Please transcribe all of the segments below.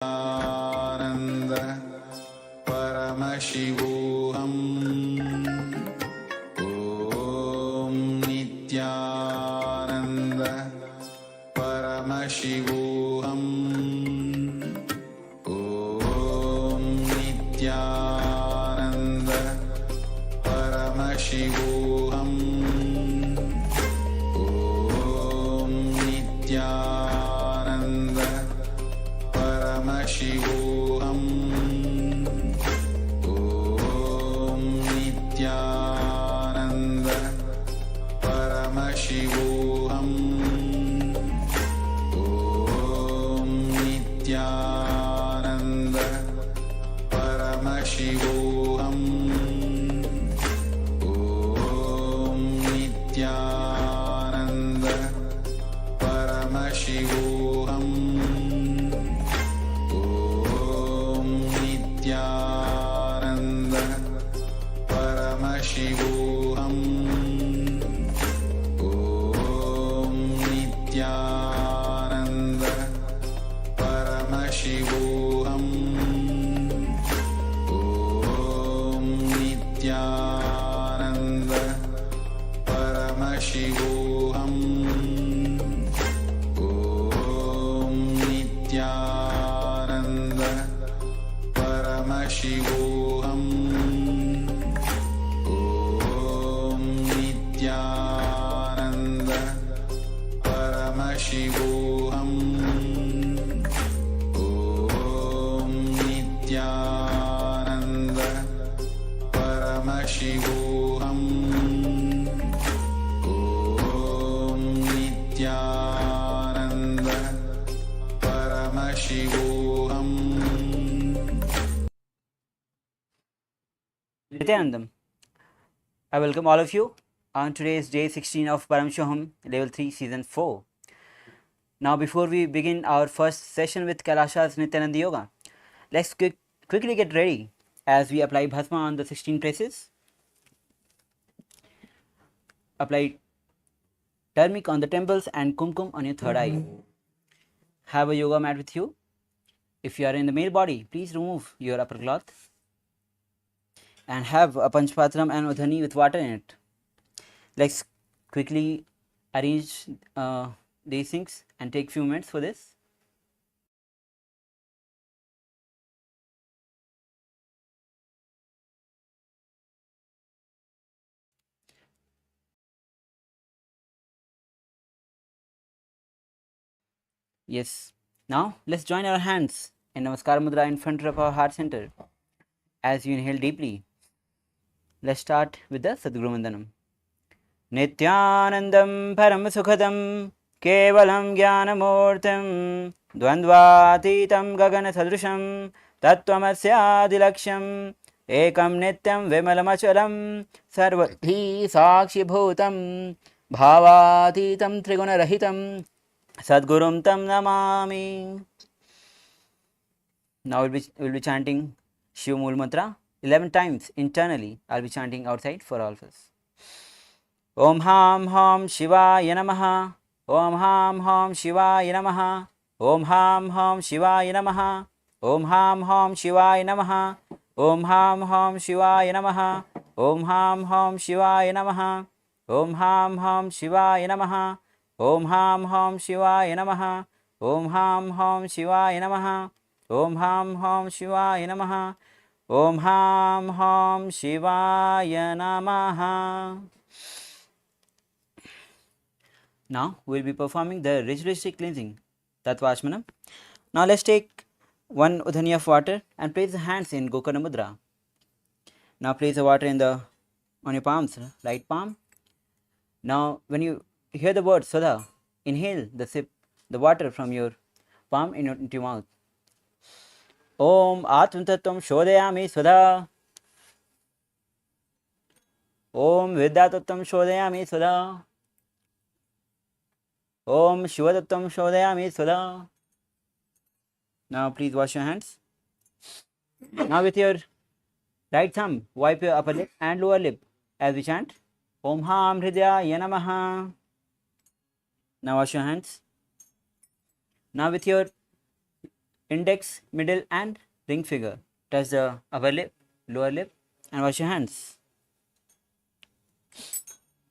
Ananda Paramashivoham. Om Nithyananda Paramashivoham. Om Nithyananda Paramashivoham. Om Nithyananda Paramashivoham. Om Nithyananda Paramashivoham. Om Nithyananda Paramashivoham. Om Nithyananda Paramashivoham. Om Nithyananda Paramashivoham. Om Nithyananda Paramashivoham. Om Nithyananda Paramashivoham. Om Nithyananda Paramashivoham. Om Nithyananda Paramashivoham. Om Nithyananda Paramashivoham. Om Nithyananda Paramashivoham. Nithyanandam. I welcome all of you on today's day 16 of Paramashivoham, level 3, season 4. Now, before we begin our first session with Kailasa's Nithyananda Yoga, let's quickly get ready as we apply Bhasma on the 16 places. Apply turmeric on the temples and kumkum on your third eye. Have a yoga mat with you. If you are in the male body, please remove your upper cloth and have a panchpatram and udhani with water in it. Let's quickly arrange these things and take few minutes for this. Yes. Now let's join our hands in Namaskar Mudra in front of our heart center. As you inhale deeply, let's start with the Sadguru Vandanam. Nithyanandam Paramasukhadam Kevalam Jnanamurtam Dvandvatitam Gagana Sadrusham Tattvamasya Ekam Nityam Vimalamachalam Sarvabhi Sakshi Bhutam Bhavatitam Triguna Rahitam Sadgurum Tam Namami. Now we'll be chanting Shiv Mool Mantra 11 times internally. I'll be chanting outside for all of us. Om Ham Ham Shivaya Namaha. Om Ham Ham Shivaya Namaha. Om Ham Ham Shivaya Namaha. Om Ham Ham Shivaya Namaha. Om Ham Ham Shivaya Namaha. Om Ham Ham Shivaya Namaha. Om Ham Ham Shivaya Namaha. Om Ham Ham Shivaya Namaha. Om Ham Ham Shivaya Namaha. Om Ham Ham Shivaya Namaha. Om Ham Ham Shivaya Namaha. Now we'll be performing the ritualistic cleansing, Tattvachmanam. Now let's take one udhani of water and place the hands in Gokarna Mudra. Now place the water on your palms, right palm. Now when you hear the word Sudha, inhale the water from your palm into your mouth. Om Atma Tattvam Shodhayami Sudha. Om Vidya Tattvam Shodhayami Sudha. Om Shiva Tattvam Shodhayami Sudha. Now please wash your hands. Now with your right thumb, wipe your upper lip and lower lip as we chant Om Ham Hridaya Namaha. Now wash your hands. Now with your index, middle and ring finger. Touch the upper lip, lower lip and wash your hands.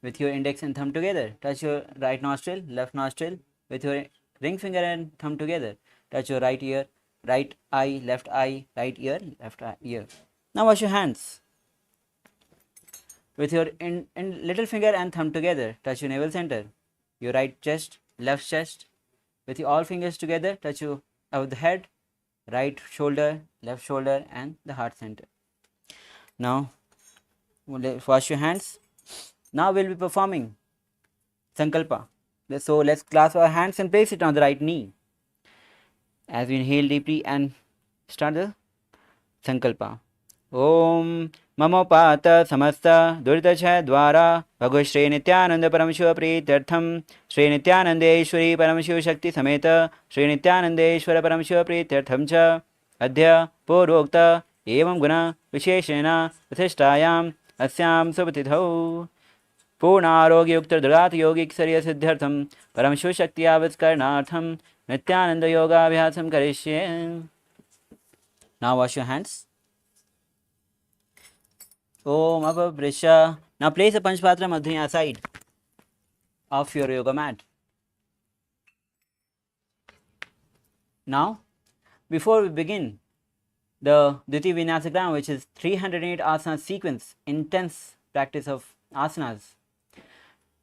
With your index and thumb together, touch your right nostril, left nostril. With your ring finger and thumb together, touch your right ear, right eye, right ear, left ear. Now wash your hands. With your little finger and thumb together, touch your navel center, your right chest, left chest. With your all fingers together, touch your above the head, right shoulder, left shoulder and the heart center. Now wash your hands. Now we'll be performing Sankalpa. So let's clasp our hands and place it on the right knee. As we inhale deeply and start the Sankalpa. Om Mamopata Samasta Duritacha Dwara Bhagavad Shri Nithyananda Paramashiva Prityartham Shri Nithyanandeshwari Paramashiva Shakti Sameta Shri Nithyanandeshwara Paramashiva Prityartham Cha Adhya Purokta Evam Guna Visheshena Vathishthayam Asyam Subhatithau पूर्णारोग्ययुक्त दृढ़ात योगिक शरीर सिद्ध्यर्थम परमशिव शक्ति आविष्करणार्थम नित्यानंद योगाभ्यासम करिष्ये. Now wash your hands. Om Apavrisha. Now place a Panchpatra Madhya side of your yoga mat. Now, before we begin the Dviti Vinyasagram, which is 308 asana sequence, intense practice of asanas,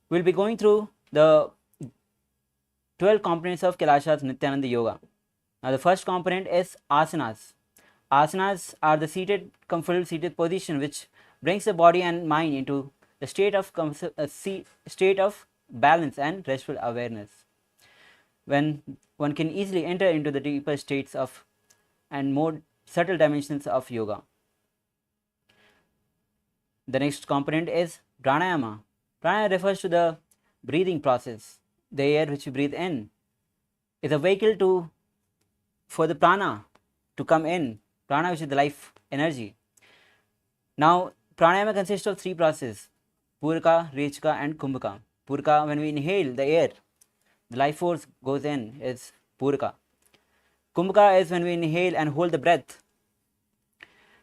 we'll be going through the 12 components of Kailasa's Nithyananda Yoga. Now the first component is asanas. Asanas are the seated, comfortable seated position which brings the body and mind into the state of balance and restful awareness, when one can easily enter into the deeper states of and more subtle dimensions of yoga. The next component is pranayama. Pranayama refers to the breathing process. The air which we breathe in is a vehicle for the prana to come in. Prana, which is the life energy. Now, pranayama consists of three processes: puraka, rechaka and kumbhaka. Puraka, when we inhale the air, the life force goes in, is puraka. Kumbhaka is when we inhale and hold the breath,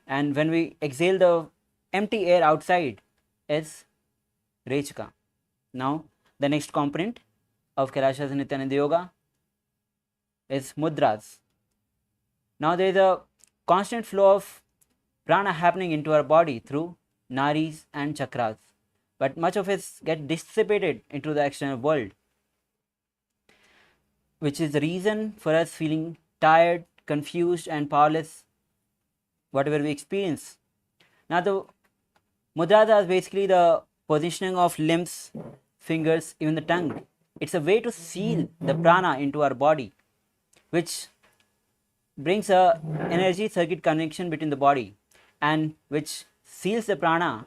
and when we exhale the empty air outside, is rechaka. Now, the next component of Kailasa's Nithyananda Yoga is mudras. Now, there is a constant flow of prana happening into our body through nadis and chakras, but much of it gets dissipated into the external world, which is the reason for us feeling tired, confused and powerless, whatever we experience. Now, the mudras are basically the positioning of limbs, fingers, even the tongue. It's a way to seal the prana into our body, which brings a energy circuit connection between the body and which seals the prana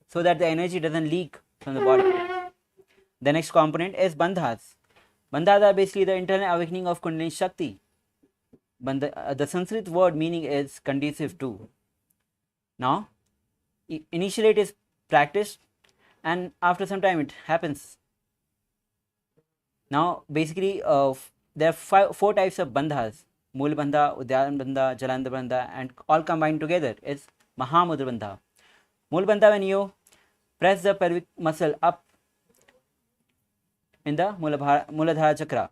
so that the energy doesn't leak from the body. The next component is bandhas. Bandhas are basically the internal awakening of Kundalini Shakti. The Sanskrit word meaning is conducive to. Now, initially it is practiced and after some time it happens. Now, basically there are four types of bandhas: Mool bandha, Udyana bandha, Jalandhar bandha, and all combined together is Mahamudra bandha. Mool bandha, when you press the pelvic muscle up in the Muladhara chakra.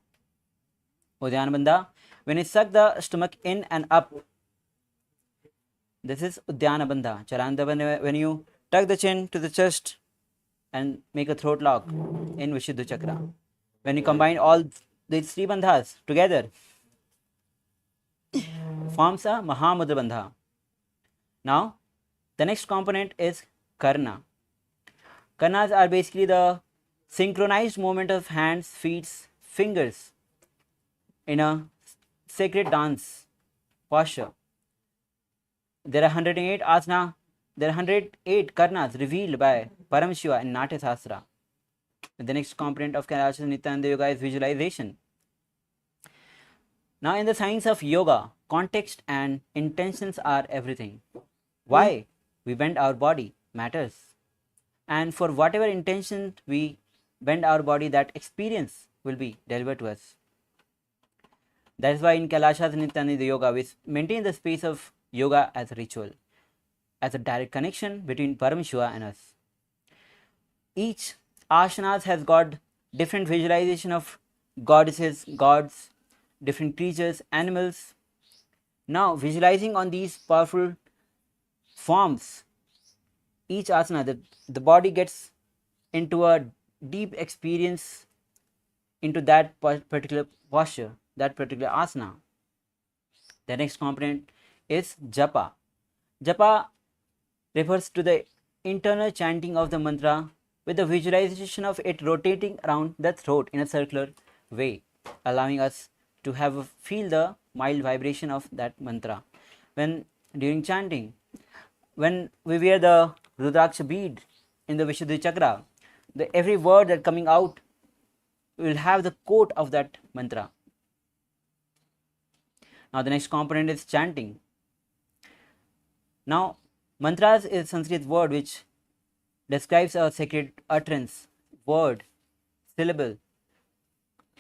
Udyana bandha, when you suck the stomach in and up, this is Udyana bandha. Jalandhar bandha, when you tuck the chin to the chest and make a throat lock in Vishuddha chakra. When you combine all these three bandhas together, forms a Mahamudra bandha. Now, the next component is karna. Karnas are basically the synchronized movement of hands, feet, fingers in a sacred dance posture. There are 108 asana. There are 108 karnas revealed by Paramashiva in Natya Sastra. The next component of Kailasa's Nithyananda Yoga is visualization. Now, in the science of yoga, context and intentions are everything. Why we bend our body matters. And for whatever intention we bend our body, that experience will be delivered to us. That is why in Kailasha's Nithyananda Yoga, we maintain the space of yoga as a ritual, as a direct connection between Paramashiva and us. Each asanas has got different visualization of goddesses, gods, different creatures, animals. Now, visualizing on these powerful forms, each asana, the body gets into a deep experience into that particular posture, that particular asana. The next component is japa. Japa refers to the internal chanting of the mantra with the visualization of it rotating around the throat in a circular way, allowing us to feel the mild vibration of that mantra. When during chanting, when we wear the Rudraksha bead in the Vishuddhi chakra, every word that coming out will have the quote of that mantra. Now the next component is chanting. Now mantras is a Sanskrit word which describes a sacred utterance, word, syllable,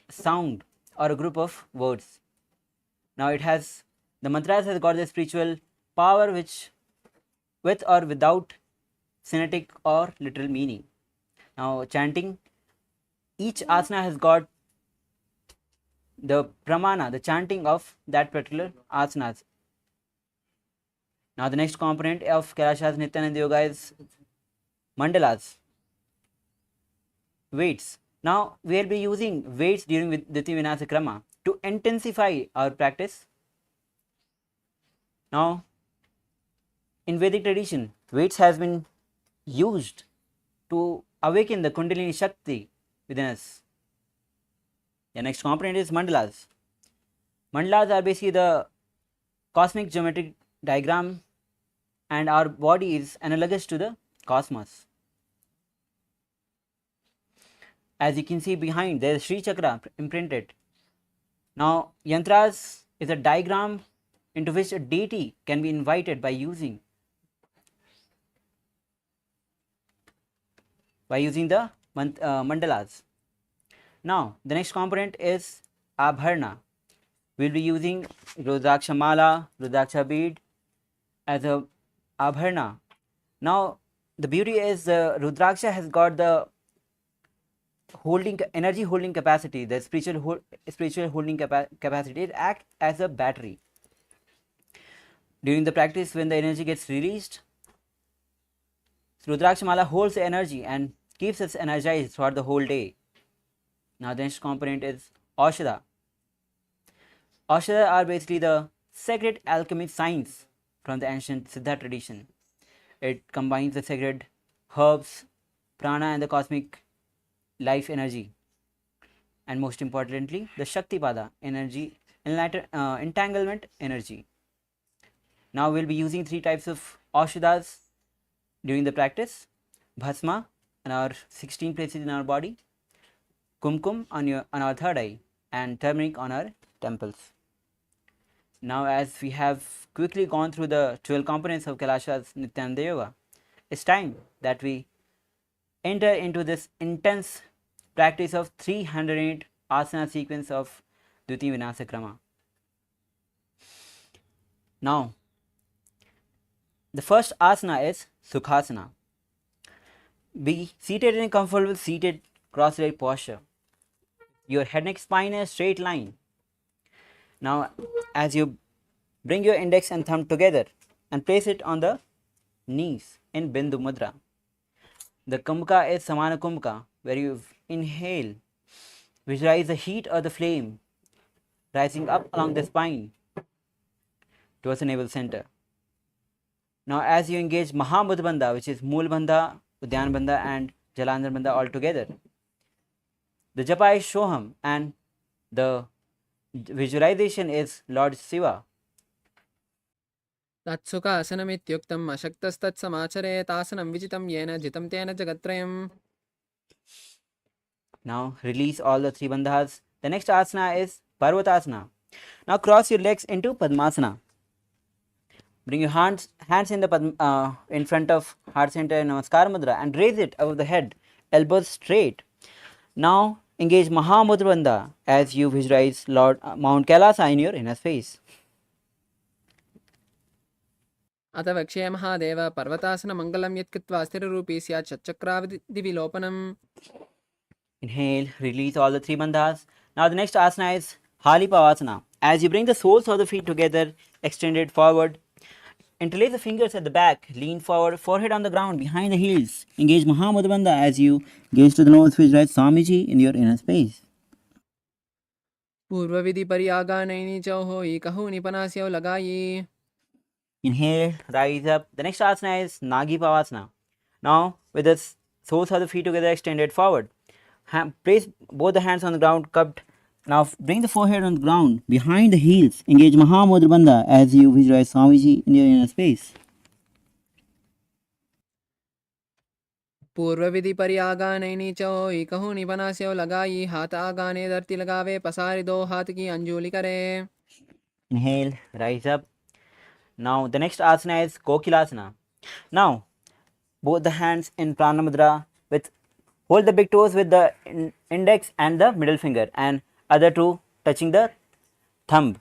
sound, or a group of words. Now the mantras has got the spiritual power which with or without phonetic or literal meaning. Now chanting, each asana has got the pramana, the chanting of that particular asanas. Now the next component of Kailasha's Nithyananda Yoga is mandalas, weights. Now we will be using weights during Dhiti Vinasa Krama to intensify our practice. Now in Vedic tradition, weights has been used to awaken the Kundalini Shakti within us. The next component is mandalas. Mandalas are basically the cosmic geometric diagram, and our body is analogous to the cosmos. As you can see behind, there is Sri Chakra imprinted. Now yantras is a diagram into which a deity can be invited by using the mandalas. Now the next component is abharna. We will be using Rudraksha mala, Rudraksha bead as a abharna. Now the beauty is the Rudraksha has got the energy holding capacity, the spiritual holding capacity. It acts as a battery. During the practice, when the energy gets released, Rudraksha mala holds the energy and keeps us energized throughout the whole day. Now the next component is Aushadha. Aushadha are basically the sacred alchemic science from the ancient Siddha tradition. It combines the sacred herbs, prana, and the cosmic life energy, and most importantly the Shakti Pada energy, entanglement energy. Now we will be using 3 types of Aushadhas during the practice: Bhasma on our 16 places in our body, Kumkum on our third eye, and turmeric on our temples. Now as we have quickly gone through the 12 components of Kailasha's Nithyananda Yoga, it's time that we enter into this intense practice of 308 asana sequence of Dviti Vinasa Krama. Now the first asana is Sukhasana. Be seated in a comfortable seated cross-legged posture. Your head, neck, spine in a straight line. Now as you bring your index and thumb together and place it on the knees in Bindu Mudra. The Kumbhaka is Samana Kumbhaka, where you inhale, visualize the heat of the flame rising up along the spine towards the navel center. Now as you engage Mahamudra Bandha, which is Mool Bandha, Udyan Bandha and Jalandhar Bandha all together, the japa is Shoham and the visualization is Lord Shiva. तत्सुखासनमित्युक्तम् अशक्तस्तत्समाचरेतासनं विजितं येन जितं तेन जगत्त्रयम्. Now release all the 3 bandhas. The next asana is Parvatasana. Now cross your legs into Padmasana. Bring your hands in the in front of heart center in Namaskar Mudra and raise it above the head, elbows straight. Now engage Mahamudra Bandha as you visualize Lord Mount Kailasa in your inner space. अथ वक्ष्ये महादेव पर्वतासनमङ्गलं यत्कृत्वा स्थिररूपी स्यात् षट्चक्रादिविलोपनम्. Inhale, release all the three bandhas. Now the next asana is Halipavasana. As you bring the soles of the feet together, extended forward, interlace the fingers at the back, lean forward, forehead on the ground, behind the heels. Engage Mahamudra Bandha as you gaze to the nose, visualize Swamiji in your inner space. पूर्वविधि पर्यागानैनि चौहो एकहो निपनास्यो लगायि. Inhale, rise up. The next asana is Nagi Pavasana. Now, with the soles of the feet together extended forward, place both the hands on the ground, cupped. Now, bring the forehead on the ground, behind the heels. Engage Mahamudra Bandha as you visualize Swamiji in your inner space. पूर्वविधि पर्यागानैनि चौहो एकहो निपनास्यो लगायि. हाथ आगाने धरती लगावे, पसारे दो हाथ की अंजुलि करे. Inhale, rise up. Now, the next asana is Kokilasana. Now, both the hands in Prana Mudra with hold the big toes with the index and the middle finger, and other two touching the thumb.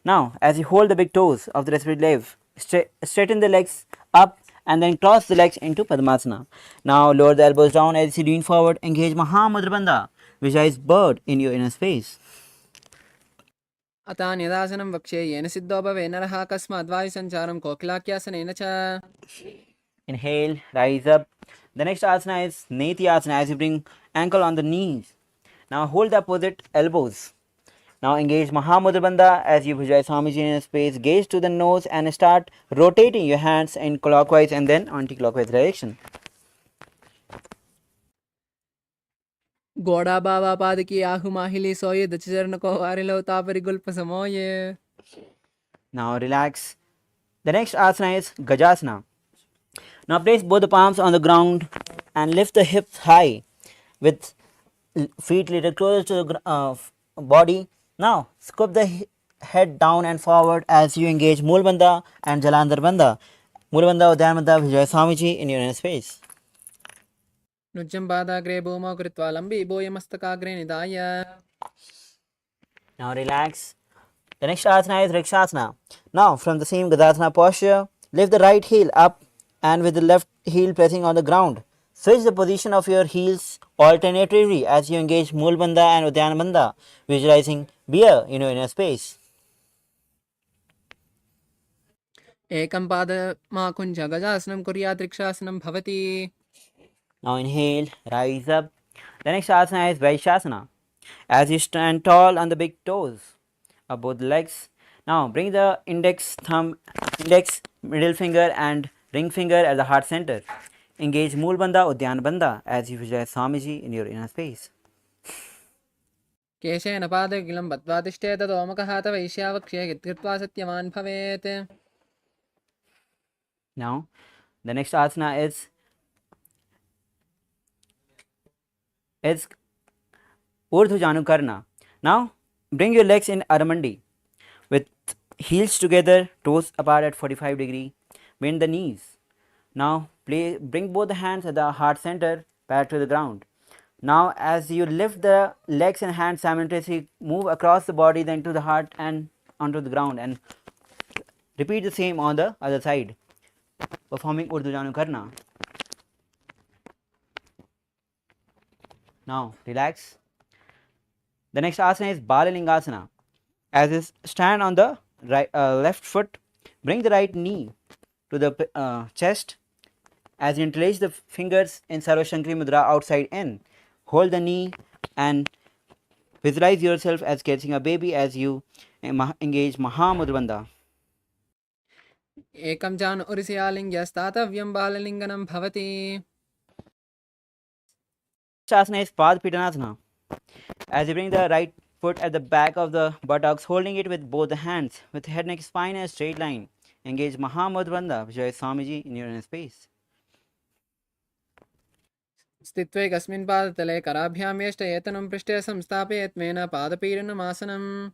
Now, as you hold the big toes of the respiratory leg, straighten the legs up and then cross the legs into Padmasana. Now, lower the elbows down as you lean forward, engage Mahamudra Bandha, visualize bird in your inner space. अतान्यदासनं वक्ष्ये येन सिद्धो भवे नरः कस्माद्वायुसञ्चारं कोकिलाख्यासनेन च. Inhale, rise up. The next asana is Nithyananda as you bring ankle on the knees. Now hold the opposite elbows. Now engage Mahamudra Bandha as you visualize Swamiji in space. Gaze to the nose and start rotating your hands in clockwise and then anti-clockwise direction. घोड़ा बाबा पाद की आहु माहिली सोये दचरण को वारिलो तापरि गुल्प समोये. Now relax. The next asana is Gajasana. Now place both the palms on the ground and lift the hips high with feet little closer to the body. Now scoop the head down and forward as you engage Mool Bandha and Jalandhar Bandha. Mool Bandha, Udyan Bandha, Vijay Swamiji in your inner space. नुज्जं पादाग्रे भूमौ कृत्वा लम्बी भूयमस्तकाग्रे निधाय. Now relax. The next asana is Rikshasana. Now from the same Gadasana posture, lift the right heel up and with the left heel pressing on the ground. Switch the position of your heels alternatively as you engage Mool Bandha and Udyan Bandha, visualizing bear in your inner space. एकं पादमाकुञ्ज गजासनं कुर्यात् रिक्षासनं भवति. Now inhale, rise up. The next asana is Vaishasana. As you stand tall on the big toes of both legs. Now bring the index, middle finger and ring finger at the heart center. Engage Mool Bandha, Udyan Bandha as you visualize Swamiji in your inner space. केशेन पादकिलं बद्ध्वा तिष्ठेत तोमकः तव ईश्यावक्ष्ये यत्कृत्वा सत्यवान् भवेत्. Now the next asana is Urdhva Janukarna. Now bring your legs in Aramandi with heels together, toes apart at 45 degree. Bend the knees. Now bring both the hands at the heart center back to the ground. Now as you lift the legs and hands simultaneously, move across the body then to the heart and onto the ground, and repeat the same on the other side, performing Urdhva Janukarna. Now relax. The next asana is Balalingasana. As you stand on the left foot, bring the right knee to the chest. As you interlace the fingers in Sarva Shankari Mudra outside in, hold the knee and visualize yourself as catching a baby as you engage Mahamudra Bandha. एकं जान उरिसियालिङ्ग्यस्तातव्यं बाललिङ्गनं भवति. Asana is Padpitanasana. As you bring the right foot at the back of the buttocks, holding it with both the hands, with head, neck, spine in a straight line. Engage Mahamudra Bandha, visualize Swamiji in your inner space. स्थित्वे कस्मिन् पादतले कराभ्यां यष्टयेतनं पृष्ठे संस्थापयेत् main पादपीडनमासनम्.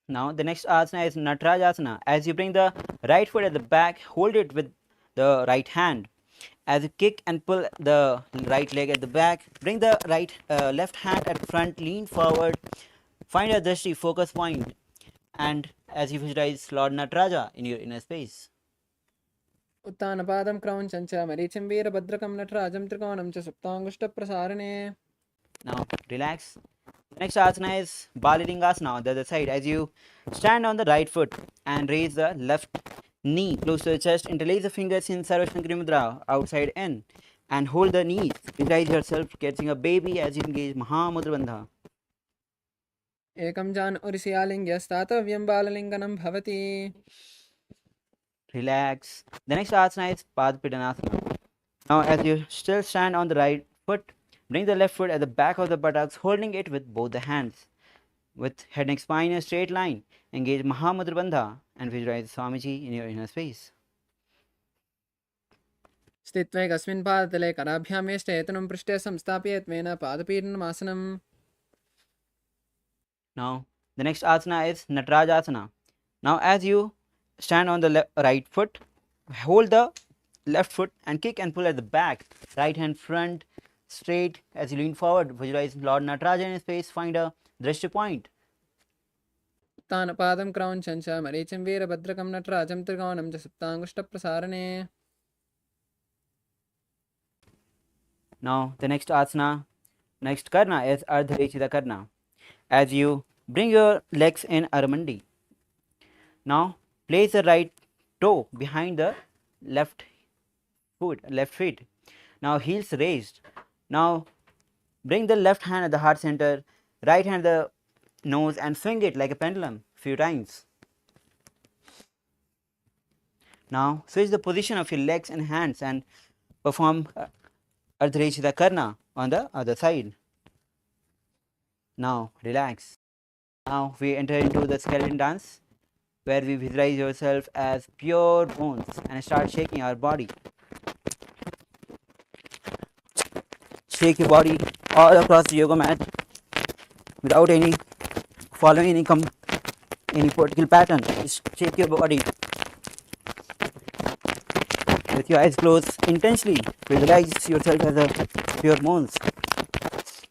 Now the next asana is Natarajasana. As you bring the right foot at the back, hold it with the right hand As you kick and pull the right leg at the back, bring the left hand at front, lean forward, find a drishti focus point, and as you visualize Lord Nataraja in your inner space. उत्तानपादं क्रौञ्चं च मरीचिं वीरभद्रकं नटराजं त्रिकोणं च सुप्ताङ्गुष्ठप्रसारणे. Now relax. The next asana is Balalingasana on the other side. As you stand on the right foot and raise the left knee close to the chest, interlace the fingers in Sarva Shankari Mudra outside in and hold the knees. Visualize yourself catching a baby as you engage Mahamudra Bandha. एकं जान उर्सियालिङ्ग्यस्तातव्यं बाललिङ्गनं भवति. Relax. The next asana is Padpidanasana. Now as you still stand on the right foot, bring the left foot at the back of the buttocks, holding it with both the hands. With head and spine in a straight line, engage Mahamudra Bandha and visualize Swamiji in your inner space. स्थित्वैकस्मिन् पादतले कराभ्यां यष्टेतनं पृष्ठे संस्थाप्य त्वेन पादपीडनमासनम्. Now the next asana is Natarajasana. Now as you stand on the right foot, hold the left foot and kick and pull at the back, right hand front straight. As you lean forward, visualize Lord Nataraja in his space, find a drishti point. उत्तानपादं क्रौञ्चं च मरीचिं वीरभद्रकं नटराजं त्रिकोणं च सुप्ताङ्गुष्ठप्रसारणे. Now the next asana, next karna is Ardharechita Karna. As you bring your legs in Aramandi, now place the right toe behind the left feet. Now heels raised. Now bring the left hand at the heart center, right hand at the nose and swing it like a pendulum few times. Now switch the position of your legs and hands and perform Ardharechita Karna on the other side. Now relax. Now we enter into the skeleton dance, where we visualize yourself as pure bones and start shaking our body. Shake your body all across the yoga mat without following any particular pattern. Just shake your body with your eyes closed. Intentionally visualize yourself as a pure bones.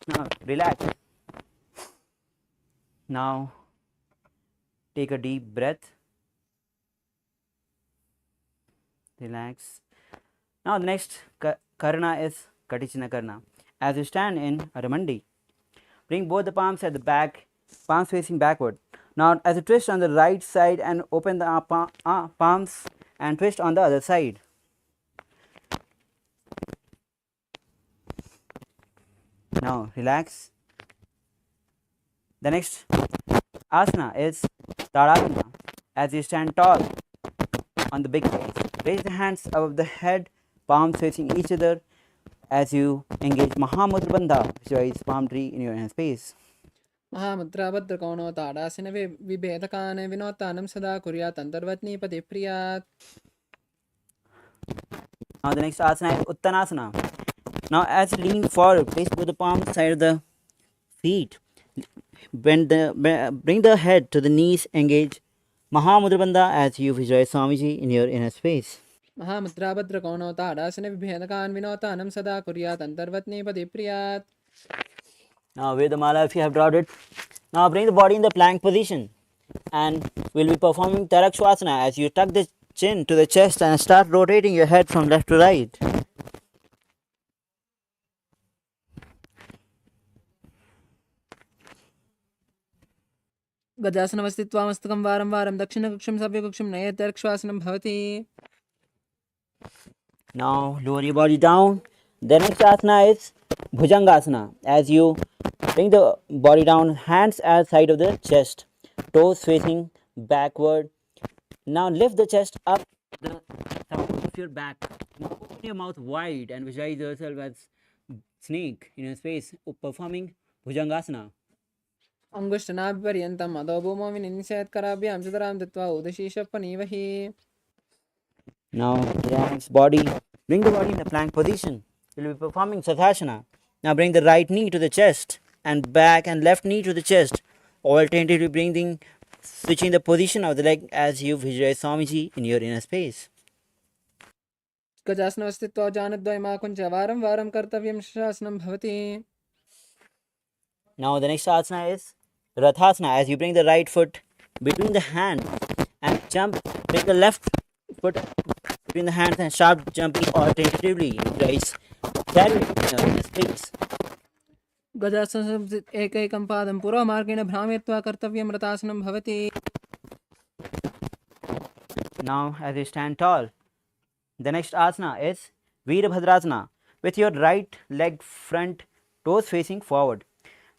Now relax. Now take a deep breath. Relax. Now the next karna is Katichina Karna. As you stand in Aramandi, bring both the palms at the back, palms facing backward. Now as you twist on the right side and open the palms and twist on the other side. Now relax. The next asana is Tadasana. As you stand tall on the big toes, raise the hands above the head, palms facing each other. As you engage Mahamudra Bandha, visualize palm tree in your hand space. Mahamudra भद्रकोणो ताडासिन विभेदकान् विनोत्तानं सदा कुर्यात् अन्तर्वत्नीपति प्रियात्. Now the next asana is Uttanasana. Now as you lean forward, place both the palms side of the feet. Bring the head to the knees, engage Mahamudra Bandha as you visualize Swamiji in your inner space. Mahamudra भद्रकोणो ताडासिन विभेदकान् विनोत्तानं सदा कुर्यात् अन्तर्वत्नीपति प्रियात्. Now wear the mala if you have brought it. Now bring the body in the plank position and we'll be performing Tarakshvasana as you tuck the chin to the chest and start rotating your head from left to right. गजासनमस्तित्वा मस्तकं वारं वारं दक्षिणकक्षं सव्यकक्षं नयत्यर्क्ष्वासनं भवति. Now lower your body down. The next asana is Bhujangasana. As you bring the body down, hands at side of the chest, toes facing backward. Now lift the chest up the top of your back. Now open your mouth wide and visualize yourself as snake in your space performing Bhujangasana. अङ्गुष्ठनाभिपर्यन्तम् अधो भूमौ विनिन्दिशयत्कराभ्यां सुतरां दत्त्वा उदशीशपनीवहि. Now relax body. Bring the body in the plank position. We'll be performing Sathasana. Now bring the right knee to the chest and back and left knee to the chest. Alternatively switching the position of the leg as you visualize Swamiji in your inner space. गजासनवस्थित्वा जानद्वयमाकुञ्च वारं वारं कर्तव्यं शासनं भवति. Now the next asana is Rathasana. As you bring the right foot between the hands and jump, bring the left foot between the hands and start jumping alternatively. Guys, that in this place. गजासनं एकैकं पादं पुरोमार्गेण भ्रामयित्वा कर्तव्यं रथासनं भवति. Now as you stand tall, the next asana is Veerabhadrasana. With your right leg front, toes facing forward.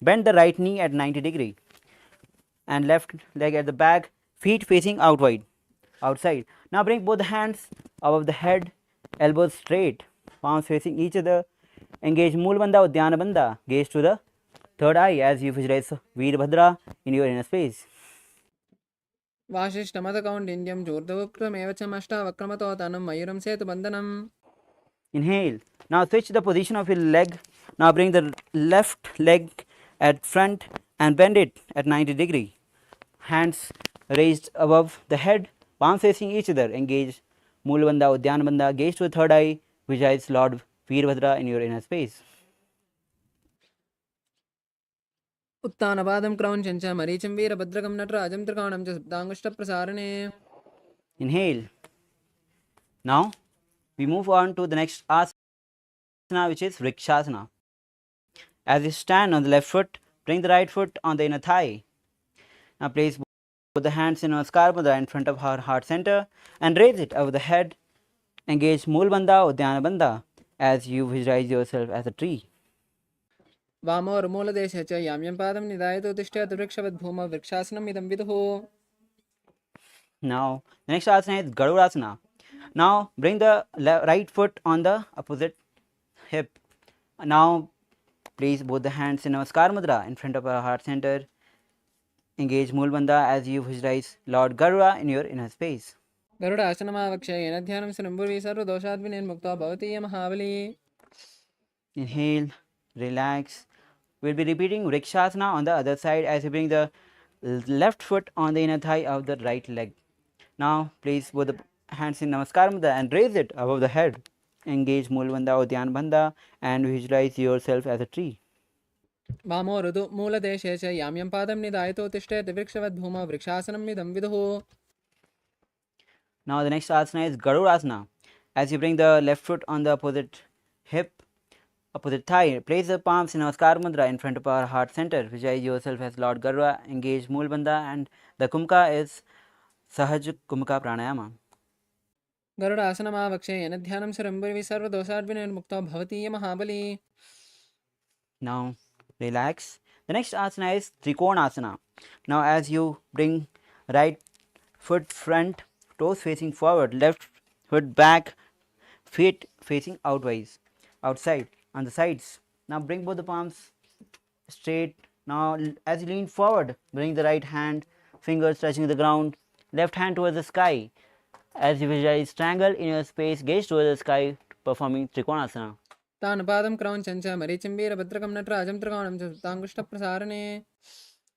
Bend the right knee at 90 degree and left leg at the back, feet facing outside. Now bring both the hands above the head, elbows straight, palms facing each other. Engage Moolabandha, Udyanabandha. Gaze to the third eye as you visualize Veerabhadra in your inner space. वासिष्ठमतकौण्डिन्यं चूर्धवक्त्रमेव च मष्टावक्रमतो तनं मयूरं सेतुबन्धनम्. Inhale. Now switch the position of your leg. Now bring the left leg at front and bend it at 90 degree. Hands raised above the head, palms facing each other. Engage Moolabandha, Udyanabandha. Gaze to the third eye, visualize Lord Veerabhadra in your inner space. उत्तानपादं क्रौञ्चं च मरीचिं वीरभद्रकं नटराजं त्रिकोणं च सप्ताङ्गुष्ठप्रसारणे. Inhale. Now we move on to the next asana, which is Vrikshasana. As you stand on the left foot, bring the right foot on the inner thigh. Now place both the hands in Namaskar Mudra in front of our heart center and raise it over the head. Engage Moolabandha, Udyanabandha as you visualize yourself as a tree. वामोर्मूलदेशे च याम्यं पादं निधायतो तिष्ठेत् वृक्षवद्भूमौ वृक्षासनम् इदं विदुः. Now the next asana is Garudasana. Now bring the right foot on the opposite hip. Now place both the hands in Namaskar Mudra in front of our heart center. Engage Moolabandha as you visualize Lord Garuda in your inner space. गरुडासनमावक्ष्य येन ध्यानं शृण्वुर्वी सर्वदोषाद्विनिर्मुक्तो भवति य महाबली. Inhale, relax. We'll be repeating Vrikshasana on the other side as you bring the left foot on the inner thigh of the right leg. Now place both the hands in Namaskar Mudra and raise it above the head. Engage Moolabandha or Dhyanabandha and visualize yourself as a tree. वामो ऋतु मूलदेशे च याम्यं पादं निधायतो तिष्ठेत् वृक्षवद्भूमौ वृक्षासनम् इदं विदुः. Now the next asana is Garudasana. As you bring the left foot on the opposite hip, opposite thigh, place the palms in Namaskar Mudra in front of our heart center. Visualize yourself as Lord Garuda. Engage Moolabandha and the Kumka is Sahaj Kumka Pranayama. गरुडासनमावक्ष्य येन ध्यानं शृण्वुर्वी सर्वदोषाद्विनिर्मुक्तो भवति य महाबली. Now relax. The next asana is Trikonasana. Now as you bring right foot front, toes facing forward, left foot back, feet facing outside on the sides. Now bring both the palms straight. Now as you lean forward, bring the right hand, fingers touching the ground, left hand towards the sky. As you visualize triangle in your space, gaze towards the sky, performing Trikonasana. तान् पादं क्रौञ्चं च मरीचिं वीरभद्रकं नटराजं त्रिकोणं च सप्ताङ्गुष्ठप्रसारणे.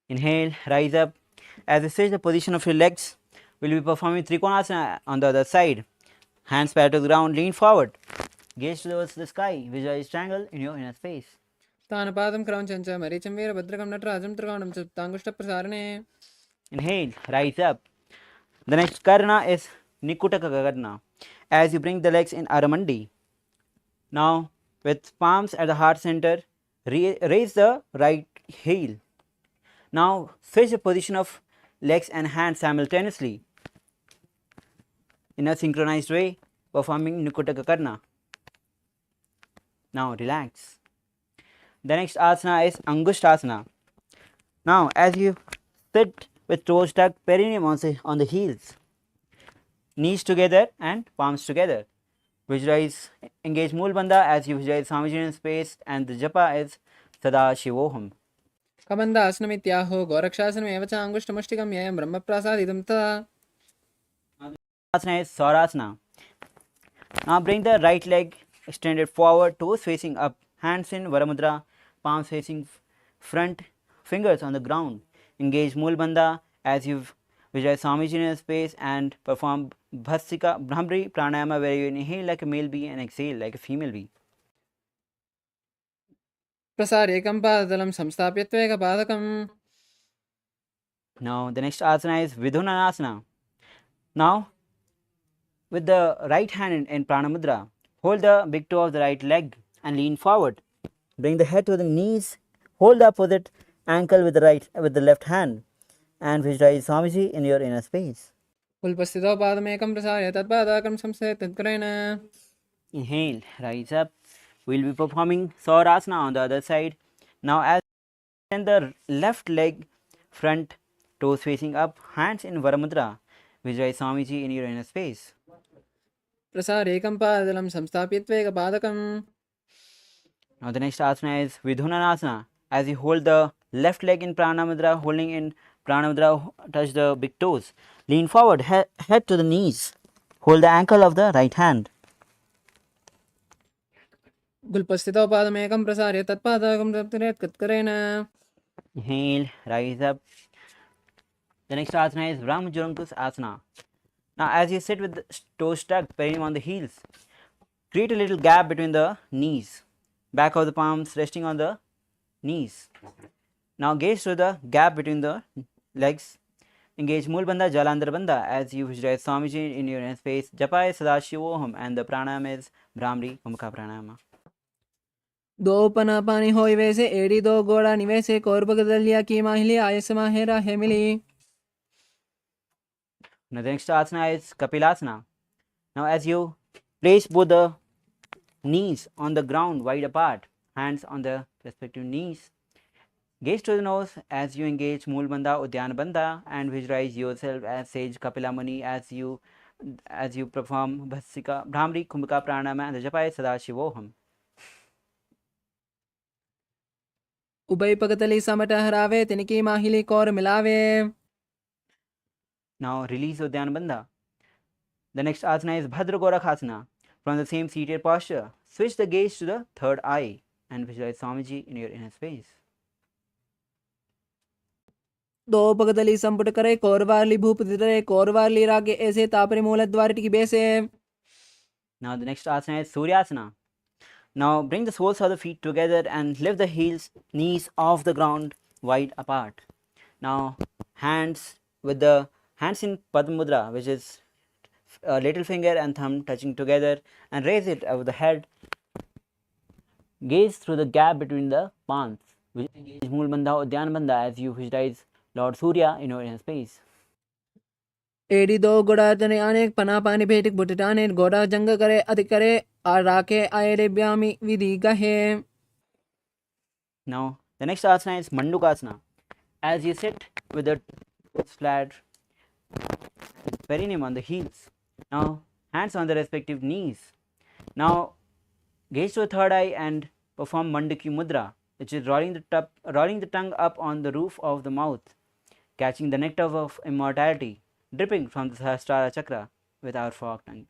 Inhale, rise up. As you switch the position of your legs, we'll be performing Trikonasana on the other side. Hands parallel to the ground, lean forward. Gaze towards the sky, visualize triangle in your inner space. तान् पादं क्रौञ्चं च मरीचिं वीरभद्रकं नटराजं त्रिकोणं च सप्ताङ्गुष्ठप्रसारणे. Inhale, rise up. The next Karna is Nikutaka Karna. As you bring the legs in Aramandi. Now, with palms at the heart center, raise the right heel. Now, switch the position of legs and hands simultaneously in a synchronized way, performing Nikutaka Karna. Now, relax. The next asana is Angushtasana. Now, as you sit with toes tucked, perineum on the heels, knees together and palms together. Visualize, engage Moolabandha as you visualize Swamiji in space, and the japa is Sadashivoham. कबन्धासनमित्याहो गोरक्षासनमेव च अङ्गुष्ठमुष्टिकं ययं ब्रह्मप्रसादितं तदा. Asana is Saurasana. Now bring the right leg extended forward, toes facing up, hands in Varamudra, palms facing front, fingers on the ground. Engage Moolabandha as you Visualize Swamiji in your space and perform Bhasika Brahmari Pranayama, where you inhale like a male bee and exhale like a female bee. प्रसारेकं पादतलं संस्थाप्य त्वेकपादकम्. Now the next asana is Vidhunanasana. Now with the right hand in Pranamudra, hold the big toe of the right leg and lean forward. Bring the head to the knees. Hold the opposite ankle with the left hand and visualize Swamiji in your inner space. उल्पस्थितौ पादमेकं प्रसार्य तत्पादकं संस्थाप्य तत्करेण. Inhale, rise up. We'll be performing Saurasana on the other side. Now as send the left leg front, toes facing up, hands in Varamudra. Visualize Swamiji in your inner space. प्रसारेकं पादतलं संस्थाप्य त्वेकपादकम्. Now the next asana is Vidhunanasana. As you hold the left leg in Pranamudra, holding in Pranamudra, touch the big toes. Lean forward, head to the knees. Hold the ankle of the right hand. गुल्पस्थितौ पादमेकं प्रसार्य तत्पादकं तत्करेण. Inhale, rise up. The next asana is Brahmajurangkus Asana. Now as you sit with the toes tucked, perineum on the heels, create a little gap between the knees. Back of the palms resting on the knees. Now gaze through the gap between the legs. Engage Mulbandha Jalandharbandha as you visualize Swamiji in your inner space. Japaya Sadashivoham and the pranayama is Brahmari Mukha Pranayama. दो पनापानी होई वैसे एड़ी दो गोड़ा निवैसे कोरबग दलिया की माहिली आयसमा Hera हेमिली. Now the next asana is Kapilasana. Now as you place both the knees on the ground wide apart, hands on the respective knees, gaze to the nose as you engage Mulbandha Udyanabandha and visualize yourself as sage Kapila Muni as you perform Bhasika Brahmari Kumbhaka Pranayama and the Japaya Sadashivoham. उबई पगतली समट हरावे तिनकी माहिली core मिलावे. Now release Udyanabandha. The next asana is Bhadra Gorakhasana. From the same seated posture, switch the gaze to the third eye and visualize Swamiji in your inner space. दो पगतली संपुट करे कोरवाली भूप दितरे कोरवाली रागे ऐसे तापरे मूल द्वार की बेसे. Now the next asana is Suryasana. Now bring the soles of the feet together and lift the knees off the ground wide apart. Now hands in Padmudra, which is little finger and thumb touching together, and raise it over the head. Gaze through the gap between the palms. Mulbandha Udyanabandha as you visualize Lord Surya in your inner space. एड़ी दो गोड़ा तने अनेक पना पानी भेटिक बुटटाने गोड़ा जंग करे अधिक करे आ राके आयरे ब्यामी विधि गहे. Now the next asana is Mandukasana. As you sit with the toes flat, with perineum on the heels. Now hands on the respective knees. Now gaze to the third eye and perform Mandaki Mudra, which is rolling the tongue up on the roof of the mouth, catching the nectar of immortality dripping from the Sahasrara chakra with our forked tongue.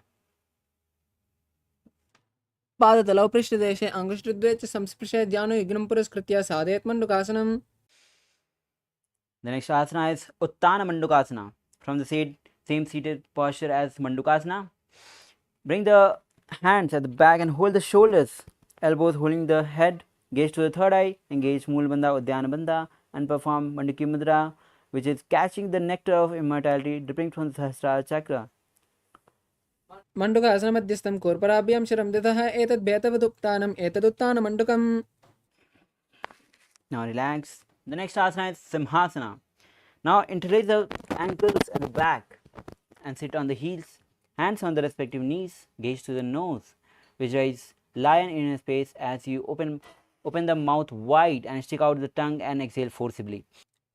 पादतलौ पृष्ठदेशे अंगुष्ठद्वये च संस्पृश्य ध्यानो युग्नं पुरस्कृत्य साधयेत् मण्डूकासनम्. The next asana is Uttana Mandukasana. From the same seated posture as Mandukasana, bring the hands at the back and hold the shoulders, elbows holding the head, gaze to the third eye, engage Mulbandha Udyanabandha and perform Mandaki Mudra, which is catching the nectar of immortality dripping from the Sahasrara chakra. Mandukasana मध्यस्थं कोर्पराभ्यां शिरं ददः एतद् भेतवदुत्तानम् एतदुत्तान मण्डूकम्. Now relax. The next asana is Simhasana. Now interlace the ankles at the back and sit on the heels, hands on the respective knees, gaze to the nose. Visualize lion in your space as you open the mouth wide and stick out the tongue and exhale forcibly.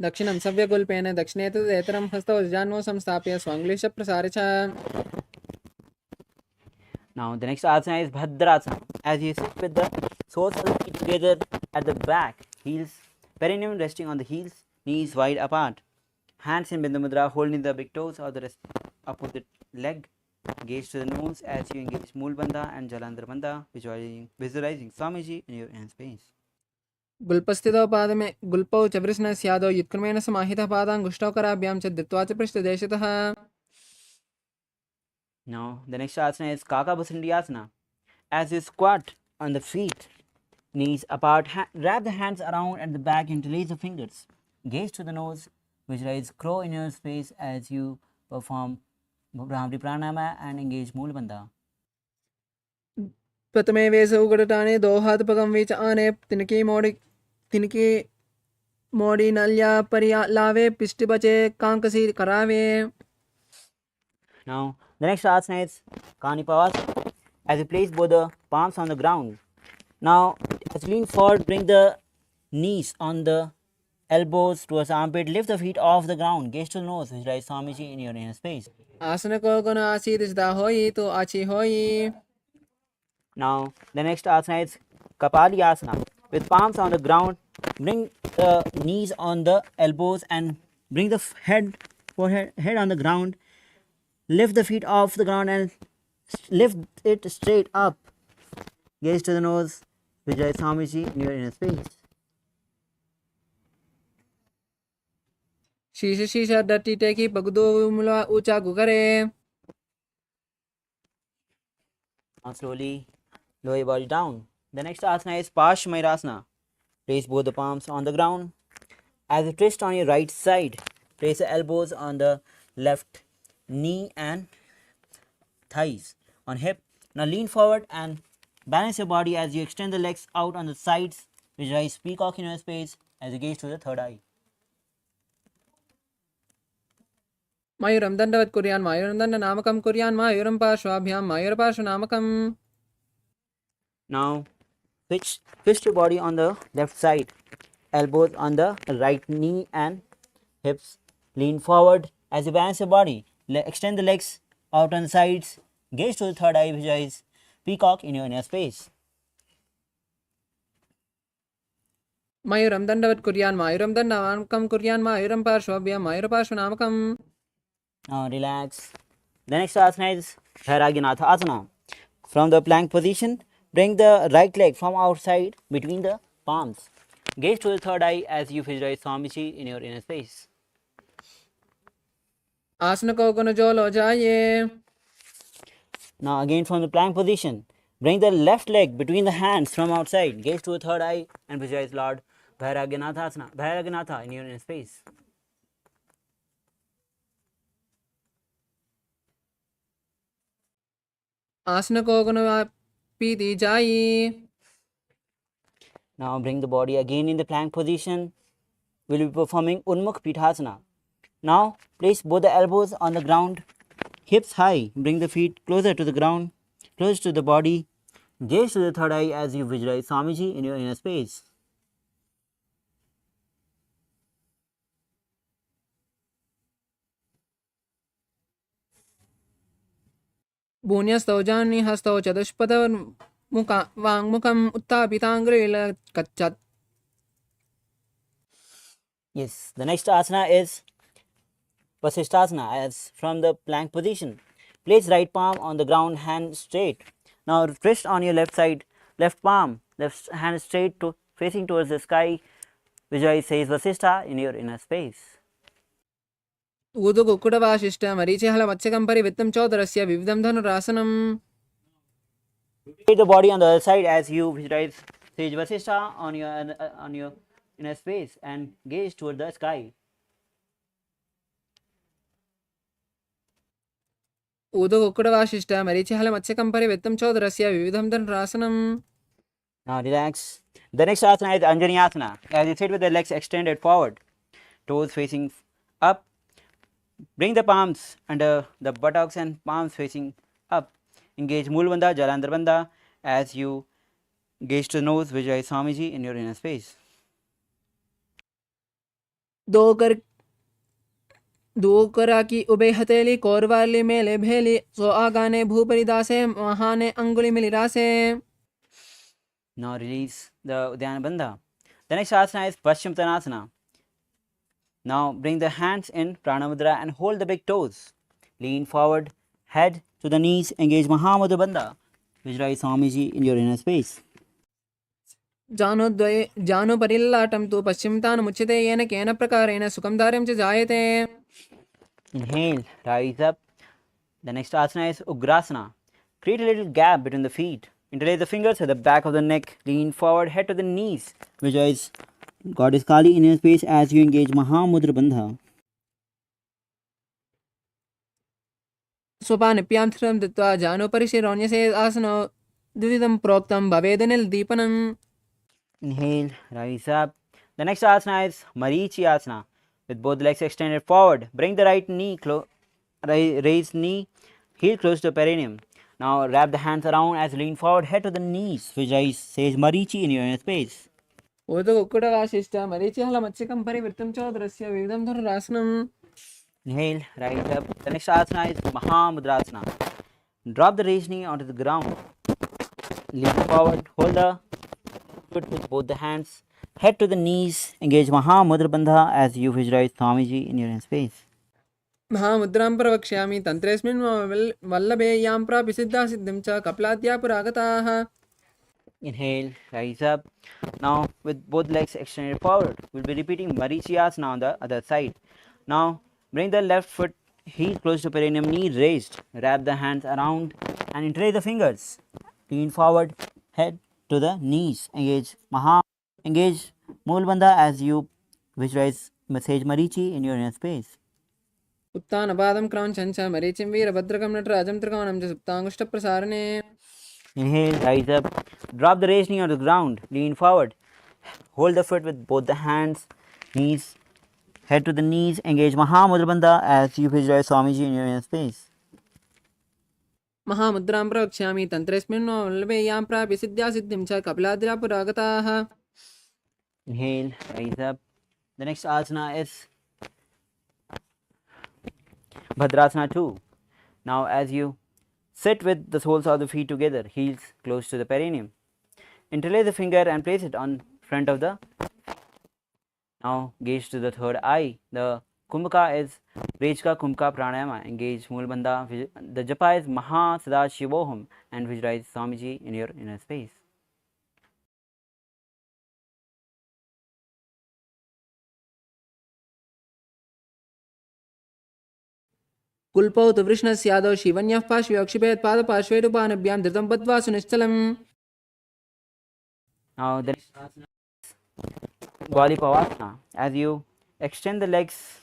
दक्षिणं सव्यगुल्पेन दक्षिणेतरेतरं हस्तौ जान्वौ संस्थाप्य स्वाङ्गलिश प्रसारे च. Now the next asana is Bhadrasana. As you sit with the soles of the feet together at the back, heels, perineum resting on the heels, knees wide apart, hands in Bindu Mudra holding the big toes of the opposite leg. Gaze to the nose as you engage Mulbandha and Jalandharbandha, visualizing Swamiji in your inner space. गुल्पस्थितौ पादमे गुल्पौ च वृष्णस्यादौ युत्क्रमेण समाहितः पादाङ्गुष्ठौ कराभ्यां च धृत्वा च पृष्ठदेशतः. Now the next asana is Kakabhusindiyasana. As you squat on the feet, knees apart, wrap the hands around at the back, interlace the fingers. Gaze to the nose, visualize crow in your space as you perform Brahmari Pranayama and engage Moolabandha. प्रथमे वेसौ गडटाने दो हाथ पगम विच आने तिनकी मोड़ी नल्या परिया लावे पिष्ट बचे कांकसी करावे. Now the next asana is Kanipavasana. As you place both the palms on the ground. Now as you lean forward, bring the knees on the elbows towards the armpit, lift the feet off the ground, gaze to the nose, visualize Swamiji in your inner space. आसन को गुण आसीत सिदा होई तो आची होई. Now the next asana is Kapali Asana. With palms on the ground, bring the knees on the elbows and bring the head on the ground. Lift the feet off the ground and lift it straight up. Gaze to the nose, visualize Swamiji in your inner space. शीश शीशा डट्टी टेकी पगदो मुला ऊंचा गुगरे. Now slowly lower your body down. The next asana is Parsvamayurasana. Place both the palms on the ground. As you twist on your right side, place the elbows on the left knee and thighs on hip. Now lean forward and balance your body as you extend the legs out on the sides. Visualize peacock in your space as you gaze to the third eye. मयूरं दण्डवत् कुर्यान् मयूरं दण्डनामकं कुर्यान् मयूरं पार्श्वाभ्यां मयूरपार्श्वनामकम्. Now twist your body on the left side, elbows on the right knee and hips. Lean forward as you balance your body. Extend the legs out on the sides. Gaze to the third eye, visualize peacock in your inner space. मयूरं दण्डवत् कुर्यान् मयूरं दण्डनामकं कुर्यान् मयूरं पार्श्वाभ्यां मयूरपार्श्वनामकम्. Now relax. The next asana is Bhairaginatha Asana. From the plank position, bring the right leg from outside between the palms. Gaze to the third eye as you visualize Swamiji in your inner space. आसन को गुण जो लो जाइए. Now again from the plank position, bring the left leg between the hands from outside. Gaze to the third eye and visualize Lord Bhairaginatha Asana, Bhairaginatha in your inner space. आसन को गुण पीती जाई. Now bring the body again in the plank position. We will be performing Unmukh Pithasana. Now place both the elbows on the ground, hips high. Bring the feet closer to the ground, close to the body. Gaze to the third eye as you visualize Swamiji in your inner space. भून्यस्तौ जानि हस्तौ चतुष्पद वाङ्मुखम् उत्थापिताङ्ग्रिलकच्छत्. Yes, the next asana is Vasishthasana. As from the plank position, place right palm on the ground, hand straight. Now twist on your left side, left palm, left hand straight to facing towards the sky. Visualize says Vasishtha in your inner space. ऊदु कुक्कुटवासिष्ठ मरीचिहल मत्स्यकं परिवृत्तं चोदरस्य विविधं धनुरासनम्. Take the body on the other side as you visualize Sage Vasishtha on your inner space and gaze toward the sky. ऊदु कुक्कुटवासिष्ठ मरीचिहल मत्स्यकं परिवृत्तं चोदरस्य विविधं धनुरासनम्. Now relax. The next asana is Anjani Asana. As you sit with the legs extended forward, toes facing up, bring the palms under the buttocks and palms facing up. Engage Moolabandha, Jalandhar Bandha as you gaze to the nose, visualize Swamiji in your inner space. दो करा की ube हथेली कोरवाली मेले भेली सो आगाने भूपरिदासे महाने अंगुली मिलिरासे. Now release the Uddiyana Bandha. The next asana is Paschimottanasana. Now bring the hands in Pranamudra and hold the big toes. Lean forward, head to the knees, engage Mahamudra Bandha. Visualize Swamiji in your inner space. जानुपरिल्लाटं तु पश्चिमतानुमुच्यते येन केन प्रकारेण सुखं दार्यं च जायते. Inhale, rise up. The next asana is Ugrasana. Create a little gap between the feet. Interlace the fingers at the back of the neck. Lean forward, head to the knees. Visualize Goddess Kali in your space as you engage Mahamudra Bandha. स्वपानिप्यां स्थिरं दत्त्वा जानुपरि शिरोन्यसे आसनो द्विविधं प्रोक्तं भवेदनिर्दीपनम्. Inhale, rise up. The next asana is Marichi Asana. With both legs extended forward, bring the right knee raise knee, heel close to perineum. Now wrap the hands around as you lean forward, head to the knees. Visualize Sage Marichi in your inner space. उदकुक्कुटवासिष्ठ मरीचिहल मत्स्यकं परिवृत्तं च द्रस्य विविधं धनुरासनम्. Inhale, rise up. The next asana is Mahamudrasana. Drop the raised knee onto the ground. Lean forward, hold the foot with both the hands. Head to the knees. Engage Mahamudra Bandha as you visualize Swamiji in your inner space. महामुद्रां प्रवक्ष्यामि तन्त्रेऽस्मिन् वल्लभेयां प्रापि सिद्धासिद्धिं च कपिलाद्या पुरागताः. Inhale, rise up. Now with both legs extended forward, we'll be repeating Marichiyasana on the other side. Now bring the left foot heel close to perineum, knee raised. Wrap the hands around and interlace the fingers. Lean forward, head to the knees. Engage Moolbandha as you visualize Sage Marichi in your inner space. उत्तानपादं क्रौञ्चं च मरीचिं वीरभद्रकं नटराजं त्रिकोणं च सुप्ताङ्गुष्ठप्रसारणे. Inhale, rise up. Drop the raised knee on the ground. Lean forward. Hold the foot with both the hands, knees. Head to the knees. Engage Mahamudra Bandha as you visualize Swamiji in your inner space. महामुद्रां प्रवक्ष्यामि तन्त्रेऽस्मिन् वल्लभेयां प्रापि सिद्धासिद्धिं च कपिलाद्या पुरागताः. Inhale, rise up. The next asana is Bhadrasana 2. Now as you sit with the soles of the feet together, heels close to the perineum. Interlace the finger and place it on front of the. Now gaze to the third eye. The Kumbhaka is Rejka Kumbhaka Pranayama. Engage Moolbandha. The Japa is Maha Sadashivoham and visualize Swamiji in your inner space. कुल्पौ तु वृष्णस्यादौ शिवन्यः पार्श्वे क्षिपेत् पादपार्श्वेरुपानभ्यां धृतं बद्ध्वा सुनिश्चलम्. Now the next asana is Gvalipavasana. As you extend the legs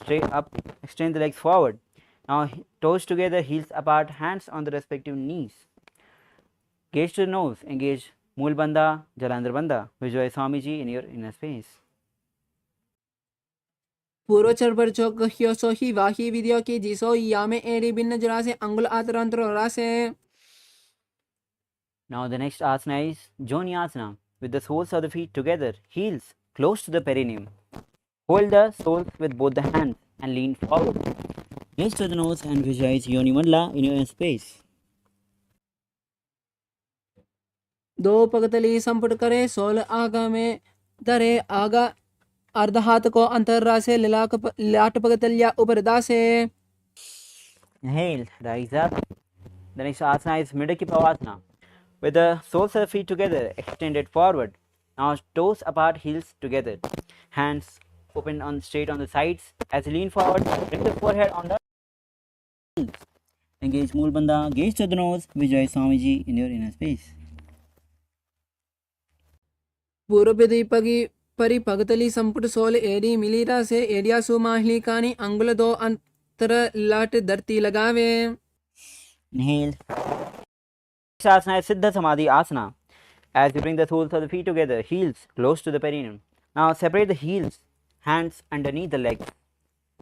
straight up, extend the legs forward. Now toes together, heels apart, hands on the respective knees. Gaze to the nose, engage Moolbandha, Jalandhar Bandha. Visualize Swamiji in your inner space. पूर्वचर पर चौक ह्यो सो ही वाही विद्यो की जिसो यामे एड़ी भिन्न जरासे अंगुल आतरंतर रासे. Now the next asana is Joni Asana. With the soles of the feet together, heels close to the perineum. Hold the soles with both the hands and lean forward. Gaze to the nose and visualize Yoni Mandala in your inner space. दो पगतली संपुट करे soul आगा में धरे आगा अर्ध हाथ को अंतर्रासे लाट पगतलिया ऊपर दासे. Inhale, rise up. The next asana is Midaki Pavasana. With the soles of the feet together, extended forward. Now toes apart, heels together. Hands open straight on the sides. As you lean forward, bring the forehead on the heels. Engage Moolbandha, gaze to the nose, visualize Swamiji in your inner space. पूर्व दीपगी परि पगतली संपुट soul AD मिलीरा से एडिया सुमाहली कानी अंगुल दो अंतर लाट धरती लगावे. Inhale. Next asana is Siddha Samadhi Asana. As you bring the soles of the feet together, heels close to the perineum. Now separate the heels, hands underneath the legs.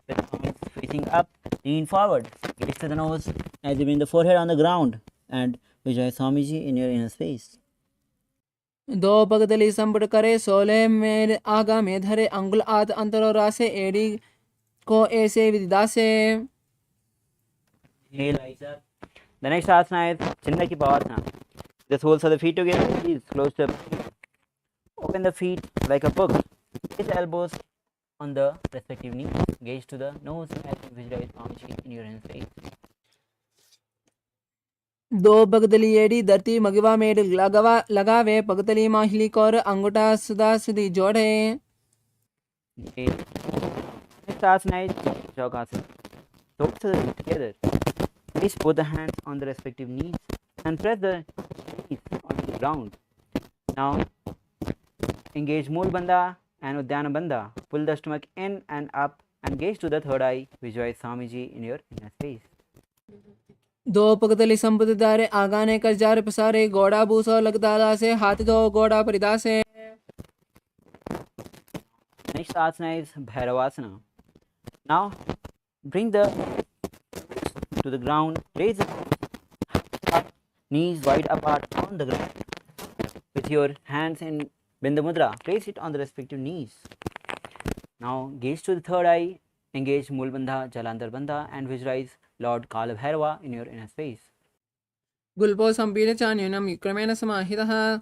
The palms facing up, lean forward, gaze to the nose as you bring the forehead on the ground and visualize Swamiji in your inner space. दो पगतली संपुट करे सोले में आगा में धरे अंगुल आत अंतर रासे AD को ऐसे विदासे. Inhale, rise up. The next asana is Chindaki Pavasana. The soles of the feet together, heels close to the feet. Open the feet like a book. Place elbows on the respective knees. Gaze to the nose as you visualize Swamiji in your inner space. दो पगतली एड़ी धरती मगवा made लगावे पगतली माहिली कौर अंगूठा सुधा सुधी जोड़े. Next asana is Yogasana. Toes together. Place both the hands on the respective knees and press the knees on the ground. Now engage Mool Bandha and Uddiyana Bandha. Pull the stomach in and up and gaze to the third eye. Visualize Swamiji in your inner space. दो पगतली संपत्ति दारे आगाने कर jar पसारे गोड़ा बूसो लगदाला से हाथ दो गोड़ा परिदा से. Next asana is Bhairavasana. Now bring the to the ground, raise the knees wide apart on the ground. With your hands in Bindu Mudra, place it on the respective knees. Now gaze to the third eye, engage Mool Bandha, Jalandhar Bandha and visualize Lord Kala Bhairava in your inner space. गुल्पो संपीड चान्यूनम क्रमेण समाहितः.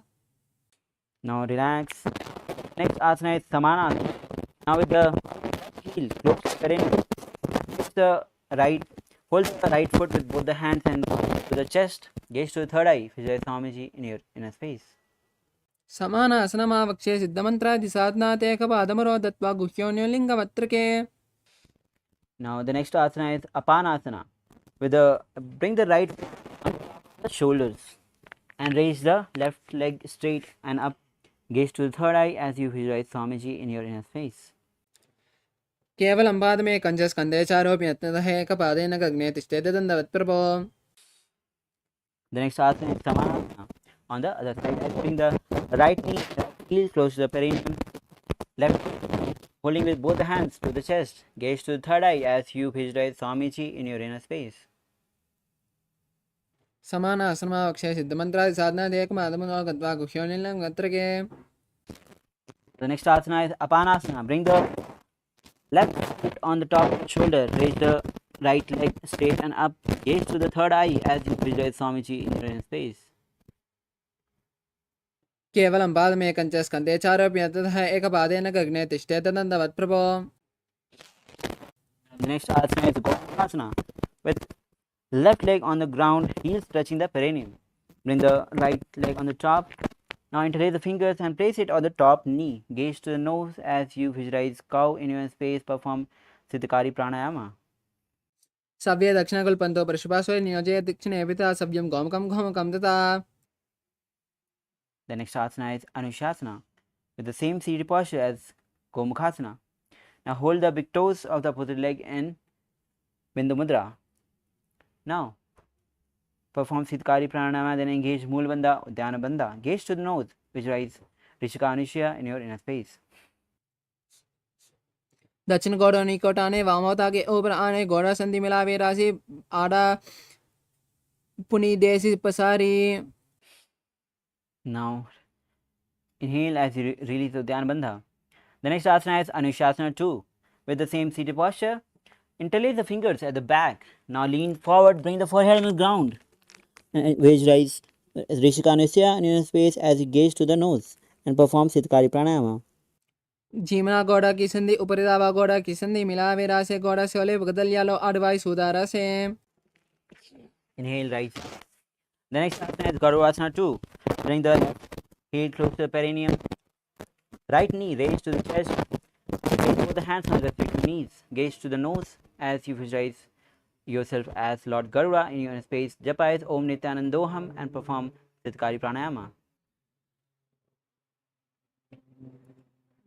Now relax. Next asana is Samanasana. Now with the heel close to the hold the right foot with both the hands and to the chest. Gaze to the third eye. Visualize Swamiji in your inner space. समानासनमावक्षे सिद्धमन्त्रादि साधनात् एकपादमरो दत्वा गुह्योन्योलिङ्गमत्रके. Now the next asana is Apanasana. Bring the right foot on the shoulders and raise the left leg straight and up. Gaze to the third eye as you visualize Swamiji in your inner space. केवलं पादमे कञ्चस्कन्धे चारोऽपि यत्नतः एकपादेन गग्ने तिष्ठेत दण्डवत्प्रभो. The next asana is Samanasana. On the other side, bring the right knee, heel close to the perineum, left holding with both the hands to the chest. Gaze to the third eye as you visualize Swamiji in your inner space. समानासनमावक्षे सिद्धमन्त्रादि साधनात् एकपादमरो गत्वा गुह्योन्योलिङ्गमत्रके. The next asana is Apanasana. Bring the left foot on the top of the shoulder. Raise the right leg straight and up. Gaze to the third eye as you visualize Swamiji in your inner space. केवलं पादमे कञ्चस्कन्धे चारोऽपि यत्नतः एकपादेन गग्ने तिष्ठेत दण्डवत्प्रभो. The next asana is Gomukhasana. With left leg on the ground, heels touching the perineum. Bring the right leg on the top. Now interlace the fingers and place it on the top knee. Gaze to the nose as you visualize cow in your space. Perform Siddhikari Pranayama. सव्ये दक्षिणकुल्पन्तो परशुपाशो नियोजय दक्षिणे पिता सव्यं गोमकं घोमकं तथा. The next asana is Anushasana. With the same seated posture as Gomukhasana. Now hold the big toes of the opposite leg in Bindu Mudra. Now perform Siddhikari Pranayama, then engage Mool Bandha, Uddiyana Bandha. Gaze to the nose. Visualize Rishika Anushya in your inner space. दक्षिण गोड़ा निकट आने वामोता के ऊपर आने गोड़ा संधि मिलावे राशि आड़ा पुनी देसी पसारी. Now inhale as you release the Uddiyana Bandha. The next asana is Anushasana 2. With the same seated posture, interlace the fingers at the back. Now lean forward, bring the forehead on the ground. Visualize Rishika Anushya in your space as you gaze to the nose and perform Siddhikari Pranayama. झीमना गोड़ा की संधि ऊपरी दावा गोड़ा की संधि मिलावे राशि गोड़ा से ओले बगदल यालो अडवाई सुधारा से. Inhale, right. The next asana is Garudasana 2. Bring the left heel close to the perineum. Right knee raised to the chest. Place both the hands on the respective knees. Gaze to the nose as you visualize yourself as Lord Garuda in your space. Japa is Om Nithyanandoham and perform Siddhikari Pranayama.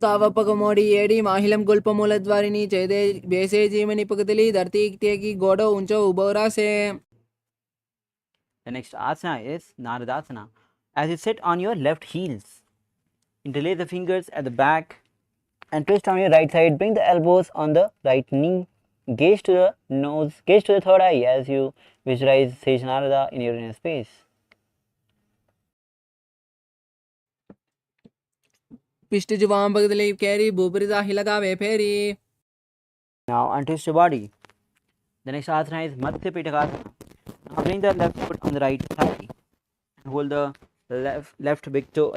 तावपक मोड़ी एड़ी माहिलम गुल्प मूलद्वारिणी चेदे बेसे जीवनी पगदली धरती की गोड़ो ऊंचो उबोरा से. The next asana is Naradasana. As you sit on your left heels, interlace the fingers at the back and twist on your right side. Bring the elbows on the right knee. Gaze to the nose, gaze to the third eye as you visualize Sage Narada in your inner space. पिष्ट जुवाम बगदली कैरी बुबरी दाही लगावे फेरी. Now untwist your body. The next asana is Matsya Pitakasana. Now bring the left foot on the right thigh and hold the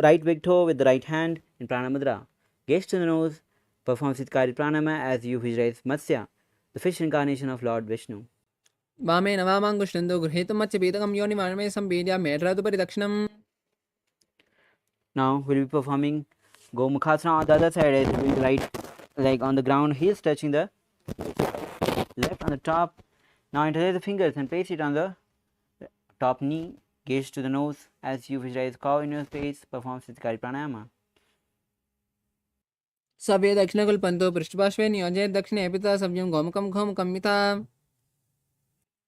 right big toe with the right hand in Prana Mudra. Gaze to the nose. Perform Siddhikari Pranayama as you visualize Matsya, the fish incarnation of Lord Vishnu. वामेन वामाङ्गुष्ठन्तो गृहीतुं मत्स्यपीतकं योनिमानमे सम्पीड्य मेढ्रादुपरि दक्षिणम्. Now we'll be performing Gomukhasana on the other side, as doing the right leg on the ground, heels touching the left on the top. Now interlace the fingers and place it on the top knee, gaze to the nose as you visualize cow in your face, perform Siddhikari Pranayama. सव्ये दक्षिणकुल्पन्तो पृष्ठपार्श्वे नियोजयेत् दक्षिणे पिता सव्यं गोमुखं घोमुखं मिथा.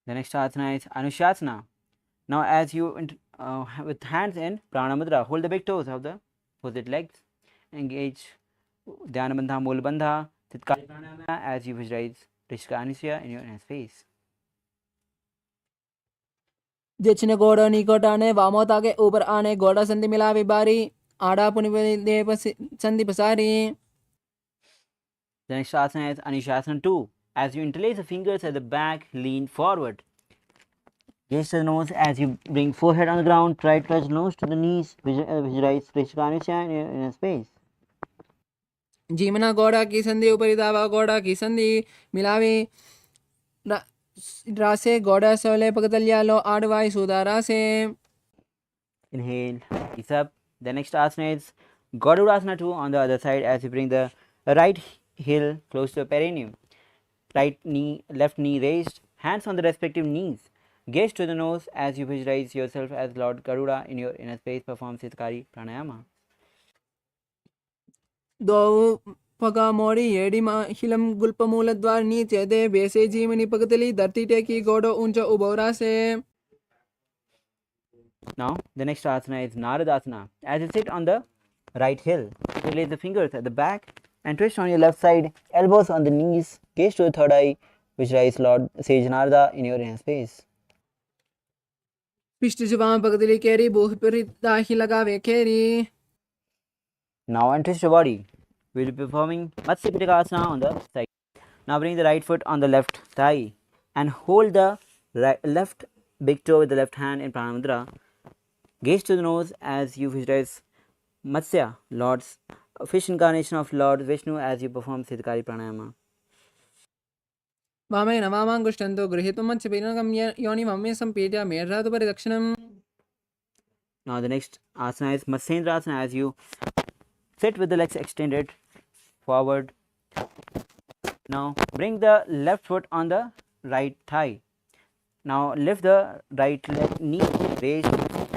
The next asana is Anushasana. Now as you with hands in Prana Mudra, hold the big toes of the opposite legs, engage Dhyana Bandha, Mula Bandha, Siddhikari Pranayama as you visualize Rishika Anisya in your inner space. दक्षिण गोड़ निकट आने वामोता के ऊपर आने गोड़ा संधि मिलावी बारी आड़ा पुनिदेव संधि पसारी. The next asana is Anushasana 2. As you interlace the fingers at the back, lean forward. Gaze to the nose as you bring forehead on the ground, try to touch nose to the knees, visualize Rishika Anisya in your inner space. जीमना गोड़ा की संधि ऊपरी दावा गोड़ा की संधि मिलावी रासे गोड़ा सोले पगतलिया लो आड़वाई सुदारा से. Inhale, ease up. The next asana is Gadurasana 2 on the other side as you bring the right heel close to the perineum. Right knee, left knee raised, hands on the respective knees. Gaze to the nose as you visualize yourself as Lord Garuda in your inner space, perform Siddhikari Pranayama. दो पगा मोड़ी येड़ी helium गुल्प मूल द्वार नीचे दे बेसे जीवनी पगतली धरती टेकी गोड़ो ऊंचा उबोरा से. Now the next asana is Naradasana. As you sit on the right heel, interlace the fingers at the back and twist on your left side, elbows on the knees, gaze to the third eye, visualize Lord Sage Narada in your inner space. पिष्ट जुबान पगतली केरी बूह पर दाही लगावे केरी. Now untwist your body. We will be performing Matsya Pitakasana on the side. Now bring the right foot on the left thigh and hold the left big toe with the left hand in Prana Mudra. Gaze to the nose as you visualize Matsya, Lord's fish incarnation of Lord Vishnu as you perform Siddhikari Pranayama. वामेन वामाङ्गुष्ठन्तो गृहीतुं मत्स्यपीतकं योनिमानमे सम्पीड्य मेढ्रादुपरि दक्षिणम्. Now the next asana is Matsyendrasana as you sit with the legs extended forward. Now bring the left foot on the right thigh. Now lift the right leg knee raised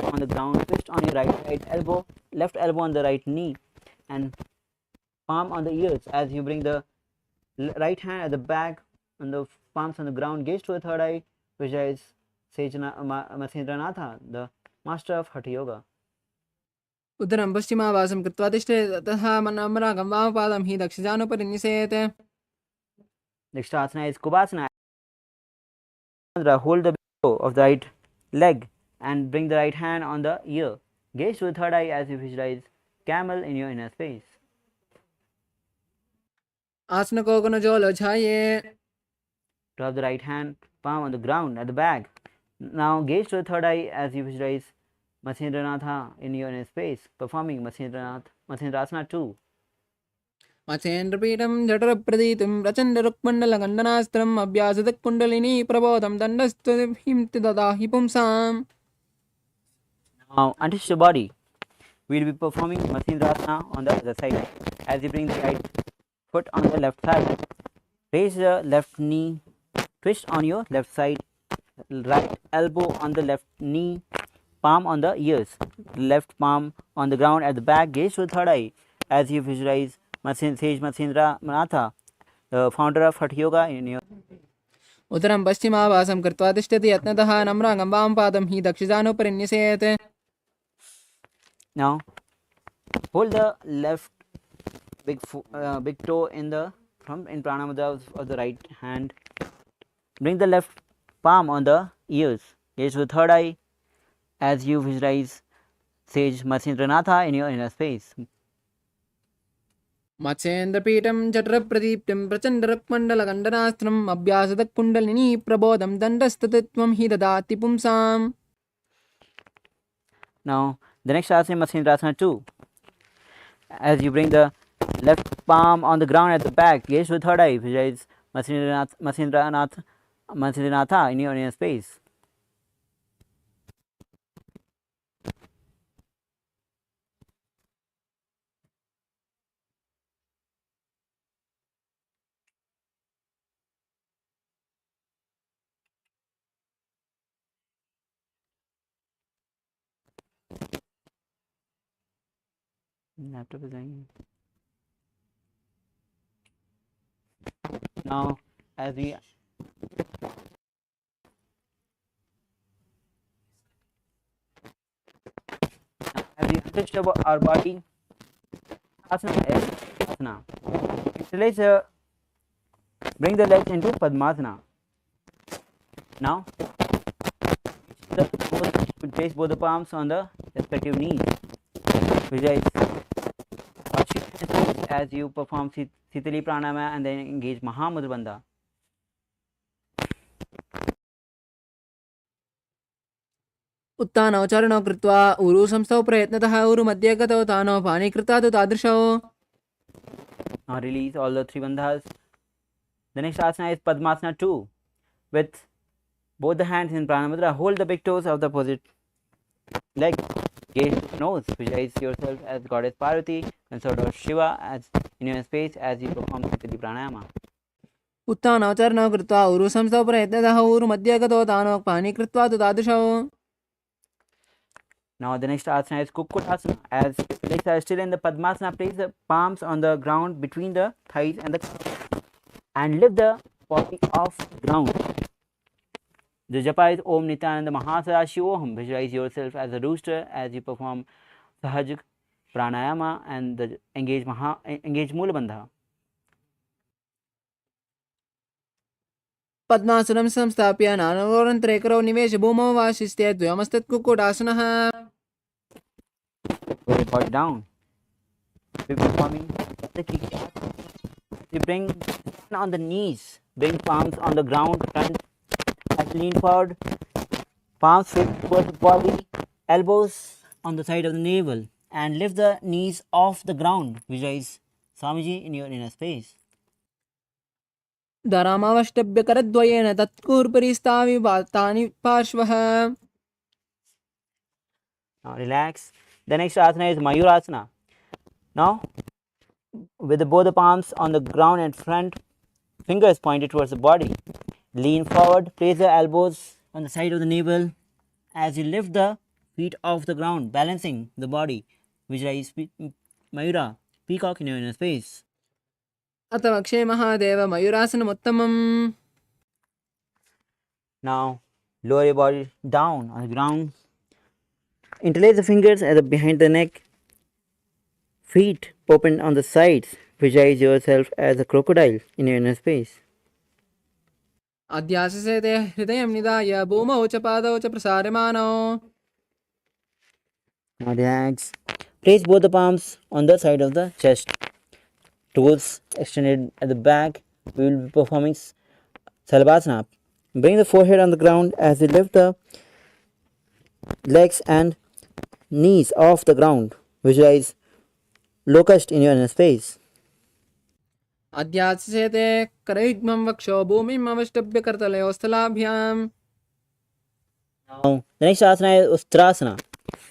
on the ground, twist on your right side elbow, left elbow on the right knee and palm on the ears as you bring the right hand at the back and the palms on the ground, gaze to the third eye, visualize Matsyendranath, the master of Hatha Yoga. उदरं पश्चिमावासं कृत्वा तिष्ठेत् तथा मनमरागं वामपादं हि दक्षिणानुपरि निषेत्. Next asana is Kubhasana. Hold the toe of the right leg and bring the right hand on the ear. Gaze to the third eye as you visualize camel in your inner space. आसन को गुण जोलो छाये. Drop the right hand palm on the ground at the back. Now gaze to the third eye as you visualize Matsyendranath in your inner space, performing Matsyendrasana 2. मत्स्येन्द्रपीठं जठरप्रदीतिं प्रचण्डरुक्मण्डलगण्डनास्त्रम् अभ्यासदकुण्डलिनी प्रबोधं दण्डस्तुतिं ददाहि पुंसाम्. Now untwist your body. We will be performing Matsyendrasana on the other side as you bring the right foot on the left side. Raise the left knee, twist on your left side, right elbow on the left knee, palm on the ears, left palm on the ground at the back, gaze to the third eye as you visualize Sage Matsyendranath, the founder of Hatha Yoga in your. उदरं पश्चिमावासं कृत्वा तिष्ठति यत्नतः नम्रागं वामपादं हि दक्षिणानुपरि निषेत्. Now hold the left big toe in Pranamudra of the right hand. Bring the left palm on the ears. Gaze to the third eye as you visualize Sage Matsyendranath in your inner space. मत्स्येन्द्रपीठं जठरप्रदीप्तिं प्रचण्डरुक्मण्डलगण्डनास्त्रम् अभ्यासदकुण्डलिनी प्रबोधं दण्डस्तुतित्वं हि ददाति पुंसाम्. Now the next asana is Matsyendrasana 2. As you bring the left palm on the ground at the back, gaze to the third eye, visualize Matsyendranath Mansalinatha in your inner space. Laptop is hanging. Now, as we untouched about our body, asana is asana. So let's bring the legs into Padmasana. Now, place both the palms on the respective knees. Visualize as you perform Sitali Pranayama and then engage Mahamudra Bandha. उत्तानौ चरणौ कृत्वा ऊरु संस्थौ प्रयत्नतः ऊरु मध्ये गतौ तानौ पाणि कृत्वा तु तादृशौ. Now release all the three bandhas. The next asana is Padmasana 2. With both the hands in Pranamudra, hold the big toes of the opposite leg. Gaze nose. Visualize yourself as Goddess Parvati and sort of Shiva as in your space as you perform Sitali Pranayama. उत्तानौ चरणौ कृत्वा ऊरु संस्थौ प्रयत्नतः ऊरु मध्ये गतौ तानौ पाणि कृत्वा तु तादृशौ. Now the next asana is Kukkutasana. As legs are still in the Padmasana, place the palms on the ground between the thighs and the and lift the body off the ground. The japa is Om Nithyananda Mahasarashivoham. Visualize yourself as a rooster as you perform Sahaj Pranayama and the engage Mula Bandha. पद्मासनं संस्थाप्य नानवरन्तरेकरौ निवेश भूमौ वा शिस्ते द्वयमस्तत् कुक्कुटासनः. Put your body down. We're performing the kick. You bring on the knees, bring palms on the ground, front, as lean forward, palms fit towards the body, elbows on the side of the navel, and lift the knees off the ground. Visualize Swamiji in your inner space. धरामावष्टभ्य करद्वयेन तत्कूर्परिस्तावि वातानि पार्श्वः. Now relax. The next asana is Mayurasana. Now, with both the palms on the ground and front fingers pointed towards the body, lean forward, place the elbows on the side of the navel as you lift the feet off the ground, balancing the body. Visualize Mayura, peacock in your inner space. अथ वक्षे Mahadev मयूरासनमुत्तमम्. Now, lower your body down on the ground. Interlace the fingers behind the neck. Feet open on the sides. Visualize yourself as a crocodile in your inner space. अध्याससेते हृदयं निधाय भूमौ च पादौ च प्रसार्यमाणौ. Now relax. Place both the palms on the side of the chest. Toes extended at the back. We will be performing Salabhasana. Bring the forehead on the ground as you lift the legs and knees off the ground. Visualize locust in your inner space. अध्याससेते करयुग्मं वक्षो भूमिम् अवष्टभ्य करतलयोः स्थलाभ्याम्. Now, the next asana is Ustrasana.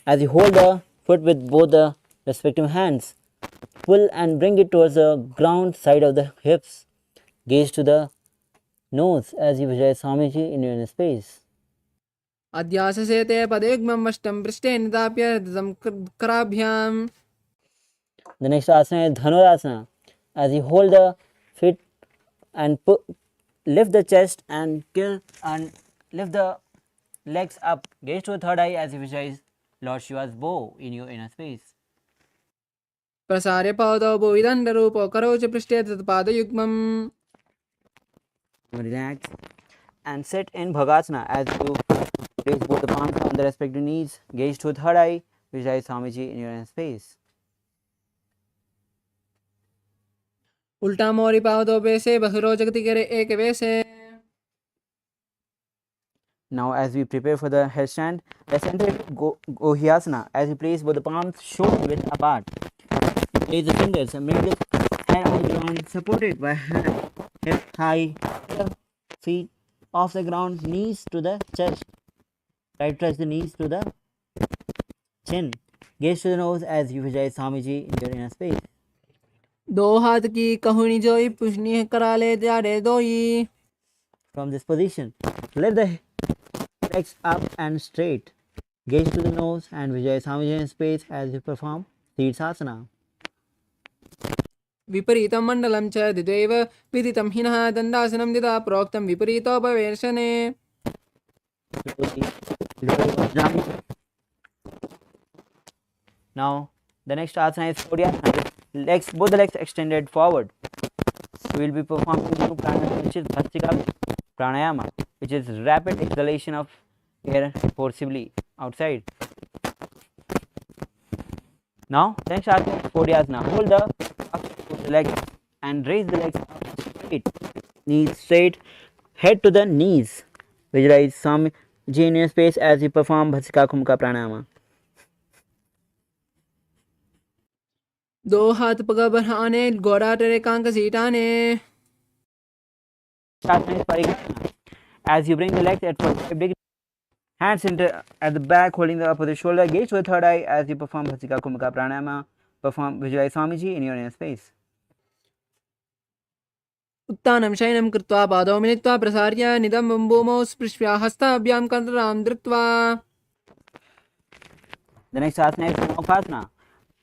As you hold the foot with both the respective hands, pull and bring it towards the ground side of the hips. Gaze to the nose as you visualize Swamiji in your inner space. अध्याससेते पदयुग्मं वष्टं पृष्ठे निधाप्य हृदं कराभ्याम्. The next asana is Dhanurasana. As you hold the feet and lift the chest and lift the legs up. Gaze to the third eye as you visualize Lord Shiva's bow in your inner space. प्रसार्य पादौ भुविदण्डरूपौ करौ च पृष्ठे तत्पादयुग्मम्. Relax and sit in Bhagasana as you place both the palms on the respective knees. Gaze to the third eye. Visualize Swamiji in your inner space. उल्टा मोरी पादौ बेसे बहिरो जगति करे एक वेसे. Now, as we prepare for the headstand, let's enter Gohyasana. As you place both the palms shoulder width apart, place the fingers and bring the hand on the ground, supported by hand, hip high, feet off the ground, knees to the chest. Try to touch the knees to the chin. Gaze to the nose as you visualize Swamiji in your inner space. दो हाथ की कहुनी जोई पुष्णि कराले जाड़े दोई. From this position, lift the legs up and straight. Gaze to the nose and visualize Swamiji in space as you perform Sirsasana. विपरीतं मण्डलं च द्विदैव विदितं हिनः दण्डासनं दिदा प्रोक्तं विपरीतोपवेशने. Now the next asana is Kodyasana. Legs, both the legs extended forward. So we will be performing new pranayama, which is Bhastika Pranayama, which is rapid exhalation of air forcibly outside. Now the next asana is Kodyasana. Hold the legs and raise the legs up straight, knees straight, head to the knees. Visualize some genius space as you perform Bhasika Kumka Pranayama. दो हाथ पग बढ़ाने गोड़ा टेरे कांक सीटाने. Asana is Parikrama. As you bring the legs at 45 degrees, hands at the back holding the opposite shoulder, gaze to the third eye as you perform Bhasika Kumka Pranayama. Visualize Swamiji in your inner space. उत्तानं शयनं कृत्वा पादौ मिलित्वा प्रसार्य निदं भूमौ स्पृश्य हस्ताभ्यां करं धृत्वा. The next asana is Samokasana.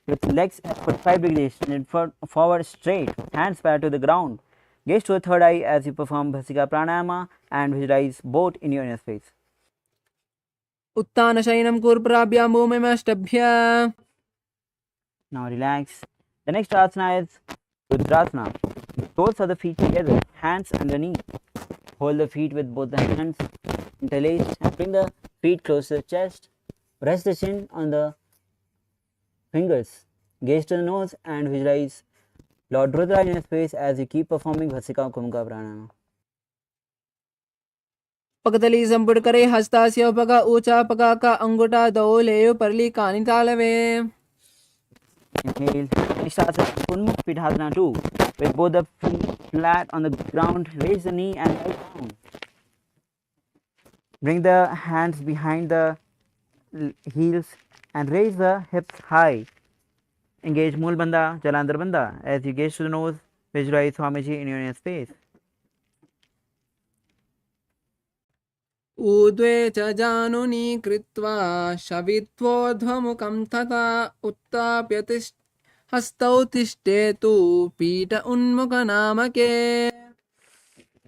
With legs at 45 degrees, extended forward straight, hands parallel to the ground. Gaze to the third eye as you perform Bhasika Pranayama and visualize both in your inner space. उत्तान शयनं कुर्प्राभ्यां भूमिमष्टभ्य. Now relax. The next asana is Rudrasana. Toes of the feet together, hands underneath. Hold the feet with both the hands interlaced and bring the feet close to the chest. Rest the chin on the fingers. Gaze to the nose and visualize Lord Rudra in your space as you keep performing Bhasika Kumka Pranayama. पगतली संपुट करे हस्तास्य पग ऊंचा पग का अंगूठा दो ले परली कानी तालवे. Inhale. Next asana Unmukh Pidhasana 2. With both the feet flat on the ground, raise the knee and lie down. Bring the hands behind the heels and raise the hips high. Engage Mool Bandha, Jalandhar Bandha. As you gaze to the nose, visualize Swamiji in your inner space. ऊर्ध्वे च जानुनी कृत्वा शवित्वोर्ध्वमुखं तथा उत्थाप्य हस्तौ तिष्ठेतु पीठ उन्मुखनामके.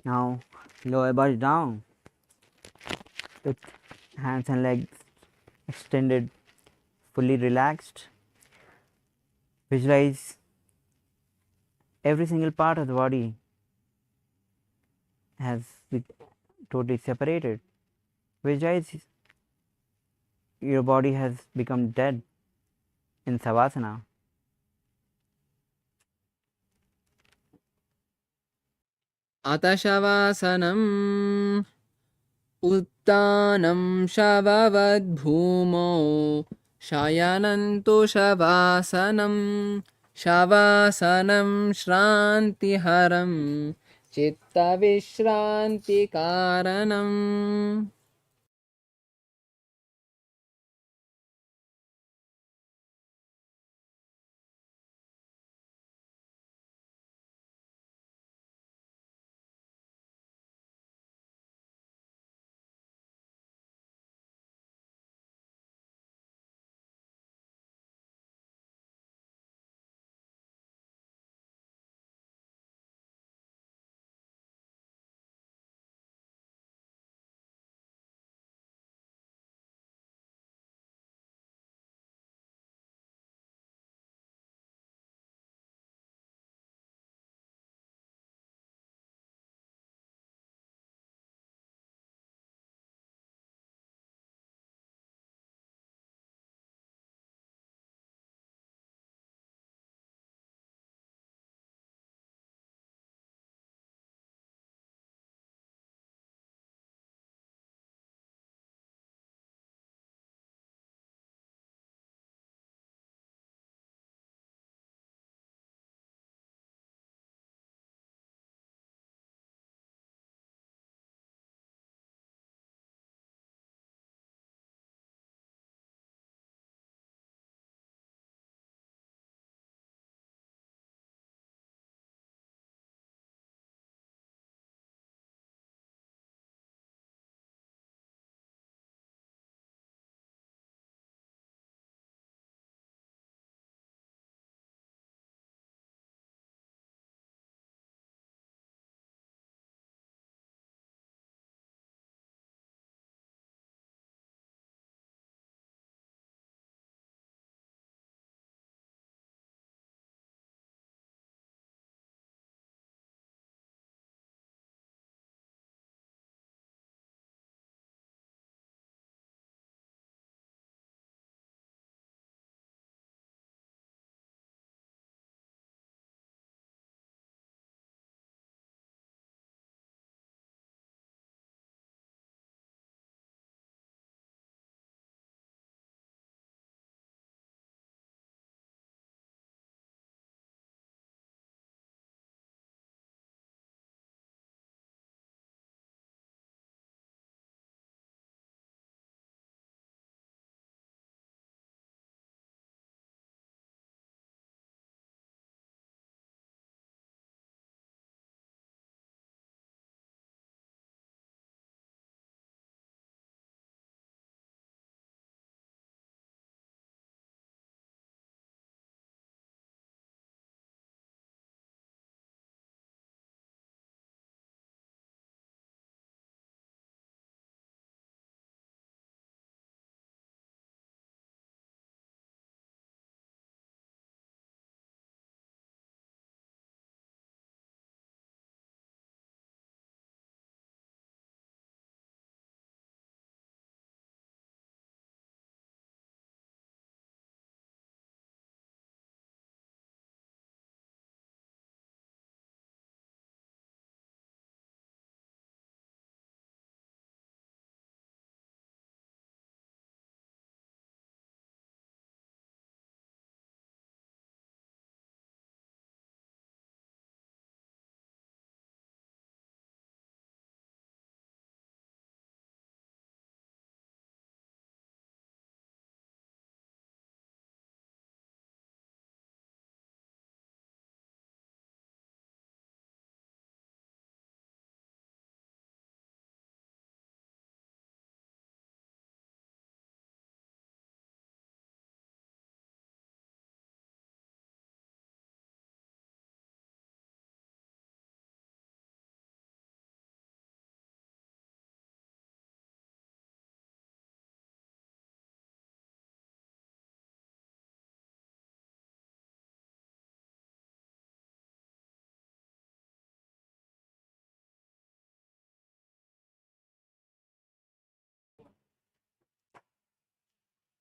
Now lower body down with hands and legs extended, fully relaxed. Visualize every single part of the body has been totally separated. Visualize your body has become dead in Savasana. अतशवासनम् उत्तानं शववद्भूमौ शयनन्तु शवासनं. शवासनं श्रान्तिहरं चित्तविश्रान्तिकारणम्.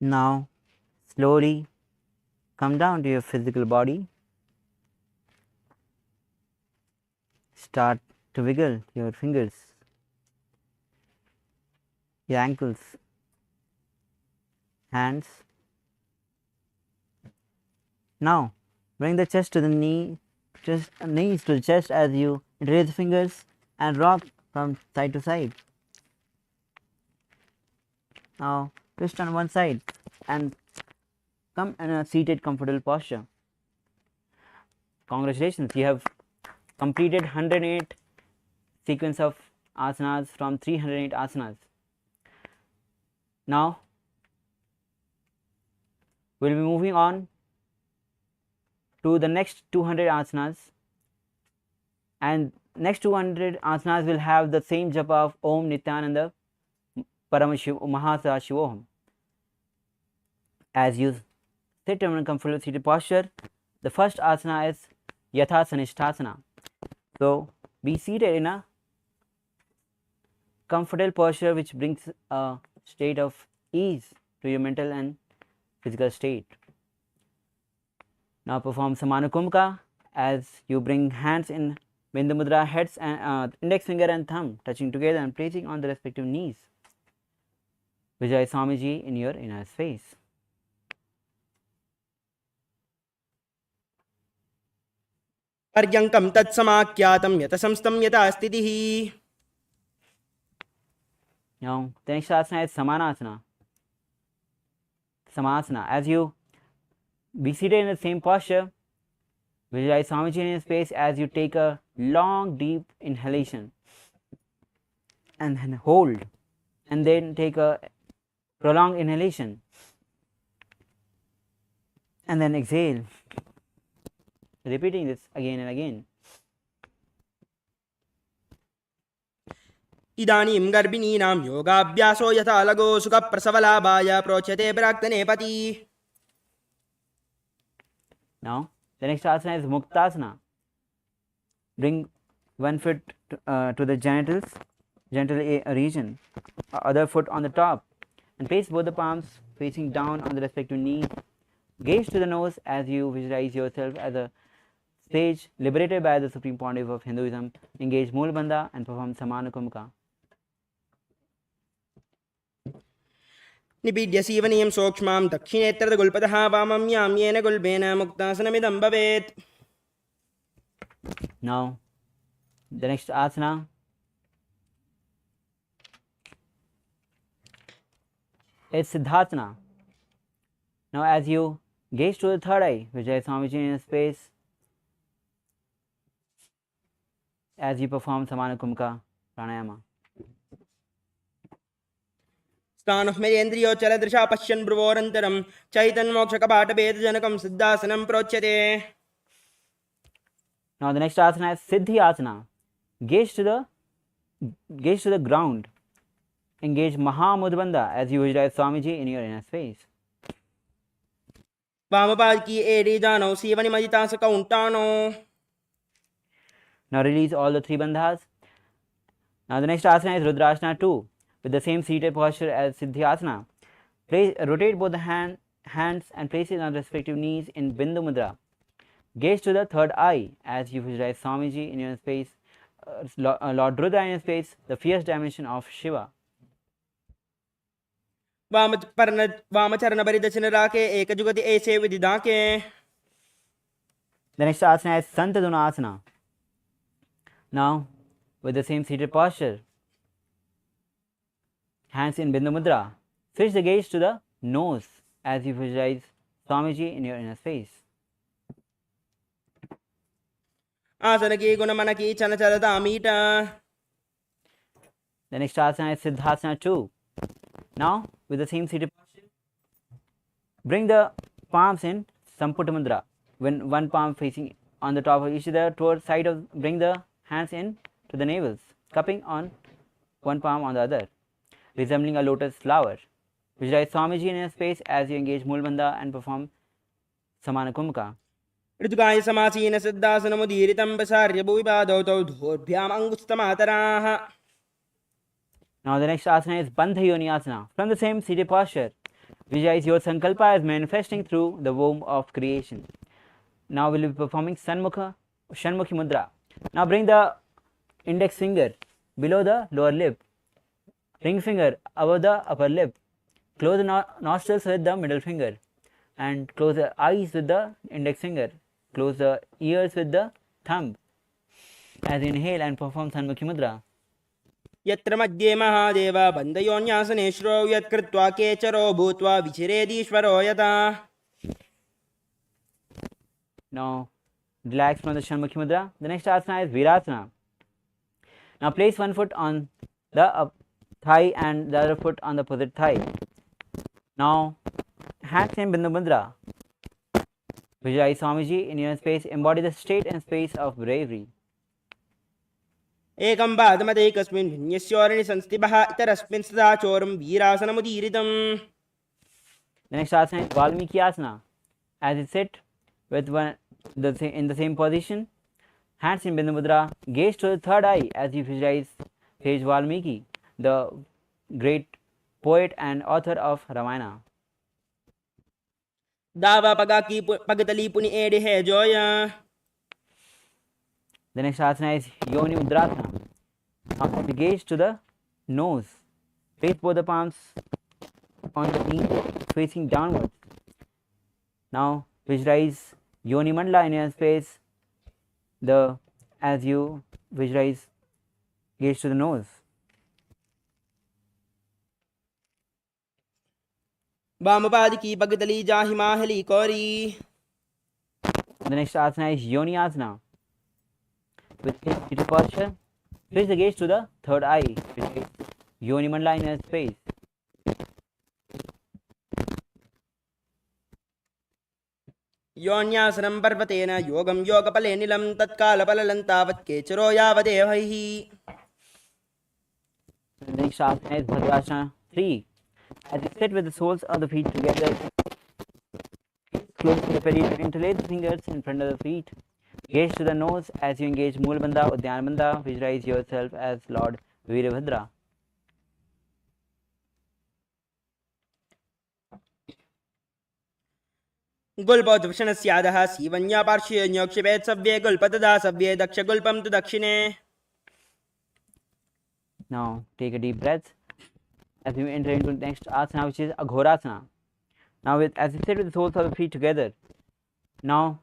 Now slowly come down to your physical body. Start to wiggle your fingers, your ankles, hands. Now bring the chest to the knees to the chest as you raise the fingers and rock from side to side. Now twist on one side and come in a seated comfortable posture. Congratulations, you have completed 108 sequence of asanas from 308 asanas. Now we'll be moving on to the next 200 asanas, and next 200 asanas will have the same japa of Om Nithyananda Paramashivoham. As you sit in a comfortable seated posture, the first asana is Yatha Sanishthasana. So be seated in a comfortable posture which brings a state of ease to your mental and physical state. Now perform Samanukumka as you bring hands in Bindu Mudra, heads and index finger and thumb touching together and placing on the respective knees. Vijay Swamiji in your inner space. पर्यङ्कं तत्समाख्यातं यतसंस्थं यथा स्थितिः. Now the next asana is Samanasana. Samasana. As you be seated in the same posture, visualize Swamiji in your space as you take a long deep inhalation and then hold, and then take a prolonged inhalation and then exhale, repeating this again and again. इदानीं गर्भिणीनां योगाभ्यासो यथा लगो सुखप्रसवलाभाय प्रोच्यते प्राक्तने पति. Now the next asana is Muktasana. Bring one foot to the genital region, other foot on the top, and place both the palms facing down on the respective knee. Gaze to the nose as you visualize yourself as a sage liberated by the Supreme Pontiff of Hinduism. Engage Moolbandha and perform Samanukumka. निपीड्य सीवनीयं सूक्ष्मां दक्षिणेत्रगुल्पतः वामं याम्येन गुल्बेन मुक्तासनमिदं भवेत्. Now the next asana is Siddhasana. Now as you gaze to the third eye, Vijay Swamiji in space, as you perform Samanukumka Pranayama. स्थाणुःमेन्द्रियोच्चलदृशा पश्यन् भ्रुवोरन्तरं चैतन्मोक्षकपाटभेदजनकं सिद्धासनं प्रोच्यते. Now the next asana is Siddhi Asana. Gaze to the ground. Engage Mahamudbandha as you visualize Swamiji in your inner space. वामपादकी एडी जानो सीवनिमजितासकौण्टानो. Now release all the three bandhas. Now the next asana is Rudrasana 2 with the same seated posture as Siddhi Asana. Rotate both the hands and place it on respective knees in Bindu Mudra. Gaze to the third eye as you visualize Swamiji in your space, Lord Rudra in your space, the fierce dimension of Shiva. वामचरणपरिदर्शनराके एकजुगति ऐसे विदिदाके. The next asana is Santaduna Asana. Now with the same seated posture, hands in Bindu Mudra, switch the gaze to the nose as you visualize Swamiji in your inner space. आसनकी गुणमनकी चलचलतामीटा. The next asana is Siddhasana 2. Now with the same seated posture, bring the palms in Samputta Mudra. When one palm facing on the top of each other towards side of, bring the hands in to the navels, cupping on one palm on the other, resembling a lotus flower. Visualize Swamiji in your space as you engage Moolbandha and perform Samanukumka. ऋतुकाय समासीन सिद्धासनमुदीरितं प्रसार्य भुविपादौ तौ धोर्भ्याम् अङ्गुष्ठमातराः. Now the next asana is Bandha Yoni Asana. From the same seated posture, Visualize your sankalpa as manifesting through the womb of creation. Now we will be performing Shanmukhi Mudra. Now bring the index finger below the lower lip, ring finger above the upper lip, close the nostrils with the middle finger, and close the eyes with the index finger, close the ears with the thumb. As you inhale and perform Shanmukhi Mudra. यत्र मध्ये महादेव बन्धयोन्यासने श्रो यत्कृत्वा केचरो भूत्वा विचिरेदीश्वरो यथा. Now relax from the Shanmukhi Mudra. The next asana is Virasana. Now place one foot on the thigh and the other foot on the opposite thigh. Now hands in Bindu Mudra. Visualize Swamiji in your space. Embody the state and space of bravery. एकं पादमदैकस्मिन् भिन्यस्योरणि संस्थितः इतरस्मिन् सदा चोरं वीरासनमुदीरितम्. The next asana is Valmiki Asana. As you sit with one in the same position, hands in Bindu Mudra, gaze to the third eye as you visualize sage Valmiki, the great poet and author of Ramayana. दावा पगाकी पगतली पुनि एडे है Zoya. The next asana is Yoni Mudrasana. Now gaze to the nose. Place both the palms on the knee facing downwards. Now visualize Yoni Mandala in your space. As you visualize, gaze to the nose. वामपाद की पगतली जाहि माहली कोरी. The next asana is Yoni Asana. With seated posture, place the gaze to the third eye. Yoni Mandala in your space. योन्यासनं पर्वतेन योगं योगफले निलं तत्कालफलं तावत् केचरो यावदेवैः. The next asana is Bhadrasana 3. As you sit with the soles of the feet together, close to the period, interlace the fingers in front of the feet. Gaze to the nose as you engage Moolabandha, Udyanabandha. Visualize yourself as Lord Veerabhadra. गुल्पोद्भूषणस्यादः सीवन्या पार्श्वे न्योक्षिपेत् सव्ये गुल्पतदा सव्ये दक्षगुल्पं तु दक्षिणे. Now take a deep breath as we enter into the next asana, which is Aghorasana. Now as you sit with the soles of the feet together, now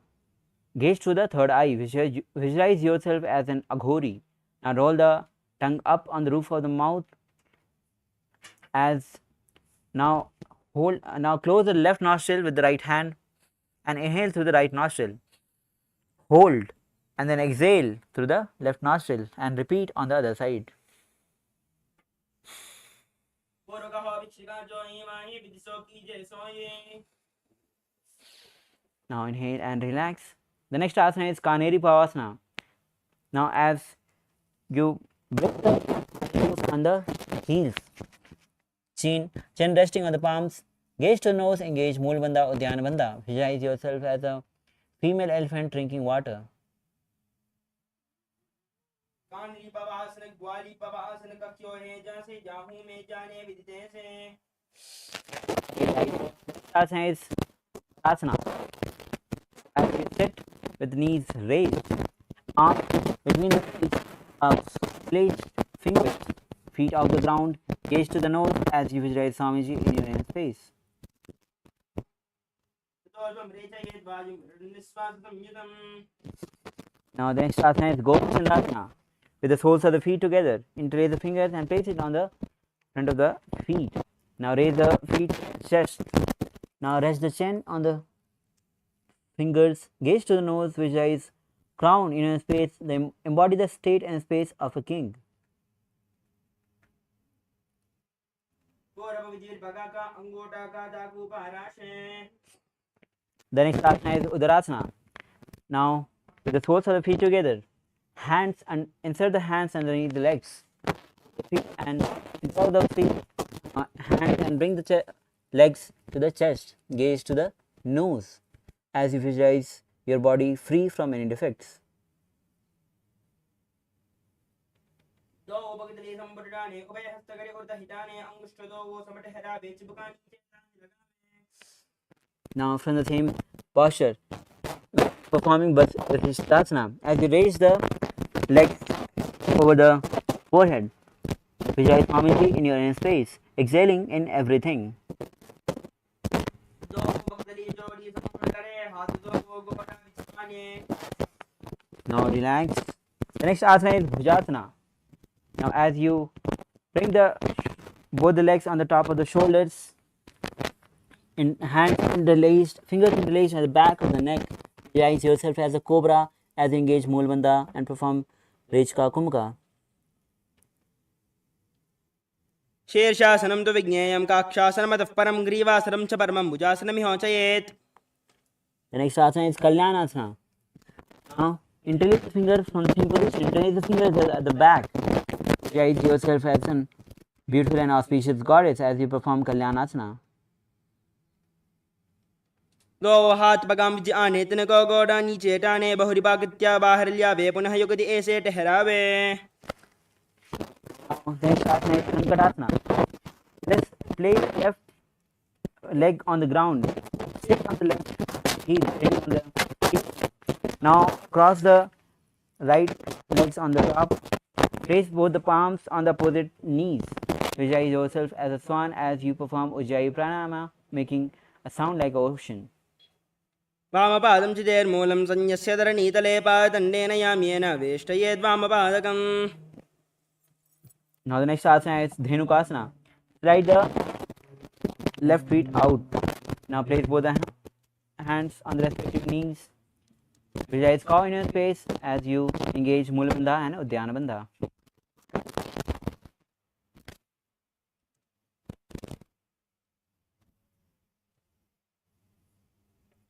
gaze to the third eye. Visualize yourself as an Aghori. Now roll the tongue up on the roof of the mouth. Now close the left nostril with the right hand and inhale through the right nostril. Hold and then exhale through the left nostril and repeat on the other side. Now inhale and relax. The next asana is Kaneri Pavasana. Now as you bring the toes on the heels, chin resting on the palms, gaze to the nose, engage Moolabandha, Udyanabandha. Visualize yourself as a female elephant drinking water. Asana is Asana. As you sit with knees raised, arms between the feet, placed fingers, feet off the ground, gaze to the nose as you visualize Swamiji in your inner space. Now the next asana is Gopachandasana. With the soles of the feet together, interlace the fingers and place it on the front of the feet. Now raise the feet, chest. Now rest the chin on the fingers, gaze to the nose, visualize crown in a space, then embody the state and space of a king. The next asana is Udarasana. Now with the soles of the feet together, hands and insert the hands underneath the legs, and insert the feet, hands and bring the legs to the chest. Gaze to the nose as you visualize your body free from any defects. Now from the same posture, performing Vasishtasana, as you raise the legs over the forehead, visualize Swamiji in your inner space, exhaling in everything. Now relax. The next asana is Bhujasana. Now as you bring both the legs on the top of the shoulders, in hands interlaced, fingers interlaced at the back of the neck, visualize yourself as a cobra as you engage Mulbandha and perform Rechka Kumka. शीर्षासनं तु विज्ञेयं काक्षासनमतः परं ग्रीवासनं च परमं भुजासनमिहोचयेत्. The next asana is Kalyanasana. Now interlace the fingers from the same position, interlace the fingers at the back. Visualize yourself as a beautiful and auspicious goddess as you perform Kalyanasana. दो हाथ पगाम विज आने तन को गोड़ा नीचे टाने बहुरी बागत्या बाहर लियावे पुनः युगति ऐसे ठहरावे. Next asana is Sankatasana. Let's place left leg on the ground. Sit on the left heel. Sit on the heel. Now cross the right legs on the top. Place both the palms on the opposite knees. Visualize yourself as a swan as you perform Ujjayi Pranayama, making a sound like an ocean. वामपादं चिदेर्मूलं संयस्य धरणीतले पादण्डेन याम्येन वेष्टयेद् वामपादकम्. Now the next asana is Dhenukasana. Slide the left feet out. Now place both the hands on the respective knees. Visualize cow in your space as you engage Mulabandha and Udyana Bandha.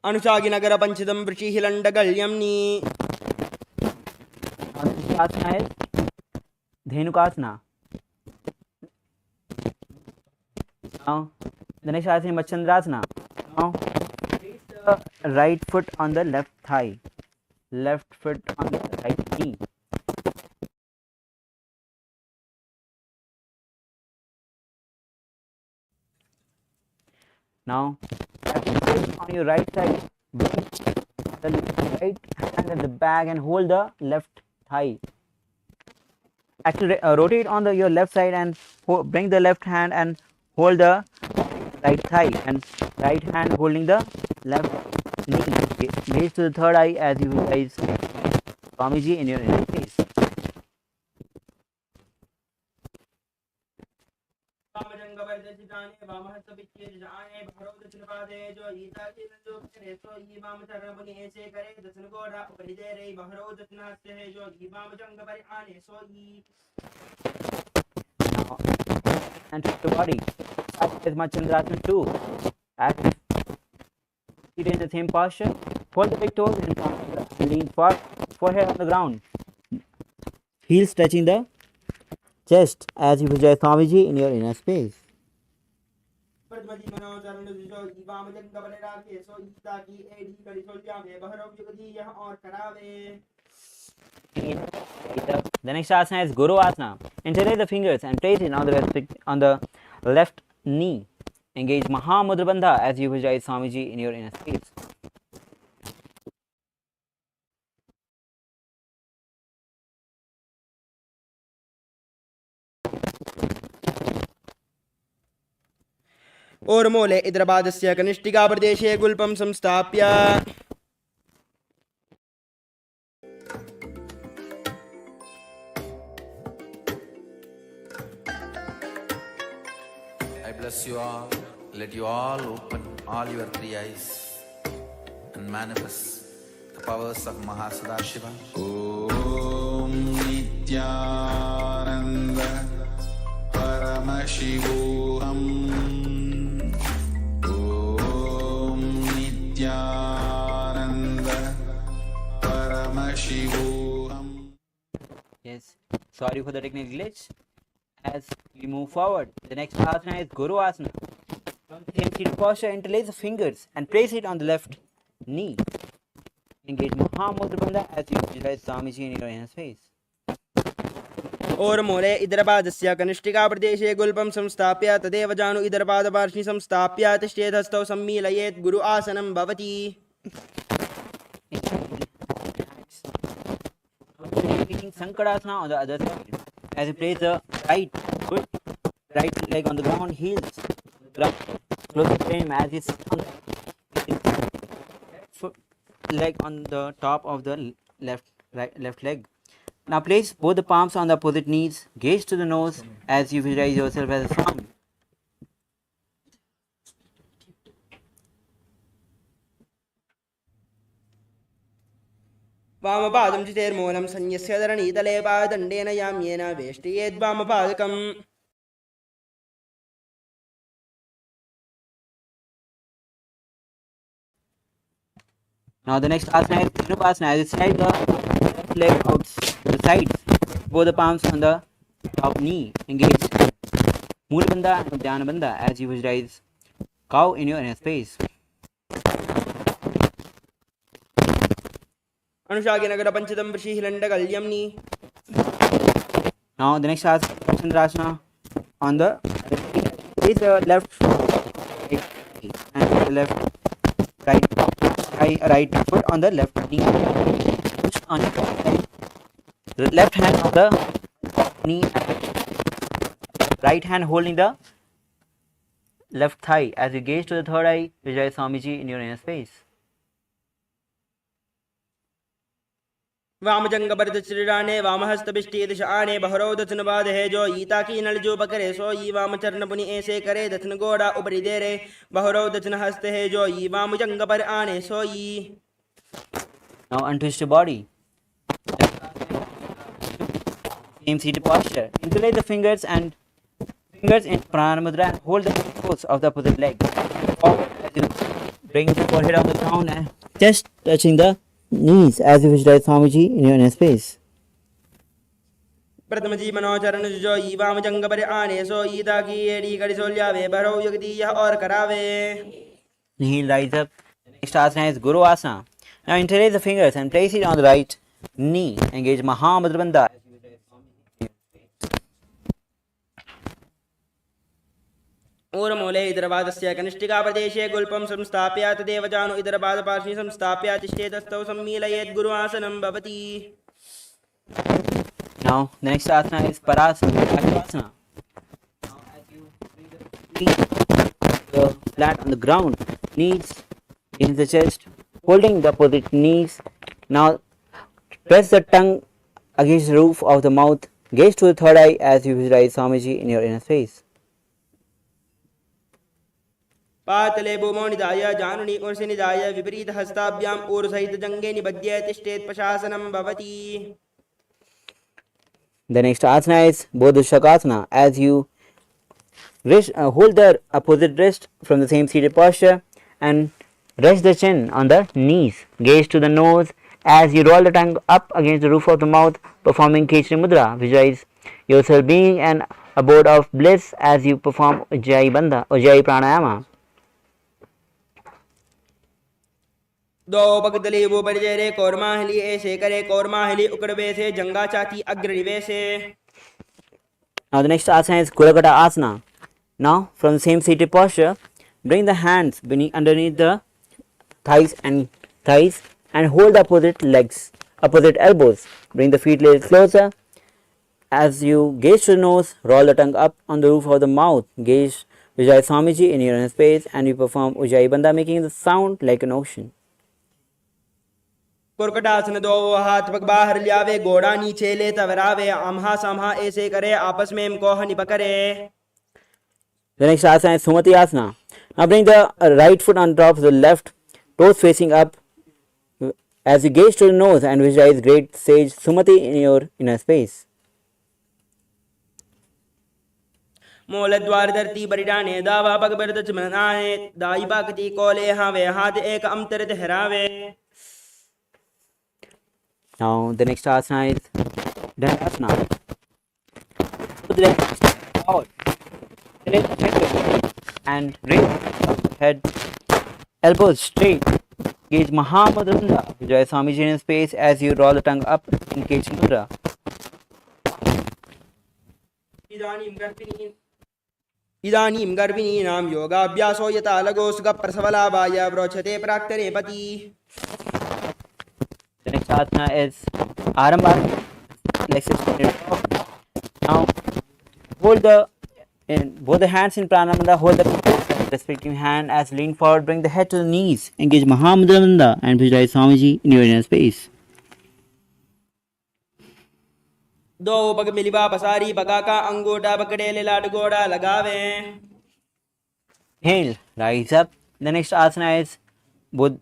अनुशागिनगर पंचदं वृषिहिलण्डगल्यम्नि. Now the next asana is Dhenukasana. Now the next asana is Machandrasana. Now place the right foot on the left thigh, left foot on the right knee. Now on your right side, bring the right hand at the back and hold the left thigh. Actually rotate on your left side and bring the left hand and hold the right thigh, and right hand holding the left knee. Gaze to the third eye as you visualize Swamiji in your inner space. Now, and to the body. As Machandrasana too. As sit in the same posture, fold the big toes and lean forehead on the ground. Heels touching the chest as you visualize Swamiji in your inner space. The next asana is Guru Asana. Interlace the fingers and place it on the left knee. Engage Mahamudra Bandha as you visualize Swamiji in your inner space. ओर्मूले इदरपादस्य कनिष्ठिका प्रदेशे गुल्पं संस्थाप्य I bless you all. Let you all open all your three eyes and manifest the powers of Mahasadashiva. Om Nithyananda Paramashivoham. Om Nithyananda Paramashivoham. Yes, sorry for the technical glitch. As we move forward, the next asana is Guru Asana. From the same seated posture, interlace the fingers and place it on the left knee. Engage Mahamudra Bandha as you visualize Swamiji in your inner space. ओर्मूले इदरपादस्य कनिष्ठिकाप्रदेशे गुल्पं संस्थाप्य तदेव जानु इदरपादपार्श्वि संस्थाप्य तिष्ठेदस्थौ सम्मीलयेत् गुरु आसनं भवति. Repeating Sankarasana on the other side. As you place the right leg on the ground, heels ground, close the frame as you sit on the foot leg on the top of the left leg. Now place both the palms on the opposite knees, gaze to the nose as you visualize yourself as a swan. वामपादं चितेर्मूलं संयस्य धरणीतले पादण्डेन याम्येन वेष्टयेद्वामपादकम्. Now the next asana is Trinupasana. As you slide the left leg out to the sides, both the palms on the top knee, engage Mula Bandha and Dhyana Bandha as you visualize cow in your inner space. अनुशागिनगर पंचदं वृषिहिलण्डकल्यम्नि. Now the next asana is Chandrasana. On the place the left right and the left right foot on the left knee. Push on the left hand on the knee, right hand holding the left thigh as you gaze to the third eye. Visualize Swamiji in your inner space. वामजंगपरिदश्रीराणे वामहस्तबिष्टि दिशाने बहरो दथन बाधे जो ईता की नल जो बकरे सो ई वाम चरण पुनि ऐसे करे दथन गोड़ा उपरि देरे बहरो दथन हस्त है जो ई वाम जंग पर आने सो ई. Now untwist your body. Same seated posture. Interlace the fingers in Pranayama Mudra and hold the toes of the opposite leg. Forward as you bring the forehead on the ground and chest touching the knees as you visualize Swamiji in your inner space. प्रथम जी मनोचरण जो ई वाम जंग पर आने सो ईता की एड़ी कड़ी सोल्यावे बहरो युगति यह और करावे. Heel rise up. The next asana is Guru Asana. Now interlace the fingers and place it on the right knee. Engage Mahamudra Bandha. ऊर्मूले इदरपादस्य कनिष्ठिकाप्रदेशे गुल्पं संस्थाप्य तदेव जानु इदरपादपार्श्वे संस्थाप्य तिष्ठेतस्थौ सम्मीलयेत् गुरु आसनं भवति. Now the next asana is Parasana. Now as you bring the feet flat on the ground, knees against the chest, holding the opposite knees. Now press the tongue against the roof of the mouth. Gaze to the third eye as you visualize Swamiji in your inner space. पातले भूमौ निधाय जानुनि उर्सि निधाय विपरीत हस्ताभ्याम ऊर्सहित जंगे निबध्य तिष्ठेत् प्रशासनं भवति. The next asana is Bodhisattva. As you hold the opposite wrist from the same seated posture and rest the chin on the knees. Gaze to the nose as you roll the tongue up against the roof of the mouth, performing Kechari Mudra. Visualize yourself being an abode of bliss as you perform Ujjayi Pranayama. दो पगदली वो परिजरे कौरमाहली ऐसे करे कौरमाहली उकड़वे से जंगा चाती अग्रनिवे से. Now the next asana is Kulakata Asana. Now from the same seated posture, bring the hands underneath the thighs and hold the opposite elbows. Bring the feet a little closer. As you gaze to the nose, roll the tongue up on the roof of the mouth. Gaze Vijay Swamiji in your inner space and you perform Ujjayi Bandha, making the sound like an ocean. कुरकटासन दो हाथ पग बाहर लियावे गोड़ा नीचे ले तवरावे आमहा सामहा ऐसे करे आपस में कोह निपकरे. The next asana is Sumati Asana. Now bring the right foot on top of the left, toes facing up as you gaze to the nose and visualize great sage Sumati in your inner space. मूल द्वार धरती परिडाने दावा पग बरदच मनाए दाई बाकती कोले हावे हाथ एक Amtar ठहरावे. Now the next asana is Dandasana. Put the left forward and raise the head, elbows straight. Gauge Mahamudra Bandha. Vijay Swamiji in space as you roll the tongue up in Kechari Mudra. इदानीं गर्भिणीनां योगाभ्यासो यथा लगो सुखप्रसवलाभाय प्रोच्यते प्राक्तने पति. The next asana is Arambha. Legs extended. Now hold both the hands in Pranamanda. Hold the respective hand as lean forward. Bring the head to the knees. Engage Mahamudra and visualize Swamiji in your inner space. दो पग मिलिबा पसारी पगा का अंगूठा पकड़े ले लाड गोड़ा लगावे. Inhale, rise up. The next asana is both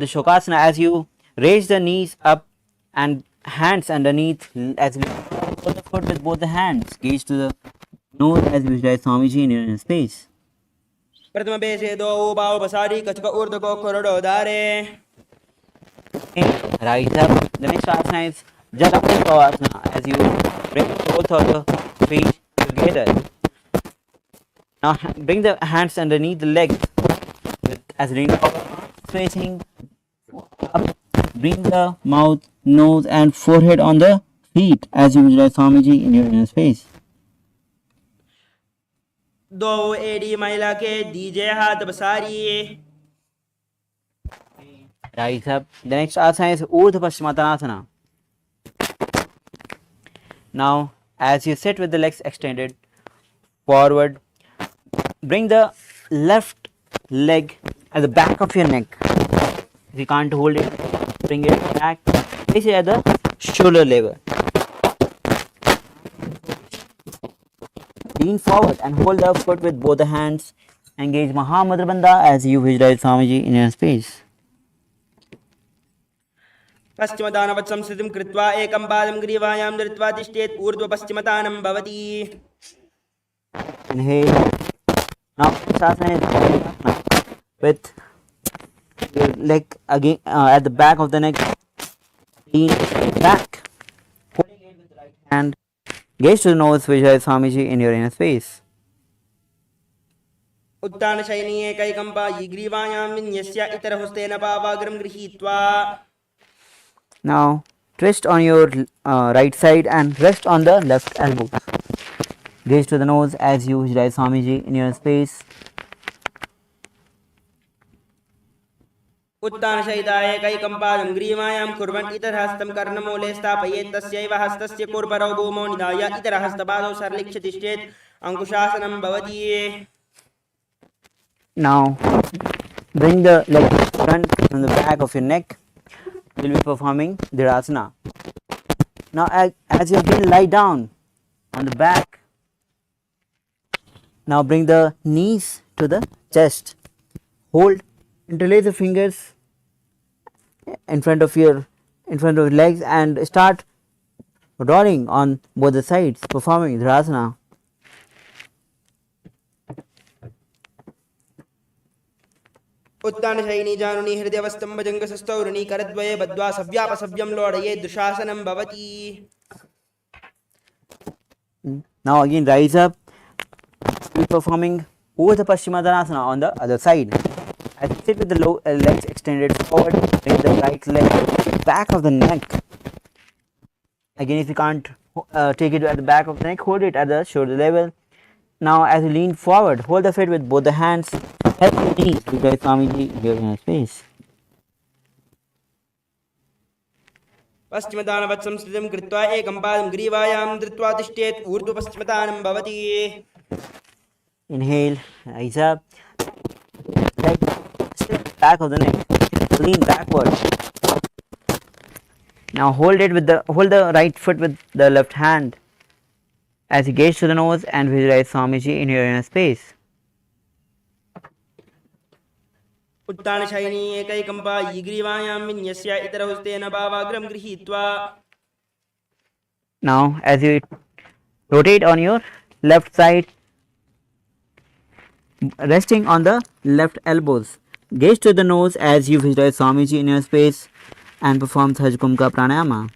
the Shokasana as you raise the knees up and hands underneath as you hold the foot with both the hands. Gaze to the nose as you visualize Swamiji in your inner space. प्रथम बेसे दो बाव पसारी कचक ऊर्ध को कोरडो दारे. Rise up. The next asana is Jatakasana as you bring both of the feet together. Now bring the hands underneath the legs as lean forward, facing up. Bring the mouth, nose and forehead on the feet as you visualize Swamiji in your inner space. दो AD महिला के दीजे हाथ पसारी. Rise up. The next asana is Urdhva Paschimottanasana. Now, as you sit with the legs extended forward, bring the left leg at the back of your neck. If you can't hold it, bring it back. Place it at the shoulder level. Lean forward and hold the foot with both the hands. Engage Mahamudra Bandha as you visualize Swamiji in your space. पश्चिमदानवत् संस्थितिं कृत्वा एकं पादं ग्रीवायां धृत्वा तिष्ठेत्. ऊर्ध्व पश्चिमतानं भवति. Inhale. Now asana is with your leg again at the back of the neck. Lean back. Holding it with the right hand. Gaze to the nose, visualize Swamiji in your inner space. उत्तान शयनी एकैकम्पा ग्रीवायां विन्यस्य इतरहस्तेन पावाग्रं गृहीत्वा. Now twist on your right side and rest on the left elbow. Gaze to the nose as you visualize Swamiji in your space. उत्तान शयिताय एकैकम्पादं ग्रीवायां कुर्वन् इतरहस्तं कर्णमूले स्थापयेत्. तस्यैव हस्तस्य कुर्परौ भूमौ निधाय इतरहस्तपादौ सरलिक्ष्य तिष्ठेत्. अंकुशासनं भवति. Now bring the leg front from the back of your neck. You will be performing Dhirasana. Now as you again lie down on the back, now bring the knees to the chest. Hold, interlace the fingers in front of your legs and start rolling on both the sides, performing Dhirasana. उत्तान शयिनी जानुनी हृदयवस्तंभ जंगसस्तौरुणी करद्वये बद्ध्वा सव्यापसव्यं लोडये. दुशासनं भवति. Now again rise up. Be performing Urdhva Paschimottanasana on the other side. As you sit with the legs extended forward, bring the right leg back of the neck. Again, if you can't take it at the back of the neck, hold it at the shoulder level. Now as you lean forward, hold the feet with both the hands. Help the knees to guide Swamiji here in your space. पश्चिमदानवत् संस्थितिं कृत्वा एकं पादं ग्रीवायां धृत्वा तिष्ठेत्. ऊर्ध्व पश्चिमतानं भवति. Inhale, rise up. Leg back of the neck. Lean backward. Now hold the right foot with the left hand as you gaze to the nose and visualize Swamiji in your inner space. उत्तान शयिनी एकैकम्पा ग्रीवायां विन्यस्य इतरहस्तेन पावाग्रं गृहीत्वा. Now as you rotate on your left side, resting on the left elbows, gaze to the nose as you visualize Swamiji in your space and perform Sajkumka Pranayama.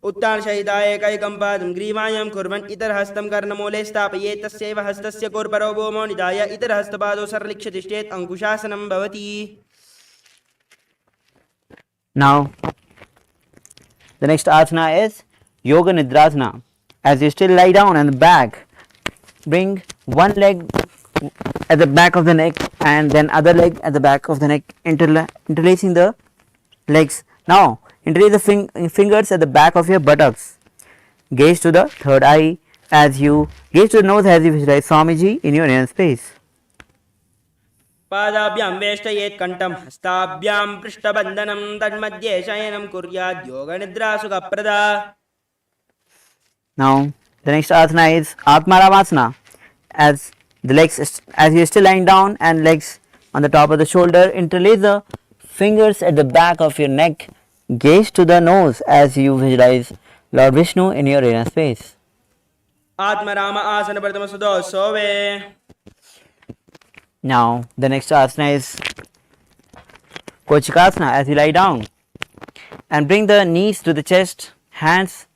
उत्तान शयिताय एकैकं पादं ग्रीवायां कुर्वन् इतरहस्तं कर्णमूले स्थापयेत्. तस्यैव हस्तस्य कुर्परौ भूमौ निधाय इतरहस्तपादौ सरलिक्ष्य तिष्ठेत्. अंकुशासनं भवति. Now the next asana is Yoga Nidrasana. As you still lie down on the back, bring one leg at the back of the neck and then other leg at the back of the neck, interlacing the legs. Now interlace the fingers at the back of your buttocks. Gaze to the third eye as you gaze to the nose as you visualize Swamiji in your inner space. पादाभ्यां वेष्टयेत् कण्ठं हस्ताभ्यां पृष्ठबन्धनं तन्मध्ये शयनं कुर्यात् योगनिद्रा सुखप्रदा. Now the next asana is Atmaramasana. As you're still lying down and legs on the top of the shoulder, interlace the fingers at the back of your neck. Gaze to the nose as you visualize Lord Vishnu in your inner space. Atmaram आसन प्रथम सुदो सोवे. Now the next asana is Kochikasana. As you lie down and bring the knees to the chest, hands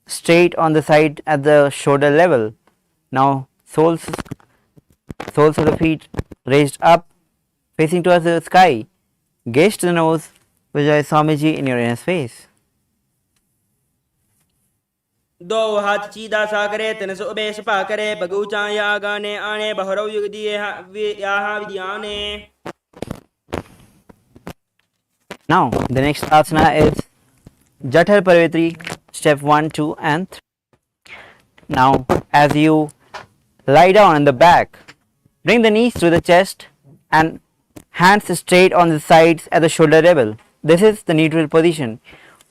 straight on the side at the shoulder level. Now soles of the feet raised up, facing towards the sky. Gaze to the nose, visualize Swamiji in your inner space. दो हाथ सीधा सा करे Tanas ube Sapa करे बगूचा या गाने आने बहरौ युग दिए यहाँ विद्याने. Now the next asana is Jathar Parvetri, step 1, 2 and 3. Now as you lie down on the back, bring the knees to the chest and hands straight on the sides at the shoulder level. This is the neutral position.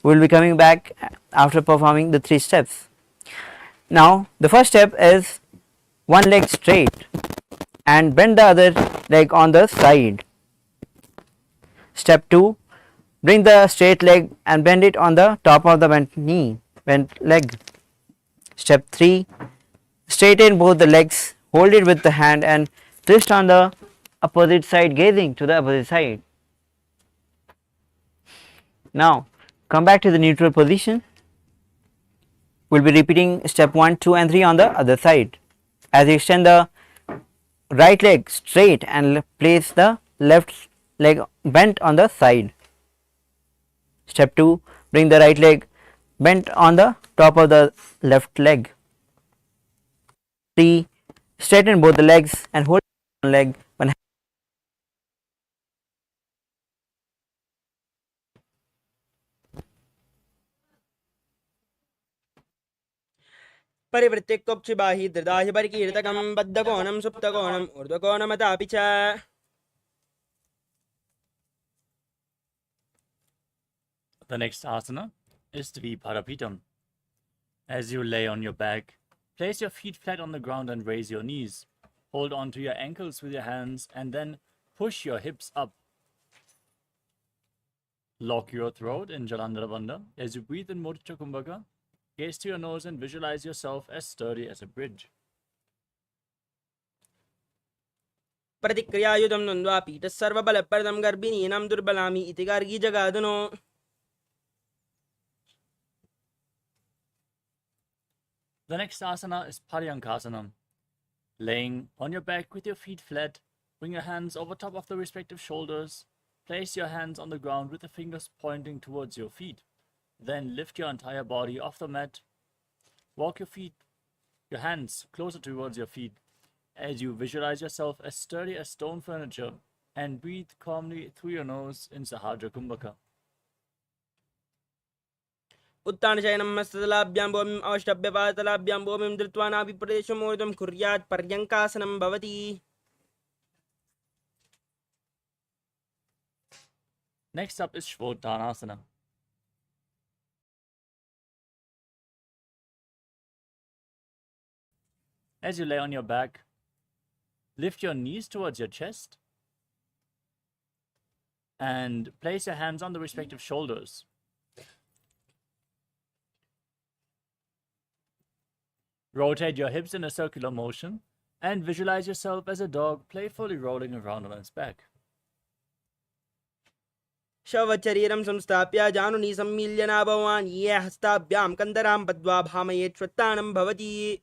We will be coming back after performing the 3 steps. Now the first step is one leg straight and bend the other leg on the side. Step 2, bring the straight leg and bend it on the top of the bent leg. Step 3, straighten both the legs, hold it with the hand and twist on the opposite side, gazing to the opposite side. Now come back to the neutral position. We'll be repeating step 1, 2 and 3 on the other side. As you extend the right leg straight and place the left leg bent on the side. Step 2, bring the right leg bent on the top of the left leg. 3, straighten both the legs and hold one leg one. परिवृत्ति कोक्षिबाहि दृदाहि परिकीर्तकं बद्धकोणं सुप्तकोणं ऊर्ध्वकोणमतापि च. The next asana is Dviparapitam. As you lay on your back, place your feet flat on the ground and raise your knees. Hold on to your ankles with your hands and then push your hips up. Lock your throat in Jalandhara Bandha. As you breathe in Mudra Kumbhaka, gaze to your nose and visualize yourself as sturdy as a bridge. प्रतिक्रियायुधं नन्द्वा पीठः सर्वबलप्रदं गर्भिणीनां दुर्बलामि इति Gargi जगादनो. The next asana is Paryankasanam. Laying on your back with your feet flat, bring your hands over top of the respective shoulders. Place your hands on the ground with the fingers pointing towards your feet. Then lift your entire body off the mat. Walk your hands closer towards your feet as you visualize yourself as sturdy as stone furniture and breathe calmly through your nose in Sahadra Kumbhaka. उत्तानशयनं हस्ततलाभ्यां भूमिम् अवष्टभ्यपादतलाभ्यां भूमिं धृत्वा नाभिप्रदेशमूर्ध्वं कुर्यात् पर्यङ्कासनं भवति. Next up is Shvottanasana. As you lay on your back, lift your knees towards your chest and place your hands on the respective shoulders. Rotate your hips in a circular motion and visualize yourself as a dog playfully rolling around on its back. शवचरीरं संस्थाप्य जानुनी सम्मील्य नाभवान् ये हस्ताभ्यां कन्दरां बद्ध्वा भामयेत् श्वत्तानं भवति.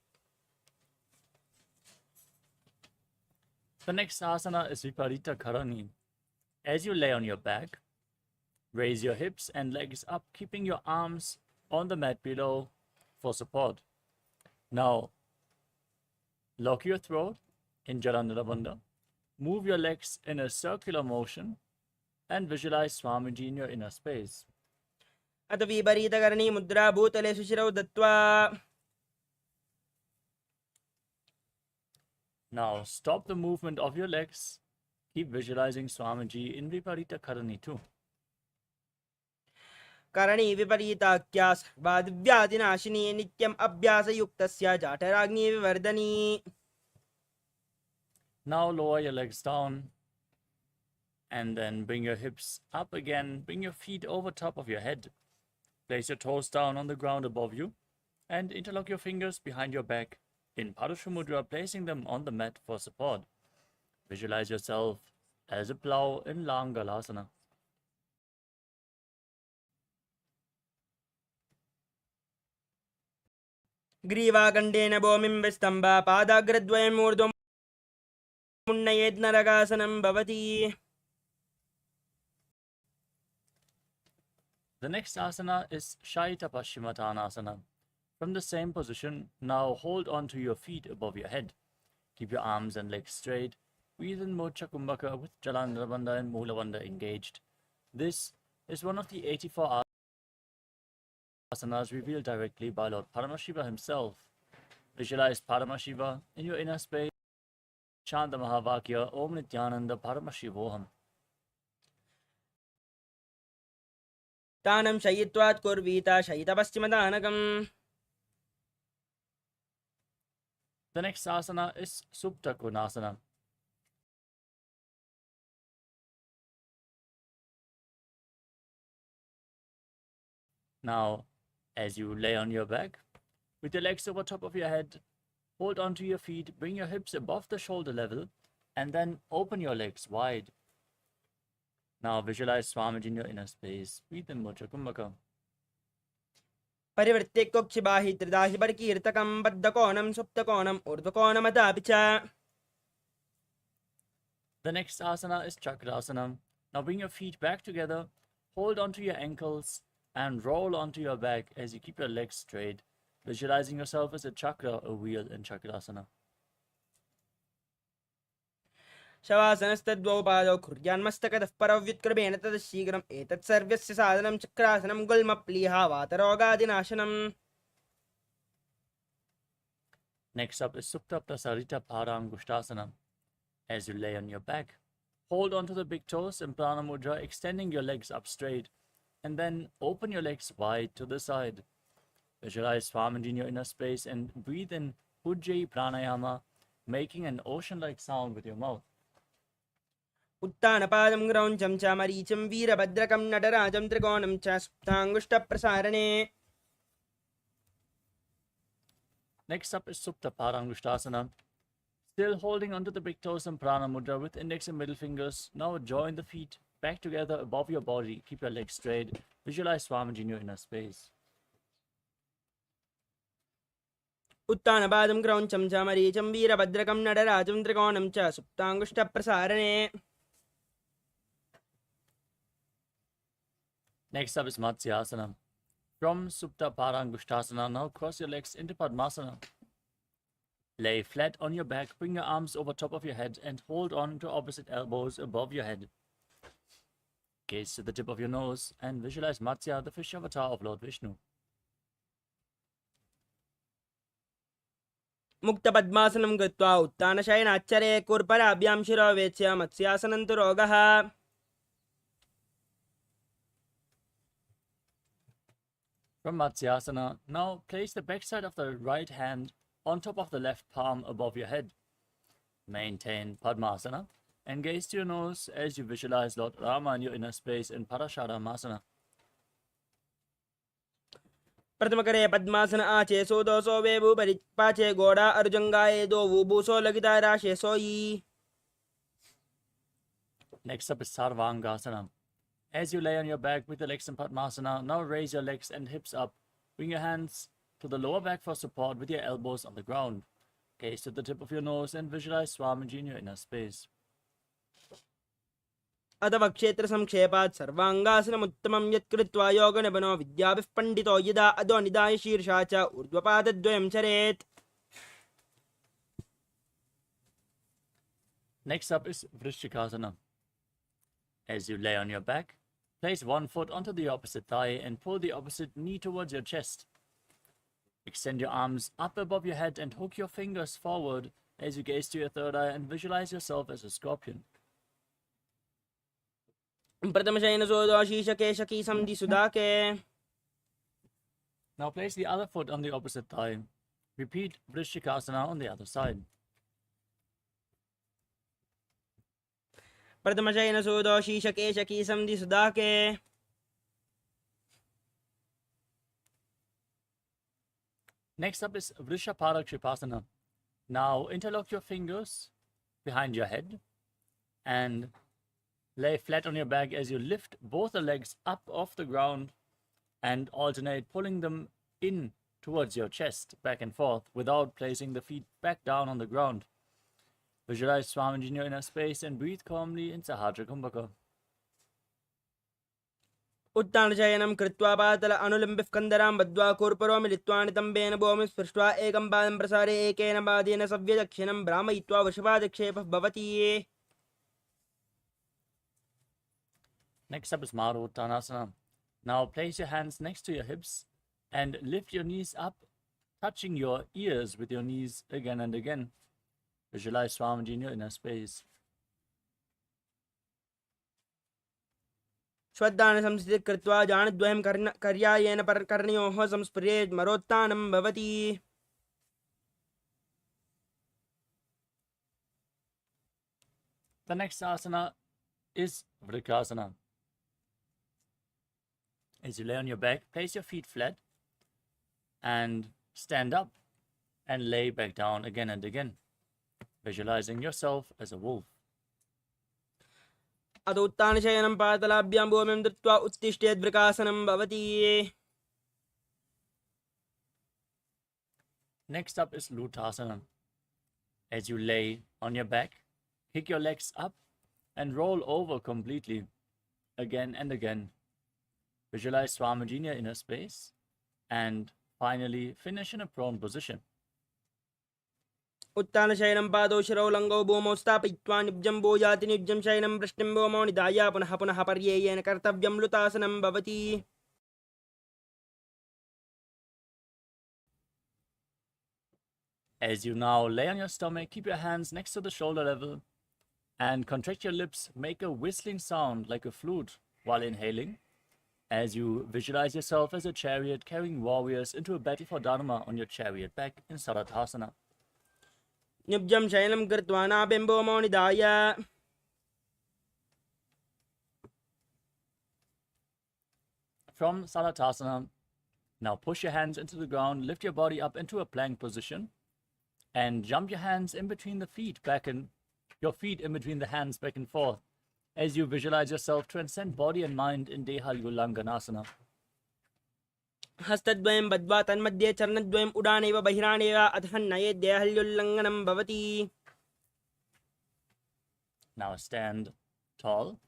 The next asana is Viparita Karani. As you lay on your back, raise your hips and legs up, keeping your arms on the mat below for support. Now, lock your throat in Jalandhara Bandha. Move your legs in a circular motion and visualize Swamiji in your inner space. अथ विपरीतकरणी मुद्रा भूतले सुशिरौ दत्त्वा. Now, stop the movement of your legs. Keep visualizing Swamiji in Viparita Karani too. करणी विपरीताख्या सर्वादिव्याधिनाशिनी नित्यम् अभ्यासयुक्तस्य जाठराग्नि विवर्धनी. Now, lower your legs down and then bring your hips up again. Bring your feet over top of your head. Place your toes down on the ground above you and interlock your fingers behind your back in Padusha Mudra, placing them on the mat for support. Visualize yourself as a plow in Langalasana. ग्रीवाकण्डेन भूमिं विस्तम्भ पादाग्रद्वयम् ऊर्ध्वम् उन्नयेत् नरकासनं भवति. The next asana is Shaita Paschimottanasana. From the same position, now hold on to your feet above your head. Keep your arms and legs straight. Breathe in Mocha Kumbhaka with Jalandhara Bandha and Mula Bandha engaged. This is one of the 84 asanas revealed directly by Lord Paramashiva himself. Visualize Paramashiva in your inner space. Chant the Mahavakya Om Nithyananda Paramashivoham. तानं शयित्वात् कुर्वीत शयितपश्चिमदानकम्. The next asana is Supta Konasana. Now, as you lay on your back, with your legs over top of your head, hold onto your feet, bring your hips above the shoulder level, and then open your legs wide. Now visualize Swamiji in your inner space. Breathe in Mocha Kumbhaka. परिवृत्ते कोक्षिबाहि त्रिदाहि परकीर्तकं बद्धकोणं सुप्तकोणम् ऊर्ध्वकोणमतापि च. The next asana is Chakrasana. Now bring your feet back together, hold onto your ankles, and roll onto your back as you keep your legs straight, visualizing yourself as a chakra, a wheel in Chakrasana. शवासनस्तद्वौ पादौ कुर्यान्मस्तकतः परौ व्युत्क्रमेण ततः शीघ्रम् एतत् सर्वस्य साधनं चक्रासनं गुल्मप्लीहा वातरोगादिनाशनम्. Next up is Supta Prasarita Paramātma. As you lay on your back, hold onto the big toes in Prana Mudra, extending your legs up straight, and then open your legs wide to the side. Visualize Swamiji in your inner space and breathe in Ujjayi Pranayama, making an ocean-like sound with your mouth. उत्तानपादं ग्रौञ्चं च मरीचिं वीरभद्रकं नटराजं त्रिकोणं च सुप्ताङ्गुष्ठप्रसारणे. Next up is Supta Paramātma. Still holding onto the big toes in Prana Mudra with index and middle fingers. Now join the feet back together above your body. Keep your legs straight. Visualize Swamiji in your inner space. उत्तानपादं ग्रौञ्चं च मरीचिं वीरभद्रकं नटराजं त्रिकोणं च सुप्ताङ्गुष्ठप्रसारणे. Next up is Matsyasana. From Supta Paramātma, now cross your legs into Padmasana. Lay flat on your back, bring your arms over top of your head and hold on to opposite elbows above your head. Gaze to the tip of your nose and visualize Matsya, the fish avatar of Lord Vishnu. मुक्तपद्मासनं कृत्वा उत्तानशयनाच्चरे कुर्पराभ्यां शिरो वेच्य मत्स्यासनं तु रोगः. From Matsyasana, now place the backside of the right hand on top of the left palm above your head. Maintain Padmasana and gaze to your nose as you visualize Lord Rama in your inner space in Parasharamasana. प्रथमकरे पद्मासन आचे सोदोसो वेबु परिपाचे गोड़ा अर्जुंगाए दो वुबुसो लगिता राशे सोई. Next up is Sarvangasana. As you lay on your back with the legs in Padmasana, now raise your legs and hips up. Bring your hands to the lower back for support with your elbows on the ground. Gaze to the tip of your nose and visualize Swamiji in your inner space. अथवा क्षेत्र संक्षेपात् सर्वांगासनमुत्तमं यत्कृत्वा योगनिबनो विद्याभिः पण्डितो यदा अधो निधाय शीर्षा च ऊर्ध्वपादद्वयं चरेत्. Next up is Vrishchikasana. As you lay on your back, place one foot onto the opposite thigh and pull the opposite knee towards your chest. Extend your arms up above your head and hook your fingers forward as you gaze to your third eye and visualize yourself as a scorpion. Now place the other foot on the opposite thigh. Repeat Vrishchikasana on the other side. प्रथमशयन सूदो शीशकेशकी संधि सुदाके. Next up is Vrishaparakshipasana. Now interlock your fingers behind your head and lay flat on your back as you lift both the legs up off the ground and alternate pulling them in towards your chest, back and forth, without placing the feet back down on the ground. Visualize Swamiji in your inner space and breathe calmly in Sahasra Kumbhaka. उत्तानशयनं कृत्वा पातल अनुलम्बिः कन्दरां बद्ध्वा कूर्परो मिलित्वा नितम्बेन भूमिं स्पृष्ट्वा एकं पादं प्रसारे एकेन पादेन सव्यदक्षिणं भ्रामयित्वा वृषभादिक्षेपः भवति. Next up is Maruttanasana. Now place your hands next to your hips and lift your knees up, touching your ears with your knees again and again. Visualize Swamiji in your inner space. श्वद्धान संस्थितिः कृत्वा जानद्वयं कर्यायेन कर्णयोः संस्पृशेत् मरोत्थानं भवति. The next asana is Vrikasana. As you lay on your back, place your feet flat and stand up and lay back down again and again, visualizing yourself as a wolf. अथ उत्तानशयनं पातलाभ्यां भूमिं दत्त्वा उत्तिष्ठेत् वृकासनं भवति. Next up is Lutasana. As you lay on your back, kick your legs up and roll over completely, again and again. Visualize Swamiji in your inner space and finally finish in a prone position. उत्तानशयनं पादौ शिरौ लङ्गौ भूमौ स्थापयित्वा निब्जं भूयाति निब्जं शयनं वृष्टिं भूमौ निधाय पुनः पुनः पर्ययेन कर्तव्यं लुतासनं भवति. As you now lay on your stomach, keep your hands next to the shoulder level and contract your lips. Make a whistling sound like a flute while inhaling, as you visualize yourself as a chariot carrying warriors into a battle for Dharma on your chariot back in Sarathasana. निब्जं शयनं कृत्वा नाभिं भूमौ निधाय. From Sarathasana, now push your hands into the ground, lift your body up into a plank position, and jump your hands in between the feet, your feet in between the hands back and forth, as you visualize yourself transcend body and mind in Deha Ulanganasana. हस्तद्वयं बद्ध्वा तन्मध्ये चरणद्वयम् उडानेव बहिरानेव अतः नयेत् देहल्युल्लङ्घनं भवति. Now stand tall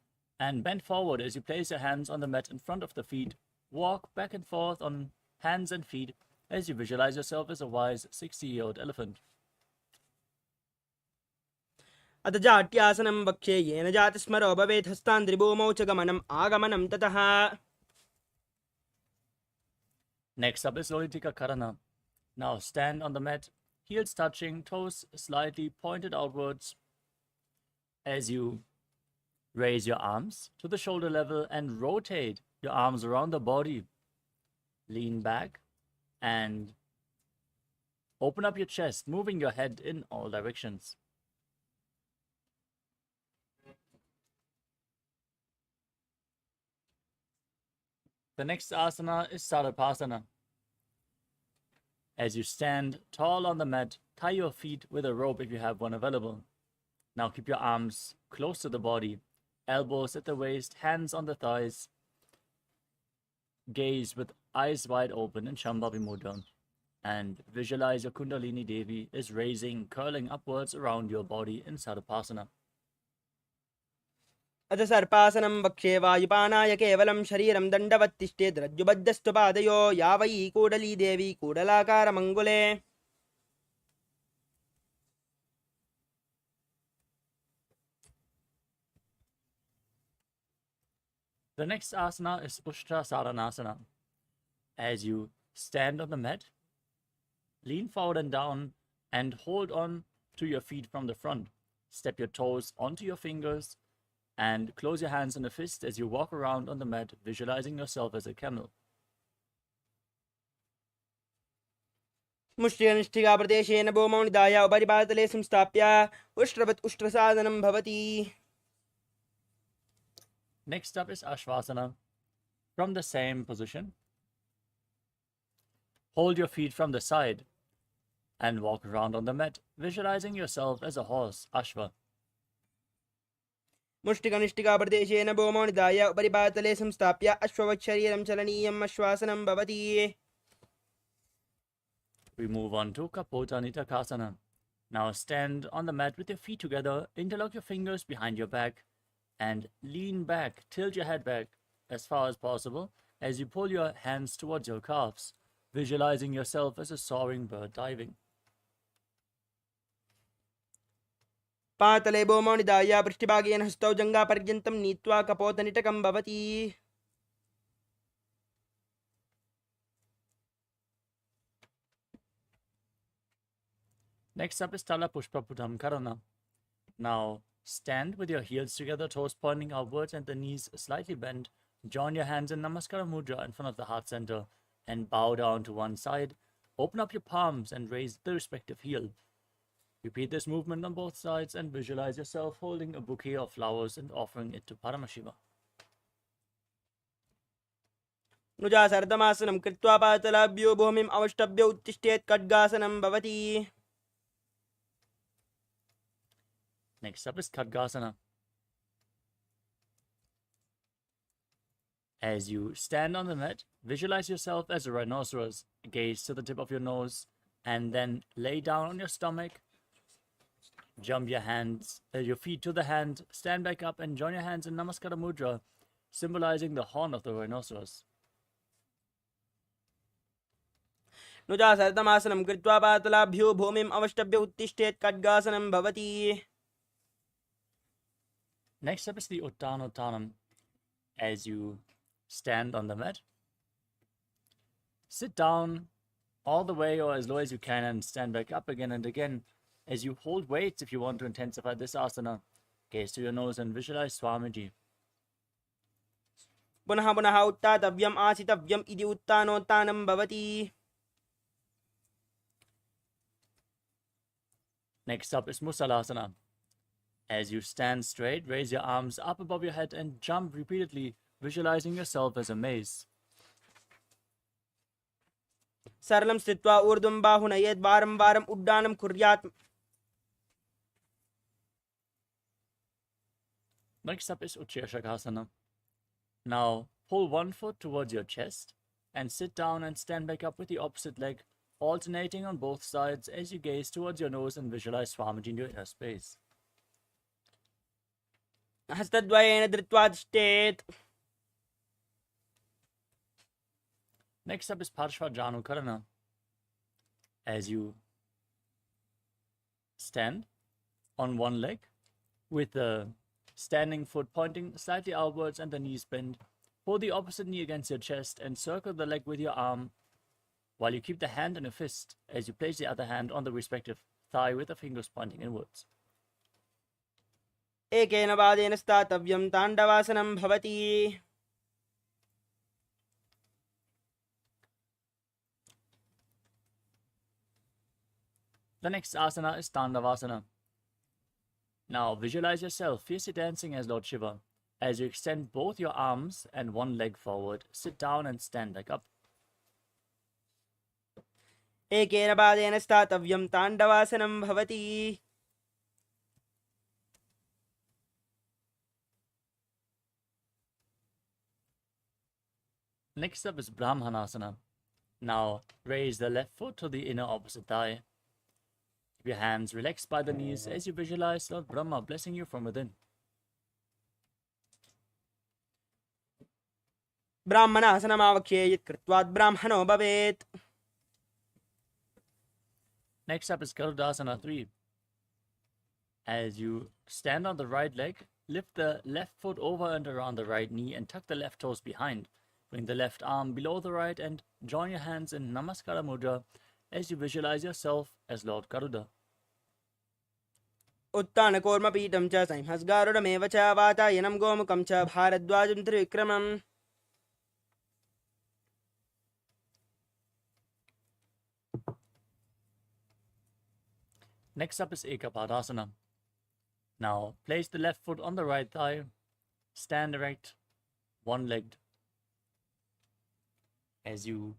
and bend forward as you place your hands on the mat in front of the feet. Walk back and forth on hands and feet as you visualize yourself as a wise 60-year-old elephant. अथ जाट्यासनं वक्ष्ये येन जातिस्मरो भवेत् हस्तान्द्रिभूमौ च गमनम् आगमनं ततः. Next up is Lolitika Karana. Now stand on the mat, heels touching, toes slightly pointed outwards, as you raise your arms to the shoulder level and rotate your arms around the body. Lean back and open up your chest, moving your head in all directions. The next asana is Sarapasana. As you stand tall on the mat, tie your feet with a rope if you have one available. Now keep your arms close to the body, elbows at the waist, hands on the thighs. Gaze with eyes wide open in Shambhavi Mudra. And visualize your Kundalini Devi is raising, curling upwards around your body in Sarapasana. अथ सर्पासनं वक्षे वायुपानाय केवलं शरीरं दण्डवत्तिष्ठेत् रज्जुबद्धस्तु पादयो या वै कूडली देवी कूडलाकारमङ्गुले The next asana is Ushtra Saranasana. As you stand on the mat, lean forward and down and hold on to your feet from the front. Step your toes onto your fingers and close your hands in a fist as you walk around on the mat, visualizing yourself as a camel. मुष्टिकनिष्ठिकाप्रदेशेन भूमौ निधाय उपरिपातले संस्थाप्य उष्ट्रवत् उष्ट्रसाधनं भवति. Next up is Ashvasana. From the same position, hold your feet from the side and walk around on the mat, visualizing yourself as a horse, Ashva. मुष्टिकनिष्ठिकाप्रदेशेन भूमौ निधाय उपरिपातले संस्थाप्य अश्ववत् शरीरं चलनीयम् अश्वासनं भवति. We move on to Kapota Nitakasana. Now stand on the mat with your feet together, interlock your fingers behind your back, and lean back, tilt your head back as far as possible as you pull your hands towards your calves, visualizing yourself as a soaring bird diving. पातले भूमौ निधाय पृष्ठभागेन हस्तौ जङ्घापर्यन्तं नीत्वा कपोतनिटकं भवति. Next up is Tala Pushpa Putam Karana. Now stand with your heels together, toes pointing outwards and the knees slightly bent. Join your hands in Namaskara Mudra in front of the heart center and bow down to one side. Open up your palms and raise the respective heel. Repeat this movement on both sides and visualize yourself holding a bouquet of flowers and offering it to Paramashiva. नुजासर्दमासनं कृत्वा पातलाभ्यो भूमिम् अवष्टभ्य उत्तिष्ठेत् खड्गासनं भवति. Next up is Khadgasana. As you stand on the mat, visualize yourself as a rhinoceros. Gaze to the tip of your nose and then lay down on your stomach. Jump your feet to the hand, stand back up and join your hands in Namaskara Mudra, symbolizing the horn of the rhinoceros. नुजासर्दमासनं कृत्वा पातलाभ्यो भूमिम् अवष्टभ्य उत्तिष्ठेत् खड्गासनं भवति. Next up is the Uttanottanam. As you stand on the mat, sit down all the way or as low as you can and stand back up again and again. As you hold weights, if you want to intensify this asana, gaze to your nose and visualize Swamiji. पुनः पुनः उत्थातव्यम् आसितव्यम् इति उत्थानोत्थानं भवति. Next up is Musalasana. As you stand straight, raise your arms up above your head and jump repeatedly, visualizing yourself as a mace. सरलं स्थित्वा ऊर्ध्वं बाहुनयेत् वारं वारम् उड्डानं कुर्यात्. Next up is Utshirshakasana. Now pull one foot towards your chest and sit down and stand back up with the opposite leg, alternating on both sides as you gaze towards your nose and visualize Swamiji in your inner space. हस्तद्वयेन धृत्वा तिष्ठेत्. Next up is Parshva Karana. As you stand on one leg with the standing foot pointing slightly outwards and the knees bent, pull the opposite knee against your chest and circle the leg with your arm while you keep the hand in a fist as you place the other hand on the respective thigh with the fingers pointing inwards. एकेन पादेन स्थातव्यं ताण्डवासनं भवति. The next asana is Tandavasana. Now visualize yourself fiercely dancing as Lord Shiva. As you extend both your arms and one leg forward, sit down and stand back up. एकेन पादेन स्थातव्यं ताण्डवासनं भवति. Next up is Brahmanasana. Now raise the left foot to the inner opposite thigh. Keep your hands relaxed by the knees as you visualize Lord Brahma blessing you from within. ब्राह्मणासनमावक्ष्ये यत् कृत्वात् ब्राह्मणो भवेत्. Next up is Garudasana 3. As you stand on the right leg, lift the left foot over and around the right knee and tuck the left toes behind. Bring the left arm below the right and join your hands in Namaskara Mudra as you visualize yourself as Lord Garuda. उत्तानकूर्मपीठं च संहस्गारुडमेव च वातायनं गोमुखं च भारद्वाजं त्रिविक्रमम्. Next up is Ekapadasana. Now place the left foot on the right thigh, stand erect, one-legged. As you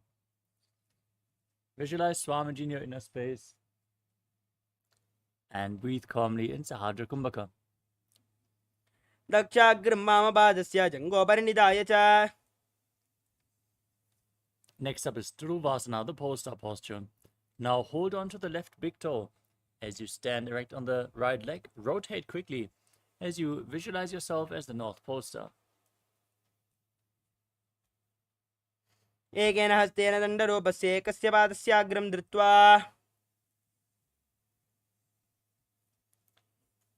visualize Swamiji in your inner space and breathe calmly in Sahadra Kumbhaka. दक्षाग्रं वामपादस्य जङ्घोपरिनिधाय च. Next up is Dhruvasana, the pole star posture. Now hold on to the left big toe. As you stand erect on the right leg, rotate quickly as you visualize yourself as the North Pole Star. एकेन हस्तेन दण्डरूपस्य एकस्य पादस्याग्रं धृत्वा.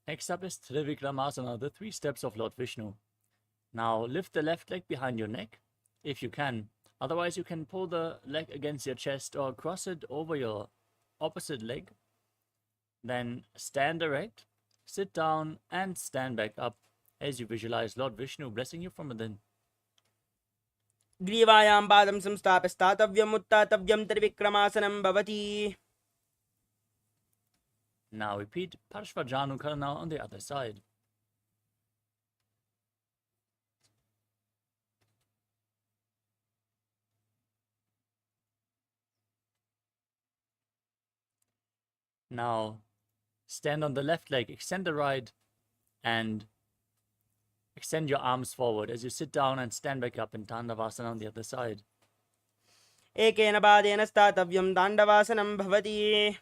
Next up is Trivikramasana, the 3 steps of Lord Vishnu. Now lift the left leg behind your neck, if you can. Otherwise, you can pull the leg against your chest or cross it over your opposite leg. Then stand erect, sit down, and stand back up as you visualize Lord Vishnu blessing you from within. ग्रीवायां पादं संस्थाप्य स्थातव्यम् उत्थातव्यं त्रिविक्रमासनं भवति. Now repeat Parshvajanukarana on the other side. Now stand on the left leg, extend the right, and extend your arms forward as you sit down and stand back up in Tandavasana on the other side. एकेन पादेन स्थातव्यं ताण्डवासनं भवति.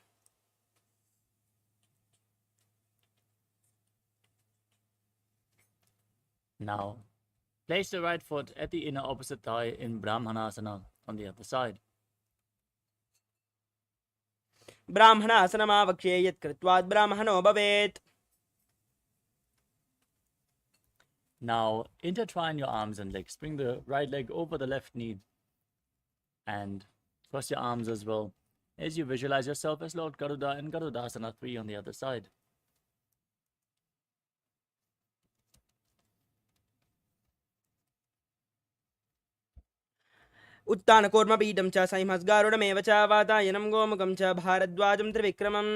Now place the right foot at the inner opposite thigh in Brahmanasana on the other side. ब्राह्मणासनमावक्ष्ये यत् कृत्वात् ब्राह्मणो भवेत्. Now intertwine your arms and legs. Bring the right leg over the left knee and cross your arms as well as you visualize yourself as Lord Garuda in Garudasana 3 on the other side. उत्तानकूर्मपीठं च संहस्गारुडमेव च वातायनं गोमुखं च भारद्वाजं त्रिविक्रमम्.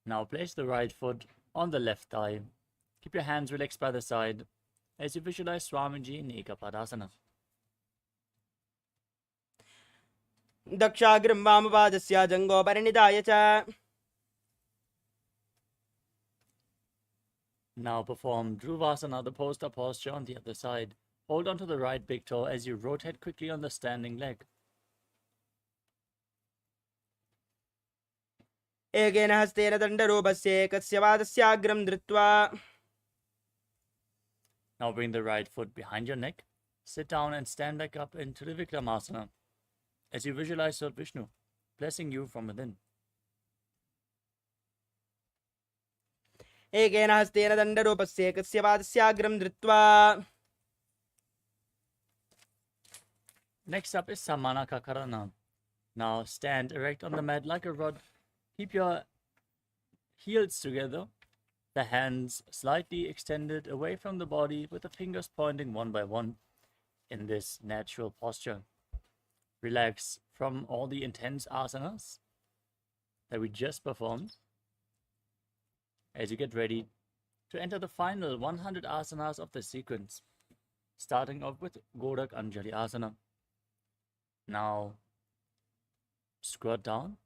Now place the right foot on the left thigh. Keep your hands relaxed by the side as you visualize Swamiji in Ekapadasana. दक्षाग्रं वामपादस्य जङ्घोपरिनिधाय च. Now perform Dhruvasana, the poster posture on the other side. Hold on to the right big toe as you rotate quickly on the standing leg. एकेन हस्तेन दण्डरूपस्य एकस्य पादस्याग्रं धृत्वा. Now bring the right foot behind your neck. Sit down and stand back up in Trivikramasana as you visualize Lord Vishnu blessing you from within. एकेन हस्तेन दण्डरूपस्य एकस्य पादस्याग्रं धृत्वा. Next up is Samanakakarana. Now stand erect on the mat like a rod. Keep your heels together, the hands slightly extended away from the body with the fingers pointing one by one in this natural posture. Relax from all the intense asanas that we just performed as you get ready to enter the final 100 asanas of the sequence, starting off with Gorak Anjali Asana. Now squat down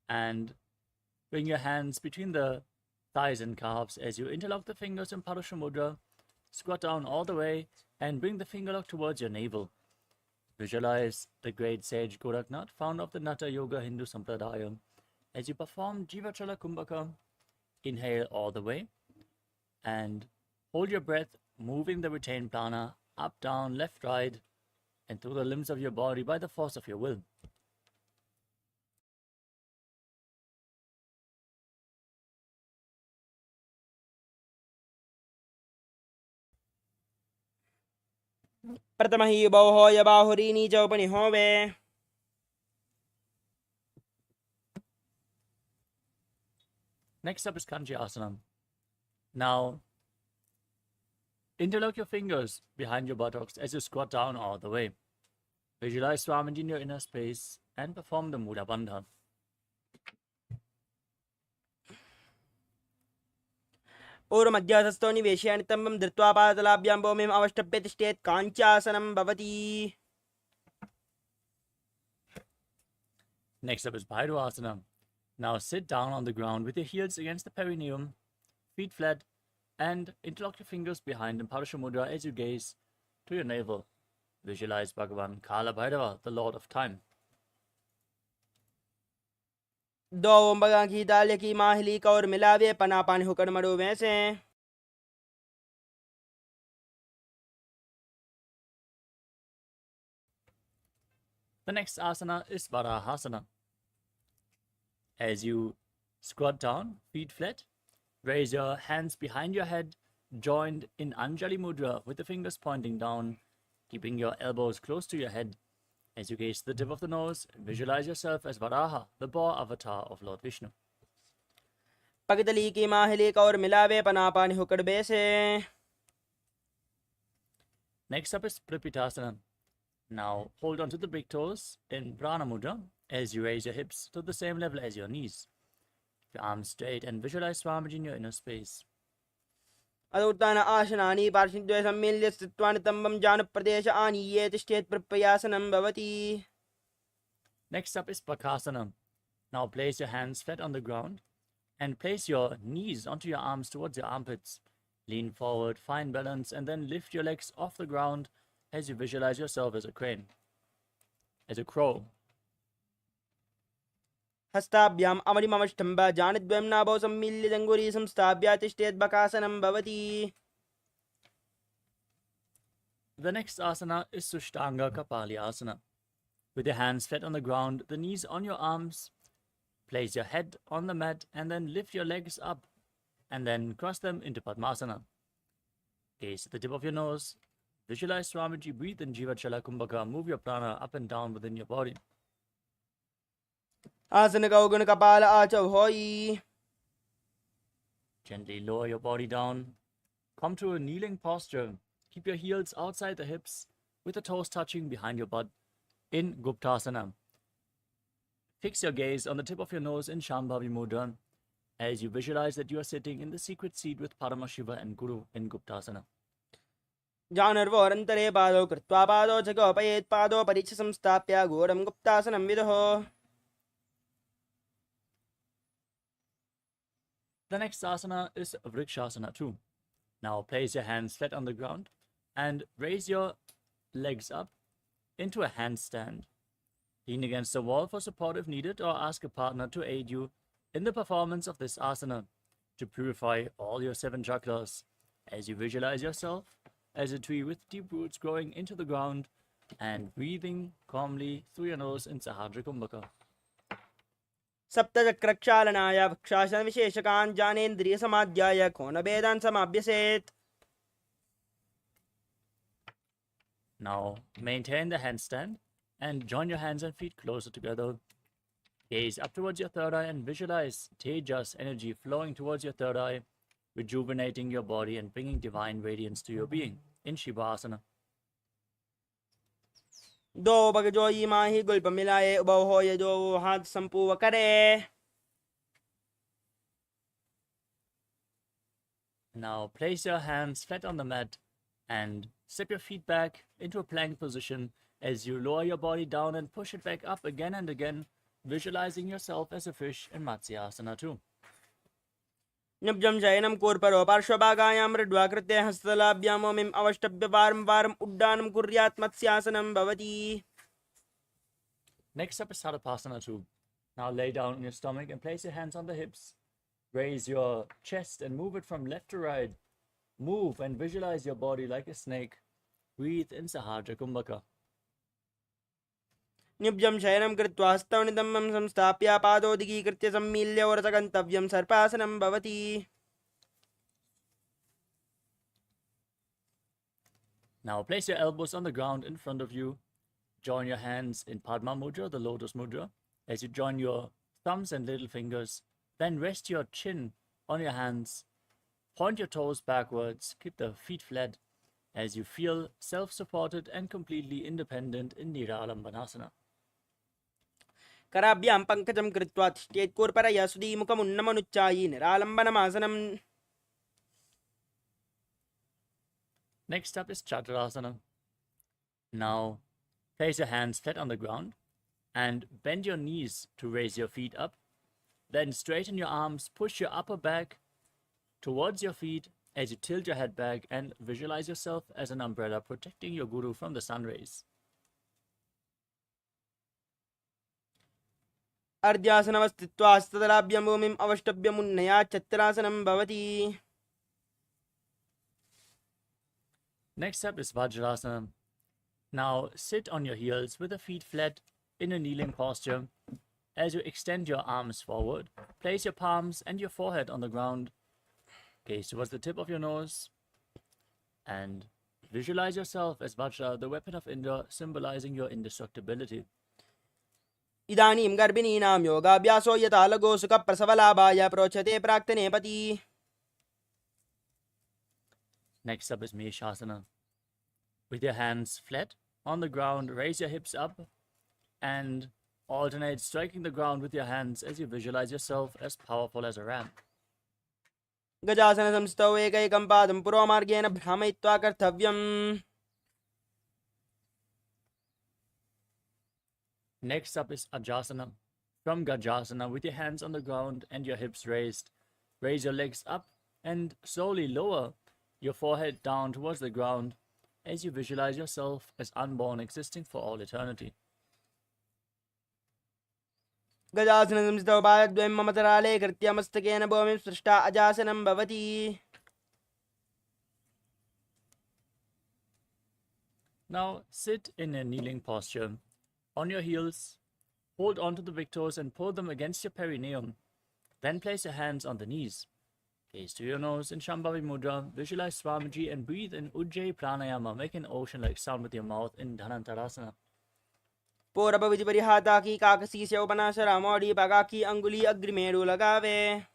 and bring your hands between the thighs and calves as you interlock the fingers in Parusha Mudra. Squat down all the way and bring the finger lock towards your navel. Visualize the great sage Goraknath, founder of the Natha Yoga Hindu Sampradaya. As you perform Jivachala Kumbhaka, inhale all the way and hold your breath, moving the retained prana up, down, left, right, and through the limbs of your body by the force of your will. प्रथम हि बौहोय बाहुरीनी च उपनिहोवे Next up is Kanji Asana. Now, interlock your fingers behind your buttocks as you squat down all the way. Visualize Swamiji in your inner space and perform the Mudra Bandha. पूर्वमध्यासस्थो निवेशयामि तम्बं धृत्वा पादतलाभ्यां भूमिम् अवष्टभ्य तिष्ठेत् काञ्चासनं भवति. Next up is Bhairavasana. Now sit down on the ground with your heels against the perineum, feet flat, and interlock your fingers behind in Parasha Mudra as you gaze to your navel. Visualize Bhagavan Kala Bhairava, the Lord of Time. दो ओम बगा की दाल की माहली का और मिलावे पना पानी होकर मरो वैसे. The next asana is Varahasana. As you squat down, feet flat, raise your hands behind your head, joined in Anjali Mudra with the fingers pointing down, keeping your elbows close to your head. As you gaze to the tip of the nose, visualize yourself as Varaha, the boar avatar of Lord Vishnu. पगतली की माहली का और मिलावे पना पानी होकर बैसे. Next up is Prapitasana. Now hold on to the big toes in Prana Mudra as you raise your hips to the same level as your knees. Keep your arms straight and visualize Swamiji in your inner space. अदुत्तान आसनानि पार्श्वद्वये सम्मिल्य स्थित्वानि तम्बं जानप्रदेश आनीये तिष्ठेत् प्रप्यासनं भवति. Next up is Bakasana. Now place your hands flat on the ground and place your knees onto your arms towards your armpits. Lean forward, find balance, and then lift your legs off the ground as you visualize yourself as a crane, as a crow. हस्ताभ्याम् अमरिममष्टम्ब जानद्वयं नाभौ सम्मिल्य जङ्घूरी संस्थाप्य तिष्ठेत् बकासनं भवति. The next asana is Sushtanga Kapali Asana. With your hands flat on the ground, the knees on your arms, place your head on the mat and then lift your legs up and then cross them into Padmasana. Gaze at the tip of your nose. Visualize Swamiji, breathe in Jiva Chala Kumbhaka, move your prana up and down within your body. आसन गौगुण कपाल आचौ होई. Gently lower your body down. Come to a kneeling posture. Keep your heels outside the hips with the toes touching behind your butt in Guptasana. Fix your gaze on the tip of your nose in Shambhavi Mudra as you visualize that you are sitting in the secret seat with Paramashiva and Guru in Guptasana. जानर्वोरन्तरे पादौ कृत्वा पादौ च गोपयेत् पादौ परीक्ष संस्थाप्य घोरं गुप्तासनं विदुः. The next asana is Vrikshasana too. Now place your hands flat on the ground and raise your legs up into a handstand. Lean against the wall for support if needed or ask a partner to aid you in the performance of this asana to purify all your 7 chakras as you visualize yourself as a tree with deep roots growing into the ground and breathing calmly through your nose in Sahadra Kumbhaka. सप्तचक्रक्षालनाय वक्षासन विशेषकान् जानेन्द्रिय समाध्याय कोणभेदान् समाभ्यसेत्. Now maintain the handstand and join your hands and feet closer together. Gaze up towards your third eye and visualize Tejas energy flowing towards your third eye, rejuvenating your body and bringing divine radiance to your being in Shivasana. दो bug जोई माही गुल्प मिलाए उबौ होय जो हाथ संपूव करे. Now place your hands flat on the mat and step your feet back into a plank position as you lower your body down and push it back up again and again, visualizing yourself as a fish in Matsyasana too. निब्जं शयनं कूर्परो पार्श्वभागायां मृड्वा कृत्य हस्तलाभ्यां मोमिम् अवष्टभ्य वारं वारम् उड्डानं कुर्यात् मत्स्यासनं भवति. Next up is Sadapasana too. Now lay down on your stomach and place your hands on the hips. Raise your chest and move it from left to right. Move and visualize your body like a snake Breathe in Sahaja Kumbhaka. निब्जं शयनं कृत्वा हस्तौनिदम्बं संस्थाप्य पादोदिगीकृत्य सम्मील्य वरसगन्तव्यं सर्पासनं भवति. Now place your elbows on the ground in front of you. Join your hands in Padma Mudra, the lotus mudra. As you join your thumbs and little fingers, then rest your chin on your hands. Point your toes backwards. Keep the feet flat as you feel self-supported and completely independent in Niralambanasana. कराभ्यां पङ्कजं कृत्वा तिष्ठेत्कूर्परया सुधीमुखमुन्नमनुच्चायि निरालम्बनमासनं. Next up is Chaturasana. Now place your hands flat on the ground and bend your knees to raise your feet up. Then straighten your arms, push your upper back towards your feet as you tilt your head back and visualize yourself as an umbrella protecting your guru from the sun rays. अर्ध्यासनवस्थित्वा हस्तदलाभ्यं भूमिम् अवष्टभ्यमुन्नया चत्रासनं भवति. Next up is Vajrasana. Now sit on your heels with the feet flat in a kneeling posture. As you extend your arms forward, place your palms and your forehead on the ground. Gaze towards the tip of your nose and visualize yourself as Vajra, the weapon of Indra, symbolizing your indestructibility. इदानीं गर्भिणीनां योगाभ्यासो यथा लगो सुखप्रसवलाभाय प्रोच्यते प्राक्तने पति. Next up is Meshasana. With your hands flat on the ground, raise your hips up and alternate striking the ground with your hands as you visualize yourself as powerful as a ram. गजासनसंस्थौ एकैकं पादं पुरोमार्गेण भ्रामयित्वा कर्तव्यम्. Next up is Ajasana. From Gajasana, with your hands on the ground and your hips raised, raise your legs up and slowly lower your forehead down towards the ground as you visualize yourself as unborn, existing for all eternity. गजासनसंस्थौ पादद्वयं ममतराले कृत्य मस्तकेन भूमिं स्पृष्ट्वा अजासनं भवति. Now sit in a kneeling posture. On your heels, hold onto the big toes and pull them against your perineum. Then place your hands on the knees. Gaze to your nose in Shambhavi Mudra. Visualize Swamiji and breathe in Ujjayi Pranayama. Make an ocean-like sound with your mouth in Dhanantarasana. पौरभविधिपरिहाता की काकसी से उपनाशरा मोड़ी पगा की अंगुली अग्रिमेरु लगावे.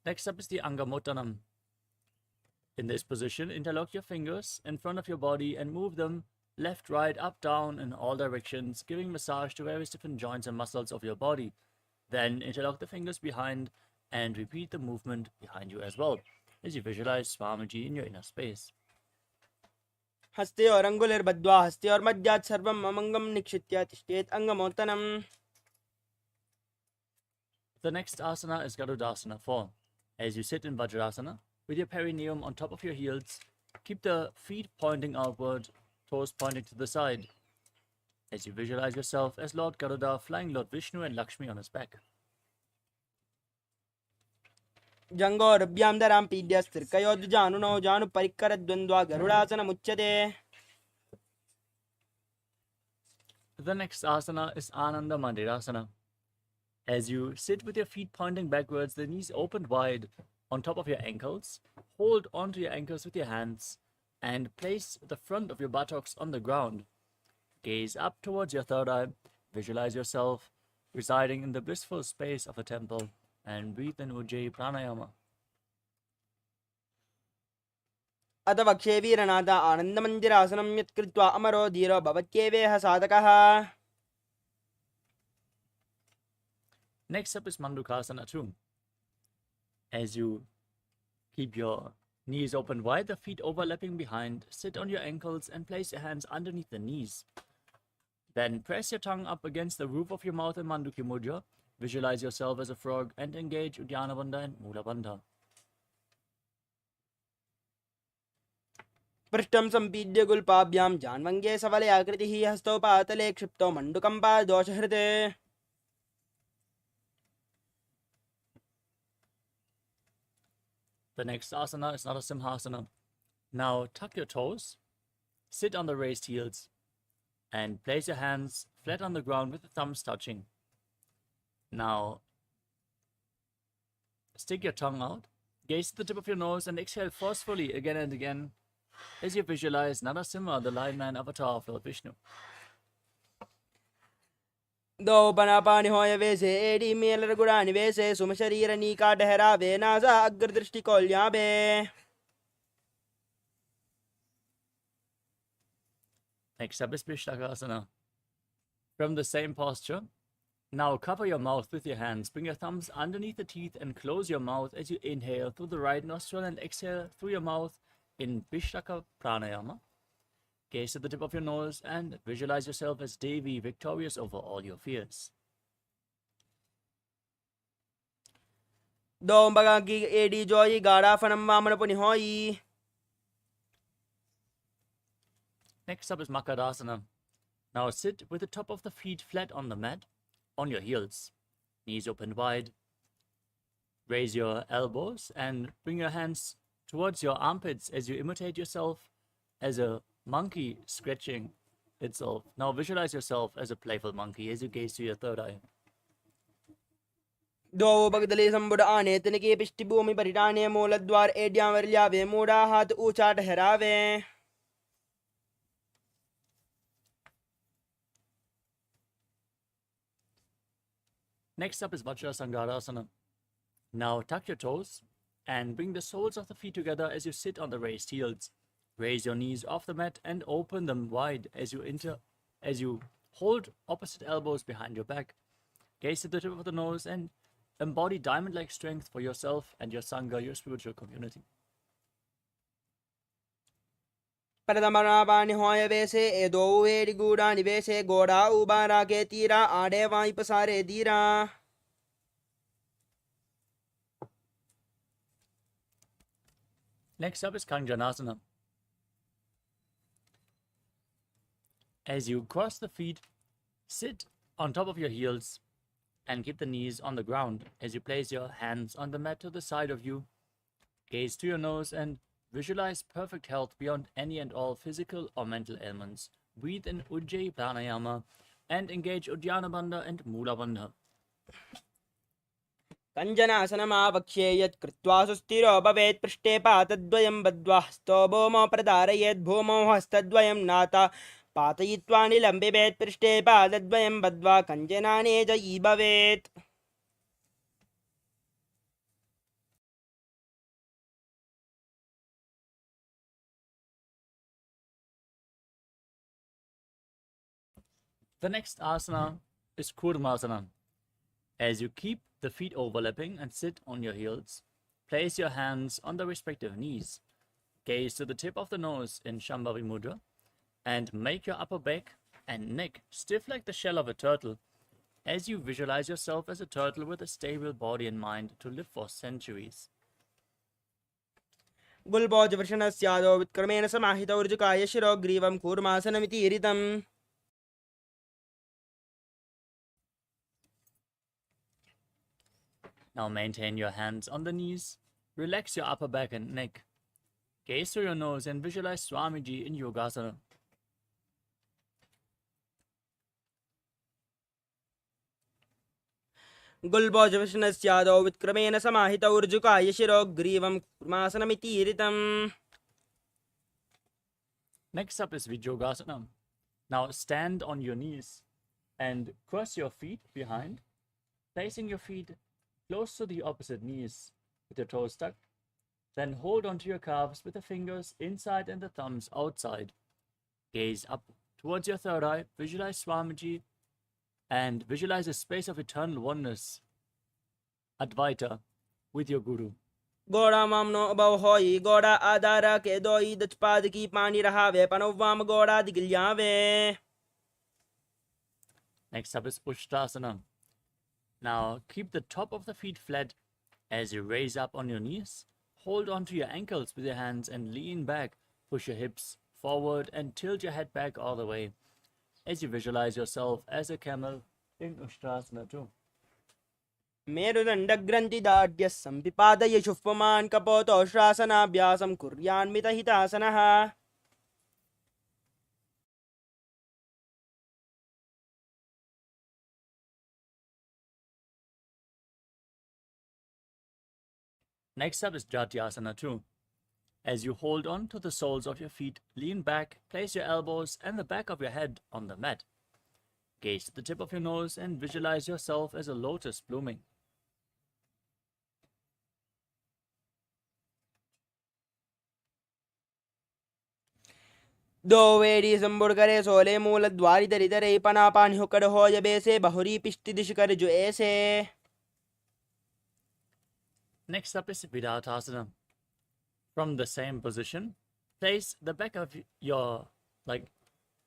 Next up is the Angamottanam. In this position, interlock your fingers in front of your body and move them left, right, up, down in all directions, giving massage to various different joints and muscles of your body. Then interlock the fingers behind and repeat the movement behind you as well, as you visualize Swamiji in your inner space. हस्ते और अंगुलिर्बद्ध्वा हस्ते और मध्यात् सर्वम् अमङ्गं निक्षित्य तिष्ठेत् अंगमोत्तनम्. The next asana is Garudasana form. As you sit in Vajrasana, with your perineum on top of your heels, keep the feet pointing outward, toes pointing to the side, as you visualize yourself as Lord Garuda flying Lord Vishnu and Lakshmi on his back. जङ्गोरभ्यां दरां पीड्यस्तिर्कयोद्जानुनो जानुपरिक्करद्वन्द्वा गरुडासनमुच्यते. The next asana is Ananda Mandirasana. As you sit with your feet pointing backwards, the knees opened wide on top of your ankles, hold onto your ankles with your hands and place the front of your buttocks on the ground. Gaze up towards your third eye, visualize yourself residing in the blissful space of a temple and breathe in Ujjayi Pranayama. अथ वक्षे वीरनाथ आनन्दमन्दिरासनं यत्कृत्वा अमरो धीरो भवत्येवेह साधकः. Next up is Mandukasana too. As you keep your knees open wide, the feet overlapping behind, sit on your ankles and place your hands underneath the knees. Then press your tongue up against the roof of your mouth in Manduki Mudra. Visualize yourself as a frog and engage Uddiyana Bandha and Mula Bandha. पृष्ठं सम्पीड्य गुल्पाभ्यां जान्वङ्गे सफले आकृतिः हस्तौ पातले क्षिप्तौ मण्डुकं पादोषहृते. The next asana is Narasimhasana. Now tuck your toes sit on the raised heels and place your hands flat on the ground with the thumbs touching. Now, stick your tongue out, gaze at the tip of your nose, and exhale forcefully again and again as you visualize Narasimha, the lion man avatar of Lord Vishnu. दो बना पानी होय वैसे AD Mailer गुड़ानी वैसे सुम शरीर नीका ठहरावे नाजा अग्र दृष्टि कोल्याबे. Next up is Vishlakasana. From the same posture, now cover your mouth with your hands. Bring your thumbs underneath the teeth and close your mouth as you inhale through the right nostril and exhale through your mouth in Vishlaka Pranayama. Gaze at the tip of your nose and visualize yourself as Devi, victorious over all your fears. दो बगा की AD जोई गाड़ा फनम वामन पुनि होई. Next up is Makadasana. Now sit with the top of the feet flat on the mat, on your heels, knees open wide. Raise your elbows and bring your hands towards your armpits as you imitate yourself as a monkey scratching itself. Now visualize yourself as a playful monkey as you gaze to your third eye. दो बगदले संबुड आने तिनके पिष्टि भूमि परिटाने मूल द्वार एडियां वरल्यावे मूड़ा हाथ ऊंचा ठहरावे. Next up is Vajrasangarasana. Now tuck your toes and bring the soles of the feet together as you sit on the raised heels. Raise your knees off the mat and open them wide as you hold opposite elbows behind your back. Gaze at the tip of the nose and embody diamond-like strength for yourself and your Sangha, your spiritual community. परदमना पानी होय वैसे ए दो AD गुड़ानी वैसे गोड़ा उबारा के तीरा आड़े Y पसारे दीरा. Next up is Kanjanasana. As you cross the feet, sit on top of your heels and keep the knees on the ground as you place your hands on the mat to the side of you. Gaze to your nose and visualize perfect health beyond any and all physical or mental ailments. Breathe in Ujjayi Pranayama and engage Uddiyana Bandha and Mula Bandha. कञ्जनासनमावक्ष्ये यत् कृत्वा सुस्थिरो भवेत् पृष्ठे पातद्वयं बद्ध्वा हस्तो भूमौ प्रधारयेत् भूमौ हस्तद्वयं नाता पातयित्वा निलम्बिभेत् पृष्ठे पादद्वयं बद्ध्वा कञ्जनाने जयी भवेत्. The next asana is Kurmasana. As you keep the feet overlapping and sit on your heels, place your hands on the respective knees. Gaze to the tip of the nose in Shambhavi Mudra and make your upper back and neck stiff like the shell of a turtle as you visualize yourself as a turtle with a stable body and mind to live for centuries. गुल्बोज वृषणस्यादो विक्रमेण समाहितौ ऋजुकाय शिरो ग्रीवं कूर्मासनमिति ईरितम्. Now maintain your hands on the knees, relax your upper back and neck. Gaze through your nose and visualize Swamiji in Yogasana. गुल्बोज वृषणस्यादो विक्रमेण समाहितौ ऋजुकाय शिरो ग्रीवं कूर्मासनमिति ईरितम्. Next up is Vijogasana. Now stand on your knees and cross your feet behind, placing your feet close to the opposite knees with your toes tucked. Then hold onto your calves with the fingers inside and the thumbs outside. Gaze up towards your third eye, visualize Swamiji and visualize a space of eternal oneness, Advaita, with your Guru. गोड़ा मामनो above होई गोड़ा आधारा के दोई दचपाद की पानी रहावे पनोवाम गोड़ा दिगिल्यावे. Next up is Ushtrasana. Now keep the top of the feet flat as you raise up on your knees. Hold onto your ankles with your hands and lean back. Push your hips forward and tilt your head back all the way as you visualize yourself as a camel in Ushtrasana too. मेरुदंड ग्रंथि दाढ्य संपिपादय शुष्पमान कपोतो श्वासनाभ्यासं कुर्यान्मितहितासनः. Next up is Jatyasana 2. As you hold on to the soles of your feet, lean back, place your elbows and the back of your head on the mat. Gaze at the tip of your nose and visualize yourself as a lotus blooming. दोवेडी संबुड़करे सोले मूल द्वारी दरी दरे पना पानी हुकड़ हो जबे से बहुरी पिष्टि दिश कर जो ऐसे. Next up is Vidatasana. From the same position, place the back of your,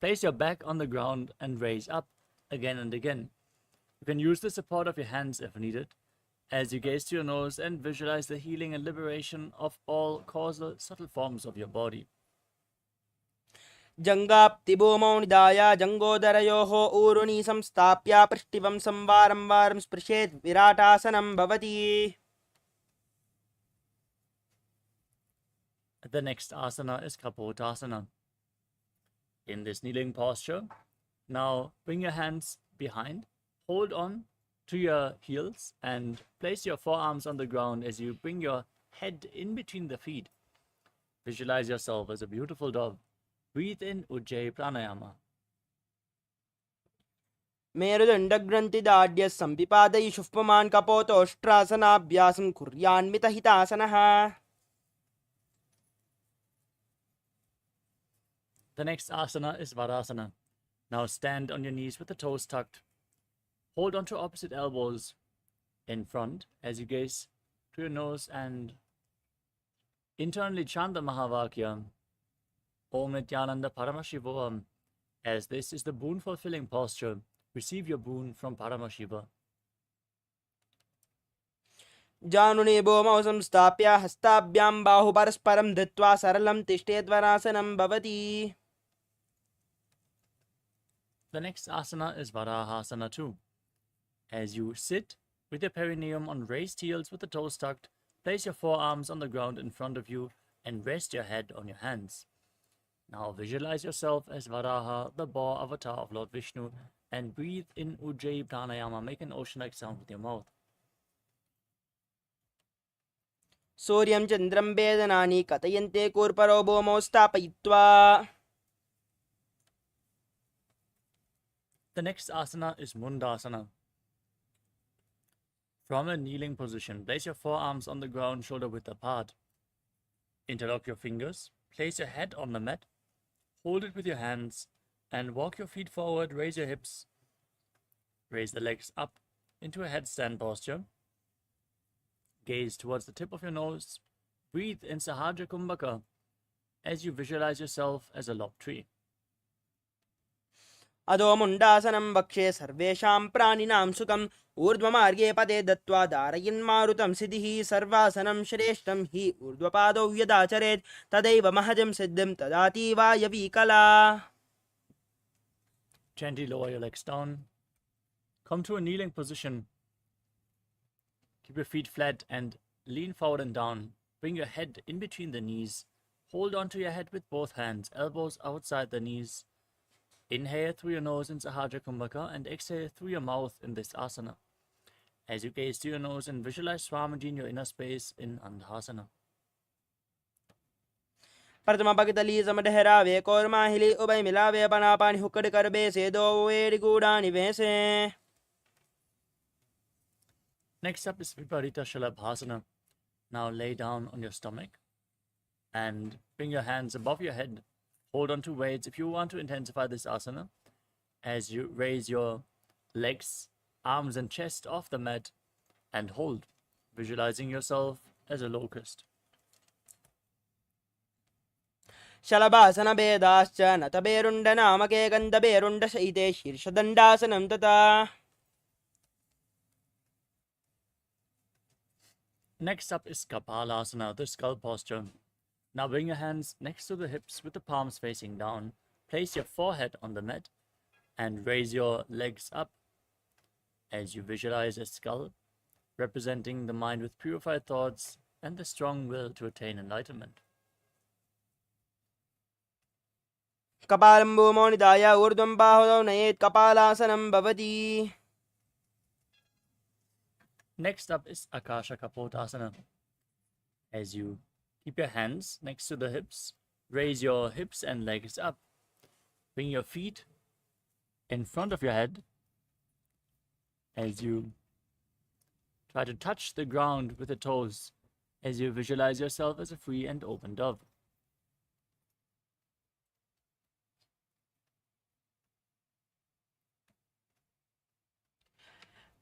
place your back on the ground and raise up again and again. You can use the support of your hands if needed, as you gaze to your nose and visualize the healing and liberation of all causal subtle forms of your body. जंगाप्ति भूमौ निधाय जंगोदरयोः ऊरुनि संस्थाप्य पृष्ठिवं संवारं वारं स्पृशेत् विराटासनं भवति. The next asana is Kapotasana. In this kneeling posture, now bring your hands behind, hold on to your heels and place your forearms on the ground as you bring your head in between the feet. Visualize yourself as a beautiful dove. Breathe in Ujjayi Pranayama. मेरुदण्डग्रन्थिदाढ्य संपिपादयि शुष्पमान् कपोतोष्ट्रासनाभ्यासं कुर्यान्मितहितासनः. The next asana is Varasana. Now stand on your knees with the toes tucked. Hold on to opposite elbows in front as you gaze to your nose and internally chant the Mahavakya, Om Nithyananda Paramashivoham, as this is the boon fulfilling posture. Receive your boon from Paramashiva. जानुने भूमौ संस्थाप्य हस्ताभ्यां बाहु परस्परं धृत्वा सरलं तिष्ठेद्वरासनं भवति. The next asana is Varahasana 2. As you sit with your perineum on raised heels with the toes tucked, place your forearms on the ground in front of you and rest your head on your hands. Now visualize yourself as Varaha, the boar avatar of Lord Vishnu, and breathe in Ujjayi Pranayama. Make an ocean-like sound with your mouth. सूर्यं चन्द्रं वेदनानि कथयन्ते कूर्परो भूमौ स्थापयित्वा. The next asana is Mundasana. From a kneeling position, place your forearms on the ground, shoulder width apart. Interlock your fingers, place your head on the mat, hold it with your hands, and walk your feet forward, raise your hips, raise the legs up into a headstand posture. Gaze towards the tip of your nose, breathe in Sahaja Kumbhaka as you visualize yourself as a lopped tree. अधो मुण्डासनं वक्षे सर्वेषां प्राणिनां सुखम् ऊर्ध्वमार्गे पदे दत्त्वा धारयन्मारुतं सिद्धिः सर्वासनं श्रेष्ठं हि ऊर्ध्वपादौ यदाचरेत् तदैव महजं सिद्धिं तदाति वायवी कला. Gently lower your legs down. Come to a kneeling position. Keep your feet flat and lean forward and down. Bring your head in between the knees. Hold on to your head with both hands, elbows outside the knees. Inhale through your nose in Sahaja Kumbhaka and exhale through your mouth in this asana. As you gaze to your nose and visualize Swamiji in your inner space in Andhasana. प्रथम भगतली समडहरावे कोरमाहिली उभय मिलावे पनापानि हुक्कड़ करबे से दो वेड़ गूढ़ानि वैसे. Next up is Viparita Shalabhasana. Now lay down on your stomach and bring your hands above your head. Hold on to weights if you want to intensify this asana. As you raise your legs, arms and chest off the mat and hold, visualizing yourself as a locust. शलभासन भेदाश्च नतबेरुण्ड नामके गन्धबेरुण्ड शयिते शीर्षदण्डासनं तथा. Next up is Kapalasana, the skull posture. Now bring your hands next to the hips with the palms facing down. Place your forehead on the mat and raise your legs up as you visualize a skull representing the mind with purified thoughts and the strong will to attain enlightenment. कपालं भूमौ निधाय ऊर्ध्वं बाहुदौ नयेत् कपालासनं भवति. Next up is Akasha Kapotasana. As you keep your hands next to the hips, raise your hips and legs up. Bring your feet in front of your head as you try to touch the ground with the toes as you visualize yourself as a free and open dove.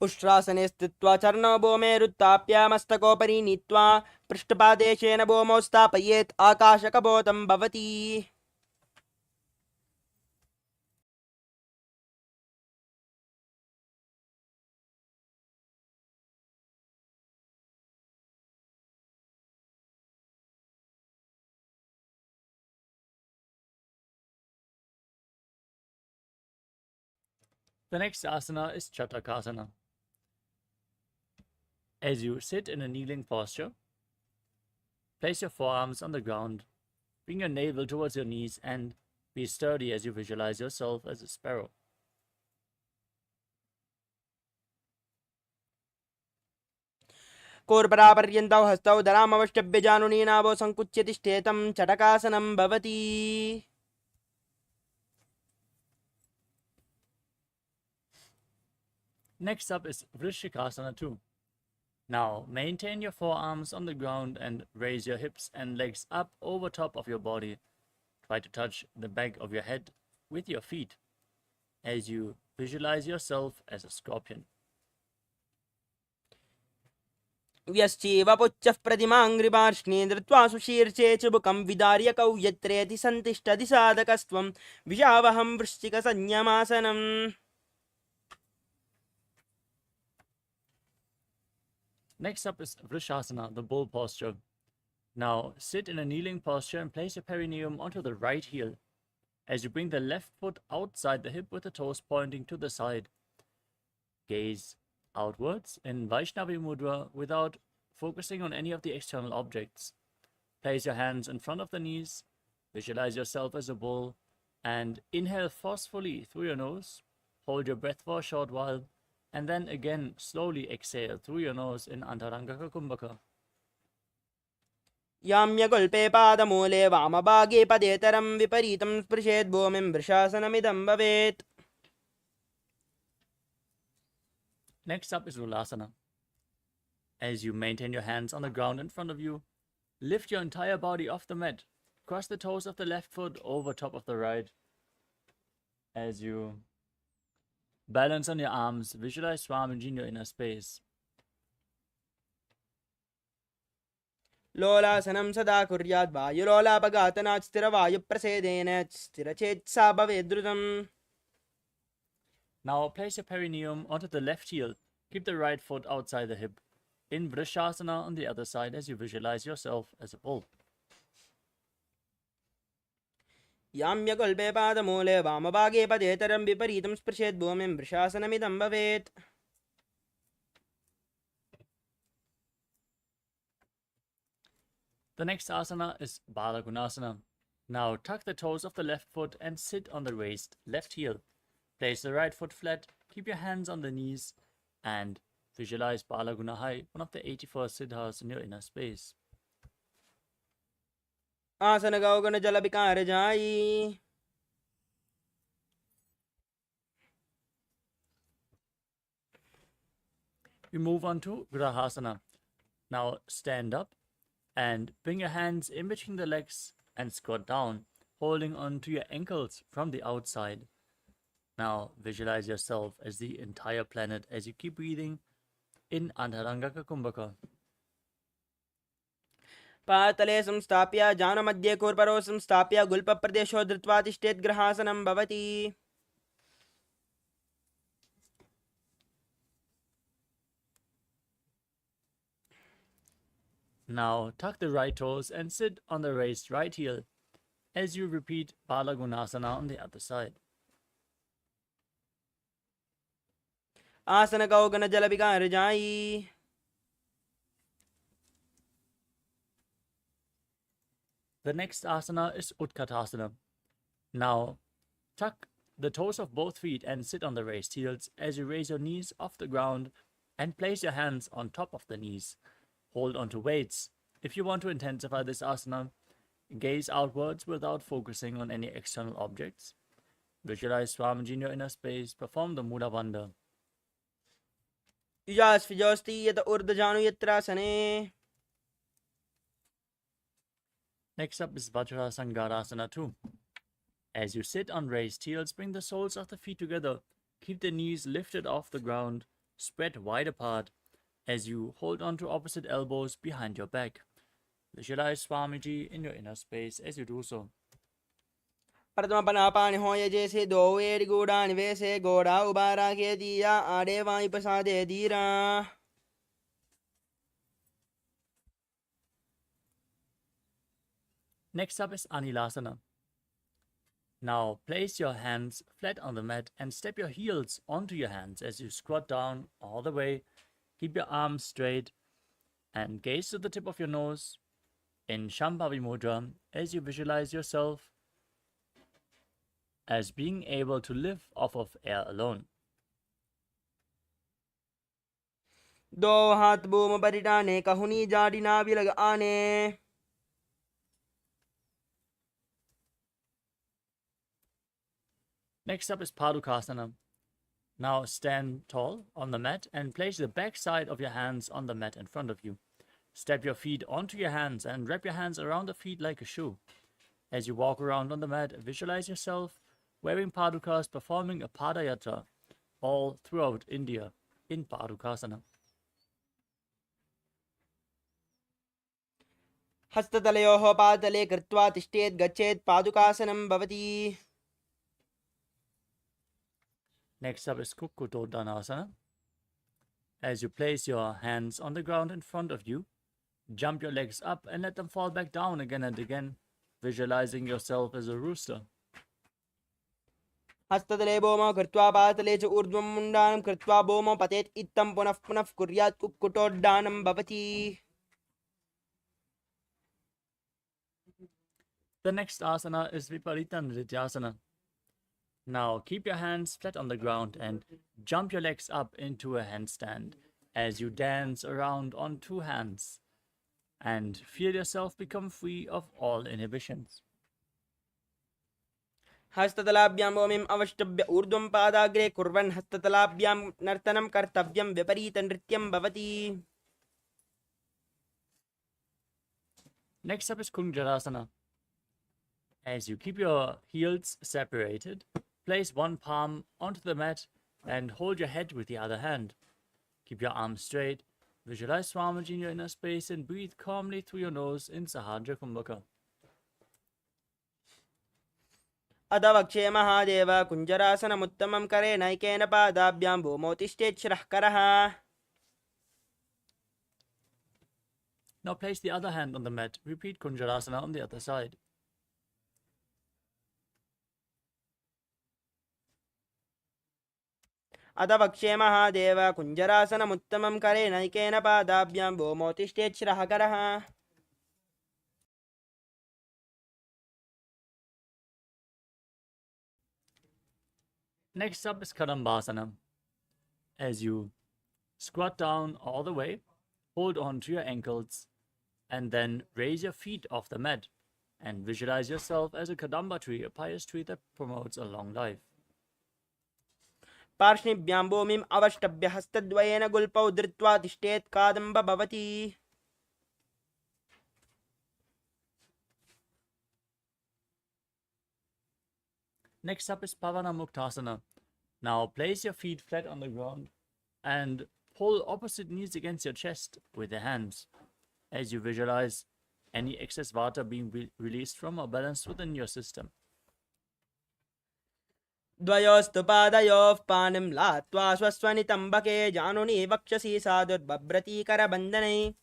उष्ट्रासने स्थित्वा चरणौ भूमेरुत्थाप्य मस्तकोपरि नीत्वा पृष्ठपादेशेन भूमौ स्थापयेत् आकाशकपोतं भवति. The next asana is Chatakasana. As you sit in a kneeling posture, place your forearms on the ground, bring your navel towards your knees, and be sturdy as you visualize yourself as a sparrow. कोर्परापर्यन्तौ हस्तौ धरामवष्टभ्यजानुनीनाभो सङ्कुच्य तिष्ठेतं चटकासनं भवति. Next up is Vrishikasana 2. Now, maintain your forearms on the ground and raise your hips and legs up over top of your body. Try to touch the back of your head with your feet as you visualize yourself as a scorpion. व्यश्चैव पुच्छः प्रतिमाङ्घ्रिपार्ष्णे धृत्वा सुशीर्षे चुबुकं विदार्यकौ यत्रेति सन्तिष्ठति साधकस्त्वं विशावहं वृश्चिकसंज्ञमासनम्. Next up is Vrishasana, the bull posture. Now, sit in a kneeling posture and place your perineum onto the right heel as you bring the left foot outside the hip with the toes pointing to the side. Gaze outwards in Vaishnavi Mudra without focusing on any of the external objects. Place your hands in front of the knees, visualize yourself as a bull, and inhale forcefully through your nose. Hold your breath for a short while, and then again slowly exhale through your nose in Antarangaka Kumbhaka. याम्यगुल्पे पादमूले वामभागे पदेतरं विपरीतं स्पृशेत् भूमिं वृषासनमिदं भवेत्. Next up is Ulasana. As you maintain your hands on the ground in front of you, lift your entire body off the mat. Cross the toes of the left foot over top of the right. As you balance on your arms, visualize Swamiji in your inner space. लोलासनं सदा कुर्यात् वायुलोलापघातनात् स्थिरवायुप्रसेदेन स्थिरचेत्सा भवेद्रुतम्. Now place your perineum onto the left heel. Keep the right foot outside the hip. In Vrishasana on the other side as you visualize yourself as a bull. याम्यगुल्पे पादमूले वामभागे पदेतरं विपरीतं स्पृशेत् भूमिं वृषासनमिदं भवेत्. The next asana is Balagunasana. Now tuck the toes of the left foot and sit on the raised left heel. Place the right foot flat, keep your hands on the knees, and visualize Balagunahai, one of the 84 siddhas in your inner space. आसनगौगणजलविकारजायी. We move on to Grahasana. Now stand up and bring your hands in between the legs and squat down, holding on to your ankles from the outside. Now visualize yourself as the entire planet as you keep breathing in Antarangaka Kumbhaka. पातले संस्थाप्य जानमध्ये कूर्परो संस्थाप्य गुल्पप्रदेशो धृत्वा तिष्ठेत् ग्रहासनं भवति. Now tuck the right toes and sit on the raised right heel as you repeat Balagunasana on the other side. आसनगौगणजलविकारजायी. The next asana is Utkatasana. Now, tuck the toes of both feet and sit on the raised heels as you raise your knees off the ground and place your hands on top of the knees. Hold onto weights If you want to intensify this asana, gaze outwards without focusing on any external objects. Visualize Swamiji in your inner space. Perform the Mula Bandha. Yujasvijosti yata urdajanu yatrasane. Next up is Vajrasangarasana 2. As you sit on raised heels, bring the soles of the feet together. Keep the knees lifted off the ground, spread wide apart as you hold on to opposite elbows behind your back. Visualize Swamiji in your inner space as you do so. Pradamapanapani hoya jese do eri goda nivese goda ubara ke diya ade vai pasade dira. Next up is Anilasana. Now place your hands flat on the mat and step your heels onto your hands as you squat down all the way. Keep your arms straight and gaze to the tip of your nose in Shambhavi Mudra as you visualize yourself as being able to live off of air alone. Do hat boom baritane kahuni jadina bilag ane. Next up is Padukasana. Now stand tall on the mat and place the back side of your hands on the mat in front of you. Step your feet onto your hands and wrap your hands around the feet like a shoe. As you walk around on the mat, visualize yourself wearing Padukas, performing a Padayatra all throughout India in Padukasana. Hastatalayoho padale kritva tishtet gachet padukasanam bhavati. Next up is Kukkutoddanasana. As you place your hands on the ground in front of you, jump your legs up and let them fall back down again and again, visualizing yourself as a rooster. Hastatale boma kritva patale cha urdvam mundanam kritva boma patet ittam punaf punaf kuryat kukkutoddanam bhavati. The next asana is Viparita Nrityasana. Now keep your hands flat on the ground and jump your legs up into a handstand as you dance around on two hands and feel yourself become free of all inhibitions. Hastatalabyam bomim avashtabya urdvam padagre kurvan hastatalabyam nartanam kartavyam viparita nrityam bhavati. Next up is Kunjarasana. As you keep your heels separated, place one palm onto the mat and hold your head with the other hand. Keep your arms straight, visualize Swamiji in your inner space and breathe calmly through your nose in Sahadra Kumbhaka. Adavakshe mahadeva kunjarasanam uttamam kare naikena padabhyam bhumotishtet shrah karaha. Now place the other hand on the mat. Repeat Kunjarasana on the other side. Adavakshe mahadeva kunjarasanam uttamam kare naikena padabhyam bhumotishtet shrah karaha. Next up is Kadambasana. As you squat down all the way, hold on to your ankles, and then raise your feet off the mat and visualize yourself as a Kadamba tree, a pious tree that promotes a long life. Parshnibhyam bomim avashtabya hastadvayena gulpau dhritva tishtet kadamba bhavati. Next up is Pavana Muktasana. Now place your feet flat on the ground and pull opposite knees against your chest with your hands as you visualize any excess vata being released from or balanced within your system. Dvayostu padayof panim latva swaswani tambake januni vakshasi sadur babrati karabandhanai.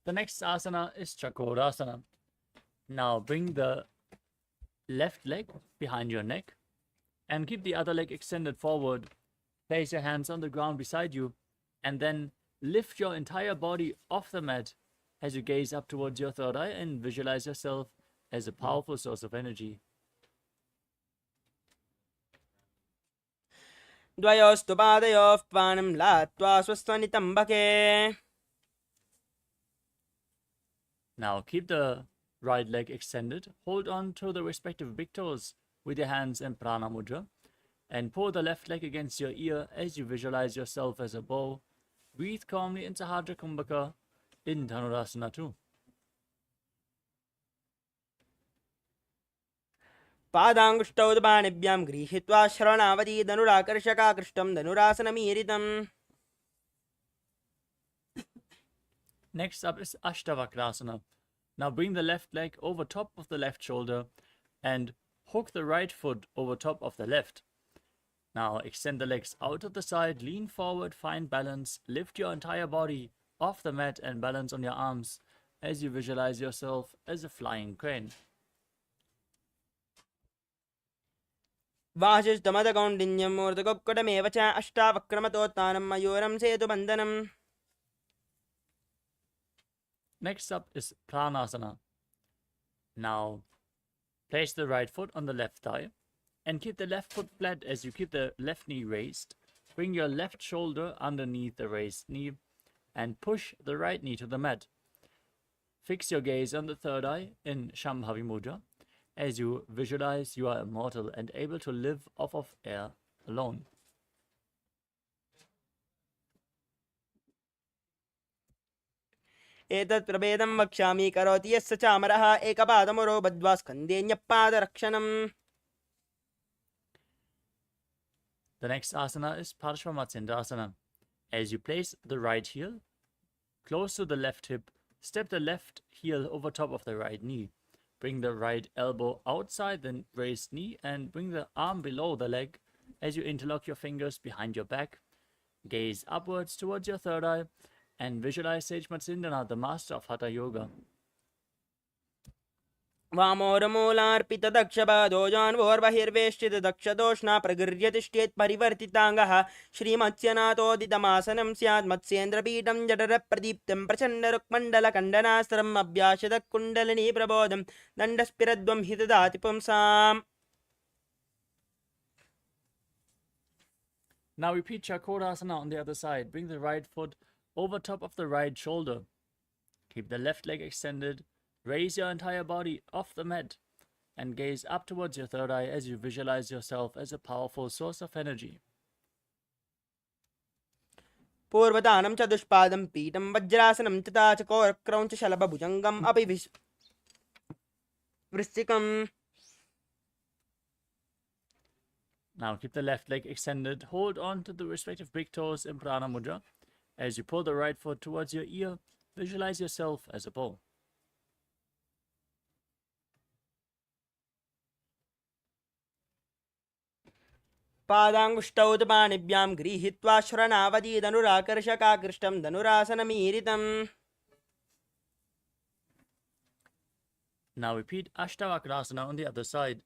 The next asana is Chakorasana. Now bring the left leg behind your neck and keep the other leg extended forward. Place your hands on the ground beside you and then lift your entire body off the mat as you gaze up towards your third eye and visualize yourself as a powerful source of energy. द्वयोस्तु पादयोः पानं लात्वा स्वस्वनितम्बके. Now keep the right leg extended. Hold on to the respective big toes with your hands in prana mudra. And pull the left leg against your ear as you visualize yourself as a bow. Breathe calmly into Sahadra Kumbhaka in Dhanurasana too. पादाङ्गुष्ठौ पाणिभ्यां गृहीत्वा शरणावधि धनुराकर्षकाकृष्टं धनुरासनमीरितम्. Next up is Ashtavakrasana. Now bring the left leg over top of the left shoulder and hook the right foot over top of the left. Now extend the legs out to the side, lean forward, find balance, lift your entire body off the mat and balance on your arms as you visualize yourself as a flying crane. वासिष्ठमदकौण्डिन्यं मूर्धकुक्कुटमेव च अष्टावक्रमतोत्थानं मयूरं सेतुबन्धनम्. Next up is Pranasana. Now place the right foot on the left thigh and keep the left foot flat as you keep the left knee raised. Bring your left shoulder underneath the raised knee and push the right knee to the mat. Fix your gaze on the third eye in Shambhavi Mudra as you visualize you are immortal and able to live off of air alone. एतत् प्रभेदं वक्ष्यामि करोति यस्य चामरः एकपादमुरो बद्ध्वा स्कन्धेऽन्यपादरक्षणम्. The next asana is Parshvamatsindasana. As you place the right heel close to the left hip, step the left heel over top of the right knee. Bring the right elbow outside the raised knee and bring the arm below the leg as you interlock your fingers behind your back. Gaze upwards towards your third eye and visualize Sage Matsindana, the master of Hatha Yoga. वामोरमूलार्पितदक्षपादोजान्वोर्बहिर्वेष्टितदक्षदोष्णा प्रगृह्यतिष्ठेत् परिवर्तिताङ्गः श्रीमत्स्यनाथोदितमासनं स्यात् मत्स्येन्द्रपीठं जठरप्रदीप्तं प्रचण्डरुक्मण्डलकण्डनास्त्रम् अभ्यासदकुण्डलिनी प्रबोधं दण्डस्फिरद्वं हि ददाति पुंसाम्. Now repeat Chakrasana on the other side. Bring the right foot over top of the right shoulder. Keep the left leg extended. Raise your entire body off the mat and gaze up towards your third eye as you visualize yourself as a powerful source of energy. पूर्वदानं च दुष्पादं पीठं वज्रासनं तथा च कोरक्रौञ्च शलभभुजङ्गम् अपि वृश्चिकम्. Now keep the left leg extended. Hold on to the respective big toes in Prana Mudra. As you pull the right foot towards your ear, visualize yourself as a bow. पादाङ्गुष्ठौ पाणिभ्यां गृहीत्वा श्रवणावधि धनुराकर्षकाकृष्टं धनुरासनमीरितम्. Now repeat Ashtavakrasana on the other side.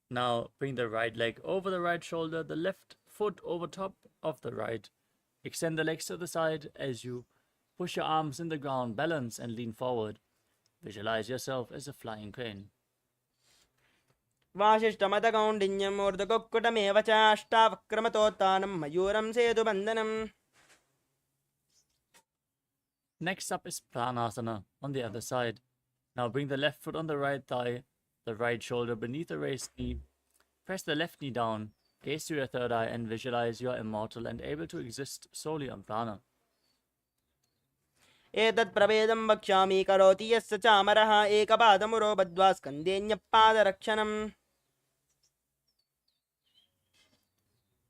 Now bring the right leg over the right shoulder, the left foot over top of the right. Extend the legs to the side as you push your arms in the ground, balance and lean forward. Visualize yourself as a flying crane. वासिष्ठमदकौण्डिन्यं मूर्धकुक्कुटमेव च अष्टावक्रमतोत्थानं मयूरं सेतुबन्धनम्. Next up is Pranasana on the other side. Now bring the left foot on the right thigh, the right shoulder beneath the raised knee. Press the left knee down, gaze to your third eye and visualize you are immortal and able to exist solely on prana. एतत् प्रभेदं वक्ष्यामि करोति यस्य चामरः एकपादमुरो बद्ध्वा स्कन्धेऽन्यपादरक्षणम्.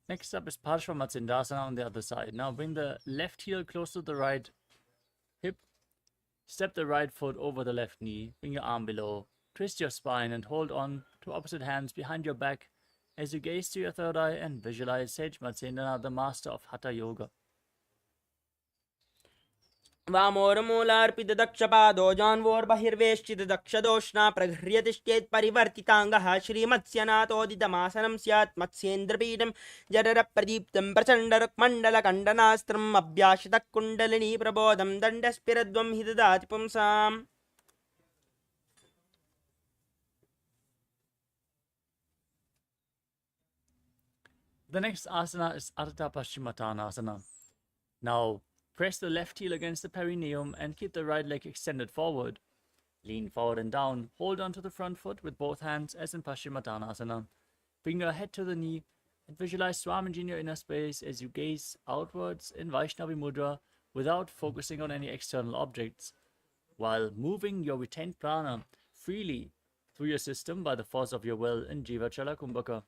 Next up is Parshvamatsindasana on the other side. Now bring the left heel close to the right hip. Step the right foot over the left knee. Bring your arm below. Twist your spine and hold on to opposite hands behind your back as you gaze to your third eye and visualize Sage Matsindana, the master of Hatha Yoga. वामोरमूलार्पितदक्षपादोजान्वोर्बहिर्वेष्टितदक्षदोष्णा प्रगृह्यतिष्ठेत् परिवर्तिताङ्गः श्रीमत्स्यनाथोदितमासनं स्यात् मत्स्येन्द्रपीठं जठरप्रदीप्तं प्रचण्डरुक्मण्डलकण्डनास्त्रम् अभ्यासतकुण्डलिनी प्रबोधं दण्डस्फिरद्वं हि ददाति पुंसाम्. The next asana is Ardha Paschimottanasana. Now, press the left heel against the perineum and keep the right leg extended forward. Lean forward and down. Hold on to the front foot with both hands as in Paschimottanasana. Bring your head to the knee and visualize Swamiji in your inner space as you gaze outwards in Vaishnavi Mudra without focusing on any external objects, while moving your retained prana freely through your system by the force of your will in Jivachala Kumbhaka.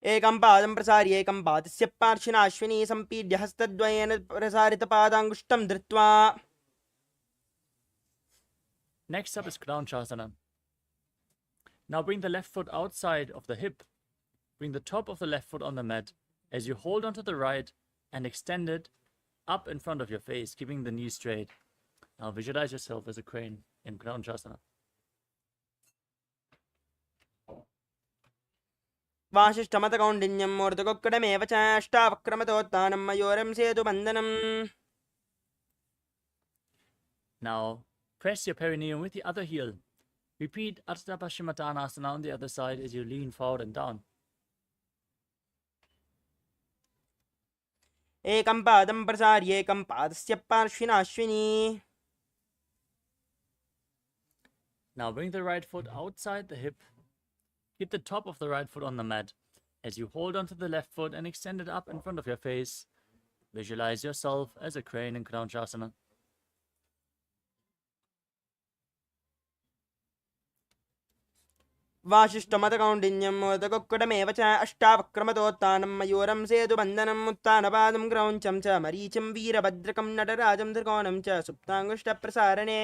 एकं पादं प्रसार्य एकं पादस्य पार्श्विना अश्विनी सम्पीड्य हस्तद्वयेन प्रसारितपादाङ्गुष्ठं धृत्वा. Next up is Kranchasana. Now bring the left foot outside of the hip. Bring the top of the left foot on the mat as you hold onto the right and extend it up in front of your face, keeping the knees straight. Now visualize yourself as a crane in Kranchasana. वाशिष्ठमतकौण्डिन्यं मूर्धकोक्कडमेव च अष्टावक्रमतोत्थानं मयूरं सेतुबन्धनम्. Now press your perineum with the other heel. Repeat Ardha Paschimottanasana on the other side as you lean forward and down. एकं पादं प्रसार्य एकं पादस्य पार्श्विना Ashwini. Now bring the right foot outside the hip. Keep the top of the right foot on the mat as you hold onto the left foot and extend it up in front of your face. Visualize yourself as a crane in Kranchasana. वाशिष्ठमतकौण्डिन्यं मूर्धकोक्कडमेव च अष्टावक्रमतोत्थानं मयूरं सेतुबन्धनम्. उत्थानपादं क्रौञ्चं च मरीचिं वीरभद्रकं नटराजं त्रिकोणं च सुप्ताङ्गुष्ठप्रसारणे.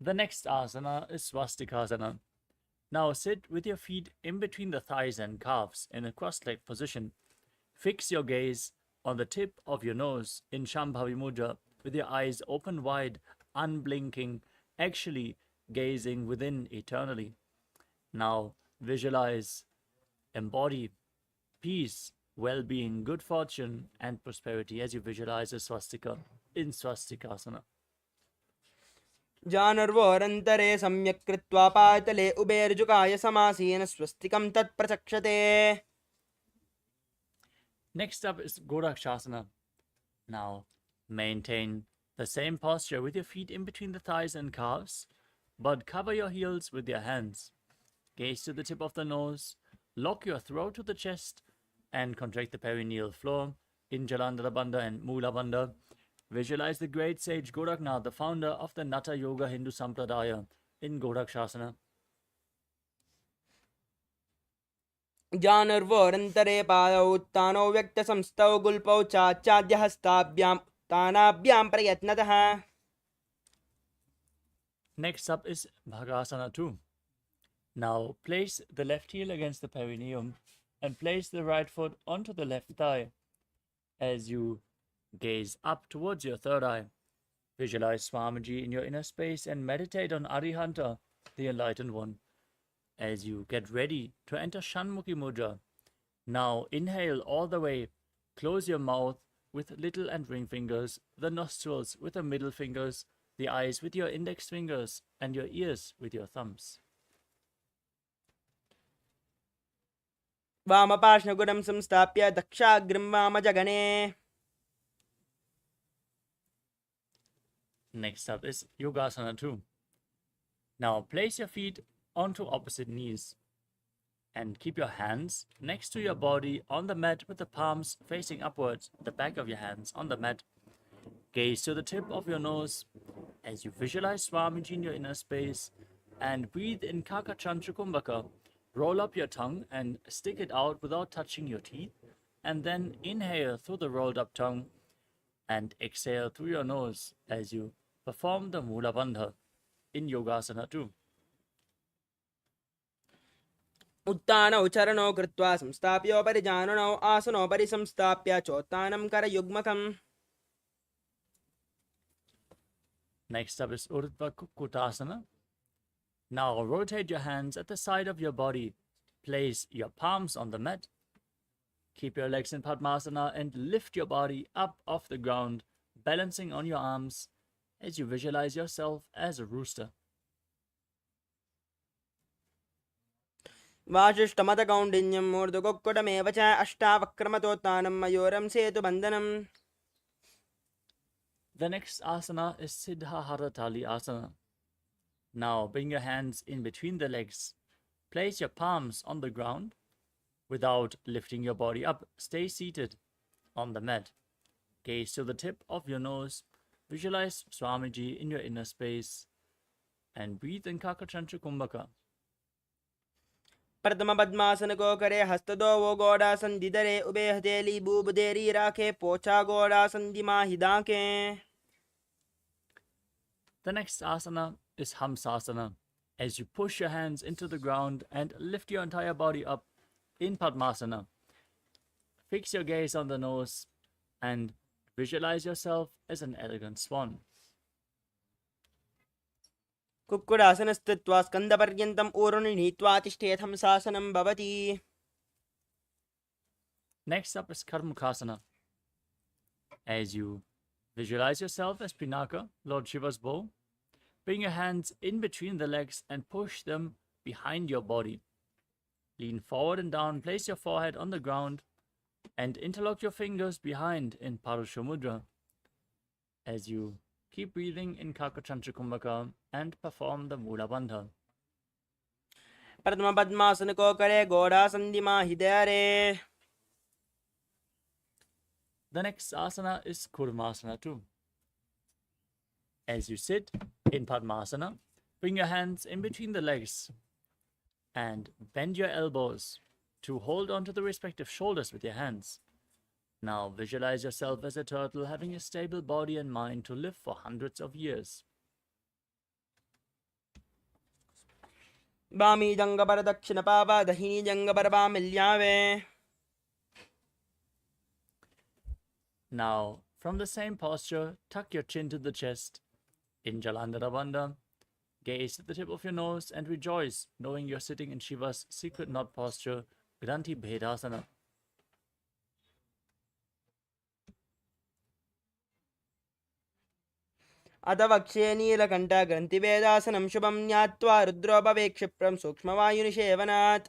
The next asana is Swastikasana. Now sit with your feet in between the thighs and calves in a cross-legged position. Fix your gaze on the tip of your nose in Shambhavi Mudra with your eyes open wide, unblinking, actually gazing within eternally. Now visualize, embody peace, well-being, good fortune and prosperity as you visualize a swastika in Swastikasana. जानर्वोरन्तरे सम्यक् कृत्वा पातले उभेर्जुकाय समासीन स्वस्तिकं तत्प्रचक्षते. Next up is Gorakshasana. Now maintain the same posture with your feet in between the thighs and calves, but cover your heels with your hands. Gaze to the tip of the nose, lock your throat to the chest, and contract the perineal floor in Jalandhara Bandha and Mula Bandha. Visualize the great sage Goraknath, the founder of the Natha Yoga Hindu Sampradaya, in Gorakshasana. जानर्वोरन्तरे पादौ उत्थानौ व्यक्तसंस्थौ गुल्पौ चाच्याद्यहस्ताभ्याम् उत्थानाभ्यां प्रयत्नतः. Next up is Bhagasana 2. Now place the left heel against the perineum and place the right foot onto the left thigh as you gaze up towards your third eye. Visualize Swamiji in your inner space and meditate on Arihanta, the enlightened one, as you get ready to enter Shanmukhi Mudra. Now inhale all the way. Close your mouth with little and ring fingers, the nostrils with the middle fingers, the eyes with your index fingers, and your ears with your thumbs. वामपार्श्वगुडं संस्थाप्य दक्षाग्रं वामजगणे. Next up is Yogasana 2. Now place your feet onto opposite knees and keep your hands next to your body on the mat with the palms facing upwards, the back of your hands on the mat. Gaze to the tip of your nose as you visualize Swamiji in your inner space and breathe in Kakachantra Kumbhaka. Roll up your tongue and stick it out without touching your teeth, and then inhale through the rolled up tongue and exhale through your nose as you perform the Mula Bandha in Yogasana 2. उत्थानौ चरणौ कृत्वा संस्थाप्योपरि जाननौ आसनोपरि संस्थाप्य चोत्थानं करयुग्मकम्. Next up is Urdhva Kukkutasana. Now rotate your hands at the side of your body. Place your palms on the mat. Keep your legs in Padmasana and lift your body up off the ground, balancing on your arms as you visualize yourself as a rooster. वासिष्ठमतकौण्डिन्यं मूर्धकोक्कुटमेव च अष्टावक्रमतोत्थानं मयूरं सेतुबन्धनम्. The next asana is Siddha Haratali Asana. Now bring your hands in between the legs. Place your palms on the ground without lifting your body up. Stay seated on the mat. Gaze to the tip of your nose. Visualize Swamiji in your inner space. And breathe in Kakachantra Kumbhaka. प्रथम पद्मासन को करे हस्त दो वो गोड़ासन दिदरे ube हथेली boob देरी राखे पोछा गोड़ासन दिमा हिदाके. The next asana is Hamsasana. As you push your hands into the ground and lift your entire body up in Padmasana. Fix your gaze on the nose and visualize yourself as an elegant swan. कुक्कुडासनस्थित्वा स्कन्दपर्यन्तम् ऊरुनि नीत्वा तिष्ठेत् हंसासनं भवति. Next up is Karmukasana. As you visualize yourself as Pinaka, Lord Shiva's bow, bring your hands in between the legs and push them behind your body. Lean forward and down, place your forehead on the ground, and interlock your fingers behind in Parusha Mudra. As you keep breathing in Kakachantra Kumbhaka and perform the Mula Bandha. प्रथम पद्मासन को करे गोड़ासन दिमा हिदरे. The next asana is Kurmasana too. As you sit in Padmasana, bring your hands in between the legs and bend your elbows to hold onto the respective shoulders with your hands. Now visualize yourself as a turtle having a stable body and mind to live for hundreds of years. बामी जंगबर दक्षिण पावा दहिनी जंगबर बामिल्यावे. Now, from the same posture, tuck your chin to the chest. In Jalandhara Bandha, gaze at the tip of your nose and rejoice, knowing you're sitting in Shiva's secret knot posture, Granthi Bhedasana. अथ वक्षे नीलकण्ठ ग्रन्थिभेदासनं शुभं ज्ञात्वा रुद्रोपवेक्षिप्रं सूक्ष्मवायुनिषेवनात्.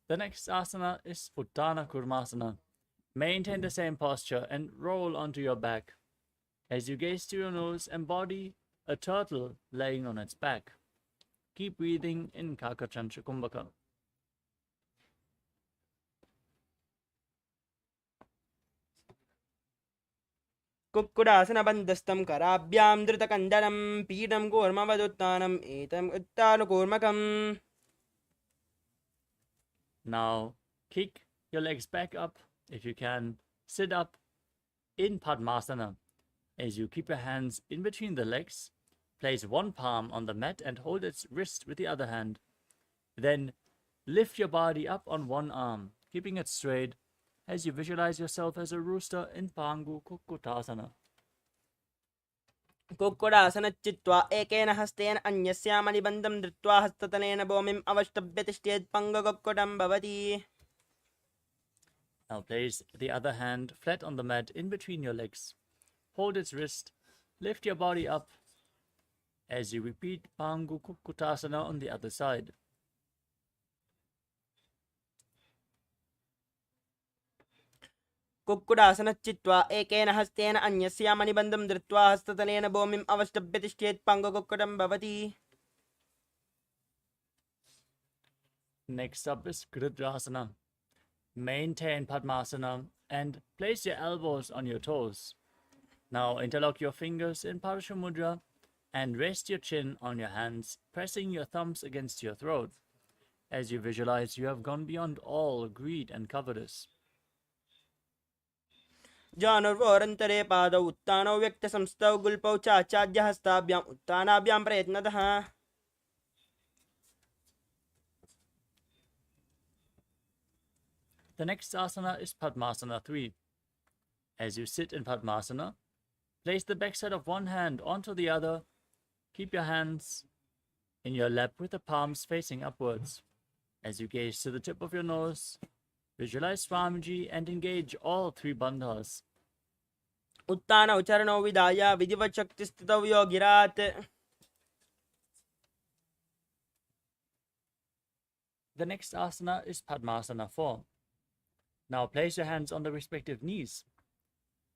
The next asana is Uttana Kurmasana. Maintain the same posture and roll onto your back. As you gaze to your nose, embody a turtle laying on its back. Keep breathing in Kakachantra Kumbhaka. कुक्कुडासनबन्धस्थं कराभ्यां धृतकण्डनं पीठं कूर्मवदुत्थानम् एतम् उत्तानकूर्मकम्. Now, kick your legs back up if you can. Sit up in Padmasana. As you keep your hands in between the legs, place one palm on the mat and hold its wrist with the other hand. Then lift your body up on one arm, keeping it straight as you visualize yourself as a rooster in Pangu Kukkutasana. कुक्कुडासनच्चित्वा एकेन हस्तेन अन्यस्यामनिबन्धं धृत्वा हस्ततलेन भूमिम् अवष्टभ्य तिष्ठेत् पङ्गकुक्कुटं भवति. Now place the other hand flat on the mat in between your legs. Hold its wrist, lift your body up as you repeat Pangu Kukkutasana on the other side. कुक्कुडासनच्चित्वा एकेन हस्तेन अन्यस्यामनिबन्धं धृत्वा हस्ततलेन भूमिम् अवष्टभ्य तिष्ठेत् पङ्गकुक्कुटं भवति. Next up is Gridrasana. Maintain Padmasana and place your elbows on your toes. Now interlock your fingers in Parusha Mudra and rest your chin on your hands, pressing your thumbs against your throat. As you visualize, you have gone beyond all greed and covetous. जानुर्वोरन्तरे पादौ उत्तानौ व्यक्तसंस्थौ गुल्पौ चाचाद्यहस्ताभ्याम् उत्तानाभ्यां प्रयत्नतः. The next asana is Padmasana 3. As you sit in Padmasana, Place the backside of one hand onto the other. Keep your hands in your lap with the palms facing upwards. As you gaze to the tip of your nose, visualize Swamiji and engage all three bandhas. उत्तान उच्चारणौ विधाय विधिवत् शक्तिस्थितौ योगिरात्. The next asana is Padmasana 4. Now place your hands on the respective knees.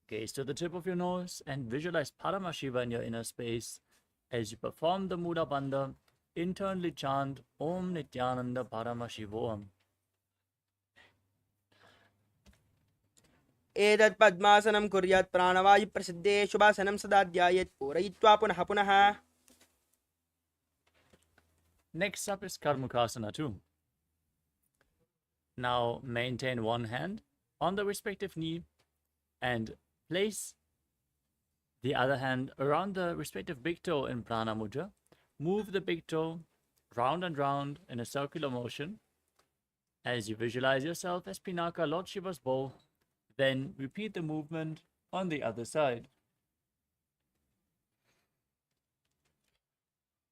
Gaze to the tip of your nose and visualize Paramashiva in your inner space. As you perform the Muda Bandha, internally chant Om Nithyananda Paramashivoham. एतत् पद्मासनं कुर्यात् प्राणवायु प्रसिद्धे शुभासनं सदा ध्यायेत् पूरयित्वा पुनः पुनः. Next up is Karmukasana 2. Now maintain one hand on the respective knee and place the other hand around the respective big toe in Prana Mudra. Move the big toe round and round in a circular motion as you visualize yourself as Pinaka, Lord Shiva's bow. Then repeat the movement on the other side.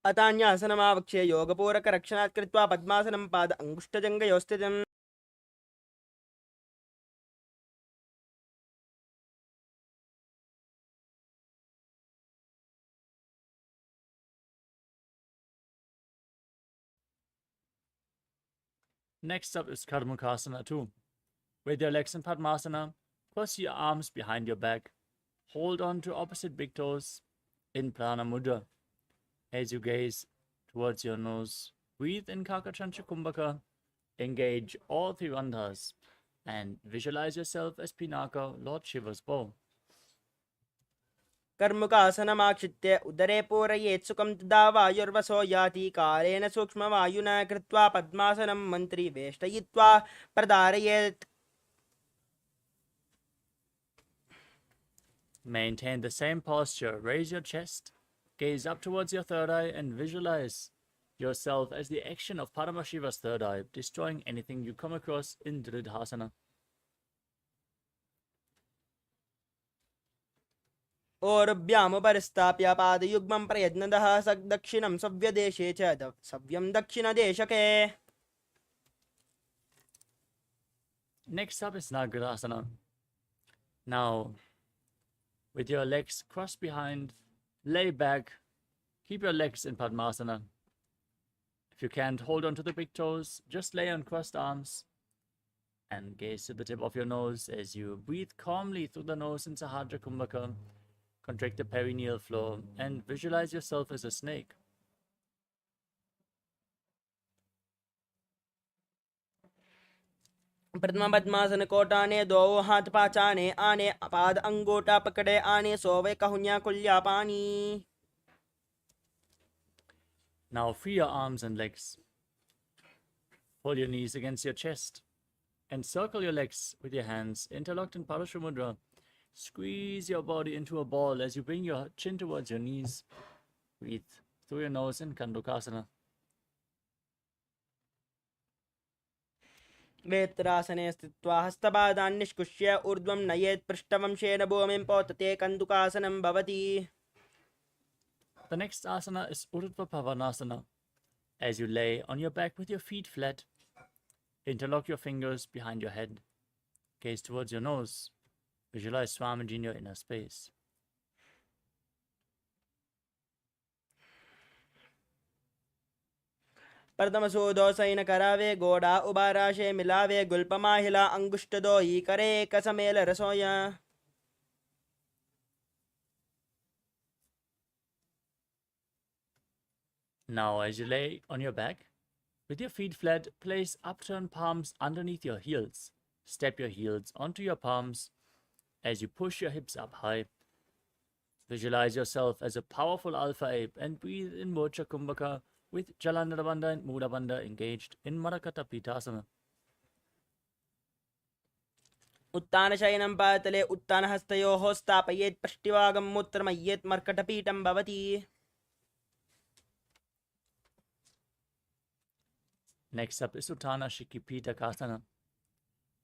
अतान्यासनमावक्ष्य योगपूरकरक्षणात् कृत्वा पद्मासनं पाद अङ्गुष्ठजङ्घयोः स्थितम्. Next up is Karmukasana 2. With your legs in Padmasana, cross your arms behind your back. Hold on to opposite big toes in Prana Mudra. As you gaze towards your nose, breathe in Kakachancha Kumbhaka. Engage all three bandhas and visualize yourself as Pinaka, Lord Shiva's bow. कर्मुकासनमाक्षित्य उदरे पूरयेत् सुखं तदा वायुर्वसो याति कालेन सूक्ष्मवायुना कृत्वा पद्मासनं मन्त्री वेष्टयित्वा प्रधारयेत्. Maintain the same posture. Raise your chest, gaze up towards your third eye, and visualize yourself as the action of Paramashiva's third eye, destroying anything you come across in Dridhasana. ओरुभ्यामुपरिस्थाप्य पादयुग्मं प्रयत्नतः दक्षिणं सव्यदेशे च सव्यं दक्षिणदेशके. Next up is Nagarasana. Now, with your legs crossed behind, lay back, keep your legs in Padmasana. If you can't hold on to the big toes, just lay on crossed arms and gaze to the tip of your nose as you breathe calmly through the nose in Sahadra Kumbhaka. Contract the perineal floor and visualize yourself as a snake. प्रथम पद्मासन कोटाने दो हाथ पाचाने आने पाद अंगूठा पकड़े आने सोवे कहुन्या कुल्या पानी. Now free your arms and legs. Pull your knees against your chest and circle your legs with your hands interlocked in Parashumudra. Squeeze your body into a ball as you bring your chin towards your knees. Breathe through your nose in Kandukasana. वेत्रासने स्थित्वा हस्तपादान् निष्कुष्य ऊर्ध्वं नयेत् पृष्ठवंशेन भूमिं पोतते कन्दुकासनं भवति. The next asana is Urdhva Pavanasana. As you lay on your back with your feet flat, interlock your fingers behind your head. Gaze towards your nose. Visualize Swamiji in your inner space. प्रथमसोदो सैन करावे गोड़ा उबाराशे मिलावे गुल्पमाहिला अंगुष्टदो ही करे कसमेल रसोया. Now, as you lay on your back, with your feet flat, place upturned palms underneath your heels. Step your heels onto your palms as you push your hips up high. Visualize yourself as a powerful alpha ape and breathe in Mocha Kumbhaka with Jalandhara Bandha and Muda Bandha engaged in Marakata Pitasana. उत्तानशयनं पातले उत्तानहस्तयोः स्थापयेत् पृष्ठभागं मूत्रमय्येत् मर्कटपीठं भवति. Next up is Uttana Shikipita Kasana.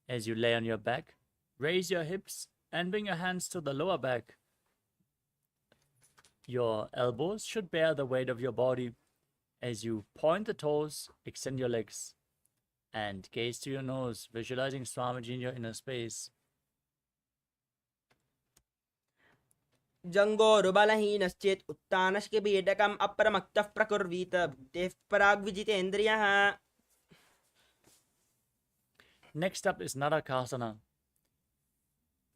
As you lay on your back, raise your hips and bring your hands to the lower back. Your elbows should bear the weight of your body as you point the toes, extend your legs, and gaze to your nose, visualizing Swamiji in your inner space. जङ्गोरुबलहीनश्चेत् उत्तानश्किबीडकम् अप्रमत्तः प्रकुर्वीत भुक्तेः पराग्विजितेन्द्रियः. Next up is Narakasana.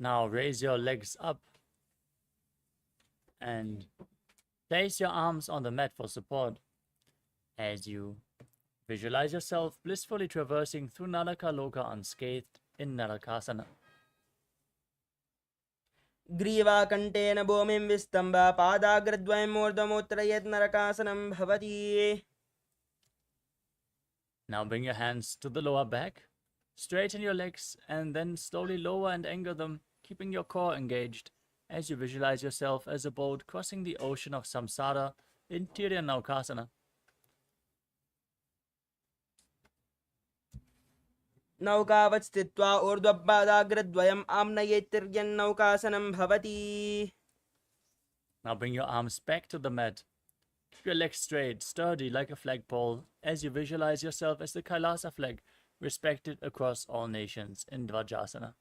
Now raise your legs up and place your arms on the mat for support as you visualize yourself blissfully traversing through Naraka Loka unscathed in Narakasana. ग्रीवाकण्ठेन भूमिं विस्तम्भ पादाग्रद्वयम् ऊर्ध्वमुत्तरयेत् नरकासनं भवति. Now bring your hands to the lower back, straighten your legs, and then slowly lower and anchor them, keeping your core engaged as you visualize yourself as a boat crossing the ocean of samsara in Tiryannaukasana. नौकावत् स्थित्वा ऊर्ध्वपादाग्रद्वयम् आम्नयेत् तिर्यन्नौकासनं भवति. Now bring your arms back to the mat. Keep your legs straight, sturdy like a flagpole, as you visualize yourself as the Kailasa flag, respected across all nations in Dvajasana.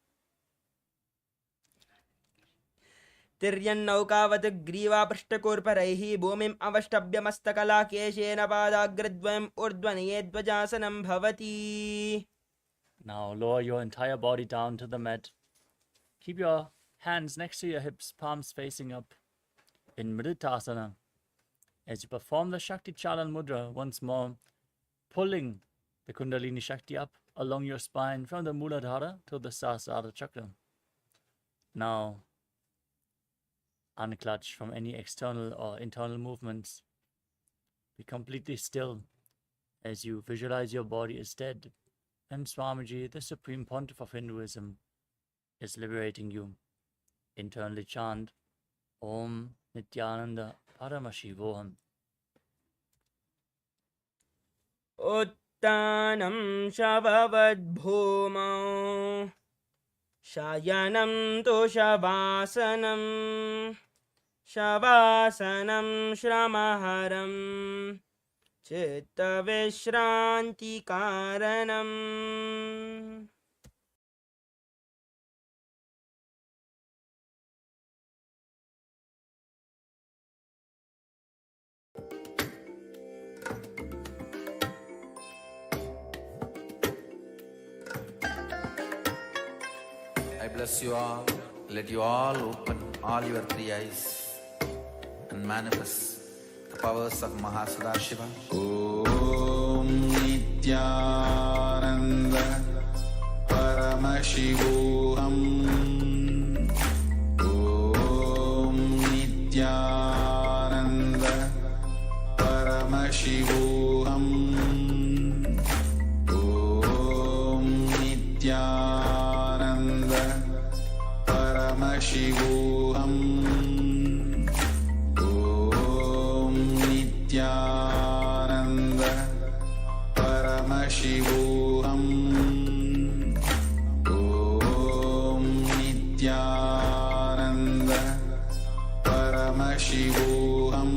तिर्यन्नौकावत् ग्रीवापृष्ठकूर्परैः भूमिम् अवष्टभ्यमस्तकलाकेशेन पादाग्रद्वयम् ऊर्ध्वनयेद्वजासनं भवति. Now lower your entire body down to the mat. Keep your hands next to your hips, palms facing up in Mritasana. As you perform the Shakti Chalan Mudra once more, pulling the Kundalini Shakti up along your spine from the Muladhara to the Sahasrara Chakra. Now, unclutch from any external or internal movements. Be completely still as you visualize your body is dead and Swamiji, the Supreme Pontiff of Hinduism, is liberating you. Internally chant Om Nithyananda Paramashivoham. उत्तानं शववद्भूमौ शयनं तु शवासनं शवासनं श्रमहरं चित्तविश्रान्तिकारणम्. I bless you all. Let you all open all your three eyes and manifest the powers of Mahasudashiva. Om Nithyananda Paramashivoham. Om Nithyananda Paramashivoham. Om Nithyananda Paramashivoham. Om Nithyananda Paramashivoham. Om Nithyananda Paramashivoham. Om Nithyananda Paramashivoham.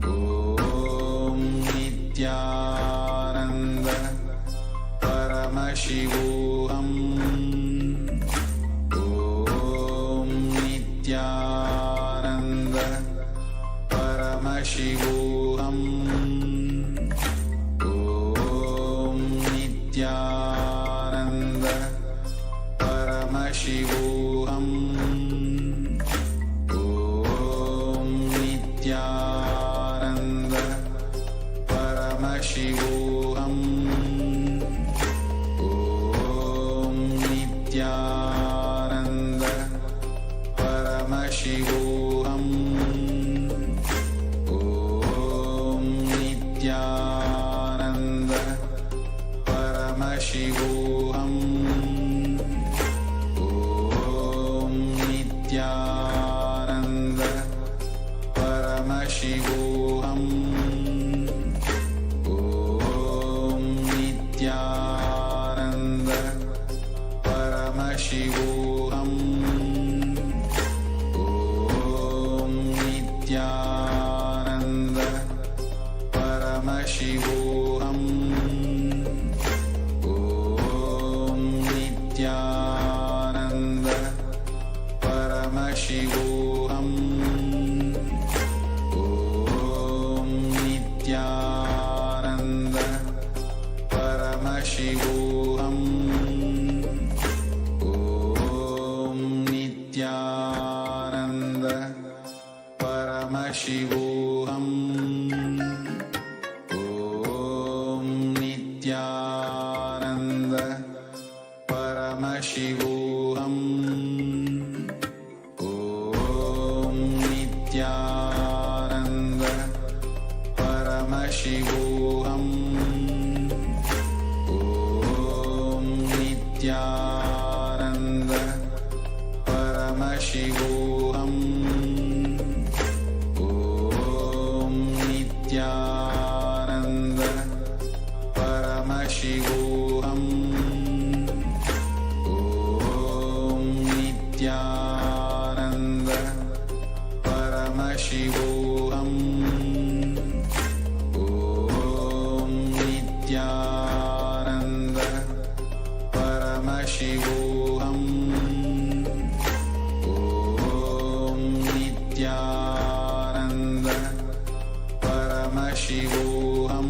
Om Nithyananda Paramashivoham. Om Nithyananda Paramashivoham. Om Nithyananda Paramashivoham. Om Nithyananda Paramashivoham. Om Nithyananda Paramashivoham. Om Nithyananda Paramashivoham. Om Nithyananda Paramashivoham. Om Nithyananda Paramashivoham. Om Nithyananda Paramashivoham. Om Nithyananda Paramashivoham. Om Nithyananda Paramashivoham. Om Nithyananda Paramashivoham. Om Nithyananda Paramashivoham. Om Nithyananda Paramashivoham. Om Nithyananda Paramashivoham. Om Nithyananda Paramashivoham. Om Nithyananda Paramashivoham. Om Nithyananda Paramashivoham.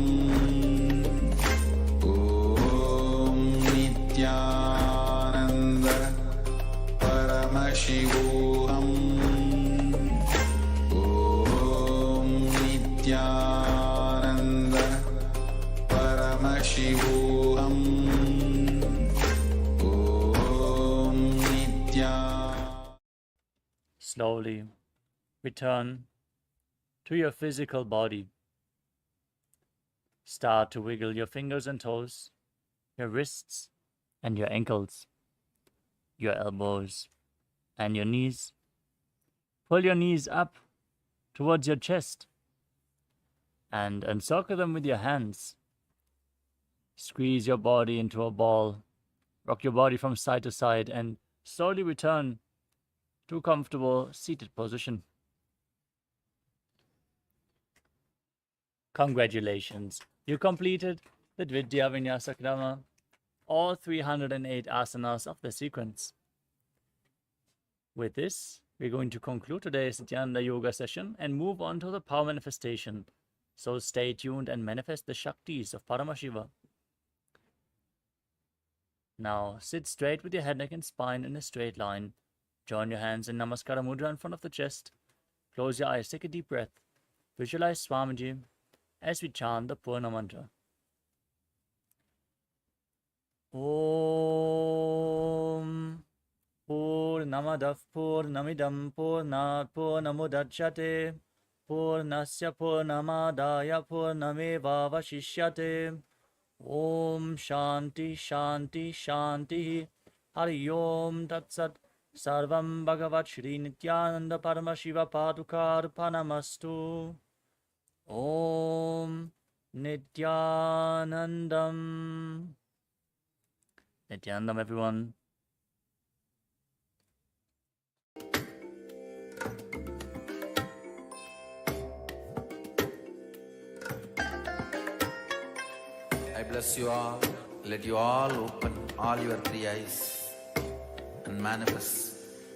Om Nithyananda Paramashivoham. Om Nithyananda Paramashivoham. Om Nithyananda. Slowly return to your physical body. Start to wiggle your fingers and toes, your wrists and your ankles, your elbows and your knees. Pull your knees up towards your chest and encircle them with your hands. Squeeze your body into a ball. Rock your body from side to side and slowly return to a comfortable seated position. Congratulations, you completed the Dvidya Vinyasa Krama, all 308 asanas of the sequence. With this, we're going to conclude today's Nithyananda Yoga session and move on to the power manifestation. So stay tuned and manifest the Shaktis of Paramashiva. Now sit straight with your head, neck and spine in a straight line. Join your hands in Namaskara Mudra in front of the chest. Close your eyes, take a deep breath. Visualize Swamiji as we chant the Purna Mantra. Om Purnamadav Purnamidam Purnat Purnamudachyate Purnasya Purnamadaya Purnameva Vashishyate. Om Shanti Shanti Shanti. Hari Om Tat Sat. Sarvam Bhagavat Shri Nithyananda Paramashiva Padukar Panamastu. Om Nithyanandam. Nithyanandam, everyone. I bless you all. Let you all open all your three eyes and manifest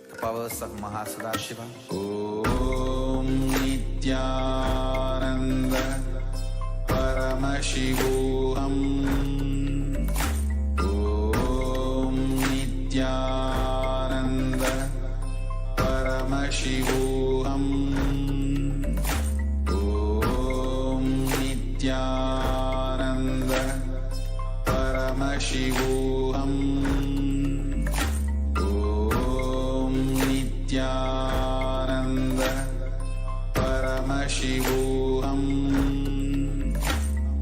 the powers of Mahasudashiva. Om Nithyananda Paramashivoham. Om Nithyananda Paramashivoham. Om Nithyananda Paramashivoham. Om Nithyananda Paramashivoham.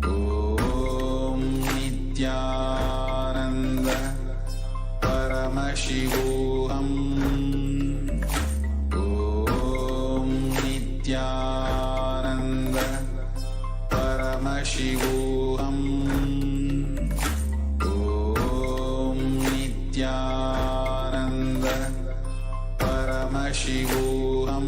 Om Nithyananda Paramashivoham. Om Nithyananda Paramashivoham. Om Nithyananda Paramashivoham.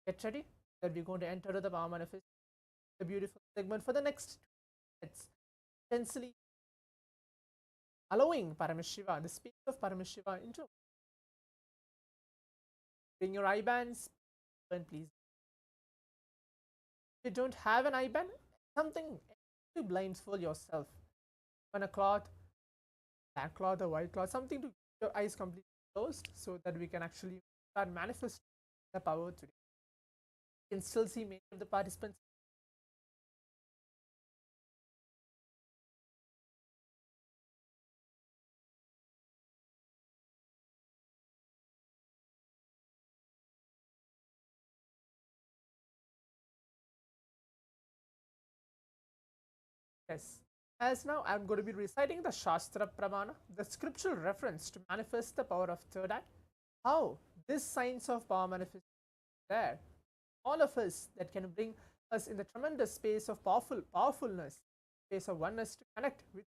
Get ready that we're going to enter the power manifest, the beautiful segment for the next 2 minutes, essentially allowing Paramashiva, the space of Paramashiva into. Bring your eye bands, and please. If you don't have an eye band, something to blindfold yourself. On a cloth, black cloth or white cloth, something to keep your eyes completely closed so that we can actually start manifesting the power today. You can still see many of the participants. Yes. As now I'm going to be reciting the Shastra Pramana, the scriptural reference to manifest the power of third eye. How this science of power manifestation is there. All of us that can bring us in the tremendous space of powerfulness, space of oneness to connect with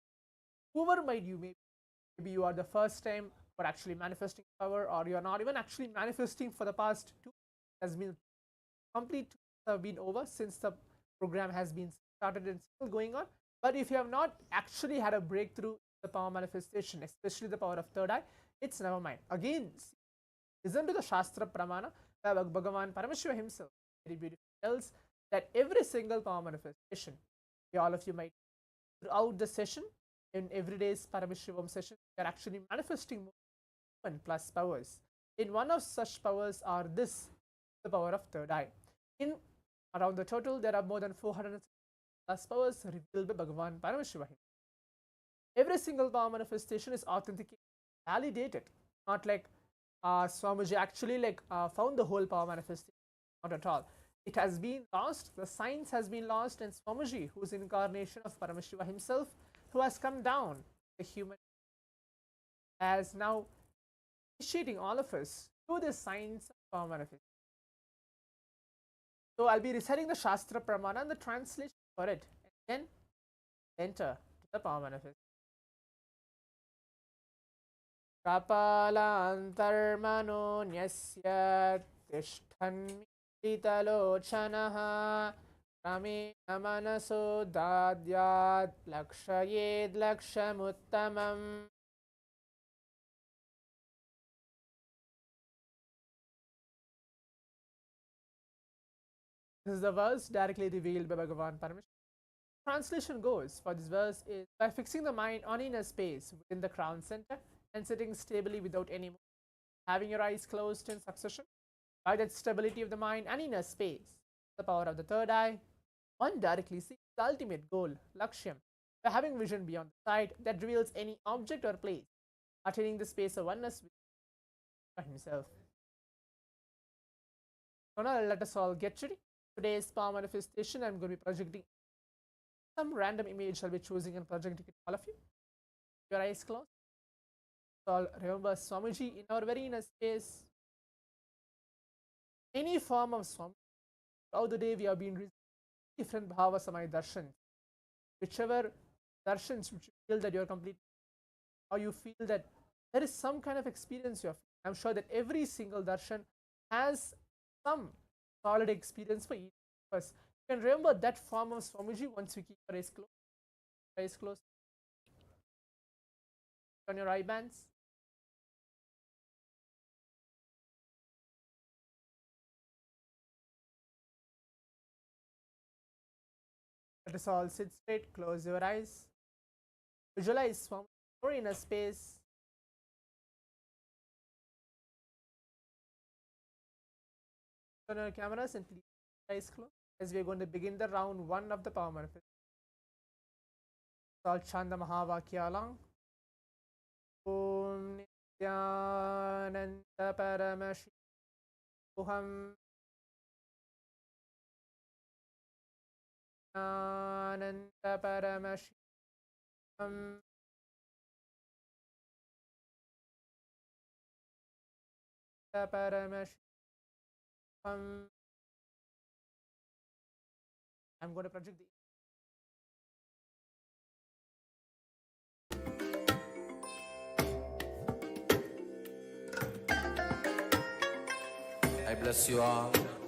whoever might you may be. Maybe you are the first time for actually manifesting power, or you are not even actually manifesting for the past 2 has been complete have been over since the program has been started and still going on. But if you have not actually had a breakthrough in the power manifestation, especially the power of third eye, it's never mind. Again, listen to the Shastra Pramana where Bhagavan Paramashivam himself very beautifully tells that every single power manifestation, all of you might throughout the session, in every day's Paramashivoham session, we are actually manifesting more plus powers. In one of such powers are this, the power of third eye. In around the total, there are more than 400 plus powers revealed by Bhagavan Paramashivam. Every single power manifestation is authenticated, validated, not like Swamiji actually found the whole power manifestation, not at all. It has been lost, the science has been lost, and Swamiji, who is incarnation of Paramashiva himself, who has come down, the human, as now initiating all of us through the science of power manifestation. So I'll be reciting the Shastra Pramana and the translation for it, and then enter to the power manifestation. Kapalantarmano nyasya tishthanmitalochanaha ramena manaso dadyat lakshayed lakshamuttamam. This is the verse directly revealed by Bhagavan Paramashivam. Translation goes for this verse is by fixing the mind on inner space within the crown center and sitting stably without any movement, having your eyes closed in succession. By that stability of the mind and inner space, the power of the third eye, one directly sees the ultimate goal, lakshyam, by having vision beyond the sight that reveals any object or place, attaining the space of oneness with himself. So now let us all get ready. Today's power manifestation, I'm going to be projecting some random image. I'll be choosing and projecting it to all of you. Your eyes closed. So remember Swamiji in our very inner space. Any form of Swami. Throughout the day we have been receiving different bhava samay darshans. Whichever darshans which you feel that you are complete, or you feel that there is some kind of experience you have. I'm sure that every single darshan has some solid experience for each of us. You can remember that form of Swamiji once we keep our eyes closed. Eyes closed. On your eye bands. Let us all sit straight, close your eyes. Visualize Swami or inner space. Turn your cameras and please eyes closed as we are going to begin the round 1 of the power manifestation. All Chanda Mahavakya along. Om Nithyananda Paramashivoham. Ananda Paramashivam. Paramashivam. I'm going to project the I bless you all.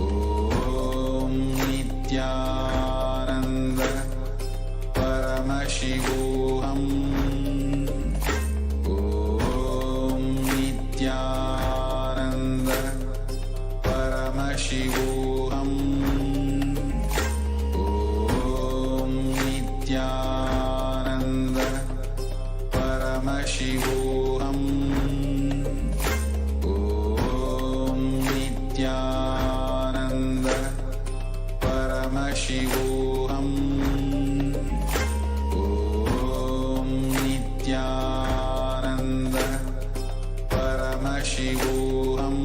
Om Nithyananda Paramashivoham Paramashivoham. Om Nithyananda Paramashivoham. Om Nithyananda Paramashivoham.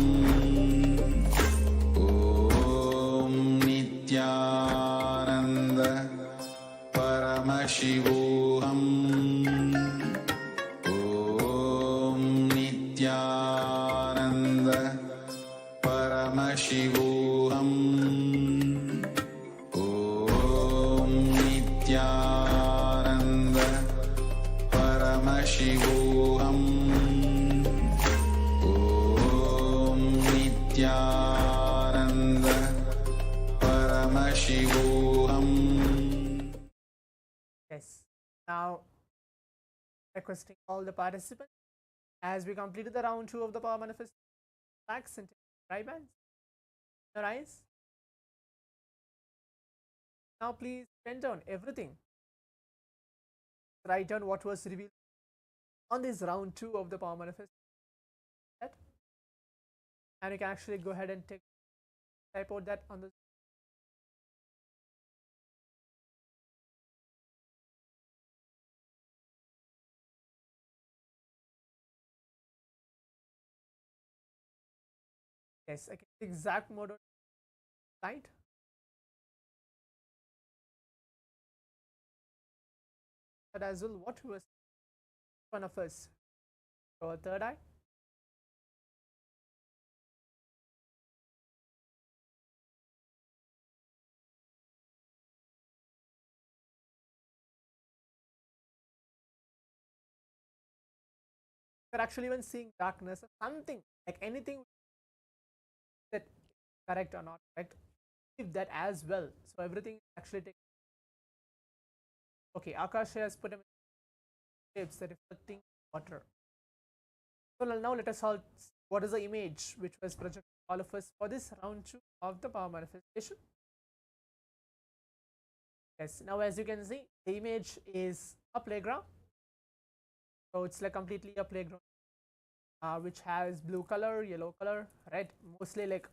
Om Nithyananda Paramashivoham. Om Nithyananda Paramashivoham. Om Nithyananda Paramashivoham. Om Nithyananda Paramashivoham. Yes. Now, requesting all the participants, as we completed the round 2 of the power manifest, relax and take right hands, your eyes. Now, please pen down everything. Write down what was revealed on this round 2 of the power manifest. And you can actually go ahead and type out that on the yes, I can exact mode on right. But as well, what was one of us? Our third eye. You're actually even seeing darkness or something, like anything that correct or not correct, if that as well. So everything is actually taken. Okay, Akash has put them in shapes that reflecting water. So now let us all see what is the image which was projected to all of us for this round 2 of the power manifestation. Yes, now as you can see, the image is a playground. So it's like completely a playground, which has blue color, yellow color, red, mostly like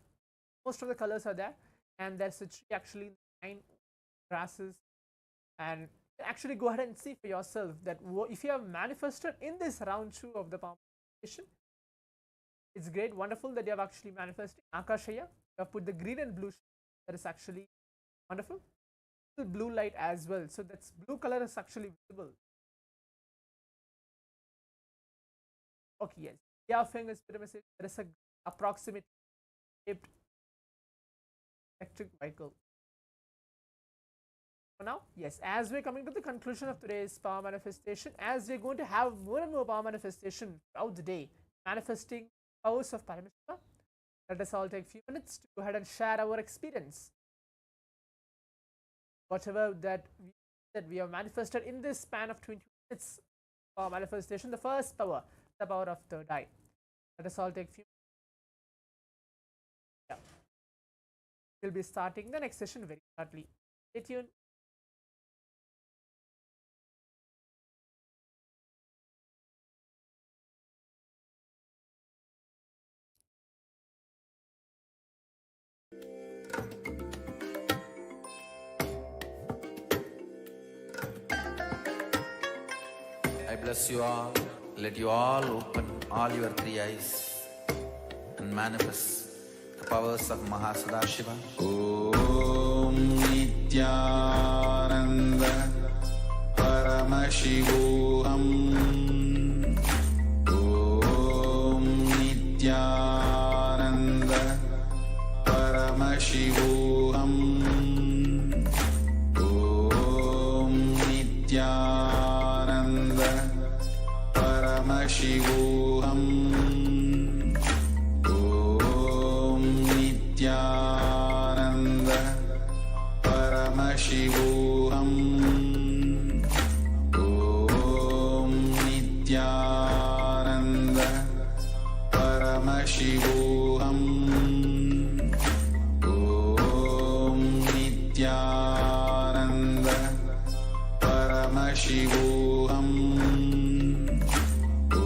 most of the colors are there, and there's a tree actually, 9 grasses, and actually go ahead and see for yourself that if you have manifested in this round 2 of the power manifestation, it's great, wonderful that you have actually manifested. Akashaya, you have put the green and blue, that is actually wonderful. Blue light as well, so that's blue color is actually visible. Okay, yes, yeah, fingers, there is a approximate shaped electric vehicle. So now, yes, as we're coming to the conclusion of today's power manifestation, as we're going to have more and more power manifestation throughout the day, manifesting powers of Paramashiva, let us all take a few minutes to go ahead and share our experience. Whatever that we have manifested in this span of 20 minutes power manifestation, the first power, the power of third eye. Let us all take a few minutes. Yeah. We'll be starting the next session very shortly. Stay tuned. I bless you all. Let you all open all your 3 eyes and manifest the powers of Mahasudashiva. Om Nithyananda Paramashivoham. Om Nithyananda Paramashivoham. Om Nithyananda Paramashivoham. Om Nithyananda Paramashivoham. Om Nithyananda Paramashivoham. Om Nithyananda Paramashivoham. Om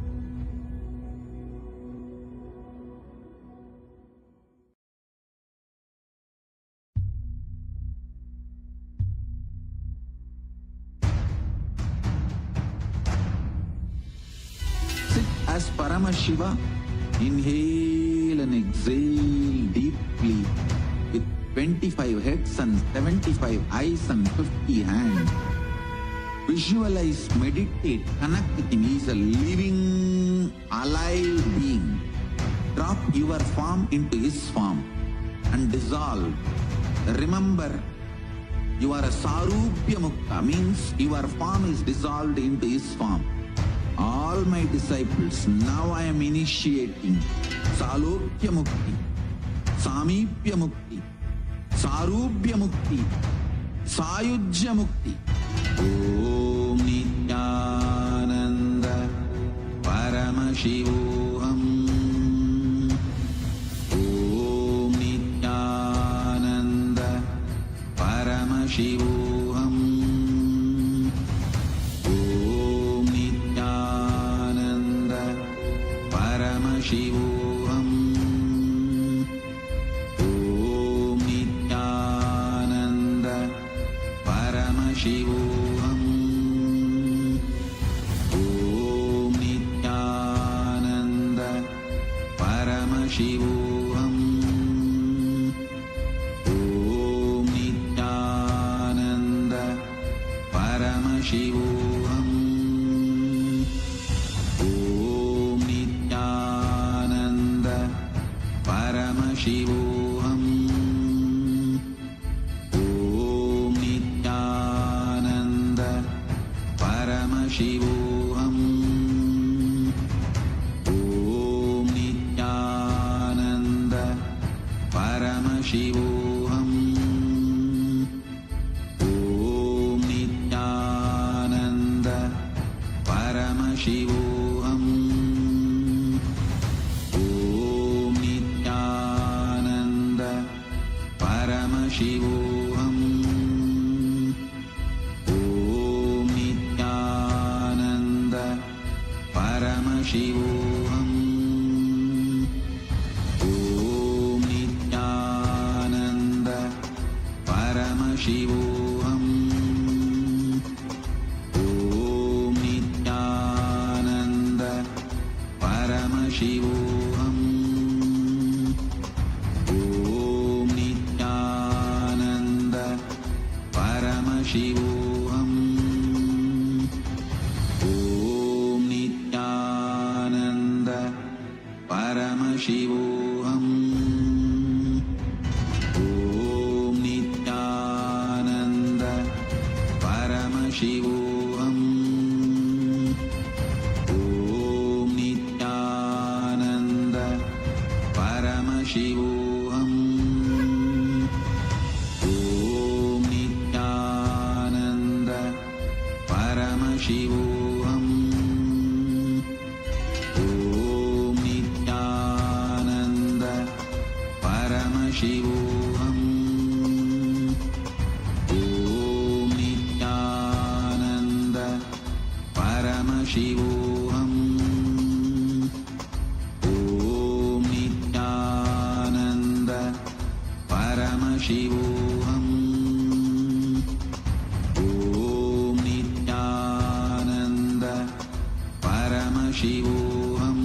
as Paramashiva, inhale and exhale deeply with 25 heads and 75 eyes and 50 hands. Visualize, meditate, connect with him. He is a living, alive being. Drop your form into his form and dissolve. Remember, you are a Sarupya Mukta, means your form is dissolved into his form. All my disciples, now I am initiating Salokya Mukti, Samipya Mukti, Sarupya Mukti, Sayujya Mukti. Om Nithyananda Paramashivoham. Om Nithyananda Paramashivoham. Om Nithyananda Paramashivoham. Om Nithyananda Paramashivoham. Paramashivoham. Om Nithyananda Paramashivoham. Om Nithyananda Paramashivoham. Om Nithyananda Paramashivoham. Paramashivoham. Om Nithyananda Paramashivoham. Om Nithyananda Paramashivoham. Om Nithyananda Paramashivoham. Paramashivoham. Om Nithyananda Paramashivoham. Om Nithyananda Paramashivoham. Om Nithyananda Paramashivoham. Paramashivoham. Om Nithyananda Paramashivoham. Om Nithyananda Paramashivoham. Om Nithyananda Paramashivoham. Paramashivoham. Om Nithyananda Paramashivoham. Om Nithyananda Paramashivoham. Om Nithyananda Paramashivoham. Paramashivoham.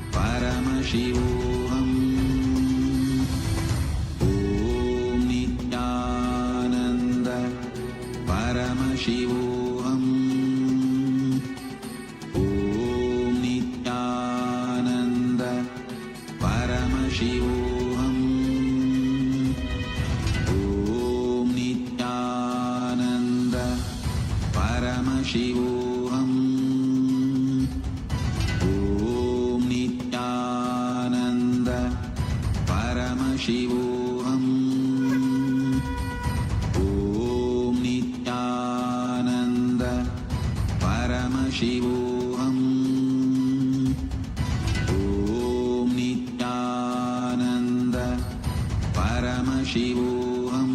Om Nithyananda Paramashivoham. Om Nithyananda Paramashivoham. Om Nithyananda Paramashivoham. Om Nithyananda Paramashivoham. Om Nithyananda Paramashivoham. Om Nithyananda Paramashivoham. Om Nithyananda Paramashivoham.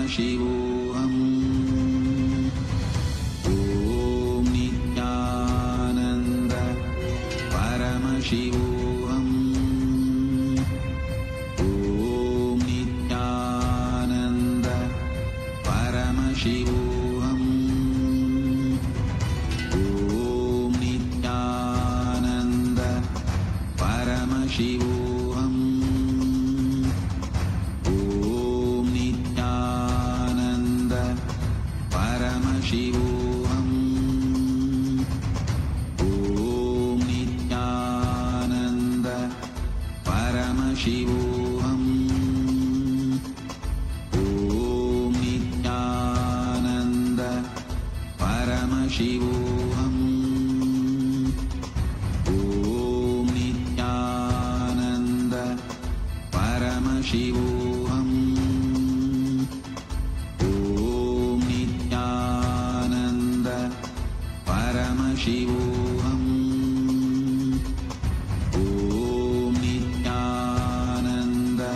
Paramashivoham. Om Nithyananda Paramashivoham. Om Nithyananda Paramashivoham. Om Nithyananda Paramashivoham. Om Nithyananda Paramashivoham. Om Nithyananda Paramashivoham. Om Nithyananda Paramashivoham. Om Nithyananda Paramashivoham. Om Nithyananda Paramashivoham. Om Nithyananda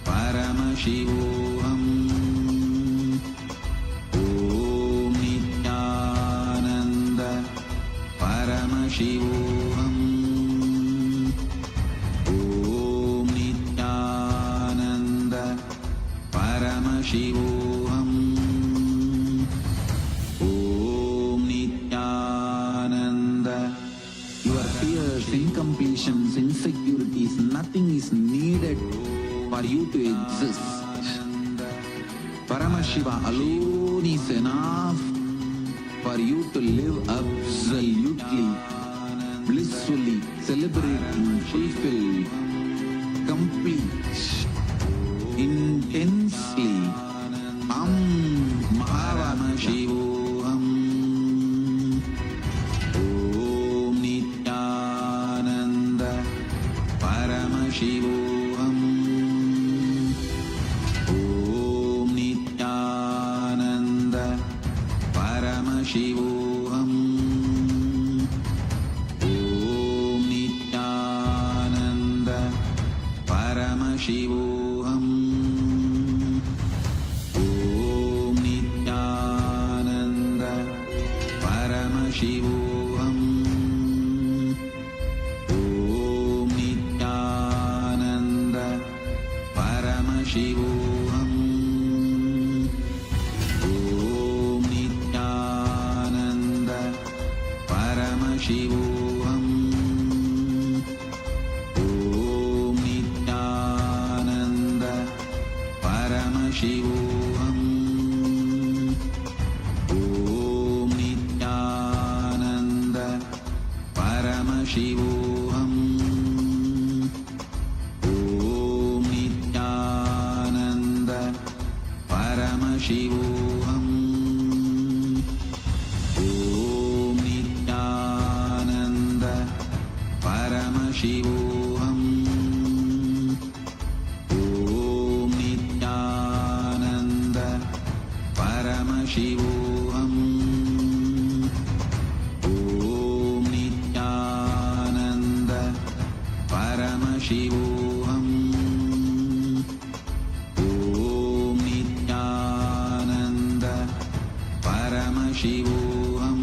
Paramashivoham. Om Nithyananda Paramashivoham. Om Nithyananda Paramashivoham. Om Nithyananda. Your fears, incompletions, insecurities, nothing is needed for you to exist. Paramashiva alone is enough for you to live absolutely, blissfully, celebrating, fulfilled, complete, intensely. Paramashivoham. Om Nithyananda Paramashivoham. Om Nithyananda Paramashivoham. Om Nithyananda Paramashivoham. Om Nithyananda Paramashivoham. Om Nithyananda Paramashivoham. Om Nithyananda Paramashivoham. Om Nithyananda Paramashivoham. Om Nithyananda Paramashivoham. Om Nithyananda Paramashivoham. Om Nithyananda Paramashivoham. Om Nithyananda Paramashivoham. Om Nithyananda Paramashivoham. Om Nithyananda Paramashivoham.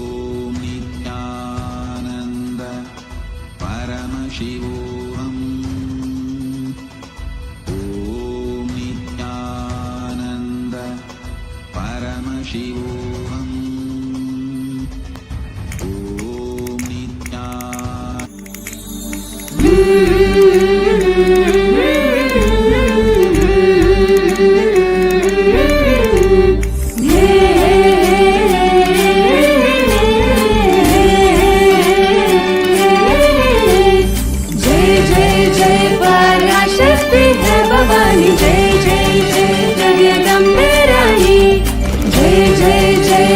Om Nithyananda Paramashivoham. Om Nithyananda Paramashivoham. Om जय जय जय पराशक्ति है भवानी, जय जय जय जगदम्बे रानी, जय जय जय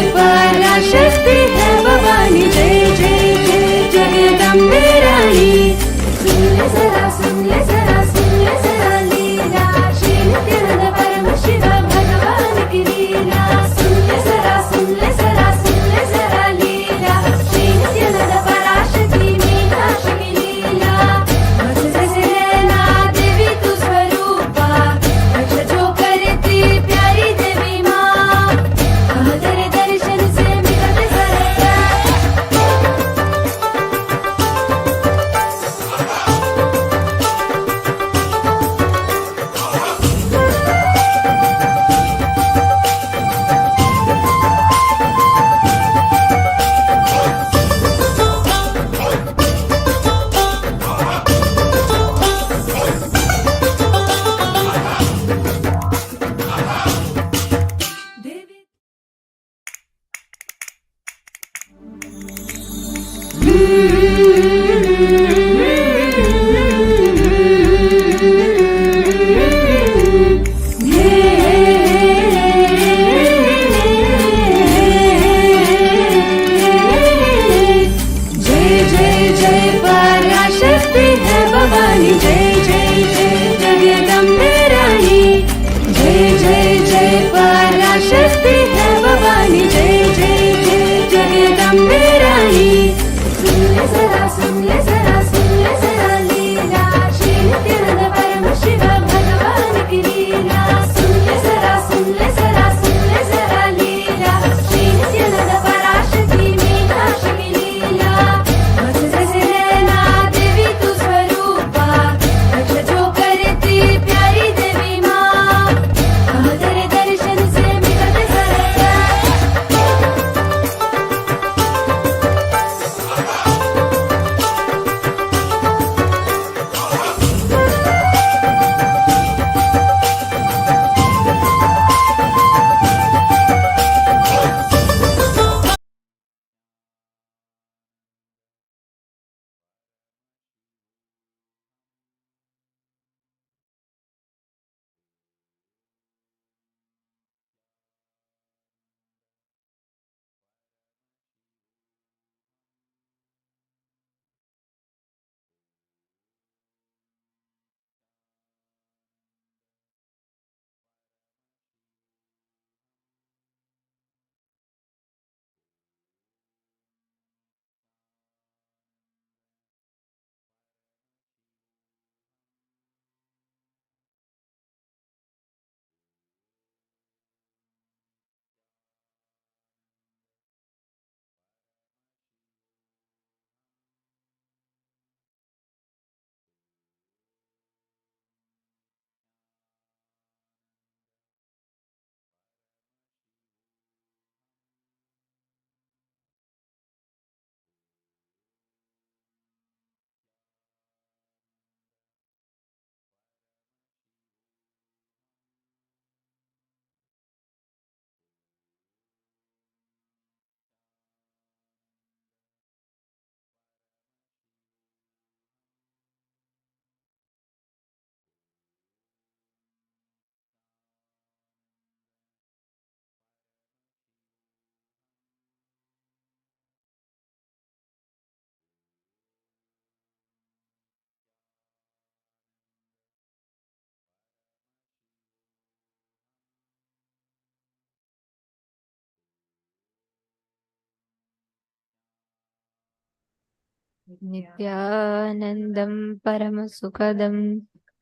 नित्यानन्दं परमसुखदं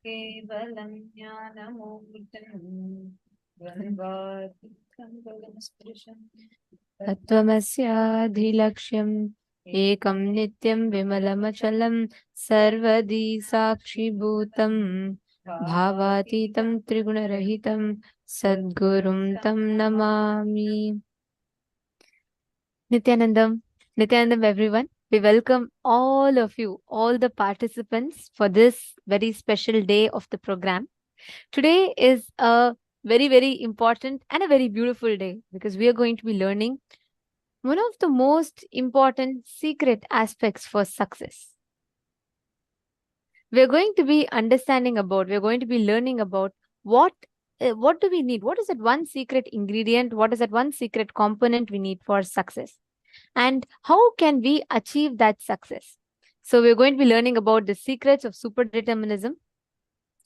केवलं ज्ञानमूर्तिं तत्त्वमस्याधिलक्ष्यम् एकं नित्यं विमलमचलं सर्वदी साक्षिभूतं भावातीतं त्रिगुणरहितं सद्गुरुं तं Namami. Nithyanandam, everyone. We welcome all of you, all the participants for this very special day of the program. Today is a very, very important and a very beautiful day because we are going to be learning one of the most important secret aspects for success. We're going to be we're going to be learning about what do we need? What is that one secret ingredient? What is that one secret component we need for success? And how can we achieve that success? So we're going to be learning about the secrets of super determinism.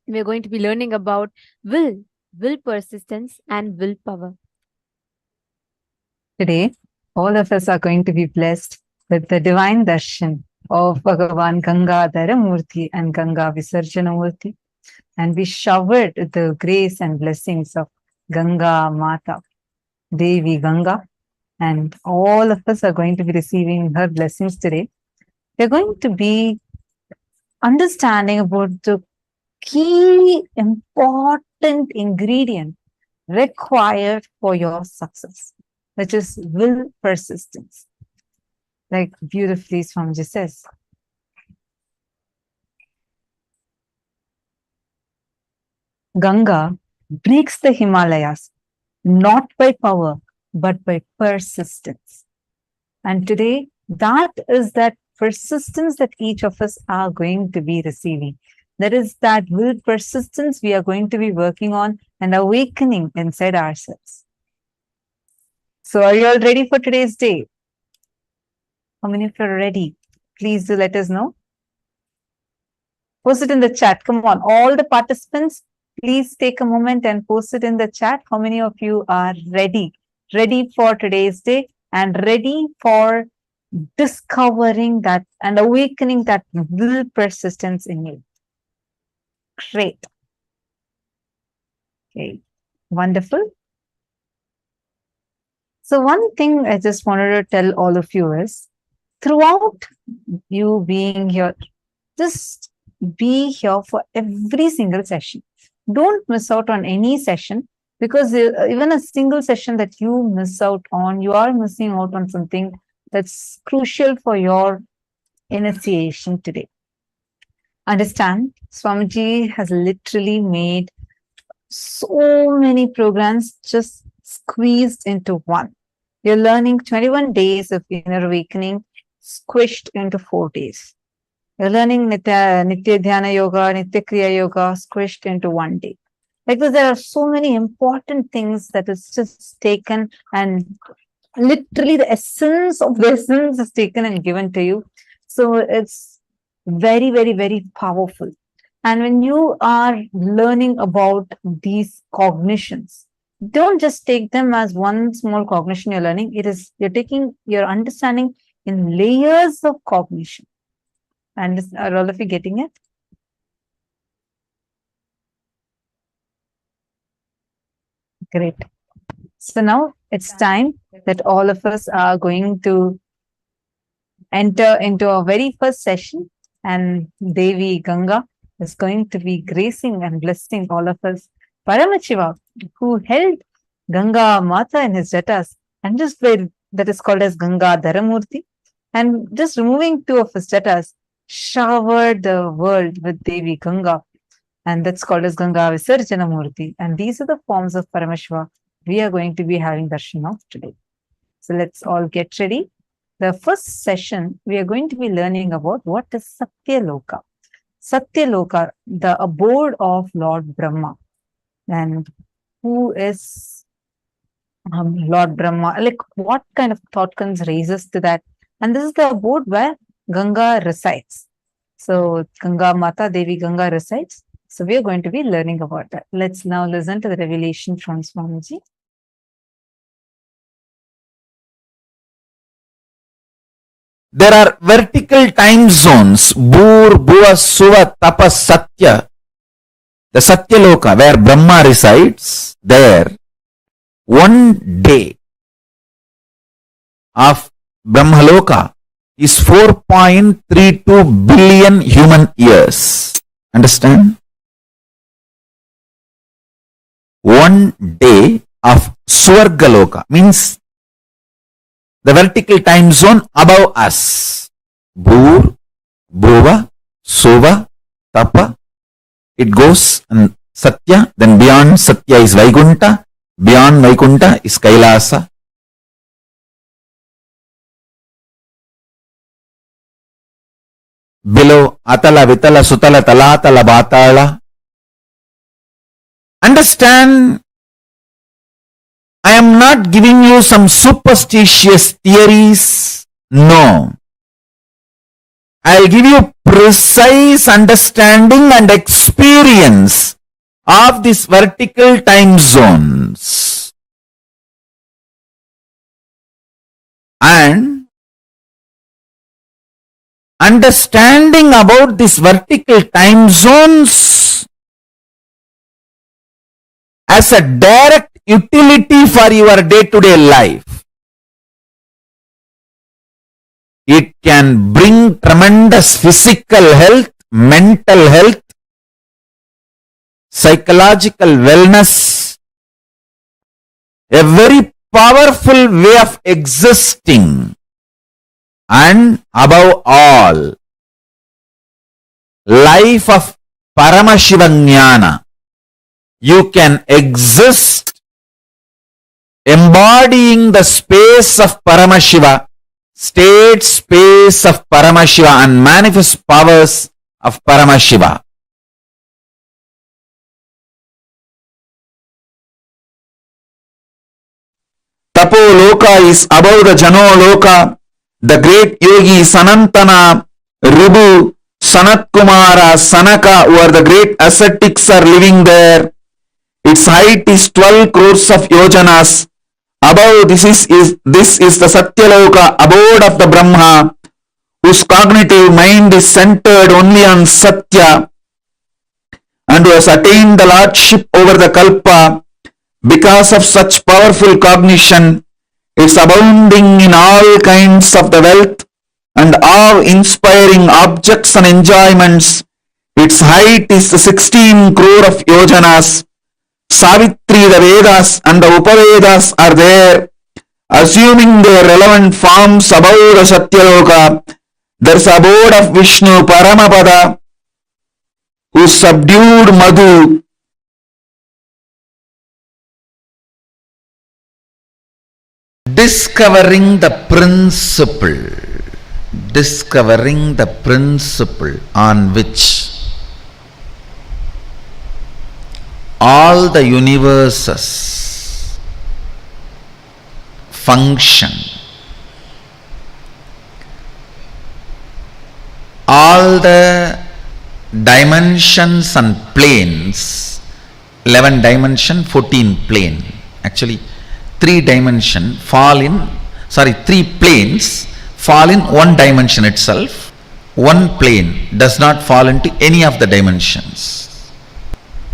We're going to be learning about will persistence, and willpower. Today, all of us are going to be blessed with the divine darshan of Bhagavan Gangadhara Murthy and Ganga Visarjana Murthy. And we showered the grace and blessings of Ganga Mata, Devi Ganga. And all of us are going to be receiving her blessings today. We're going to be understanding about the key important ingredient required for your success, which is will persistence. Like beautifully Swamiji says, Ganga breaks the Himalayas not by power, but by persistence. And today, that is that persistence that each of us are going to be receiving. That is that will persistence we are going to be working on and awakening inside ourselves. So are you all ready for today's day? How many of you are ready? Please do let us know. Post it in the chat. Come on, all the participants, please take a moment and post it in the chat. How many of you are ready? Ready for today's day and ready for discovering that and awakening that will persistence in you. Great. Okay, wonderful. So one thing I just wanted to tell all of you is, throughout you being here, just be here for every single session. Don't miss out on any session, because even a single session that you miss out on, you are missing out on something that's crucial for your initiation today. Understand, Swamiji has literally made so many programs just squeezed into one. You're learning 21 days of inner awakening squished into 4 days. You're learning Nitya Dhyana Yoga, Nitya Kriya Yoga squished into 1 day. Because there are so many important things that is just taken, and literally the essence of the essence is taken and given to you. So it's very, very, very powerful. And when you are learning about these cognitions, don't just take them as one small cognition you're learning. You're taking your understanding in layers of cognition. And are all of you getting it? Great. So now it's time that all of us are going to enter into our very first session, and Devi Ganga is going to be gracing and blessing all of us. Paramashivoham, who held Ganga Mata in his jatas, and just that is called as Ganga Dharamurti, and just removing 2 of his jatas, showered the world with Devi Ganga, and that's called as Ganga Visarjana Murti. And these are the forms of Paramashiva we are going to be having darshan of today. So let's all get ready. The first session, we are going to be learning about what is Satya Loka. Satya Loka, the abode of Lord Brahma. And who is Lord Brahma? Like, what kind of thought comes raises to that? And this is the abode where Ganga resides. So Ganga Mata, Devi Ganga resides. So we are going to be learning about that. Let's now listen to the revelation from Swamiji. there are vertical time zones, Bhur, Bhuva, Suva, Tapas, Satya, the Satya Loka, where Brahma resides. There, one day of Brahmaloka is 4.32 billion human years. Understand? One day of Swargaloka means the vertical time zone above us. Bhur, Bhuva, Suva, Tapa. It goes and Satya, then beyond Satya is Vaikunta, beyond Vaikunta is Kailasa. Below Atala, Vitala, Sutala, Talatala, Batala. Understand, I am not giving you some superstitious theories. No. I'll give you precise understanding and experience of these vertical time zones. And understanding about these vertical time zones as a direct utility for your day-to-day life. It can bring tremendous physical health, mental health, psychological wellness, a very powerful way of existing, and above all, life of Paramashivoham. You can exist embodying the space of Paramashiva, state space of Paramashiva, and manifest powers of Paramashiva. Tapo Loka is above the Jano Loka. The great yogi Sanantana, Rubu, Sanat Kumara, Sanaka, who are the great ascetics, are living there. Its height is 12 crores of yojanas. Above this is the Satya Loka, abode of the Brahma, whose cognitive mind is centered only on Satya, and who has attained the lordship over the Kalpa. Because of such powerful cognition, it's abounding in all kinds of the wealth and awe-inspiring objects and enjoyments. Its height is 16 crore of yojanas. Savitri, the Vedas and the Upavedas are there, assuming their relevant forms above the Satyaloka. There's abode of Vishnu, Paramapada, who subdued Madhu. Discovering the principle on which all the universes function, all the dimensions and planes, 11 dimension, 14 plane, actually 3 dimension fall in, 3 planes fall in one dimension itself. One plane does not fall into any of the dimensions.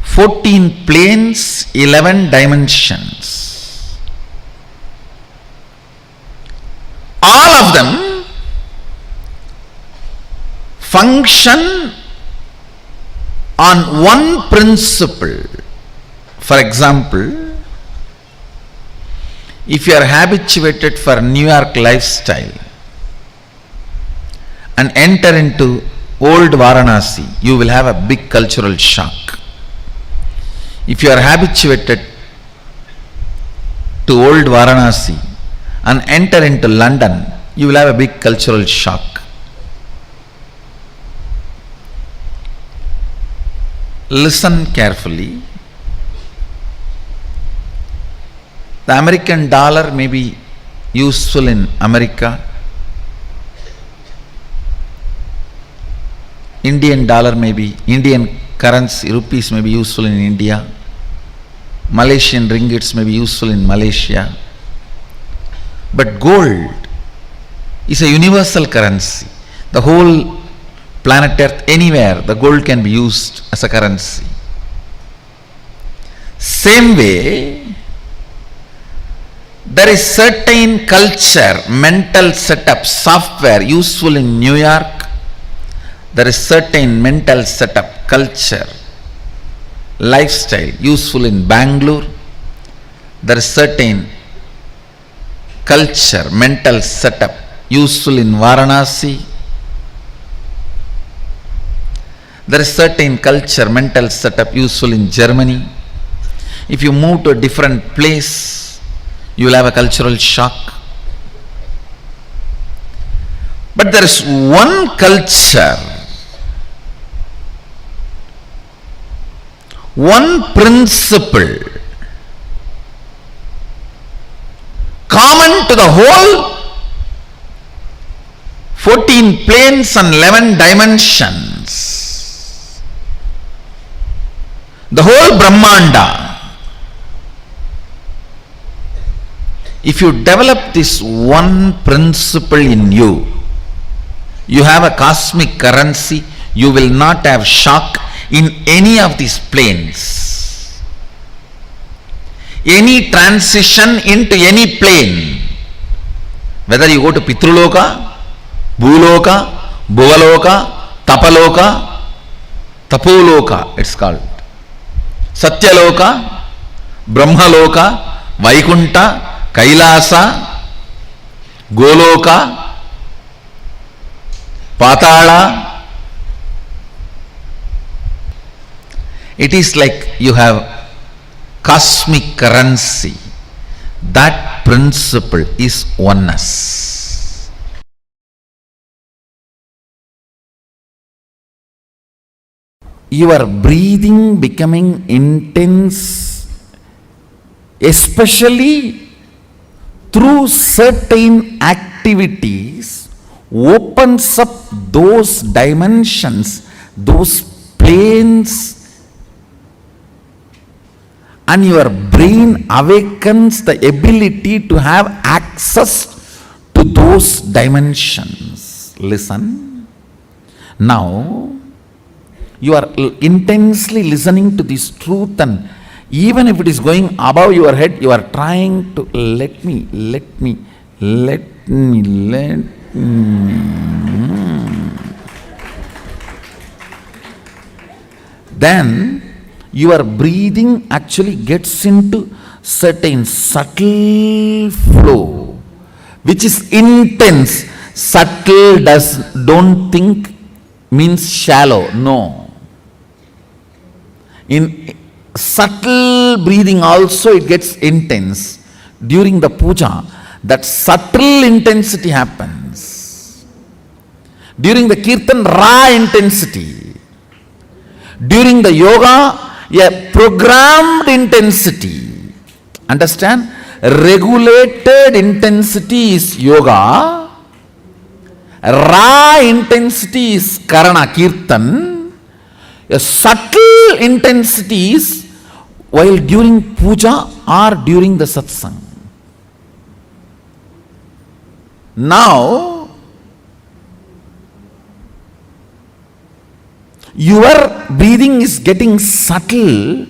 14 planes, 11 dimensions. All of them function on one principle. For example, if you are habituated for New York lifestyle and enter into old Varanasi, you will have a big cultural shock. If you are habituated to old Varanasi and enter into London, you will have a big cultural shock. Listen carefully. The American dollar may be useful in America. Indian dollar may be, Indian currency, rupees may be useful in India. Malaysian ringgits may be useful in Malaysia. But gold is a universal currency. The whole planet Earth, anywhere, the gold can be used as a currency. Same way, there is certain culture, mental setup, software useful in New York. There is certain mental setup, culture, lifestyle useful in Bangalore. There is certain culture, mental setup useful in Varanasi. There is certain culture, mental setup useful in Germany. If you move to a different place, you will have a cultural shock. But there is one culture, one principle common to the whole 14 planes and 11 dimensions, the whole Brahmanda. If you develop this one principle in you, you have a cosmic currency. You will not have shock in any of these planes. Any transition into any plane, whether you go to Pitruloka, Bhuloka, Bhuvaloka, Tapaloka, Tapoloka, it's called Satya Loka, Brahmaloka, Vaikunta, Kailasa, Goloka, Patala. It is like you have cosmic currency. That principle is oneness. Your breathing becoming intense, especially through certain activities, opens up those dimensions, those planes, and your brain awakens the ability to have access to those dimensions. Listen. Now, you are intensely listening to this truth, and even if it is going above your head, you are trying to let me. Then your breathing actually gets into certain subtle flow, which is intense. Subtle don't think means shallow. No. In subtle breathing also it gets intense. During the puja, that subtle intensity happens. During the kirtan, raw intensity. During the yoga, a programmed intensity. Understand? Regulated intensity is yoga. Raw intensity is karana, kirtan. A subtle intensity is while during puja or during the satsang. Now, your breathing is getting subtle.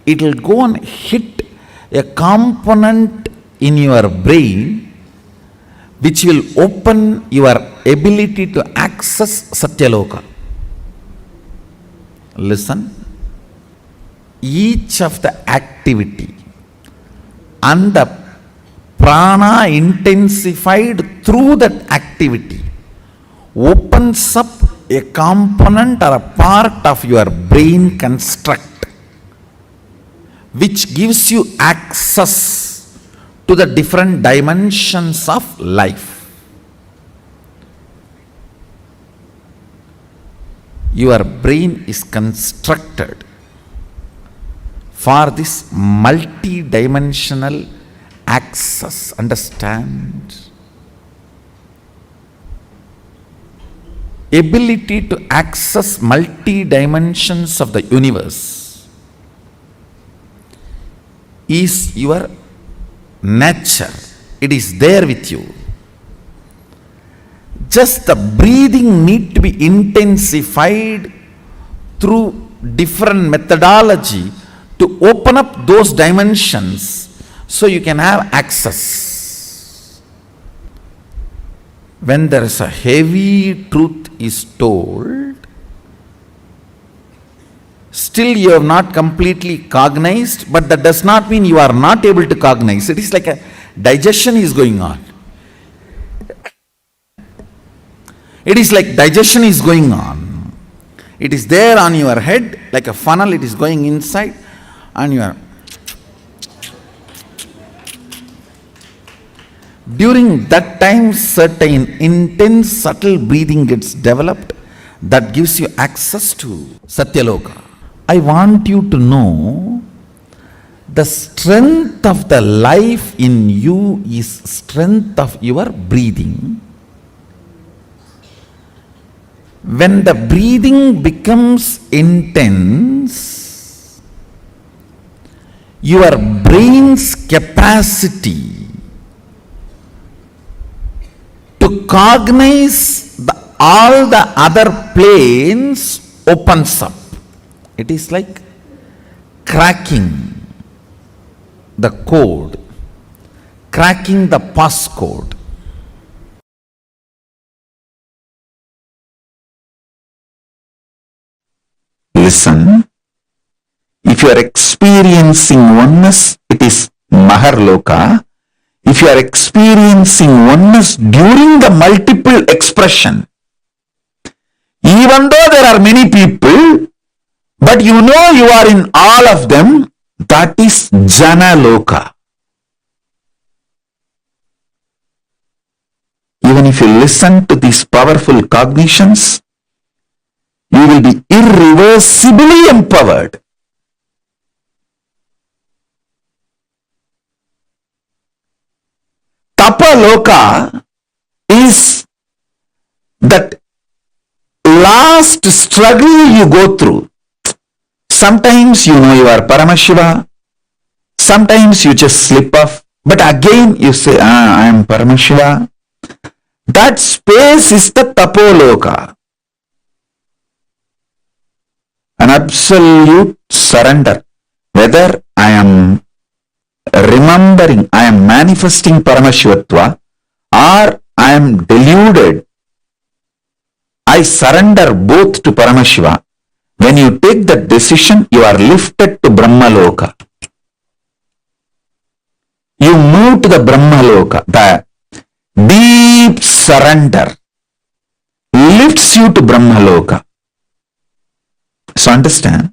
It will go and hit a component in your brain which will open your ability to access Satya Loka. Listen. Each of the activity and the prana intensified through that activity opens up a component or a part of your brain construct which gives you access to the different dimensions of life. Your brain is constructed for this multi-dimensional access. Understand? Ability to access multi-dimensions of the universe is your nature. It is there with you. Just the breathing need to be intensified through different methodology to open up those dimensions so you can have access. When there is a heavy truth is told, still you have not completely cognized, but that does not mean you are not able to cognize. It is like a digestion is going on. It is like digestion is going on. It is there on your head like a funnel, it is going inside and you are. During that time, certain intense, subtle breathing gets developed that gives you access to Satya Loka. I want you to know the strength of the life in you is strength of your breathing. When the breathing becomes intense, your brain's capacity to cognize all the other planes opens up. It is like cracking the code, cracking the passcode. Listen, if you are experiencing oneness, it is Maharloka. If you are experiencing oneness during the multiple expression, even though there are many people, but you know you are in all of them, that is Jana Loka. Even if you listen to these powerful cognitions, you will be irreversibly empowered. Tapa Loka is that last struggle you go through. Sometimes you know you are Paramashiva, sometimes you just slip off, but again you say, I am Paramashiva. That space is the Tapoloka. An absolute surrender. Whether I am remembering, I am manifesting Paramashivatva, or I am deluded, I surrender both to Paramashiva. When you take that decision, you are lifted to Brahmaloka. You move to the Brahmaloka. The deep surrender lifts you to Brahmaloka. So understand?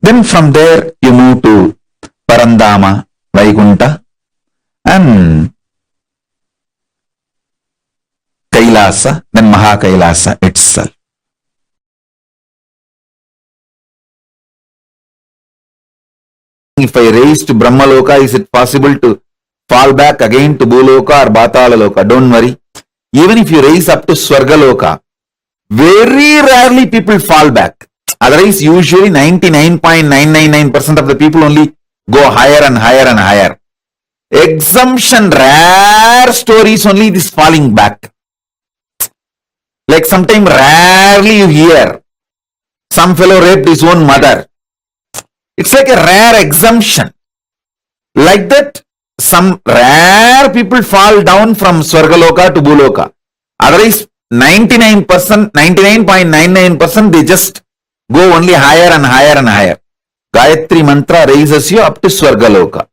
Then from there you move to Parandama, Vaikunta, and Kailasa, then Mahakailasa itself. If I raise to Brahmaloka, is it possible to fall back again to Bhuloka or Bhatalaloka? Don't worry. Even if you raise up to Swargaloka, very rarely people fall back. Otherwise, usually 99.999% of the people only go higher and higher and higher. Exemption, rare stories only this falling back. Like sometime rarely you hear some fellow raped his own mother. It's like a rare exemption. Like that, some rare people fall down from Swargaloka to Bhuloka. Otherwise, 99.99% they just go only higher and higher and higher. Gayatri mantra raises you up to Swargaloka.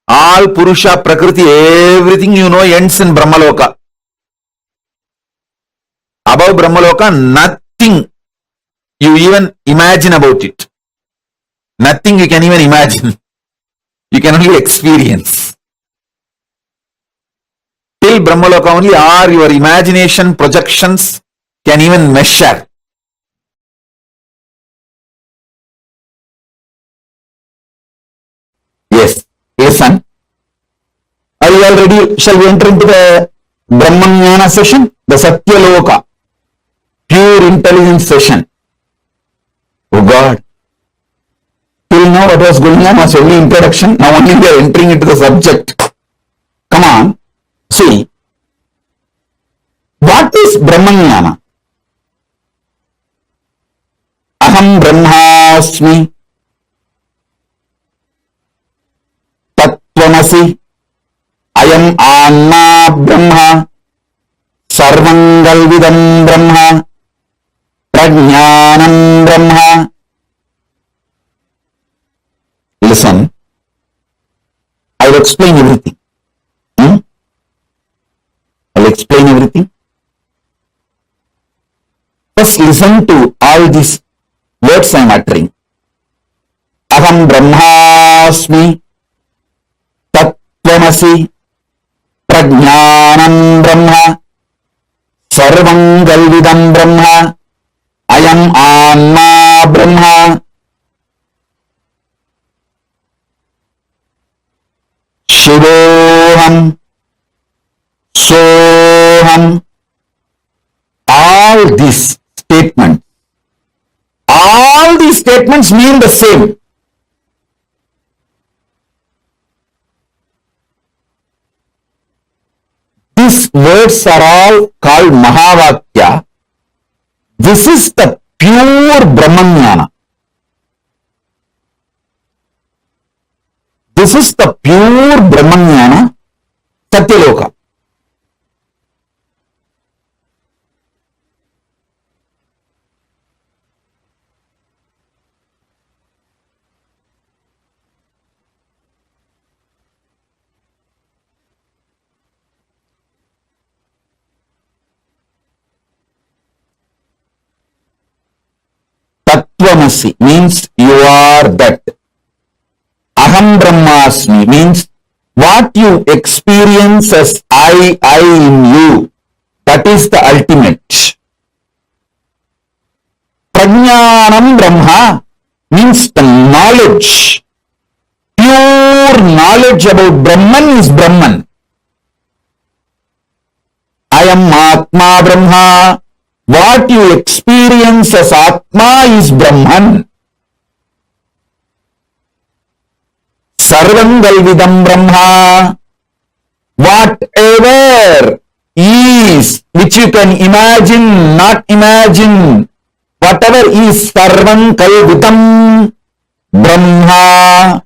All Purusha, Prakriti, everything you know ends in Brahmaloka. Above Brahmaloka, nothing you even imagine about it. Nothing you can even imagine. You can only experience. Till Brahmaloka only, or your imagination projections can even measure. Yes, listen. Are you all ready? Shall we enter into the Brahmanyana session? The Satya Loka, pure intelligence session. Oh God. Till now what was going on was only introduction. Now only we are entering into the subject. Come on. See, what is Brahmanyana? Aham Brahmasmi Tattvamasi Ayam Anma Brahma Sarvangalvidam Brahma Prajnanam Brahma. Listen, I will explain everything. I will explain everything. First listen to all these words I am uttering. Aham Brahmasmi Tattvamasi Prajnanam Brahma Sarvangalvidam Brahma Ayam Anma Brahma Shivoham Soham. All these statements mean the same. These words are all called Mahavakya. This is the pure Brahmanyana. This is the pure Brahmanyana, Satya Loka. Tattvamasi means you are that. Aham Brahmasmi means what you experience as I in you. That is the ultimate. Prajnanam Brahma means the knowledge. Pure knowledge about Brahman is Brahman. I am Atma Brahma. What you experience as Atma is Brahman. Sarvangalvidam Brahma. Whatever is, which you can imagine, not imagine, whatever is Sarvangalvidam Brahma.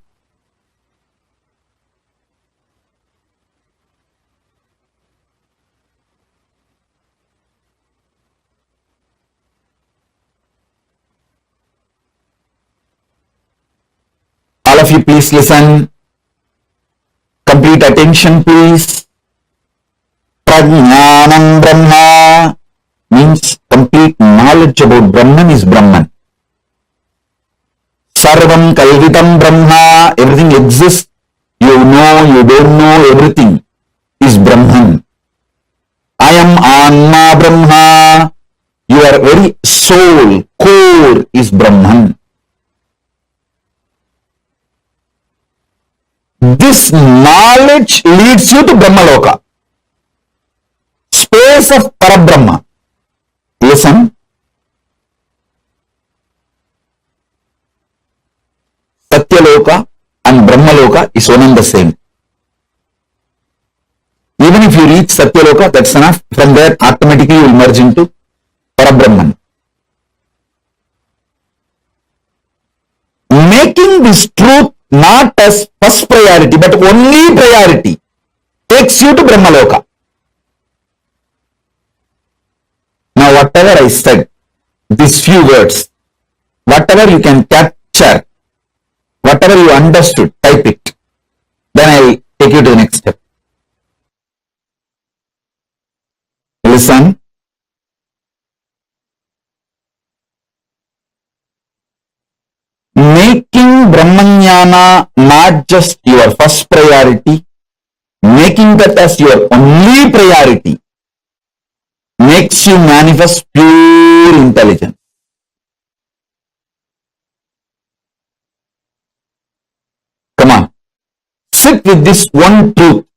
All of you please listen. Complete attention please. Prajnanam Brahma means complete knowledge about Brahman is Brahman. Sarvam Kalvitam Brahma, everything exists. You know, you don't know, everything is Brahman. I am Anma Brahma. Your very soul, core is Brahman. This knowledge leads you to Brahmaloka, space of Parabrahma. Listen. Satya Loka and Brahmaloka is one and the same. Even if you reach Satya Loka, that's enough. From there, automatically you will merge into Parabrahman. Making this truth not as first priority, but only priority, takes you to Brahmaloka. Now, whatever I said, these few words, whatever you can capture, whatever you understood, type it. Then I will take you to the next step. Listen. Making Brahmanyana not just your first priority, making that as your only priority, makes you manifest pure intelligence. Come on. Sit with this one truth.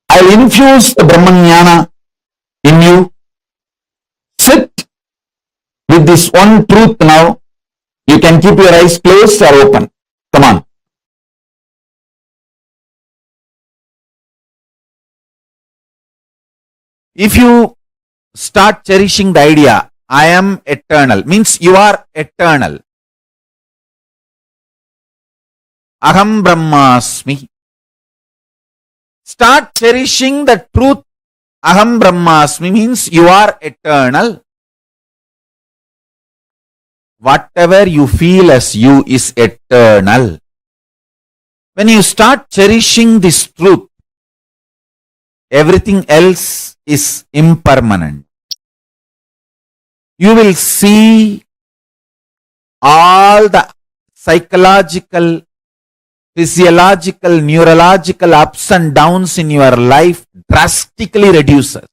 I'll infuse the Brahmanyana in you. Sit with this one truth now. You can keep your eyes closed or open. Come on. If you start cherishing the idea, I am eternal, means you are eternal. Aham Brahmasmi. Start cherishing the truth. Aham Brahmasmi means you are eternal. Whatever you feel as you is eternal. When you start cherishing this truth, everything else is impermanent. You will see all the psychological, physiological, neurological ups and downs in your life drastically reduces.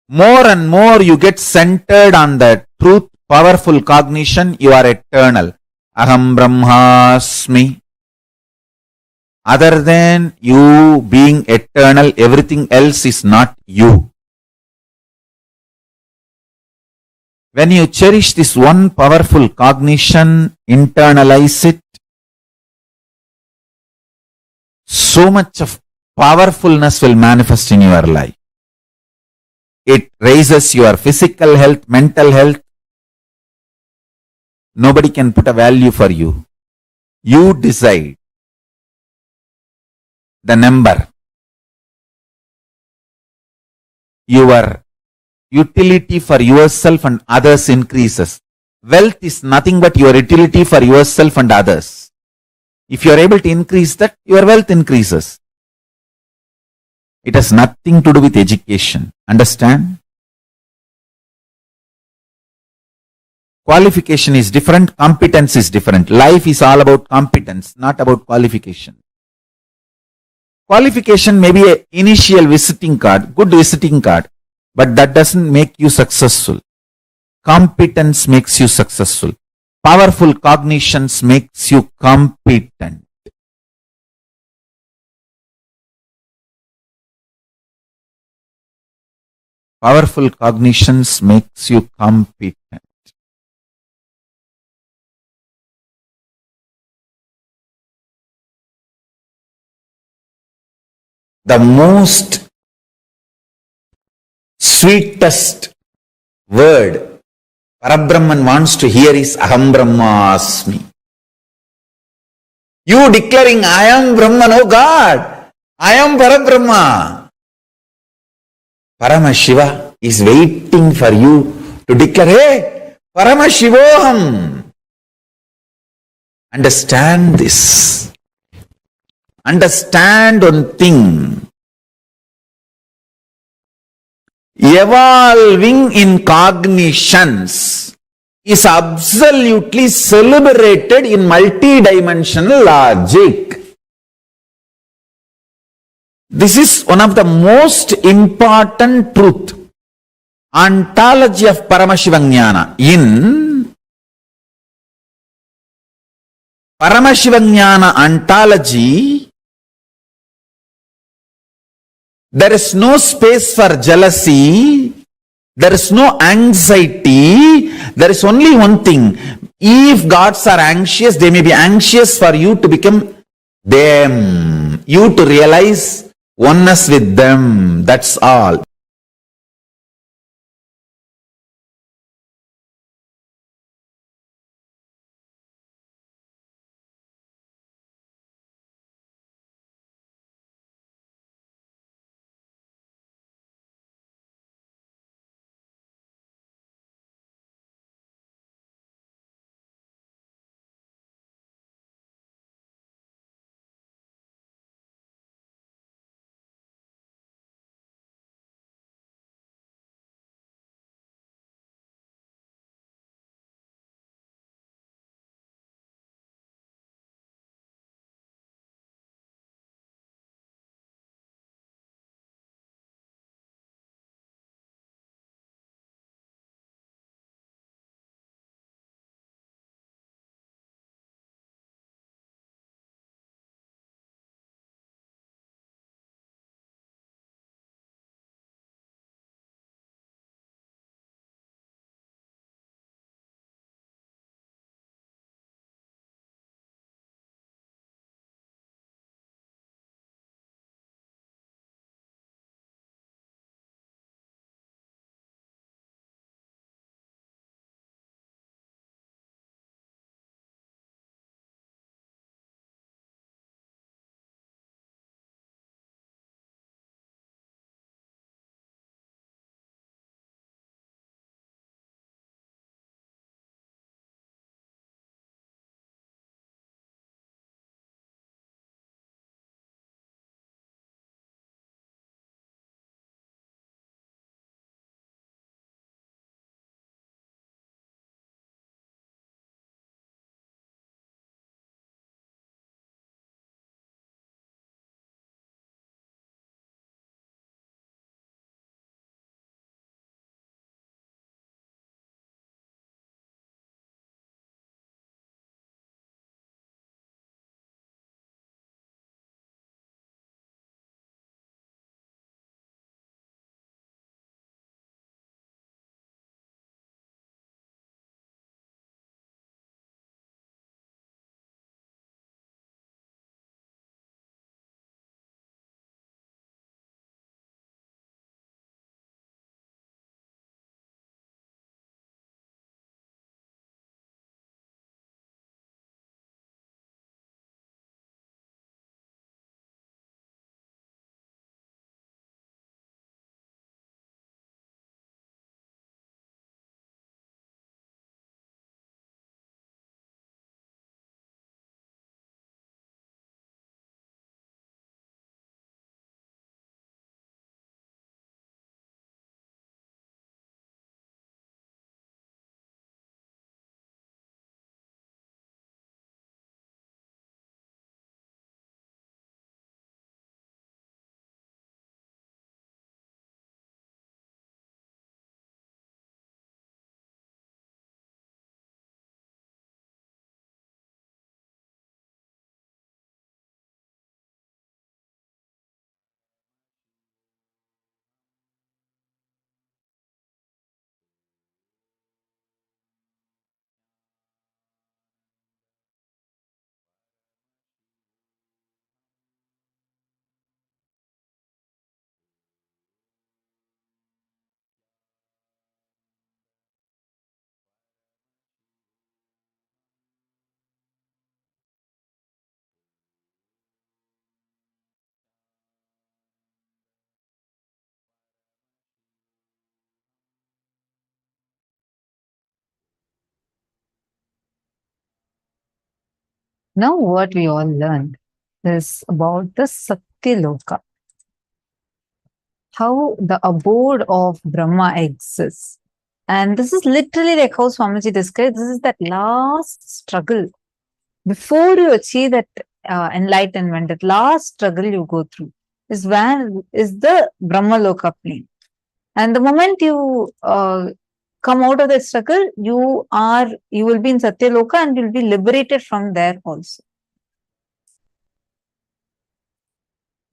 More and more you get centered on the truth, powerful cognition, you are eternal. Aham Brahmasmi. Other than you being eternal, everything else is not you. When you cherish this one powerful cognition, internalize it, so much of powerfulness will manifest in your life. It raises your physical health, mental health. Nobody can put a value for you. You decide the number. Your utility for yourself and others increases. Wealth is nothing but your utility for yourself and others. If you are able to increase that, your wealth increases. It has nothing to do with education. Understand? Qualification is different, competence is different. Life is all about competence, not about qualification. Qualification may be an initial visiting card, good visiting card, but that doesn't make you successful. Competence makes you successful. Powerful cognitions makes you competent. Powerful cognitions makes you competent. The most sweetest word Parabrahman wants to hear is Aham Brahmasmi. You declaring I am Brahman, oh God, I am Parabrahma. Paramashiva is waiting for you to declare, hey, Paramashivoham. Understand this. Understand one thing. Evolving in cognitions is absolutely celebrated in multidimensional logic. This is one of the most important truth. Ontology of Paramashivam. In Paramashivam ontology, there is no space for jealousy, there is no anxiety, there is only one thing. If gods are anxious, they may be anxious for you to become them, you to realize oneness with them, that's all. Now what we all learned is about the Satya Loka. How the abode of Brahma exists. And this is literally like how Swamiji described, this is that last struggle. Before you achieve that enlightenment, that last struggle you go through is the Brahma Loka plane. And the moment you come out of the struggle, you will be in Satya Loka and you'll be liberated from there also.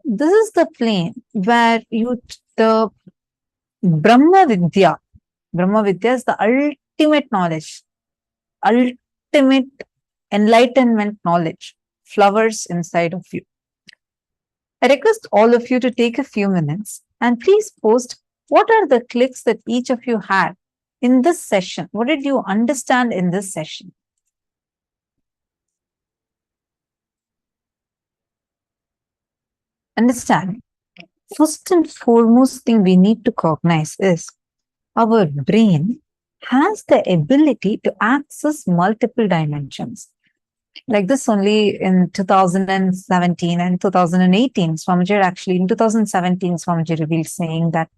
This is the plane where the Brahma Vidya is the ultimate knowledge, ultimate enlightenment knowledge flowers inside of you. I request all of you to take a few minutes and please post what are the clicks that each of you had in this session. What did you understand in this session? Understand. First and foremost thing we need to cognize is our brain has the ability to access multiple dimensions. Like this only in 2017 and 2018, Swamiji actually in 2017, Swamiji revealed saying that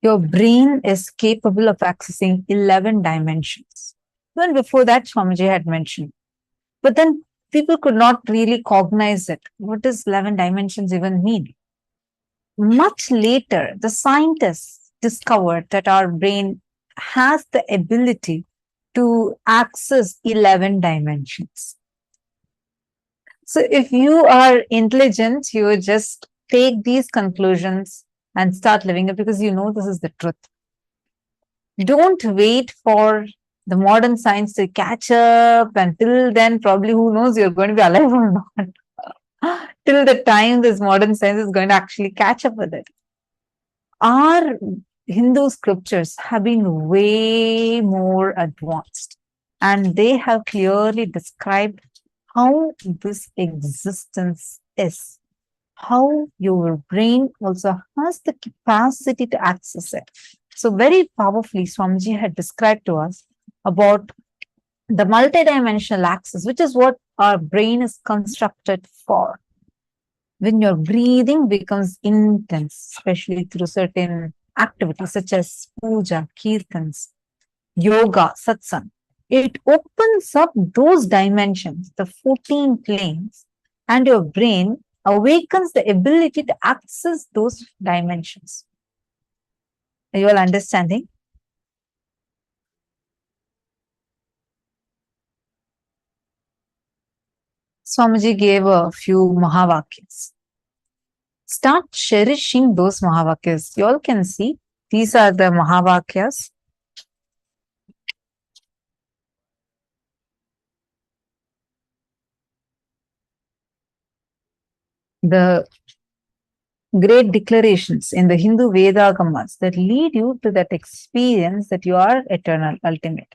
your brain is capable of accessing 11 dimensions. Even before that, Swamiji had mentioned. But then people could not really cognize it. What does 11 dimensions even mean? Much later, the scientists discovered that our brain has the ability to access 11 dimensions. So if you are intelligent, you just take these conclusions and start living it because you know this is the truth. Don't wait for the modern science to catch up, and till then, probably who knows you're going to be alive or not. Till the time this modern science is going to actually catch up with it. Our Hindu scriptures have been way more advanced, and they have clearly described how this existence is, how your brain also has the capacity to access it. So very powerfully, Swamiji had described to us about the multidimensional access, which is what our brain is constructed for. When your breathing becomes intense, especially through certain activities such as puja, kirtans, yoga, satsang, it opens up those dimensions, the 14 planes, and your brain awakens the ability to access those dimensions. Are you all understanding? Swamiji gave a few Mahavakyas. Start cherishing those Mahavakyas. You all can see these are the Mahavakyas. The great declarations in the Hindu Vedagamas that lead you to that experience that you are eternal, ultimate.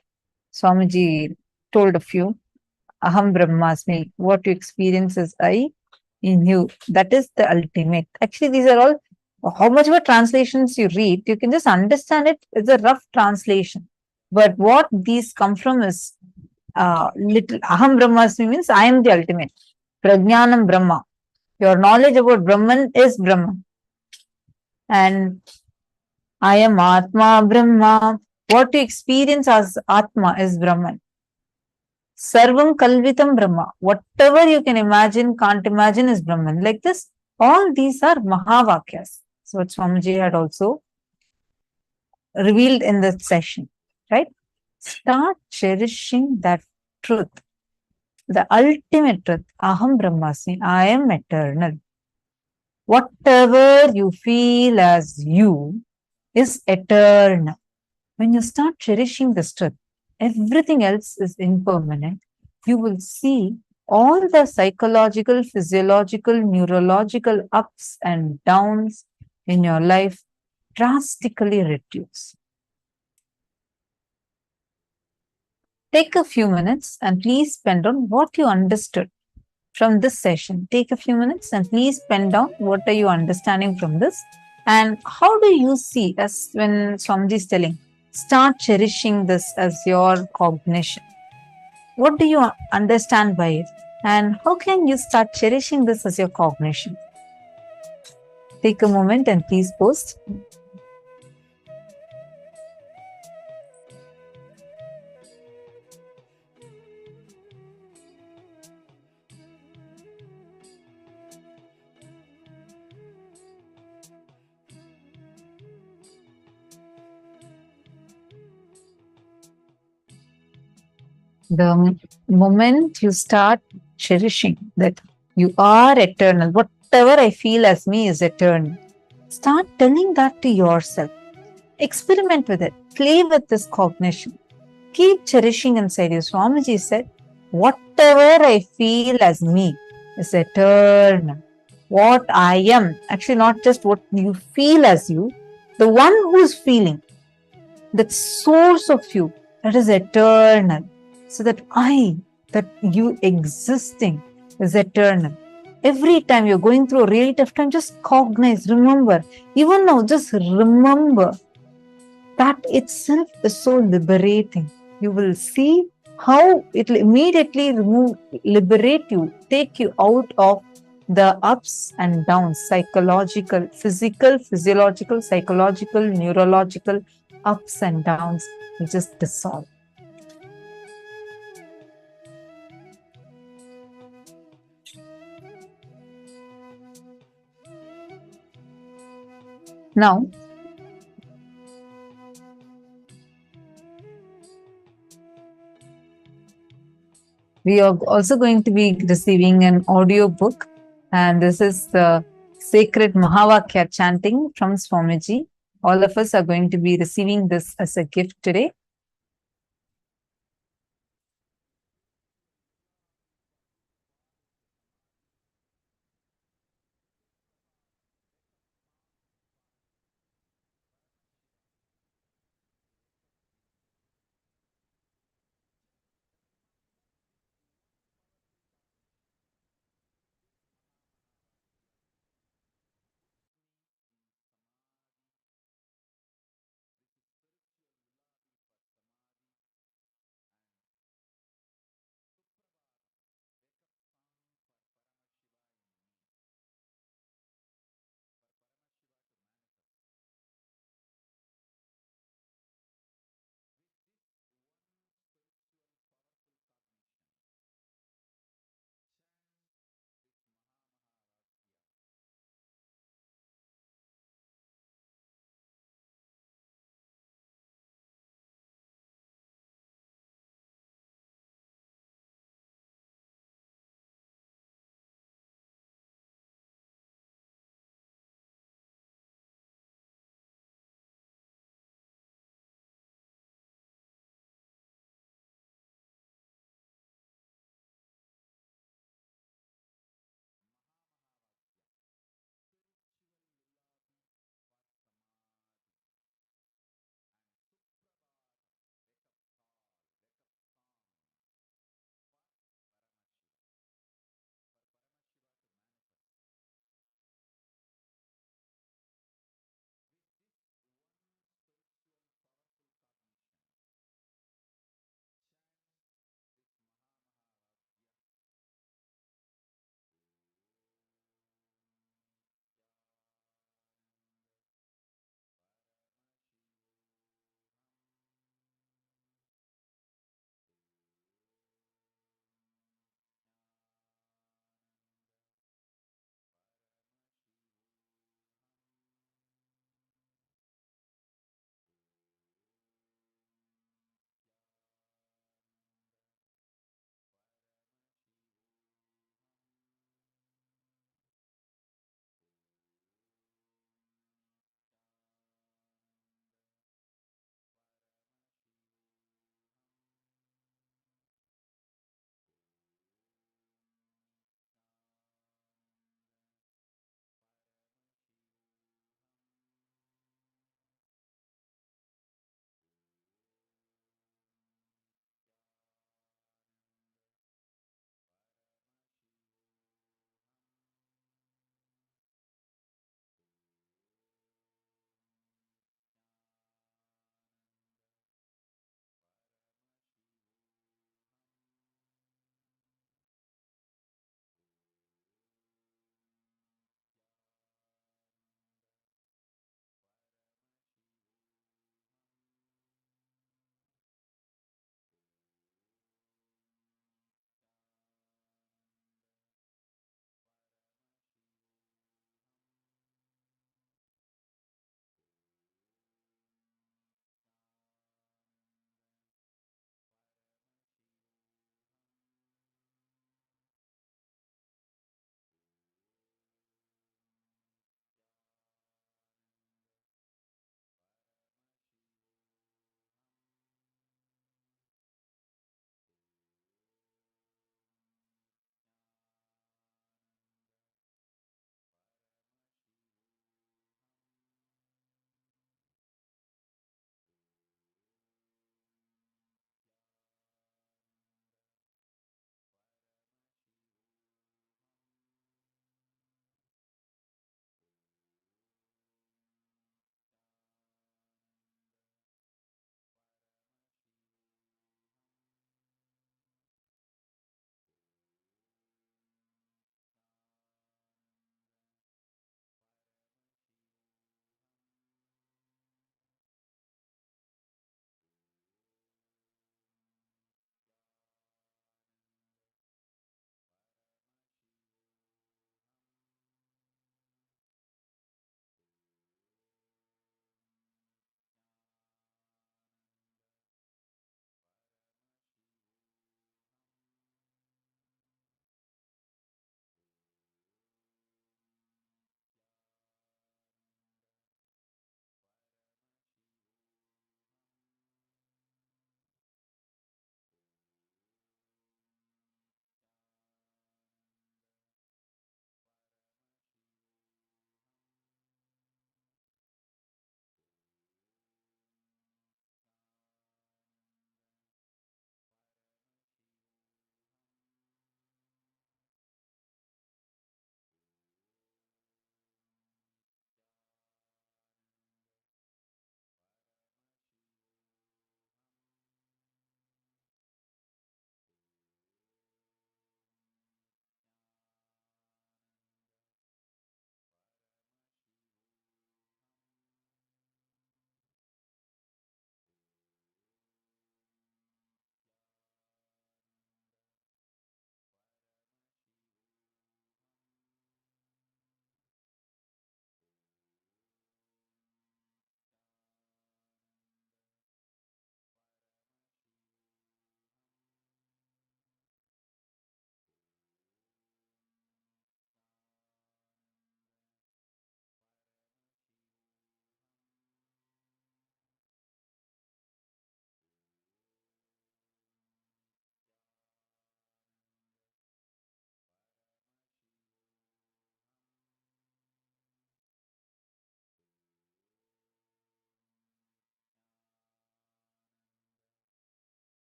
Swamiji told a few. Aham Brahmasmi, what you experience is I in you. That is the ultimate. Actually, these are all, how much of translations you read, you can just understand it. It's a rough translation. But what these come from is little. Aham Brahmasmi means I am the ultimate. Prajnanam Brahma. Your knowledge about Brahman is Brahman. And I am Atma Brahma. What you experience as Atma is Brahman. Sarvam Kalvitam Brahma. Whatever you can imagine, can't imagine is Brahman. Like this, all these are Mahavakyas. So what Swamiji had also revealed in this session, right? Start cherishing that truth. The ultimate truth, Aham Brahmasmi, I am eternal. Whatever you feel as you is eternal. When you start cherishing this truth, everything else is impermanent. You will see all the psychological, physiological, neurological ups and downs in your life drastically reduce. Take a few minutes and please pen down what you understood from this session. Take a few minutes and please pen down what are you understanding from this, and how do you see, as when Swamiji is telling, start cherishing this as your cognition. What do you understand by it? And how can you start cherishing this as your cognition? Take a moment and please post. The moment you start cherishing that you are eternal, whatever I feel as me is eternal, start telling that to yourself. Experiment with it. Play with this cognition. Keep cherishing inside you. Swamiji said, whatever I feel as me is eternal. What I am, actually not just what you feel as you, the one who is feeling, that source of you, that is eternal. So that that you existing is eternal. Every time you're going through a really tough time, just cognize, remember. Even now, just remember. That itself is so liberating. You will see how it will immediately liberate you, take you out of the ups and downs, psychological, physical, physiological, psychological, neurological ups and downs. You just dissolve. Now, we are also going to be receiving an audio book, and this is the sacred Mahavakya chanting from Swamiji. All of us are going to be receiving this as a gift today.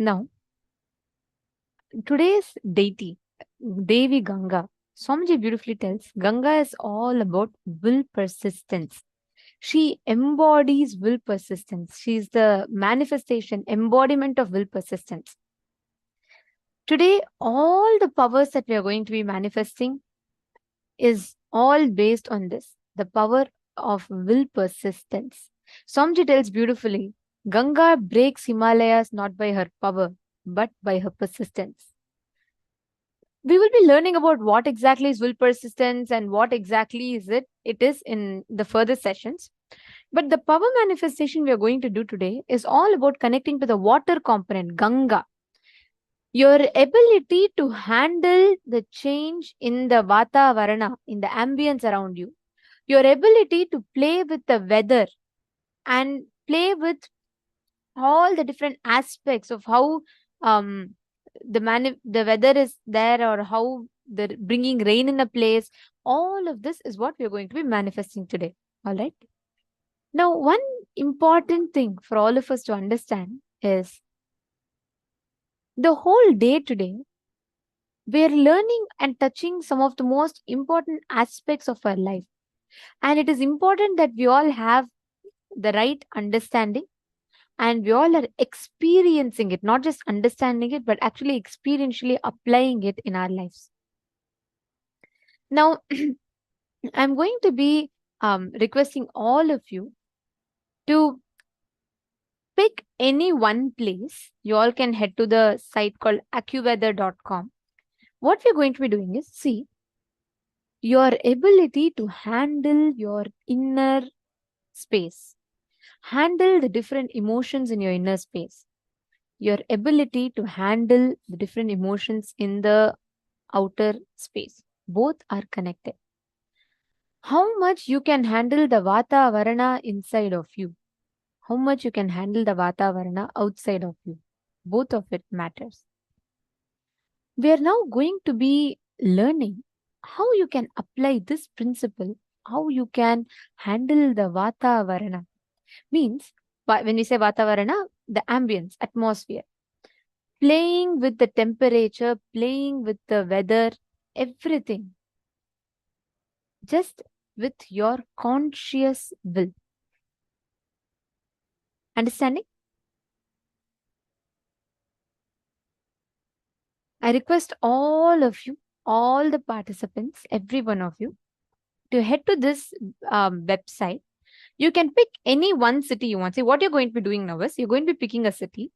Now, today's deity, Devi Ganga, Swamiji beautifully tells Ganga is all about will persistence. She embodies will persistence. She is the manifestation, embodiment of will persistence. Today, all the powers that we are going to be manifesting is all based on this, the power of will persistence. Swamiji tells beautifully, Ganga breaks Himalayas not by her power, but by her persistence. We will be learning about what exactly is will persistence and what exactly it is in the further sessions. But the power manifestation we are going to do today is all about connecting to the water component, Ganga. Your ability to handle the change in the Vatavarana, in the ambience around you, your ability to play with the weather and play with all the different aspects of how the weather is there, or how the bringing rain in a place, all of this is what we are going to be manifesting today. All right. Now, one important thing for all of us to understand is the whole day today, we are learning and touching some of the most important aspects of our life. And it is important that we all have the right understanding and we all are experiencing it, not just understanding it, but actually experientially applying it in our lives. Now, I'm going to be requesting all of you to pick any one place. You all can head to the site called accuweather.com. What we're going to be doing is, see, your ability to handle your inner space, handle the different emotions in your inner space, your ability to handle the different emotions in the outer space. Both are connected. How much you can handle the Vatavarana inside of you, how much you can handle the Vatavarana outside of you. Both of it matters. We are now going to be learning how you can apply this principle, how you can handle the Vatavarana. Means, when we say Vatavarana, the ambience, atmosphere. Playing with the temperature, playing with the weather, everything. Just with your conscious will. Understanding? I request all of you, all the participants, every one of you, to head to this website. You can pick any one city you want. See, what you're going to be doing now is you're going to be picking a city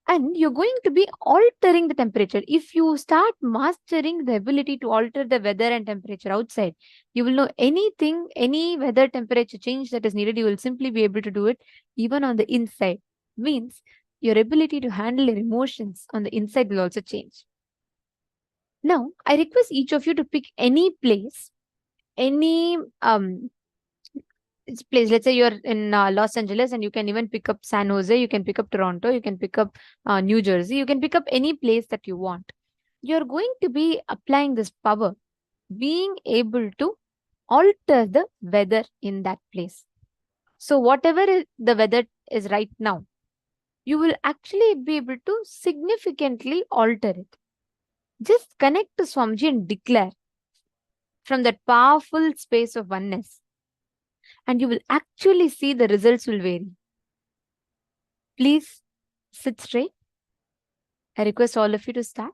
and you're going to be altering the temperature. If you start mastering the ability to alter the weather and temperature outside, you will know anything, any weather temperature change that is needed, you will simply be able to do it even on the inside. Means your ability to handle your emotions on the inside will also change. Now, I request each of you to pick any place, any place. Let's say you're in Los Angeles, and you can even pick up San Jose, you can pick up Toronto, you can pick up New Jersey, you can pick up any place that you want. You're going to be applying this power, being able to alter the weather in that place. So whatever the weather is right now, you will actually be able to significantly alter it. Just connect to Swamiji and declare from that powerful space of oneness, and you will actually see the results will vary. Please sit straight. I request all of you to start.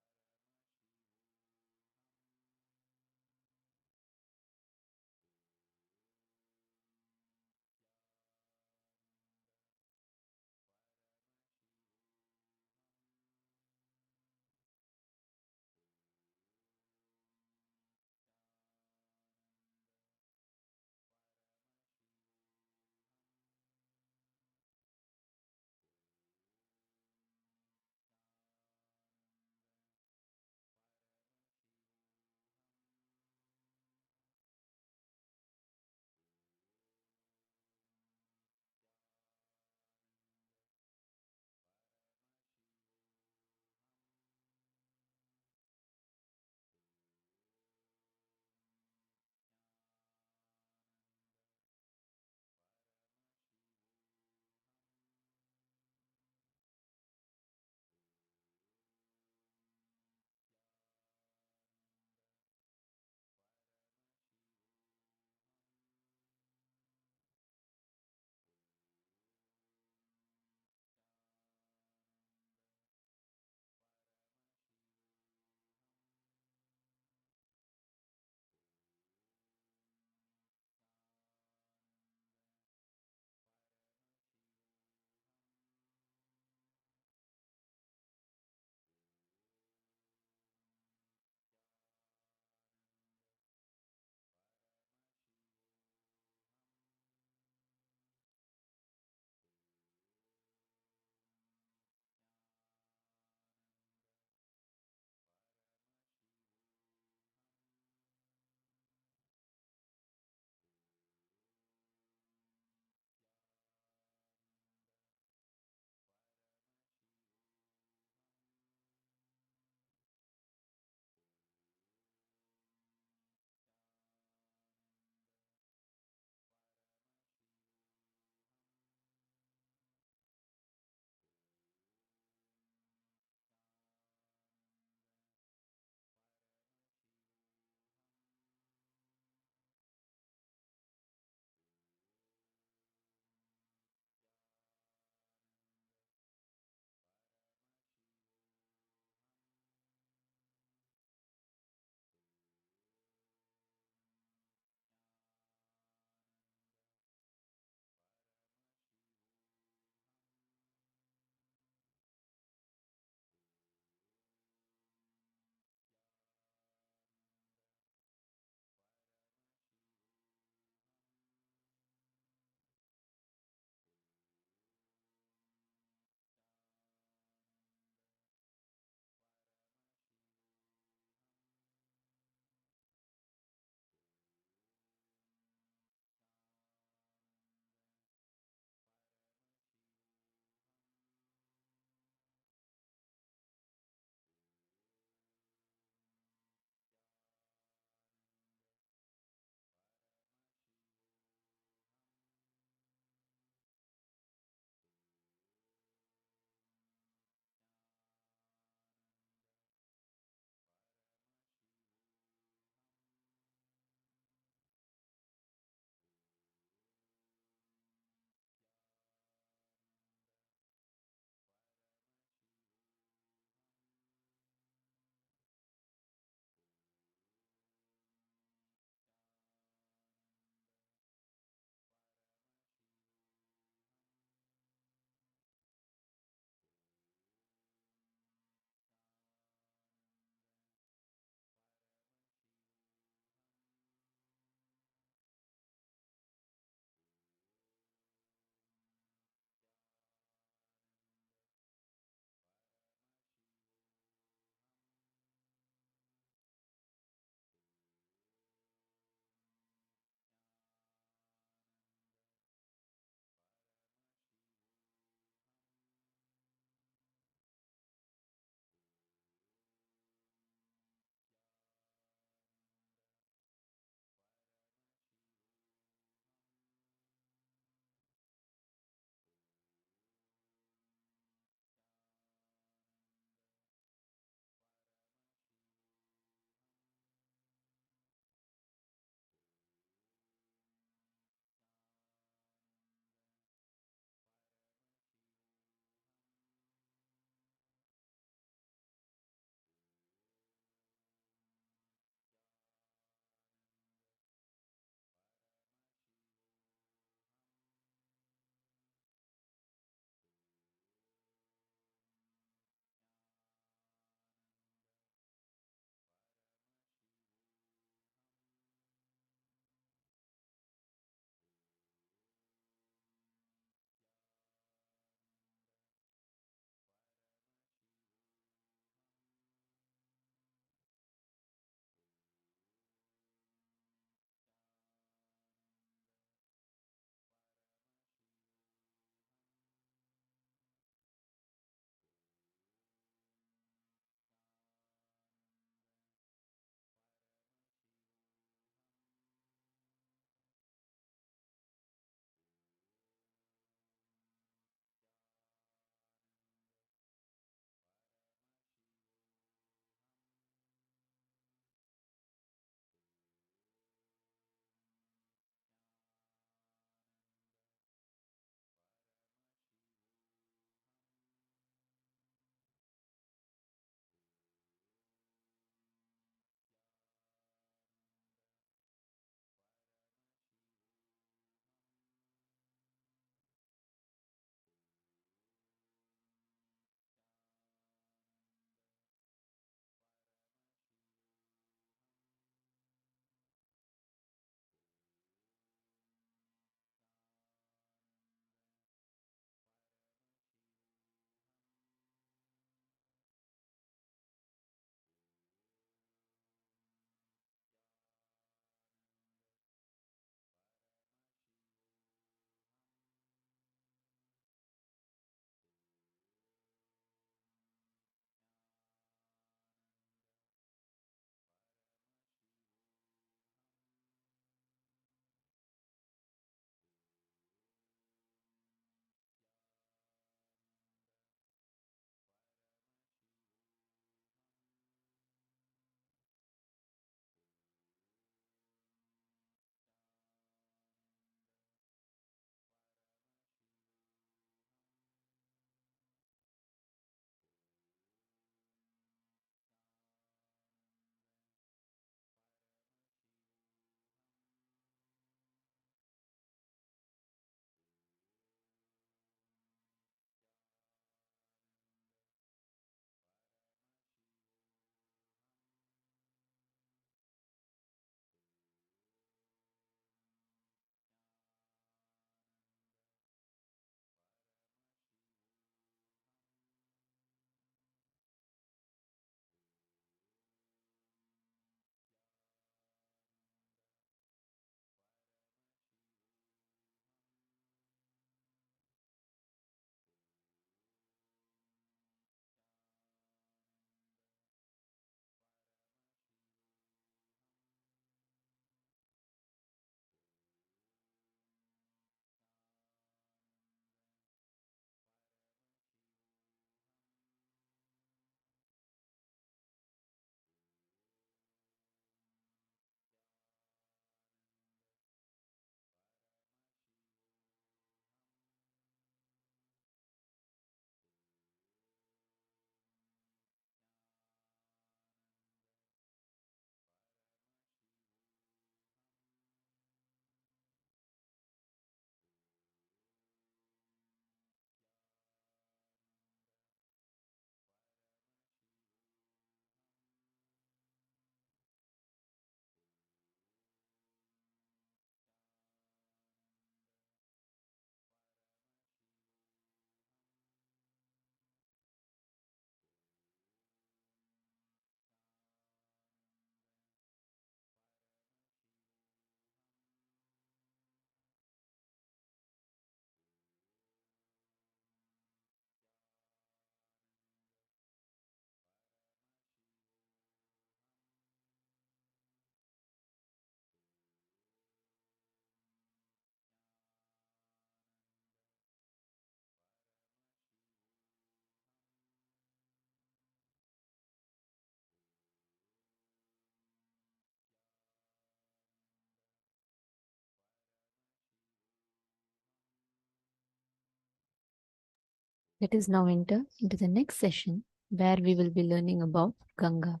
Let us now enter into the next session where we will be learning about Ganga,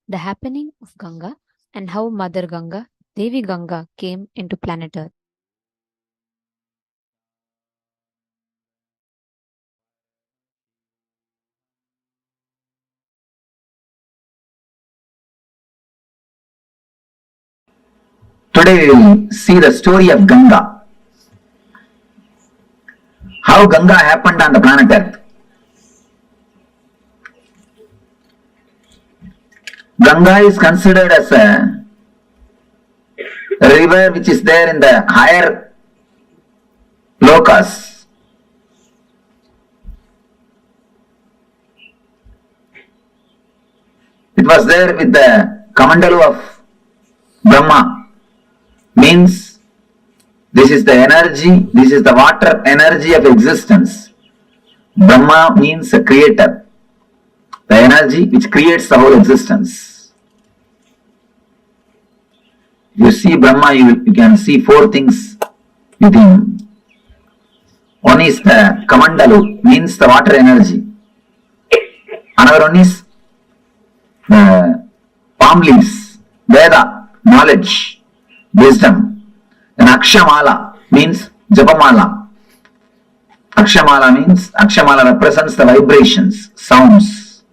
the happening of Ganga, and how Mother Ganga, Devi Ganga, came into planet Earth. Today we will see the story of Ganga. How Ganga happened on the planet Earth. Ganga is considered as a river which is there in the higher lokas. It was there with the Kamandalu of Brahma. Means this is the energy, this is the water energy of existence. Brahma means a creator, the energy which creates the whole existence. You see Brahma, you can see four things within. One is the Kamandalu, means the water energy. Another one is the palm leaves, Veda, knowledge, wisdom. Then Akshamala means Japamala. Akshamala represents the vibrations, sounds.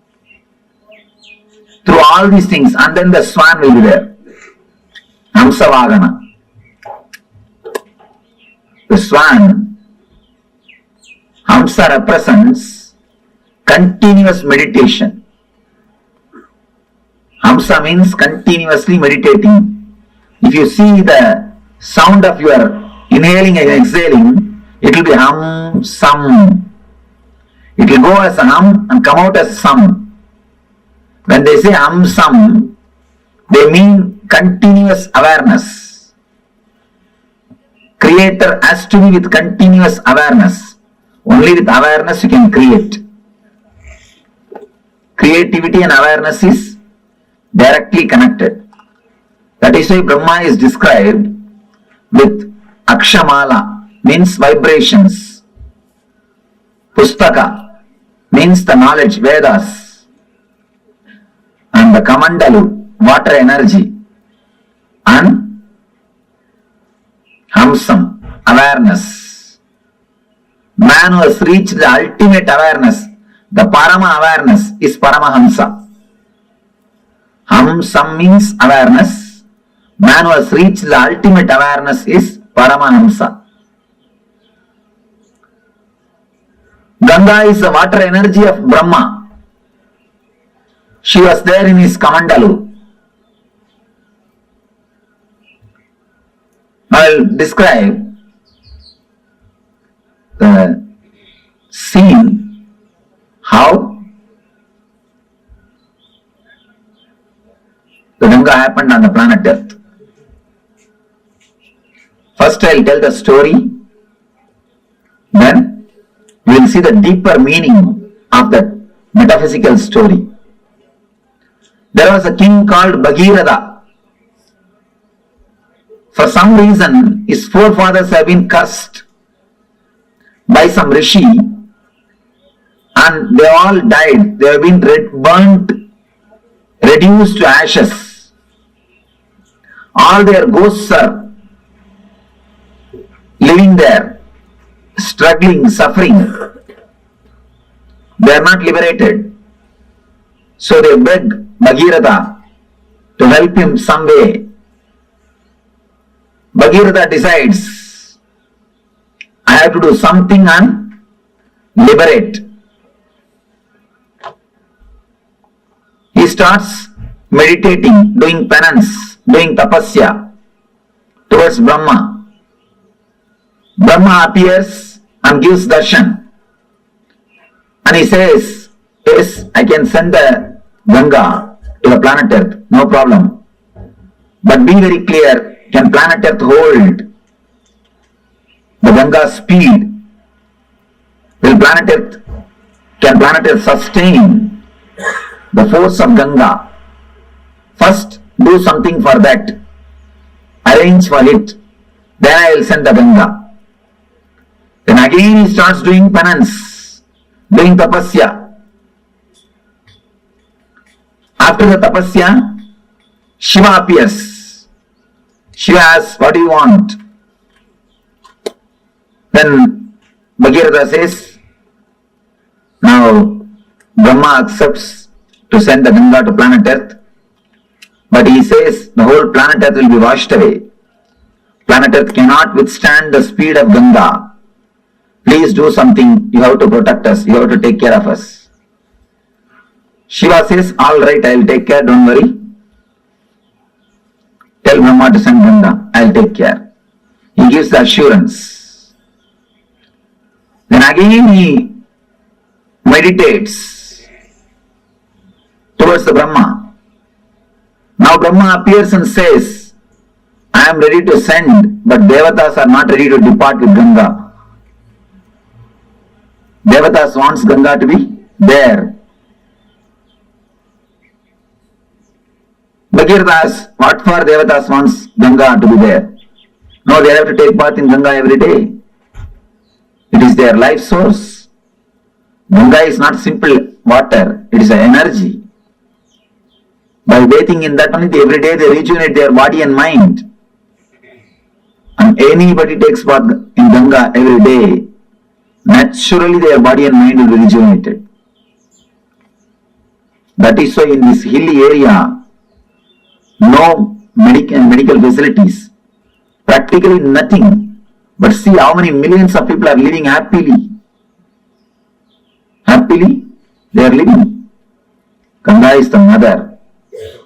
Through all these things, and then the swan will be there. Hamsavagana. The swan, Hamsa represents continuous meditation. Hamsa means continuously meditating. If you see the sound of your inhaling and exhaling, it will be hum, sum. It will go as a hum and come out as sum. When they say hum, sum, they mean continuous awareness. Creator has to be with continuous awareness. Only with awareness you can create. Creativity and awareness is directly connected. That is why Brahma is described with Akshamala, means vibrations. Pustaka means the knowledge, Vedas. And the Kamandalu, water energy. And Hamsam, awareness. Man who has reached the ultimate awareness, the Parama awareness, is Paramahamsa. Hamsam means awareness. Man who has reached the ultimate awareness is Paramahamsa. Ganga is the water energy of Brahma. She was there in his Kamandalu. I will describe the scene, how the Ganga happened on the planet Earth. First I will tell the story, then we will see the deeper meaning of that metaphysical story. There was a king called Bhagirath. For some reason, his forefathers have been cursed by some rishi and they all died. They have been burnt, reduced to ashes. All their ghosts are living there, struggling, suffering. They are not liberated. So they beg Bhagirath to help him some way. Bhagirath decides, I have to do something and liberate. He starts meditating, doing penance, doing tapasya towards Brahma. Brahma appears and gives darshan. And he says, yes, I can send the Ganga to the planet Earth, no problem. But be very clear, can planet Earth hold the Ganga's speed? Can planet Earth sustain the force of Ganga? First, do something for that. Arrange for it. Then I will send the Ganga. Then again he starts doing penance. doing tapasya. After the tapasya, Shiva appears. Shiva asks, what do you want? Then Bhagirath says, now Brahma accepts to send the Ganga to planet Earth, but he says the whole planet Earth will be washed away. Planet Earth cannot withstand the speed of Ganga. Please do something. You have to protect us. You have to take care of us. Shiva says, all right, I will take care. Don't worry. Tell Brahma to send Ganga. I will take care. He gives the assurance. Then again he meditates towards the Brahma. Now Brahma appears and says, I am ready to send, but Devatas are not ready to depart with Ganga. Devatas wants Ganga to be there. Bhagirath asks, what for Devatas wants Ganga to be there? No, they have to take bath in Ganga every day. It is their life source. Ganga is not simple water, it is an energy. By bathing in that only every day they rejuvenate their body and mind. And anybody takes bath in Ganga every day, naturally their body and mind will be rejuvenated. That is why in this hilly area, no medical facilities, practically nothing. But see how many millions of people are living happily. Happily, they are living. Ganga is the mother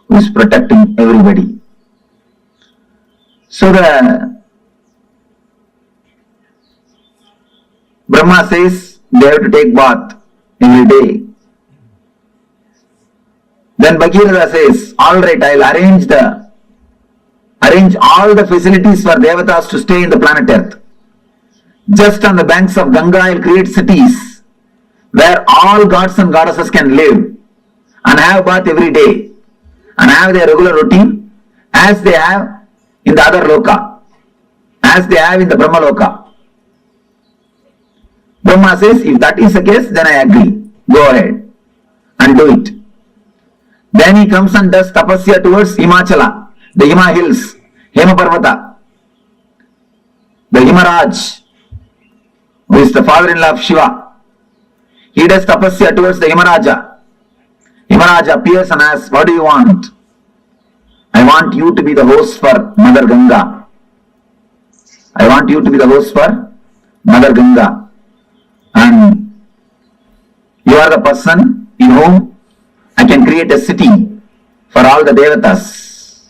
who is protecting everybody. So the Brahma says they have to take bath every day. Then Bhagirath says, all right, I will arrange all the facilities for Devatas to stay in the planet Earth. Just on the banks of Ganga, I will create cities where all gods and goddesses can live and have bath every day and have their regular routine as they have in the other loka, as they have in the Brahma loka. Brahma says, if that is the case, then I agree. Go ahead and do it. Then he comes and does tapasya towards Himachala, the Hima hills, Hema Parvata. The Himaraj, who is the father-in-law of Shiva, he does tapasya towards the Himaraja. Himaraja appears and asks, what do you want? I want you to be the host for Mother Ganga. I want you to be the host for Mother Ganga. And you are the person in whom I can create a city for all the Devatas.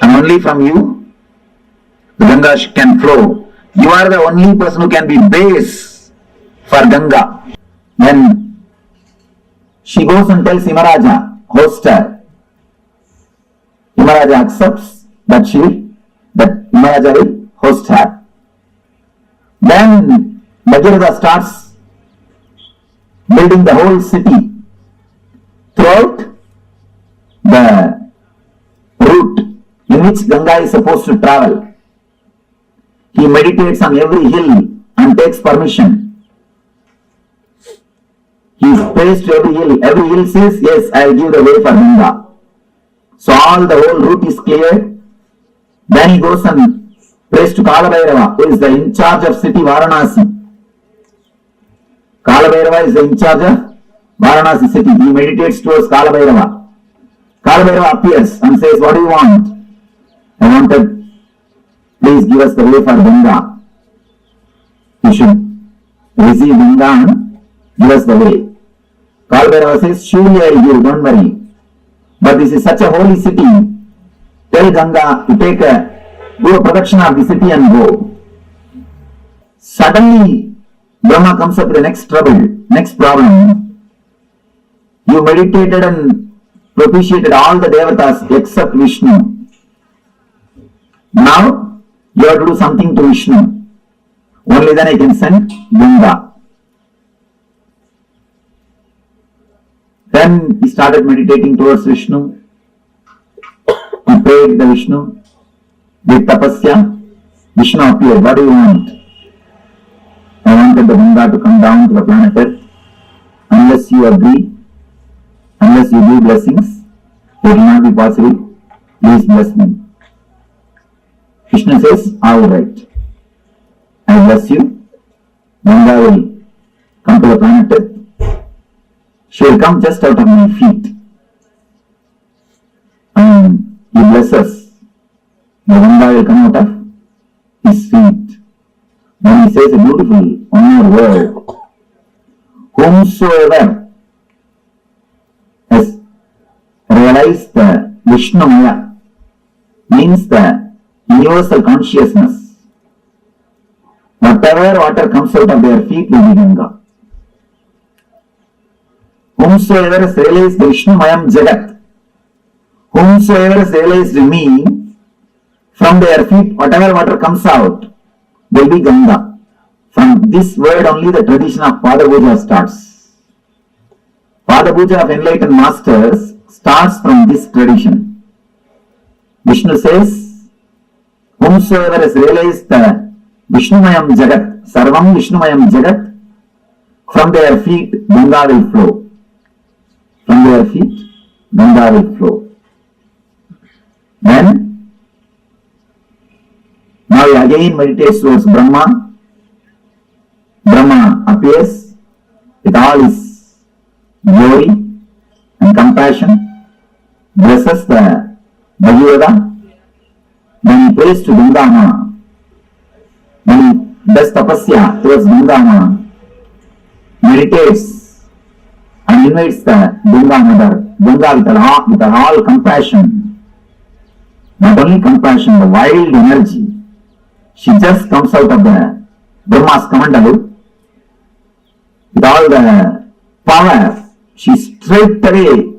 And only from you, the Ganga can flow. You are the only person who can be base for Ganga. Then she goes and tells Himaraja, host her. Himaraja accepts that Himaraja will host her. Then Bhagirath starts building the whole city throughout the route in which Ganga is supposed to travel. He meditates on every hill and takes permission. He prays to every hill. Every hill says, yes, I will give the way for Ganga. So all the whole route is cleared. Then he goes and prays to Kalabhairava, who is the in charge of city Varanasi. Kalabhairava is the in charge of Varanasi city. He meditates towards Kalabhairava. Kalabhairava appears and says, what do you want? I wanted, please give us the way for Ganga. You should receive Ganga and give us the way. Kalabhairava says, surely I will give, don't worry. But this is such a holy city. Tell Ganga to do a protection of the city and go. Suddenly, Brahma comes up with the next problem. You meditated and propitiated all the Devatas except Vishnu. Now, you have to do something to Vishnu. Only then I can send Ganga. Then he started meditating towards Vishnu. He prayed the Vishnu. Did tapasya. Vishnu appeared. What do you want? I wanted the Ganga to come down to the planet Earth. Unless you agree, unless you do blessings, it will not be possible. Please bless me. Krishna says, all right. I bless you. Ganga will come to the planet Earth. She will come just out of my feet. And he blesses. The Ganga will come out of his feet. Then he says a beautiful one more word. Whomsoever has realized the Vishnumaya, means the universal consciousness, whatever water comes out of their feet will be Ganga. Whomsoever has realized the Vishnumayam Jagat, whomsoever has realized me, from their feet whatever water comes out will be Ganga. From this word only the tradition of Pada Puja starts. Pada Puja of enlightened masters starts from this tradition. Vishnu says, whomsoever has realized the Vishnumayam Jagat, Sarvam Vishnumayam Jagat, from their feet Ganga will flow. From their feet Ganga will flow. Then, now he again meditates towards Brahma. Brahma appears with all his glory and compassion, blesses the Bhagavāna, then he prays to Ganga. Then he does tapasya towards Ganga, meditates and invites the Ganga mother, Ganga with all compassion, not only compassion, the wild energy. She just comes out of the Brahma's Kamandalu. With all the power, she straight away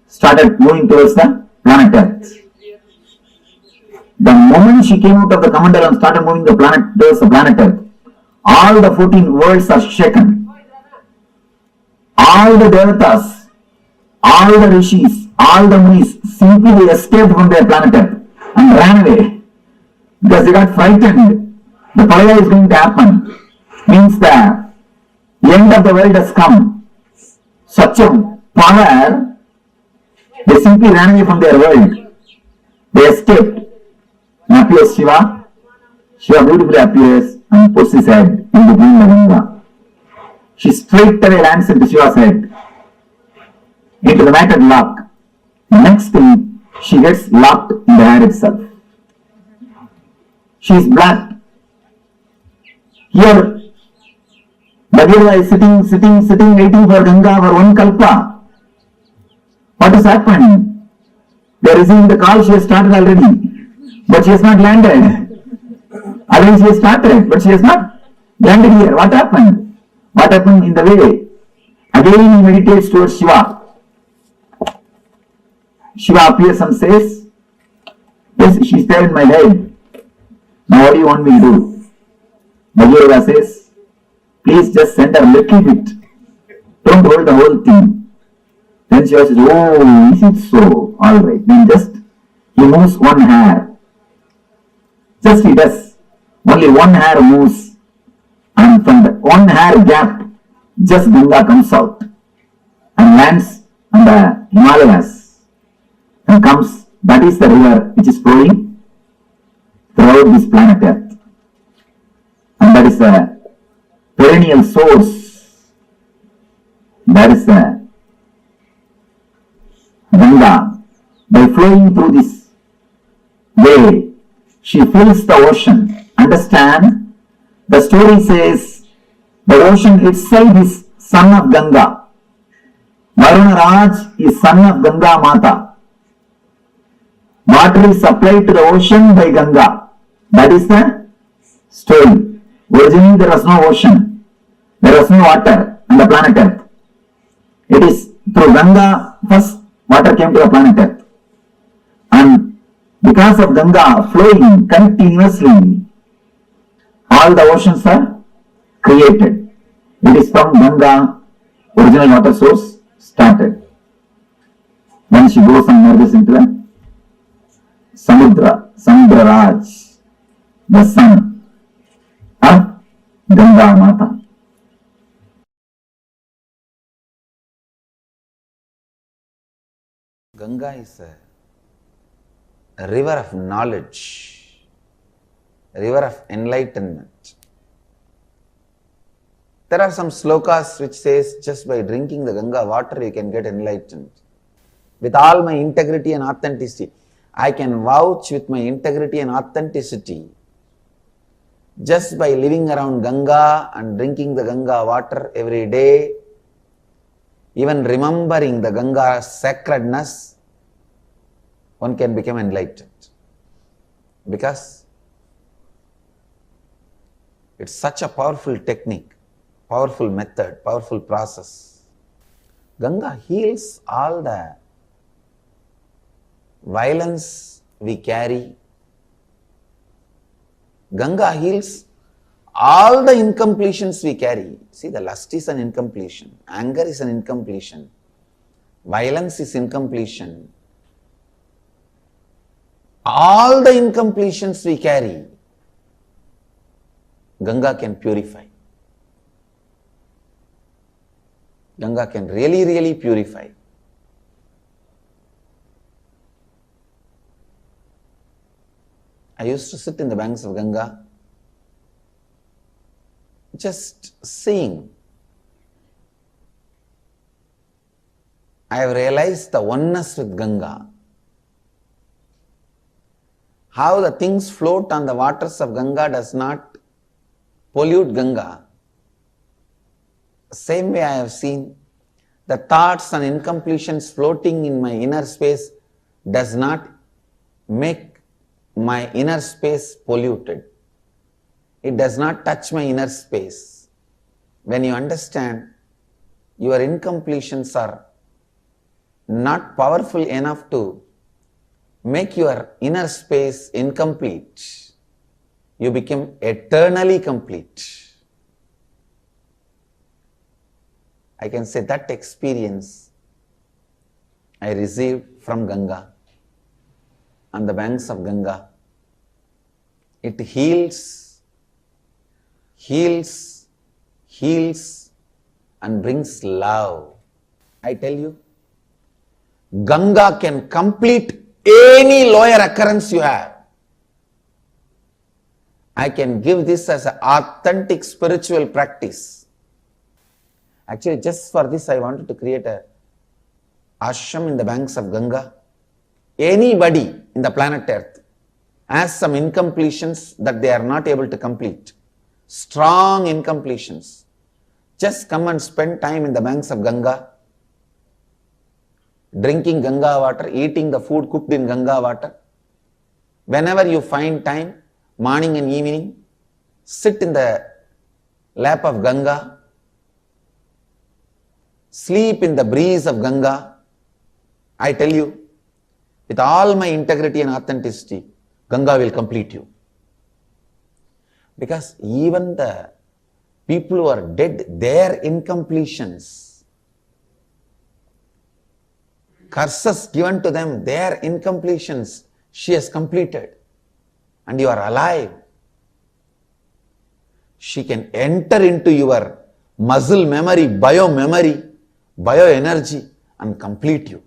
started moving towards the planet Earth. The moment she came out of the Kamandalu and started moving the planet towards the planet Earth, all the 14 worlds are shaken. All the devatas, all the rishis, all the munis simply escaped from their planet Earth and ran away because they got frightened. The pralaya is going to happen. Means the end of the world has come. Such a power, they simply ran away from their world. They escaped. And appears Shiva. Shiva beautifully appears and puts his head in between the Ganga. She straight away lands into Shiva's head, into the matted lock. Next thing, she gets locked in the hair itself. She is black. Here, Bhagavān is sitting, waiting for Ganga for one kalpa. What is happening? They are receiving the call, she has started already, but she has not landed. Already she has started, but she has not landed here. What happened? What happened in the way? Again he meditates towards Shiva. Shiva appears and says, yes, she is there in my head. Now what do you want me to do? Bhagavān says, please just send a little bit. Don't hold the whole thing. Then Shiva says, oh, is it so? Alright. Then just, he moves one hair. Just he does. Only one hair moves. And from the one hair gap, just Ganga comes out and lands on the Himalayas and comes. That is the river which is flowing throughout this planet Earth. And that is the perennial source. That is the Ganga. By flowing through this way, she fills the ocean. Understand? The story says the ocean itself is son of Ganga. Varuna Raj is son of Ganga Mata. Water is supplied to the ocean by Ganga. That is the story. Originally there was no ocean. There was no water on the planet Earth. It is through Ganga first water came to the planet Earth. And because of Ganga flowing continuously, all the oceans are created. It is from Ganga, original water source started. Then she goes and merges into the Samudra Raj, the sun. Ganga Mata. Ganga is a river of knowledge, a river of enlightenment. There are some slokas which says just by drinking the Ganga water you can get enlightened. With all my integrity and authenticity, I can vouch with my integrity and authenticity. Just by living around Ganga and drinking the Ganga water every day, even remembering the Ganga's sacredness, one can become enlightened. Because it's such a powerful technique, powerful method, powerful process. Ganga heals all the violence we carry. Ganga heals all the incompletions we carry. See, the lust is an incompletion, anger is an incompletion, violence is incompletion. All the incompletions we carry, Ganga can purify. Ganga can really, really purify. I used to sit in the banks of Ganga, just seeing. I have realized the oneness with Ganga. How the things float on the waters of Ganga does not pollute Ganga. Same way I have seen the thoughts and incompletions floating in my inner space does not make my inner space polluted. It does not touch my inner space. When you understand your incompletions are not powerful enough to make your inner space incomplete, you become eternally complete. I can say that experience I received from Ganga, on the banks of Ganga. It heals, heals, heals and brings love. I tell you, Ganga can complete any lower occurrence you have. I can give this as an authentic spiritual practice. Actually, just for this I wanted to create a ashram in the banks of Ganga. Anybody in the planet Earth has some incompletions that they are not able to complete, strong incompletions. Just come and spend time in the banks of Ganga, drinking Ganga water, eating the food cooked in Ganga water. Whenever you find time, morning and evening, sit in the lap of Ganga, sleep in the breeze of Ganga. I tell you, with all my integrity and authenticity, Ganga will complete you. Because even the people who are dead, their incompletions, curses given to them, their incompletions, she has completed. And you are alive. She can enter into your muscle memory, bioenergy and complete you.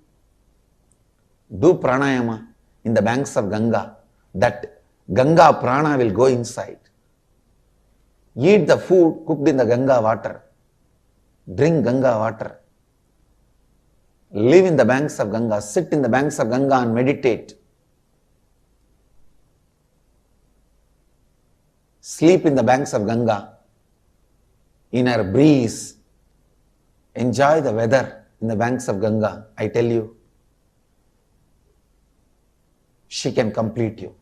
Do pranayama in the banks of Ganga, that Ganga prana will go inside. Eat the food cooked in the Ganga water. Drink Ganga water. Live in the banks of Ganga. Sit in the banks of Ganga and meditate. Sleep in the banks of Ganga. In her breeze. Enjoy the weather in the banks of Ganga. I tell you, she can complete you.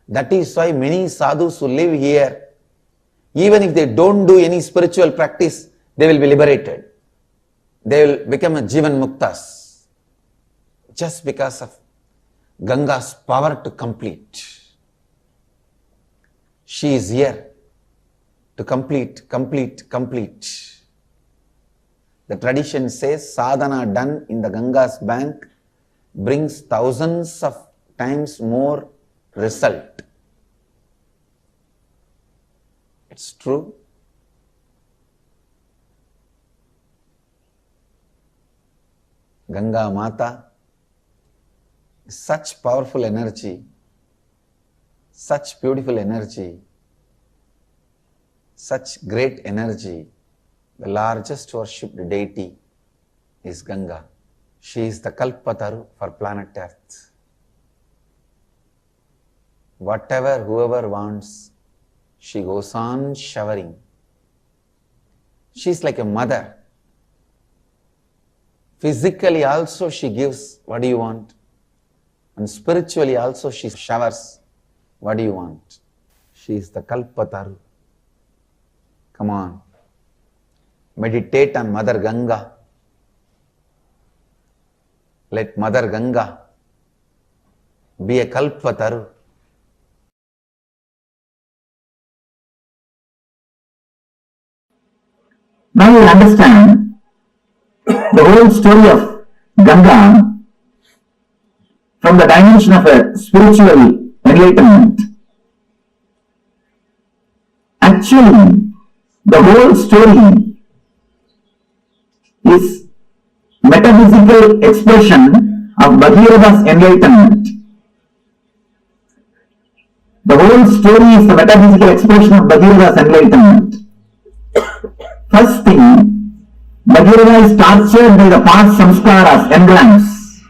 That is why many sadhus who live here, even if they don't do any spiritual practice, they will be liberated. They will become a Jivan Muktas. Just because of Ganga's power to complete. She is here to complete. The tradition says sadhana done in the Ganga's bank brings thousands of times more result. It's true. Ganga Mata is such powerful energy, such beautiful energy, such great energy. The largest worshipped deity is Ganga. She is the Kalpataru for planet Earth. Whatever whoever wants, she goes on showering. She is like a mother. Physically also she gives what do you want, and spiritually also she showers what do you want. She is the Kalpataru. Come on, meditate on Mother Ganga. Let Mother Ganga be a Kalpataru. Now you understand the whole story of Ganga from the dimension of a spiritual enlightenment. Actually, the whole story is metaphysical expression of Bhagavān's enlightenment. The whole story is the metaphysical expression of Bhagavān's enlightenment. First thing, Bhagavān is tortured by the past samskaras, engrams.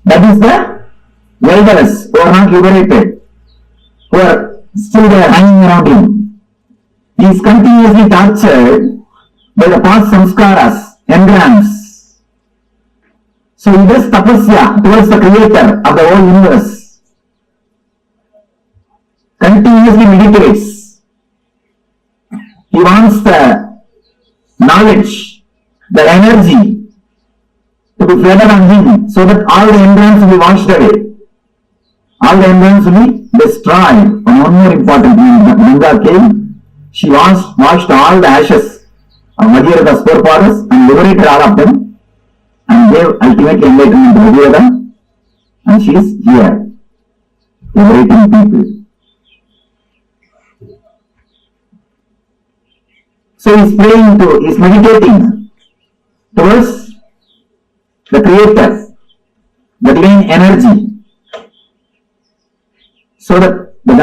That is the elderless who are not liberated, who are still there hanging around him. He is continuously tortured by the past samskaras, engrams. So he does tapasya towards the creator of the whole universe. Continuously meditates. He wants the knowledge, the energy to be flooded on him so that all the engrams will be washed away. All the engrams will be destroyed. And one more important thing, Ganga came, she washed all the ashes of Bhagavān's forefathers and liberated all of them and gave ultimate enlightenment to Bhagavān, and she is here, liberating people. So he is praying he is meditating towards the Creator, the divine energy, so that the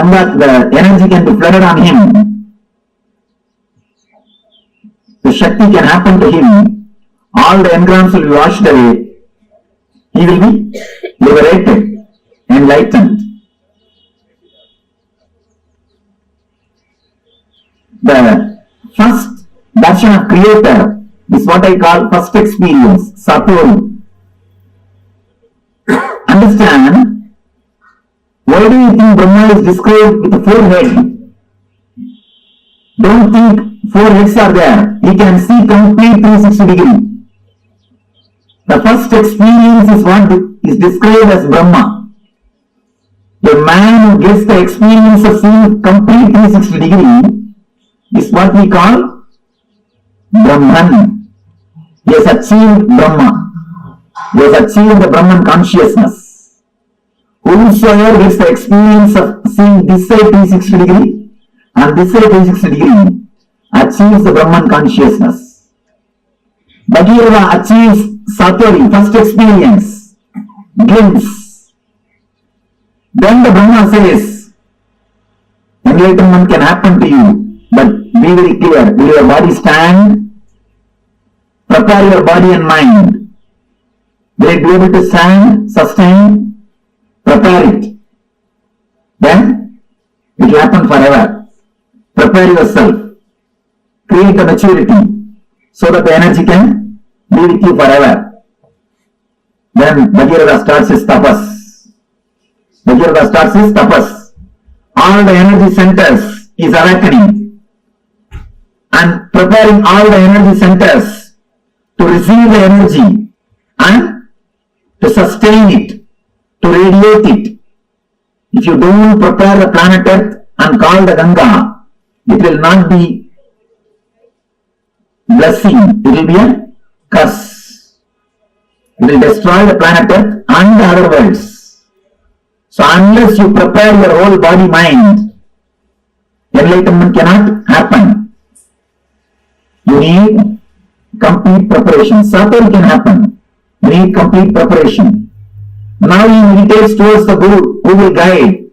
energy can be flooded on him. The Shakti can happen to him. All the engrams will be washed away. He will be liberated, enlightened. The first darshan of Creator is what I call first experience, Satori. Understand, why do you think Brahma is described with 4 heads? Don't think 4 heads are there. He can see complete 360 degree. The first experience is what is described as Brahma. The man who gets the experience of seeing complete 360 degree is what we call Brahman. He has achieved Brahma. He has achieved the Brahman consciousness. Whosoever gets the experience of seeing this side 360 degree and this side 360 degree achieves the Brahman consciousness. Bhagavān achieves Satori, first experience, glimpse. Then the Brahma says, enlightenment can happen to you, but be very clear, will your body stand? Prepare your body and mind. Will it be able to stand, sustain? Prepare it. Then it will happen forever. Prepare yourself. Create the maturity so that the energy can be with you forever. Then Bhagavān starts his tapas. Bhagavān starts his tapas. All the energy centers is awakening and preparing all the energy centers to receive the energy and to sustain it, to radiate it. If you don't prepare the planet Earth and call the Ganga, it will not be blessing, it will be a curse. It will destroy the planet Earth and the other worlds. So unless you prepare your whole body mind enlightenment cannot happen. You need complete preparation. Satori can happen. You need complete preparation. Now he meditates towards the Guru, who will guide,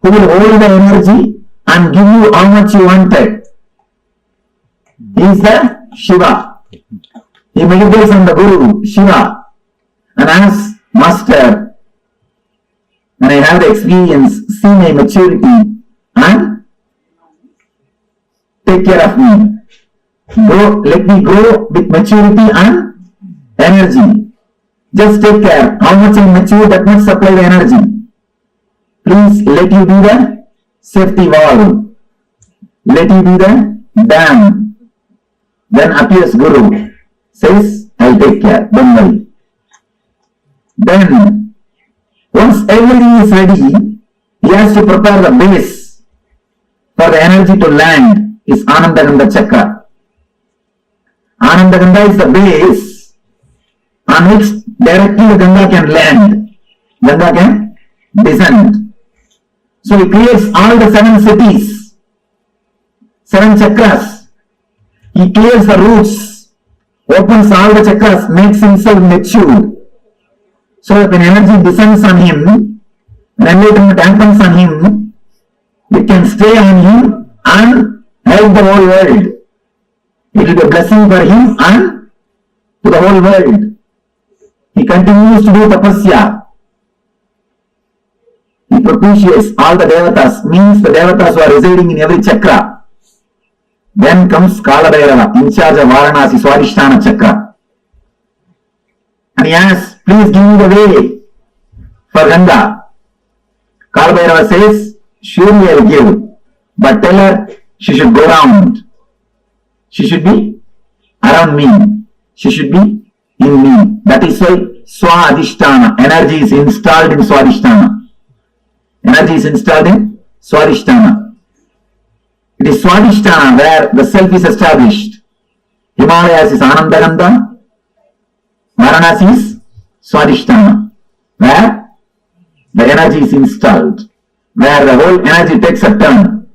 who will hold the energy and give you how much you wanted. He is the Shiva. He meditates on the Guru, Shiva, and asks, Master, when I have the experience, see my maturity and take care of me. Go, let me go with maturity and energy. Just take care. How much I mature, that much supply the energy. Please let you be the safety valve. Let you be the dam. Then appears Guru. Says, I'll take care. Don't worry. Then, once everything is ready, he has to prepare the base for the energy to land. Is Anandagandha Chakra. Anandagandha is the base on which directly the Ganga can land. Ganga can descend. So he creates all the 7 cities, 7 chakras. He clears the roots, opens all the chakras, makes himself mature. So that when energy descends on him, when enlightenment happens on him, it can stay on him and help the whole world. It will be a blessing for him and to the whole world. He continues to do tapasya. He propitiates all the devatas, means the devatas who are residing in every chakra. Then comes Kalabhairava, in charge of Varanasi Swadhisthana chakra. And he asks, please give me the way for Ganga. Kalabhairava says, surely I will give, but tell her she should go round. She should be around me. She should be in me. That is why Swadhisthana, energy is installed in Swadhisthana. Energy is installed in Swadhisthana. It is Swadhisthana where the self is established. Himalayas is Anandagandha. Varanasi is Swadhisthana, where the energy is installed, where the whole energy takes a turn,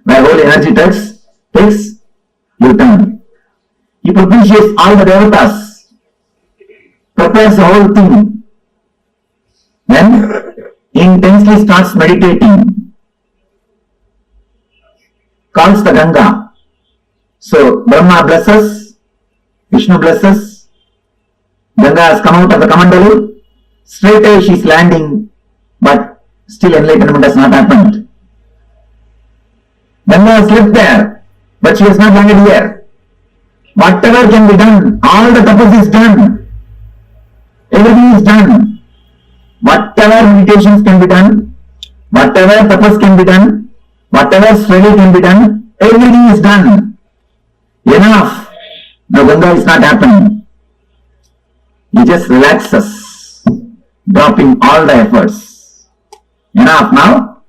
where whole energy takes U-turn. He propitiates all the devatas, prepares the whole thing, then intensely starts meditating, calls the Ganga. So Brahma blesses, Vishnu blesses, Ganga has come out of the Kamandalu, straight away she is landing, but still enlightenment has not happened. Ganga has lived there, but she has not landed here. Whatever can be done, all the tapas is done. Everything is done. Whatever meditations can be done, whatever tapas can be done, whatever study can be done, everything is done. Enough. Now Ganga is not happening. He just relaxes, dropping all the efforts. Enough now,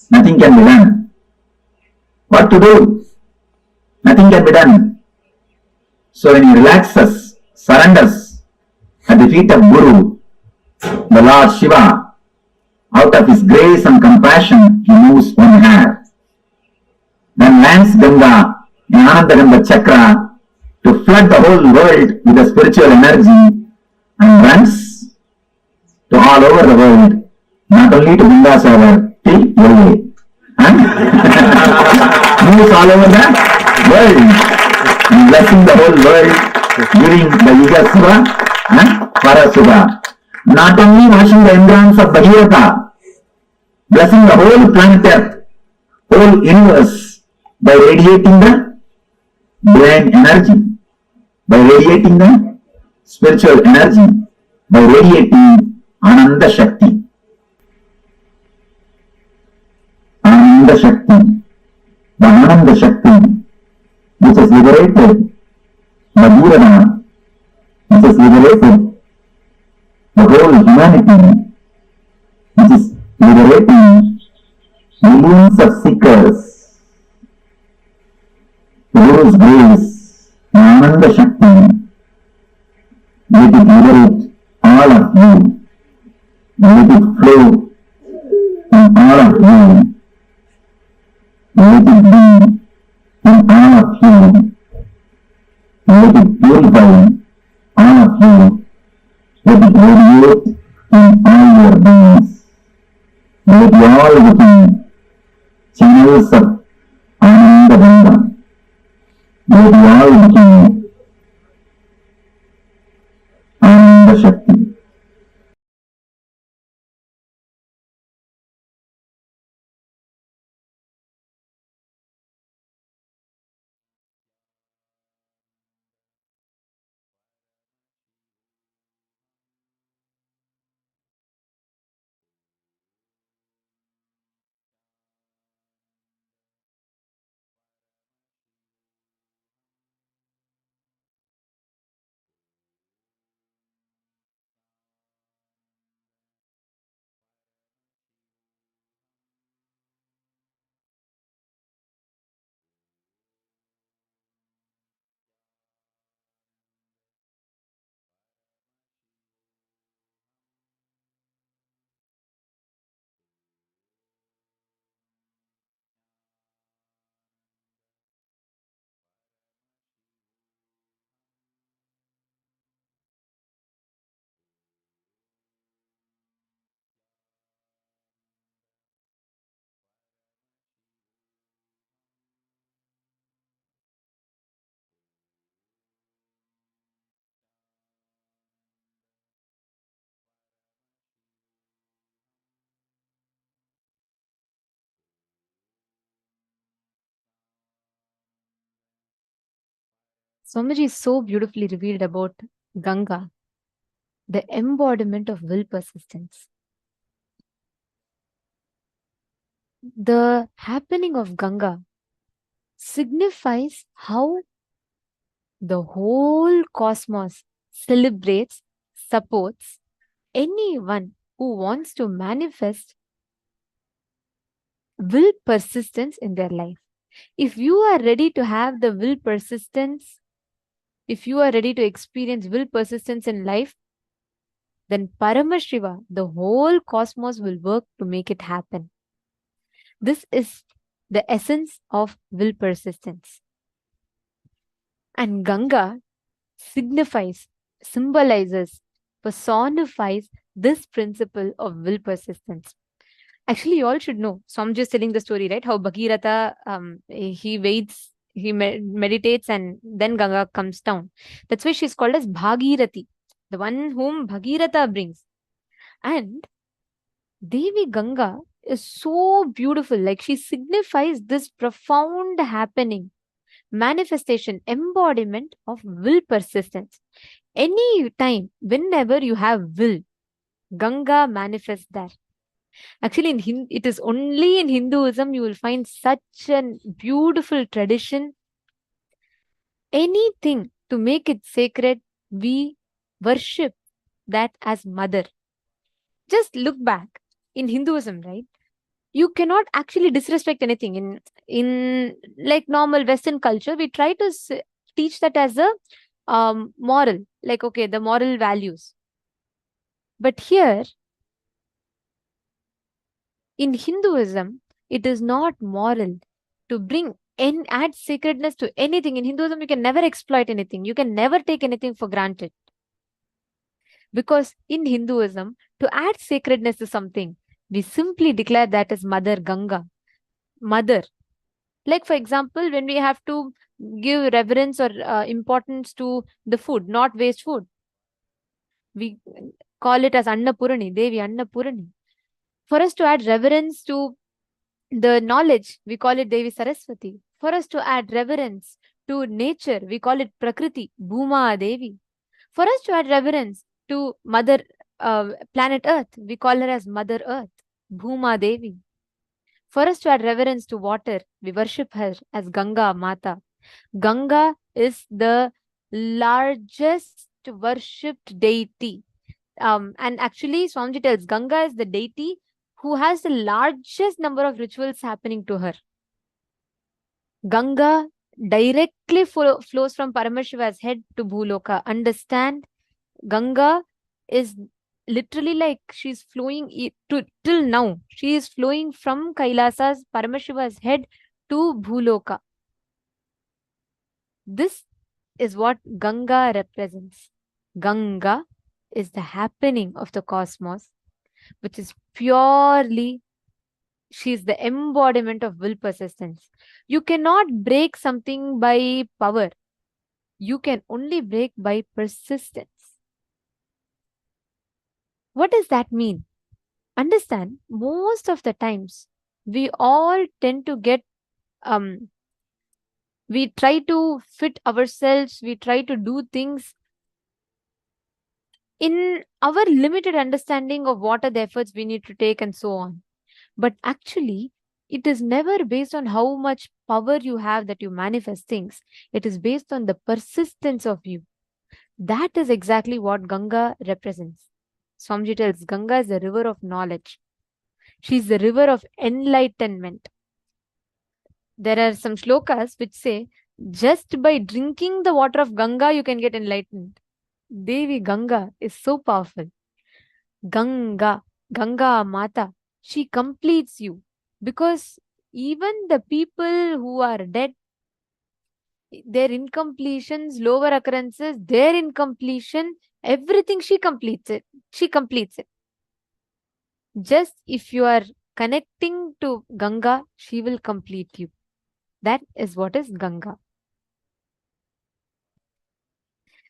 nothing can be done. What to do? Nothing can be done. So when he relaxes, surrenders at the feet of Guru, the Lord Shiva, out of his grace and compassion, he moves one hair. Then lands Ganga in Anandagandha Chakra to flood the whole world with the spiritual energy and runs to all over the world, not only to Gangasagar, till Yogi, and moves all over the world, and blessing the whole world during the Yuga Suva and Parasuva. Not only washing the environs of Bhagavata, blessing the whole planet Earth, whole universe, by radiating the divine energy, by radiating the spiritual energy, by radiating Ananda Shakti. Ananda Shakti, the Ananda Shakti, which has liberated Bhagavāna, which has liberated the whole humanity, which is liberating millions of seekers. The Guru's grace, Ananda Shakti, let it liberate all of you, let it flow from all of you Let it be in all of you. Let it purify all of you. Let it radiate in all your beings. Let you all become channels of Ananda Ganga. Let you all become Ananda Shakti. Swamiji so beautifully revealed about Ganga, the embodiment of will persistence. The happening of Ganga signifies how the whole cosmos celebrates, supports anyone who wants to manifest will persistence in their life. If you are ready to have the will persistence, if you are ready to experience will persistence in life, then Paramashiva, the whole cosmos will work to make it happen. This is the essence of will persistence. And Ganga signifies, symbolizes, personifies this principle of will persistence. Actually, you all should know. So I'm just telling the story, right? How Bhagirata, he waits, he meditates, and then Ganga comes down. That's why she's called as Bhagirati, the one whom Bhagirata brings. And Devi Ganga is so beautiful. Like, she signifies this profound happening, manifestation, embodiment of will persistence. Any time, whenever you have will, Ganga manifests there. Actually, it is only in Hinduism you will find such a beautiful tradition. Anything to make it sacred, we worship that as mother. Just look back in Hinduism, right? You cannot actually disrespect anything. In like normal Western culture, we try to teach that as a moral, like, okay, the moral values. But here, in Hinduism, it is not moral to bring and add sacredness to anything. In Hinduism, you can never exploit anything. You can never take anything for granted. Because in Hinduism, to add sacredness to something, we simply declare that as Mother Ganga. Mother. Like, for example, when we have to give reverence or importance to the food, not waste food, we call it as Annapurani, Devi Annapurani. For us to add reverence to the knowledge, we call it Devi Saraswati. For us to add reverence to nature, we call it Prakriti, Bhuma Devi. For us to add reverence to Mother planet Earth, we call her as Mother Earth, Bhuma Devi. For us to add reverence to water, we worship her as Ganga Mata. Ganga is the largest worshipped deity. And actually, Swamiji tells Ganga is the deity who has the largest number of rituals happening to her. Ganga directly flows from Paramashiva's head to Bhuloka. Understand? Ganga is literally like she's flowing till now. She is flowing from Kailasa's Paramashiva's head to Bhuloka. This is what Ganga represents. Ganga is the happening of the cosmos, which is purely, she is the embodiment of will persistence. You cannot break something by power. You can only break by persistence. What does that mean? Understand, most of the times we all tend to get we try to fit ourselves, we try to do things in our limited understanding of what are the efforts we need to take and so on. But actually, it is never based on how much power you have that you manifest things. It is based on the persistence of you. That is exactly what Ganga represents. Swamiji tells Ganga is the river of knowledge. She is the river of enlightenment. There are some shlokas which say, just by drinking the water of Ganga, you can get enlightened. Devi Ganga is so powerful. Ganga Mata, she completes you. Because even the people who are dead, their incompletions, lower occurrences, their incompletion, everything she completes it. She completes it. Just if you are connecting to Ganga, she will complete you. That is what is Ganga.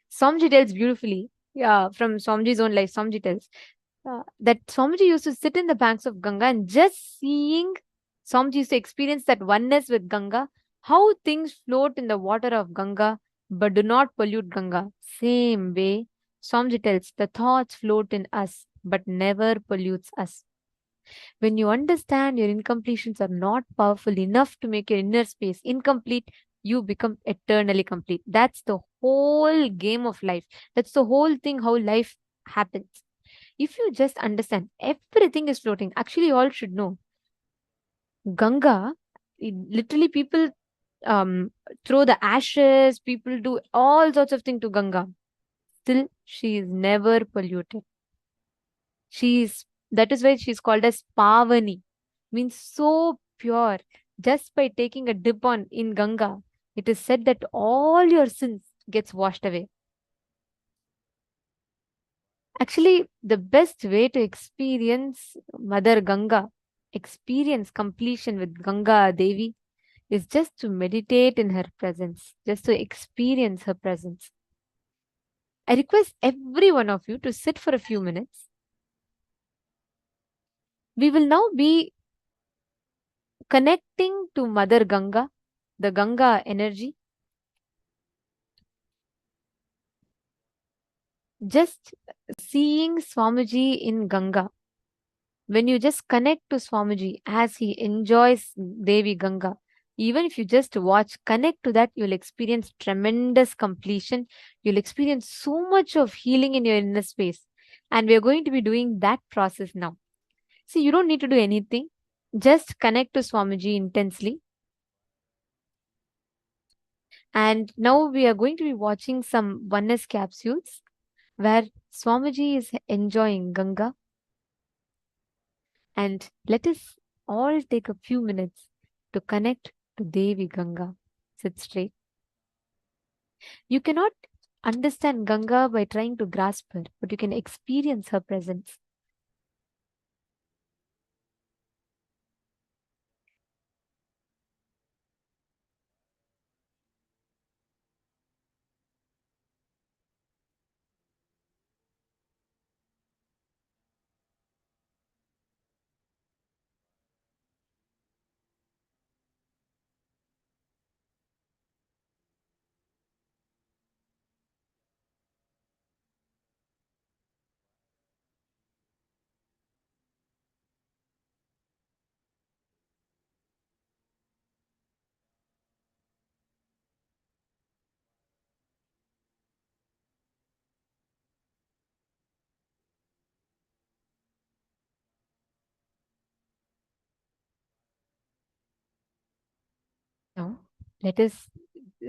Swamiji tells beautifully, from Swamiji's own life, Swamiji tells that Swamiji used to sit in the banks of Ganga and just seeing, Swamiji used to experience that oneness with Ganga, how things float in the water of Ganga but do not pollute Ganga. Same way, Swamiji tells the thoughts float in us but never pollutes us. When you understand your incompletions are not powerful enough to make your inner space incomplete, you become eternally complete. That's the whole game of life. That's the whole thing, how life happens. If you just understand everything is floating, actually you all should know. Ganga, literally people throw the ashes, people do all sorts of things to Ganga. Still, she is never polluted. That is why she's called as Pavani, means so pure. Just by taking a dip in Ganga, it is said that all your sins gets washed away. Actually, the best way to experience Mother Ganga, experience completion with Ganga Devi, is just to meditate in her presence, just to experience her presence. I request every one of you to sit for a few minutes. We will now be connecting to Mother Ganga, the Ganga energy. Just seeing Swamiji in Ganga. When you just connect to Swamiji as he enjoys Devi Ganga, even if you just watch, connect to that, you'll experience tremendous completion. You'll experience so much of healing in your inner space. And we're going to be doing that process now. See, you don't need to do anything. Just connect to Swamiji intensely. And now we are going to be watching some oneness capsules where Swamiji is enjoying Ganga. And let us all take a few minutes to connect to Devi Ganga. Sit straight. You cannot understand Ganga by trying to grasp her, but you can experience her presence. Now, let us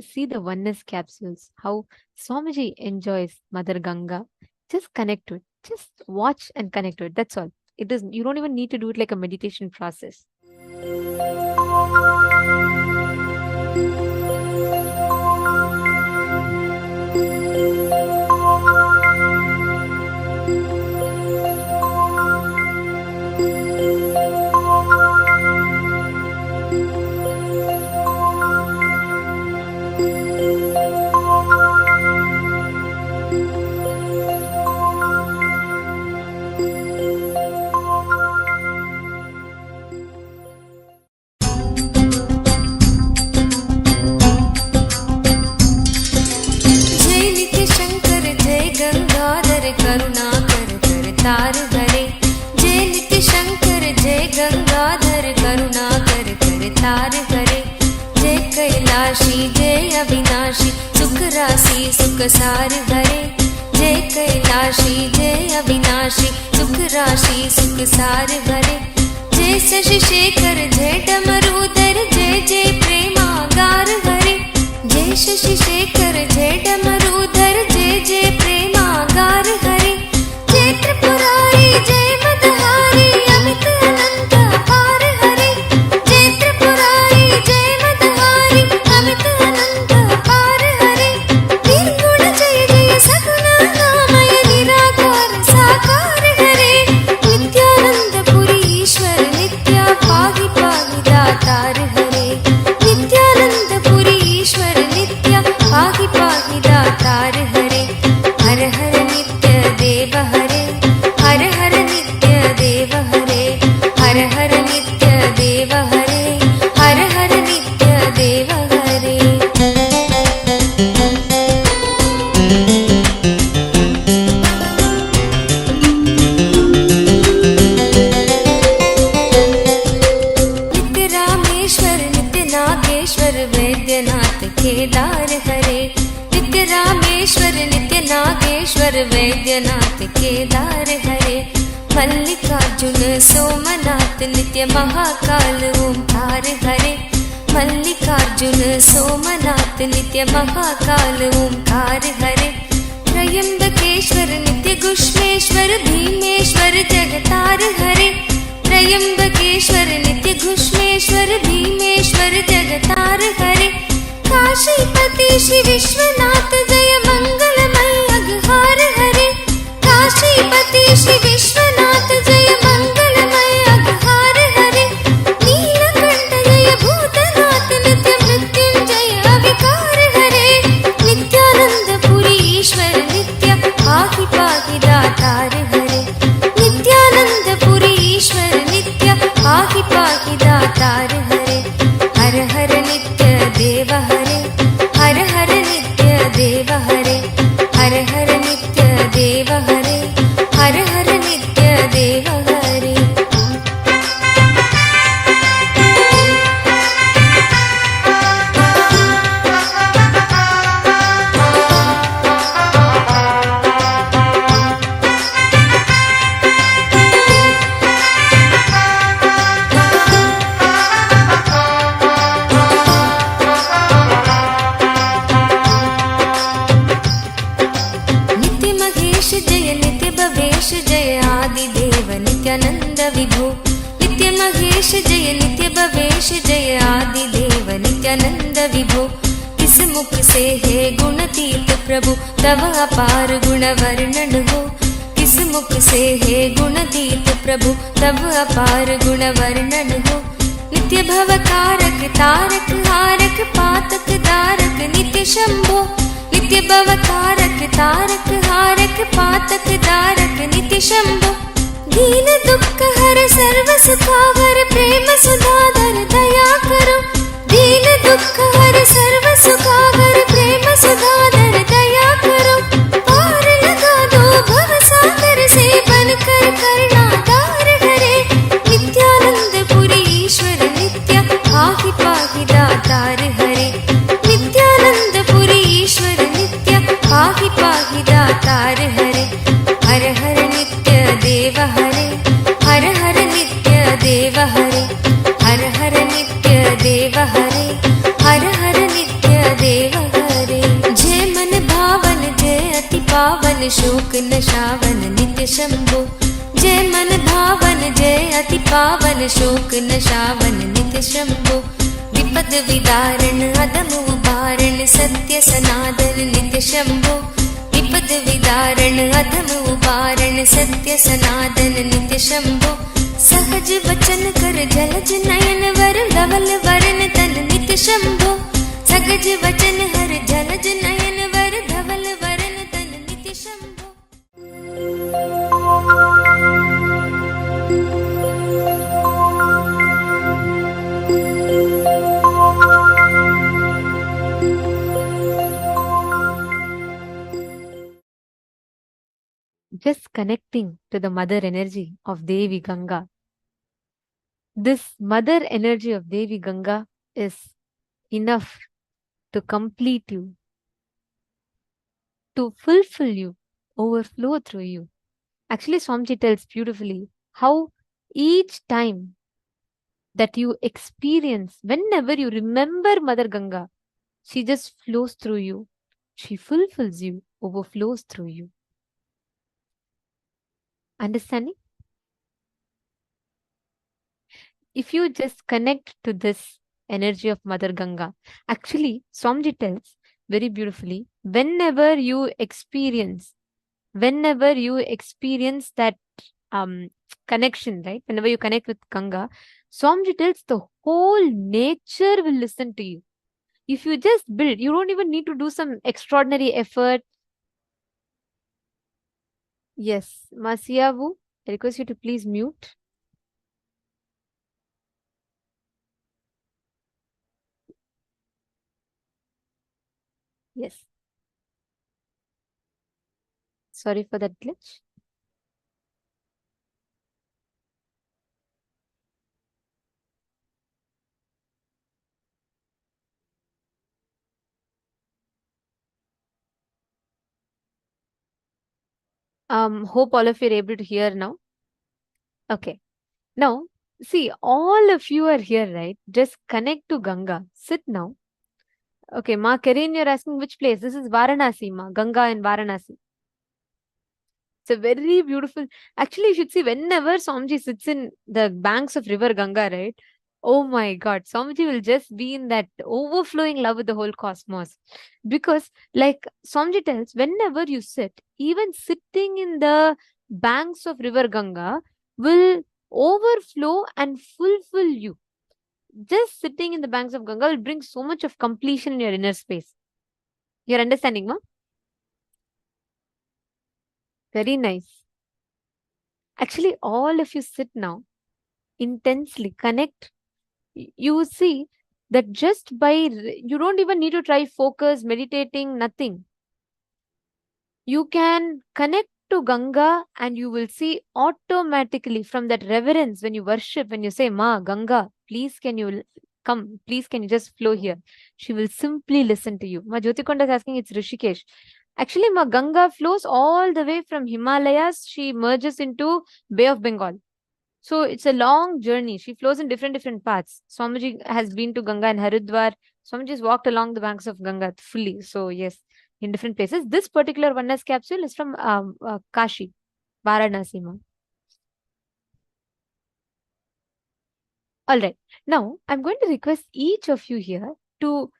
see the oneness capsules, how Swamiji enjoys Mother Ganga. Just connect to it. Just watch and connect to it. That's all. You don't even need to do it like a meditation process. कैलाशी जय अविनाशी सुख राशि सुख सार हरे। जय कैलाशी जय अविनाशी सुख राशि सुख सार हरे। जय शशि शेखर जय डमरूधर जय जय प्रेमागार हरे। जय शशि शेखर जय डमरूधर जय जय प्रेमागार हरे। जय त्रिपुरारी जय मदहारी अमित अनंत अपार हरे। जय त्रिपुरारी जय मदहारी अमित अनंत अपार हरे। निर्गुण जय जय सगुण नामय निराकार साकार हरे। नित्यानंद पुरी ईश्वर नित्य पाहि पाहि दातार हरे। नित्यानंद पुरी ईश्वर नित्य पाहि पाहि दातार हरे। हर हर नित्य देव हरे। हर हर नित्य देव हरे। हर हर नित्य देव हरे। हर हर नित्य देव हरे। नित्य रामेश्वर नित्य नागेश्वर वैद्यनाथ केदार हरे। नित्य रामेश्वर नित्य नागेश्वर वैद्यनाथ केदार हरे। मल्लिकार्जुन सोमनाथ नित्य महाकाल ओंकार हरे। मल्लिकार्जुन सोमनाथ नित्य महाकाल ओंकार हरे। त्रयंबकेश्वर नित्य घुष्मेश्वर भीमेश्वर जगतार हरे। त्रयंबकेश्वर नित्य घुष्मेश्वर भीमेश्वर जगतार हरे। काशीपति श्री विश्वनाथ जय मंगलमय अघहार हरे। काशीपति श्री विश्वनाथ जय मंगलमय अघहार हरे। नीलकंठ जय भूतनाथ नित्य मृत्युंजय अविकार हरे। नित्यानंद पुरी ईश्वर नित्य पाहि पाहि दातार हरे। नित्यानंद पुरी ईश्वर नित्य पाहि पाहि दातार हरे। हर हर नित्य देव हरे। हर हर नित्य देव हरे। हर हर नित्य देव हरे। हर हर नित्य देव हरे। नित्य महेश जय नित्य भवेश जय आदिदेव नित्यानंद विभो। नित्य महेश जय नित्य भवेश जय आदिदेव नित्यानंद विभो। किस मुख से है गुणतीत प्रभु तव अपार गुण वर्णन हो। किस मुख से है गुणतीत प्रभु तव अपार गुण वर्णन हो। नित्य भव कारक तारक हारक पातक दारक नित्य शंभो। नित्य भव कारक तारक हारक पातक दारक नित्य शंभो। दीन दुख हर सर्व सुखावर प्रेम सुधाधर दया करो। दीन दुख हर सर्व सुखावर प्रेम सुधाधर दया करो। पार लगा दो भव सागर से बनकर करुणाधार हरे। नित्यानंद पुरी ईश्वर नित्य पाहि पाहि दातार हरे। नित्यानंद पुरी ईश्वर नित्य पाहि पाहि दातार हरे। हर हर नित्य देव हरे। हर हर नित्य देव हरे। हर हर नित्य देव हरे। हर हर नित्य देव हरे। जय मन भावन जय अति पावन शोक नशावन नित्य शंभो। जय मन भावन जय अति पावन शोक नशावन नित्य शंभो। विपद विदारण अधम उबारण सत्य सनातन नित्य शंभो विपद विदारण अधम उबारण सत्य सनातन नित्य शंभो सहज वचन कर जलज नयन वर धवल वरण तन नित्य शंभो सहज वचन हर जलज नयन वर धवल वरण तन नित्य Shambho. Just connecting to the mother energy of Devi Ganga. This mother energy of Devi Ganga is enough to complete you, to fulfill you, overflow through you. Actually, Swamiji tells beautifully how each time that you experience, whenever you remember Mother Ganga, she just flows through you. She fulfills you, overflows through you. Understanding? If you just connect to this energy of Mother Ganga, actually, Swamiji tells very beautifully, whenever you experience that connection, right? Whenever you connect with Ganga, Swamiji tells the whole nature will listen to you. If you just build, you don't even need to do some extraordinary effort. Yes, Masiavu, I request you to please mute. Yes. Sorry for that glitch. Hope all of you are able to hear now. Okay. Now, see, all of you are here, right? Just connect to Ganga. Sit now. Okay, Ma Karin, you're asking which place? This is Varanasi, Ma. Ganga in Varanasi. It's a very beautiful. Actually, you should see whenever Swamiji sits in the banks of River Ganga, right? Oh my God, Swamiji will just be in that overflowing love with the whole cosmos. Because, like Swamiji tells, whenever you sit, even sitting in the banks of River Ganga will overflow and fulfill you. Just sitting in the banks of Ganga will bring so much of completion in your inner space. You're understanding, Ma? Very nice. Actually, all of you sit now, intensely connect. You will see that just by, you don't even need to try focus, meditating, nothing. You can connect to Ganga and you will see automatically from that reverence when you worship, when you say, Ma, Ganga, please can you come, please can you just flow here? She will simply listen to you. Ma Jyotikonda is asking, it's Rishikesh. Actually, Ma Ganga flows all the way from Himalayas. She merges into Bay of Bengal. So it's a long journey. She flows in different paths. Swamiji has been to Ganga and Haridwar. Swamiji has walked along the banks of Ganga fully. So yes, in different places. This particular oneness capsule is from Kashi, Varanasi. All right. Now, I'm going to request each of you here to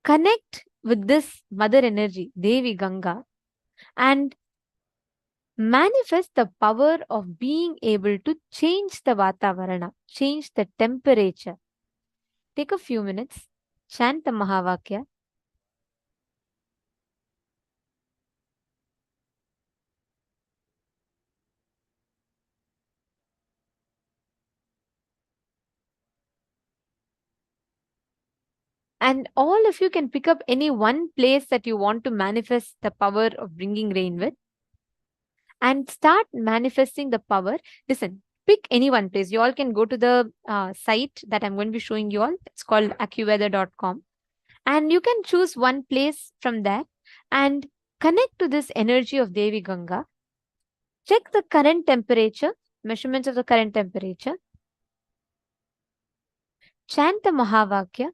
connect with this mother energy, Devi Ganga, and manifest the power of being able to change the Vatavarana, change the temperature. Take a few minutes, chant the Mahavakya. And all of you can pick up any one place that you want to manifest the power of bringing rain with. And start manifesting the power. Listen, pick any one place. You all can go to the site that I'm going to be showing you all. It's called accuweather.com. And you can choose one place from there and connect to this energy of Devi Ganga. Check the current temperature, measurements of the current temperature. Chant the Mahavakya.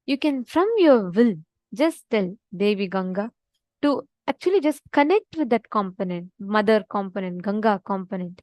You can, from your will, just tell Devi Ganga to actually just connect with that component, mother component, Ganga component.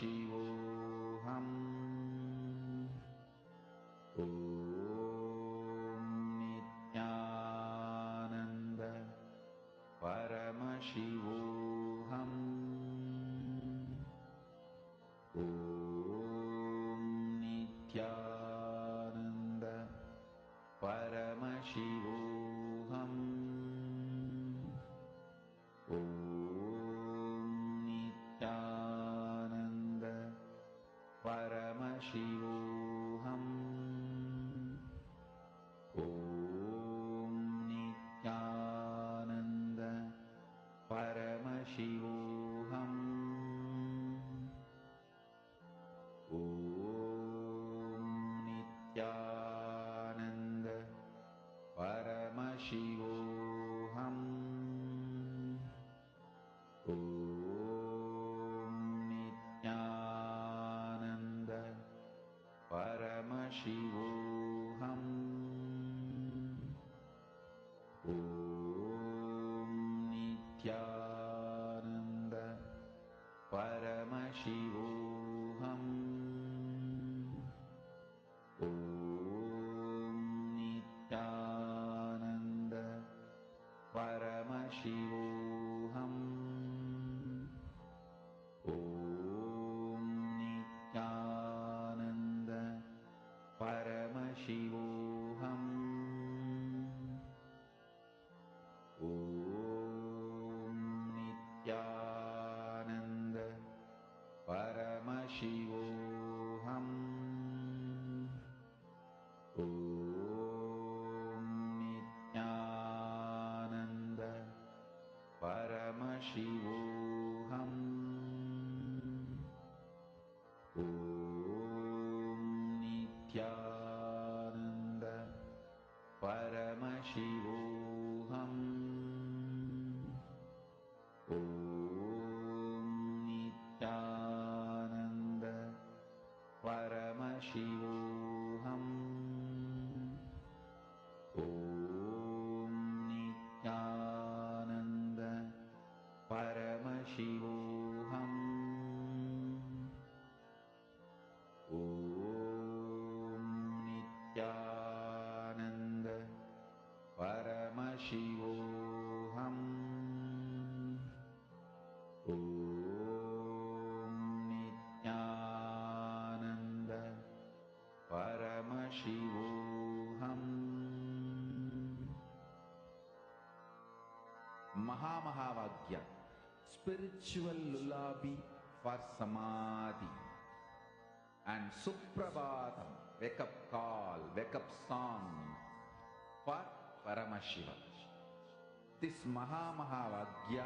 Paramashivoham. Om Nithyananda Paramashivoham. Om Nithyananda Paramashivoham. Om Nithyananda Paramashivoham. Om Nithyananda Paramashivoham. Om Nithyananda Paramashivoham. Om Nithyananda Paramashivoham. Om Nithyananda Paramashivoham. Om Nithyananda Paramashivoham. Om Nithyananda Paramashivoham. Om Nithyananda Paramashivoham. Om Nithyananda Paramashivoham. Om Nithyananda Paramashivoham. Om Nithyananda Paramashivoham. Om Nithyananda Paramashivoham. Om Nithyananda Paramashivoham. Om Nithyananda Paramashivoham. Mahamahāvāgya, spiritual lullaby for samadhi, and Suprabhatam, wake up call, wake up song for Paramashiva. This Mahamahāvāgya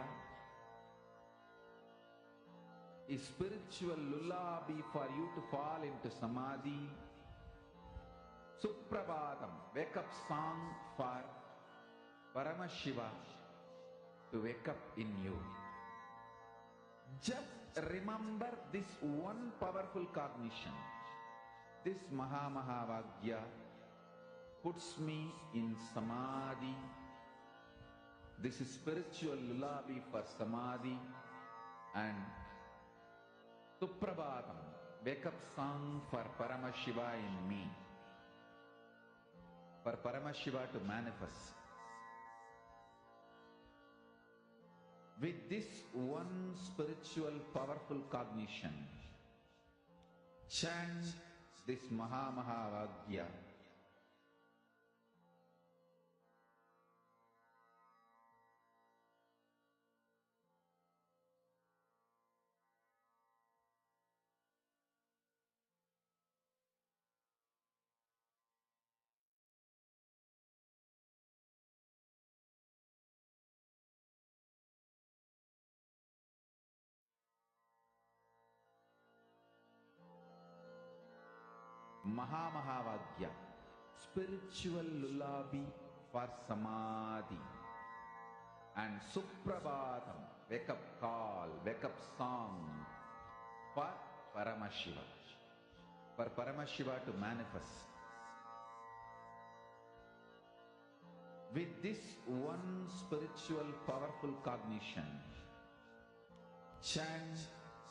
is spiritual lullaby for you to fall into samadhi. Suprabhatam, wake up song for Paramashiva to wake up in you. Just remember this one powerful cognition. This Mahamahāvāgya puts me in samadhi. This is spiritual lullaby for samadhi, and Suprabhatam, wake up song for Paramashiva in me, for Paramashiva to manifest. With this one spiritual powerful cognition, chant this Mahamahāvāgya. Mahamahāvāgya, spiritual lullaby for samadhi, and Suprabhatam, wake up call, wake up song for Paramashiva, for Paramashiva to manifest. With this one spiritual powerful cognition, chant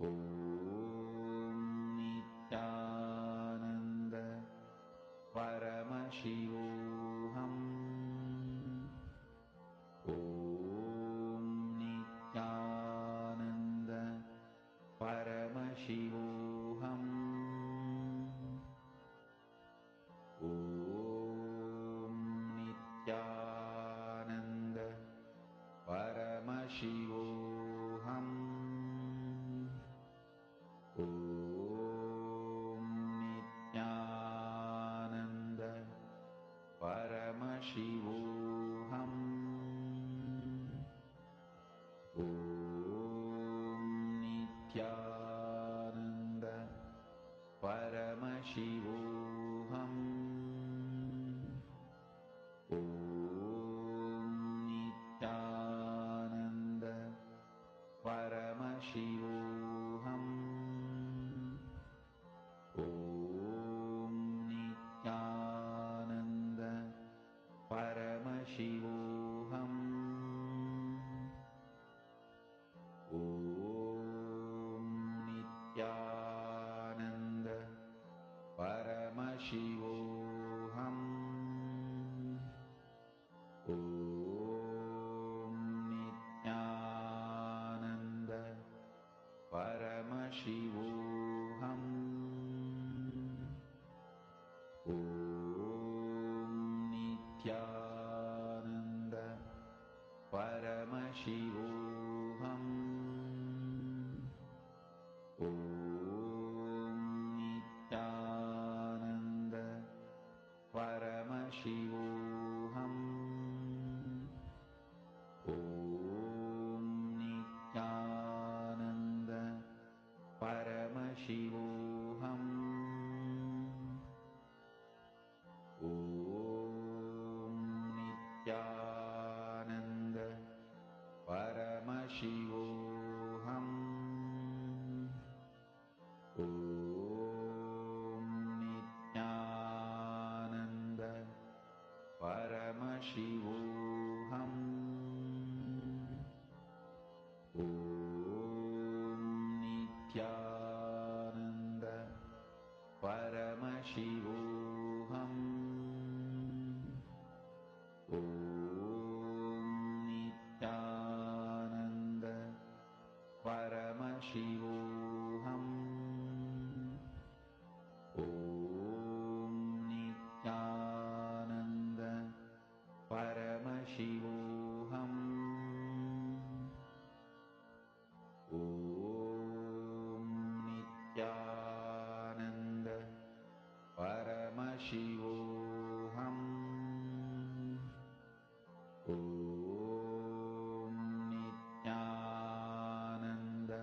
Om Nithyananda Paramashivoham. Om Nithyananda Paramashivoham. Om Nithyananda Paramashivoham. Om Nithyananda Paramashivoham. Om Nithyananda Paramashivoham. Om Nithyananda Paramashivoham. Om Nithyananda Paramashivoham. Om Nithyananda Paramashivoham. Om Nithyananda Paramashivoham. Om Nithyananda Paramashivoham. Om Nithyananda Paramashivoham. Om Nithyananda Paramashivoham. Om Nithyananda Paramashivoham. Om Nithyananda Paramashivoham. Om Nithyananda Paramashivoham. Om Nithyananda Paramashivoham. Om Nithyananda Paramashivoham. Om Nithyananda Paramashivoham. Om Nithyananda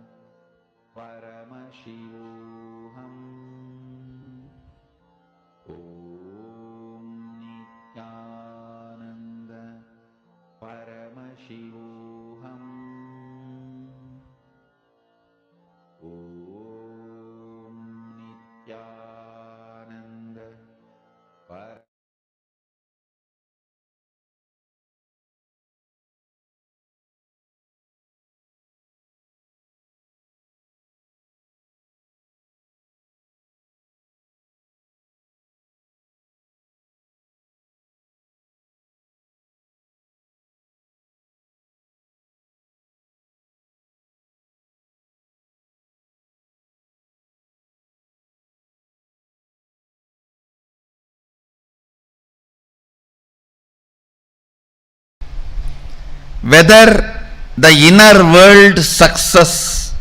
whether the inner world success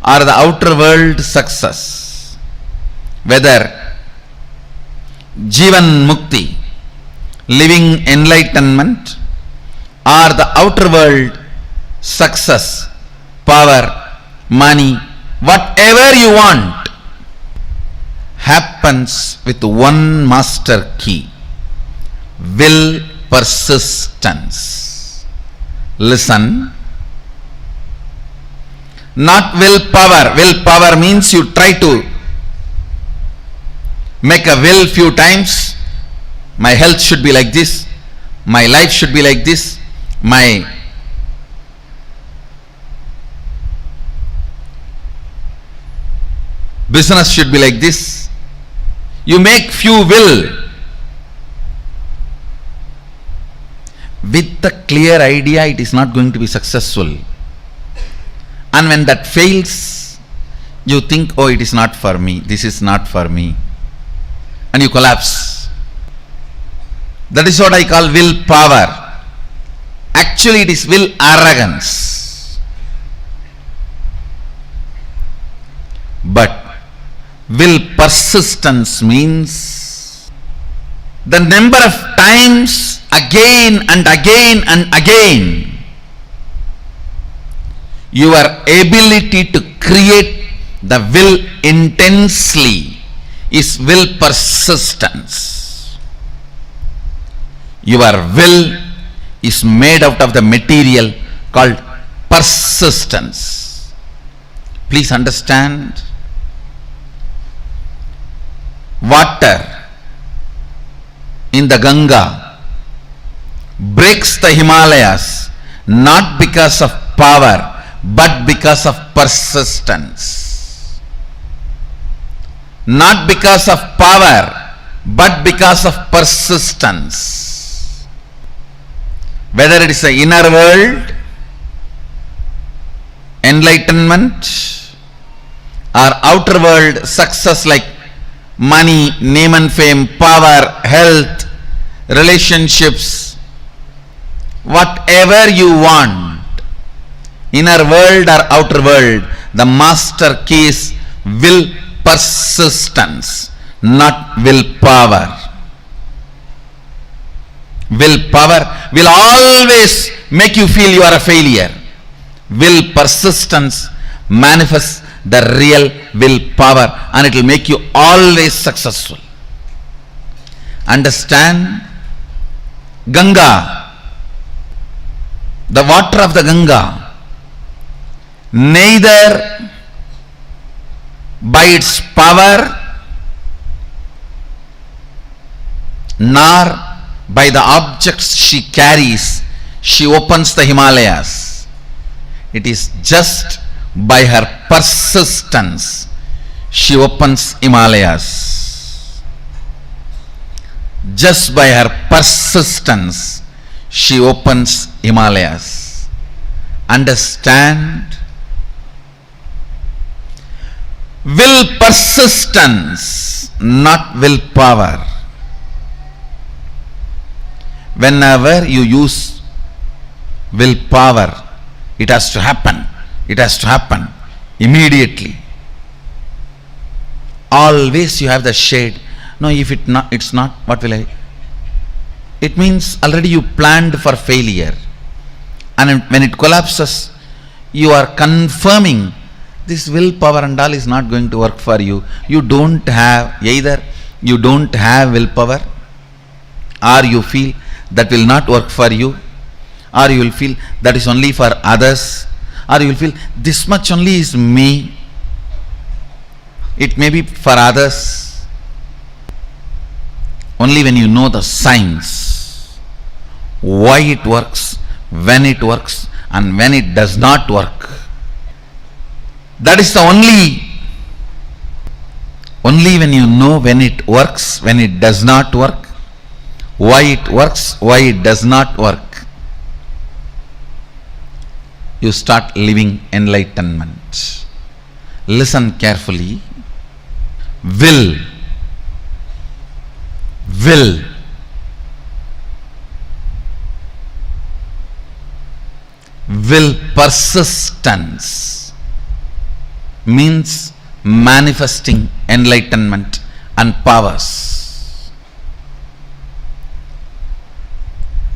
or the outer world success, whether Jivan Mukti, living enlightenment, or the outer world success, power, money, whatever you want, happens with one master key: will persistence. Listen. Not willpower. Willpower means you try to make a will few times. My health should be like this. My life should be like this. My business should be like this. You make few will with the clear idea it is not going to be successful. And when that fails, you think, oh, it is not for me, this is not for me, and you collapse. That is what I call willpower. Actually, it is will arrogance. But will persistence means the number of times again and again and again your ability to create the will intensely is will persistence. Your will is made out of the material called persistence. Please understand. Water in the Ganga breaks the Himalayas not because of power but because of persistence. Not because of power but because of persistence. Whether it is the inner world, enlightenment, or outer world success like money, name and fame, power, health, relationships, whatever you want, inner world or outer world, the master key is will persistence, not willpower. Willpower will always make you feel you are a failure. Will persistence manifests the real willpower and it will make you always successful. Understand? Ganga, the water of the Ganga, neither by its power nor by the objects she carries, she opens the Himalayas. It is just by her persistence she opens Himalayas. Just by her persistence she opens Himalayas. Understand? Will persistence, not willpower. Whenever you use willpower, it has to happen. It has to happen immediately. Always you have the shade. No, if it's not, what will I? It means already you planned for failure. And when it collapses, you are confirming this willpower and all is not going to work for you. You don't have, either you don't have willpower, or you feel that will not work for you, or you will feel that is only for others, or you will feel this much only is me, it may be for others. Only when you know the science, why it works, when it works, and when it does not work. That is the only when you know when it works, when it does not work, why it works, why it does not work, you start living enlightenment. Listen carefully. Will. will persistence means manifesting enlightenment and powers.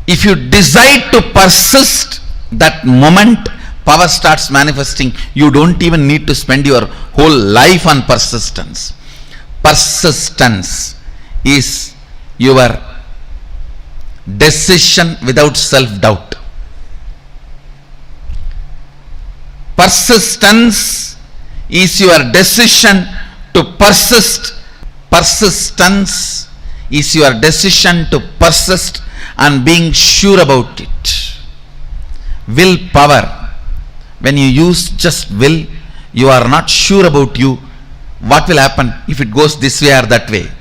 If you decide to persist, that moment power starts manifesting. You don't even need to spend your whole life on persistence. Persistence is your decision without self-doubt. Persistence is your decision to persist. Persistence is your decision to persist and being sure about it. Willpower. When you use just will, you are not sure about you. What will happen if it goes this way or that way?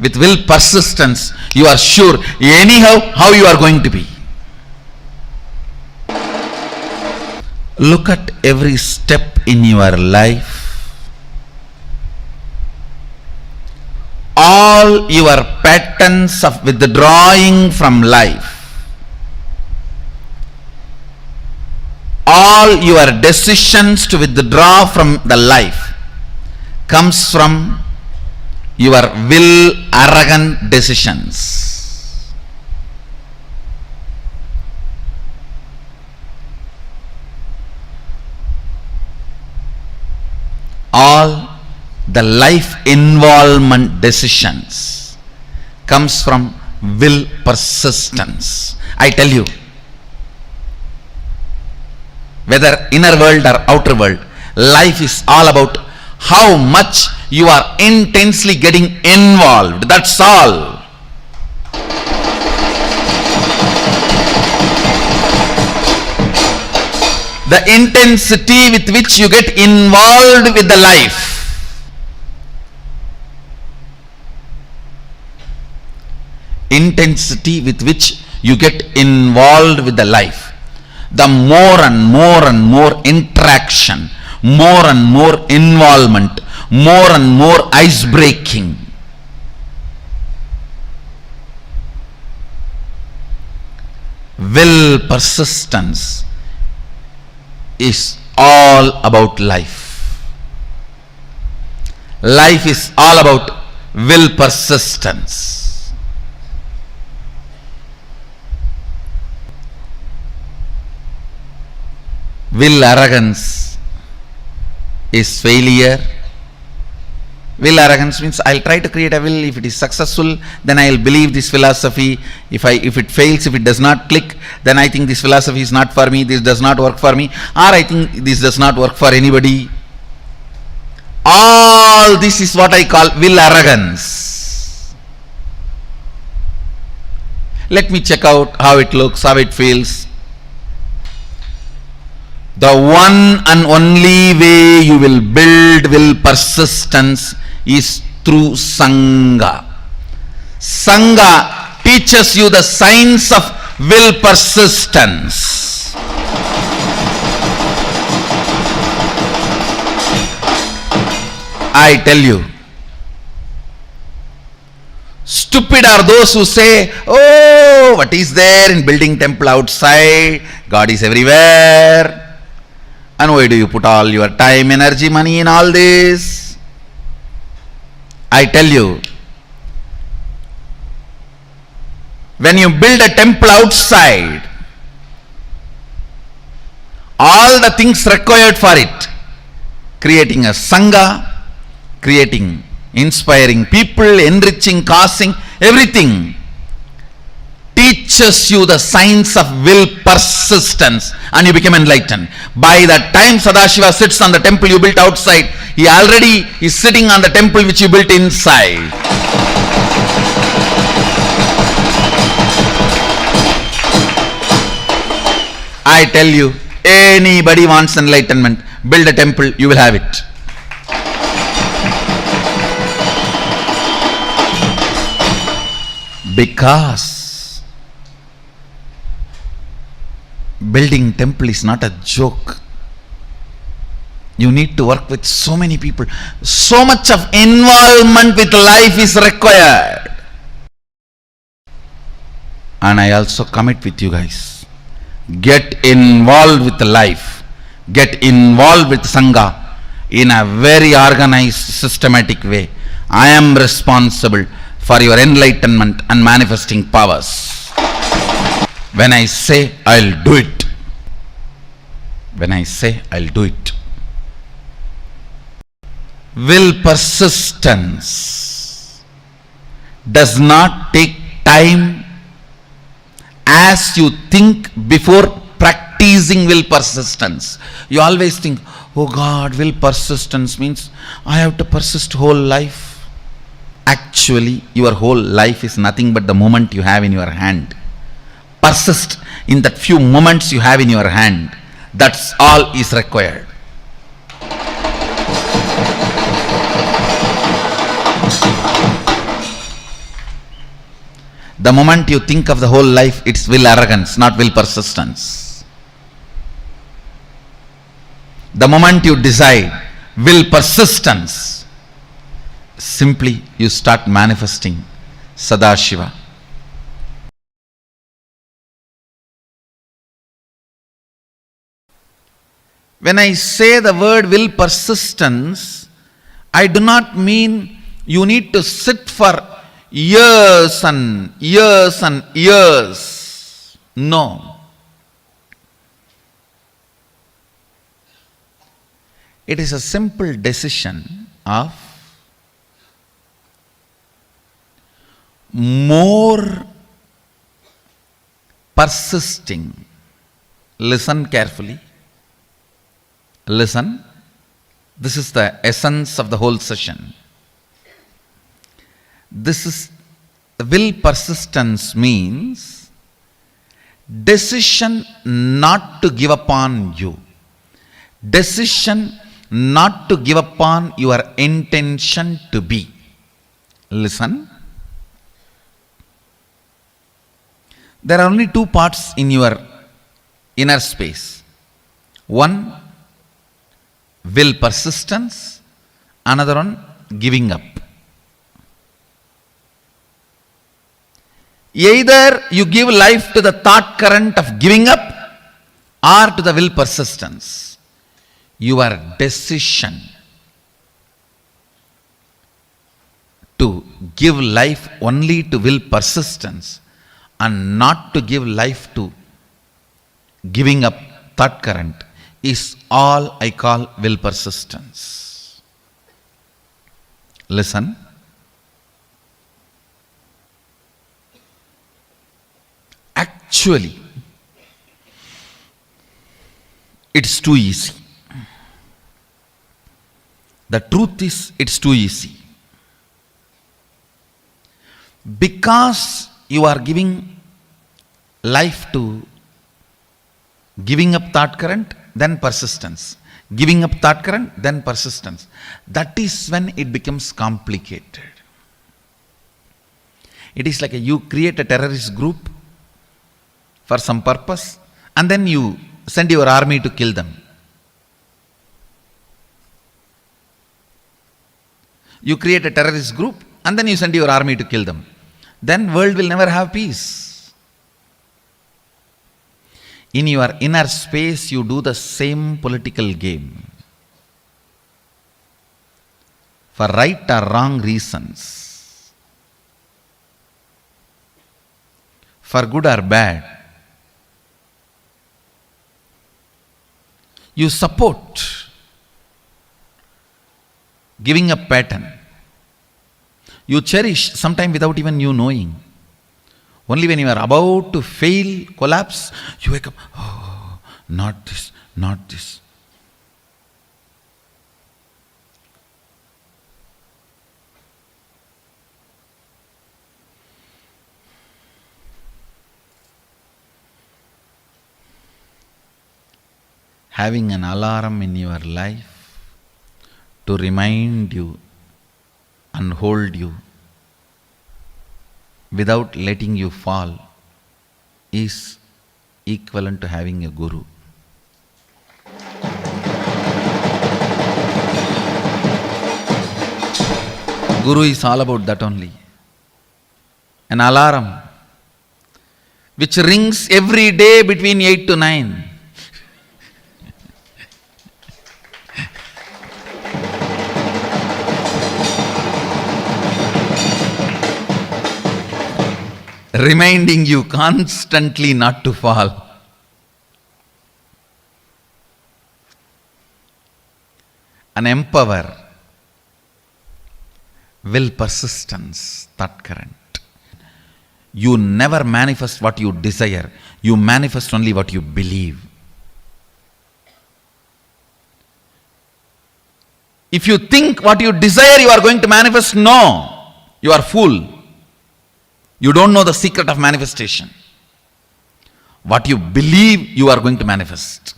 With will persistence, you are sure anyhow how you are going to be. Look at every step in your life. All your patterns of withdrawing from life, all your decisions to withdraw from the life comes from your will arrogant decisions. All the life involvement decisions comes from will persistence. I tell you, whether inner world or outer world, life is all about how much you are intensely getting involved. That's all. The intensity with which you get involved with the life. Intensity with which you get involved with the life. The more and more interaction, more and more involvement, more and more ice breaking. Will persistence is all about life. Life is all about will persistence. Will arrogance is failure. Will arrogance means I'll try to create a will. If it is successful, then I'll believe this philosophy. If it fails, if it does not click, then I think this philosophy is not for me. This does not work for me. Or I think this does not work for anybody. All this is what I call will arrogance. Let me check out how it looks, how it feels. The one and only way you will build will persistence is through Sangha. Sangha teaches you the science of will persistence. I tell you, stupid are those who say, oh, what is there in building temple outside? God is everywhere. And why do you put all your time, energy, money in all this? I tell you, when you build a temple outside, all the things required for it, creating a Sangha, creating, inspiring people, enriching, causing, everything, teaches you the science of will persistence, and you become enlightened. By the time Sadashiva sits on the temple you built outside, he already is sitting on the temple which you built inside. I tell you, anybody wants enlightenment, build a temple, you will have it. Because building temple is not a joke. You need to work with so many people. So much of involvement with life is required. And I also commit with you guys, Get involved with life. Get involved with Sangha in a very organized, systematic way. I am responsible for your enlightenment and manifesting powers. When I say, I'll do it. When I say, I'll do it. Will persistence does not take time as you think before practicing will persistence. You always think, oh God, will persistence means I have to persist whole life. Actually, your whole life is nothing but the moment you have in your hand. Persist in that few moments you have in your hand. That's all is required. The moment you think of the whole life, it's will arrogance, not will persistence. The moment you decide will persistence, simply you start manifesting Sadashiva. When I say the word will persistence, I do not mean you need to sit for years and years and years. No. It is a simple decision of more persisting. Listen carefully. Listen. This is the essence of the whole session. This is will persistence means decision not to give up on you. Decision not to give up on your intention to be. Listen. There are only two parts in your inner space. One, will persistence. Another one, giving up. Either you give life to the thought current of giving up or to the will persistence. Your decision to give life only to will persistence and not to give life to giving up thought current is all I call will persistence. Listen. Actually, it's too easy. The truth is, it's too easy. Because you are giving life to giving up thought current, then persistence. Giving up thought current, then persistence. That is when it becomes complicated. It is like you create a terrorist group for some purpose and then you send your army to kill them. You create a terrorist group and then you send your army to kill them. Then world will never have peace. In your inner space you do the same political game. For right or wrong reasons. For good or bad. You support giving up pattern. You cherish sometime without even you knowing. Only when you are about to fail, collapse, you wake up, oh, not this, not this. Having an alarm in your life to remind you and hold you without letting you fall is equivalent to having a guru. Guru is all about that only. An alarm which rings every day between 8 to 9. Reminding you constantly not to fall. And empower will, persistence, thought current. You never manifest what you desire. You manifest only what you believe. If you think what you desire you are going to manifest, no, you are fool. You don't know the secret of manifestation. What you believe you are going to manifest.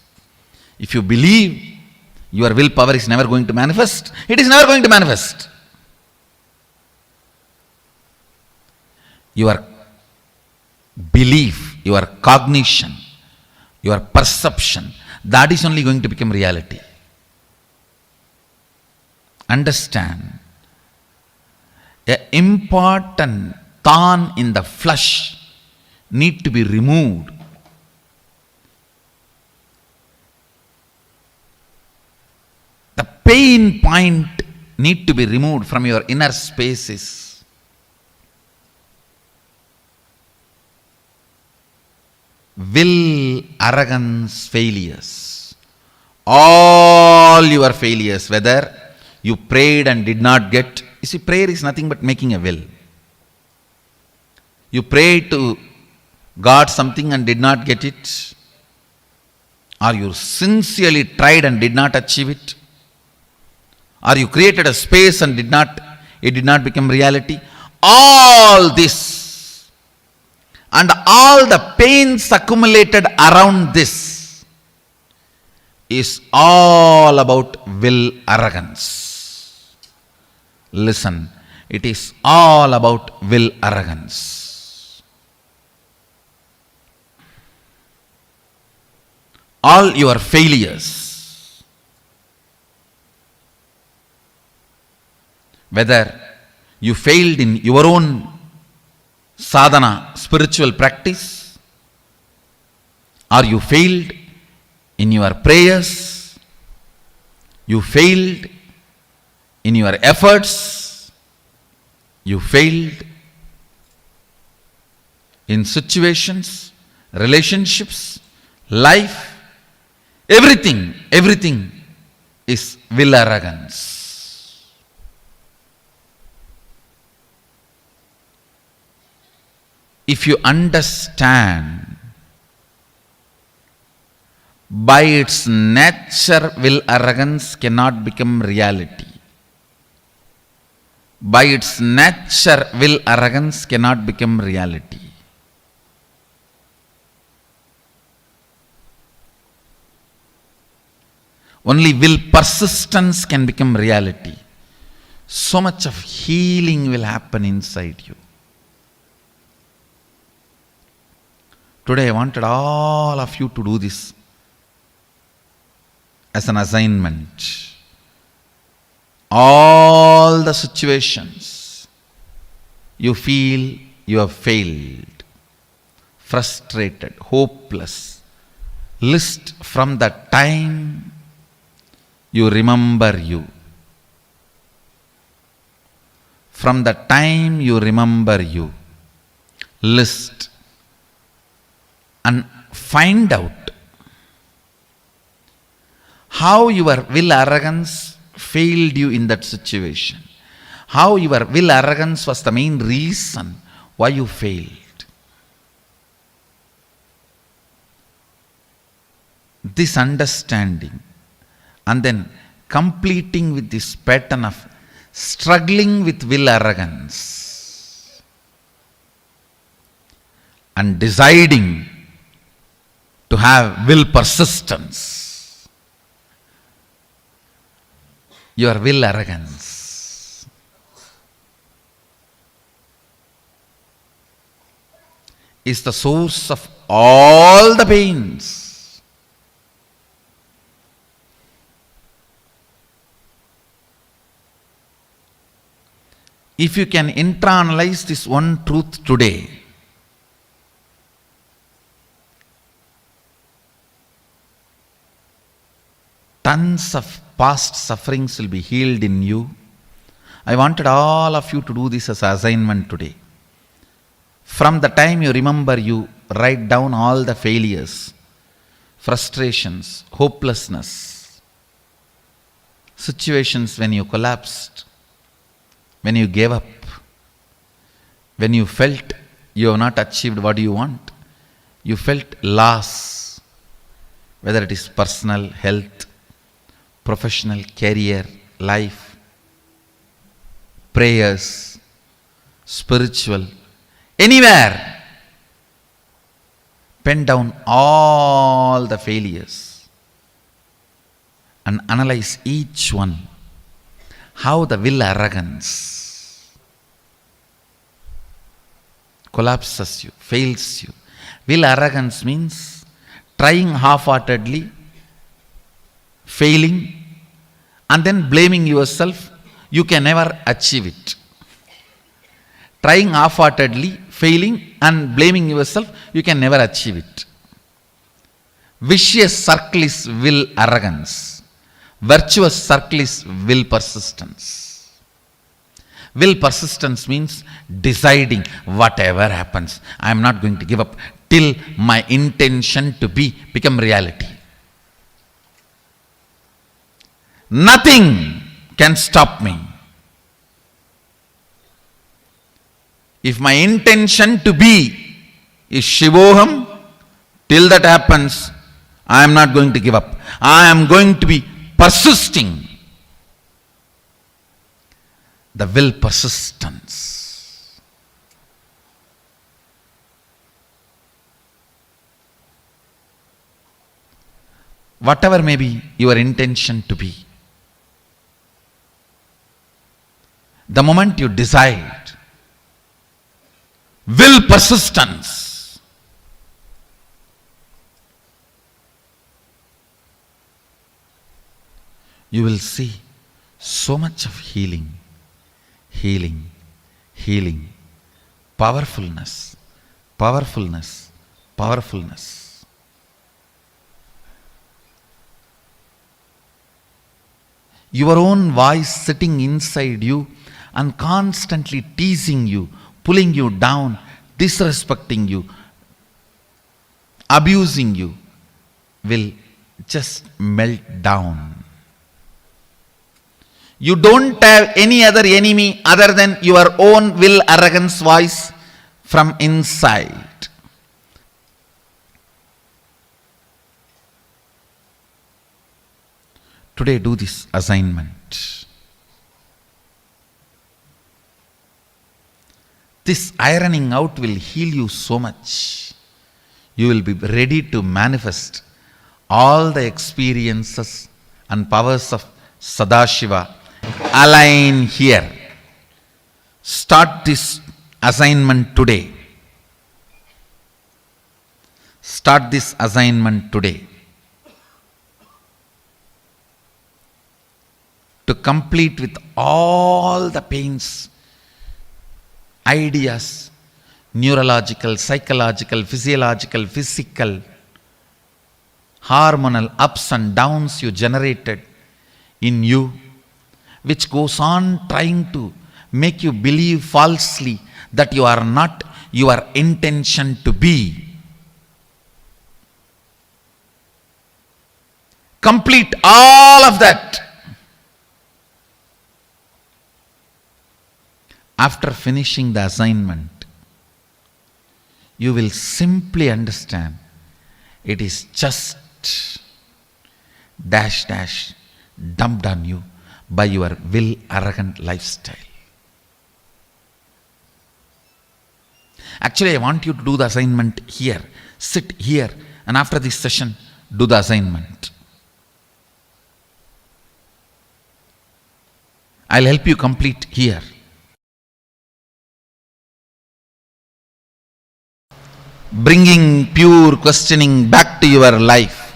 If you believe your willpower is never going to manifest, it is never going to manifest. Your belief, your cognition, your perception, that is only going to become reality. Understand, an important thorn in the flesh need to be removed. The pain point need to be removed from your inner spaces. Will, arrogance, failures. All your failures, whether you prayed and did not get. You see, prayer is nothing but making a will. You prayed to God something and did not get it. Or you sincerely tried and did not achieve it. Or you created a space and it did not become reality. All this and all the pains accumulated around this is all about will arrogance. Listen, it is all about will arrogance. All your failures, whether you failed in your own sadhana, spiritual practice, or you failed in your prayers, you failed in your efforts, you failed in situations, relationships, life, everything is will arrogance. If you understand, by its nature, will arrogance cannot become reality. By its nature, will arrogance cannot become reality. Only will persistence can become reality. So much of healing will happen inside you. Today I wanted all of you to do this as an assignment. All the situations you feel you have failed, frustrated, hopeless, list from the time you remember you. From the time you remember you, list and find out how your will arrogance failed you in that situation. How your will arrogance was the main reason why you failed. This understanding and then completing with this pattern of struggling with will arrogance and deciding to have will persistence. Your will arrogance is the source of all the pains. If you can internalize this one truth today, tons of past sufferings will be healed in you. I wanted all of you to do this as an assignment today. From the time you remember, you write down all the failures, frustrations, hopelessness, situations when you collapsed, when you gave up, when you felt you have not achieved what you want, you felt loss, whether it is personal, health, professional, career, life, prayers, spiritual, anywhere. Pen down all the failures and analyze each one. How the will arrogance collapses you, fails you. Will arrogance means trying half-heartedly, failing, and then blaming yourself. You can never achieve it. Trying half-heartedly, failing, and blaming yourself, you can never achieve it. Vicious circle is will arrogance. Virtuous circle is will persistence. Will persistence means deciding whatever happens, I am not going to give up till my intention to become reality. Nothing can stop me. If my intention to be is Shivoham, till that happens, I am not going to give up. I am going to be persisting. The will persistence. Whatever may be your intention to be, the moment you decide, will persistence, you will see so much of healing, healing, healing, powerfulness, powerfulness, powerfulness. Your own voice sitting inside you and constantly teasing you, pulling you down, disrespecting you, abusing you, will just melt down. You don't have any other enemy other than your own will arrogance voice from inside. Today do this assignment. This ironing out will heal you so much. You will be ready to manifest all the experiences and powers of Sadashiva. Align here. Start this assignment today. Start this assignment today. To complete with all the pains, ideas, neurological, psychological, physiological, physical, hormonal ups and downs you generated in you, which goes on trying to make you believe falsely that you are not your intention to be. Complete all of that. After finishing the assignment, you will simply understand it is just dash dash dumped on you by your will arrogant lifestyle. Actually, I want you to do the assignment here. Sit here, and after this session, do the assignment. I'll help you complete here. Bringing pure questioning back to your life,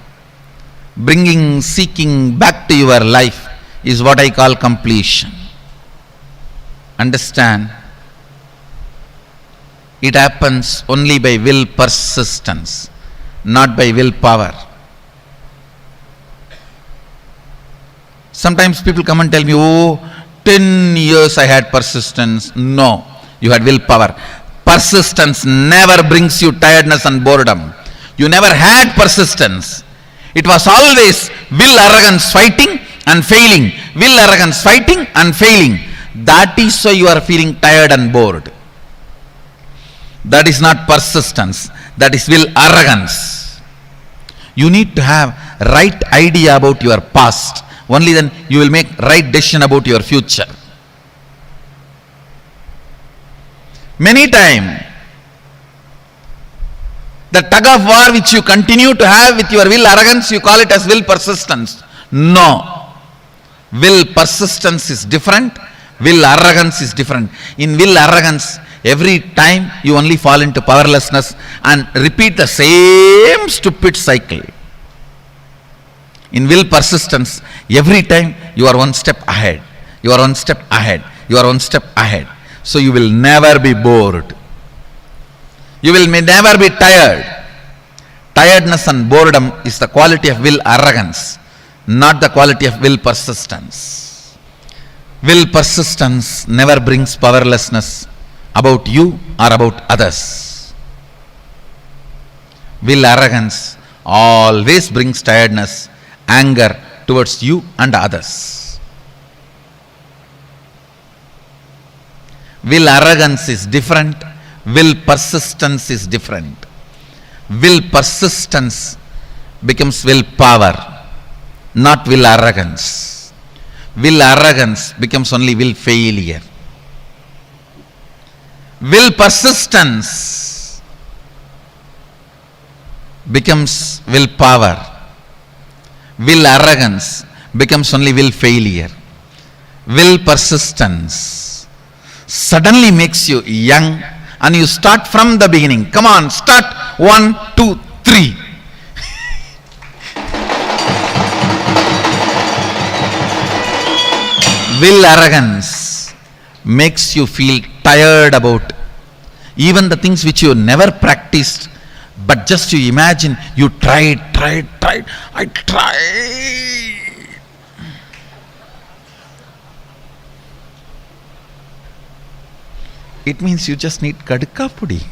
bringing seeking back to your life is what I call completion. Understand? It happens only by will persistence, not by willpower. Sometimes people come and tell me, oh, 10 years I had persistence. No, you had willpower. Persistence never brings you tiredness and boredom. You never had persistence. It was always will, arrogance fighting and failing. Will, arrogance fighting and failing. That is why you are feeling tired and bored. That is not persistence. That is will, arrogance. You need to have right idea about your past. Only then you will make right decision about your future. Many times, the tug of war which you continue to have with your will arrogance, you call it as will persistence. No. Will persistence is different. Will arrogance is different. In will arrogance, every time you only fall into powerlessness and repeat the same stupid cycle. In will persistence, every time you are one step ahead. You are one step ahead. You are one step ahead. So you will never be bored. You will never be tired. Tiredness and boredom is the quality of will arrogance, not the quality of will persistence. Will persistence never brings powerlessness about you or about others. Will arrogance always brings tiredness, anger towards you and others. Will arrogance is different. Will persistence is different. Will persistence becomes will power, not will arrogance. Will arrogance becomes only will failure. Will persistence becomes will power. Will arrogance becomes only will failure. Will persistence suddenly makes you young and you start from the beginning. Come on, start 1, 2, 3. Will arrogance makes you feel tired about even the things which you never practiced, but just you imagine you tried. I tried. It means you just need kadka pudi.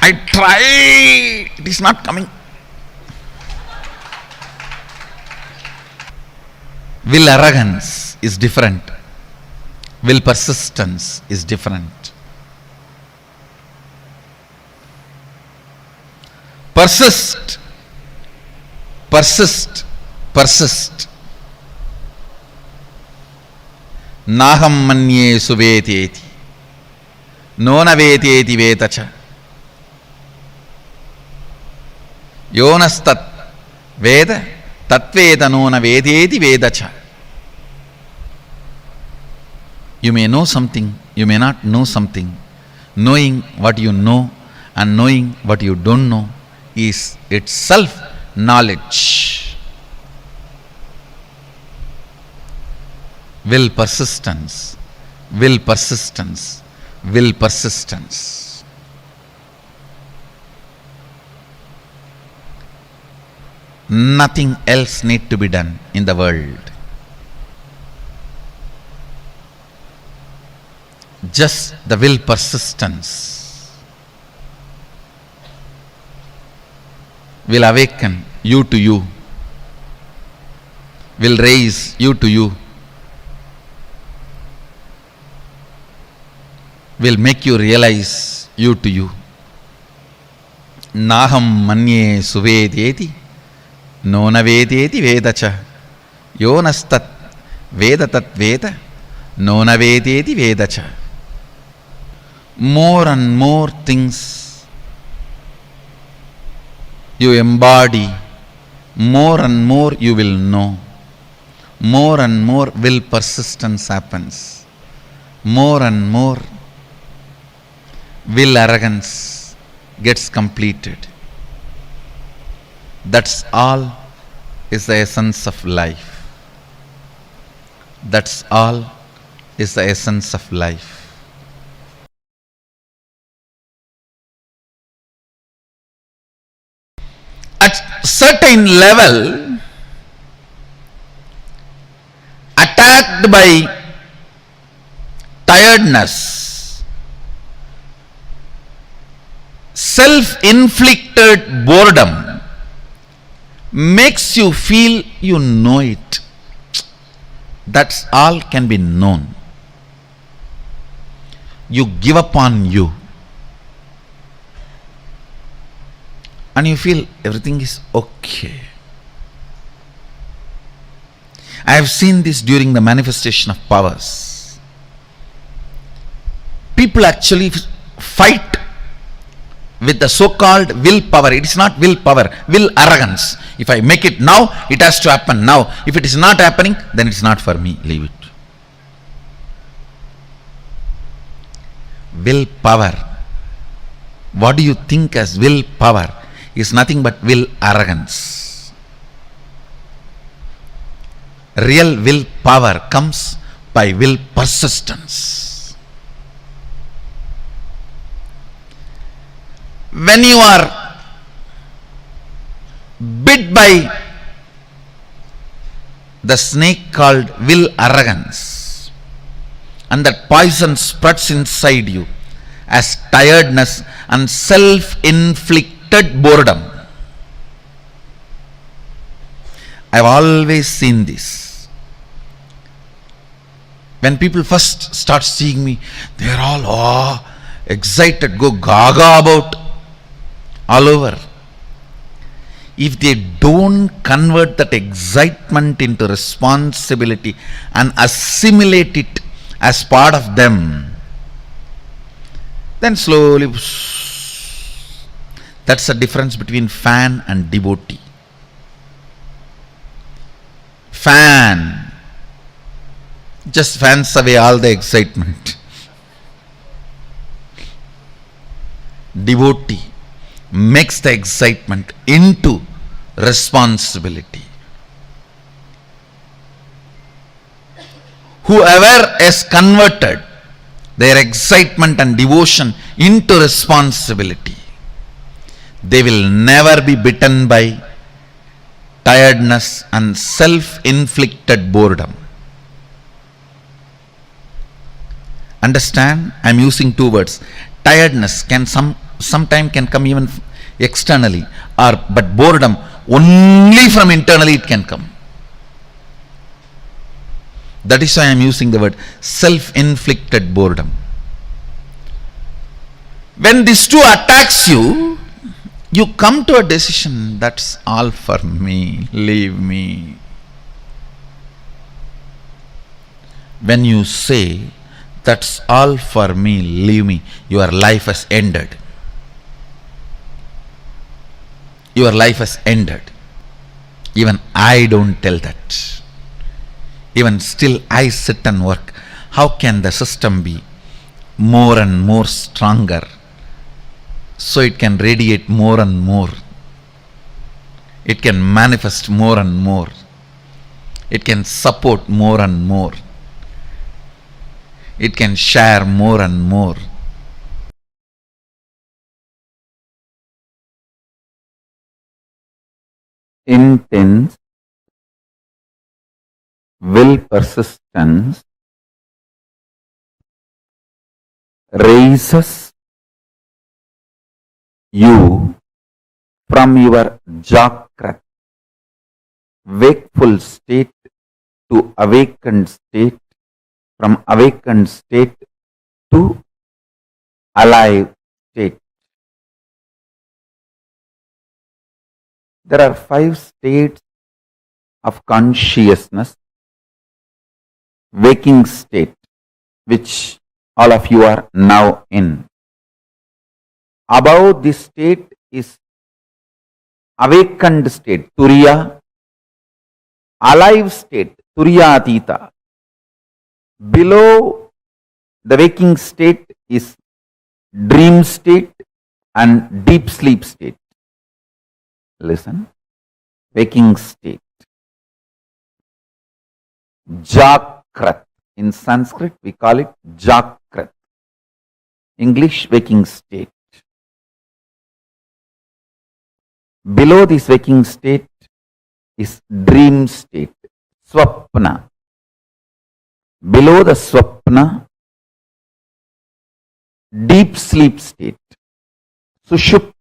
I tried. It is not coming. Will arrogance is different. Will persistence is different. Persist. Persist. Persist. Naham manye suveteti. Nona veteti vetacha. Yonastat veda tatveda nona vedeti vedacha. You may know something, you may not know something. Knowing what you know and knowing what you don't know is itself knowledge. Will persistence, will persistence, will persistence. Nothing else need to be done in the world. Just the will persistence will awaken you to you, will raise you to you, will make you realize you to you. Naham manye suvedeti, nona vedeti vedacha, yonastat vedatat veda, nona vedeti vedacha. More and more things you embody, more and more you will know. More and more will persistence happens. More and more will arrogance gets completed. That's all is the essence of life. That's all is the essence of life. At certain level, attacked by tiredness, self-inflicted boredom, makes you feel you know it. That's all can be known. You give up on you. And you feel everything is okay. I have seen this during the manifestation of powers. People actually fight with the so-called willpower. It is not willpower, will arrogance. If I make it now, it has to happen now. If it is not happening, then it is not for me. Leave it. Willpower. What do you think as willpower? Is nothing but will arrogance. Real willpower comes by will persistence. When you are bit by the snake called will arrogance, and that poison spreads inside you as tiredness and self-inflicted boredom. I've always seen this. When people first start seeing me, they are all excited, go gaga about all over. If they don't convert that excitement into responsibility and assimilate it as part of them, then slowly, that's the difference between fan and devotee. Fan just fans away all the excitement. Devotee makes the excitement into responsibility. Whoever has converted their excitement and devotion into responsibility, they will never be bitten by tiredness and self-inflicted boredom. Understand? I am using two words. Tiredness can sometime can come even externally, but boredom only from internally it can come. That is why I am using the word self-inflicted boredom. When these two attacks you, you come to a decision, that's all for me, leave me. When you say, that's all for me, leave me, your life has ended. Your life has ended. Even I don't tell that. Even still I sit and work. How can the system be more and more stronger, so it can radiate more and more? It can manifest more and more. It can support more and more. It can share more and more. Intense will persistence raises you from your Jakrat, wakeful state, to awakened state, from awakened state to alive state. There are 5 states of consciousness. Waking state, which all of you are now in. Above this state is awakened state, Turiya. Alive state, Turiya Atita. Below the waking state is dream state and deep sleep state. Listen. Waking state. Jakrat. In Sanskrit we call it Jakrat. English, waking state. Below this waking state is dream state, Swapna. below the swapna, deep sleep state, sushupti.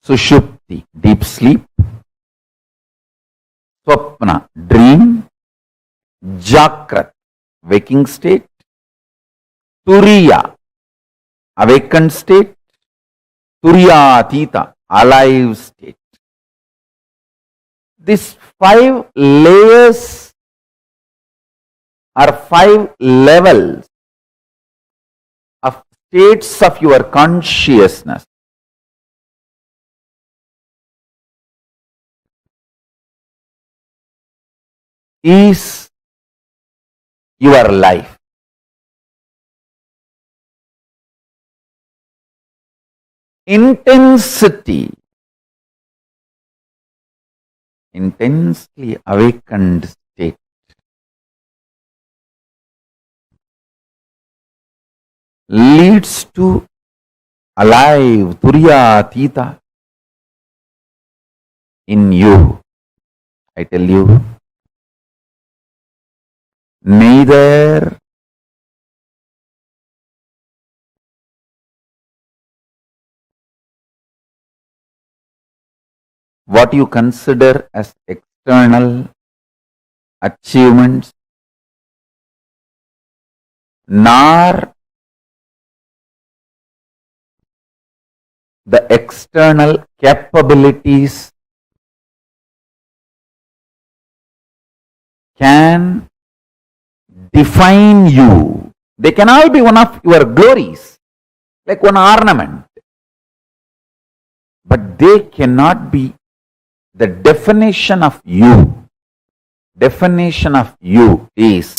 Sushupti, deep sleep, swapna, dream, jakrat, waking state, turiya, awakened state, turiyatita, alive state. These 5 layers or 5 levels of states of your consciousness is your life. Intensity, intensely awakened state, leads to alive turiyatita in you. I tell you, neither what you consider as external achievements, nor the external capabilities can define you. They can all be one of your glories, like one ornament, but they cannot be the definition of you. Definition of you is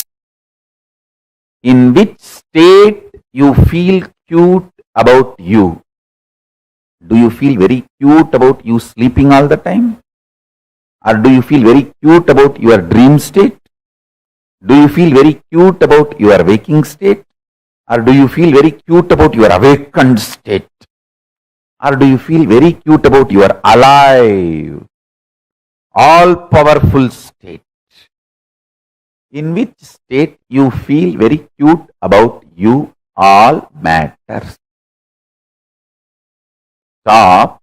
in which state you feel cute about you. Do you feel very cute about you sleeping all the time? Or do you feel very cute about your dream state? Do you feel very cute about your waking state? Or do you feel very cute about your awakened state? Or do you feel very cute about your alive, all-powerful state? In which state you feel very cute about you all matters. Stop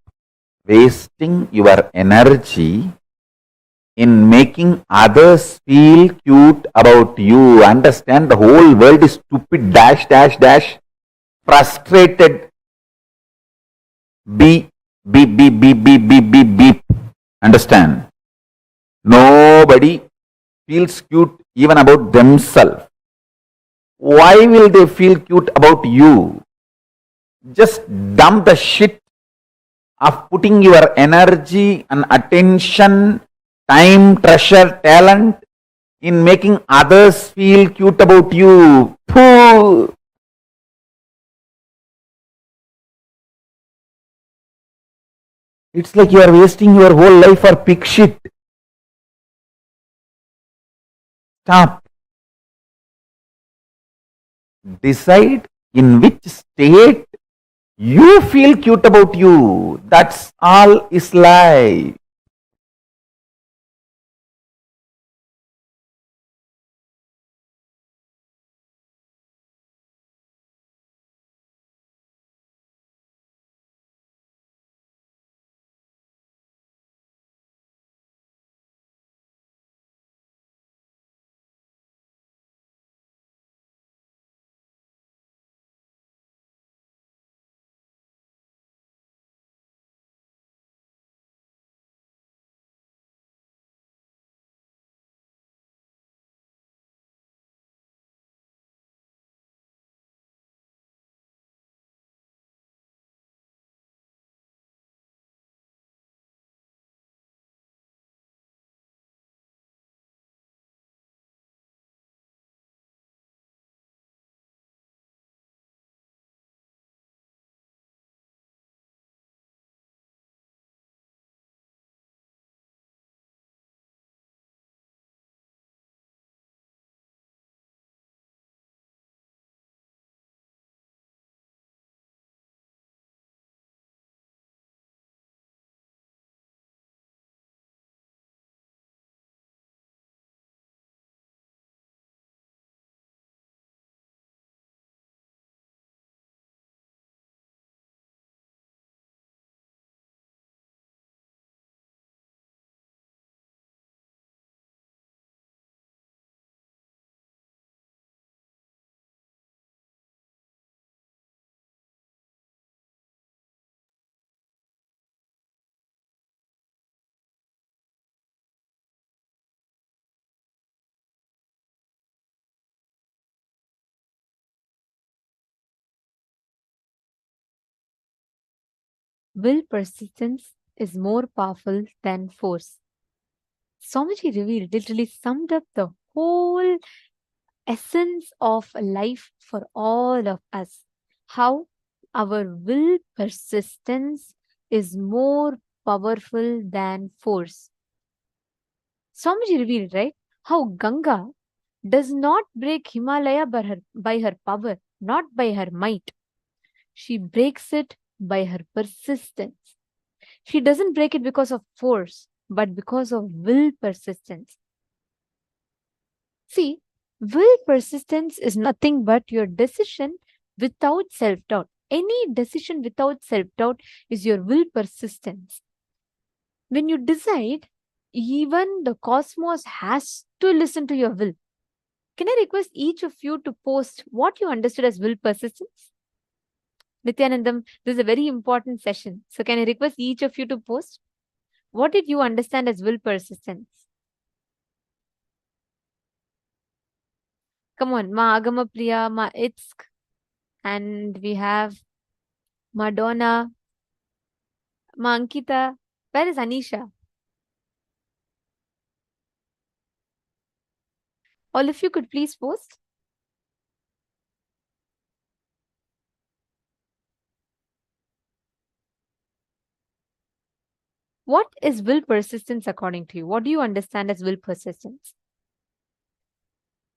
wasting your energy in making others feel cute about you. Understand, the whole world is stupid, dash, dash, dash, frustrated, beep, beep, beep, beep, beep, beep, beep, beep. Understand? Nobody feels cute even about themselves. Why will they feel cute about you? Just dump the shit of putting your energy and attention, time, treasure, talent in making others feel cute about you. Pooh. It's like you are wasting your whole life for pig shit. Stop. Decide in which state you feel cute about you. That's all is life. will persistence is more powerful than force. Swamiji revealed, literally summed up the whole essence of life for all of us. How our will persistence is more powerful than force. Swamiji revealed, right? How Ganga does not break Himalaya by her power, not by her might. She breaks it by her persistence. She doesn't break it because of force, but because of will persistence. See, will persistence is nothing but your decision without self-doubt. Any decision without self-doubt is your will persistence. When you decide, even the cosmos has to listen to your will. Can I request each of you to post what you understood as will persistence? Nithyanandam, this is a very important session. So can I request each of you to post? What did you understand as will persistence? Come on, Ma Agama Priya, Ma Itsk, and we have Madonna, Ma Ankita. Where is Anisha? All of you could please post. What is will persistence according to you? What do you understand as will persistence?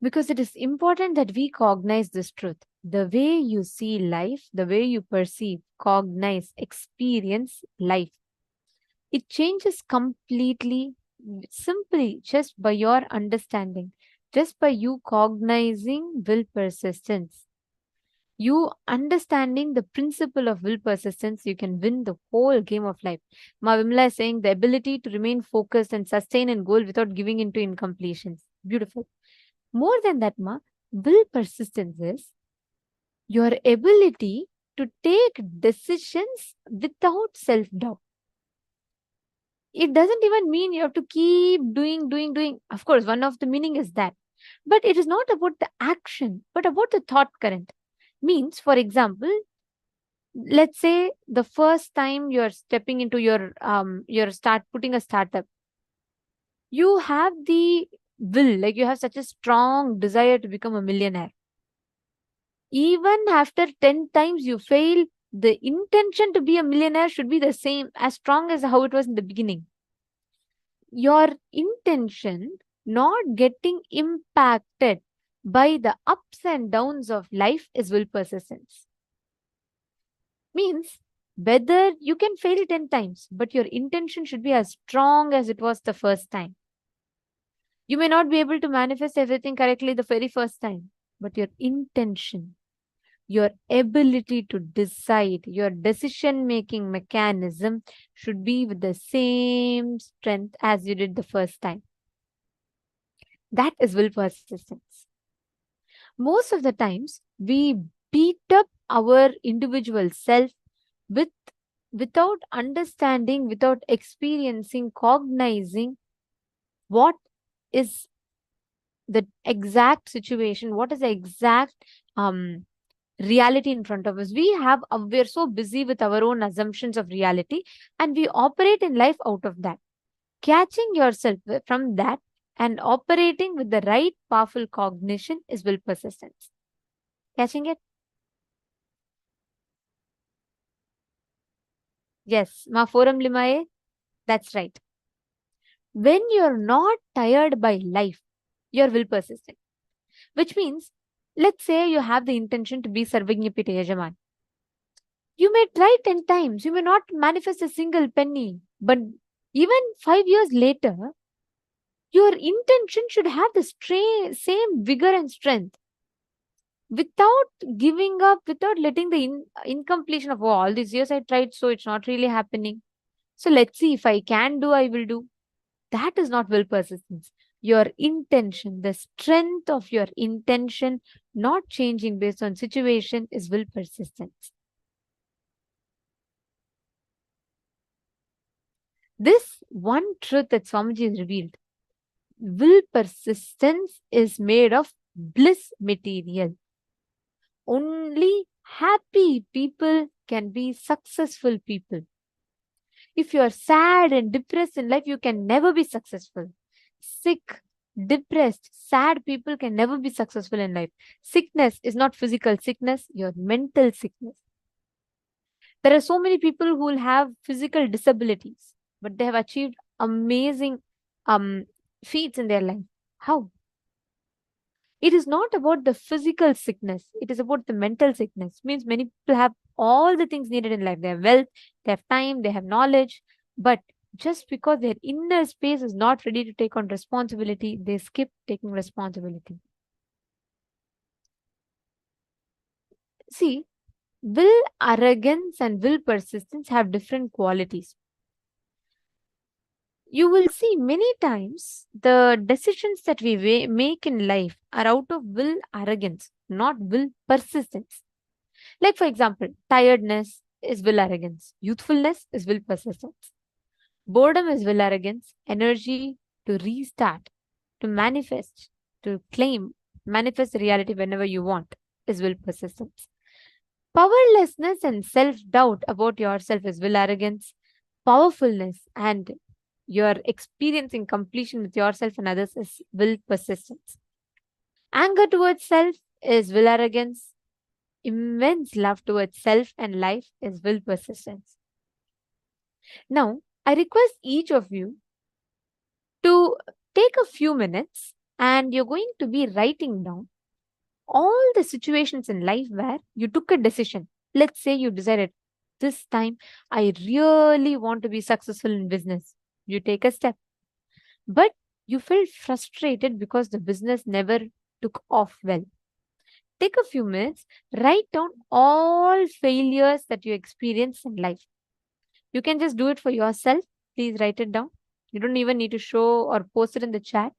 Because it is important that we cognize this truth. The way you see life, the way you perceive, cognize, experience life, it changes completely simply just by your understanding, just by you cognizing will persistence. You understanding the principle of will persistence, you can win the whole game of life. Ma Vimla is saying the ability to remain focused and sustain a goal without giving into incompletions. Beautiful. More than that, Ma, will persistence is your ability to take decisions without self-doubt. It doesn't even mean you have to keep doing. Of course, one of the meaning is that. But it is not about the action, but about the thought current. Means, for example, let's say the first time you're stepping into your putting a startup, you have the will, like you have such a strong desire to become a millionaire. Even after 10 times you fail, the intention to be a millionaire should be the same, as strong as how it was in the beginning. Your intention not getting impacted by the ups and downs of life is will persistence. Means whether you can fail 10 times, but your intention should be as strong as it was the first time. You may not be able to manifest everything correctly the very first time, but your intention, your ability to decide, your decision-making mechanism should be with the same strength as you did the first time. That is will persistence. Most of the times, we beat up our individual self without understanding, without experiencing, cognizing what is the exact situation, what is the exact reality in front of us. We're so busy with our own assumptions of reality, and we operate in life out of that. Catching yourself from that and operating with the right powerful cognition is will persistence. Catching it? Yes, Ma Forum Limaye, that's right. When you're not tired by life, you're will persistent. Which means, let's say you have the intention to be Sarvajñapita Yajaman. You may try 10 times, you may not manifest a single penny, but even 5 years later, your intention should have the same vigor and strength. Without giving up, without letting the incompletion of, oh, all these years I tried, so it's not really happening. So let's see, if I can do, I will do. That is not will persistence. Your intention, the strength of your intention, not changing based on situation, is will persistence. This one truth that Swamiji has revealed, will persistence is made of bliss material. Only happy people can be successful people. If you are sad and depressed in life, you can never be successful. Sick, depressed, sad people can never be successful in life. Sickness is not physical sickness, your mental sickness. There are so many people who will have physical disabilities, but they have achieved amazing feats in their life. How? It is not about the physical sickness, it is about the mental sickness. Means many people have all the things needed in life. They have wealth, they have time, they have knowledge, but just because their inner space is not ready to take on responsibility, they skip taking responsibility. See, will arrogance and will persistence have different qualities. You will see many times the decisions that we make in life are out of will arrogance, not will persistence. Like, for example, tiredness is will arrogance, youthfulness is will persistence, boredom is will arrogance, energy to restart, to manifest, to claim, manifest the reality whenever you want is will persistence. Powerlessness and self doubt about yourself is will arrogance, powerfulness and your experiencing completion with yourself and others is will persistence. Anger towards self is will arrogance. Immense love towards self and life is will persistence. Now, I request each of you to take a few minutes and you're going to be writing down all the situations in life where you took a decision. Let's say you decided this time I really want to be successful in business. You take a step. But you felt frustrated because the business never took off well. Take a few minutes, write down all failures that you experienced in life. You can just do it for yourself. Please write it down. You don't even need to show or post it in the chat.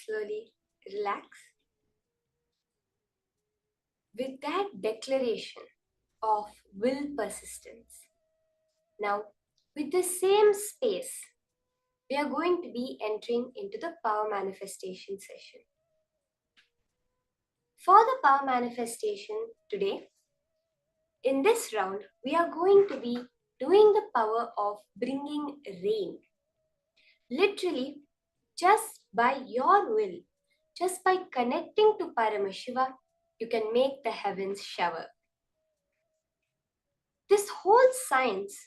slowly relax. With that declaration of will persistence, now with the same space, we are going to be entering into the power manifestation session. For the power manifestation today, in this round, we are going to be doing the power of bringing rain. Literally, just by your will, just by connecting to Paramashiva, you can make the heavens shower. This whole science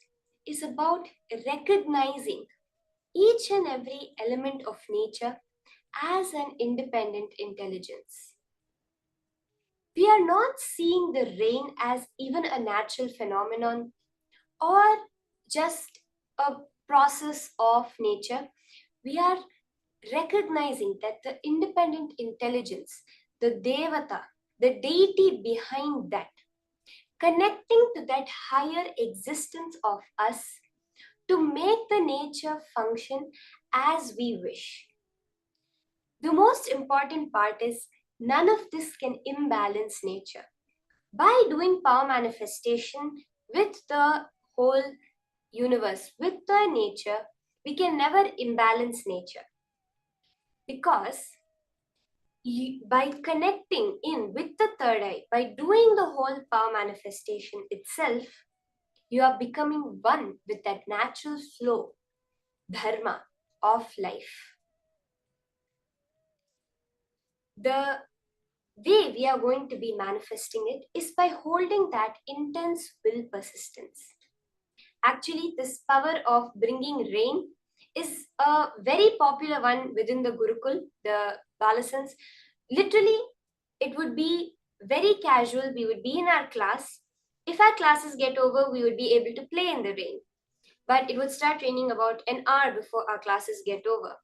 is about recognizing each and every element of nature as an independent intelligence. We are not seeing the rain as even a natural phenomenon or just a process of nature. We are recognizing that the independent intelligence, the Devata, the deity behind that, connecting to that higher existence of us to make the nature function as we wish. The most important part is none of this can imbalance nature. By doing power manifestation with the whole universe, with the nature, we can never imbalance nature. Because by connecting in with the third eye, by doing the whole power manifestation itself, you are becoming one with that natural flow, dharma of life. The way we are going to be manifesting it is by holding that intense will persistence. Actually, this power of bringing rain is a very popular one within the Gurukul, the Balasans. Literally, it would be very casual. We would be in our class. If our classes get over, we would be able to play in the rain. But it would start raining about an hour before our classes get over.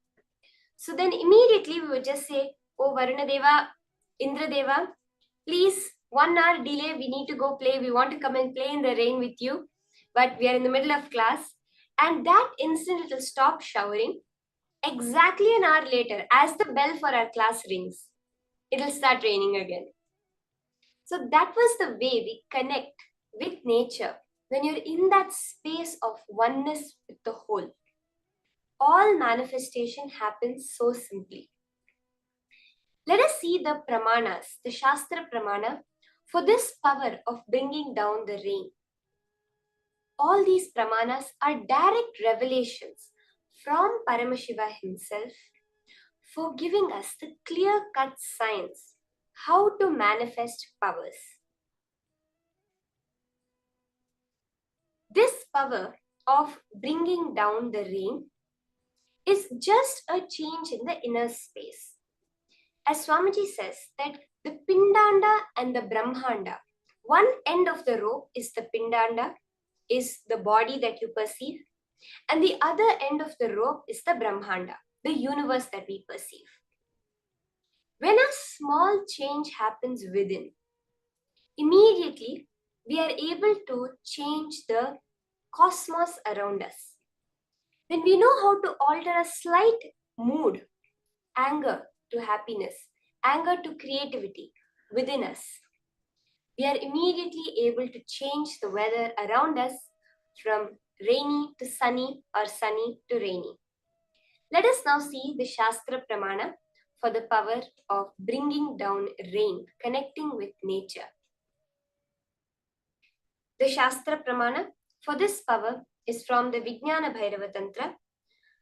So then immediately we would just say, "Oh, Varuna Deva, Indra Deva, please, 1 hour delay, we need to go play. We want to come and play in the rain with you. But we are in the middle of class." And that instant it will stop showering. Exactly an hour later, as the bell for our class rings, it will start raining again. So that was the way we connect with nature when you're in that space of oneness with the whole. All manifestation happens so simply. Let us see the pramanas, the Shastra pramana, for this power of bringing down the rain. All these pramanas are direct revelations from Paramashiva himself for giving us the clear-cut science how to manifest powers. This power of bringing down the rain is just a change in the inner space. As Swamiji says that the Pindanda and the Brahmanda, one end of the rope is the Pindanda, is the body that you perceive, and the other end of the rope is the Brahmanda, the universe that we perceive. When a small change happens within, immediately we are able to change the cosmos around us. When we know how to alter a slight mood, anger to happiness, anger to creativity within us, we are immediately able to change the weather around us from rainy to sunny or sunny to rainy. Let us now see the Shastra Pramana for the power of bringing down rain, connecting with nature. The Shastra Pramana for this power is from the Vijnana Bhairava Tantra,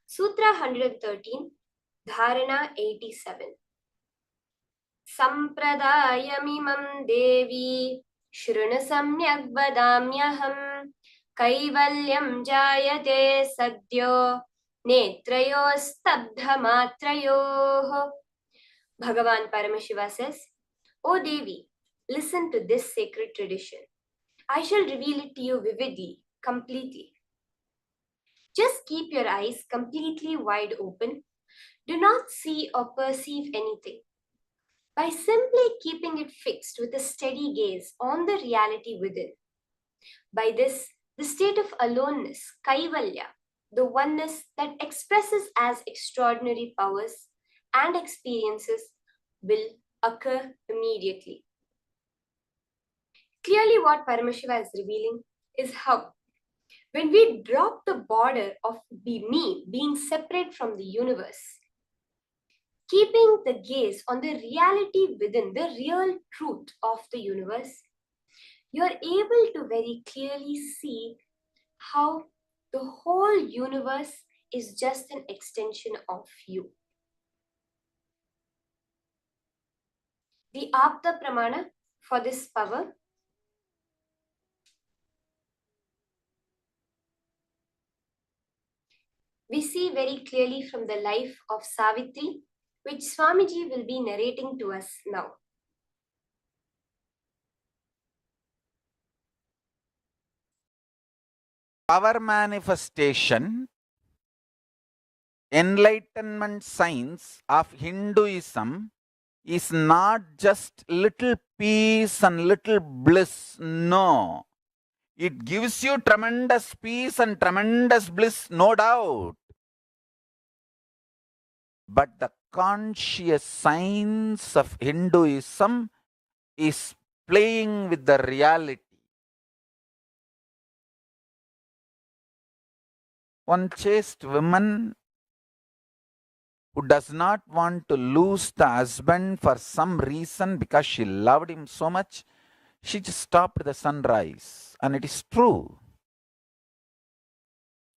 Sutra 113, Dharana 87. Sampradayamimam devi shruna samyak vadamyaham kaivalyam jayate sadyo netrayo stabdha matrayoh. Bhagavan Paramashiva says, "O Devi, listen to this sacred tradition. I shall reveal it to you vividly, completely. Just keep your eyes completely wide open. Do not see or perceive anything. By simply keeping it fixed with a steady gaze on the reality within. By this, the state of aloneness, kaivalya, the oneness that expresses as extraordinary powers and experiences will occur immediately. Clearly, what Paramashiva is revealing is how, when we drop the border of me being separate from the universe, keeping the gaze on the reality within, the real truth of the universe, you are able to very clearly see how the whole universe is just an extension of you. The Apta Pramana for this power we see very clearly from the life of Savitri, which Swamiji will be narrating to us now. Power manifestation, enlightenment science of Hinduism is not just little peace and little bliss. No. It gives you tremendous peace and tremendous bliss, no doubt. But the conscious science of Hinduism is playing with the reality. One chaste woman who does not want to lose the husband for some reason because she loved him so much, she just stopped the sunrise. And it is true.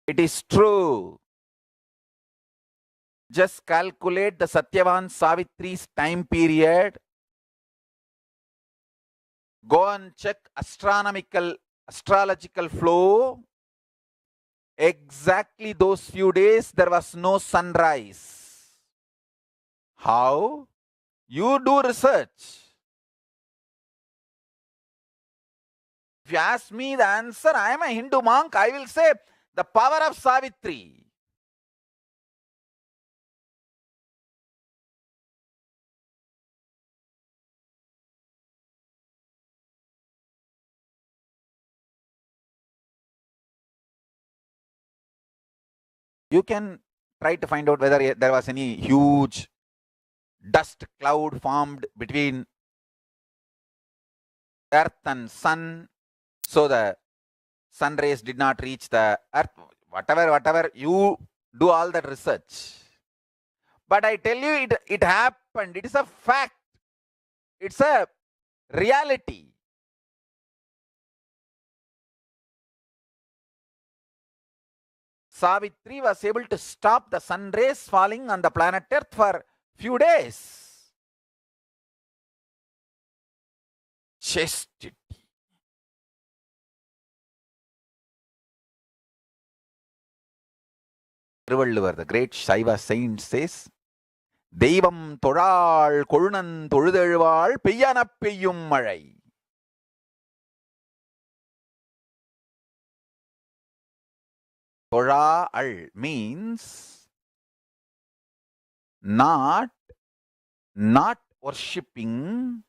It is true. Just calculate the Satyavan Savitri's time period. Go and check astrological flow. Exactly those few days there was no sunrise. How? You do research. If you ask me the answer, I am a Hindu monk, I will say the power of Savitri. You can try to find out whether there was any huge dust cloud formed between earth and sun, so the sun rays did not reach the earth. Whatever, you do all that research. But I tell you, it happened. It is a fact. It's a reality. Savitri was able to stop the sun rays falling on the planet Earth for few days. Chastity. The great Shaiva saint says, Devam Toral Korunan Toludalval Peyana Peyum Malai. Toral means not worshipping,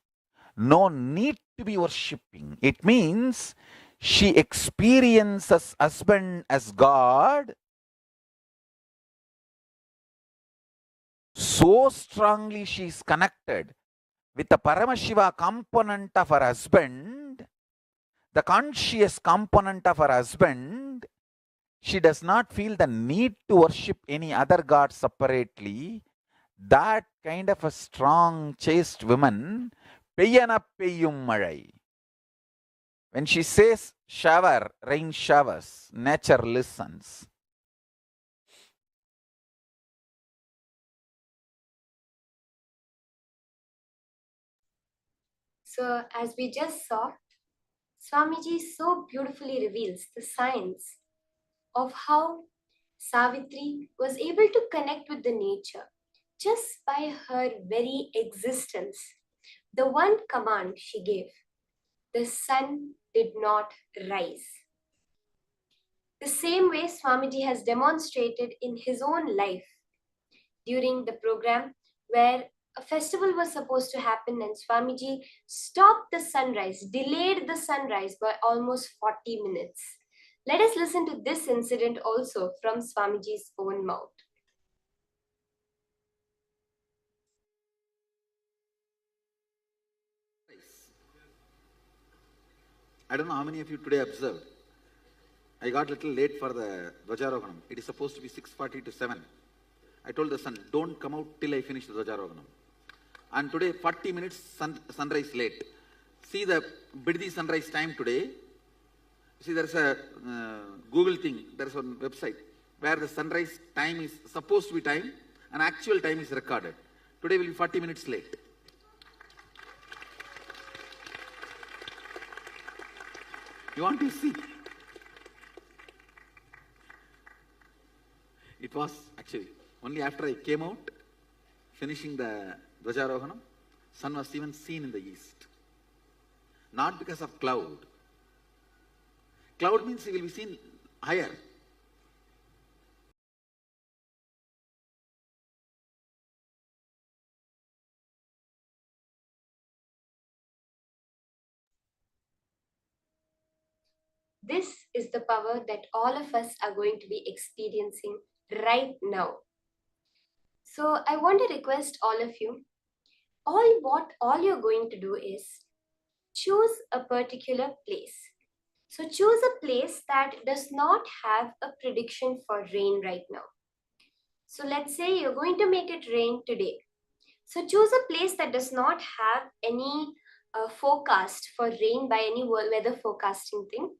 no need to be worshipping. It means she experiences husband as God so strongly, she is connected with the Paramashiva component of her husband, the conscious component of her husband. She does not feel the need to worship any other god separately. That kind of a strong, chaste woman, Peyana Peyum Malai. When she says shower, rain showers, nature listens. So, as we just saw, Swamiji so beautifully reveals the science of how Savitri was able to connect with the nature just by her very existence. The one command she gave, the sun did not rise. The same way Swamiji has demonstrated in his own life during the program where a festival was supposed to happen and Swamiji stopped the sunrise, delayed the sunrise by almost 40 minutes. Let us listen to this incident also from Swamiji's own mouth. I don't know how many of you today observed. I got a little late for the Dvajarohanam. It is supposed to be 6:40 to 7. I told the son, don't come out till I finish the Dvajarohanam. And today, 40 minutes sunrise late. See the Biddi sunrise time today. See, there's a Google thing, there's a website where the sunrise time is supposed to be time and actual time is recorded. Today will be 40 minutes late. You want to see? It was actually only after I came out, finishing the Dvajarohanam, sun was even seen in the east. Not because of cloud. Cloud means he will be seen higher. This is the power that all of us are going to be experiencing right now. So I want to request all of you, all you're going to do is choose a particular place. So choose a place that does not have a prediction for rain right now. So let's say you're going to make it rain today. So choose a place that does not have any forecast for rain by any weather forecasting thing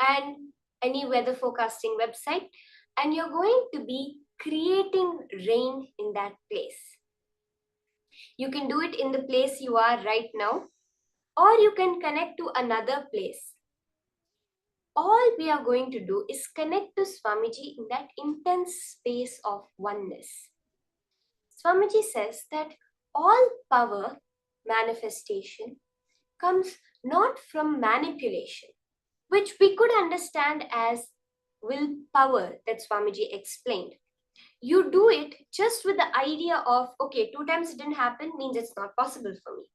and any weather forecasting website, and you're going to be creating rain in that place. You can do it in the place you are right now, or you can connect to another place. All we are going to do is connect to Swamiji in that intense space of oneness. Swamiji says that all power manifestation comes not from manipulation, which we could understand as willpower that Swamiji explained. You do it just with the idea of, okay, 2 times it didn't happen means it's not possible for me.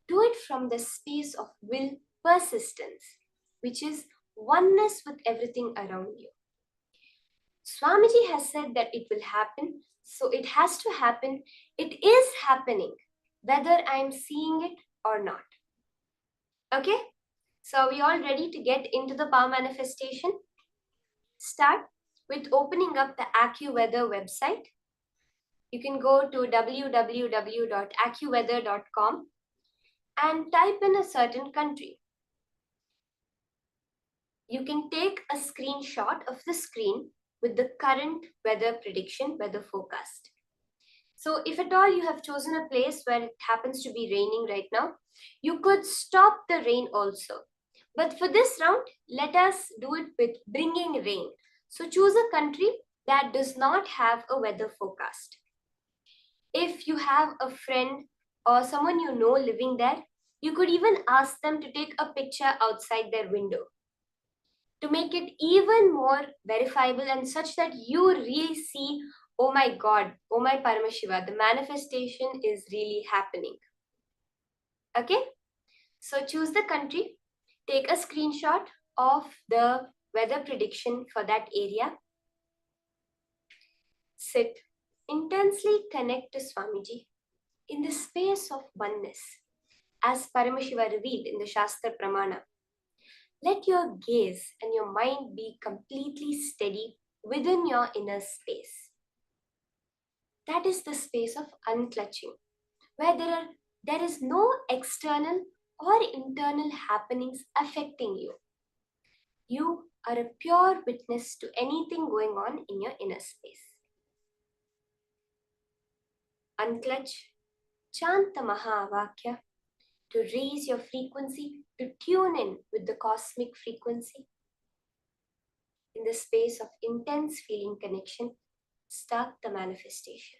Do it from the space of will persistence, which is oneness with everything around you. Swamiji has said that it will happen, so it has to happen. It is happening, whether I'm seeing it or not. Okay? So are we all ready to get into the power manifestation? Start with opening up the AccuWeather website. You can go to www.accuweather.com and type in a certain country. You can take a screenshot of the screen with the current weather prediction, weather forecast. So if at all you have chosen a place where it happens to be raining right now, you could stop the rain also. But for this round, let us do it with bringing rain. So choose a country that does not have a weather forecast. If you have a friend or someone you know living there, you could even ask them to take a picture outside their window to make it even more verifiable and such that you really see, oh my God, oh my Paramashiva, the manifestation is really happening. Okay? So choose the country, take a screenshot of the weather prediction for that area. Sit, intensely connect to Swamiji in the space of oneness, as Paramashiva revealed in the Shastra Pramana. Let your gaze and your mind be completely steady within your inner space. That is the space of unclutching, where there is no external or internal happenings affecting you. You are a pure witness to anything going on in your inner space. Unclutch, chant the Mahavakya to raise your frequency, to tune in with the cosmic frequency. In the space of intense feeling connection, start the manifestation.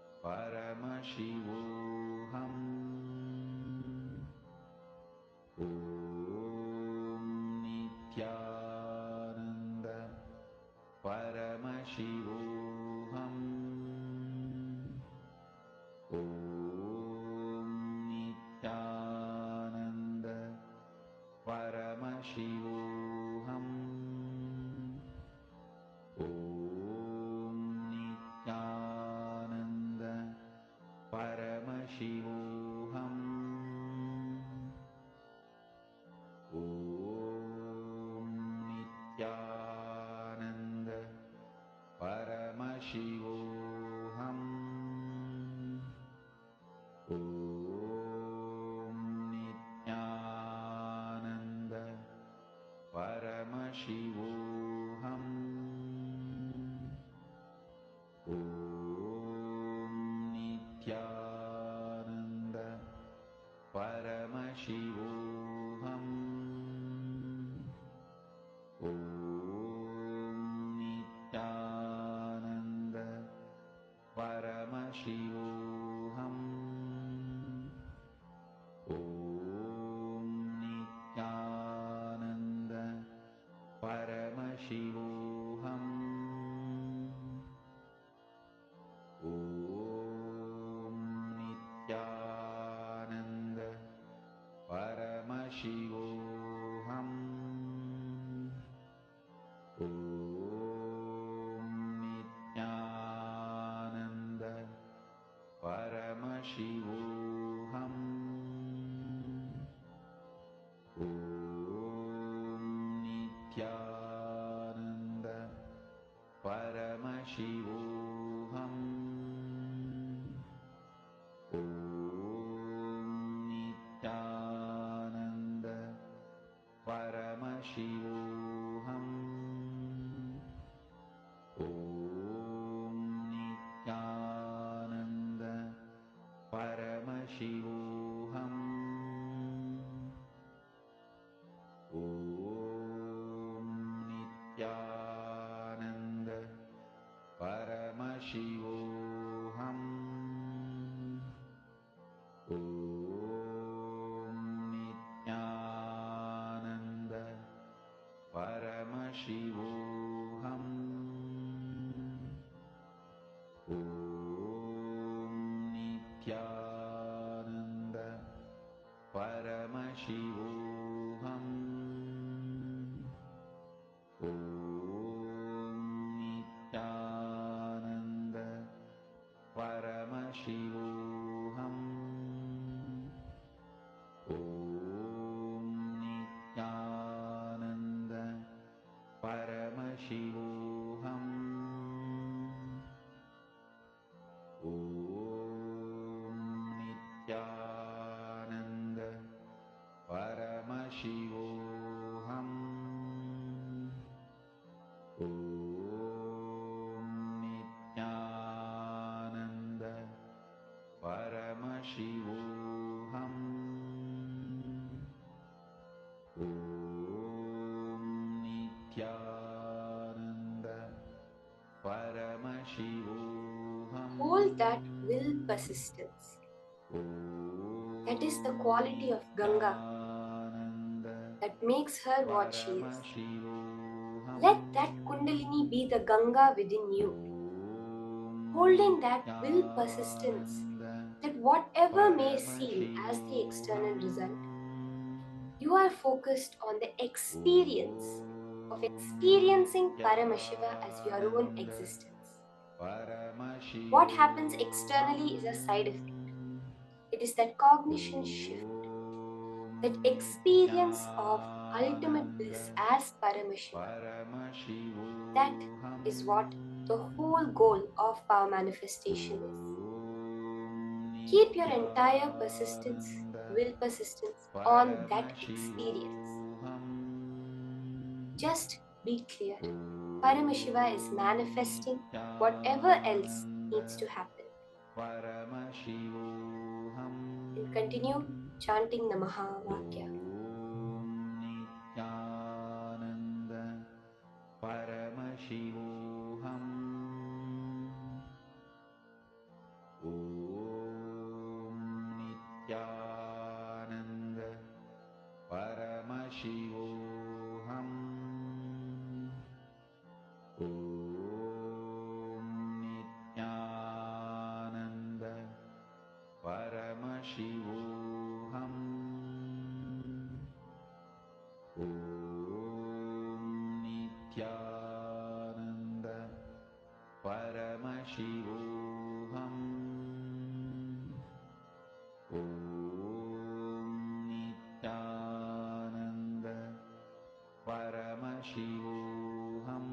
Paramashivoham. Om Nithyananda Paramashivoham. Om Nithyananda Paramashivoham. Om Nithyananda Paramashivoham. Om Nithyananda Paramashivoham. Om Nithyananda Paramashivoham. Om Nithyananda Paramashivoham. Om Nithyananda Paramashivoham. Hold that will persistence. That is the quality of Ganga that makes her what she is. Let that Kundalini be the Ganga within you. Holding that will persistence, that whatever may seem as the external result, you are focused on the experience of experiencing Paramashiva as your own existence. What happens externally is a side effect. It is that cognition shift, that experience of ultimate bliss as Paramashiva. That is what the whole goal of power manifestation is. Keep your entire persistence, will persistence on that experience. Just be clear. Paramashiva is manifesting whatever else needs to happen. And continue chanting the Mahavakya. Nithyananda Paramashivoham. Om Nithyananda Paramashivoham. Om Nithyananda Paramashivoham. Om Nithyananda Paramashivoham. Om Nithyananda Paramashivoham. Om Nithyananda Paramashivoham.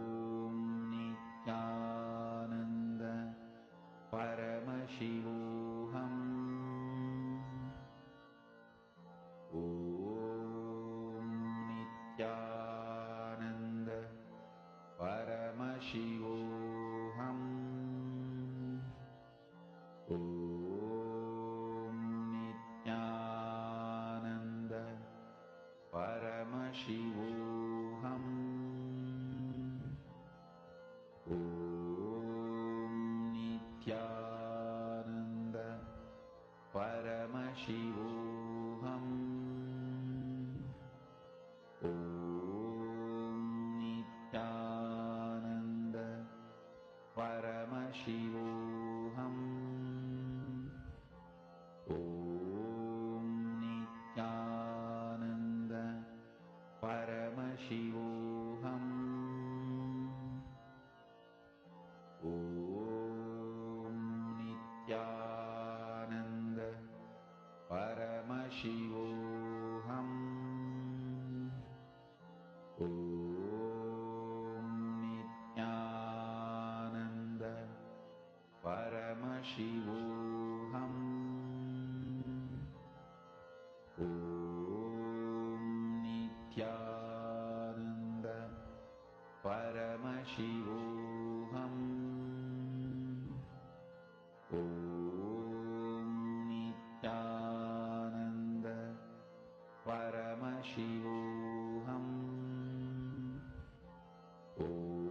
Om Nithyananda Paramashivoham. Om Nithyananda Paramashivoham. Om Nithyananda Paramashivoham. Om Nithyananda Paramashivoham. Om Nithyananda Paramashivoham. Om Nithyananda Paramashivoham. Om Nithyananda Paramashivoham. Om Nithyananda Paramashivoham. Om Nithyananda Paramashivoham. Om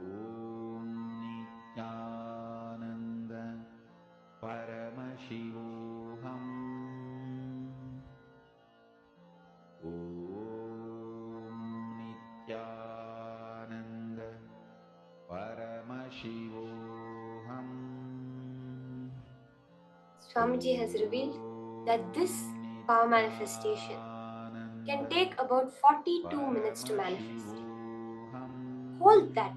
Swamiji has revealed that this power manifestation can take about 42 minutes to manifest. Hold that,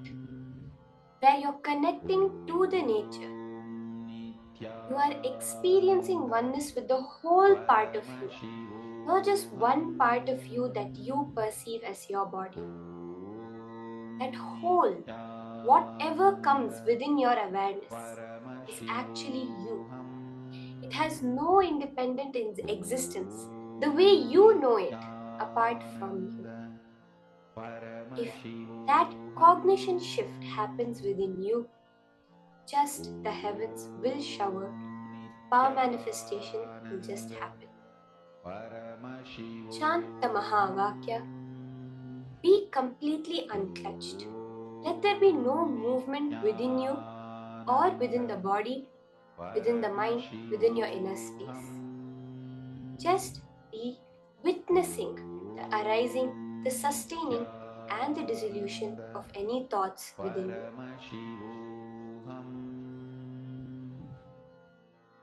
where you're connecting to the nature. You are experiencing oneness with the whole part of you, not just one part of you that you perceive as your body. That whole, whatever comes within your awareness, is actually you. It has no independent existence the way you know it apart from you. If that cognition shift happens within you, just the heavens will shower, power manifestation will just happen. Chant the Mahavakya. Be completely unclutched. Let there be no movement within you or within the body, within the mind, within your inner space. Just be witnessing the arising, the sustaining, and the dissolution of any thoughts within you. Paramashivoham.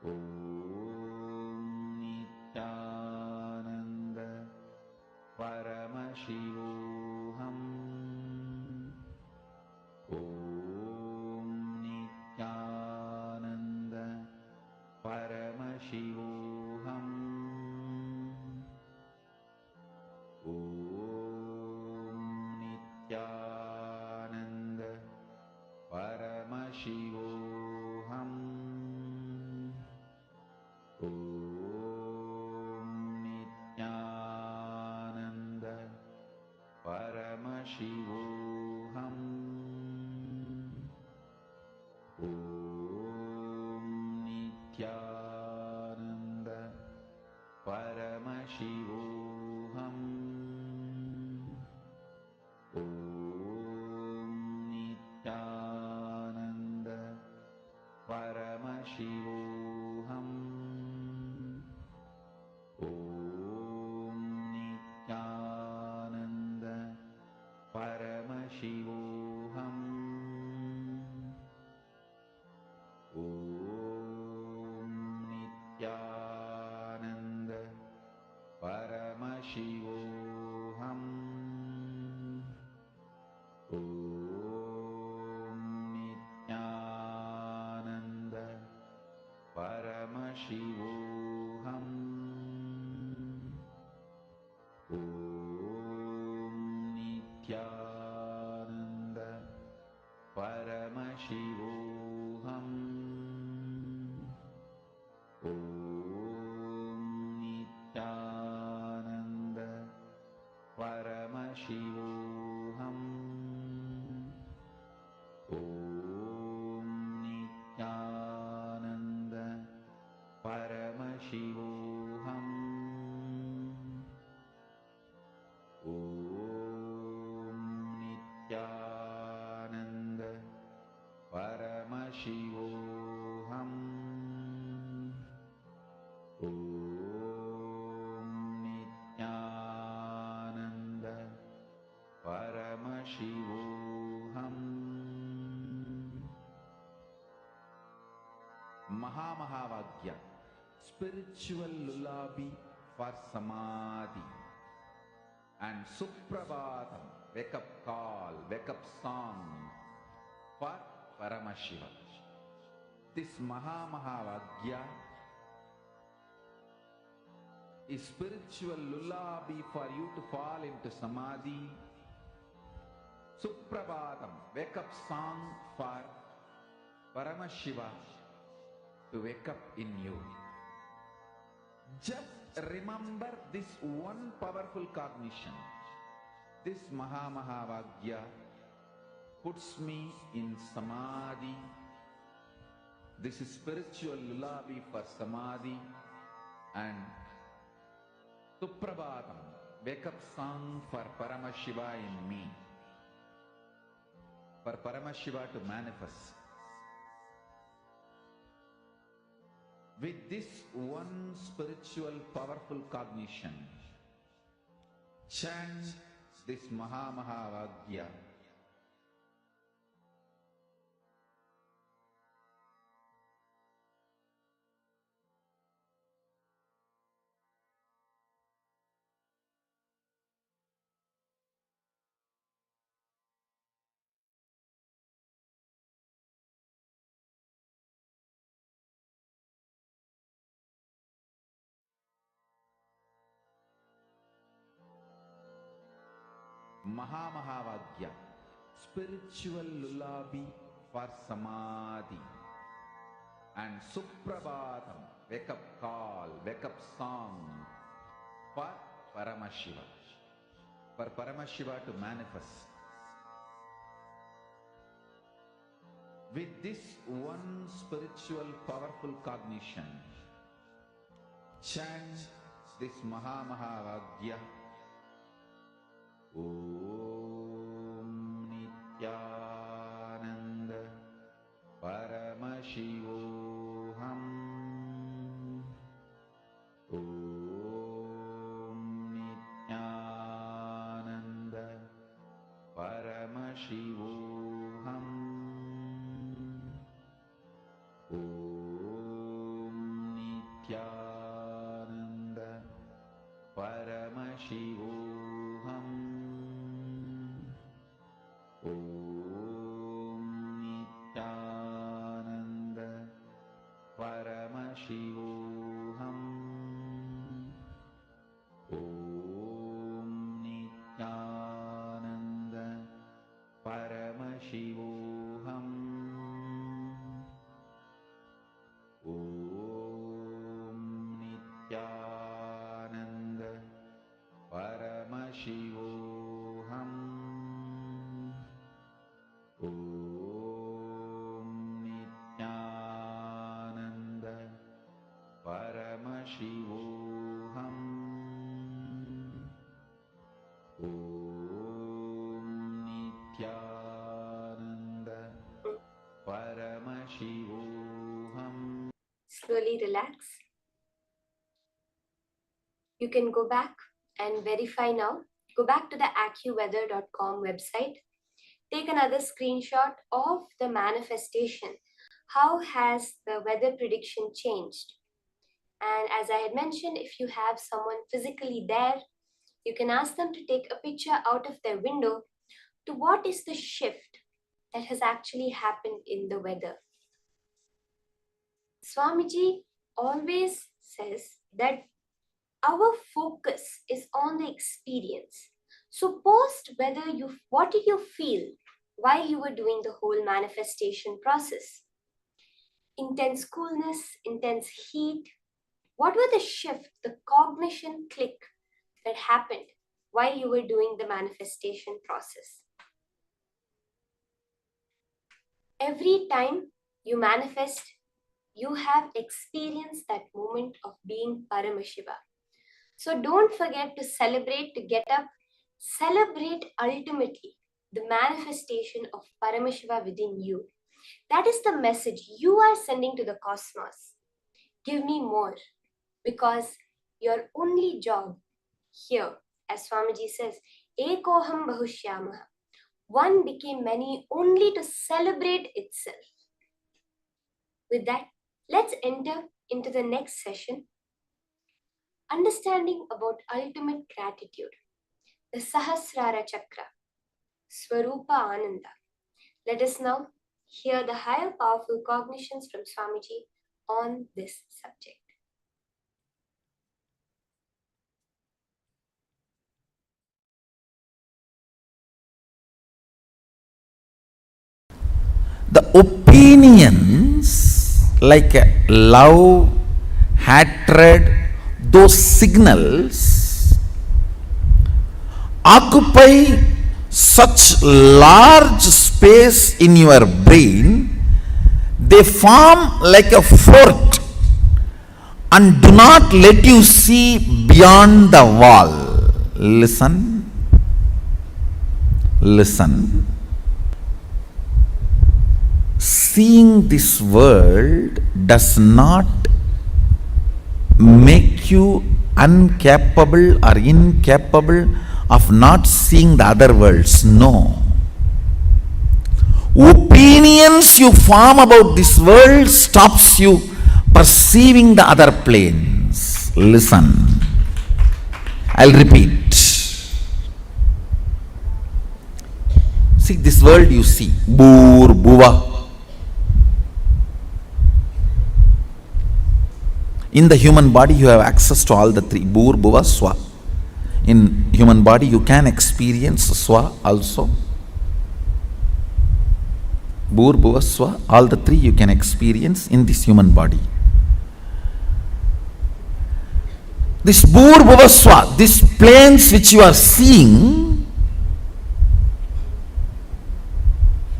Om Nithyananda. Paramashivoham. Om Nithyananda. Paramashivoham. Om Nithyananda. Paramashivoham. Om Nithyananda. Paramashivoham. Om Nithyananda. Paramashivoham. Om Nithyananda. Paramashivoham. Om Nithyananda. Paramashivoham. Om Nithyananda. Paramashivoham. Om Nithyananda. Paramashivoham. Om Nithyananda. Paramashivoham. Om Nithyananda. Paramashivoham. Om Nithyananda. Paramashivoham. Om Nithyananda. Paramashivoham. Mahamahāvāgya, spiritual lullaby for samadhi, and Suprabhatam, wake up call, wake up song for Paramashiva. This Mahamahāvāgya is spiritual lullaby for you to fall into samadhi. Suprabhatam, wake up song for Paramashiva to wake up in you. Just remember this one powerful cognition. This Mahamahāvāgya puts me in samadhi. This is spiritual lullaby for samadhi, and Suprabhatam, wake up song for Paramashiva in me. For Paramashiva to manifest. With this one spiritual powerful cognition, chant this Mahamahāvāgya. Mahamahavagya, spiritual lullaby for samadhi. And Suprabhatam, wake up call, wake up song for Paramashiva. For Paramashiva to manifest. With this one spiritual powerful cognition, chant this Mahamahavagya. Om Nithyananda Paramashivoham. Om Nithyananda Paramashivoham. Om Nithyananda Paramashivoham. Om Nithyananda Paramashivoham. Om Nithyananda Paramashivoham. Om Nithyananda Paramashivoham. Om Nithyananda Paramashivoham. Om Nithyananda Paramashivoham. Slowly relax. You can go back and verify now. Go back to the accuweather.com website. Take another screenshot of the manifestation. How has the weather prediction changed? And as I had mentioned, if you have someone physically there, you can ask them to take a picture out of their window to what is the shift that has actually happened in the weather. Swamiji always says that our focus is on the experience. So post whether what did you feel while you were doing the whole manifestation process? Intense coolness, intense heat. What were the shift, the cognition click that happened while you were doing the manifestation process? Every time you manifest, you have experienced that moment of being Paramashiva. So don't forget to celebrate, to get up, celebrate ultimately the manifestation of Paramashiva within you. That is the message you are sending to the cosmos. Give me more, because your only job here, as Swamiji says, Ekoham Bahushyamaha. One became many only to celebrate itself. With that, let's enter into the next session. Understanding about ultimate gratitude, the Sahasrara Chakra, Svarupa Ananda. Let us now hear the higher powerful cognitions from Swamiji on this subject. The opinions like love, hatred, those signals occupy such large space in your brain, they form like a fort and do not let you see beyond the wall. Listen, listen. Seeing this world does not make you incapable of not seeing the other worlds. No. Opinions you form about this world stops you perceiving the other planes. Listen. I'll repeat. See, this world you see. Bhur, Bhuva. In the human body, you have access to all the three. Bhur, Bhuva, Swa. in human body, you can experience Swa also. Bhur, Bhuva, Swa, all the three you can experience in this human body. This Bhur, Bhuva, Swa, these planes which you are seeing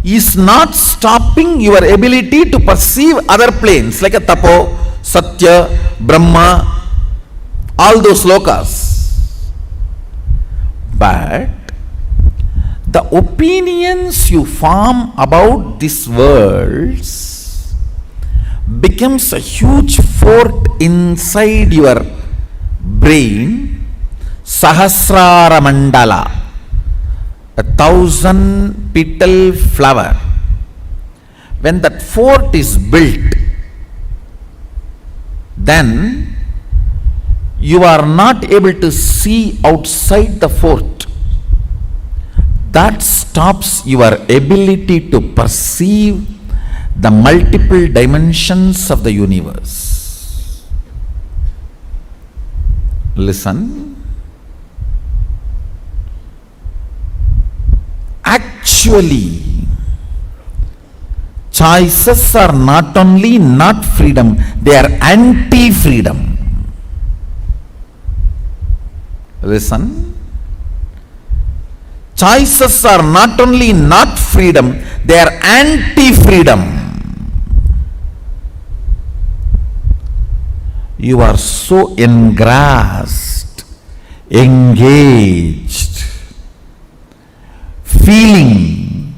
is not stopping your ability to perceive other planes like a Tapo, Satya, Brahma, all those lokas. But the opinions you form about these worlds becomes a huge fort inside your brain, Sahasrara Mandala, 1,000 petal flower. When that fort is built, then you are not able to see outside the fort. That stops your ability to perceive the multiple dimensions of the universe. Listen. Actually, choices are not only not freedom, they are anti-freedom. Listen. Choices are not only not freedom, they are anti-freedom. You are so engrossed, engaged, feeling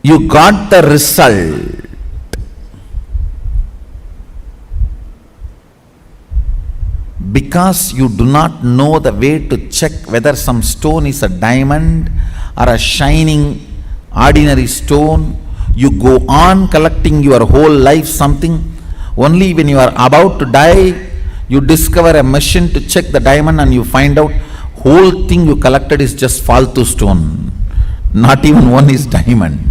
you got the result. Because you do not know the way to check whether some stone is a diamond or a shining ordinary stone, you go on collecting your whole life something. Only when you are about to die, you discover a machine to check the diamond and you find out whole thing you collected is just faltu stone. Not even one is diamond.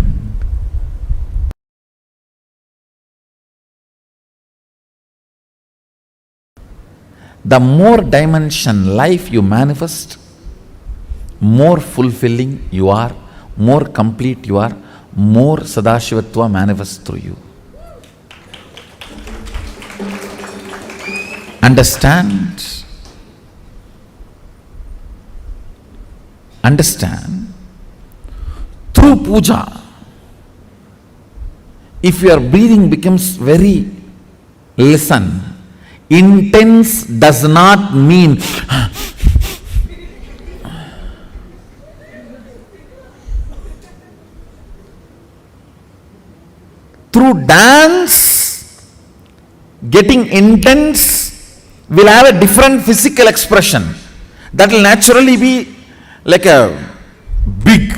The more dimension life you manifest, more fulfilling you are, more complete you are, more Sadashivatva manifests through you. Understand? Understand? Through puja, if your breathing becomes very, listen, intense does not mean through dance, getting intense will have a different physical expression. That will naturally be like a big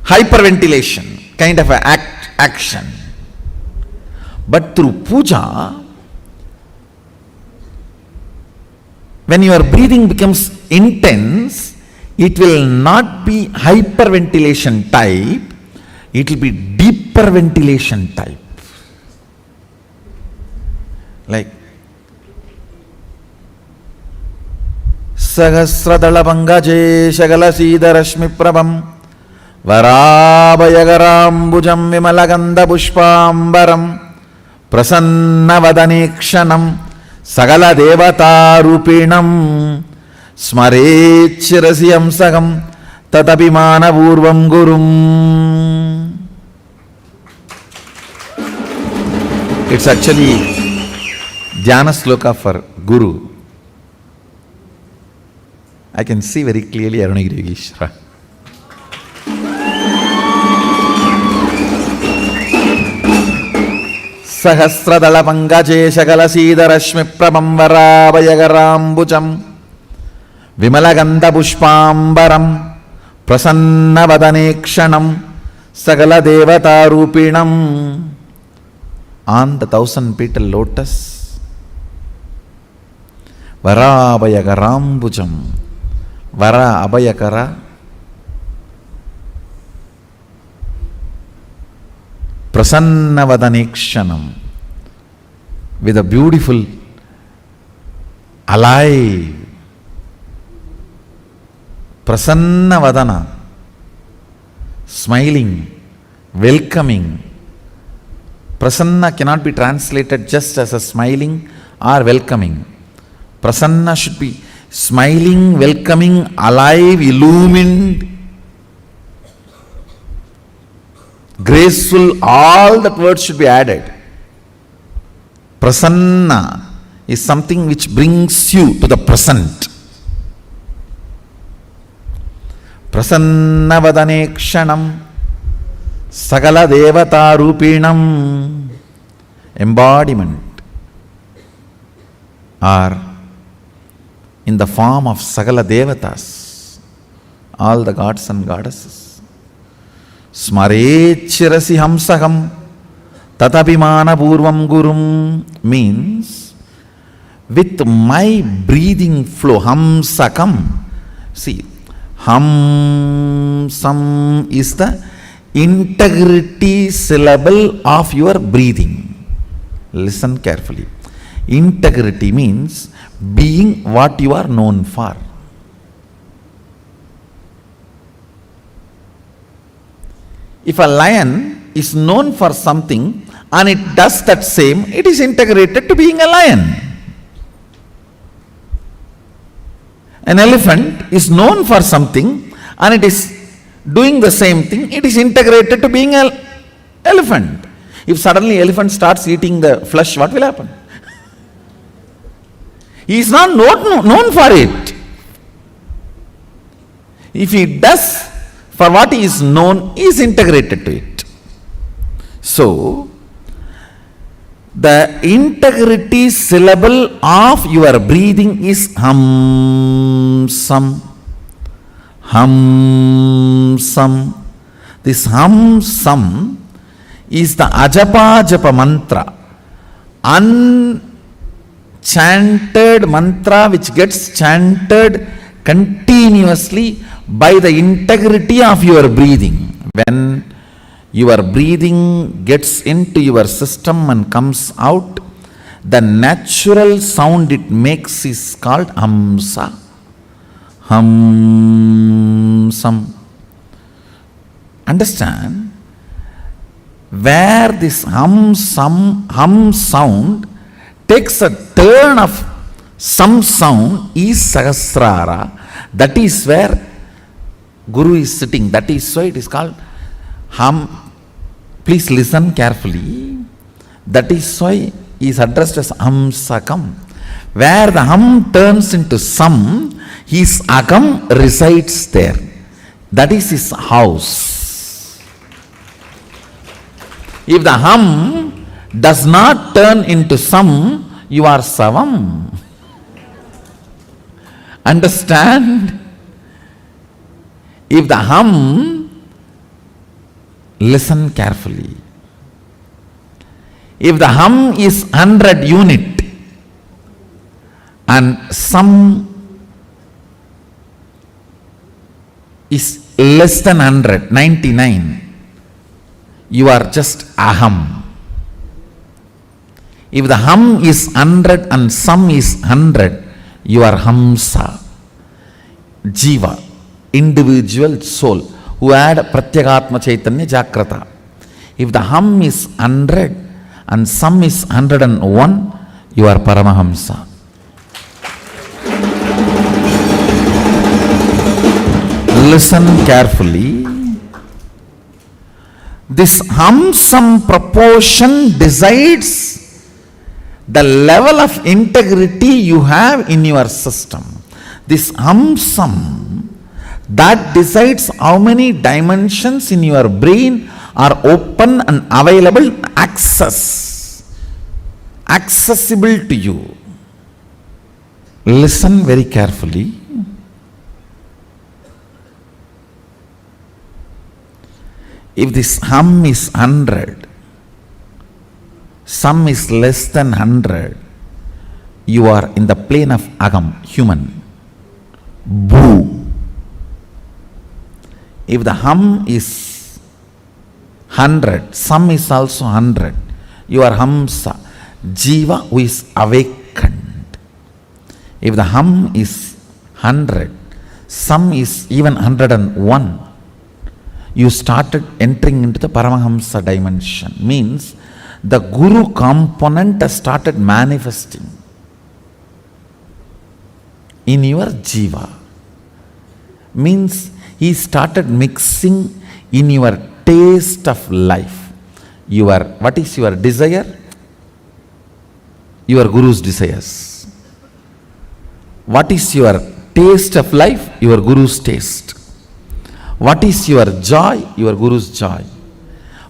hyperventilation kind of a action. But through puja, when your breathing becomes intense, it will not be hyperventilation type, it will be deeper ventilation type. Like Sahasradala Pangaje Shagala Sida Rashmi Prabham Varabhayagarambujam Vimalaganda Pushpambaram Prasanna Vadanikshanam Sagala Devata Rupinam Smarechirasiyam Sagam Tatapimana Purvam Gurum. It's actually Dhyana Sloka for Guru. I can see very clearly Arunagiri Yogeshwara. Sahasradala Pangaje Shagala Sida Rashmi Prabham Varabhayagarambujam Vimalaganda Pushpambaram Prasanna Vadanikshanam Sagala Devata Rupinam. On the 1,000 petal lotus, Varabhayagarambujam, Vara Abhayakara, Prasanna Vadanikshanam, with a beautiful alive. Prasanna Vadana, smiling, welcoming. Prasanna cannot be translated just as a smiling or welcoming. Prasanna should be smiling, welcoming, alive, illumined, graceful. All that words should be added. Prasanna is something which brings you to the present. Prasanna vadane kshanam sagala devata rupinam. Embodiment, or in the form of sagala devatas, all the gods and goddesses. Smarechirasi hamsaham tatapimana purvam gurum means with my breathing flow, hamsakam. See, hamsam is the integrity syllable of your breathing. Listen carefully. Integrity means being what you are known for. If a lion is known for something and it does that same, it is integrated to being a lion. An elephant is known for something and it is doing the same thing, it is integrated to being an elephant. If suddenly elephant starts eating the flesh, what will happen? He is not known for it. If he does for what he is known, he is integrated to it. So, the integrity syllable of your breathing is hamsam. Hamsam. This hamsam is the ajapa japa mantra, unchanted mantra which gets chanted continuously by the integrity of your breathing. When your breathing gets into your system and comes out, the natural sound it makes is called hamsa. Hamsam. Understand? Where this hum sound takes a turn of some sound is Sahasrara. That is where Guru is sitting. That is why it is called hum. Please listen carefully. That is why he is addressed as Hamsakam. Where the hum turns into sam, his akam resides there. That is his house. If the hum does not turn into sam, you are savam. Understand? If the hum, listen carefully. If the hum is 100 unit and sam is less than 100, 99, you are just aham. If the hum is 100 and sam is 100, you are hamsa. Jiva, individual soul, who had Pratyagatma Chaitanya Jagrata. If the hum is 100 and sam is 101, you are Paramahamsa. Listen carefully. This hum-sam proportion decides the level of integrity you have in your system. This hum-sam, that decides how many dimensions in your brain are open and available, accessible to you. Listen very carefully. If this hum is 100, some is less than 100, you are in the plane of agam, human. Bhu. If the hum is 100, some is also 100, you are hamsa, jiva who is awakened. If the hum is 100, some is even 101, you started entering into the Paramahamsa dimension. Means the Guru component has started manifesting in your jiva. Means he started mixing in your taste of life. What is your desire? Your Guru's desires. What is your taste of life? Your Guru's taste. What is your joy? Your Guru's joy.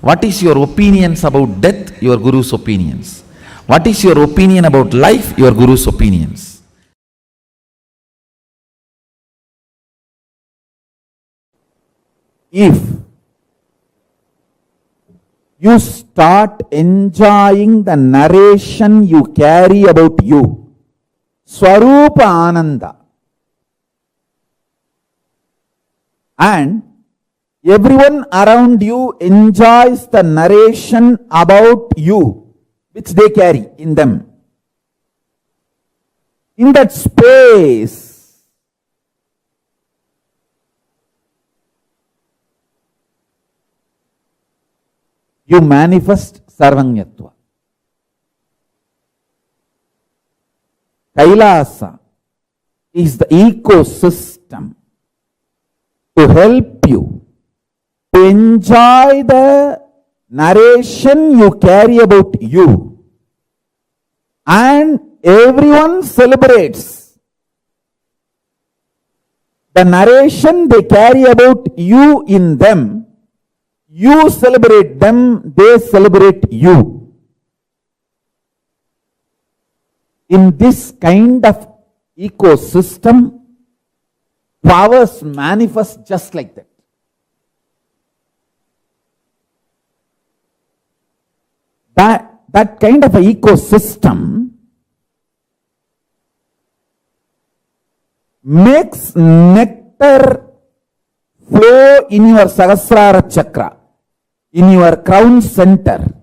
What is your opinions about death? Your Guru's opinions. What is your opinion about life? Your Guru's opinions. If you start enjoying the narration you carry about you, Svarupa Ananda, and everyone around you enjoys the narration about you, which they carry in them. In that space, you manifest Sarvanyatva. Kailasa is the ecosystem to help you to enjoy the narration you carry about you. And everyone celebrates the narration they carry about you in them. You celebrate them, they celebrate you. In this kind of ecosystem, powers manifest just like that. That kind of an ecosystem makes nectar flow in your Sahasrara chakra, in your crown center.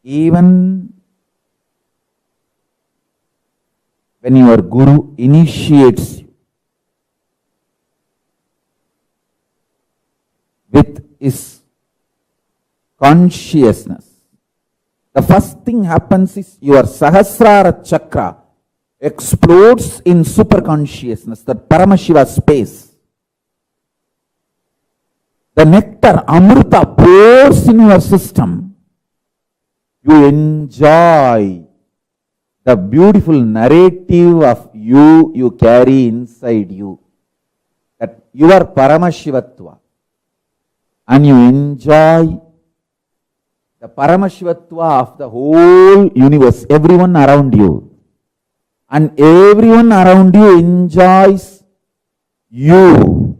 Even when your Guru initiates you with his consciousness, the first thing happens is your Sahasrara chakra explodes in superconsciousness, the Paramashiva space. The nectar, Amrita, pours in your system. You enjoy the beautiful narrative of you carry inside you. That you are Paramashivatva. And you enjoy the Paramashivatva of the whole universe, everyone around you. And everyone around you enjoys you.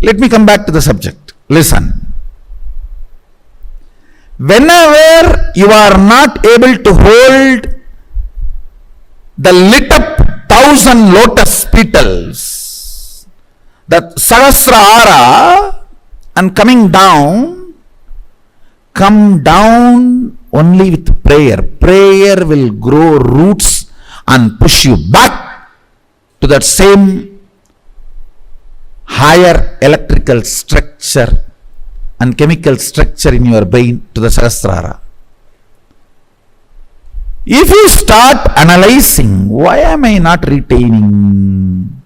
Let me come back to the subject. Listen. Whenever you are not able to hold the lit up 1,000 lotus petals, the Sahasrara, and come down only with prayer. Prayer will grow roots and push you back to that same higher electrical structure and chemical structure in your brain, to the Sahasrara. If you start analyzing, why am I not retaining?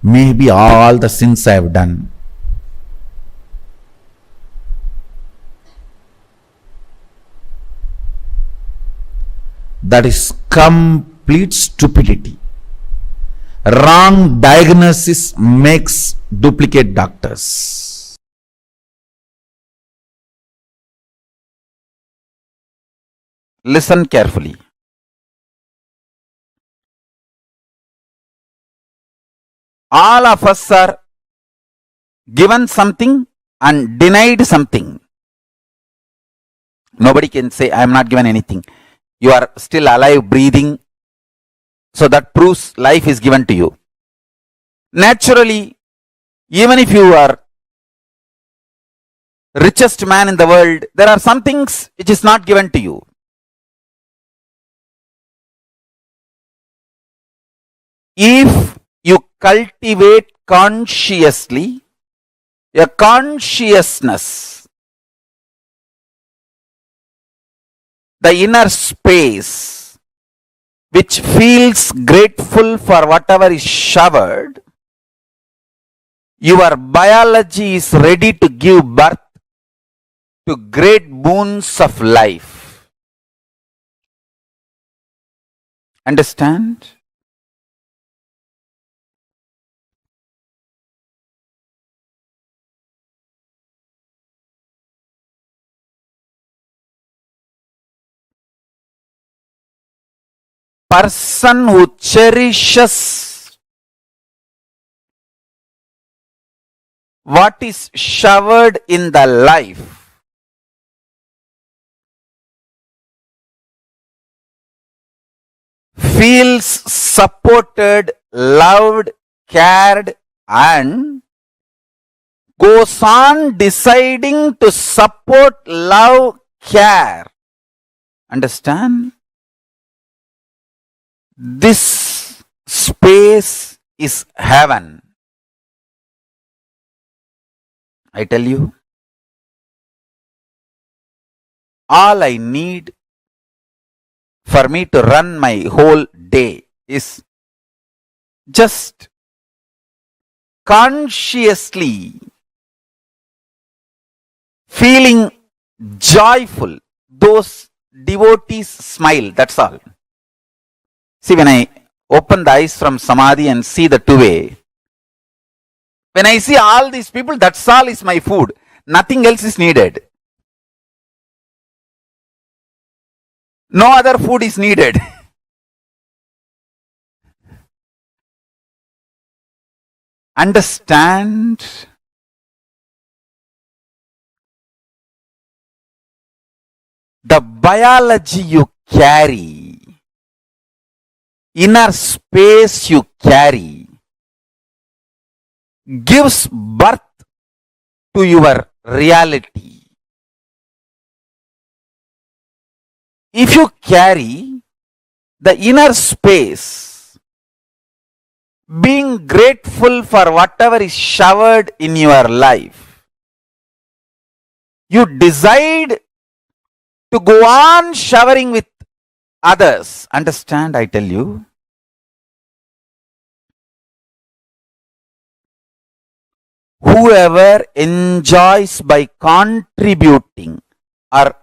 Maybe all the sins I have done. That is complete stupidity. Wrong diagnosis makes duplicate doctors. Listen carefully. All of us are given something and denied something. Nobody can say, I am not given anything. You are still alive, breathing. So that proves life is given to you. Naturally, even if you are richest man in the world, there are some things which is not given to you. If you cultivate consciously a consciousness, the inner space which feels grateful for whatever is showered, your biology is ready to give birth to great boons of life. Understand? Person who cherishes what is showered in the life feels supported, loved, cared, and goes on deciding to support, love, care. Understand? This space is heaven. I tell you, all I need for me to run my whole day is just consciously feeling joyful. Those devotees smile, that's all. See, when I open the eyes from Samadhi and see the two-way, when I see all these people, that's all is my food. Nothing else is needed. No other food is needed. Understand? The biology you carry, inner space you carry, gives birth to your reality. If you carry the inner space, being grateful for whatever is showered in your life, you decide to go on showering with others. Understand, I tell you? Whoever enjoys by contributing are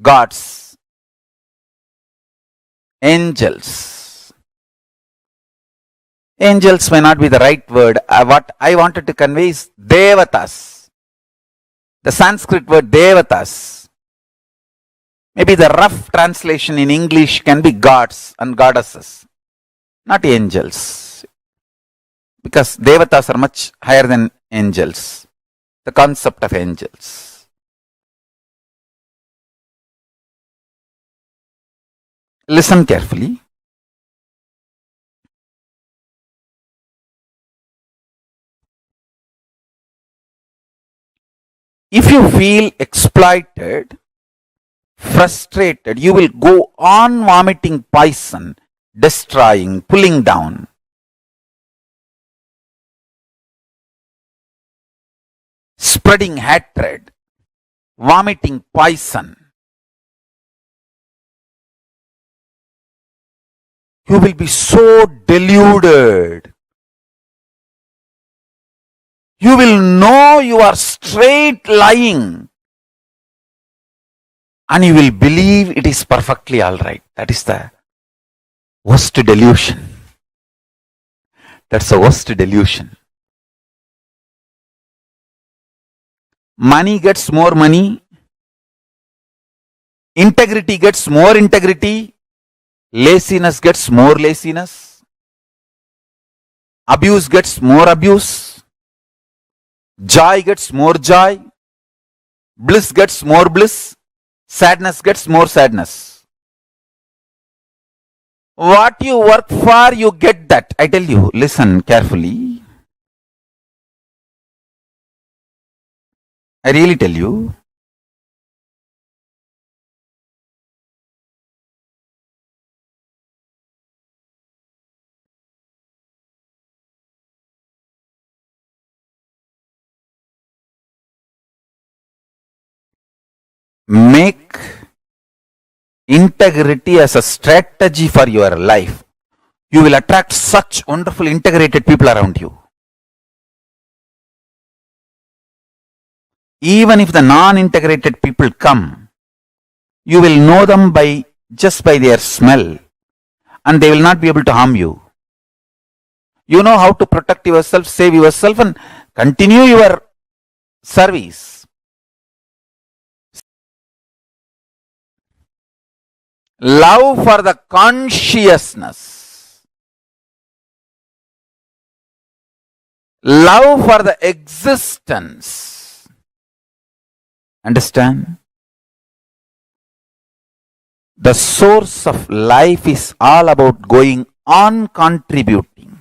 gods, angels. Angels may not be the right word. What I wanted to convey is devatas. The Sanskrit word devatas. Maybe the rough translation in English can be gods and goddesses, not angels. Because devatas are much higher than angels. The concept of angels. Listen carefully. If you feel exploited, frustrated, you will go on vomiting poison, destroying, pulling down. Spreading hatred, vomiting poison. You will be so deluded. You will know you are straight lying. And you will believe it is perfectly alright. That is the worst delusion. That's the worst delusion. Money gets more money. Integrity gets more integrity. Laziness gets more laziness. Abuse gets more abuse. Joy gets more joy. Bliss gets more bliss. Sadness gets more sadness. What you work for, you get that. I tell you, listen carefully. I really tell you. Make integrity as a strategy for your life. You will attract such wonderful integrated people around you. Even if the non-integrated people come, you will know them just by their smell, and they will not be able to harm you. You know how to protect yourself, save yourself, and continue your service. Love for the consciousness. Love for the existence. Understand? The source of life is all about going on contributing.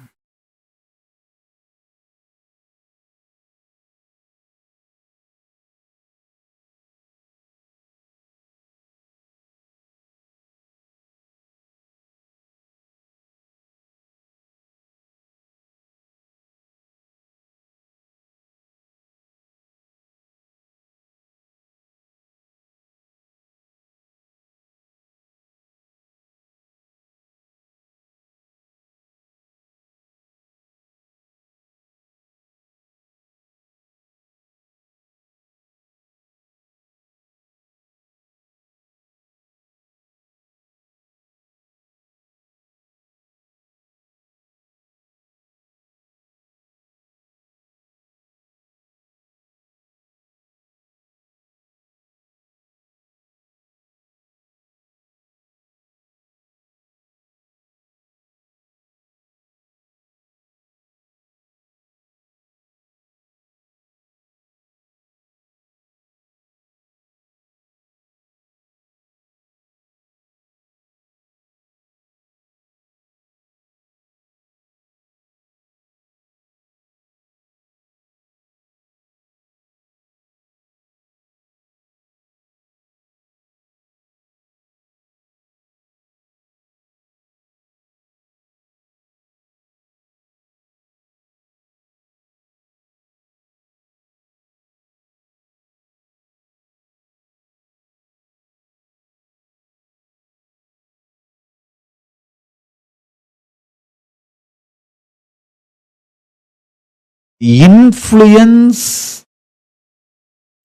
Influence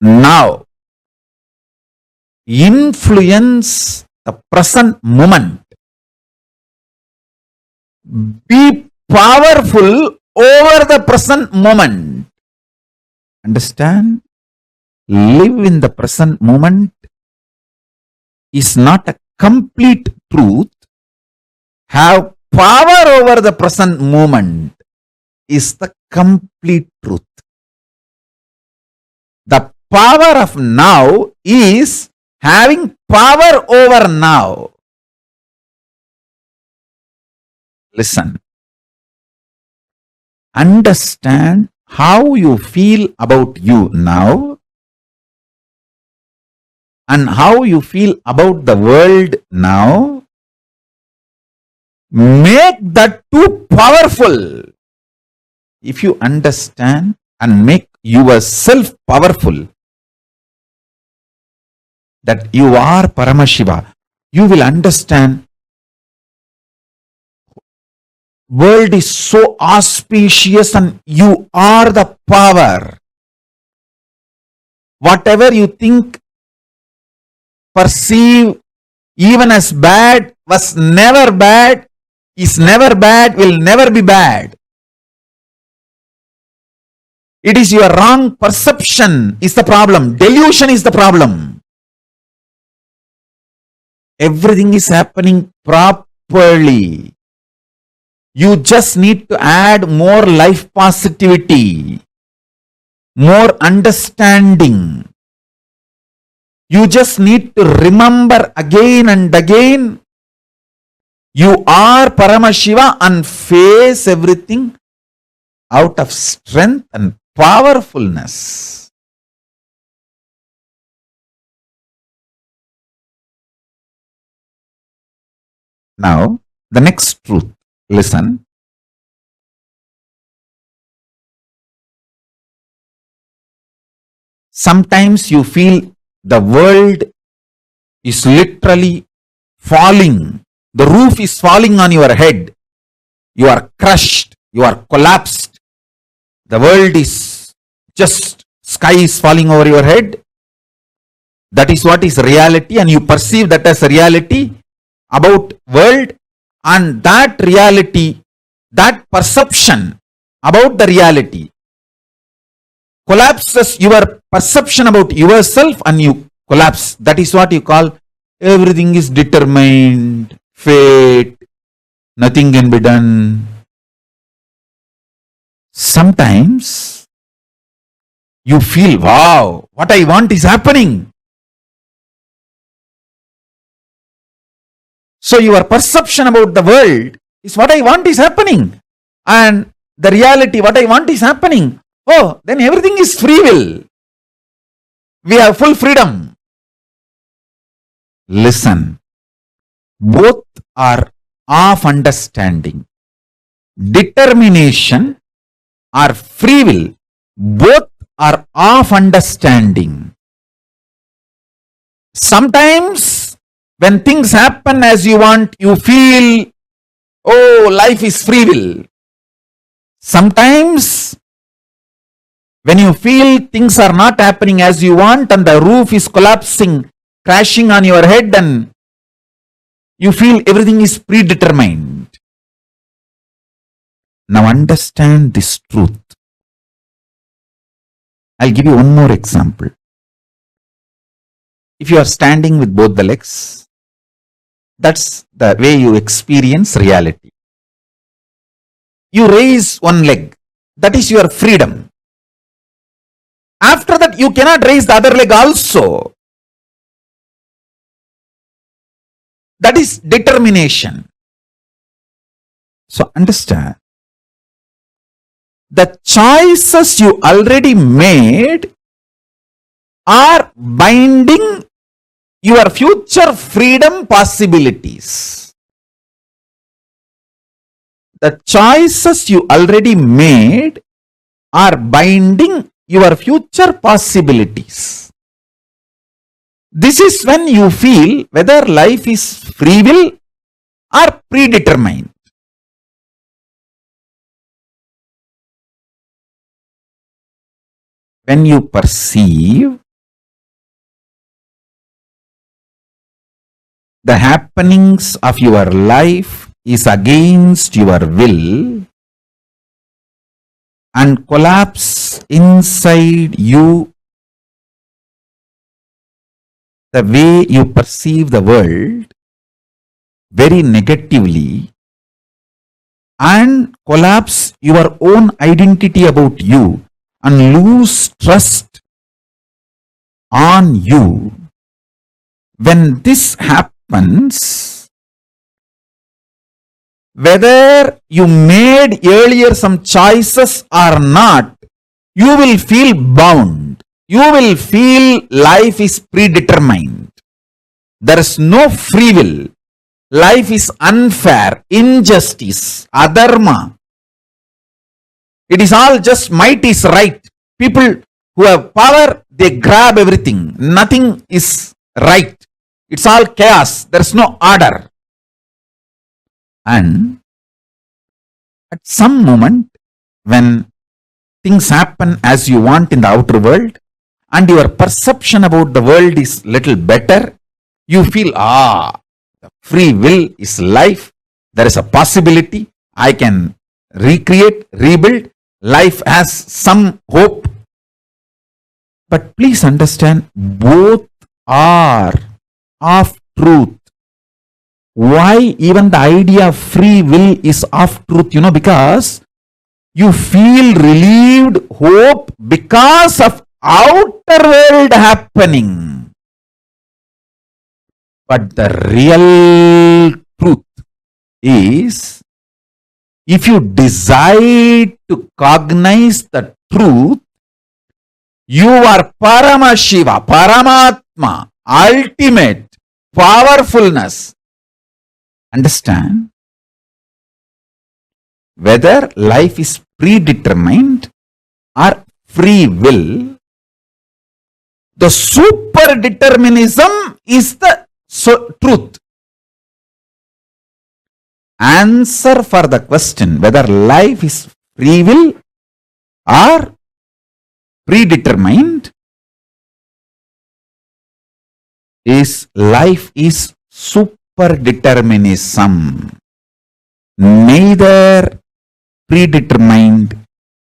now. Influence the present moment. Be powerful over the present moment. Understand? Live in the present moment is not a complete truth. Have power over the present moment is the complete truth. The power of now is having power over now. Listen. Understand how you feel about you now and how you feel about the world now. Make that too powerful. If you understand and make yourself powerful, that you are Paramashiva, you will understand world is so auspicious and you are the power. Whatever you think, perceive, even as bad, was never bad, is never bad, will never be bad. It is your wrong perception is the problem. Delusion is the problem. Everything is happening properly. You just need to add more life positivity, more understanding. You just need to remember again and again, you are Paramashiva, and face everything out of strength and powerfulness. Now, the next truth, listen. Sometimes you feel the world is literally falling. The roof is falling on your head. You are crushed. You are collapsed. The world is just, sky is falling over your head. That is what is reality, and you perceive that as a reality about world, and that reality, that perception about the reality collapses your perception about yourself, and you collapse. That is what you call everything is determined, fate, nothing can be done. Sometimes you feel, wow, what I want is happening. So your perception about the world is what I want is happening. And the reality, what I want is happening. Oh, then everything is free will. We have full freedom. Listen, both are of understanding. Determination or free will, both are of understanding. Sometimes when things happen as you want, you feel, oh, life is free will. Sometimes when you feel things are not happening as you want and the roof is collapsing, crashing on your head, and you feel everything is predetermined. Now understand this truth. I'll give you one more example. If you are standing with both the legs, that's the way you experience reality. You raise one leg, that is your freedom. After that, you cannot raise the other leg also. That is determination. So understand, the choices you already made are binding your future freedom possibilities. The choices you already made are binding your future possibilities. This is when you feel whether life is free will or predetermined. When you perceive the happenings of your life is against your will and collapse inside you, the way you perceive the world very negatively, and collapse your own identity about you and lose trust on you. When this happens, whether you made earlier some choices or not, you will feel bound. You will feel life is predetermined. There is no free will. Life is unfair, injustice, adharma. It is all just might is right. People who have power, they grab everything. Nothing is right. It's all chaos. There is no order. And at some moment, when things happen as you want in the outer world, and your perception about the world is little better, you feel, the free will is life. There is a possibility. I can recreate, rebuild. Life has some hope. But please understand, both are of truth. Why even the idea of free will is of truth? Because you feel relieved, hope because of outer world happening. But the real truth is, if you decide to cognize the truth, you are Paramashiva, Paramatma, ultimate powerfulness. Understand? Whether life is predetermined or free will, the super determinism is the truth. Answer for the question whether life is free will or predetermined is life is super determinism. Neither predetermined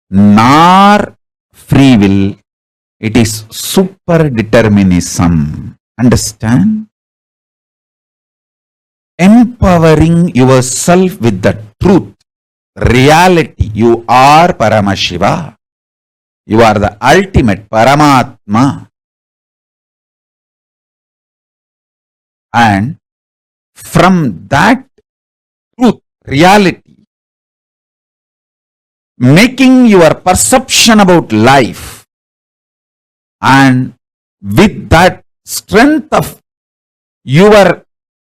nor free will. It is super determinism. Understand? Empowering yourself with the truth, reality. You are Paramashiva. You are the ultimate Paramatma. And from that truth, reality, making your perception about life, and with that strength of your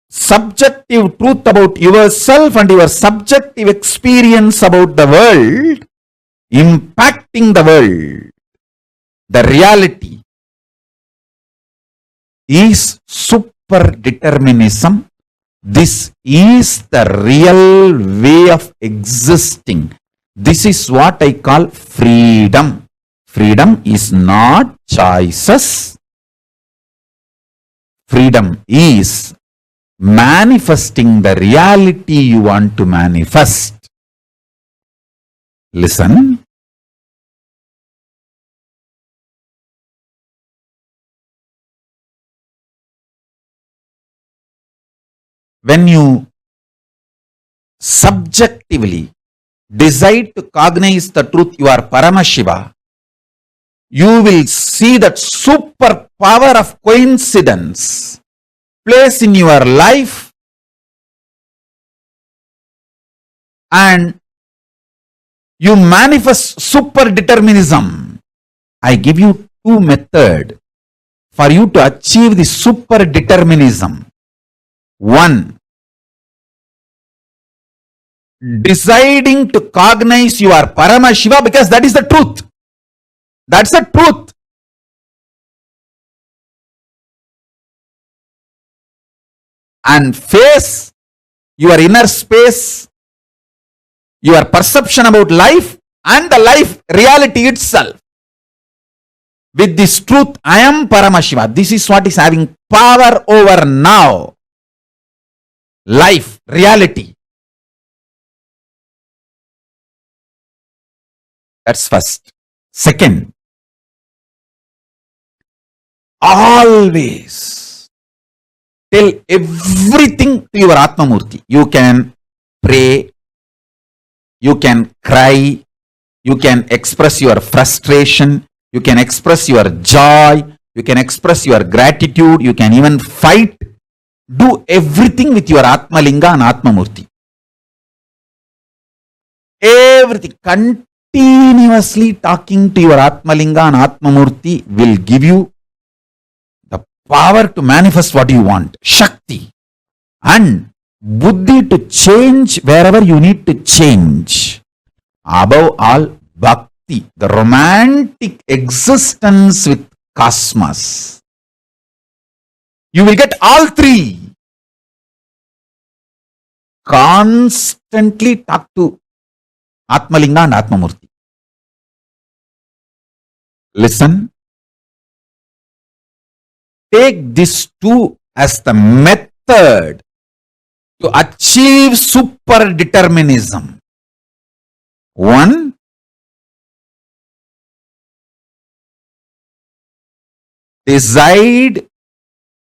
subjective truth about yourself and your subjective experience about the world, impacting the world, the reality is super determinism. This is the real way of existing. This is what I call freedom. Freedom is not choices. Freedom is manifesting the reality you want to manifest. Listen. When you subjectively decide to cognize the truth, you are Paramashiva, you will see that super power of coincidence place in your life, and you manifest super determinism. I give you two methods for you to achieve the super determinism. One, deciding to cognize you are Paramashiva because that is the truth. That's the truth. And face your inner space, your perception about life and the life reality itself. With this truth, I am Paramashiva. This is what is having power over now. Life, reality. That's first. Second, always tell everything to your Atmamurti. You can pray, you can cry, you can express your frustration, you can express your joy, you can express your gratitude, you can even fight. Do everything with your Atmalinga and Atmamurti. Everything. Continuously talking to your Atmalinga and Atmamurti will give you the power to manifest what you want. Shakti. And Buddhi to change wherever you need to change. Above all, Bhakti. The romantic existence with cosmos. You will get all three. Constantly talk to Atmalinga and Atmamurti. Listen. Take these two as the method to achieve super determinism. One, decide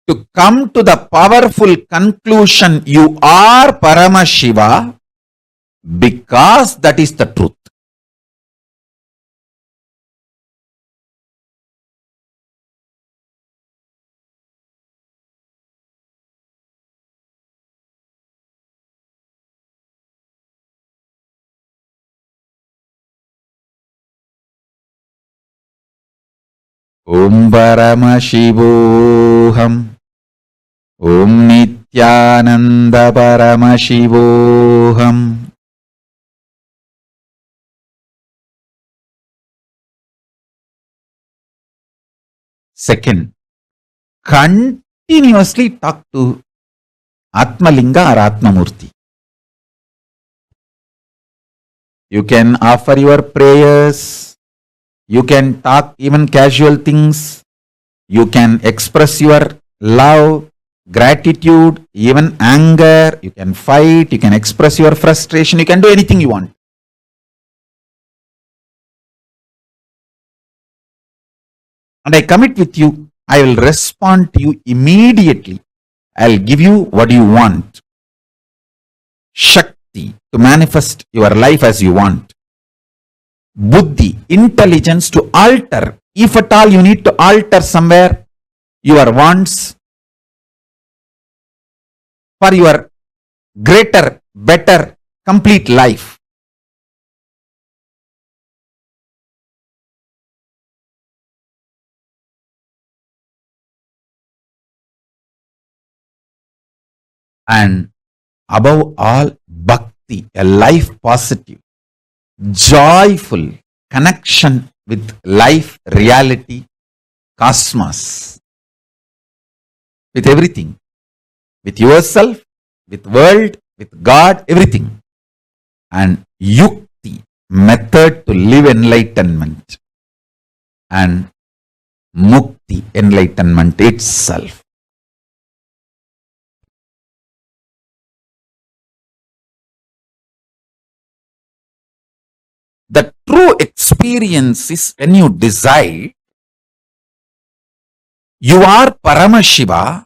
to come to the powerful conclusion you are Paramashiva because that is the truth. Om Paramashivoham. Om Nithyananda. Nithyananda Paramashivoham. Second, continuously talk to Atmalinga or Atmamurti. You can offer your prayers, you can talk even casual things, you can express your love, gratitude, even anger, you can fight, you can express your frustration, you can do anything you want. And I commit with you, I will respond to you immediately. I'll give you what you want. Shakti, to manifest your life as you want. Buddhi, intelligence to alter. If at all you need to alter somewhere your wants for your greater, better, complete life. And above all, bhakti, a life positive, joyful connection with life, reality, cosmos, with everything, with yourself, with world, with God, everything. And yukti, method to live enlightenment. And mukti, enlightenment itself. The true experience is when you decide you are Paramashiva,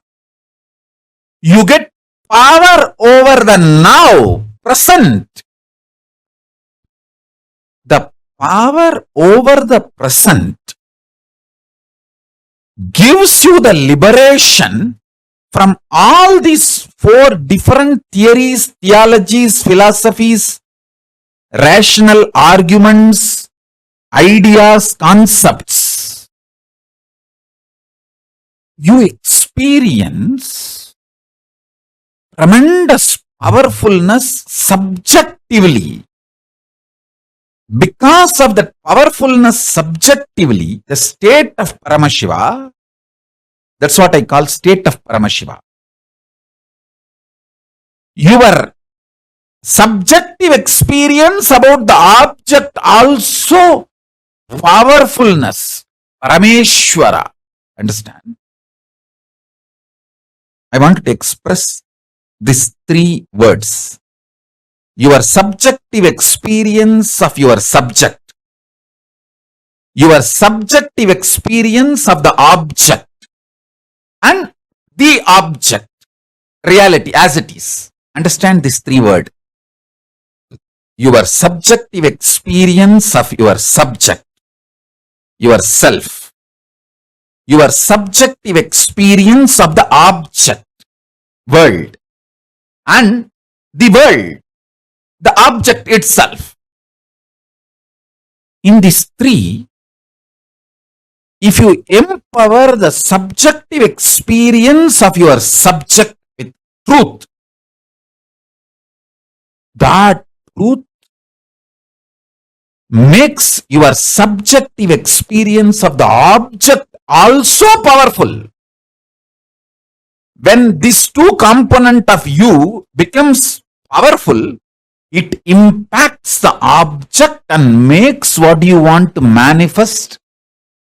you get power over the now, present. The power over the present gives you the liberation from all these four different theories, theologies, philosophies, rational arguments, ideas, concepts. You experience tremendous powerfulness subjectively. Because of that powerfulness subjectively, the state of Paramashiva, that's what I call state of Paramashiva. Your subjective experience about the object also powerfulness, Parameshwara. Understand? I want to express these three words. Your subjective experience of your subject, your subjective experience of the object, and the object, reality as it is. Understand these three words. Your subjective experience of your subject, yourself, your subjective experience of the object, world, and the world, the object itself. In these three, if you empower the subjective experience of your subject with truth, that truth makes your subjective experience of the object also powerful. When these two components of you becomes powerful, it impacts the object and makes what you want to manifest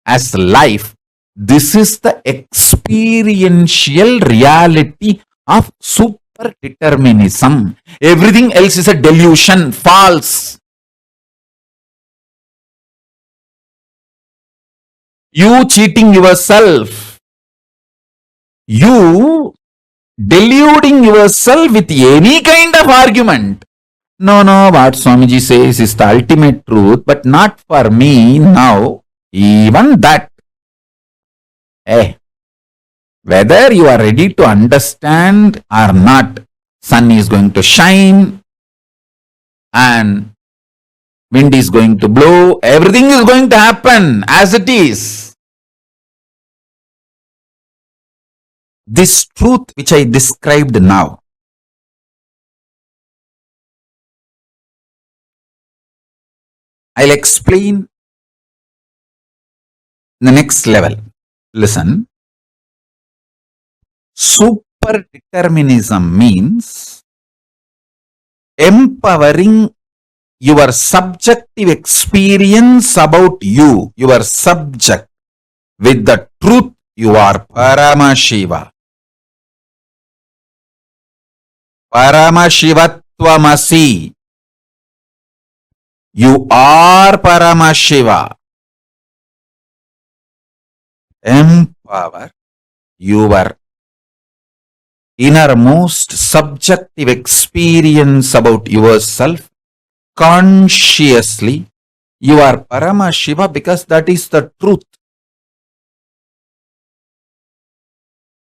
as life. This is the experiential reality of super determinism. Everything else is a delusion, false. You cheating yourself, you deluding yourself with any kind of argument. No, what Swamiji says is the ultimate truth, but not for me now. Even that. Whether you are ready to understand or not, sun is going to shine and wind is going to blow. Everything is going to happen as it is. this truth which I described now, I'll explain the next level. Listen. Super determinism means empowering your subjective experience about you, your subject, with the truth you are Paramashiva. Paramashivatvamasi. You are Paramashiva. Empower your innermost subjective experience about yourself consciously. You are Paramashiva because that is the truth.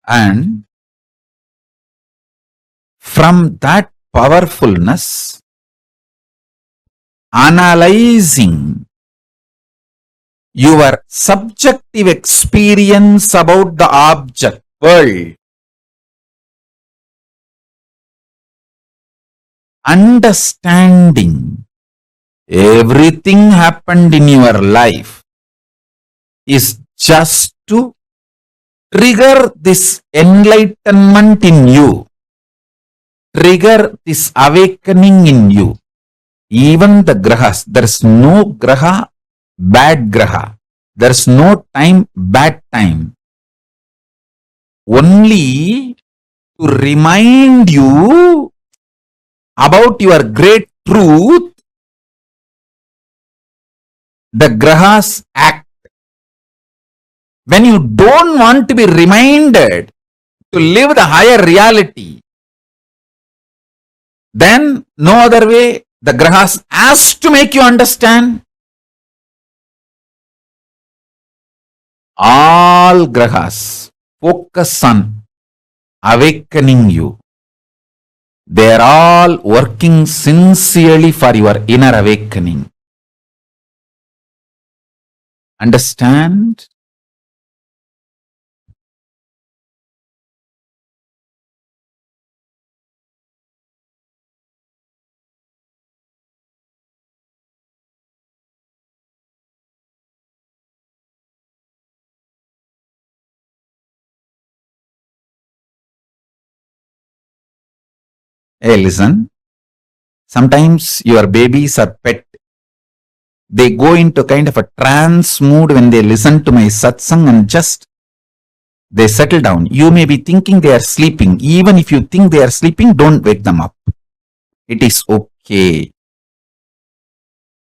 And from that powerfulness, analyzing your subjective experience about the object world, understanding everything happened in your life is just to trigger this enlightenment in you, trigger this awakening in you. Even the grahas, there is no graha, bad graha. There is no time, bad time. Only to remind you about your great truth, the grahas act. When you don't want to be reminded to live the higher reality, then no other way, the grahas has to make you understand. All grahas focus on awakening you. They are all working sincerely for your inner awakening. Understand? Hey, listen. Sometimes your babies are pet. They go into kind of a trance mood when they listen to my satsang and just they settle down. You may be thinking they are sleeping. Even if you think they are sleeping, don't wake them up. It is okay.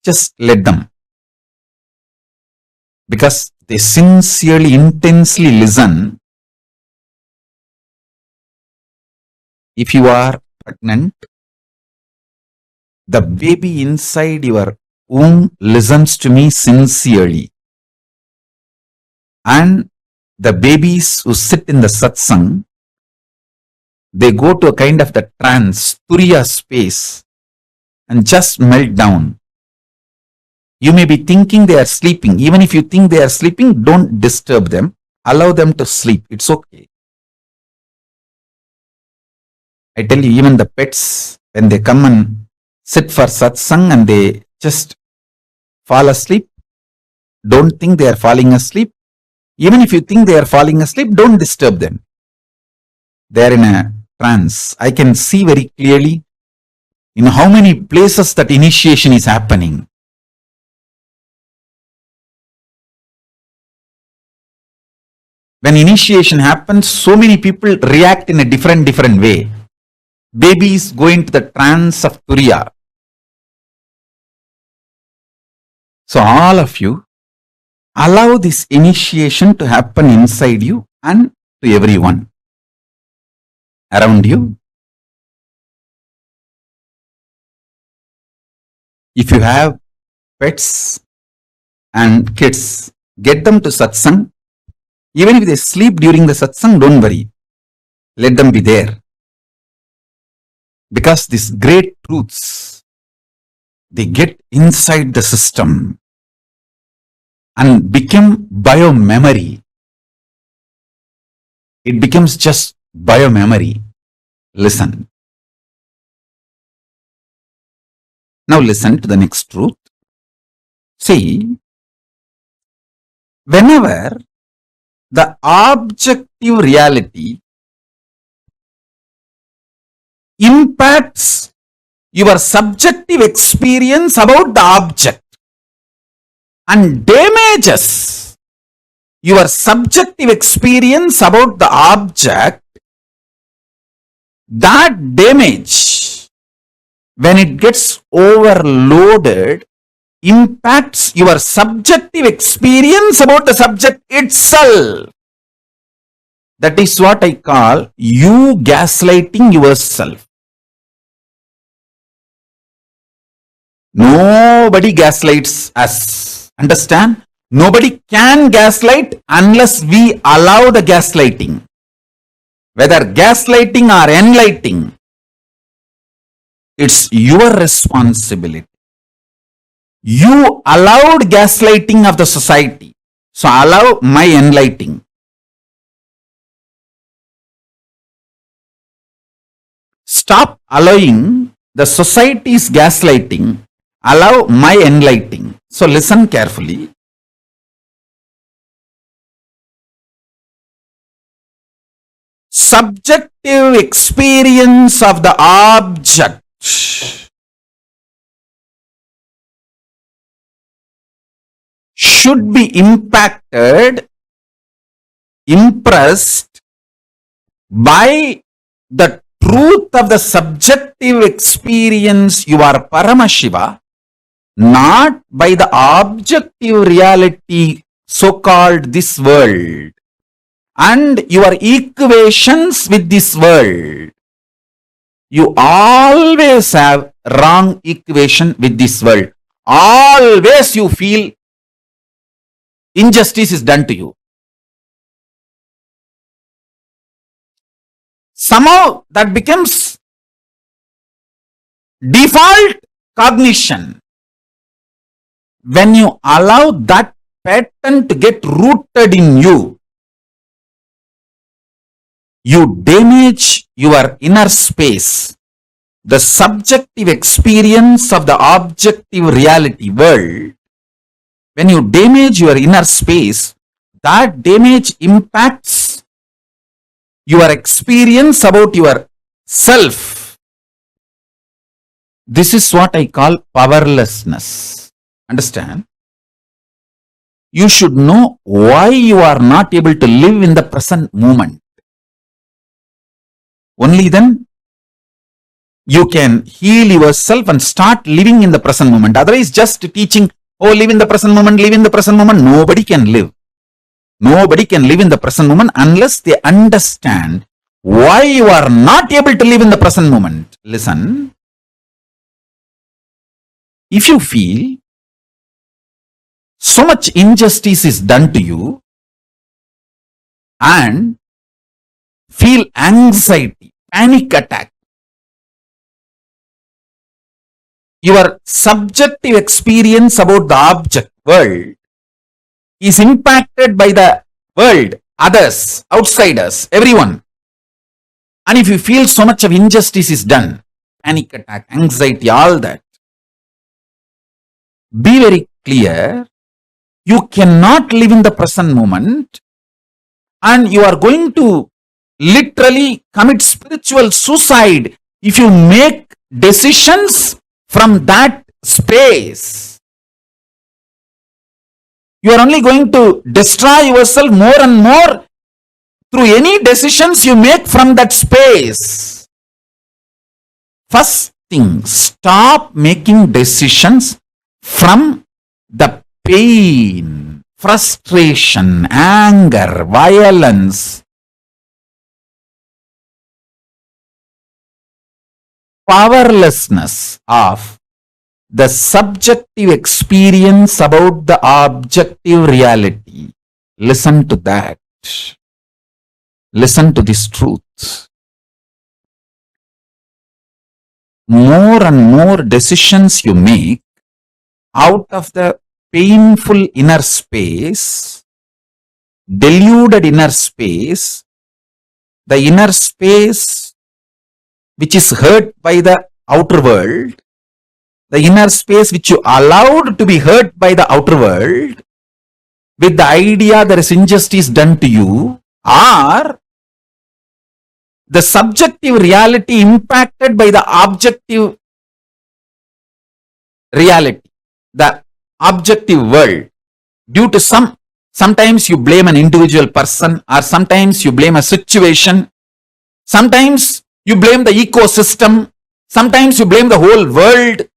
Just let them. Because they sincerely, intensely listen. If you are pregnant, the baby inside your womb listens to me sincerely. And the babies who sit in the satsang, they go to a kind of the trance, turiya space, and just melt down. You may be thinking they are sleeping. Even if you think they are sleeping, don't disturb them. Allow them to sleep. It's okay. I tell you, even the pets, when they come and sit for satsang and they just fall asleep, don't think they are falling asleep. Even if you think they are falling asleep, don't disturb them. They are in a trance. I can see very clearly in how many places that initiation is happening. When initiation happens, so many people react in a different way. Babies go into the trance of turiya. So all of you, allow this initiation to happen inside you and to everyone around you. If you have pets and kids, get them to satsang. Even if they sleep during the satsang, don't worry. Let them be there. Because these great truths, they get inside the system and become bio-memory. it becomes just biomemory. Listen. Now listen to the next truth. See, whenever the objective reality impacts your subjective experience about the object and damages your subjective experience about the object, that damage, when it gets overloaded, impacts your subjective experience about the subject itself. That is what I call you gaslighting yourself. Nobody gaslights us. Understand? Nobody can gaslight unless we allow the gaslighting. Whether gaslighting or enlightening, it's your responsibility. You allowed gaslighting of the society, so allow my enlightening. Stop allowing the society's gaslighting, allow my enlightening. So listen carefully. Subjective experience of the object should be impacted, impressed by the truth of the subjective experience you are Paramashiva, not by the objective reality so-called this world and your equations with this world. You always have wrong equation with this world. Always you feel injustice is done to you. Somehow that becomes default cognition. When you allow that pattern to get rooted in you, you damage your inner space, the subjective experience of the objective reality world. When you damage your inner space, that damage impacts your experience about your self. This is what I call powerlessness. Understand? You should know why you are not able to live in the present moment. Only then you can heal yourself and start living in the present moment. Otherwise, just teaching, oh, live in the present moment, live in the present moment. Nobody can live. Nobody can live in the present moment unless they understand why you are not able to live in the present moment. Listen. If you feel so much injustice is done to you and feel anxiety, panic attack, your subjective experience about the object world is impacted by the world, others, outsiders, everyone. And if you feel so much of injustice is done, panic attack, anxiety, all that, be very clear, you cannot live in the present moment and you are going to literally commit spiritual suicide if you make decisions from that space. You are only going to destroy yourself more and more through any decisions you make from that space. First thing, stop making decisions from the pain, frustration, anger, violence, powerlessness of the subjective experience about the objective reality. Listen to that. Listen to this truth. More and more decisions you make out of the painful inner space, deluded inner space, the inner space which is hurt by the outer world, the inner space which you allowed to be hurt by the outer world, with the idea there is injustice done to you, or the subjective reality impacted by the objective reality, the objective world, due to sometimes you blame an individual person, or sometimes you blame a situation, sometimes you blame the ecosystem, sometimes you blame the whole world.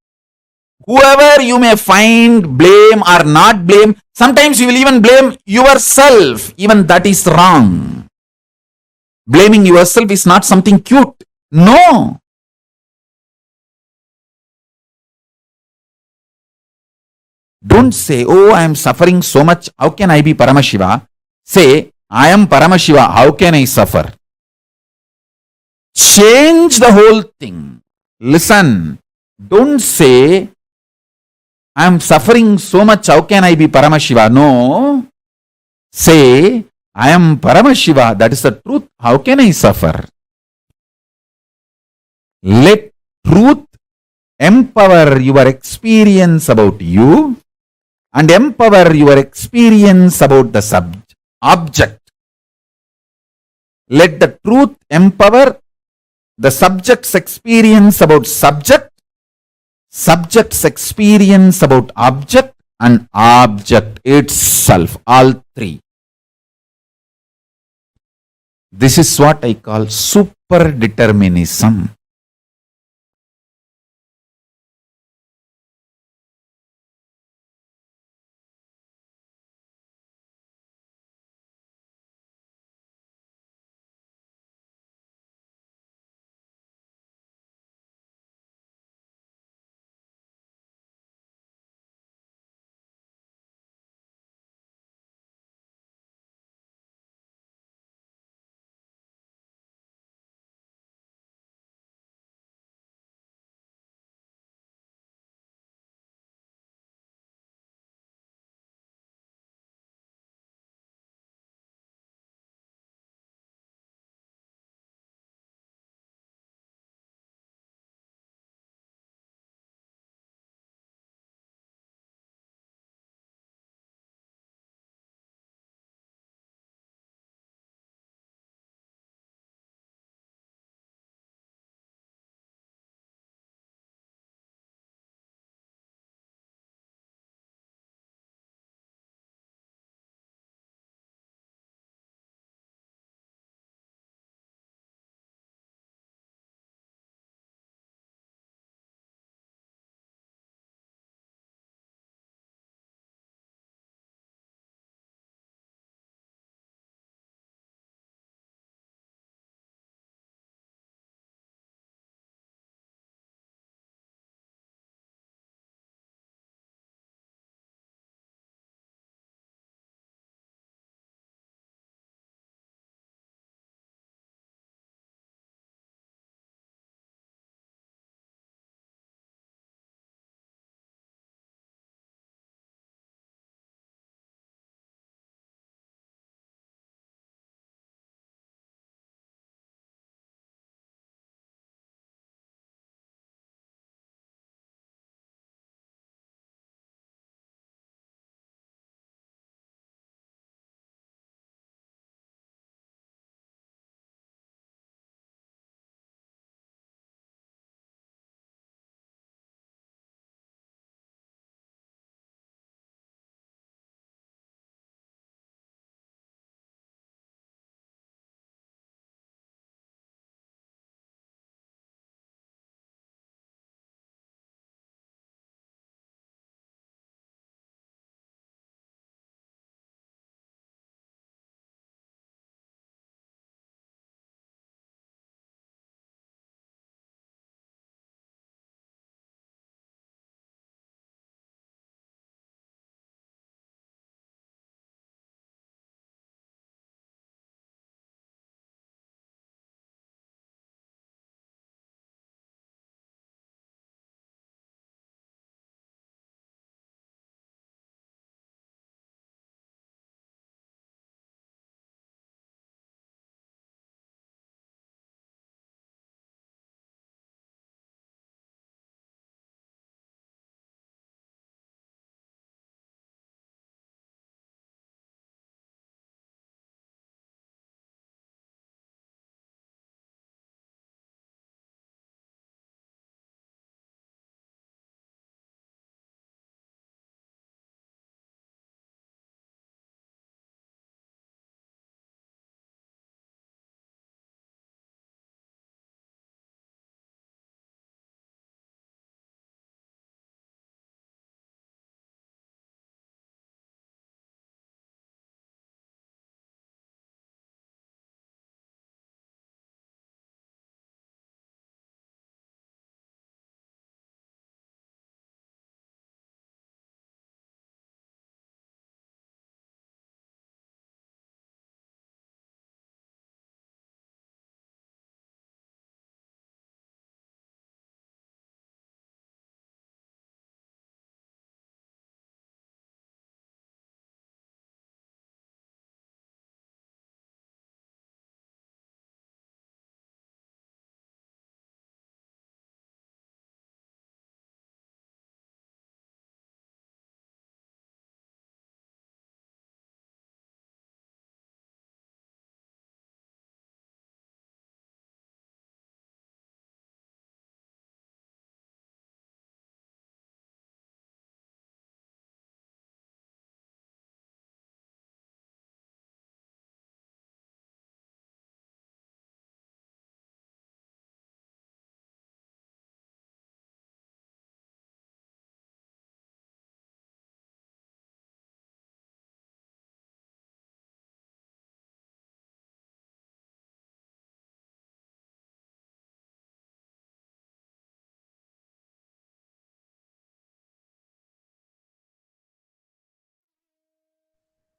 Whoever you may find, blame or not blame, sometimes you will even blame yourself. Even that is wrong. Blaming yourself is not something cute. No. Don't say, oh, I am suffering so much. How can I be Paramashiva? Say, I am Paramashiva. How can I suffer? Change the whole thing. Listen. Don't say, I am suffering so much. How can I be Paramashiva? No. Say, I am Paramashiva. That is the truth. How can I suffer? Let truth empower your experience about you and empower your experience about the object. Let the truth empower the subject's experience about subject, subject's experience about object, and object itself. All three. This is what I call super determinism.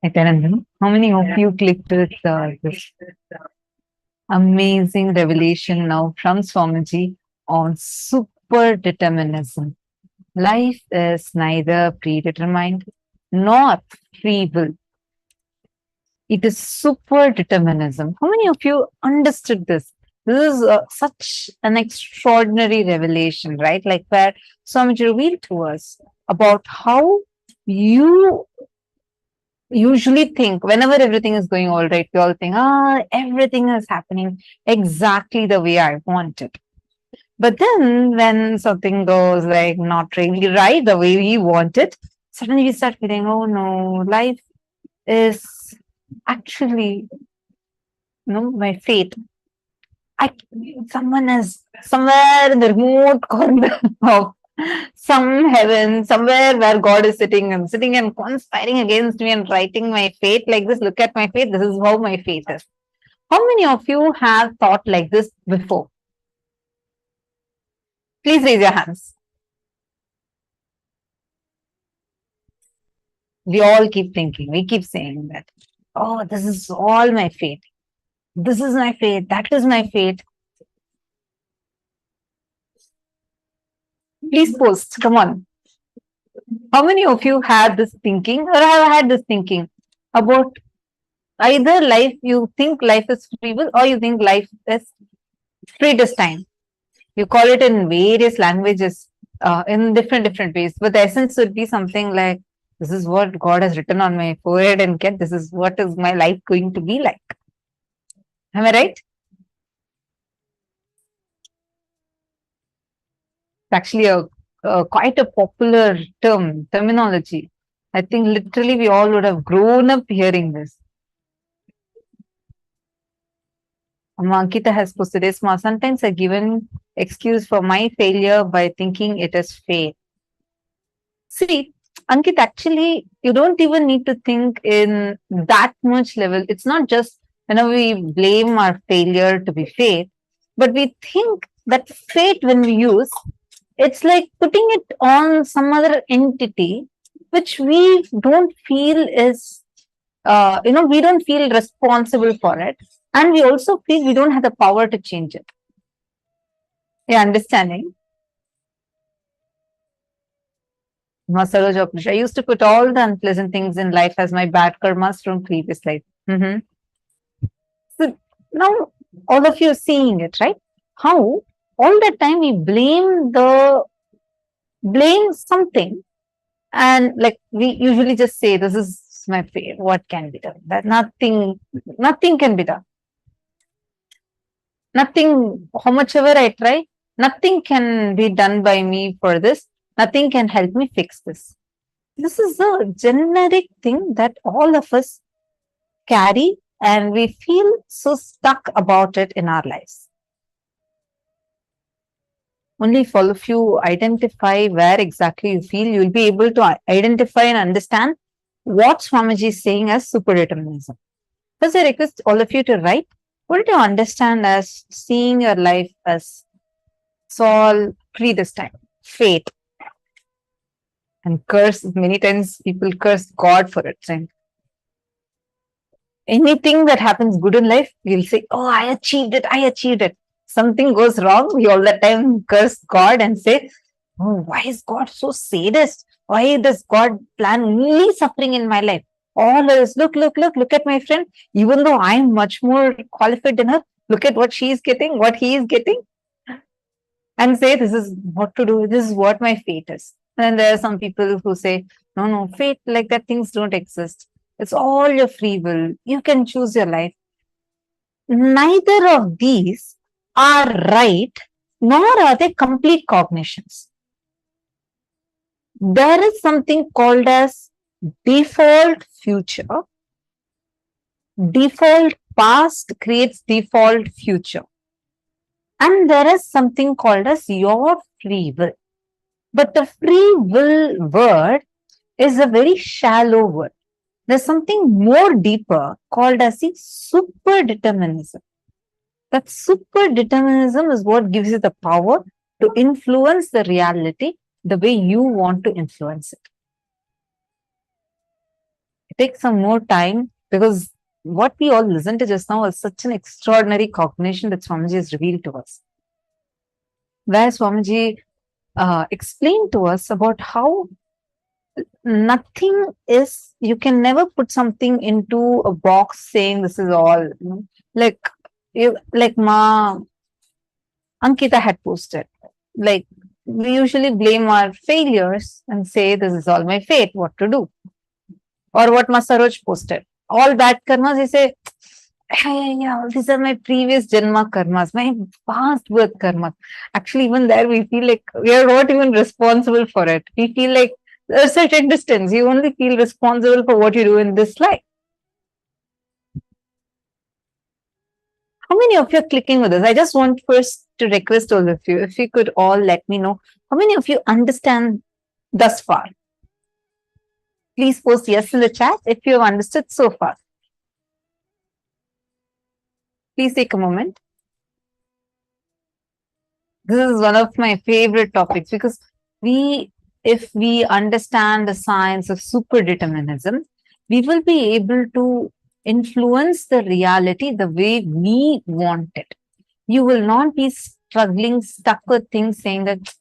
Nithyananda, how many of you clicked with this amazing revelation now from Swamiji on super determinism? Life is neither predetermined nor free will. It is super determinism. How many of you understood this? This is such an extraordinary revelation, right? Like where Swamiji revealed to us about how you usually think whenever everything is going all right, we all think, everything is happening exactly the way I want it. But then when something goes like not really right the way we want it, suddenly we start feeling, oh no, life is actually my fate. Someone is somewhere in the remote corner of some heaven, somewhere where God is sitting and conspiring against me and writing my fate like this. Look at my fate. This is how my fate is. How many of you have thought like this before? Please raise your hands. We all keep thinking. We keep saying that, oh, this is all my fate. This is my fate. That is my fate. Please post. Come on. How many of you had this thinking or have had this thinking about either life, you think life is free will or you think life is predestined? You call it in various languages in different ways, but the essence would be something like, this is what God has written on my forehead and this is what is my life going to be like. Am I right? It's actually quite a popular terminology. I think literally we all would have grown up hearing this. Ankita has posted this. Sometimes I given excuse for my failure by thinking it is fate. See, Ankit, actually, you don't even need to think in that much level. It's not just whenever we blame our failure to be fate, but we think that fate, when we use, it's like putting it on some other entity which we don't feel is, we don't feel responsible for it. And we also feel we don't have the power to change it. Yeah, understanding? I used to put all the unpleasant things in life as my bad karmas from previous life. So now all of you are seeing it, right? How all the time we blame something, and like we usually just say, this is my fate, what can be done? That nothing can be done. Nothing, how much ever I try, nothing can be done by me for this. Nothing can help me fix this. This is a generic thing that all of us carry, and we feel so stuck about it in our lives. Only if all of you identify where exactly you feel, you will be able to identify and understand what Swamiji is saying as superdeterminism. First, I request all of you to write, what do you understand as seeing your life as all predestined, fate? And curse, many times people curse God for it. Right? Anything that happens good in life, we'll say, oh, I achieved it. Something goes wrong, we all the time curse God and say, oh, why is God so sadist? Why does God plan only suffering in my life? All is, look at my friend. Even though I'm much more qualified than her, look at what she is getting, what he is getting. And say, this is what to do, this is what my fate is. And there are some people who say, no, fate like that, things don't exist. It's all your free will. You can choose your life. Neither of these are right, nor are they complete cognitions. There is something called as default future. Default past creates default future. And there is something called as your free will. But the free will word is a very shallow word. There's something more deeper called as the super determinism. That super determinism is what gives you the power to influence the reality the way you want to influence it. take some more time, because what we all listened to just now was such an extraordinary cognition that Swamiji has revealed to us. Where Swamiji explained to us about how nothing is, you can never put something into a box saying this is all, you know, like Ma Ankita had posted. Like, we usually blame our failures and say this is all my fate, what to do. Or what Ma Saroj posted. All bad karmas, he say, yeah, these are my previous Janma karmas, my past birth karmas. Actually, even there we feel like we are not even responsible for it. We feel like a certain distance, you only feel responsible for what you do in this life. How many of you are clicking with this? I just want first to request all of you, if you could all let me know, how many of you understand thus far? Please post yes in the chat if you have understood so far. Please take a moment. This is one of my favorite topics, because if we understand the science of superdeterminism, we will be able to influence the reality the way we want it. You will not be struggling, stuck with things saying that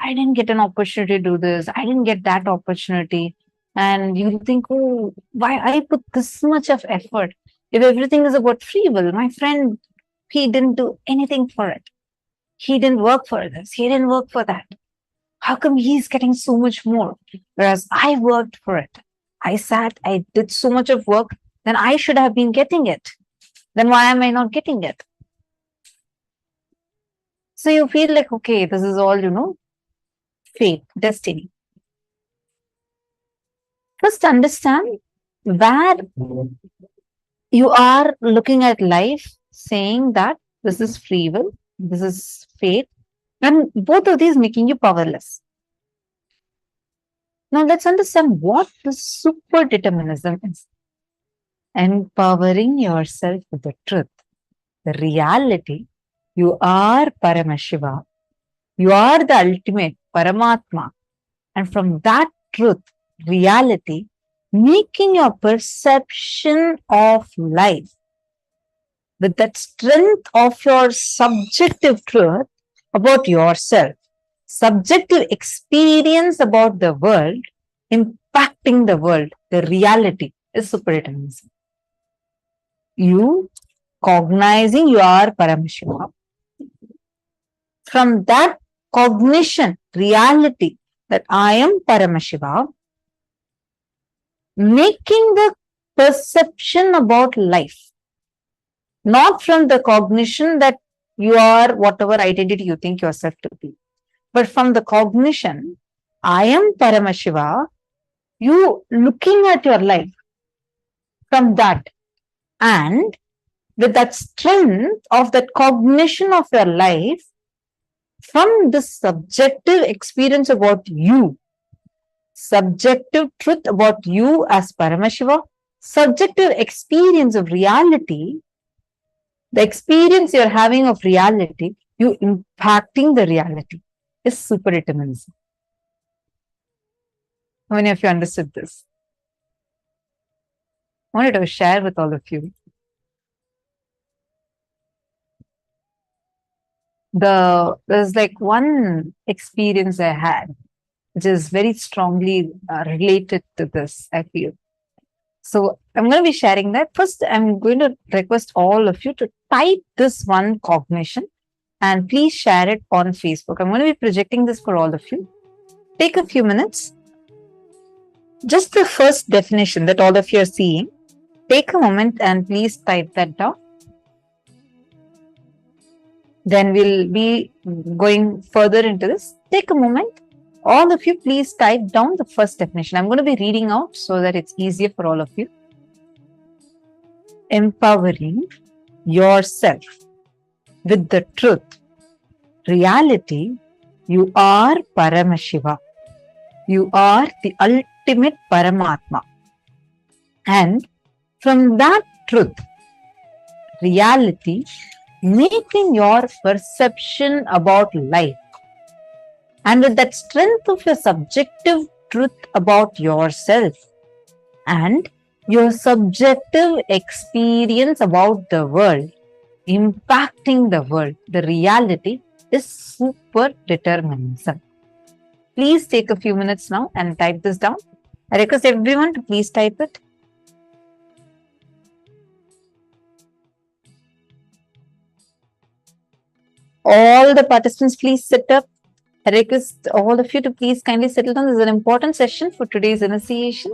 I didn't get an opportunity to do this, I didn't get that opportunity. And you think, oh, why I put this much of effort? If everything is about free will, my friend, he didn't do anything for it. He didn't work for this, he didn't work for that. How come he's getting so much more? Whereas I worked for it. I sat, I did so much of work, then I should have been getting it. Then why am I not getting it? So you feel like, okay, this is all, you know, fate, destiny. First understand where you are looking at life saying that this is free will, this is fate, and both of these making you powerless. Now let's understand what the superdeterminism is. Empowering yourself with the truth, the reality. You are Paramashiva. You are the ultimate Paramatma. And from that truth, reality, making your perception of life with that strength of your subjective truth about yourself, subjective experience about the world, impacting the world, the reality is superdeterminism. You cognizing you are Paramashiva. From that cognition, reality that I am Paramashiva, making the perception about life, not from the cognition that you are whatever identity you think yourself to be, but from the cognition, I am Paramashiva, you looking at your life from that, and with that strength of that cognition of your life, from this subjective experience about you, subjective truth about you as Paramashiva, subjective experience of reality, the experience you're having of reality, you impacting the reality is superdeterminism. How many of you understood this? I wanted to share with all of you. There's like one experience I had, which is very strongly related to this, I feel. So I'm going to be sharing that. First, I'm going to request all of you to type this one cognition and please share it on Facebook. I'm going to be projecting this for all of you. Take a few minutes. Just the first definition that all of you are seeing. Take a moment and please type that down. Then we'll be going further into this. Take a moment. All of you, please type down the first definition. I'm going to be reading out so that it's easier for all of you. Empowering yourself with the truth, reality. You are Paramashiva. You are the ultimate Paramatma. And from that truth, reality, making your perception about life. And with that strength of your subjective truth about yourself, and your subjective experience about the world, impacting the world, the reality is super determinism. Please take a few minutes now and type this down. I request everyone to please type it. All the participants, please sit up. I request all of you to please kindly settle down. This is an important session for today's initiation.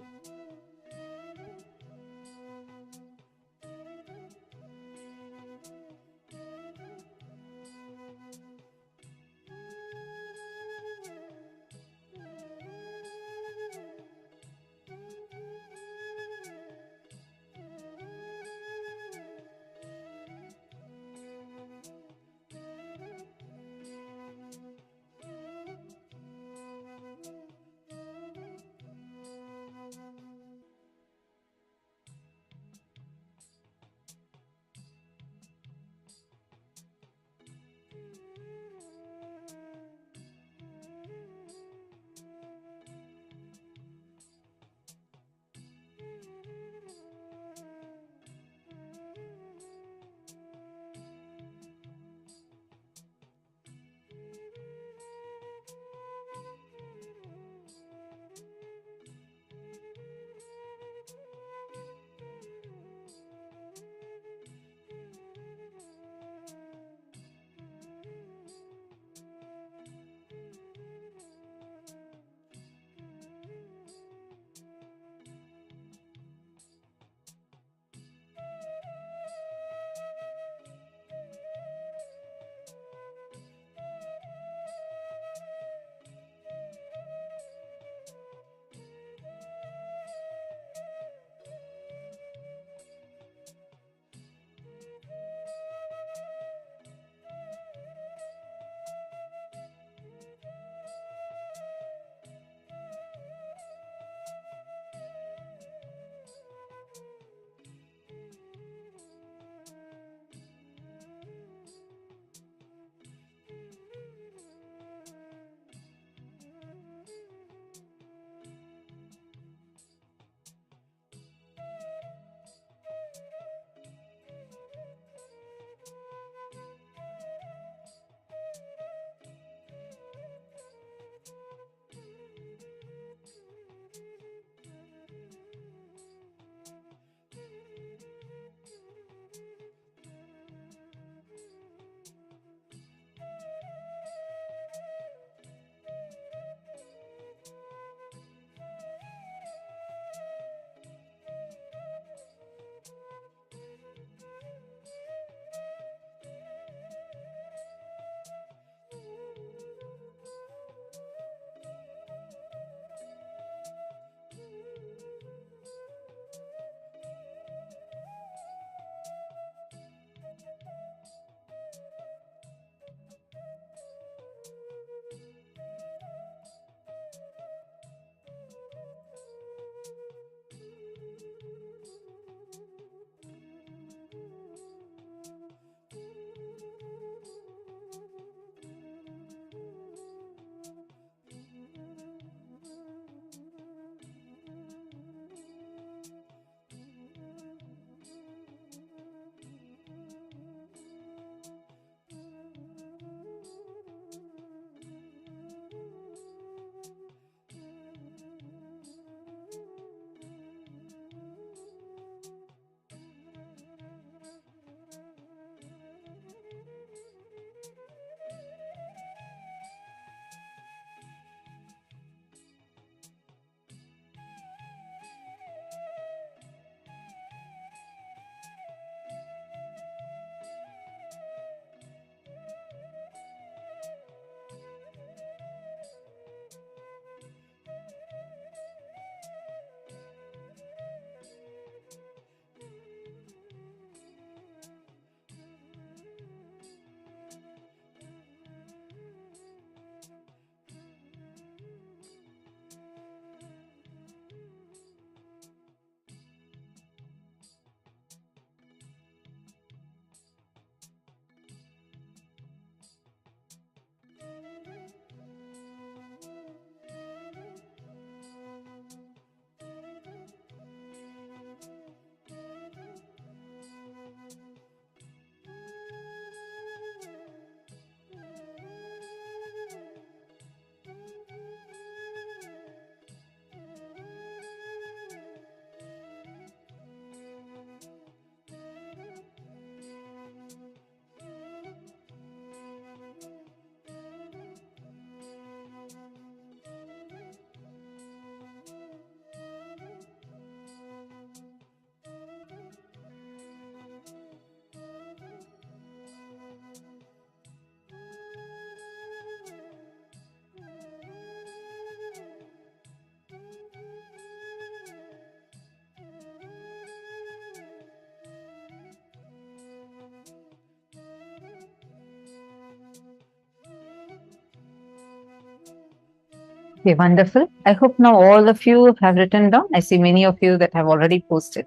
Okay, wonderful. I hope now all of you have written down. I see many of you that have already posted.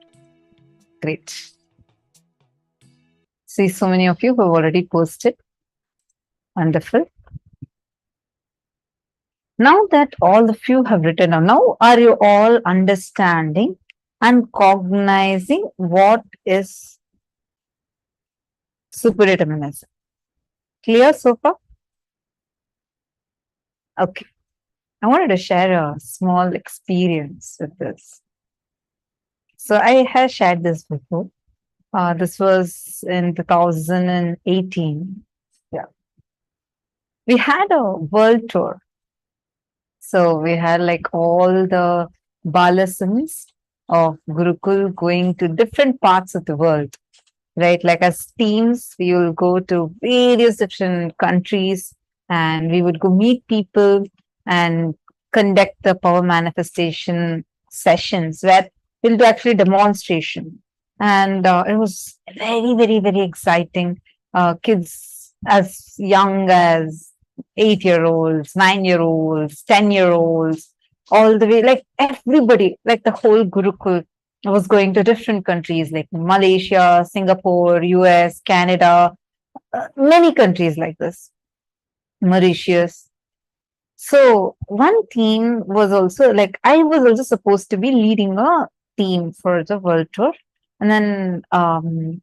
Great. See so many of you who have already posted. Wonderful. Now that all of you have written down, now are you all understanding and cognizing what is superdeterminism? Clear so far? Okay. I wanted to share a small experience with this. So I have shared this before. This was in 2018. Yeah. We had a world tour. So we had like all the balasams of Gurukul going to different parts of the world, right? Like as teams, we will go to various different countries and we would go meet people and conduct the power manifestation sessions where we'll do actually demonstration. And it was very, very, very exciting. Kids as young as 8-year-olds, 9-year-olds, 10-year-olds, all the way, like everybody, like the whole Gurukul was going to different countries like Malaysia, Singapore, US, Canada, many countries like this, Mauritius. So one team was also like, I was also supposed to be leading a team for the world tour. And then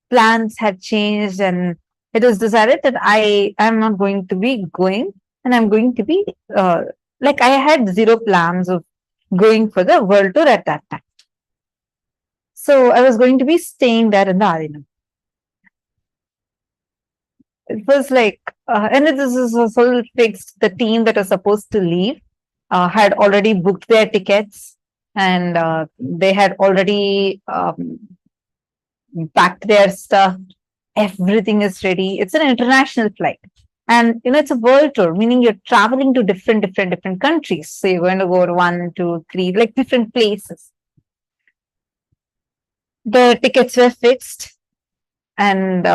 plans had changed and it was decided that I am not going to be going and I'm going to be like I had zero plans of going for the world tour at that time. So I was going to be staying there in the Arinam. It was like, and this was all fixed. The team that was supposed to leave had already booked their tickets and they had already packed their stuff. Everything is ready. It's an international flight. And it's a world tour, meaning you're traveling to different countries. So you're going to go to 1, 2, 3, like different places. The tickets were fixed and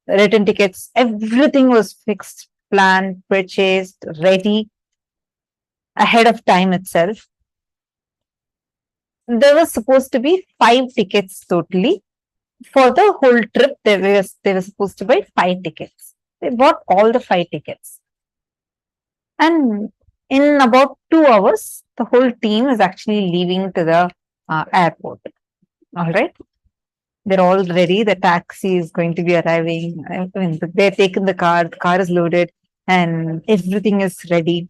written tickets, everything was fixed, planned, purchased, ready ahead of time itself. There was supposed to be 5 tickets totally. For the whole trip, they were supposed to buy 5 tickets. They bought all the 5 tickets. And in about 2 hours, the whole team is actually leaving to the airport. All right. They're all ready. The taxi is going to be arriving. I mean, they've taken the car is loaded, and everything is ready.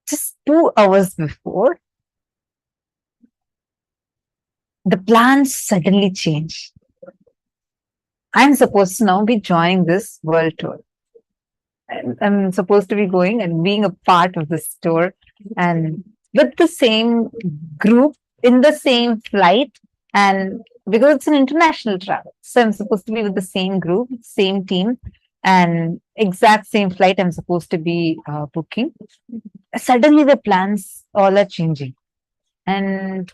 Just 2 hours before, the plans suddenly change. I'm supposed to now be joining this world tour. I'm supposed to be going and being a part of this tour and with the same group in the same flight, and because it's an international travel, so I'm supposed to be with the same group, same team, and exact same flight I'm supposed to be booking. Suddenly the plans all are changing, and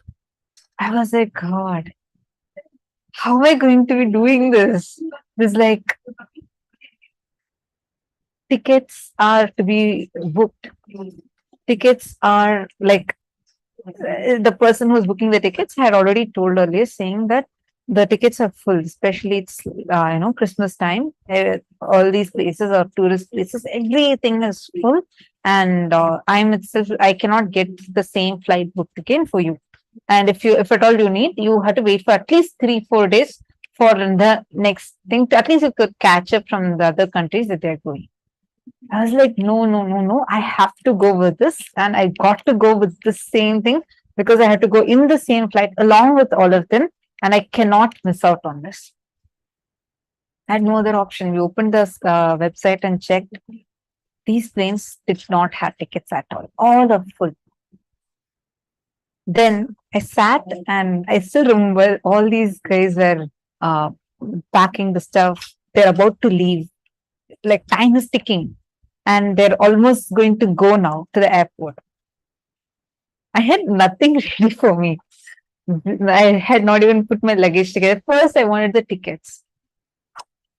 I was like, God, how am I going to be doing this? There's like tickets are to be booked. Tickets are like the person who's booking the tickets had already told earlier, saying that the tickets are full, especially it's Christmas time. All these places are tourist places, everything is full, and I cannot get the same flight booked again for you. And if at all you need, you have to wait for at least 3-4 days for the next thing to at least you could catch up from the other countries that they're going. I was like, no, I have to go with this, and I got to go with the same thing because I had to go in the same flight along with all of them, and I cannot miss out on this. I had no other option. We opened the website and checked. These planes did not have tickets at all. All are full. Then I sat and I still remember all these guys were packing the stuff. They're about to leave. Like time is ticking and they're almost going to go now to the airport. I had nothing ready for me. I had not even put my luggage together. First, I wanted the tickets.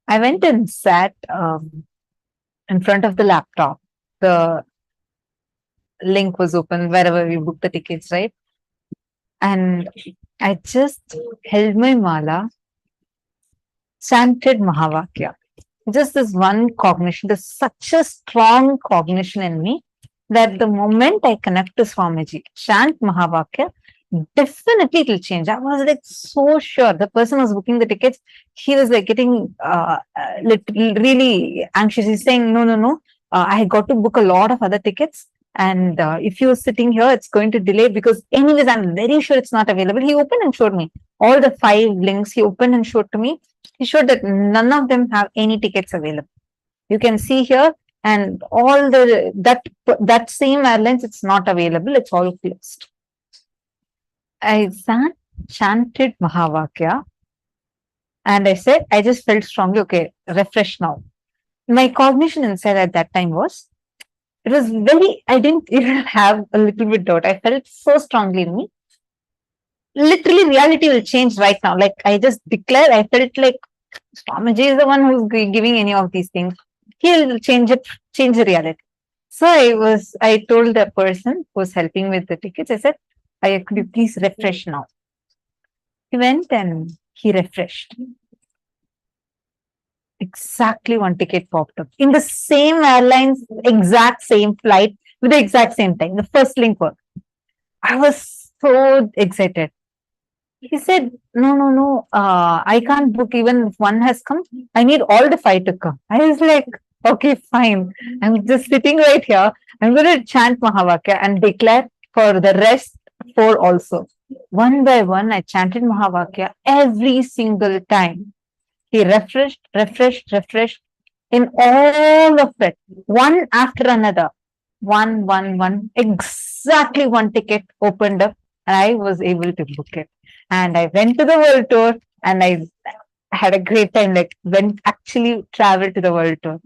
I went and sat in front of the laptop the link was open wherever we booked the tickets, right? And I just held my mala, chanted Mahavakya. Just this one cognition, there's such a strong cognition in me that the moment I connect to Swamiji, chant Mahavakya, definitely it will change. I was like so sure. The person was booking the tickets, he was like getting really anxious. He's saying, no, I got to book a lot of other tickets. And if you're sitting here, it's going to delay because anyways, I'm very sure it's not available. He opened and showed me all the 5 links. He opened and showed to me. He showed that none of them have any tickets available. You can see here, and all that same airlines, it's not available. It's all closed. I chanted Mahavakya, and I said, I just felt strongly, okay, refresh now. My cognition inside at that time was, it was very, I didn't even have a little bit doubt. I felt so strongly in me. Literally, reality will change right now. Like I just declared, I felt like Swamiji is the one who's giving any of these things. He'll change the reality. So I told the person who was helping with the tickets, I said, could you please refresh now? He went and he refreshed. Exactly one ticket popped up in the same airlines, exact same flight with the exact same time. The first link worked. I was so excited. He said, no, I can't book even if one has come. I need all the 5 to come. I was like, okay, fine. I'm just sitting right here. I'm going to chant Mahavakya and declare for the rest 4 also. One by one, I chanted Mahavakya every single time. He refreshed in all of it, one after another. One. Exactly one ticket opened up and I was able to book it. And I went to the world tour and I had a great time, like actually traveled to the world tour.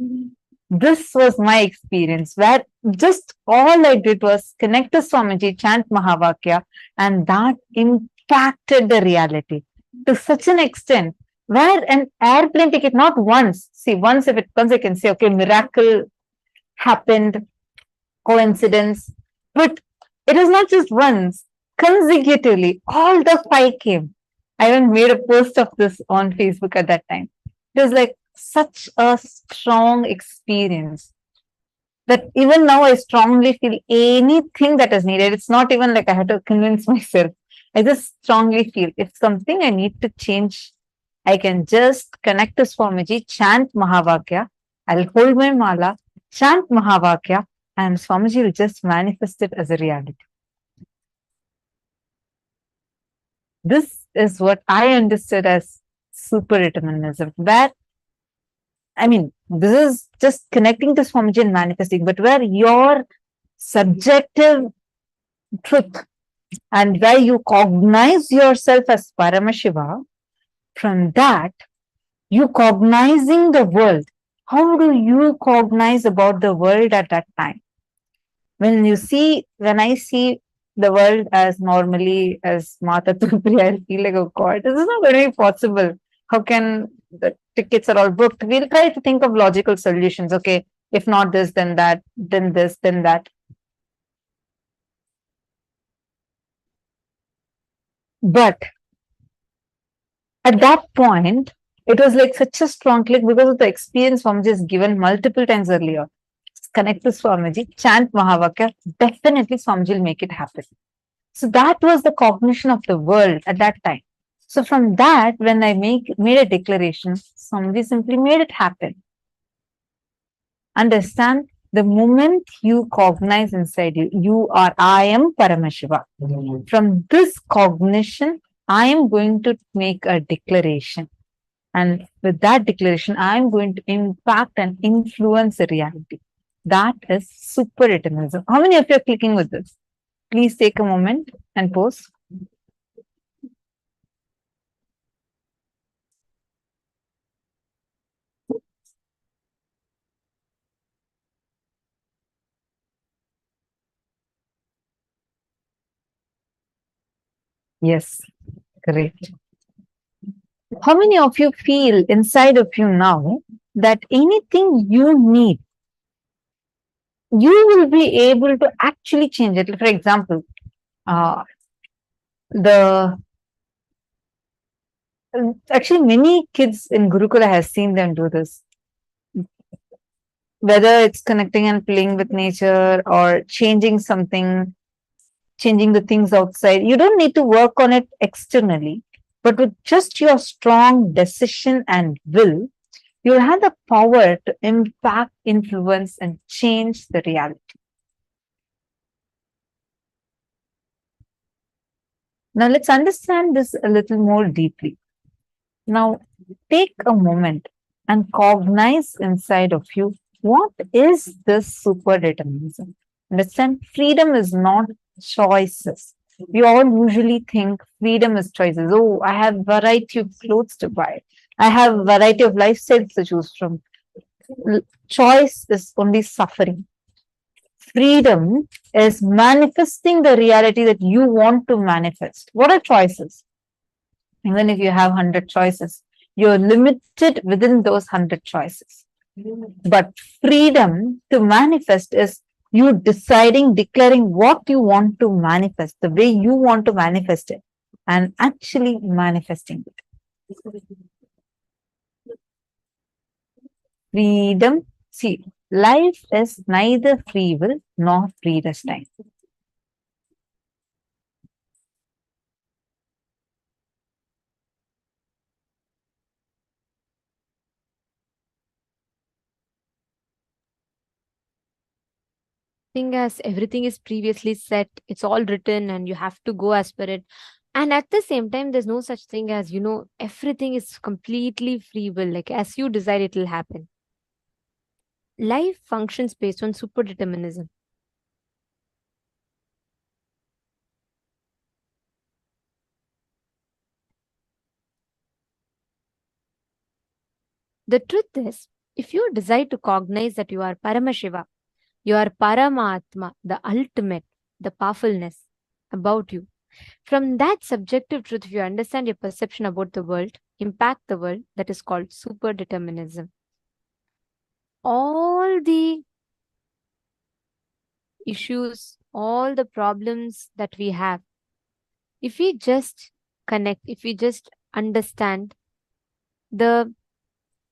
This was my experience where just all I did was connect to Swamiji, chant Mahavakya, and that impacted the reality to such an extent where an airplane ticket, not once, once if it comes, I can say, okay, miracle happened, coincidence, but it is not just once, consecutively, all the 5 came. I even made a post of this on Facebook at that time. It was like such a strong experience that even now I strongly feel anything that is needed. It's not even like I had to convince myself. I just strongly feel if something I need to change, I can just connect to Swamiji, chant Mahavakya. I'll hold my mala, chant Mahavakya, and Swamiji will just manifest it as a reality. This is what I understood as super determinism, where, I mean, this is just connecting to Swamiji and manifesting, but where your subjective truth and where you cognize yourself as Paramashiva, from that, you cognizing the world. How do you cognize about the world at that time? When I see the world as normally as Mata Tripuri, I feel like, oh God, this is not going to be possible. How can the tickets are all booked? We'll try to think of logical solutions. Okay, if not this, then that, then this, then that. But at that point, it was like such a strong click because of the experience Swamiji has given multiple times earlier. Connect to Swamiji, chant Mahavakya, definitely Swamiji will make it happen. So that was the cognition of the world at that time. So from that, when I made a declaration, Swamiji simply made it happen. Understand, the moment you cognize inside you are, I am Paramashiva. From this cognition, I am going to make a declaration. And with that declaration, I am going to impact and influence the reality. That is super determinism. How many of you are clicking with this? Please take a moment and pause. Yes, great. How many of you feel inside of you now that anything you need, you will be able to actually change it. For example, the actually many kids in Gurukula has seen them do this. Whether it's connecting and playing with nature or changing something, changing the things outside, you don't need to work on it externally, but with just your strong decision and will, you'll have the power to impact, influence, and change the reality. Now, let's understand this a little more deeply. Now, take a moment and cognize inside of you, what is this super determinism? Understand, freedom is not choices. We all usually think freedom is choices. Oh, I have variety of clothes to buy. I have variety of lifestyles to choose from. Choice is only suffering. Freedom is manifesting the reality that you want to manifest. What are choices? Even if you have 100 choices, you're limited within those 100 choices. But freedom to manifest is you deciding, declaring what you want to manifest, the way you want to manifest it, and actually manifesting it. Freedom. See, life is neither free will nor predestined. Thing as everything is previously set, it's all written and you have to go as per it. And at the same time, there's no such thing as, everything is completely free will. Like as you decide, it will happen. Life functions based on super determinism. The truth is, if you decide to cognize that you are Paramashiva, you are Paramatma, the ultimate, the powerfulness about you. From that subjective truth, if you understand your perception about the world, impact the world, that is called super determinism. All the issues, all the problems that we have, if we just connect, if we just understand the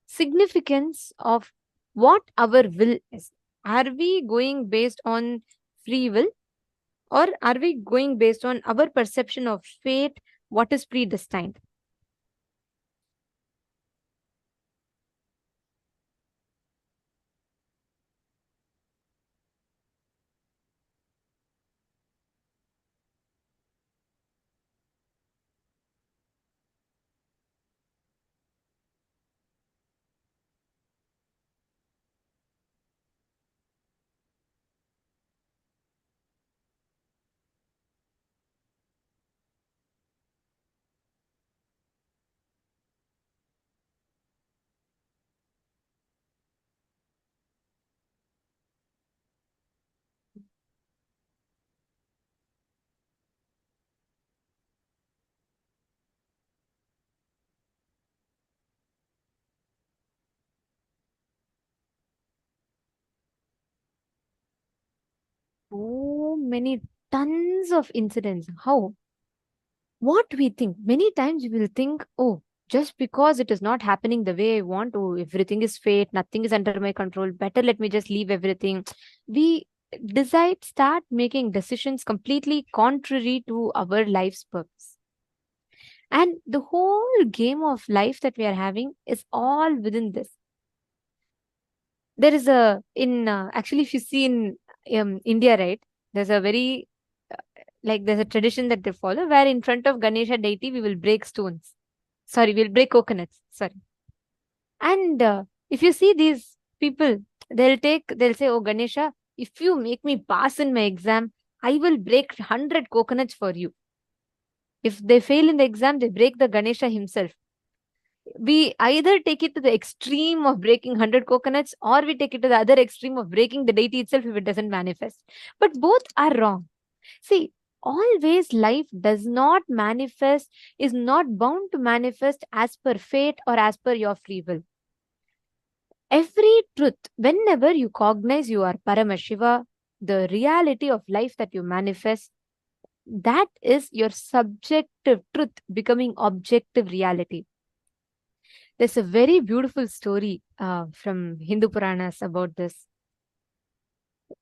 significance of what our will is, are we going based on free will or are we going based on our perception of fate, what is predestined? So many tons of incidents. How? What we think, many times we will think, oh, just because it is not happening the way I want, oh, everything is fate, nothing is under my control, better let me just leave everything. We start making decisions completely contrary to our life's purpose. And the whole game of life that we are having is all within this. There is actually, if you see in India, right, there's a very there's a tradition that they follow where in front of Ganesha deity we will break stones. Sorry, we'll break coconuts. Sorry. And if you see these people, they'll say, oh Ganesha, if you make me pass in my exam, I will break 100 coconuts for you. If they fail in the exam, they break the Ganesha himself. We either take it to the extreme of breaking 100 coconuts or we take it to the other extreme of breaking the deity itself if it doesn't manifest. But both are wrong. See, always life does not manifest, is not bound to manifest as per fate or as per your free will. Every truth, whenever you cognize you are Paramashiva, the reality of life that you manifest, that is your subjective truth becoming objective reality. There's a very beautiful story from Hindu Puranas about this.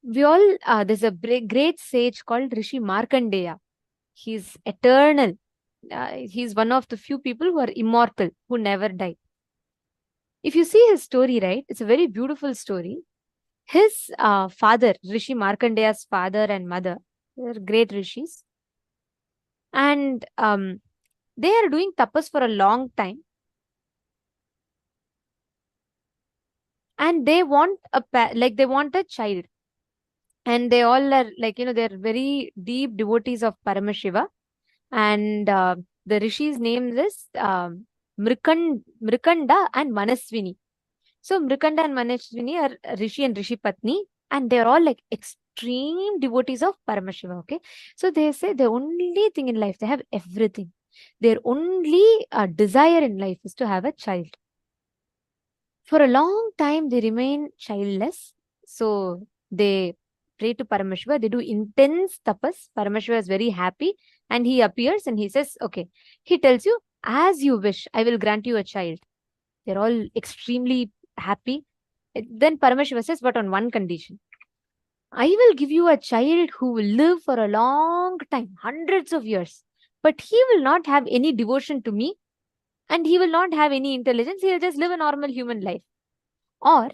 There's a great sage called Rishi Markandeya. He's eternal. He's one of the few people who are immortal, who never die. If you see his story, right, it's a very beautiful story. His father, Rishi Markandeya's father and mother, they're great rishis. And they are doing tapas for a long time. And they want they want a child. And they all are they're very deep devotees of Paramashiva. And the rishis' names is Mrikanda and Manaswini. So Mrikanda and Manaswini are Rishi and Rishi Patni, and they're all like extreme devotees of Paramashiva. Okay, so they say the only thing in life, they have everything. Their only desire in life is to have a child. For a long time, they remain childless. So they pray to Paramashiva. They do intense tapas. Paramashiva is very happy, and he appears and he says, okay, he tells you, as you wish, I will grant you a child. They're all extremely happy. Then Paramashiva says, but on one condition. I will give you a child who will live for a long time, hundreds of years. But he will not have any devotion to me, and he will not have any intelligence. He will just live a normal human life. Or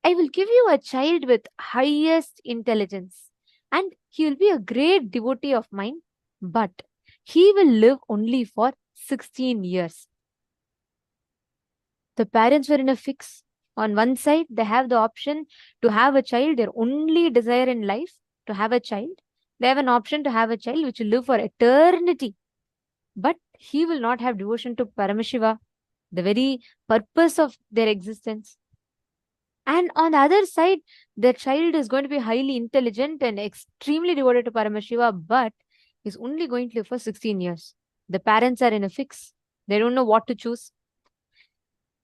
I will give you a child with highest intelligence, and he will be a great devotee of mine, but he will live only for 16 years. The parents were in a fix. On one side, they have the option to have a child, their only desire in life, to have a child. They have an option to have a child which will live for eternity. But he will not have devotion to Paramashiva, the very purpose of their existence. And on the other side, the child is going to be highly intelligent and extremely devoted to Paramashiva, but is only going to live for 16 years. The parents are in a fix. They don't know what to choose.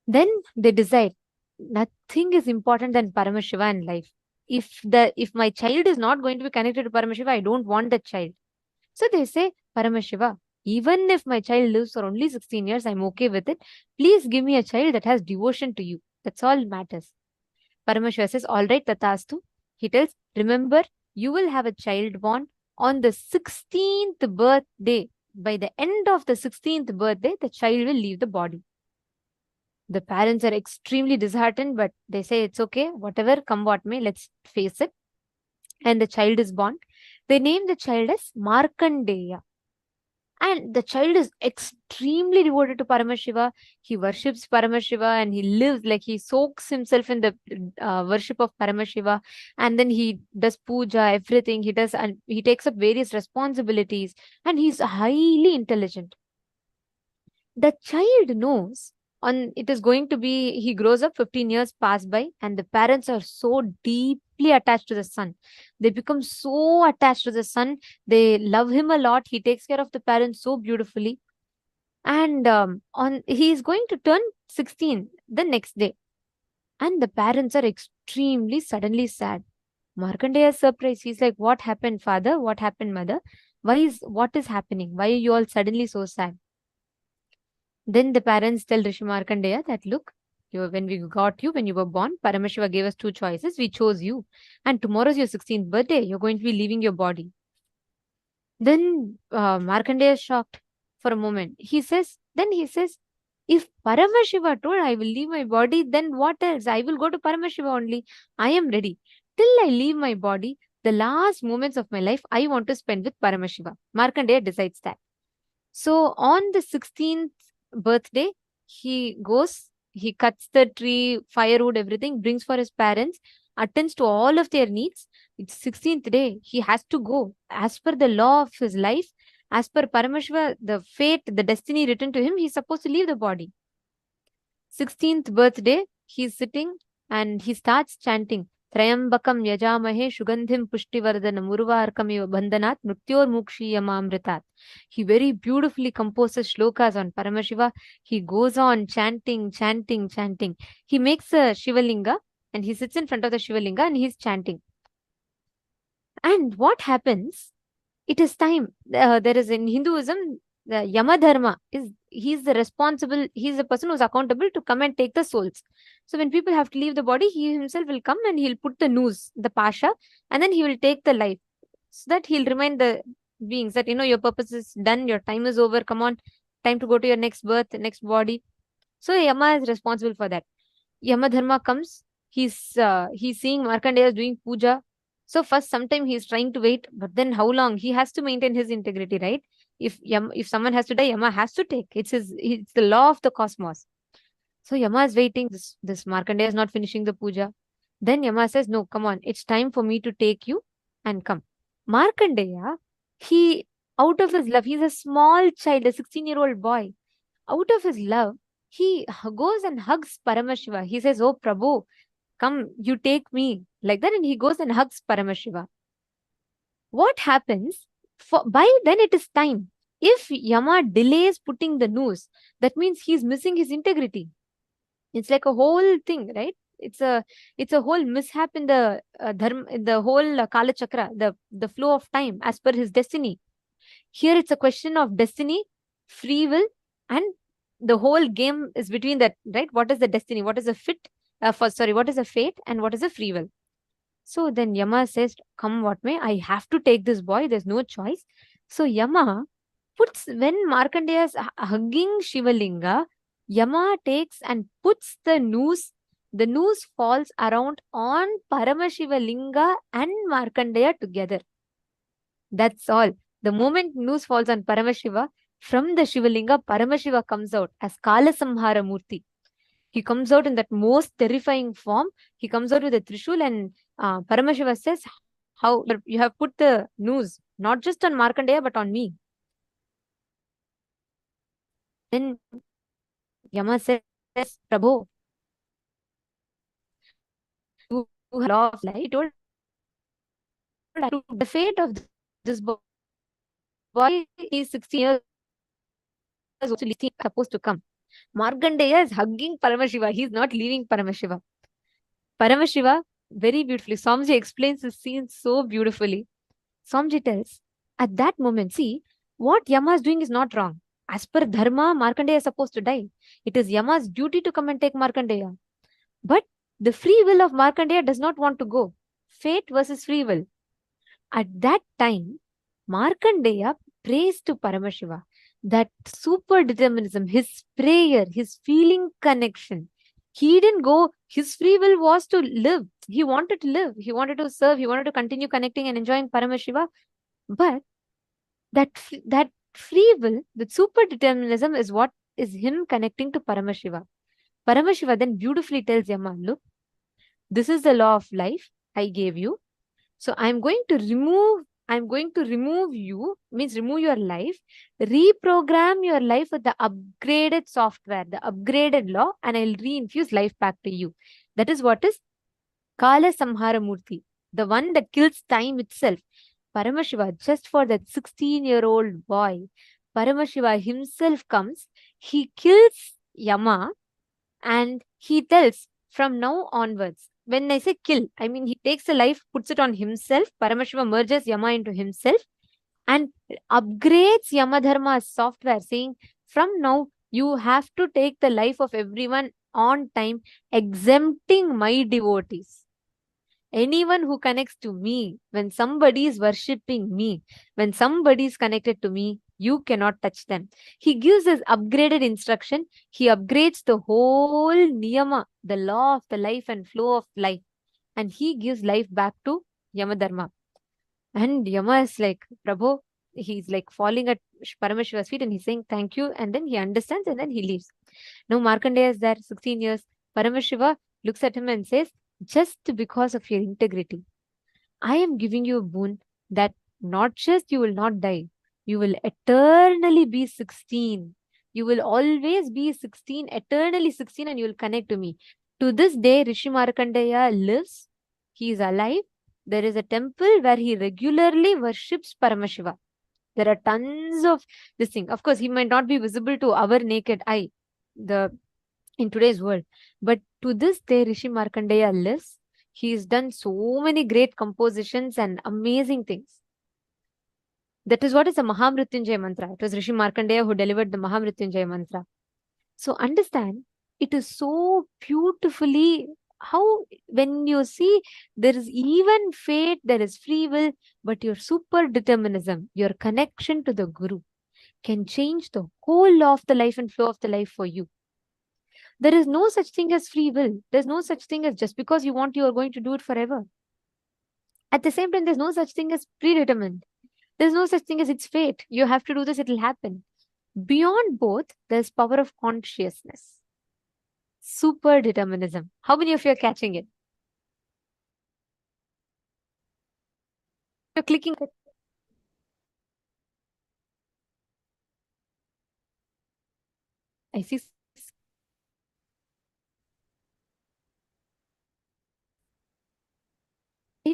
Then they decide, nothing is important than Paramashiva in life. If my child is not going to be connected to Paramashiva, I don't want that child. So they say, Paramashiva, even if my child lives for only 16 years, I'm okay with it. Please give me a child that has devotion to you. That's all matters. Paramashiva says, all right, tatastu. He tells, remember, you will have a child born on the 16th birthday. By the end of the 16th birthday, the child will leave the body. The parents are extremely disheartened, but they say, it's okay, whatever, come what may, let's face it. And the child is born. They name the child as Markandeya. And the child is extremely devoted to Paramashiva. He worships Paramashiva and he lives like he soaks himself in the worship of Paramashiva. And then he does puja, everything he does, and he takes up various responsibilities. And he's highly intelligent. The child knows it is going to be, he grows up, 15 years pass by, and the parents are so deeply attached to the son. They become so attached to the son. They love him a lot. He takes care of the parents so beautifully. And he is going to turn 16 the next day. And the parents are extremely suddenly sad. Markandeya is surprised. He's like, what happened, father? What happened, mother? What is happening? Why are you all suddenly so sad? Then the parents tell Rishi Markandeya that, look, when we got you, when you were born, Paramashiva gave us two choices. We chose you. And tomorrow's your 16th birthday. You're going to be leaving your body. Then Markandeya is shocked for a moment. He says, if Paramashiva told I will leave my body, then what else? I will go to Paramashiva only. I am ready. Till I leave my body, the last moments of my life, I want to spend with Paramashiva. Markandeya decides that. So on the 16th birthday, he goes, he cuts the tree, firewood, everything, brings for his parents, attends to all of their needs. It's 16th day. He has to go. As per the law of his life, as per Paramashiva, the fate, the destiny written to him, he's supposed to leave the body. 16th birthday, he's sitting and he starts chanting, Trayambakam yajamahe shugandhim pushtivardhanam urvarkamiva bandhanat mrityormukshiyamamritat. He very beautifully composes shlokas on Paramashiva. He goes on chanting, chanting, chanting. He makes a Shivalinga and he sits in front of the Shivalinga and he's chanting. And what happens? It is time. There is in Hinduism, the Yama Dharma he's the responsible, he's the person who's accountable to come and take the souls. So when people have to leave the body, he himself will come and he'll put the noose, the pasha, and then he will take the life. So that he'll remind the beings that, your purpose is done, your time is over, come on, time to go to your next birth, next body. So Yama is responsible for that. Yama Dharma comes, he's seeing Markandeya is doing puja. So first, sometime he's trying to wait, but then how long? He has to maintain his integrity, right? If someone has to die, Yama has to take. It's the law of the cosmos. So Yama is waiting. This Markandeya is not finishing the puja. Then Yama says, no, come on, it's time for me to take you and come. Markandeya, he, out of his love, he's a small child, a 16-year-old boy. Out of his love, he goes and hugs Paramashiva. He says, oh Prabhu, come, you take me. Like that, and he goes and hugs Paramashiva. What happens? By then it is time. If Yama delays putting the noose, that means he's missing his integrity. It's like a whole thing, right? It's a whole mishap in the dharma, in the whole Kala Chakra, the flow of time as per his destiny. Here it's a question of destiny, free will, and the whole game is between that, right? What is the destiny? What is the what is the fate, and what is the free will? So then Yama says, come what may, I have to take this boy. There's no choice. So Yama when Markandeya is hugging Shivalinga, Yama takes and puts the noose. The noose falls around on Paramashivalinga and Markandeya together. That's all. The moment noose falls on Paramashiva, from the Shivalinga, Paramashiva comes out as Kalasamhara Murti. He comes out in that most terrifying form. He comes out with a Trishul, and Paramashiva says, how you have put the noose, not just on Markandeya, but on me. Then Yama says, Prabhu, you have law of light. He told the fate of this boy is 16 years old, supposed to come. Markandeya is hugging Paramashiva. He's not leaving Paramashiva. Paramashiva, very beautifully, Swamiji explains this scene so beautifully. Swamiji tells, at that moment, see, what Yama is doing is not wrong. As per Dharma, Markandeya is supposed to die. It is Yama's duty to come and take Markandeya. But the free will of Markandeya does not want to go. Fate versus free will. At that time, Markandeya prays to Paramashiva. That super determinism, his prayer, his feeling connection. He didn't go, his free will was to live. He wanted to live. He wanted to serve. He wanted to continue connecting and enjoying Paramashiva. But that free will, the super determinism is what is him connecting to Paramashiva. Paramashiva then beautifully tells Yama, look, this is the law of life I gave you. So I'm going to remove you, means remove your life, reprogram your life with the upgraded software, the upgraded law, and I'll reinfuse life back to you. That is what is Kala Samhara Murti, the one that kills time itself. Paramashiva, just for that 16-year-old boy, Paramashiva himself comes, he kills Yama, and he tells, from now onwards, when I say kill, I mean he takes a life, puts it on himself. Paramashiva merges Yama into himself and upgrades Yamadharma's software, saying, from now you have to take the life of everyone on time, exempting my devotees. Anyone who connects to me, when somebody is worshipping me, when somebody is connected to me, you cannot touch them. He gives us upgraded instruction. He upgrades the whole niyama, the law of the life and flow of life. And he gives life back to Yamadharma. And Yama is like, Prabhu, he's like falling at Paramashiva's feet and he's saying, thank you. And then he understands and then he leaves. Now Markandeya is there, 16 years. Paramashiva looks at him and says, just because of your integrity, I am giving you a boon that not just you will not die, you will eternally be 16. You will always be 16, eternally 16, and you will connect to me. To this day, Rishi Markandeya lives He is alive. There is a temple where he regularly worships Paramashiva. There are tons of this thing. Of course, he might not be visible to our naked eye in today's world. But to this day, Rishi Markandeya lives. He's done so many great compositions and amazing things. That is what is the Mahamrityunjaya mantra. It was Rishi Markandeya who delivered the Mahamrityunjaya mantra. So understand, it is so beautifully how when you see there is even fate, there is free will, but your super determinism, your connection to the Guru can change the whole law of the life and flow of the life for you. There is no such thing as free will. There's no such thing as just because you want, you are going to do it forever. At the same time, there's no such thing as predetermined. There's no such thing as it's fate. You have to do this, it'll happen. Beyond both, there's power of consciousness. Super determinism. How many of you are catching it? You're clicking. I see.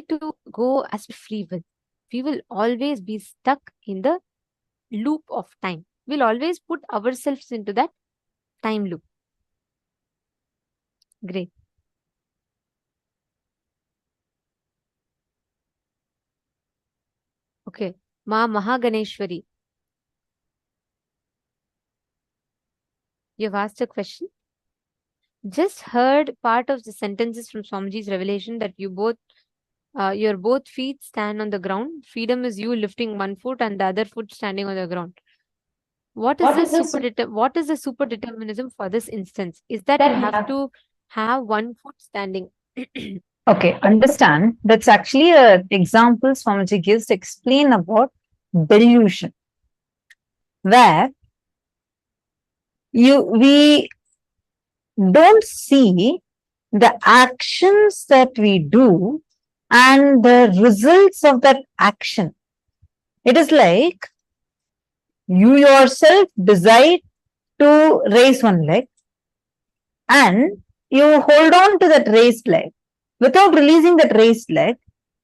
To go as free will. We will always be stuck in the loop of time. We'll always put ourselves into that time loop. Great. Okay. Ma Mahaganeshwari. You've asked a question. Just heard part of the sentences from Swamiji's revelation that you both, your both feet stand on the ground. Freedom is you lifting one foot and the other foot standing on the ground. What is the super determinism for this instance? Is that you have to have one foot standing. Okay, understand. That's actually an example Swamiji gives to explain about delusion, where we don't see the actions that we do and the results of that action. It is like you yourself decide to raise one leg and you hold on to that raised leg. Without releasing that raised leg,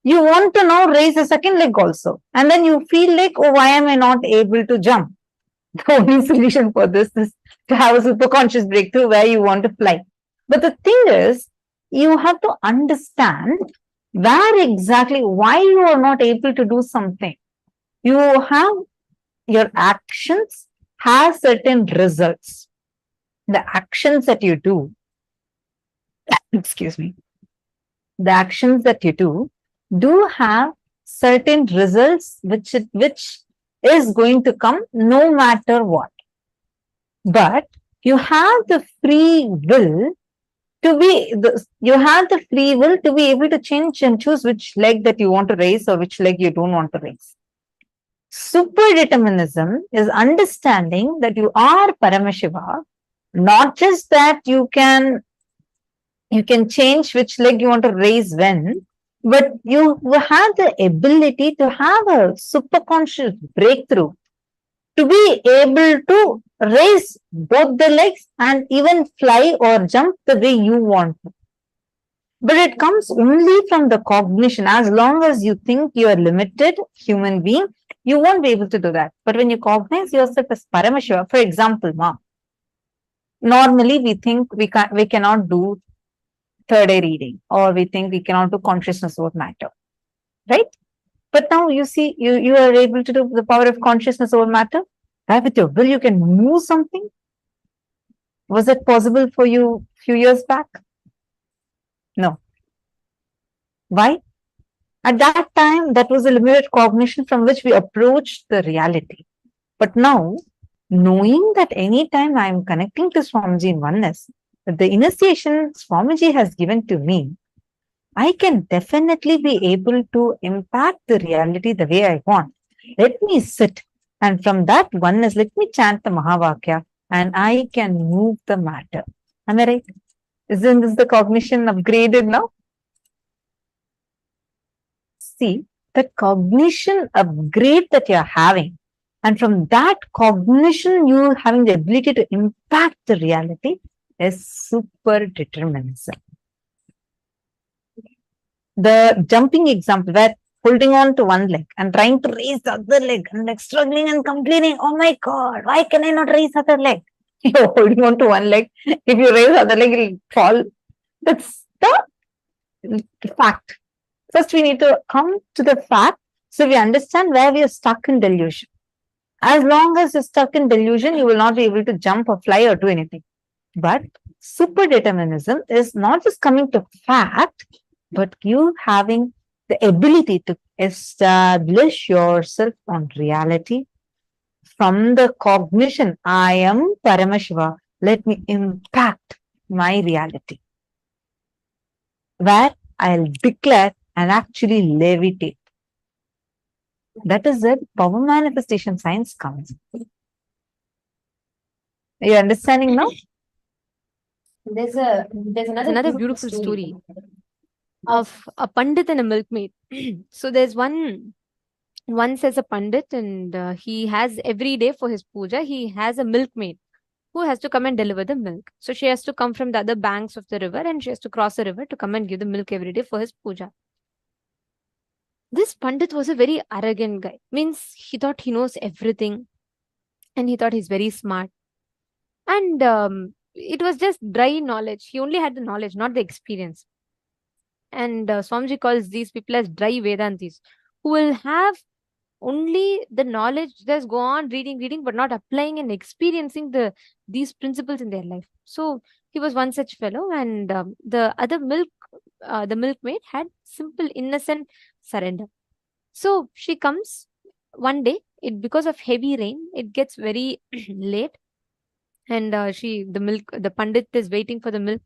you want to now raise a second leg also. And then you feel like, oh, why am I not able to jump? The only solution for this is to have a super conscious breakthrough where you want to fly. But the thing is, you have to understand where exactly, why you are not able to do something. You have your actions have certain results. The actions that you do, excuse me, the actions that you do have certain results which is going to come no matter what. But you have the free will to be able to change and choose which leg that you want to raise or which leg you don't want to raise. Super determinism is understanding that you are Paramashiva, not just that you can change which leg you want to raise when, but you have the ability to have a super conscious breakthrough to be able to raise both the legs and even fly or jump the way you want to. But it comes only from the cognition. As long as you think you are limited human being, you won't be able to do that. But when you cognize yourself as Paramashiva, for example, normally we think we cannot do third eye reading, or we think we cannot do consciousness over matter, right? But now you see, you are able to do the power of consciousness over matter. Right? With your will, you can move something. Was it possible for you a few years back? No. Why? At that time, that was a limited cognition from which we approached the reality. But now, knowing that anytime I am connecting to Swamiji in oneness, that the initiation Swamiji has given to me, I can definitely be able to impact the reality the way I want. Let me sit, and from that oneness, let me chant the Mahavakya, and I can move the matter. Am I right? Isn't this the cognition upgraded now? See, the cognition upgrade that you're having, and from that cognition, you having the ability to impact the reality is super determinism. the jumping example where holding on to one leg and trying to raise the other leg and like struggling and complaining, oh my God, why can I not raise the other leg? You're holding on to one leg. If you raise the other leg, it'll fall. That's the fact. First, we need to come to the fact so we understand where we are stuck in delusion. As long as you're stuck in delusion, you will not be able to jump or fly or do anything. But super determinism is not just coming to fact, but you having the ability to establish yourself on reality from the cognition, I am Paramashiva, let me impact my reality, where I'll declare and actually levitate. That is it. Power manifestation science comes. Are you understanding now? There's Another beautiful story of a pandit and a milkmaid. So there's one says a pandit, and he has every day for his puja, he has a milkmaid who has to come and deliver the milk. So she has to come from the other banks of the river, and she has to cross the river to come and give the milk every day for his puja. This pandit was a very arrogant guy. Means he thought he knows everything, and he thought he's very smart. And it was just dry knowledge. He only had the knowledge, not the experience. And Swamiji calls these people as dry Vedantis, who will have only the knowledge, just go on reading, but not applying and experiencing these principles in their life. So he was one such fellow, and the milkmaid had simple, innocent surrender. So she comes one day. Because of heavy rain, it gets very late, and the pandit is waiting for the milk.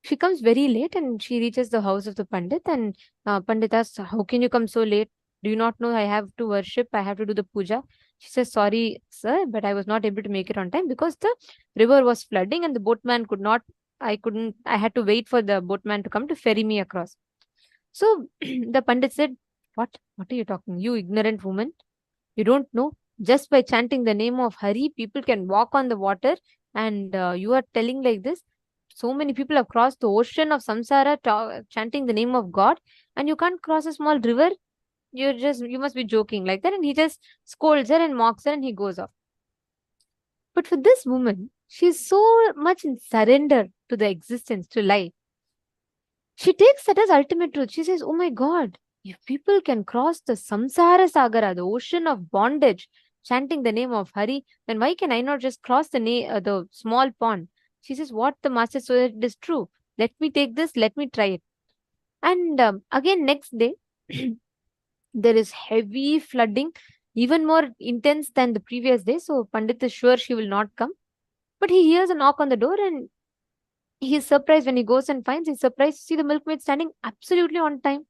She comes very late, and she reaches the house of the pandit, and pandit asks, how can you come so late? Do you not know I have to worship? I have to do the puja. She says, sorry, sir, but I was not able to make it on time because the river was flooding and the boatman I had to wait for the boatman to come to ferry me across. So the pandit said, what are you talking? You ignorant woman. You don't know. Just by chanting the name of Hari, people can walk on the water, and you are telling like this. So many people have crossed the ocean of samsara chanting the name of God, and you can't cross a small river. You must be joking like that. And he just scolds her and mocks her, and he goes off. But for this woman, she's so much in surrender to the existence, to life. She takes that as ultimate truth. She says, oh my God, if people can cross the samsara sagara, the ocean of bondage, chanting the name of Hari, then why can I not just cross the small pond? She says, what the master said is true. Let me take this, let me try it. And again, next day, there is heavy flooding, even more intense than the previous day. So Pandit is sure she will not come. But he hears a knock on the door, and he is surprised when he goes and finds. He's surprised to see the milkmaid standing absolutely on time.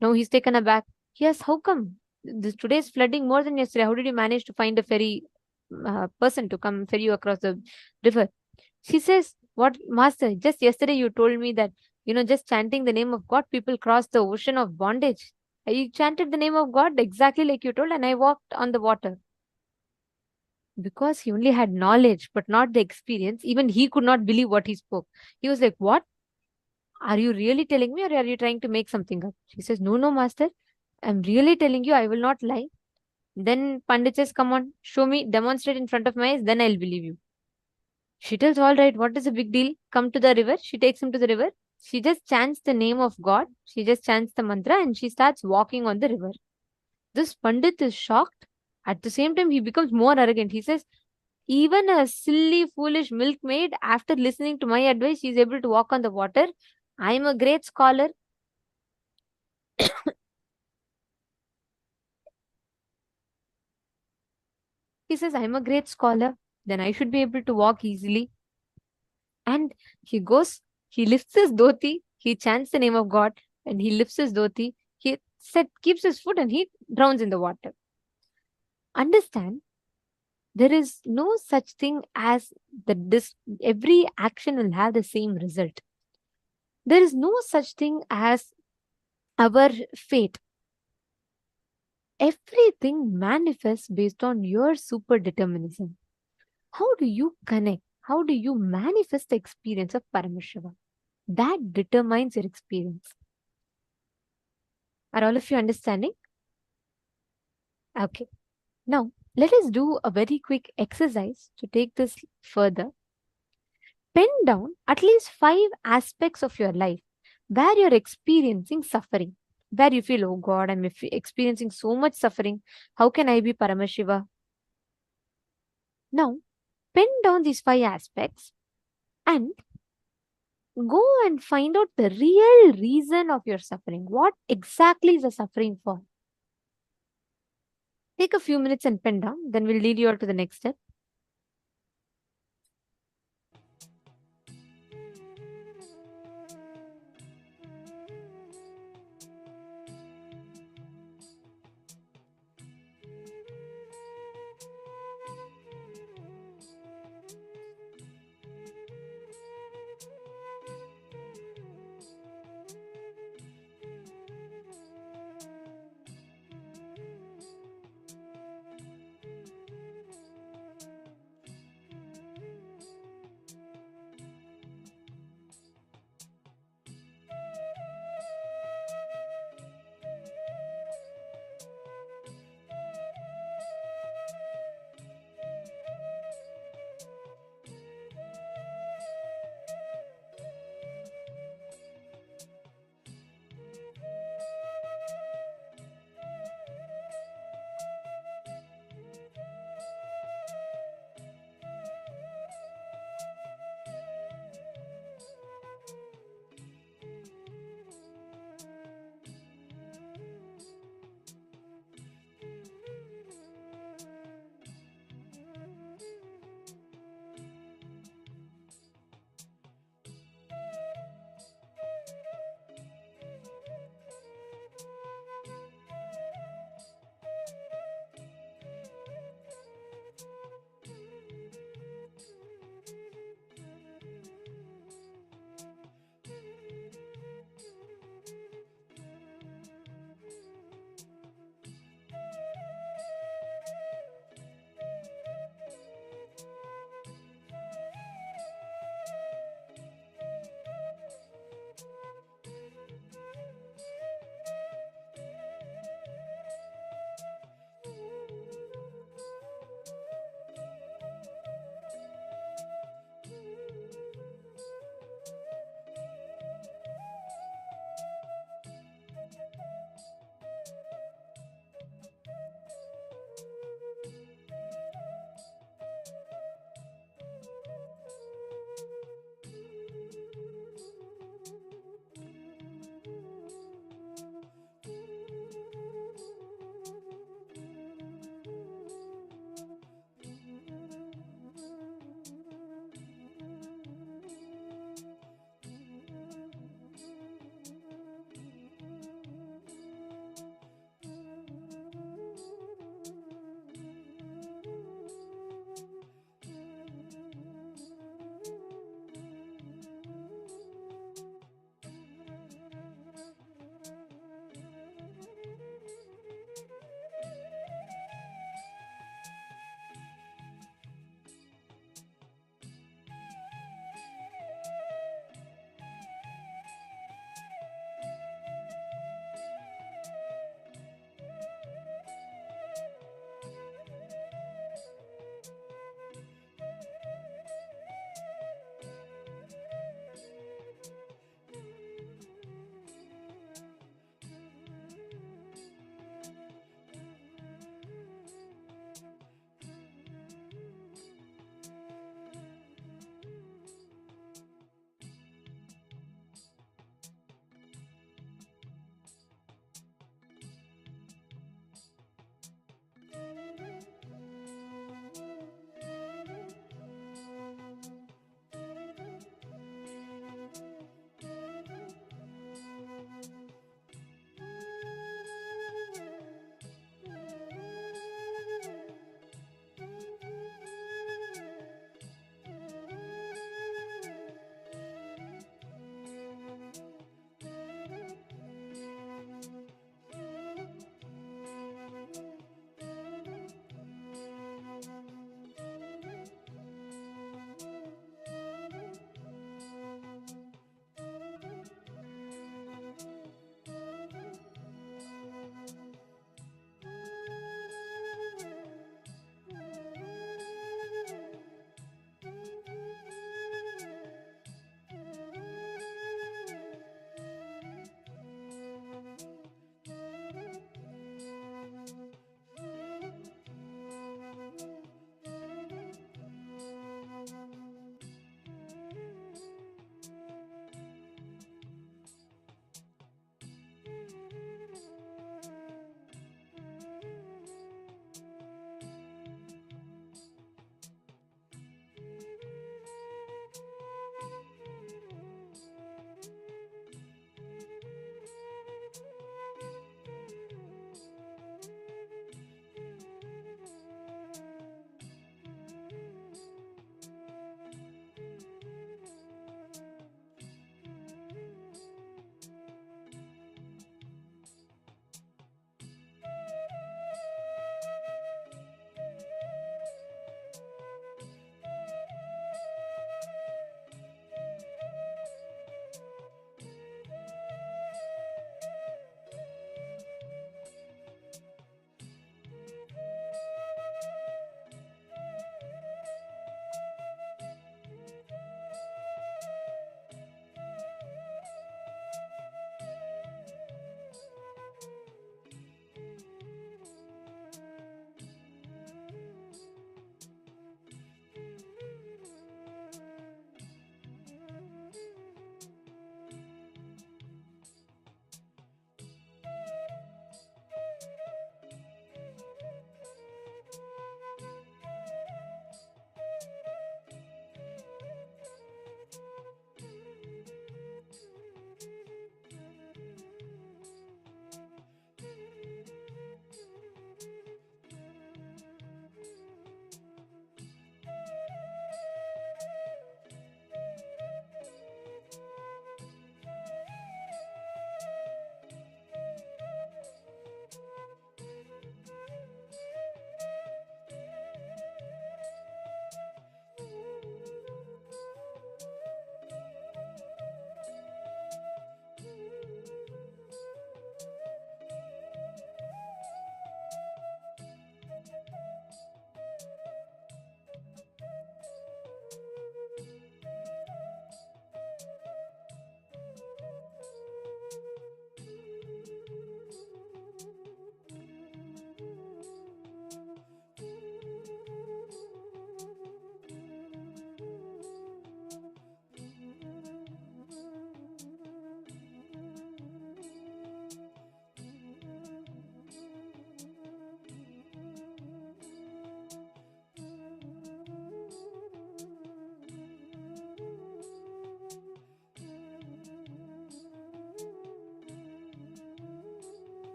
Now he's taken aback. Yes, how come? Today's flooding more than yesterday. How did you manage to find a ferry person to come ferry you across the river? She says, what, master, just yesterday you told me that, just chanting the name of God, people cross the ocean of bondage. I chanted the name of God exactly like you told, and I walked on the water. Because he only had knowledge, but not the experience, even he could not believe what he spoke. He was like, what? Are you really telling me, or are you trying to make something up? She says, no, master. I'm really telling you, I will not lie. Then Pandit says, come on, show me, demonstrate in front of my eyes, then I'll believe you. She tells, all right, what is the big deal? Come to the river. She takes him to the river. She just chants the name of God. She just chants the mantra, and she starts walking on the river. This Pandit is shocked. At the same time, he becomes more arrogant. He says, even a silly, foolish milkmaid, after listening to my advice, she is able to walk on the water. I am a great scholar. He says, I'm a great scholar. Then I should be able to walk easily. And he goes, he lifts his dhoti, he chants the name of God, and he lifts his dhoti. He keeps his foot, and he drowns in the water. Understand, there is no such thing as every action will have the same result. There is no such thing as our fate. Everything manifests based on your super determinism. How do you connect? How do you manifest the experience of Paramashiva? That determines your experience. Are all of you understanding? Okay. Now, let us do a very quick exercise to take this further. Pen down at least 5 aspects of your life where you're experiencing suffering, where you feel, oh God, I'm experiencing so much suffering. How can I be Paramashiva? Now, pen down these 5 aspects and go and find out the real reason of your suffering. What exactly is the suffering for? Take a few minutes and pen down, then we'll lead you on to the next step.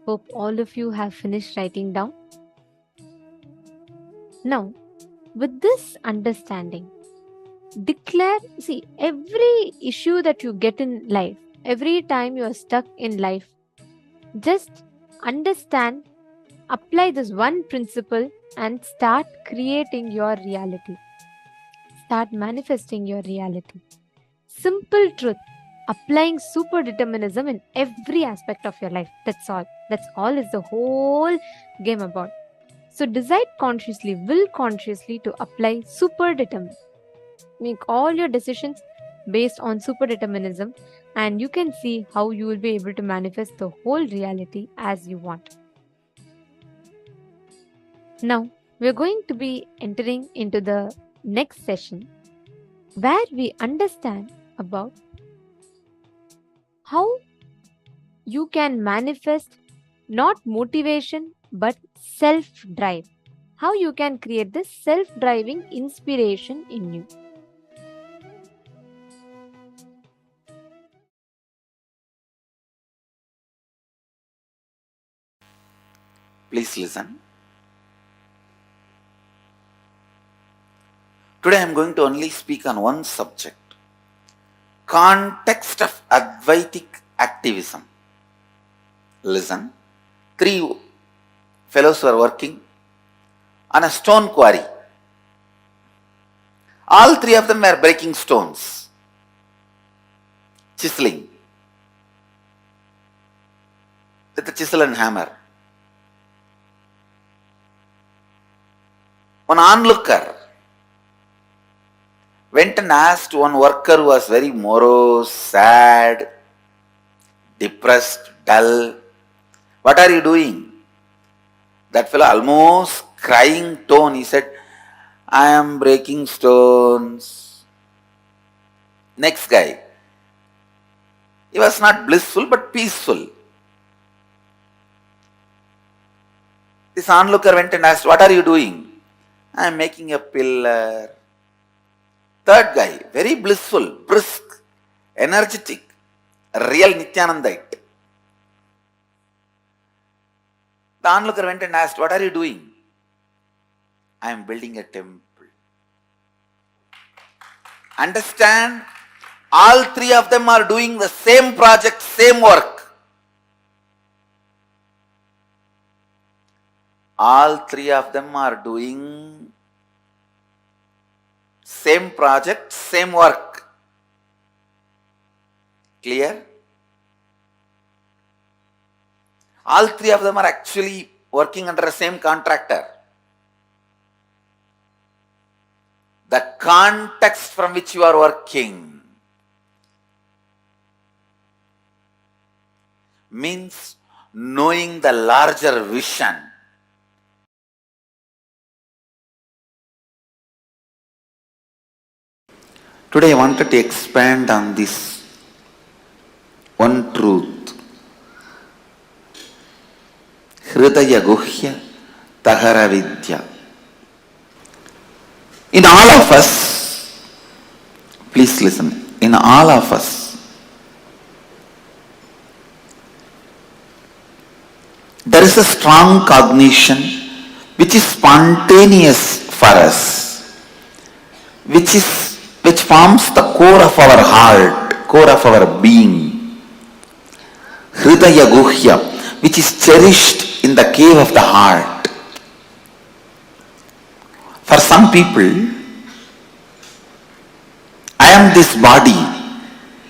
Hope all of you have finished writing down. Now, with this understanding, declare, see, every issue that you get in life, every time you are stuck in life, just understand, apply this one principle and start creating your reality. Start manifesting your reality. Simple truth. applying super determinism in every aspect of your life. That's all. That's all is the whole game about. So decide consciously, will consciously to apply super determinism. Make all your decisions based on super determinism, and you can see how you will be able to manifest the whole reality as you want. Now, we're going to be entering into the next session where we understand about how you can manifest not motivation but self-drive. How you can create this self-driving inspiration in you. Please listen. Today I am going to only speak on one subject. Context of Advaitic activism. Listen. 3 fellows were working on a stone quarry. All 3 of them were breaking stones, chiseling with a chisel and hammer. One onlooker went and asked one worker who was very morose, sad, depressed, dull, "What are you doing?" That fellow, almost crying tone, he said, "I am breaking stones." Next guy, he was not blissful but peaceful. This onlooker went and asked, "What are you doing?" "I am making a pillar." Third guy, very blissful, brisk, energetic, a real Nithyanandite. The onlooker went and asked, "What are you doing?" "I am building a temple." Understand? All 3 of them are doing the same project, same work. All 3 of them are doing same project, same work. Clear? All 3 of them are actually working under the same contractor. The context from which you are working means knowing the larger vision. Today I wanted to expand on this one truth. Hridaya Guhya Tahara Vidya. In all of us, please listen, in all of us, there is a strong cognition which is spontaneous for us, which forms the core of our heart, core of our being. Hridaya Guhya, which is cherished in the cave of the heart. For some people, "I am this body"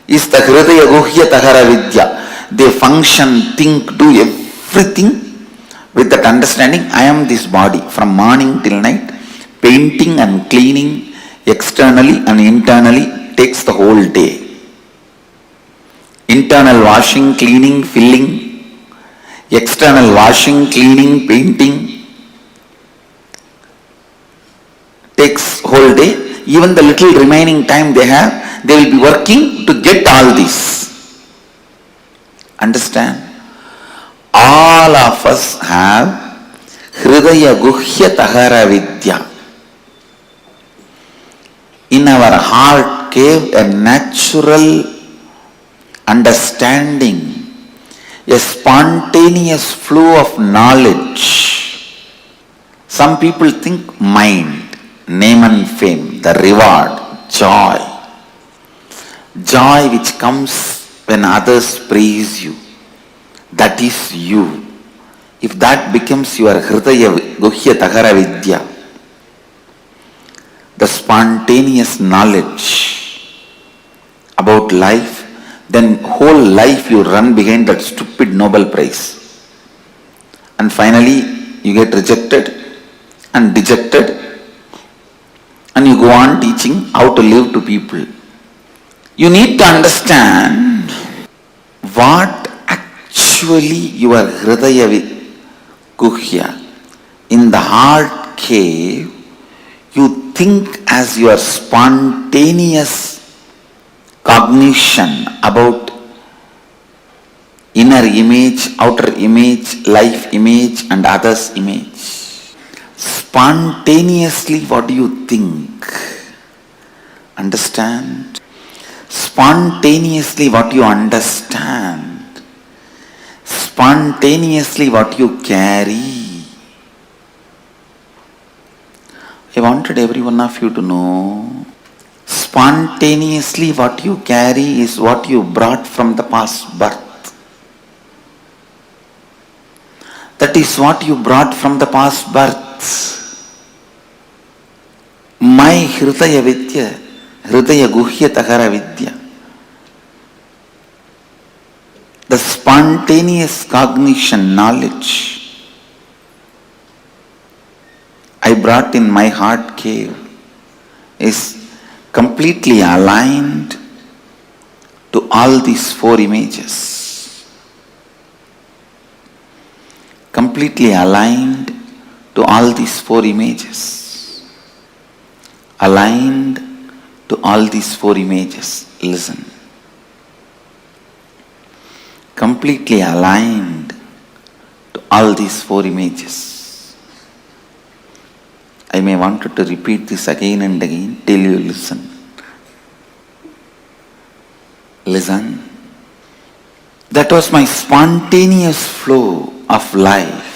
is the Hridaya Guhya Tahara Vidya. They function, think, do everything with that understanding, "I am this body," from morning till night, painting and cleaning externally and internally takes the whole day. Internal washing, cleaning, filling, external washing, cleaning, painting takes whole day. Even the little remaining time they have, they will be working to get all this. Understand? All of us have Hridaya Guhya Tahara Vidya. In our heart cave, a natural understanding, a spontaneous flow of knowledge. Some people think mind, name and fame, the reward, joy. Joy which comes when others praise you. That is you. If that becomes your Hridaya Guhya Tahara Vidya, the spontaneous knowledge about life then whole life you run behind that stupid Nobel Prize. And finally you get rejected and dejected, and you go on teaching how to live to people. You need to understand what actually your Hridaya Guhya, in the heart cave, you think as your spontaneous cognition about inner image, outer image, life image and others image. Spontaneously what do you think? Understand? Spontaneously what you understand. Spontaneously what you carry. I wanted every one of you to know, spontaneously what you carry is what you brought from the past birth. That is what you brought from the past birth. My Hridaya Vidya, Hridaya Guhya Tahara Vidya, the spontaneous cognition, knowledge I brought in my heart cave is completely aligned to all these four images. Completely aligned to all these four images. Aligned to all these four images. Listen. Completely aligned to all these four images. I may want to repeat this again and again till you listen. Listen. That was my spontaneous flow of life.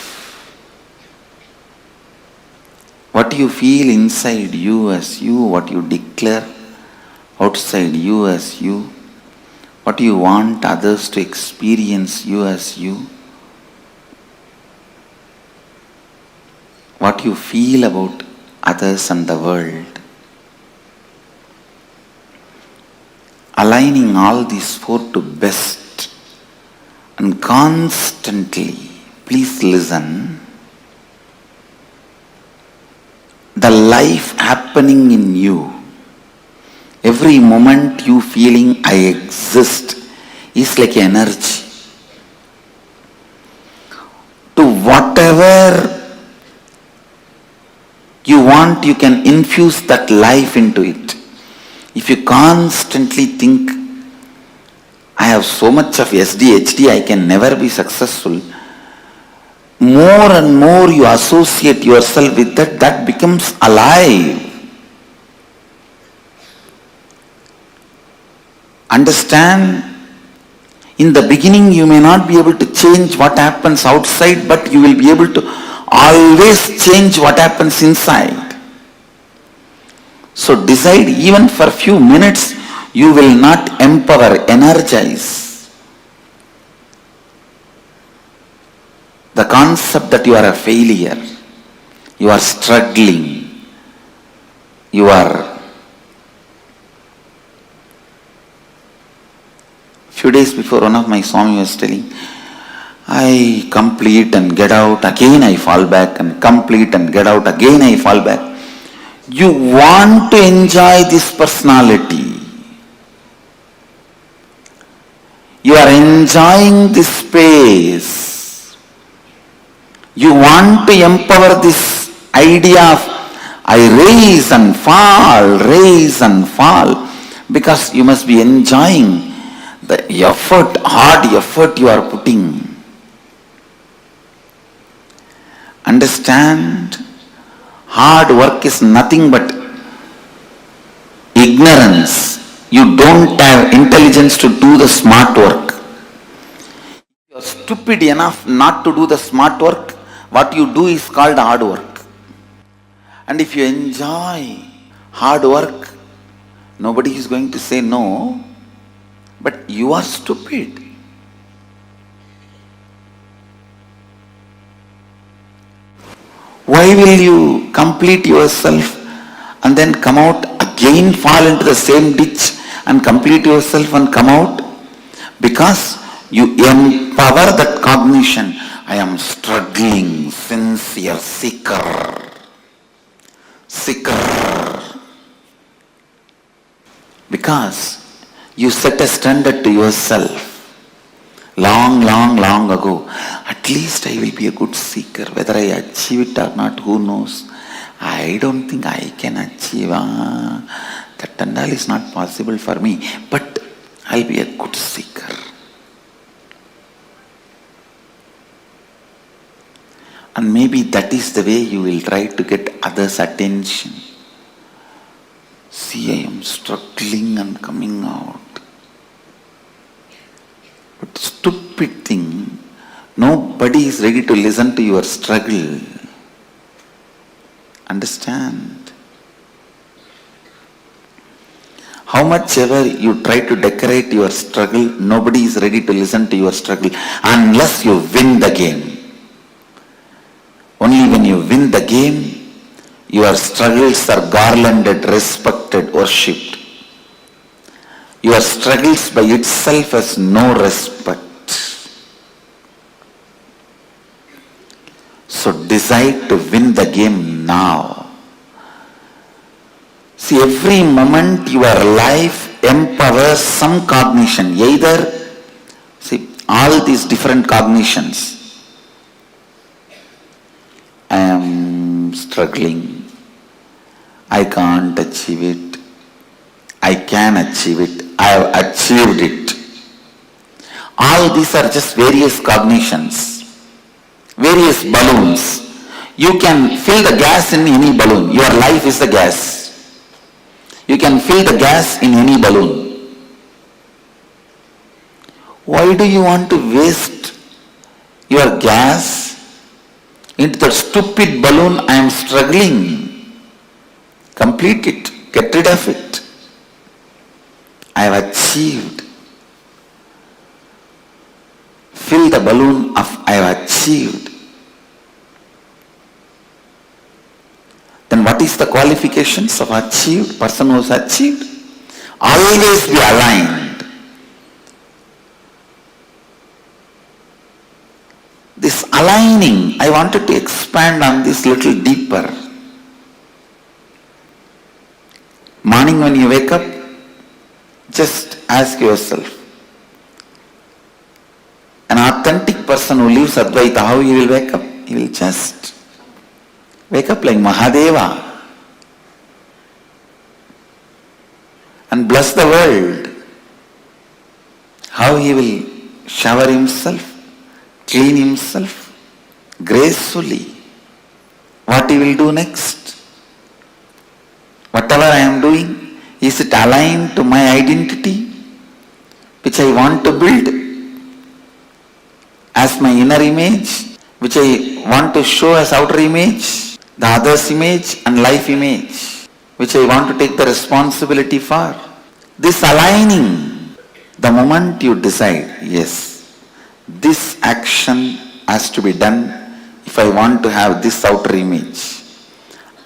What you feel inside you as you, what you declare outside you as you, what you want others to experience you as you, what you feel about others and the world. Aligning all these four to best and constantly, please listen, the life happening in you, every moment you feeling I exist is like energy. To whatever you want, you can infuse that life into it. If you constantly think, I have so much of SDHD, I can never be successful, more and more you associate yourself with that, that becomes alive. Understand? In the beginning you may not be able to change what happens outside, but you will be able to always change what happens inside. So decide, even for a few minutes, you will not empower, energize the concept that you are a failure, you are struggling, you are. Few days before, one of my Swami was telling, I complete and get out, again I fall back, and complete and get out, again I fall back. You want to enjoy this personality. You are enjoying this space. You want to empower this idea of I rise and fall, because you must be enjoying the effort, hard effort you are putting. Understand? Hard work is nothing but ignorance. You don't have intelligence to do the smart work. You are stupid enough not to do the smart work. What you do is called hard work. And if you enjoy hard work, nobody is going to say no, but you are stupid. Why will you complete yourself and then come out again, fall into the same ditch and complete yourself and come out? Because you empower that cognition. I am struggling, sincere, seeker. Because you set a standard to yourself long ago. At least I will be a good seeker. Whether I achieve it or not, who knows? I don't think I can achieve. That and all is not possible for me. But I'll be a good seeker. And maybe that is the way you will try to get others' attention. See, I am struggling and coming out. But stupid thing, nobody is ready to listen to your struggle. Understand? How much ever you try to decorate your struggle, nobody is ready to listen to your struggle unless you win the game. Only when you win the game, your struggles are garlanded, respected, worshipped. Your struggles by itself has no respect. So decide to win the game now. See, every moment your life empowers some cognition. Either, see, all these different cognitions. I am struggling. I can't achieve it. I can achieve it. I have achieved it. All these are just various cognitions, various balloons. You can fill the gas in any balloon. Your life is the gas. You can fill the gas in any balloon. Why do you want to waste your gas into that stupid balloon? I am struggling. Complete it. Get rid of it. I have achieved. Fill the balloon of I have achieved. Then what is the qualifications of achieved? Person who has achieved? Always be aligned. This aligning, I wanted to expand on this little deeper. Morning when you wake up, just ask yourself, an authentic person who lives Advaita, how he will wake up? He will just wake up like Mahadeva and bless the world. How he will shower himself, clean himself gracefully. What he will do next? Whatever I am doing, is it aligned to my identity, which I want to build as my inner image, which I want to show as outer image, the other's image and life image, which I want to take the responsibility for? This aligning, the moment you decide, yes, this action has to be done if I want to have this outer image.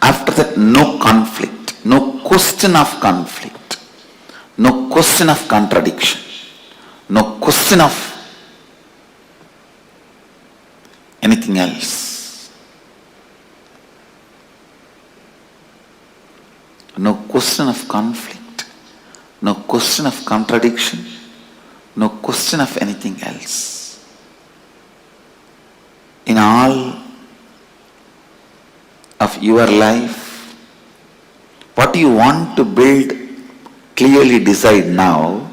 After that, no conflict. No question of conflict, no question of contradiction, no question of anything else. No question of conflict, no question of contradiction, no question of anything else. In all of your life, what you want to build, clearly decide now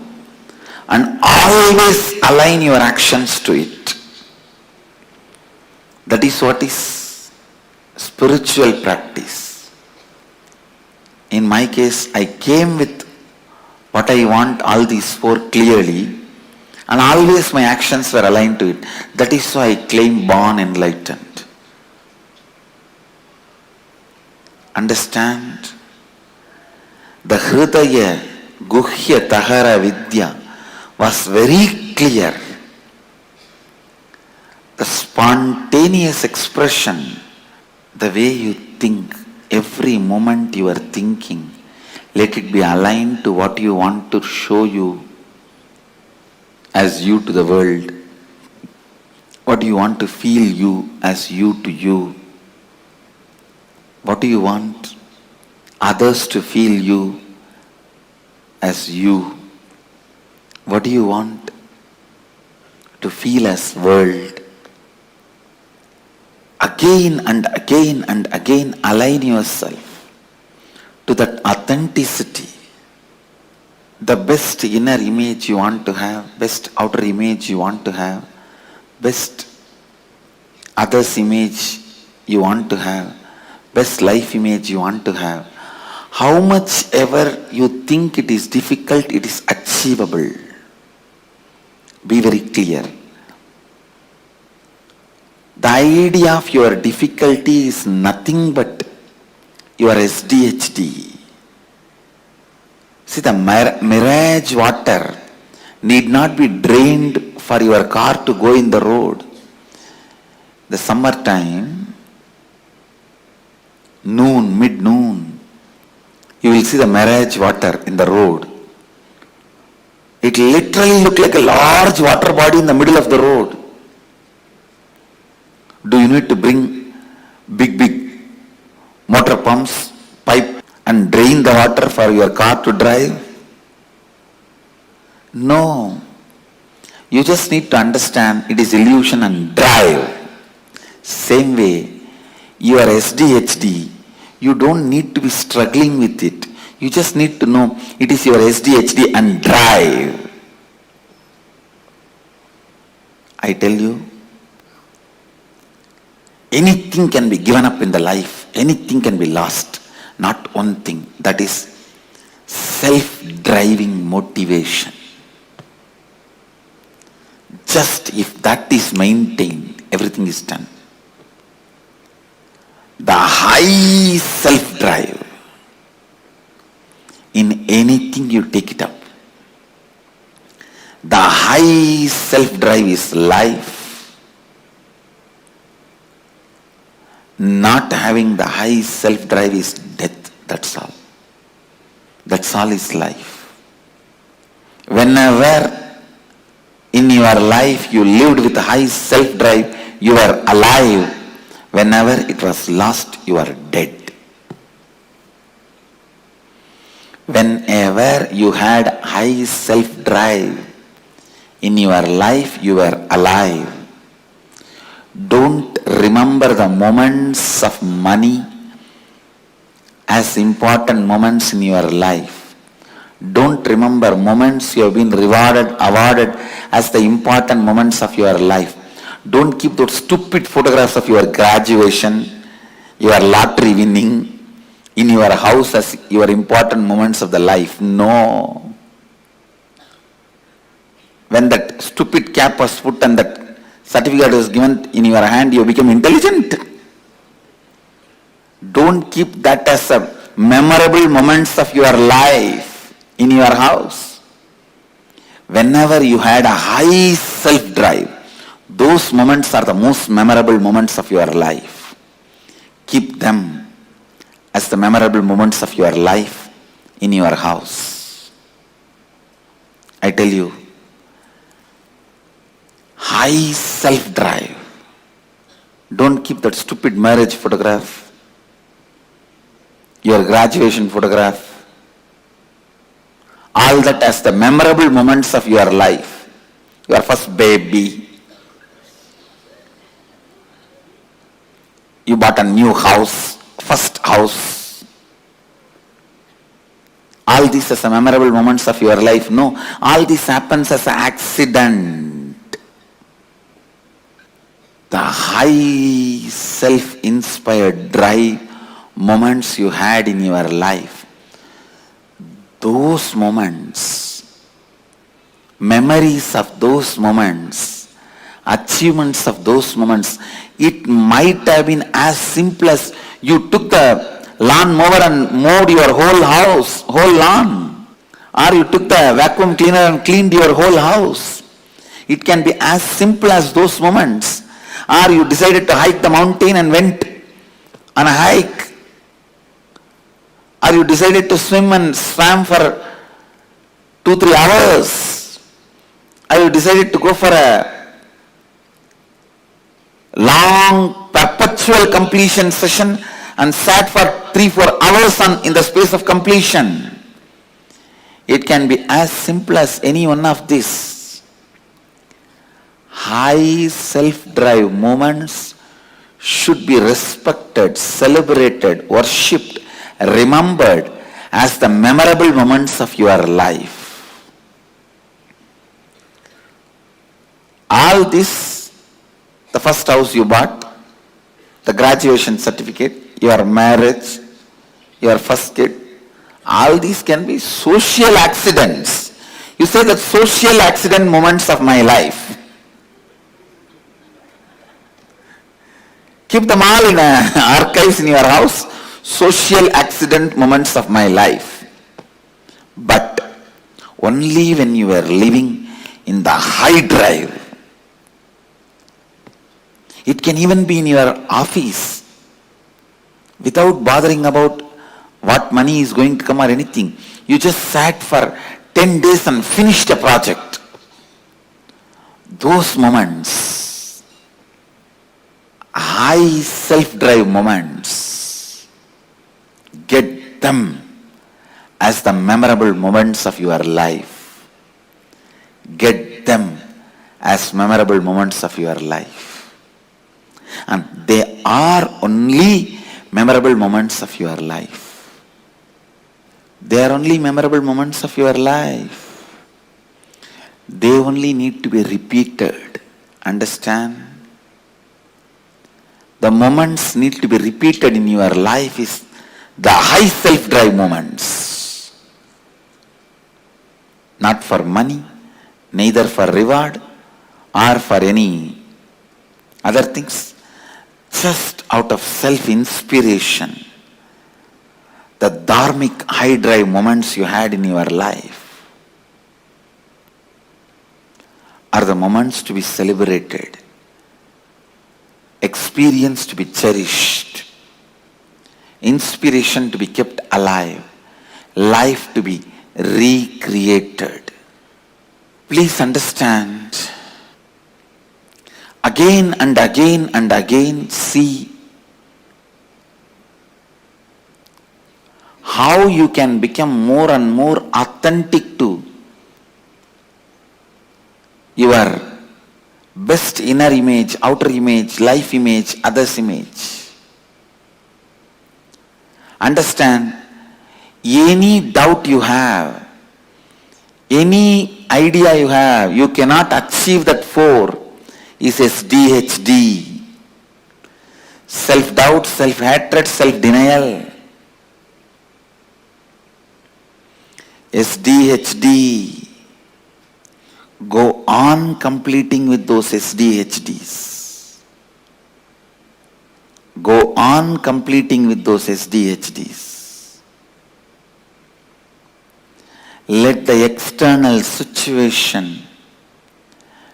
and always align your actions to it. That is what is spiritual practice. In my case, I came with what I want, all these four clearly, and always my actions were aligned to it. That is why I claim born enlightened. Understand? The Hridaya Guhya Tahara Vidya was very clear. The spontaneous expression, the way you think, every moment you are thinking, let it be aligned to what you want to show you as you to the world? What do you want to feel you as you to you? What do you want others to feel you as you? What do you want to feel as world? Again and again and again align yourself to that authenticity. The best inner image you want to have, best outer image you want to have, best others image you want to have, best life image you want to have. How much ever you think it is difficult, it is achievable. Be very clear. The idea of your difficulty is nothing but your SDHD. See, the mirage water need not be drained for your car to go in the road. The summertime, noon, mid-noon, you will see the mirage water in the road. It literally looks like a large water body in the middle of the road. Do you need to bring big motor pumps, pipe and drain the water for your car to drive? No. You just need to understand it is illusion and drive. Same way, your SDHD, you don't need to be struggling with it. You just need to know it is your SDHD and drive. I tell you, anything can be given up in the life. Anything can be lost. Not one thing. That is self-driving motivation. Just if that is maintained, everything is done. The high self-drive, in anything you take it up. The high self-drive is life. Not having the high self-drive is death. That's all. That's all is life. Whenever in your life you lived with high self-drive, you are alive. Whenever it was lost, you are dead. Whenever you had high self-drive in your life, you were alive. Don't remember the moments of money as important moments in your life. Don't remember moments you have been rewarded, awarded as the important moments of your life. Don't keep those stupid photographs of your graduation, your lottery winning in your house as your important moments of the life. No. When that stupid cap was put and that certificate was given in your hand, you become intelligent. Don't keep that as a memorable moments of your life in your house. Whenever you had a high self-drive, those moments are the most memorable moments of your life. Keep them as the memorable moments of your life in your house. I tell you, high self-drive. Don't keep that stupid marriage photograph, your graduation photograph, all that as the memorable moments of your life. Your first baby, you bought a new house, first house. All these as the memorable moments of your life. No, all this happens as an accident. The high self-inspired drive moments you had in your life, those moments, memories of those moments, achievements of those moments, it might have been as simple as you took the lawn mower and mowed your whole house, whole lawn. Or you took the vacuum cleaner and cleaned your whole house. It can be as simple as those moments. Or you decided to hike the mountain and went on a hike. Or you decided to swim and swam for 2-3 hours. I have decided to go for a long perpetual completion session and sat for 3-4 hours in the space of completion. It can be as simple as any one of these. High self-drive moments should be respected, celebrated, worshipped, remembered as the memorable moments of your life. All this, the first house you bought, the graduation certificate, your marriage, your first kid, all these can be social accidents. You say that social accident moments of my life. Keep them all in archives in your house. Social accident moments of my life. But only when you were living in the high drive. It can even be in your office without bothering about what money is going to come or anything. You just sat for 10 days and finished a project. Those moments, high self-drive moments, get them as the memorable moments of your life. Get them as memorable moments of your life. And they are only memorable moments of your life. They are only memorable moments of your life. They only need to be repeated. Understand? The moments need to be repeated in your life is the high self-drive moments. Not for money, neither for reward or for any other things. Just out of self-inspiration. The dharmic high drive moments you had in your life are the moments to be celebrated, experience to be cherished, inspiration to be kept alive, life to be recreated. Please understand, again and again and again see how you can become more and more authentic to your best inner image, outer image, life image, others image. Understand, any doubt you have, any idea you have, you cannot achieve that 4 is SDHD. Self-doubt, self-hatred, self-denial. SDHD. Go on completing with those SDHDs. Go on completing with those SDHDs. Let the external situation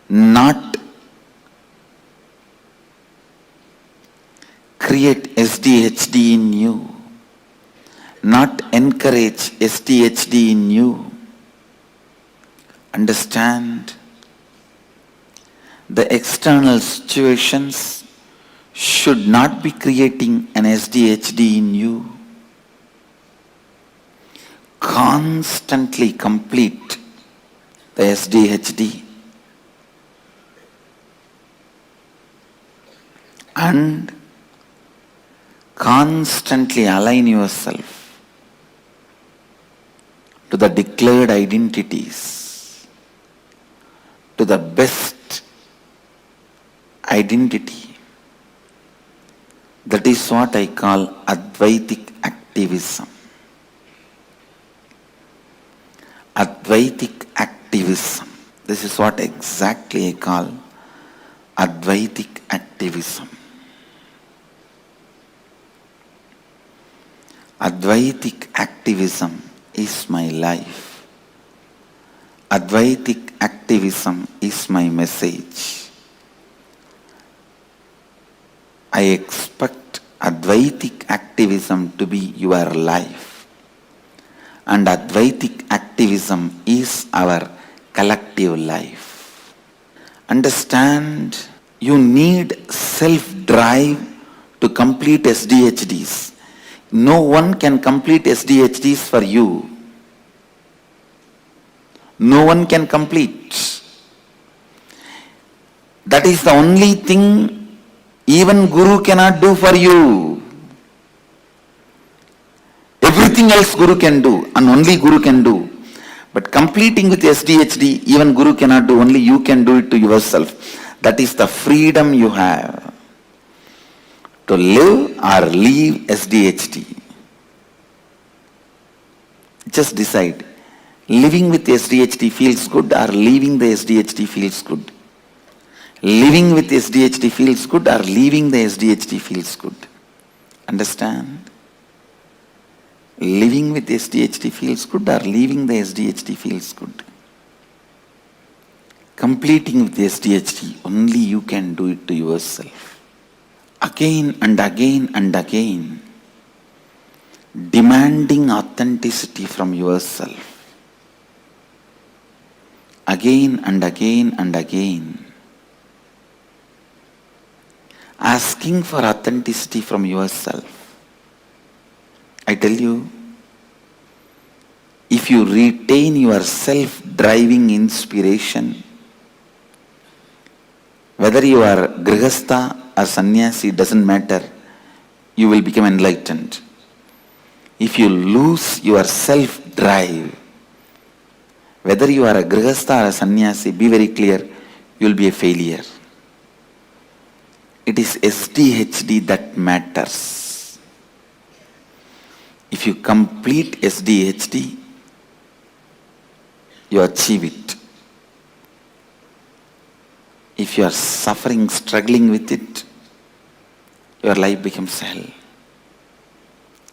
not create SDHD in you, not encourage SDHD in you. Understand, the external situations should not be creating an SDHD in you. Constantly complete the SDHD and constantly align yourself to the declared identities, to the best identity. That is what I call Advaitic activism. Advaitic activism. This is what exactly I call Advaitic activism. Advaitic activism is my life. Advaitic activism is my message. I expect Advaitic activism to be your life. And Advaitic activism is our collective life. Understand, you need self-drive to complete SDHDs. No one can complete SDHDs for you. No one can complete. That is the only thing even Guru cannot do for you. Everything else Guru can do, and only Guru can do. But completing with SDHD, even Guru cannot do, only you can do it to yourself. That is the freedom you have to live or leave SDHD. Just decide. Living with SDHD feels good or leaving the SDHD feels good. Living with SDHD feels good or leaving the SDHD feels good. Understand? Living with SDHD feels good or leaving the SDHD feels good. Completing with SDHD, only you can do it to yourself. Again and again and again, demanding authenticity from yourself. Again and again and again, asking for authenticity from yourself. I tell you, if you retain your self-driving inspiration, whether you are grihastha or sannyasi, doesn't matter, you will become enlightened. If you lose your self-drive, whether you are a grihastha or a sannyasi, be very clear, you will be a failure. It is SDHD that matters. If you complete SDHD, you achieve it. If you are suffering, struggling with it, your life becomes hell.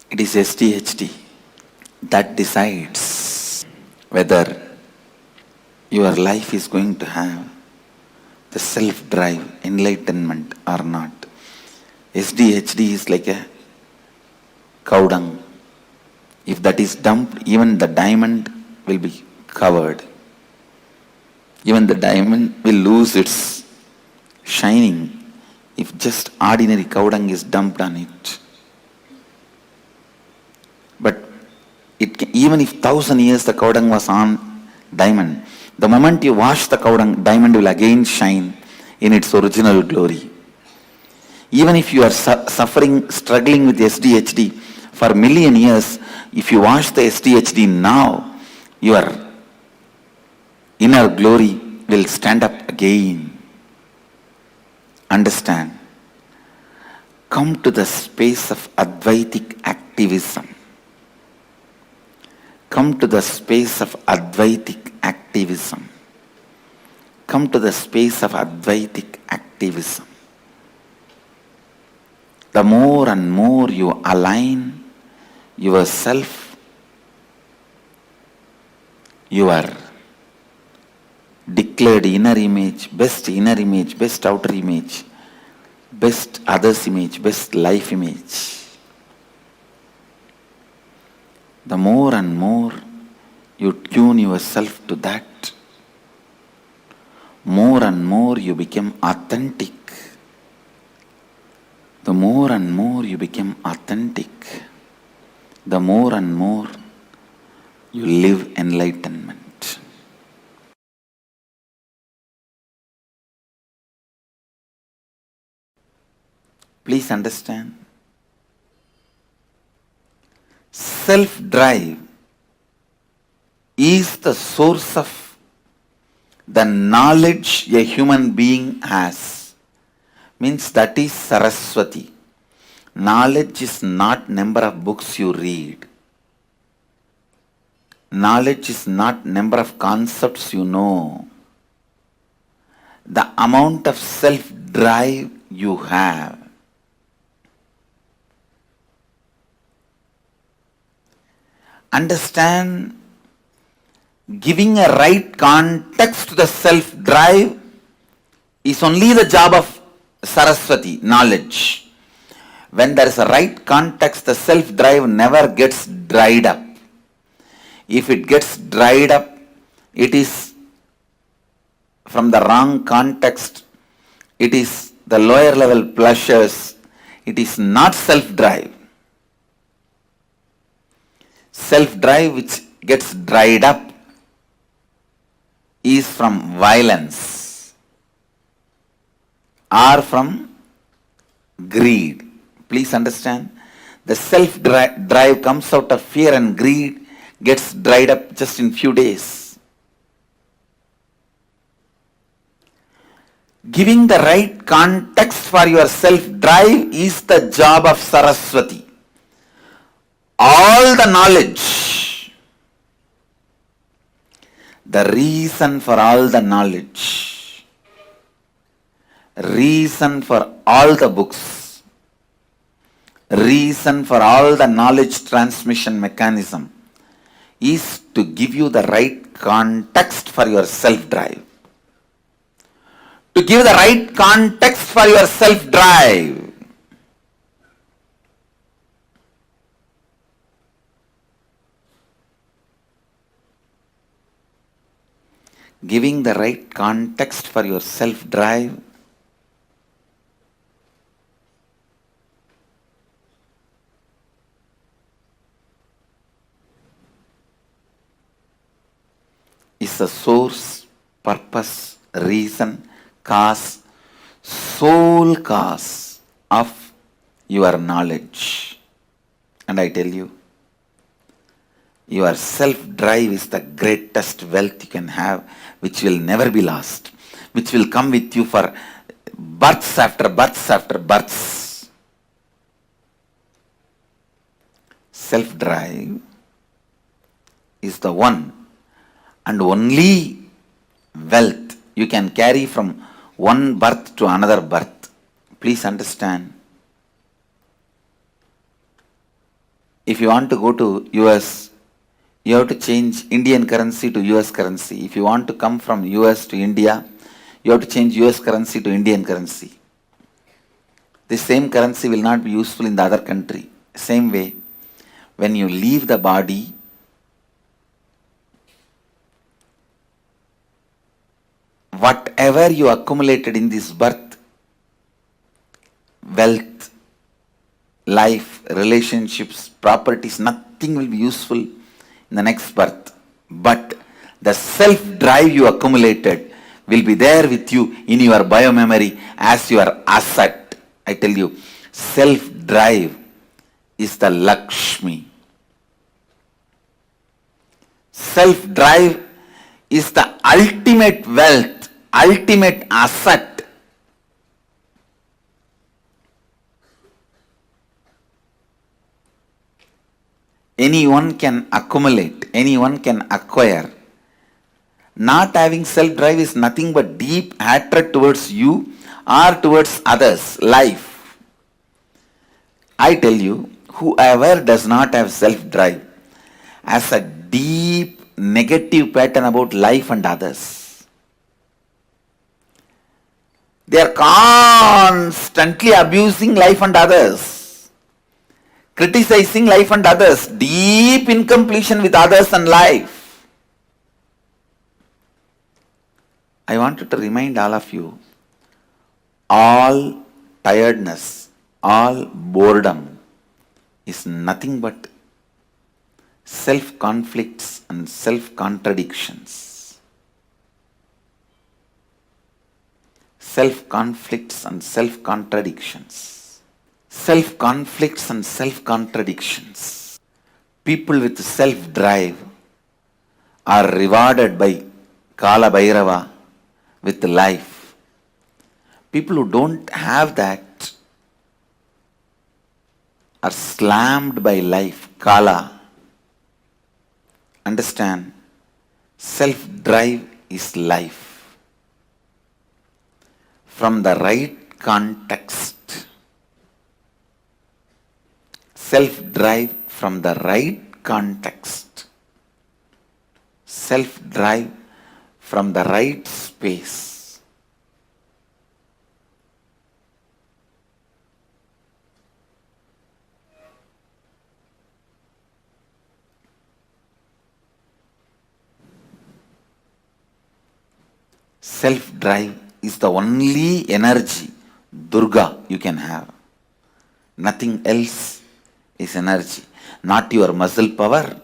It is SDHD that decides whether your life is going to have the self-drive, enlightenment or not. SDHD is like a cow dung. If that is dumped, even the diamond will be covered. Even the diamond will lose its shining if just ordinary cow dung is dumped on it. But even if 1,000 years the cow dung was on diamond, the moment you wash the cow dung, diamond will again shine in its original glory. Even if you are suffering, struggling with SDHD for a million years, if you wash the SDHD now, your inner glory will stand up again. Understand? Come to the space of Advaitic activism. Come to the space of Advaitic activism. Come to the space of Advaitic activism. The more and more you align yourself, your declared inner image, best outer image, best others image, best life image, the more and more you tune yourself to that, more and more you become authentic. The more and more you become authentic, the more and more you live enlightenment. Please understand, self-drive is the source of the knowledge a human being has. Means that is Saraswati. Knowledge is not number of books you read. Knowledge is not number of concepts you know. The amount of self-drive you have. Understand, giving a right context to the self-drive is only the job of Saraswati, knowledge. When there is a right context, the self-drive never gets dried up. If it gets dried up, it is from the wrong context. It is the lower level pleasures. It is not self-drive. Self-drive which gets dried up is from violence or from greed. Please understand, the self-drive comes out of fear and greed, gets dried up just in few days. Giving the right context for your self-drive is the job of Saraswati. All the knowledge, the reason for all the knowledge, reason for all the books, reason for all the knowledge transmission mechanism is to give you the right context for your self-drive. To give the right context for your self-drive. Giving the right context for your self-drive is the source, purpose, reason, cause, sole cause of your knowledge. And I tell you, your self-drive is the greatest wealth you can have, which will never be lost, which will come with you for births after births after births. Self-drive is the one and only wealth you can carry from one birth to another birth. Please understand. If you want to go to US, you have to change Indian currency to US currency. If you want to come from US to India, you have to change US currency to Indian currency. The same currency will not be useful in the other country. Same way, when you leave the body, whatever you accumulated in this birth, wealth, life, relationships, properties, nothing will be useful in the next birth. But the self-drive you accumulated will be there with you in your biomemory as your asset. I tell you, self-drive is the Lakshmi. Self-drive is the ultimate wealth, ultimate asset. Anyone can accumulate, anyone can acquire. Not having self-drive is nothing but deep hatred towards you or towards others, life. I tell you, whoever does not have self-drive has a deep negative pattern about life and others. They are constantly abusing life and others, criticizing life and others, deep incompletion with others and life. I wanted to remind all of you, all tiredness, all boredom is nothing but self-conflicts and self-contradictions. Self-conflicts and self-contradictions. Self-conflicts and self-contradictions. People with self-drive are rewarded by Kala Bhairava with life. People who don't have that are slammed by life, Kala. Understand, self-drive is life. From the right context, self-drive from the right context, self-drive from the right space. Self-drive is the only energy, Durga, you can have. Nothing else is energy. Not your muscle power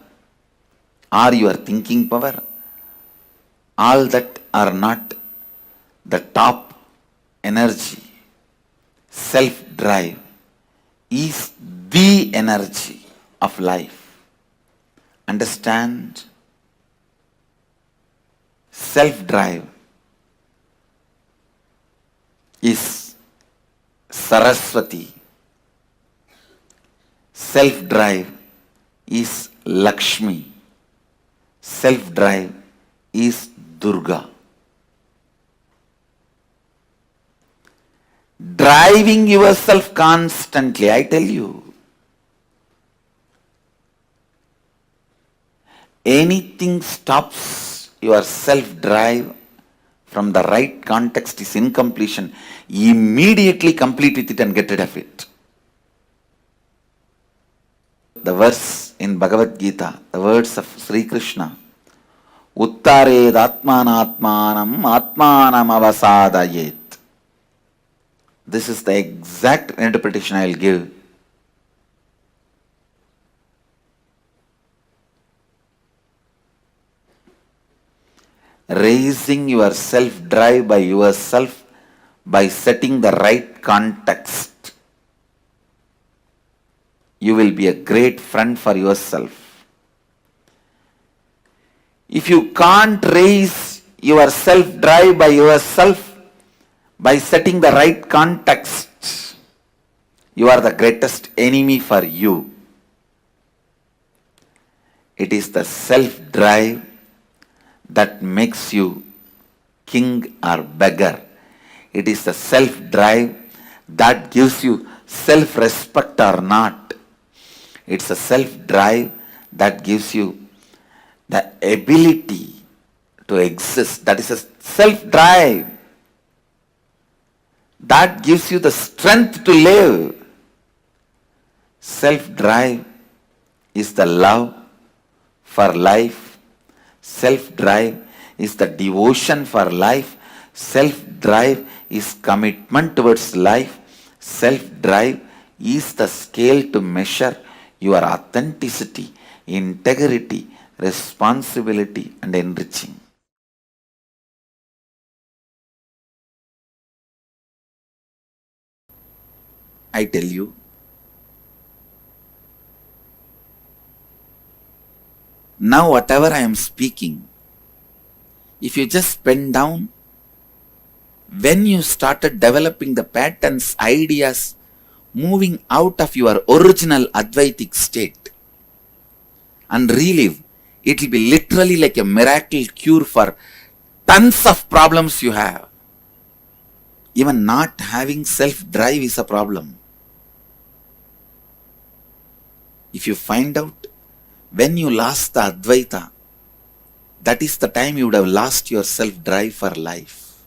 or your thinking power. All that are not the top energy. Self-drive is the energy of life. Understand? Self-drive is Saraswati. Self-drive is Lakshmi. Self-drive is Durga. Driving yourself constantly, I tell you, anything stops your self-drive from the right context is incompletion. Immediately complete with it and get rid of it. The verse in Bhagavad Gita, the words of Sri Krishna, Uttared Atmanatmanam Atmanam Avasadayet. This is the exact interpretation I will give. Raising your self-drive by yourself by setting the right context. You will be a great friend for yourself. If you can't raise your self-drive by yourself by setting the right context, you are the greatest enemy for you. It is the self-drive that makes you king or beggar. It is the self-drive that gives you self-respect or not. It's a self-drive that gives you the ability to exist. That is a self-drive that gives you the strength to live. Self-drive is the love for life. Self-drive is the devotion for life. Self-drive is commitment towards life. Self-drive is the scale to measure your authenticity, integrity, responsibility, and enriching. I tell you, now whatever I am speaking, if you just pen down, when you started developing the patterns, ideas, moving out of your original Advaitic state and relive, it will be literally like a miracle cure for tons of problems you have. Even not having self-drive is a problem. If you find out when you lost the Advaita, that is the time you would have lost your self-drive for life.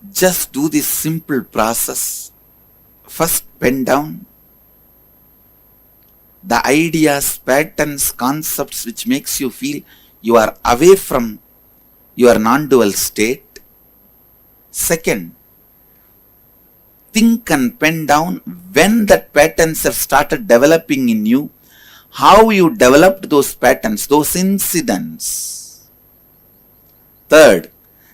Just do this simple process. First, pen down the ideas, patterns, concepts which makes you feel you are away from your non-dual state. Second, think and pen down when that patterns have started developing in you, how you developed those patterns, those incidents. Third,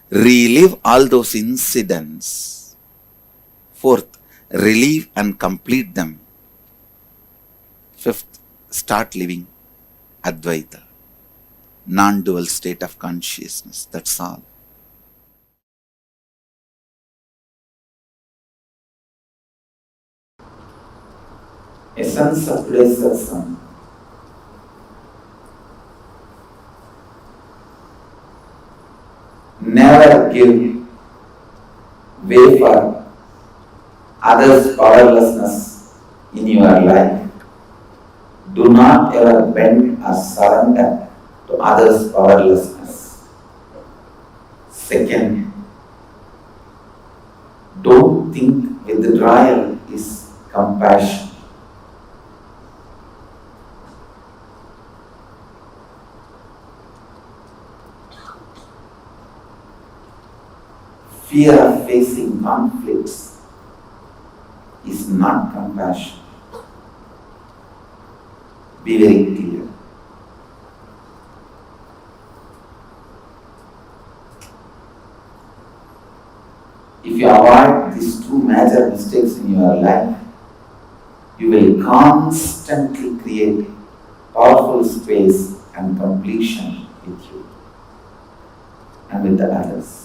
relive all those incidents. Fourth, relive and complete them. Fifth, start living Advaita, non-dual state of consciousness. That's all. Essence of today's satsang. Never give way for others' powerlessness in your life. Do not ever bend or surrender to others' powerlessness. Second, don't think withdrawal is compassion. fear of facing conflicts is not compassion. Be very clear. If you avoid these two major mistakes in your life, you will constantly create powerful space and completion with you and with the others.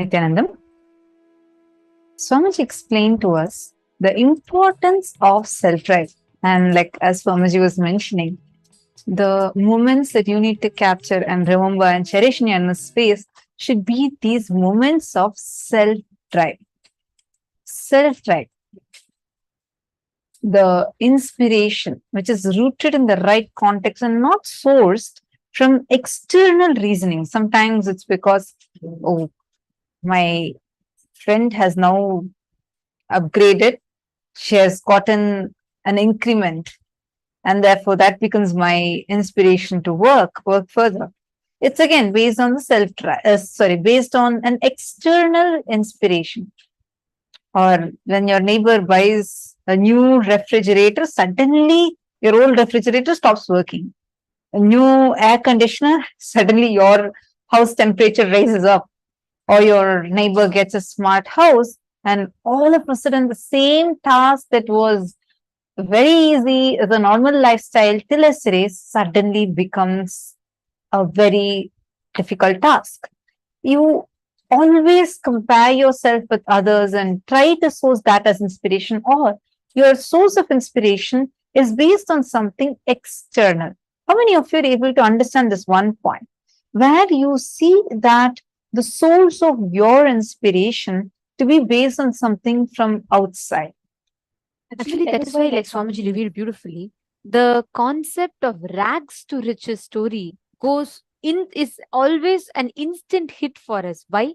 Nithyanandam, Swamiji explained to us the importance of self-drive. And like as Swamiji was mentioning, the moments that you need to capture and remember and cherish in your inner space should be these moments of self-drive. Self-drive. The inspiration, which is rooted in the right context and not sourced from external reasoning. Sometimes it's because, oh, my friend has now upgraded, she has gotten an increment, and therefore that becomes my inspiration to work further. It's again based on the based on an external inspiration. Or when your neighbor buys a new refrigerator, suddenly your old refrigerator stops working. A new air conditioner, suddenly your house temperature rises up. Or your neighbor gets a smart house, and all of a sudden the same task that was very easy as a normal lifestyle till yesterday suddenly becomes a very difficult task. You always compare yourself with others and try to source that as inspiration, or your source of inspiration is based on something external. How many of you are able to understand this one point where you see that the source of your inspiration to be based on something from outside? Actually, that is why, like Swamiji revealed beautifully, the concept of rags to riches story is always an instant hit for us. Why?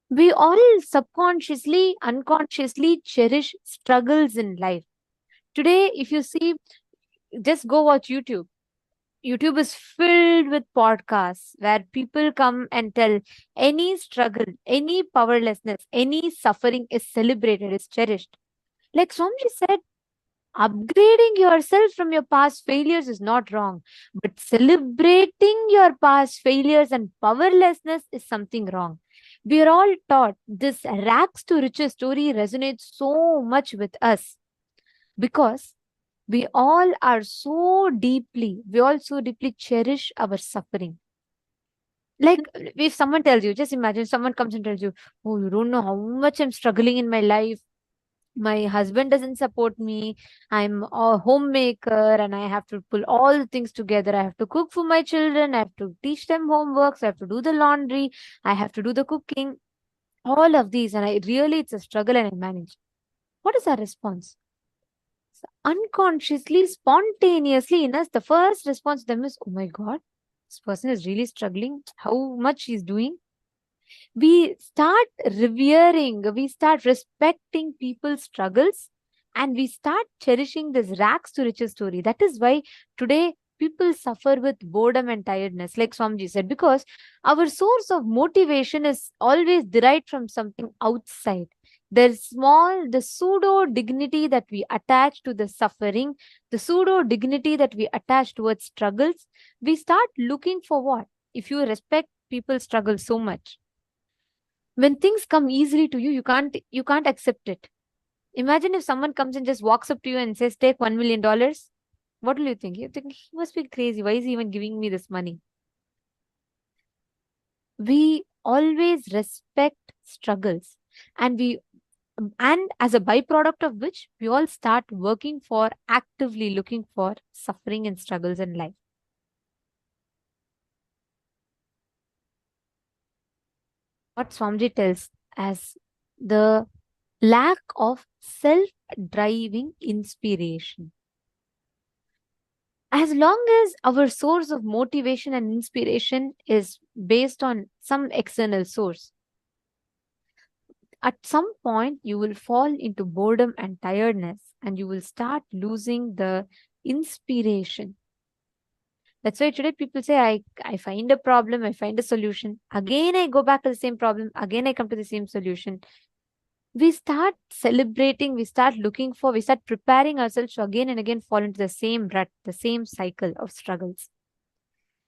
We all subconsciously, unconsciously cherish struggles in life. Today, if you see, just go watch YouTube. YouTube is filled with podcasts where people come and tell any struggle, any powerlessness, any suffering is celebrated, is cherished. Like Swamiji said, upgrading yourself from your past failures is not wrong, but celebrating your past failures and powerlessness is something wrong. We are all taught this rags to riches story resonates so much with us because we all so deeply cherish our suffering. Like if someone tells you, just imagine someone comes and tells you, oh, you don't know how much I'm struggling in my life. My husband doesn't support me. I'm a homemaker and I have to pull all the things together. I have to cook for my children. I have to teach them homeworks. I have to do the laundry. I have to do the cooking. all of these, and it's a struggle and I manage. What is our response? So unconsciously, spontaneously in us, the first response to them is, oh my God, this person is really struggling. How much he's doing. We start revering, we start respecting people's struggles, and we start cherishing this rags to riches story. That is why today people suffer with boredom and tiredness, like Swamiji said, because our source of motivation is always derived from something outside. The pseudo dignity that we attach to the suffering, the pseudo dignity that we attach towards struggles, we start looking for what? If you respect people's struggle so much, when things come easily to you, you can't accept it. Imagine if someone comes and just walks up to you and says, take $1 million. What will you think? You think he must be crazy. Why is he even giving me this money? We always respect struggles, and as a byproduct of which, we all start actively looking for suffering and struggles in life. What Swamiji tells as the lack of self-driving inspiration. As long as our source of motivation and inspiration is based on some external source, at some point you will fall into boredom and tiredness, and you will start losing the inspiration. That's why today people say, I find a problem, I find a solution. Again, I go back to the same problem. Again, I come to the same solution. We start celebrating, we start preparing ourselves to again and again fall into the same rut, the same cycle of struggles.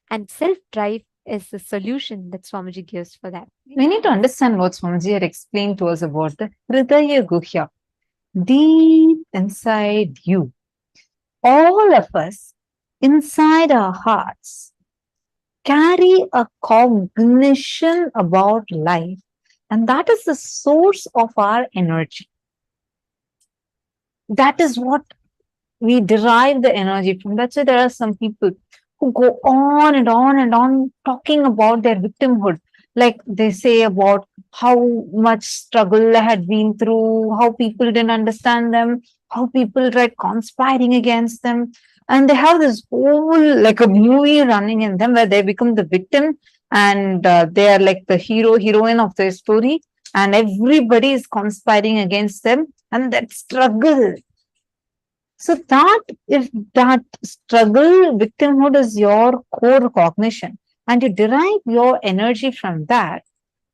And self-drive is the solution that Swamiji gives for that. We need to understand what Swamiji had explained to us about the Hridaya Guhya. Deep inside you, all of us, inside our hearts, carry a cognition about life, and that is the source of our energy. That is what we derive the energy from. That's why there are some people who go on and on and on talking about their victimhood. Like they say about how much struggle they had been through, how people didn't understand them, how people tried conspiring against them. And they have this whole, like a movie running in them where they become the victim, and they are like the hero, heroine of their story, and everybody is conspiring against them, and that struggle. So that, if that struggle, victimhood is your core cognition, and you derive your energy from that,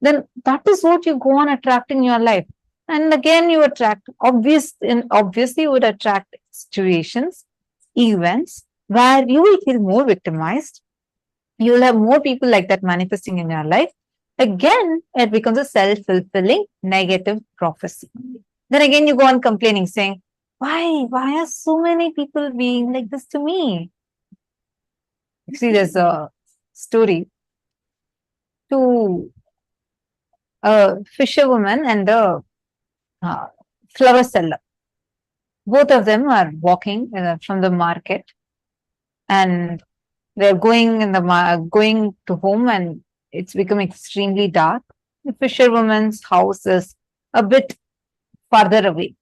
then that is what you go on attracting in your life. And again, you attract, obviously you would attract situations, events where you will feel more victimized. You will have more people like that manifesting in your life. Again, it becomes a self-fulfilling negative prophecy. Then again, you go on complaining, saying, why are so many people being like this to me? See, there's a story to a fisherwoman and a flower seller. Both of them are walking from the market, and they're going going to home, and it's become extremely dark. The fisherwoman's house is a bit farther away.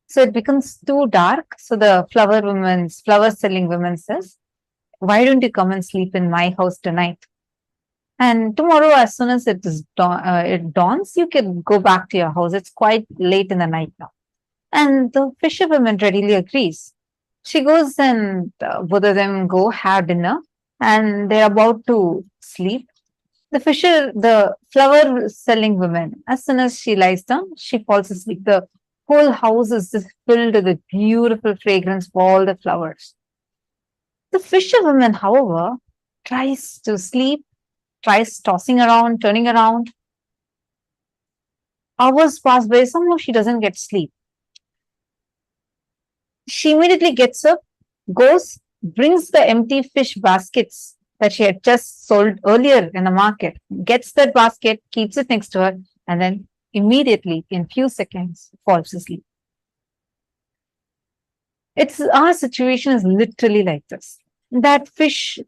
So it becomes too dark. So the flower selling woman says, why don't you come and sleep in my house tonight? And tomorrow, as soon as it dawns, you can go back to your house. It's quite late in the night now. And the fisherwoman readily agrees. She goes, and both of them go have dinner, and they're about to sleep. The flower selling woman, as soon as she lies down, she falls asleep. The whole house is just filled with the beautiful fragrance of all the flowers. The fisherwoman, however, tries to sleep, tries tossing around, turning around. Hours pass by, somehow she doesn't get sleep. She immediately gets up, goes, brings the empty fish baskets that she had just sold earlier in the market, gets that basket, keeps it next to her, and then immediately, in few seconds, falls asleep. Our situation is literally like this. That fish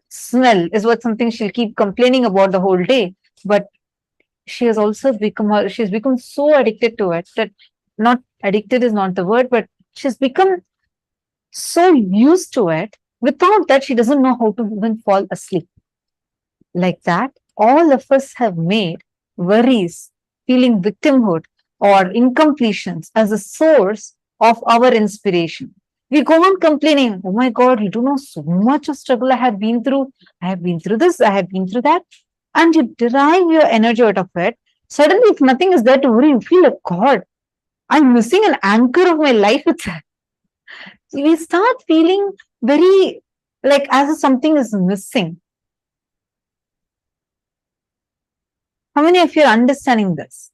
smell is what something she'll keep complaining about the whole day, but she has also become, she's become so addicted to it that, not addicted is not the word, but she's become so used to it. Without that, she doesn't know how to even fall asleep. Like that, all of us have made worries, feeling victimhood, or incompletions as a source of our inspiration. We go on complaining, oh my God, you don't know so much of struggle I have been through. I have been through this, I have been through that. And you derive your energy out of it. Suddenly, if nothing is there to worry, you feel like, God, I'm missing an anchor of my life itself. We start feeling very like as if something is missing. How many of you are understanding this?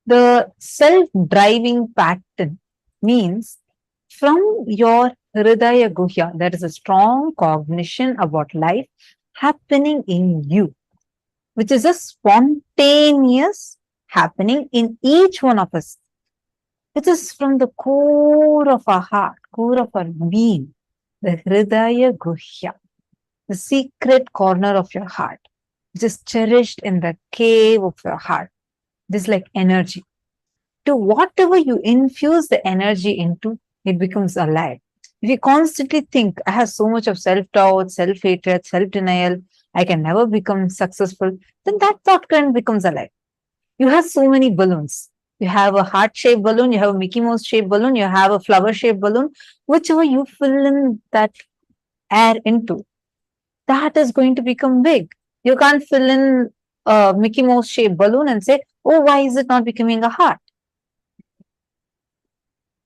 The self-driving pattern means from your Hridaya Guhya, there is a strong cognition about life happening in you, which is a spontaneous happening in each one of us. It is from the core of our heart, core of our being, the Hridaya Guhya, the secret corner of your heart, which is cherished in the cave of your heart. This is like energy. To whatever you infuse the energy into, it becomes alive. If you constantly think, I have so much of self-doubt, self-hatred, self-denial, I can never become successful, then that thought current becomes alive. You have so many balloons. You have a heart-shaped balloon, you have a Mickey Mouse-shaped balloon, you have a flower-shaped balloon, whichever you fill in that air into, that is going to become big. You can't fill in a Mickey Mouse-shaped balloon and say, oh, why is it not becoming a heart?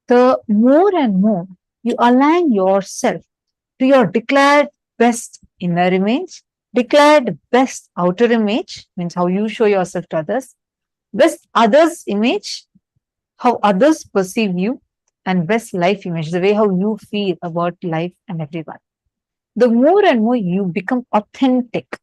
The more and more you align yourself to your declared best inner image, declared best outer image, means how you show yourself to others, best others image, how others perceive you, and best life image, the way how you feel about life and everyone. The more and more you become authentic,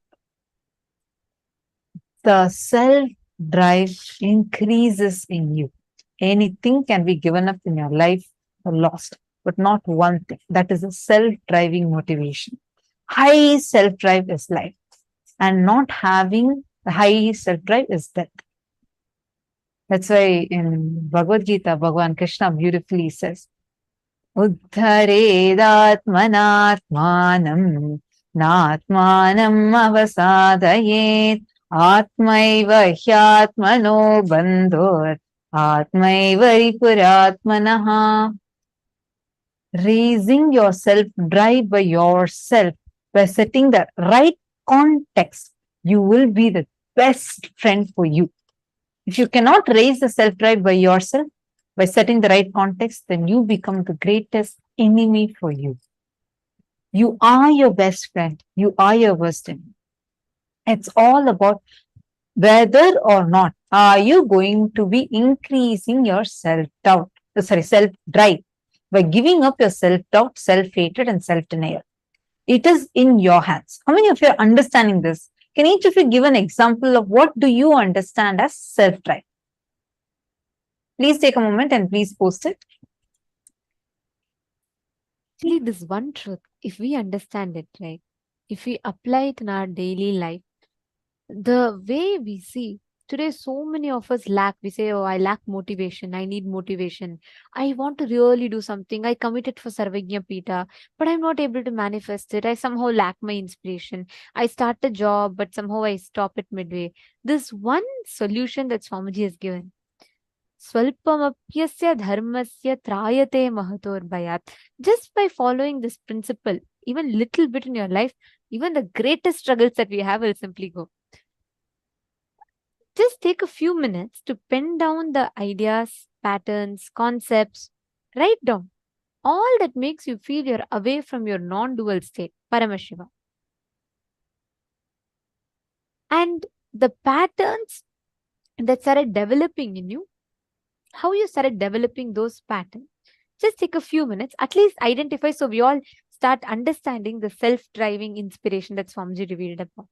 the self-drive increases in you. Anything can be given up in your life or lost, but not one thing. That is a self-driving motivation. High self-drive is life, and not having the high self-drive is death. That's why in Bhagavad Gita, Bhagavan Krishna beautifully says, Uddharedatmanatmanam natmanam avasadayet atmaiva hyatmano bandhor atmaiva ripuratmanaha. Raising your self-drive by yourself, by setting the right context, you will be the best friend for you. If you cannot raise the self-drive by yourself, by setting the right context, then you become the greatest enemy for you. You are your best friend. You are your worst enemy. It's all about whether or not are you going to be increasing your self-doubt, self-drive by giving up your self-doubt, self-hatred, and self-denial. It is in your hands. How many of you are understanding this? Can each of you give an example of what do you understand as self-drive? Please take a moment and please post it. Actually, this one truth, if we understand it, right, if we apply it in our daily life, the way we see today, so many of us lack. We say, oh, I lack motivation. I need motivation. I want to really do something. I committed for Sarvagya Pita, but I'm not able to manifest it. I somehow lack my inspiration. I start a job, but somehow I stop it midway. This one solution that Swamiji has given. Swalpamapyasya dharmasya trayate mahator bhayat. Just by following this principle, even little bit in your life, even the greatest struggles that we have will simply go. Just take a few minutes to pen down the ideas, patterns, concepts. Write down all that makes you feel you're away from your non-dual state, Paramashiva. And the patterns that started developing in you, how you started developing those patterns. Just take a few minutes, at least identify, so we all start understanding the self-driving inspiration that Swamiji revealed about.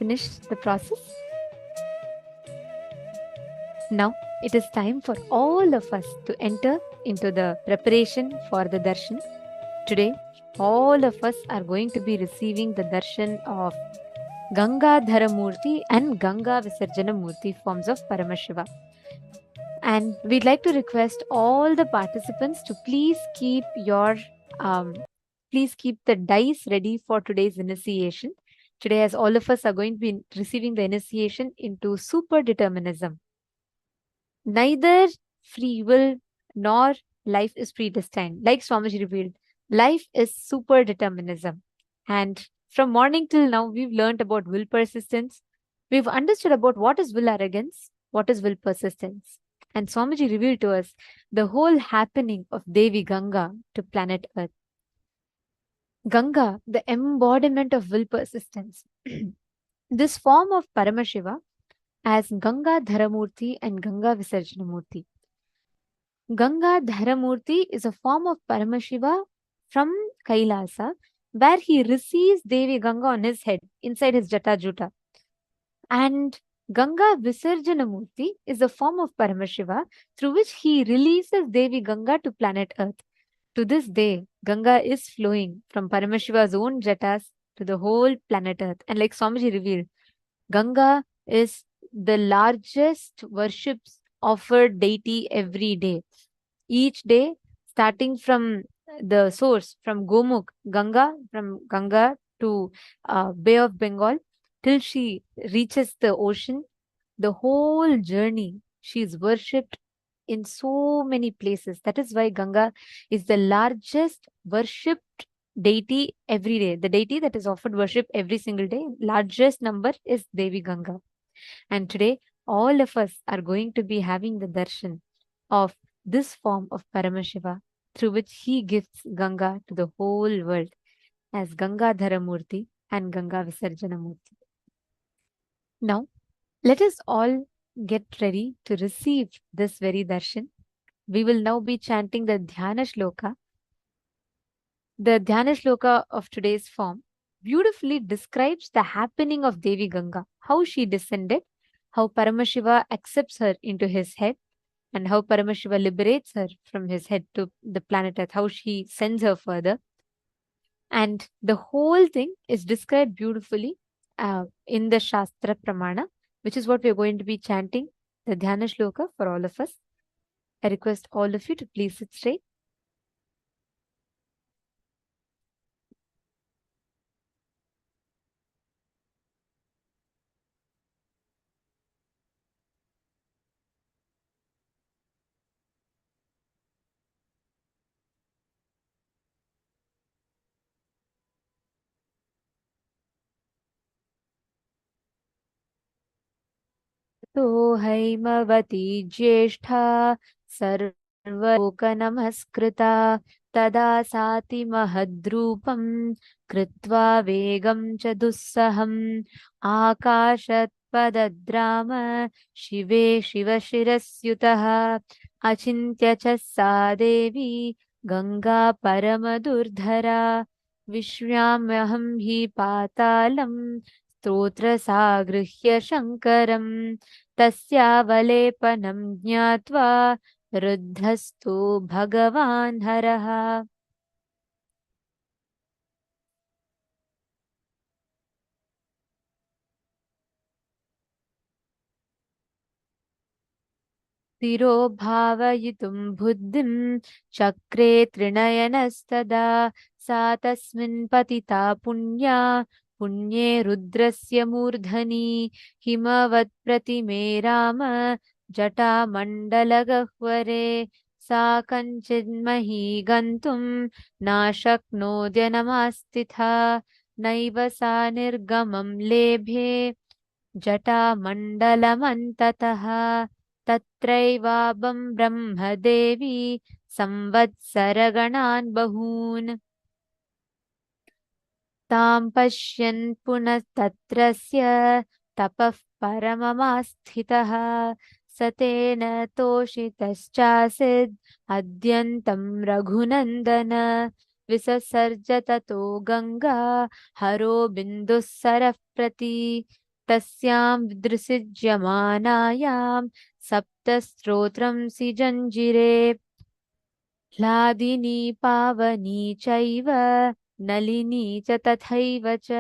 finish the process. Now it is time for all of us to enter into the preparation for the darshan. Today, all of us are going to be receiving the darshan of Gangadhara Murti and Ganga Visarjana Murti forms of Paramashiva. And we'd like to request all the participants to please keep the dice ready for today's initiation. Today, as all of us are going to be receiving the initiation into super determinism. Neither free will nor life is predestined. Like Swamiji revealed, life is super determinism. And from morning till now, we've learned about will persistence. We've understood about what is will arrogance, what is will persistence. And Swamiji revealed to us the whole happening of Devi Ganga to planet Earth. Ganga, the embodiment of will persistence. This form of Paramashiva as Ganga Dharamurti and Ganga Visarjanamurti. Ganga Dharamurti is a form of Paramashiva from Kailasa, where he receives Devi Ganga on his head, inside his Jata Juta. And Ganga Visarjanamurti is a form of Paramashiva through which he releases Devi Ganga to planet Earth. To this day, Ganga is flowing from Paramashiva's own Jatas to the whole planet Earth. And like Swamiji revealed, Ganga is the largest worships offered deity every day. Each day, starting from the source, from Gomukh, Ganga, from Ganga to Bay of Bengal, till she reaches the ocean, the whole journey, she is worshipped in so many places. That is why Ganga is the largest worshipped deity every day. The deity that is offered worship every single day, largest number is Devi Ganga. And today, all of us are going to be having the darshan of this form of Paramashiva, through which he gives Ganga to the whole world as Ganga Dharamurti and Ganga Visarjana Murti. Now, let us all get ready to receive this very darshan. We will now be chanting the Dhyana Shloka. The Dhyana Shloka of today's form beautifully describes the happening of Devi Ganga, how she descended, how Paramashiva accepts her into his head, and how Paramashiva liberates her from his head to the planet Earth, how she sends her further. And the whole thing is described beautifully in the Shastra Pramana, which is what we are going to be chanting, the Dhyana Shloka for all of us. I request all of you to please sit straight. तो हैमवती ज्येष्ठा सर्वलोकनमस्कृता तदा साति महद्रूपं कृत्वा वेगं च दुस्सहम् आकाशत्पदद्राम शिवे शिवशिरस्युतः अचिन्त्य च सा देवी गंगा परमदुर्धरा विश्व्याम्यहं हि पातालं स्तोत्रसागृह्य शङ्करं तस्यावलेपनं ज्ञात्वा रुद्धस्तु भगवान् हरः. स्थिरो भावयितुं बुद्धिं चक्रे त्रिनयनस्तदा सा तस्मिन् पतिता पुण्या पुण्ये रुद्रस्य मूर्धनि हिमवत्प्रतिमे राम जटामण्डलगह्वरे सा कञ्चिन्मही गन्तुं नाशक्नोद्यनमास्तिथा नैव सा निर्गमं लेभे जटामण्डलमन्ततः तत्रैवाबं ब्रह्मदेवी संवत्सरगणान् बहून् तां पश्यन् पुनः तत्रस्य तपः परममास्थितः स तेन तोषितश्चासीद् अद्यन्तं रघुनन्दन विससर्ज ततो गङ्गा हरो बिन्दुः सरः प्रति तस्यां विदृशिज्यमानायां सप्तस्त्रोत्रंसि जञ्जिरे ह्लादिनी पावनी चैव नलिनी च तथैव च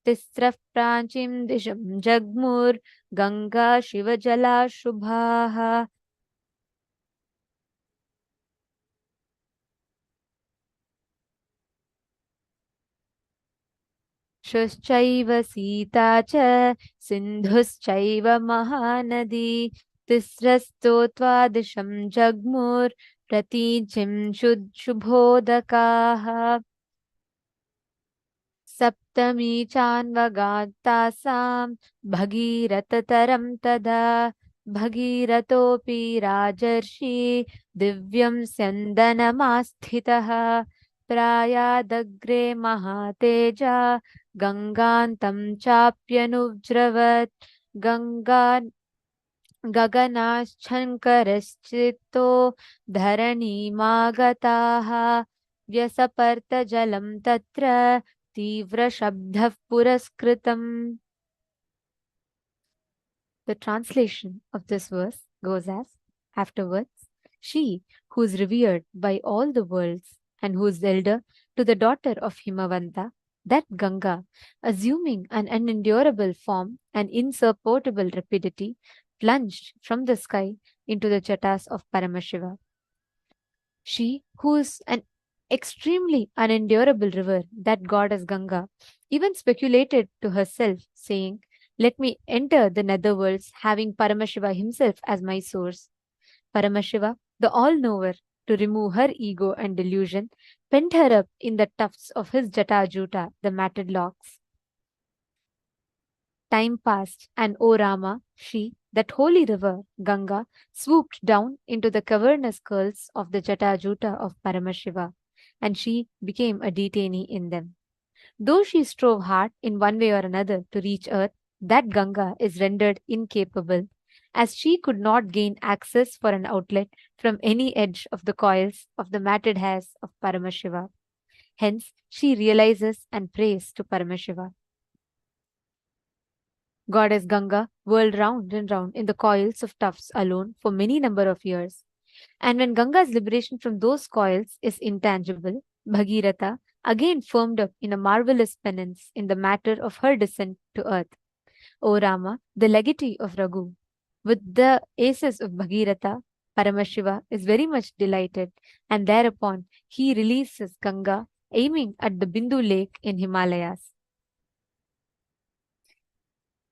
तिस्रः प्राचीं दिशं जग्मुर्गङ्गा शिवजला शुभाः शुश्चैव सीता च सिन्धुश्चैव महानदी तिस्रस्तोत्वादिशं जग्मुर्प्रतीचिं शुभोदकाः सप्तमी चान्वगात्तासां भगीरथतरं तदा भगीरथोऽपि राजर्षि दिव्यं स्यन्दनमास्थितः प्रायादग्रे महातेजा गङ्गान्तं चाप्यनुज्रवत् गगनाच्छङ्करश्चित्तो धरणीमागताः व्यसपर्तजलं तत्र तीव्रशब्दः पुरस्कृतम्. The translation of this verse goes as afterwards, she who is revered by all the worlds and who is elder to the daughter of Himavanta, that Ganga, assuming an unendurable form and insupportable rapidity, plunged from the sky into the jatas of Paramashiva. She who is an extremely unendurable river, that goddess Ganga, even speculated to herself, saying, "Let me enter the netherworlds, having Paramashiva himself as my source." Paramashiva, the all-knower, to remove her ego and delusion, pent her up in the tufts of his jata-juta, the matted locks. Time passed, and O Rama, she, that holy river, Ganga, swooped down into the cavernous curls of the jata-juta of Paramashiva, and she became a detainee in them. Though she strove hard in one way or another to reach earth, that Ganga is rendered incapable, as she could not gain access for an outlet from any edge of the coils of the matted hairs of Paramashiva. Hence, she realizes and prays to Paramashiva. Goddess Ganga whirled round and round in the coils of tufts alone for many number of years. And when Ganga's liberation from those coils is intangible, Bhagirath again firmed up in a marvelous penance in the matter of her descent to earth. O Rama, the legatee of Raghu, with the aces of Bhagirath, Paramashiva is very much delighted, and thereupon he releases Ganga, aiming at the Bindu lake in Himalayas.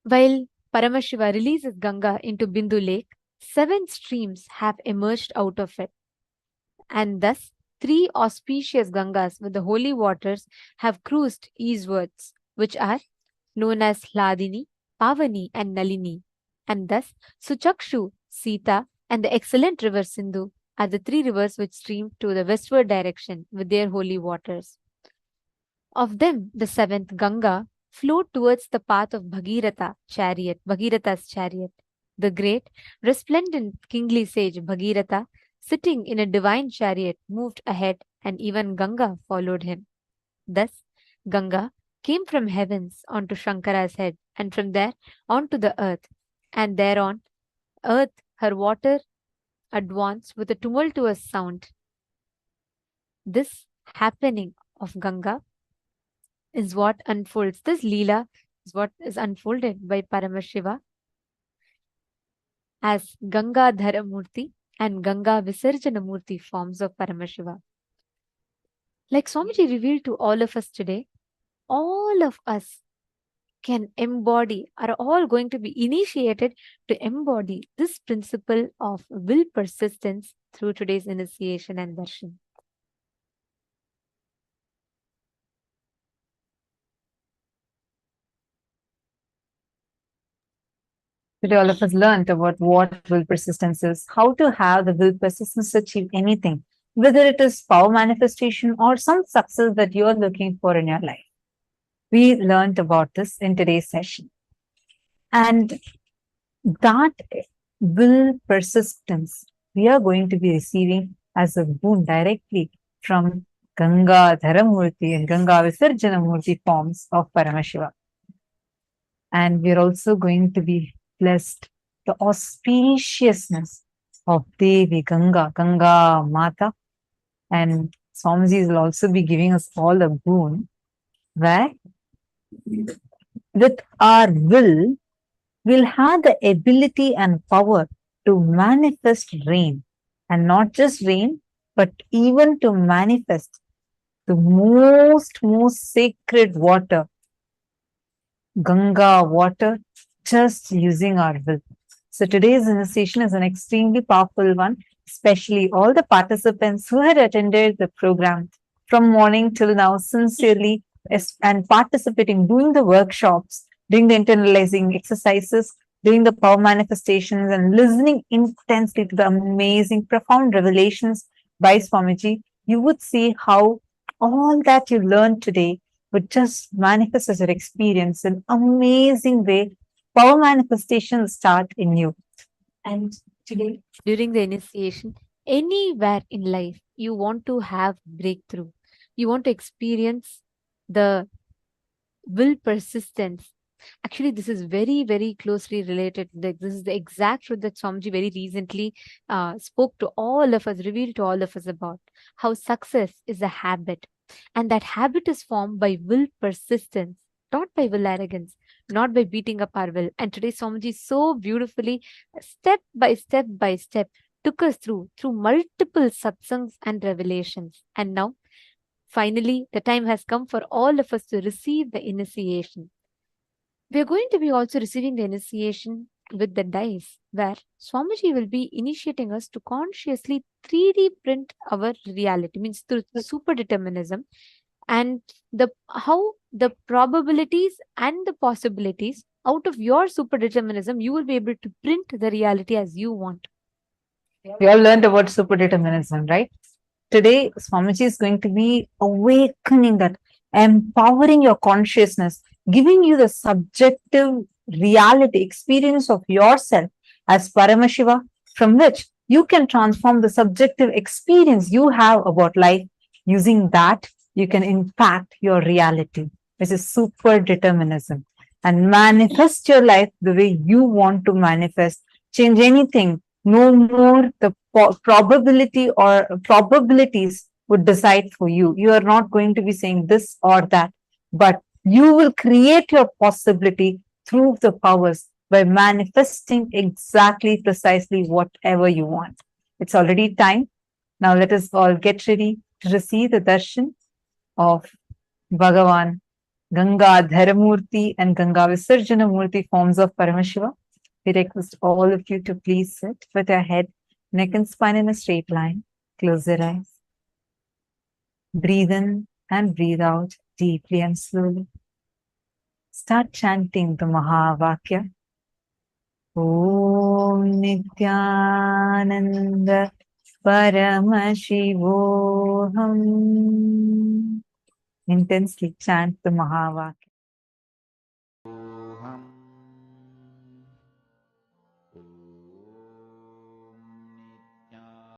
While Paramashiva releases Ganga into Bindu lake, 7 streams have emerged out of it, and thus 3 auspicious Gangas with the holy waters have cruised eastwards, which are known as Hladini, Pavani and Nalini, and thus Suchakshu, Sita and the excellent river Sindhu are the 3 rivers which stream to the westward direction with their holy waters. Of them, the 7th, Ganga, flowed towards the path of Bhagirath's chariot. The great, resplendent kingly sage Bhagirath, sitting in a divine chariot, moved ahead, and even Ganga followed him. Thus, Ganga came from heavens onto Shankara's head, and from there onto the earth, and thereon earth her water advanced with a tumultuous sound. This happening of Ganga is what unfolds. This Leela is what is unfolded by Paramashiva as Ganga Dharamurti and Ganga Visarjana Murti forms of Paramashiva. Like Swamiji revealed to all of us today, all of us can embody, are all going to be initiated to embody this principle of will persistence through today's initiation and darshan. Today, all of us learned about what will persistence is, how to have the will persistence to achieve anything, whether it is power manifestation or some success that you are looking for in your life. We learned about this in today's session. And that will persistence we are going to be receiving as a boon directly from Ganga Dharamurti and Ganga Visarjana Murti forms of Paramashiva. And we're also going to be blessed the auspiciousness of Devi Ganga, Ganga Mata. And Swamiji will also be giving us all a boon where with our will, we'll have the ability and power to manifest rain. And not just rain, but even to manifest the most sacred water, Ganga water, just using our will. So today's initiation is an extremely powerful one, especially all the participants who had attended the program from morning till now sincerely and participating, doing the workshops, doing the internalizing exercises, doing the power manifestations and listening intensely to the amazing, profound revelations by Swamiji. You would see how all that you learned today would just manifest as your experience in amazing way. Power manifestations start in you. And today, During the initiation, anywhere in life, you want to have breakthrough. You want to experience the will persistence. Actually, this is very, very closely related. This is the exact truth that Swamiji very recently spoke to all of us, revealed to all of us about how success is a habit. And that habit is formed by will persistence, not by will arrogance, not by beating up our will. And today, Swamiji so beautifully, step by step, took us through multiple satsangs and revelations. And now, finally, the time has come for all of us to receive the initiation. We are going to be also receiving the initiation with the dice, where Swamiji will be initiating us to consciously 3D print our reality, means through the super determinism, and how the probabilities and the possibilities out of your super determinism, you will be able to print the reality as you want. we all learned about super determinism, right? Today, Swamiji is going to be awakening that, empowering your consciousness, giving you the subjective reality, experience of yourself as Paramashiva, from which you can transform the subjective experience you have about life. Using that, you can impact your reality, which is super determinism, and manifest your life the way you want to manifest. Change anything. No more the probability or probabilities would decide for you. You are not going to be saying this or that, but you will create your possibility through the powers by manifesting exactly, precisely whatever you want. It's already time. Now let us all get ready to receive the darshan of Bhagavan, Ganga Dharamurti and Ganga Visarjana Murti forms of Paramashiva. We request all of you to please sit with your head, neck and spine in a straight line. Close your eyes. Breathe in and breathe out deeply and slowly. Start chanting the Mahavakya. Om Nithyananda Paramashivoham. Intensely chant the Mahavakya.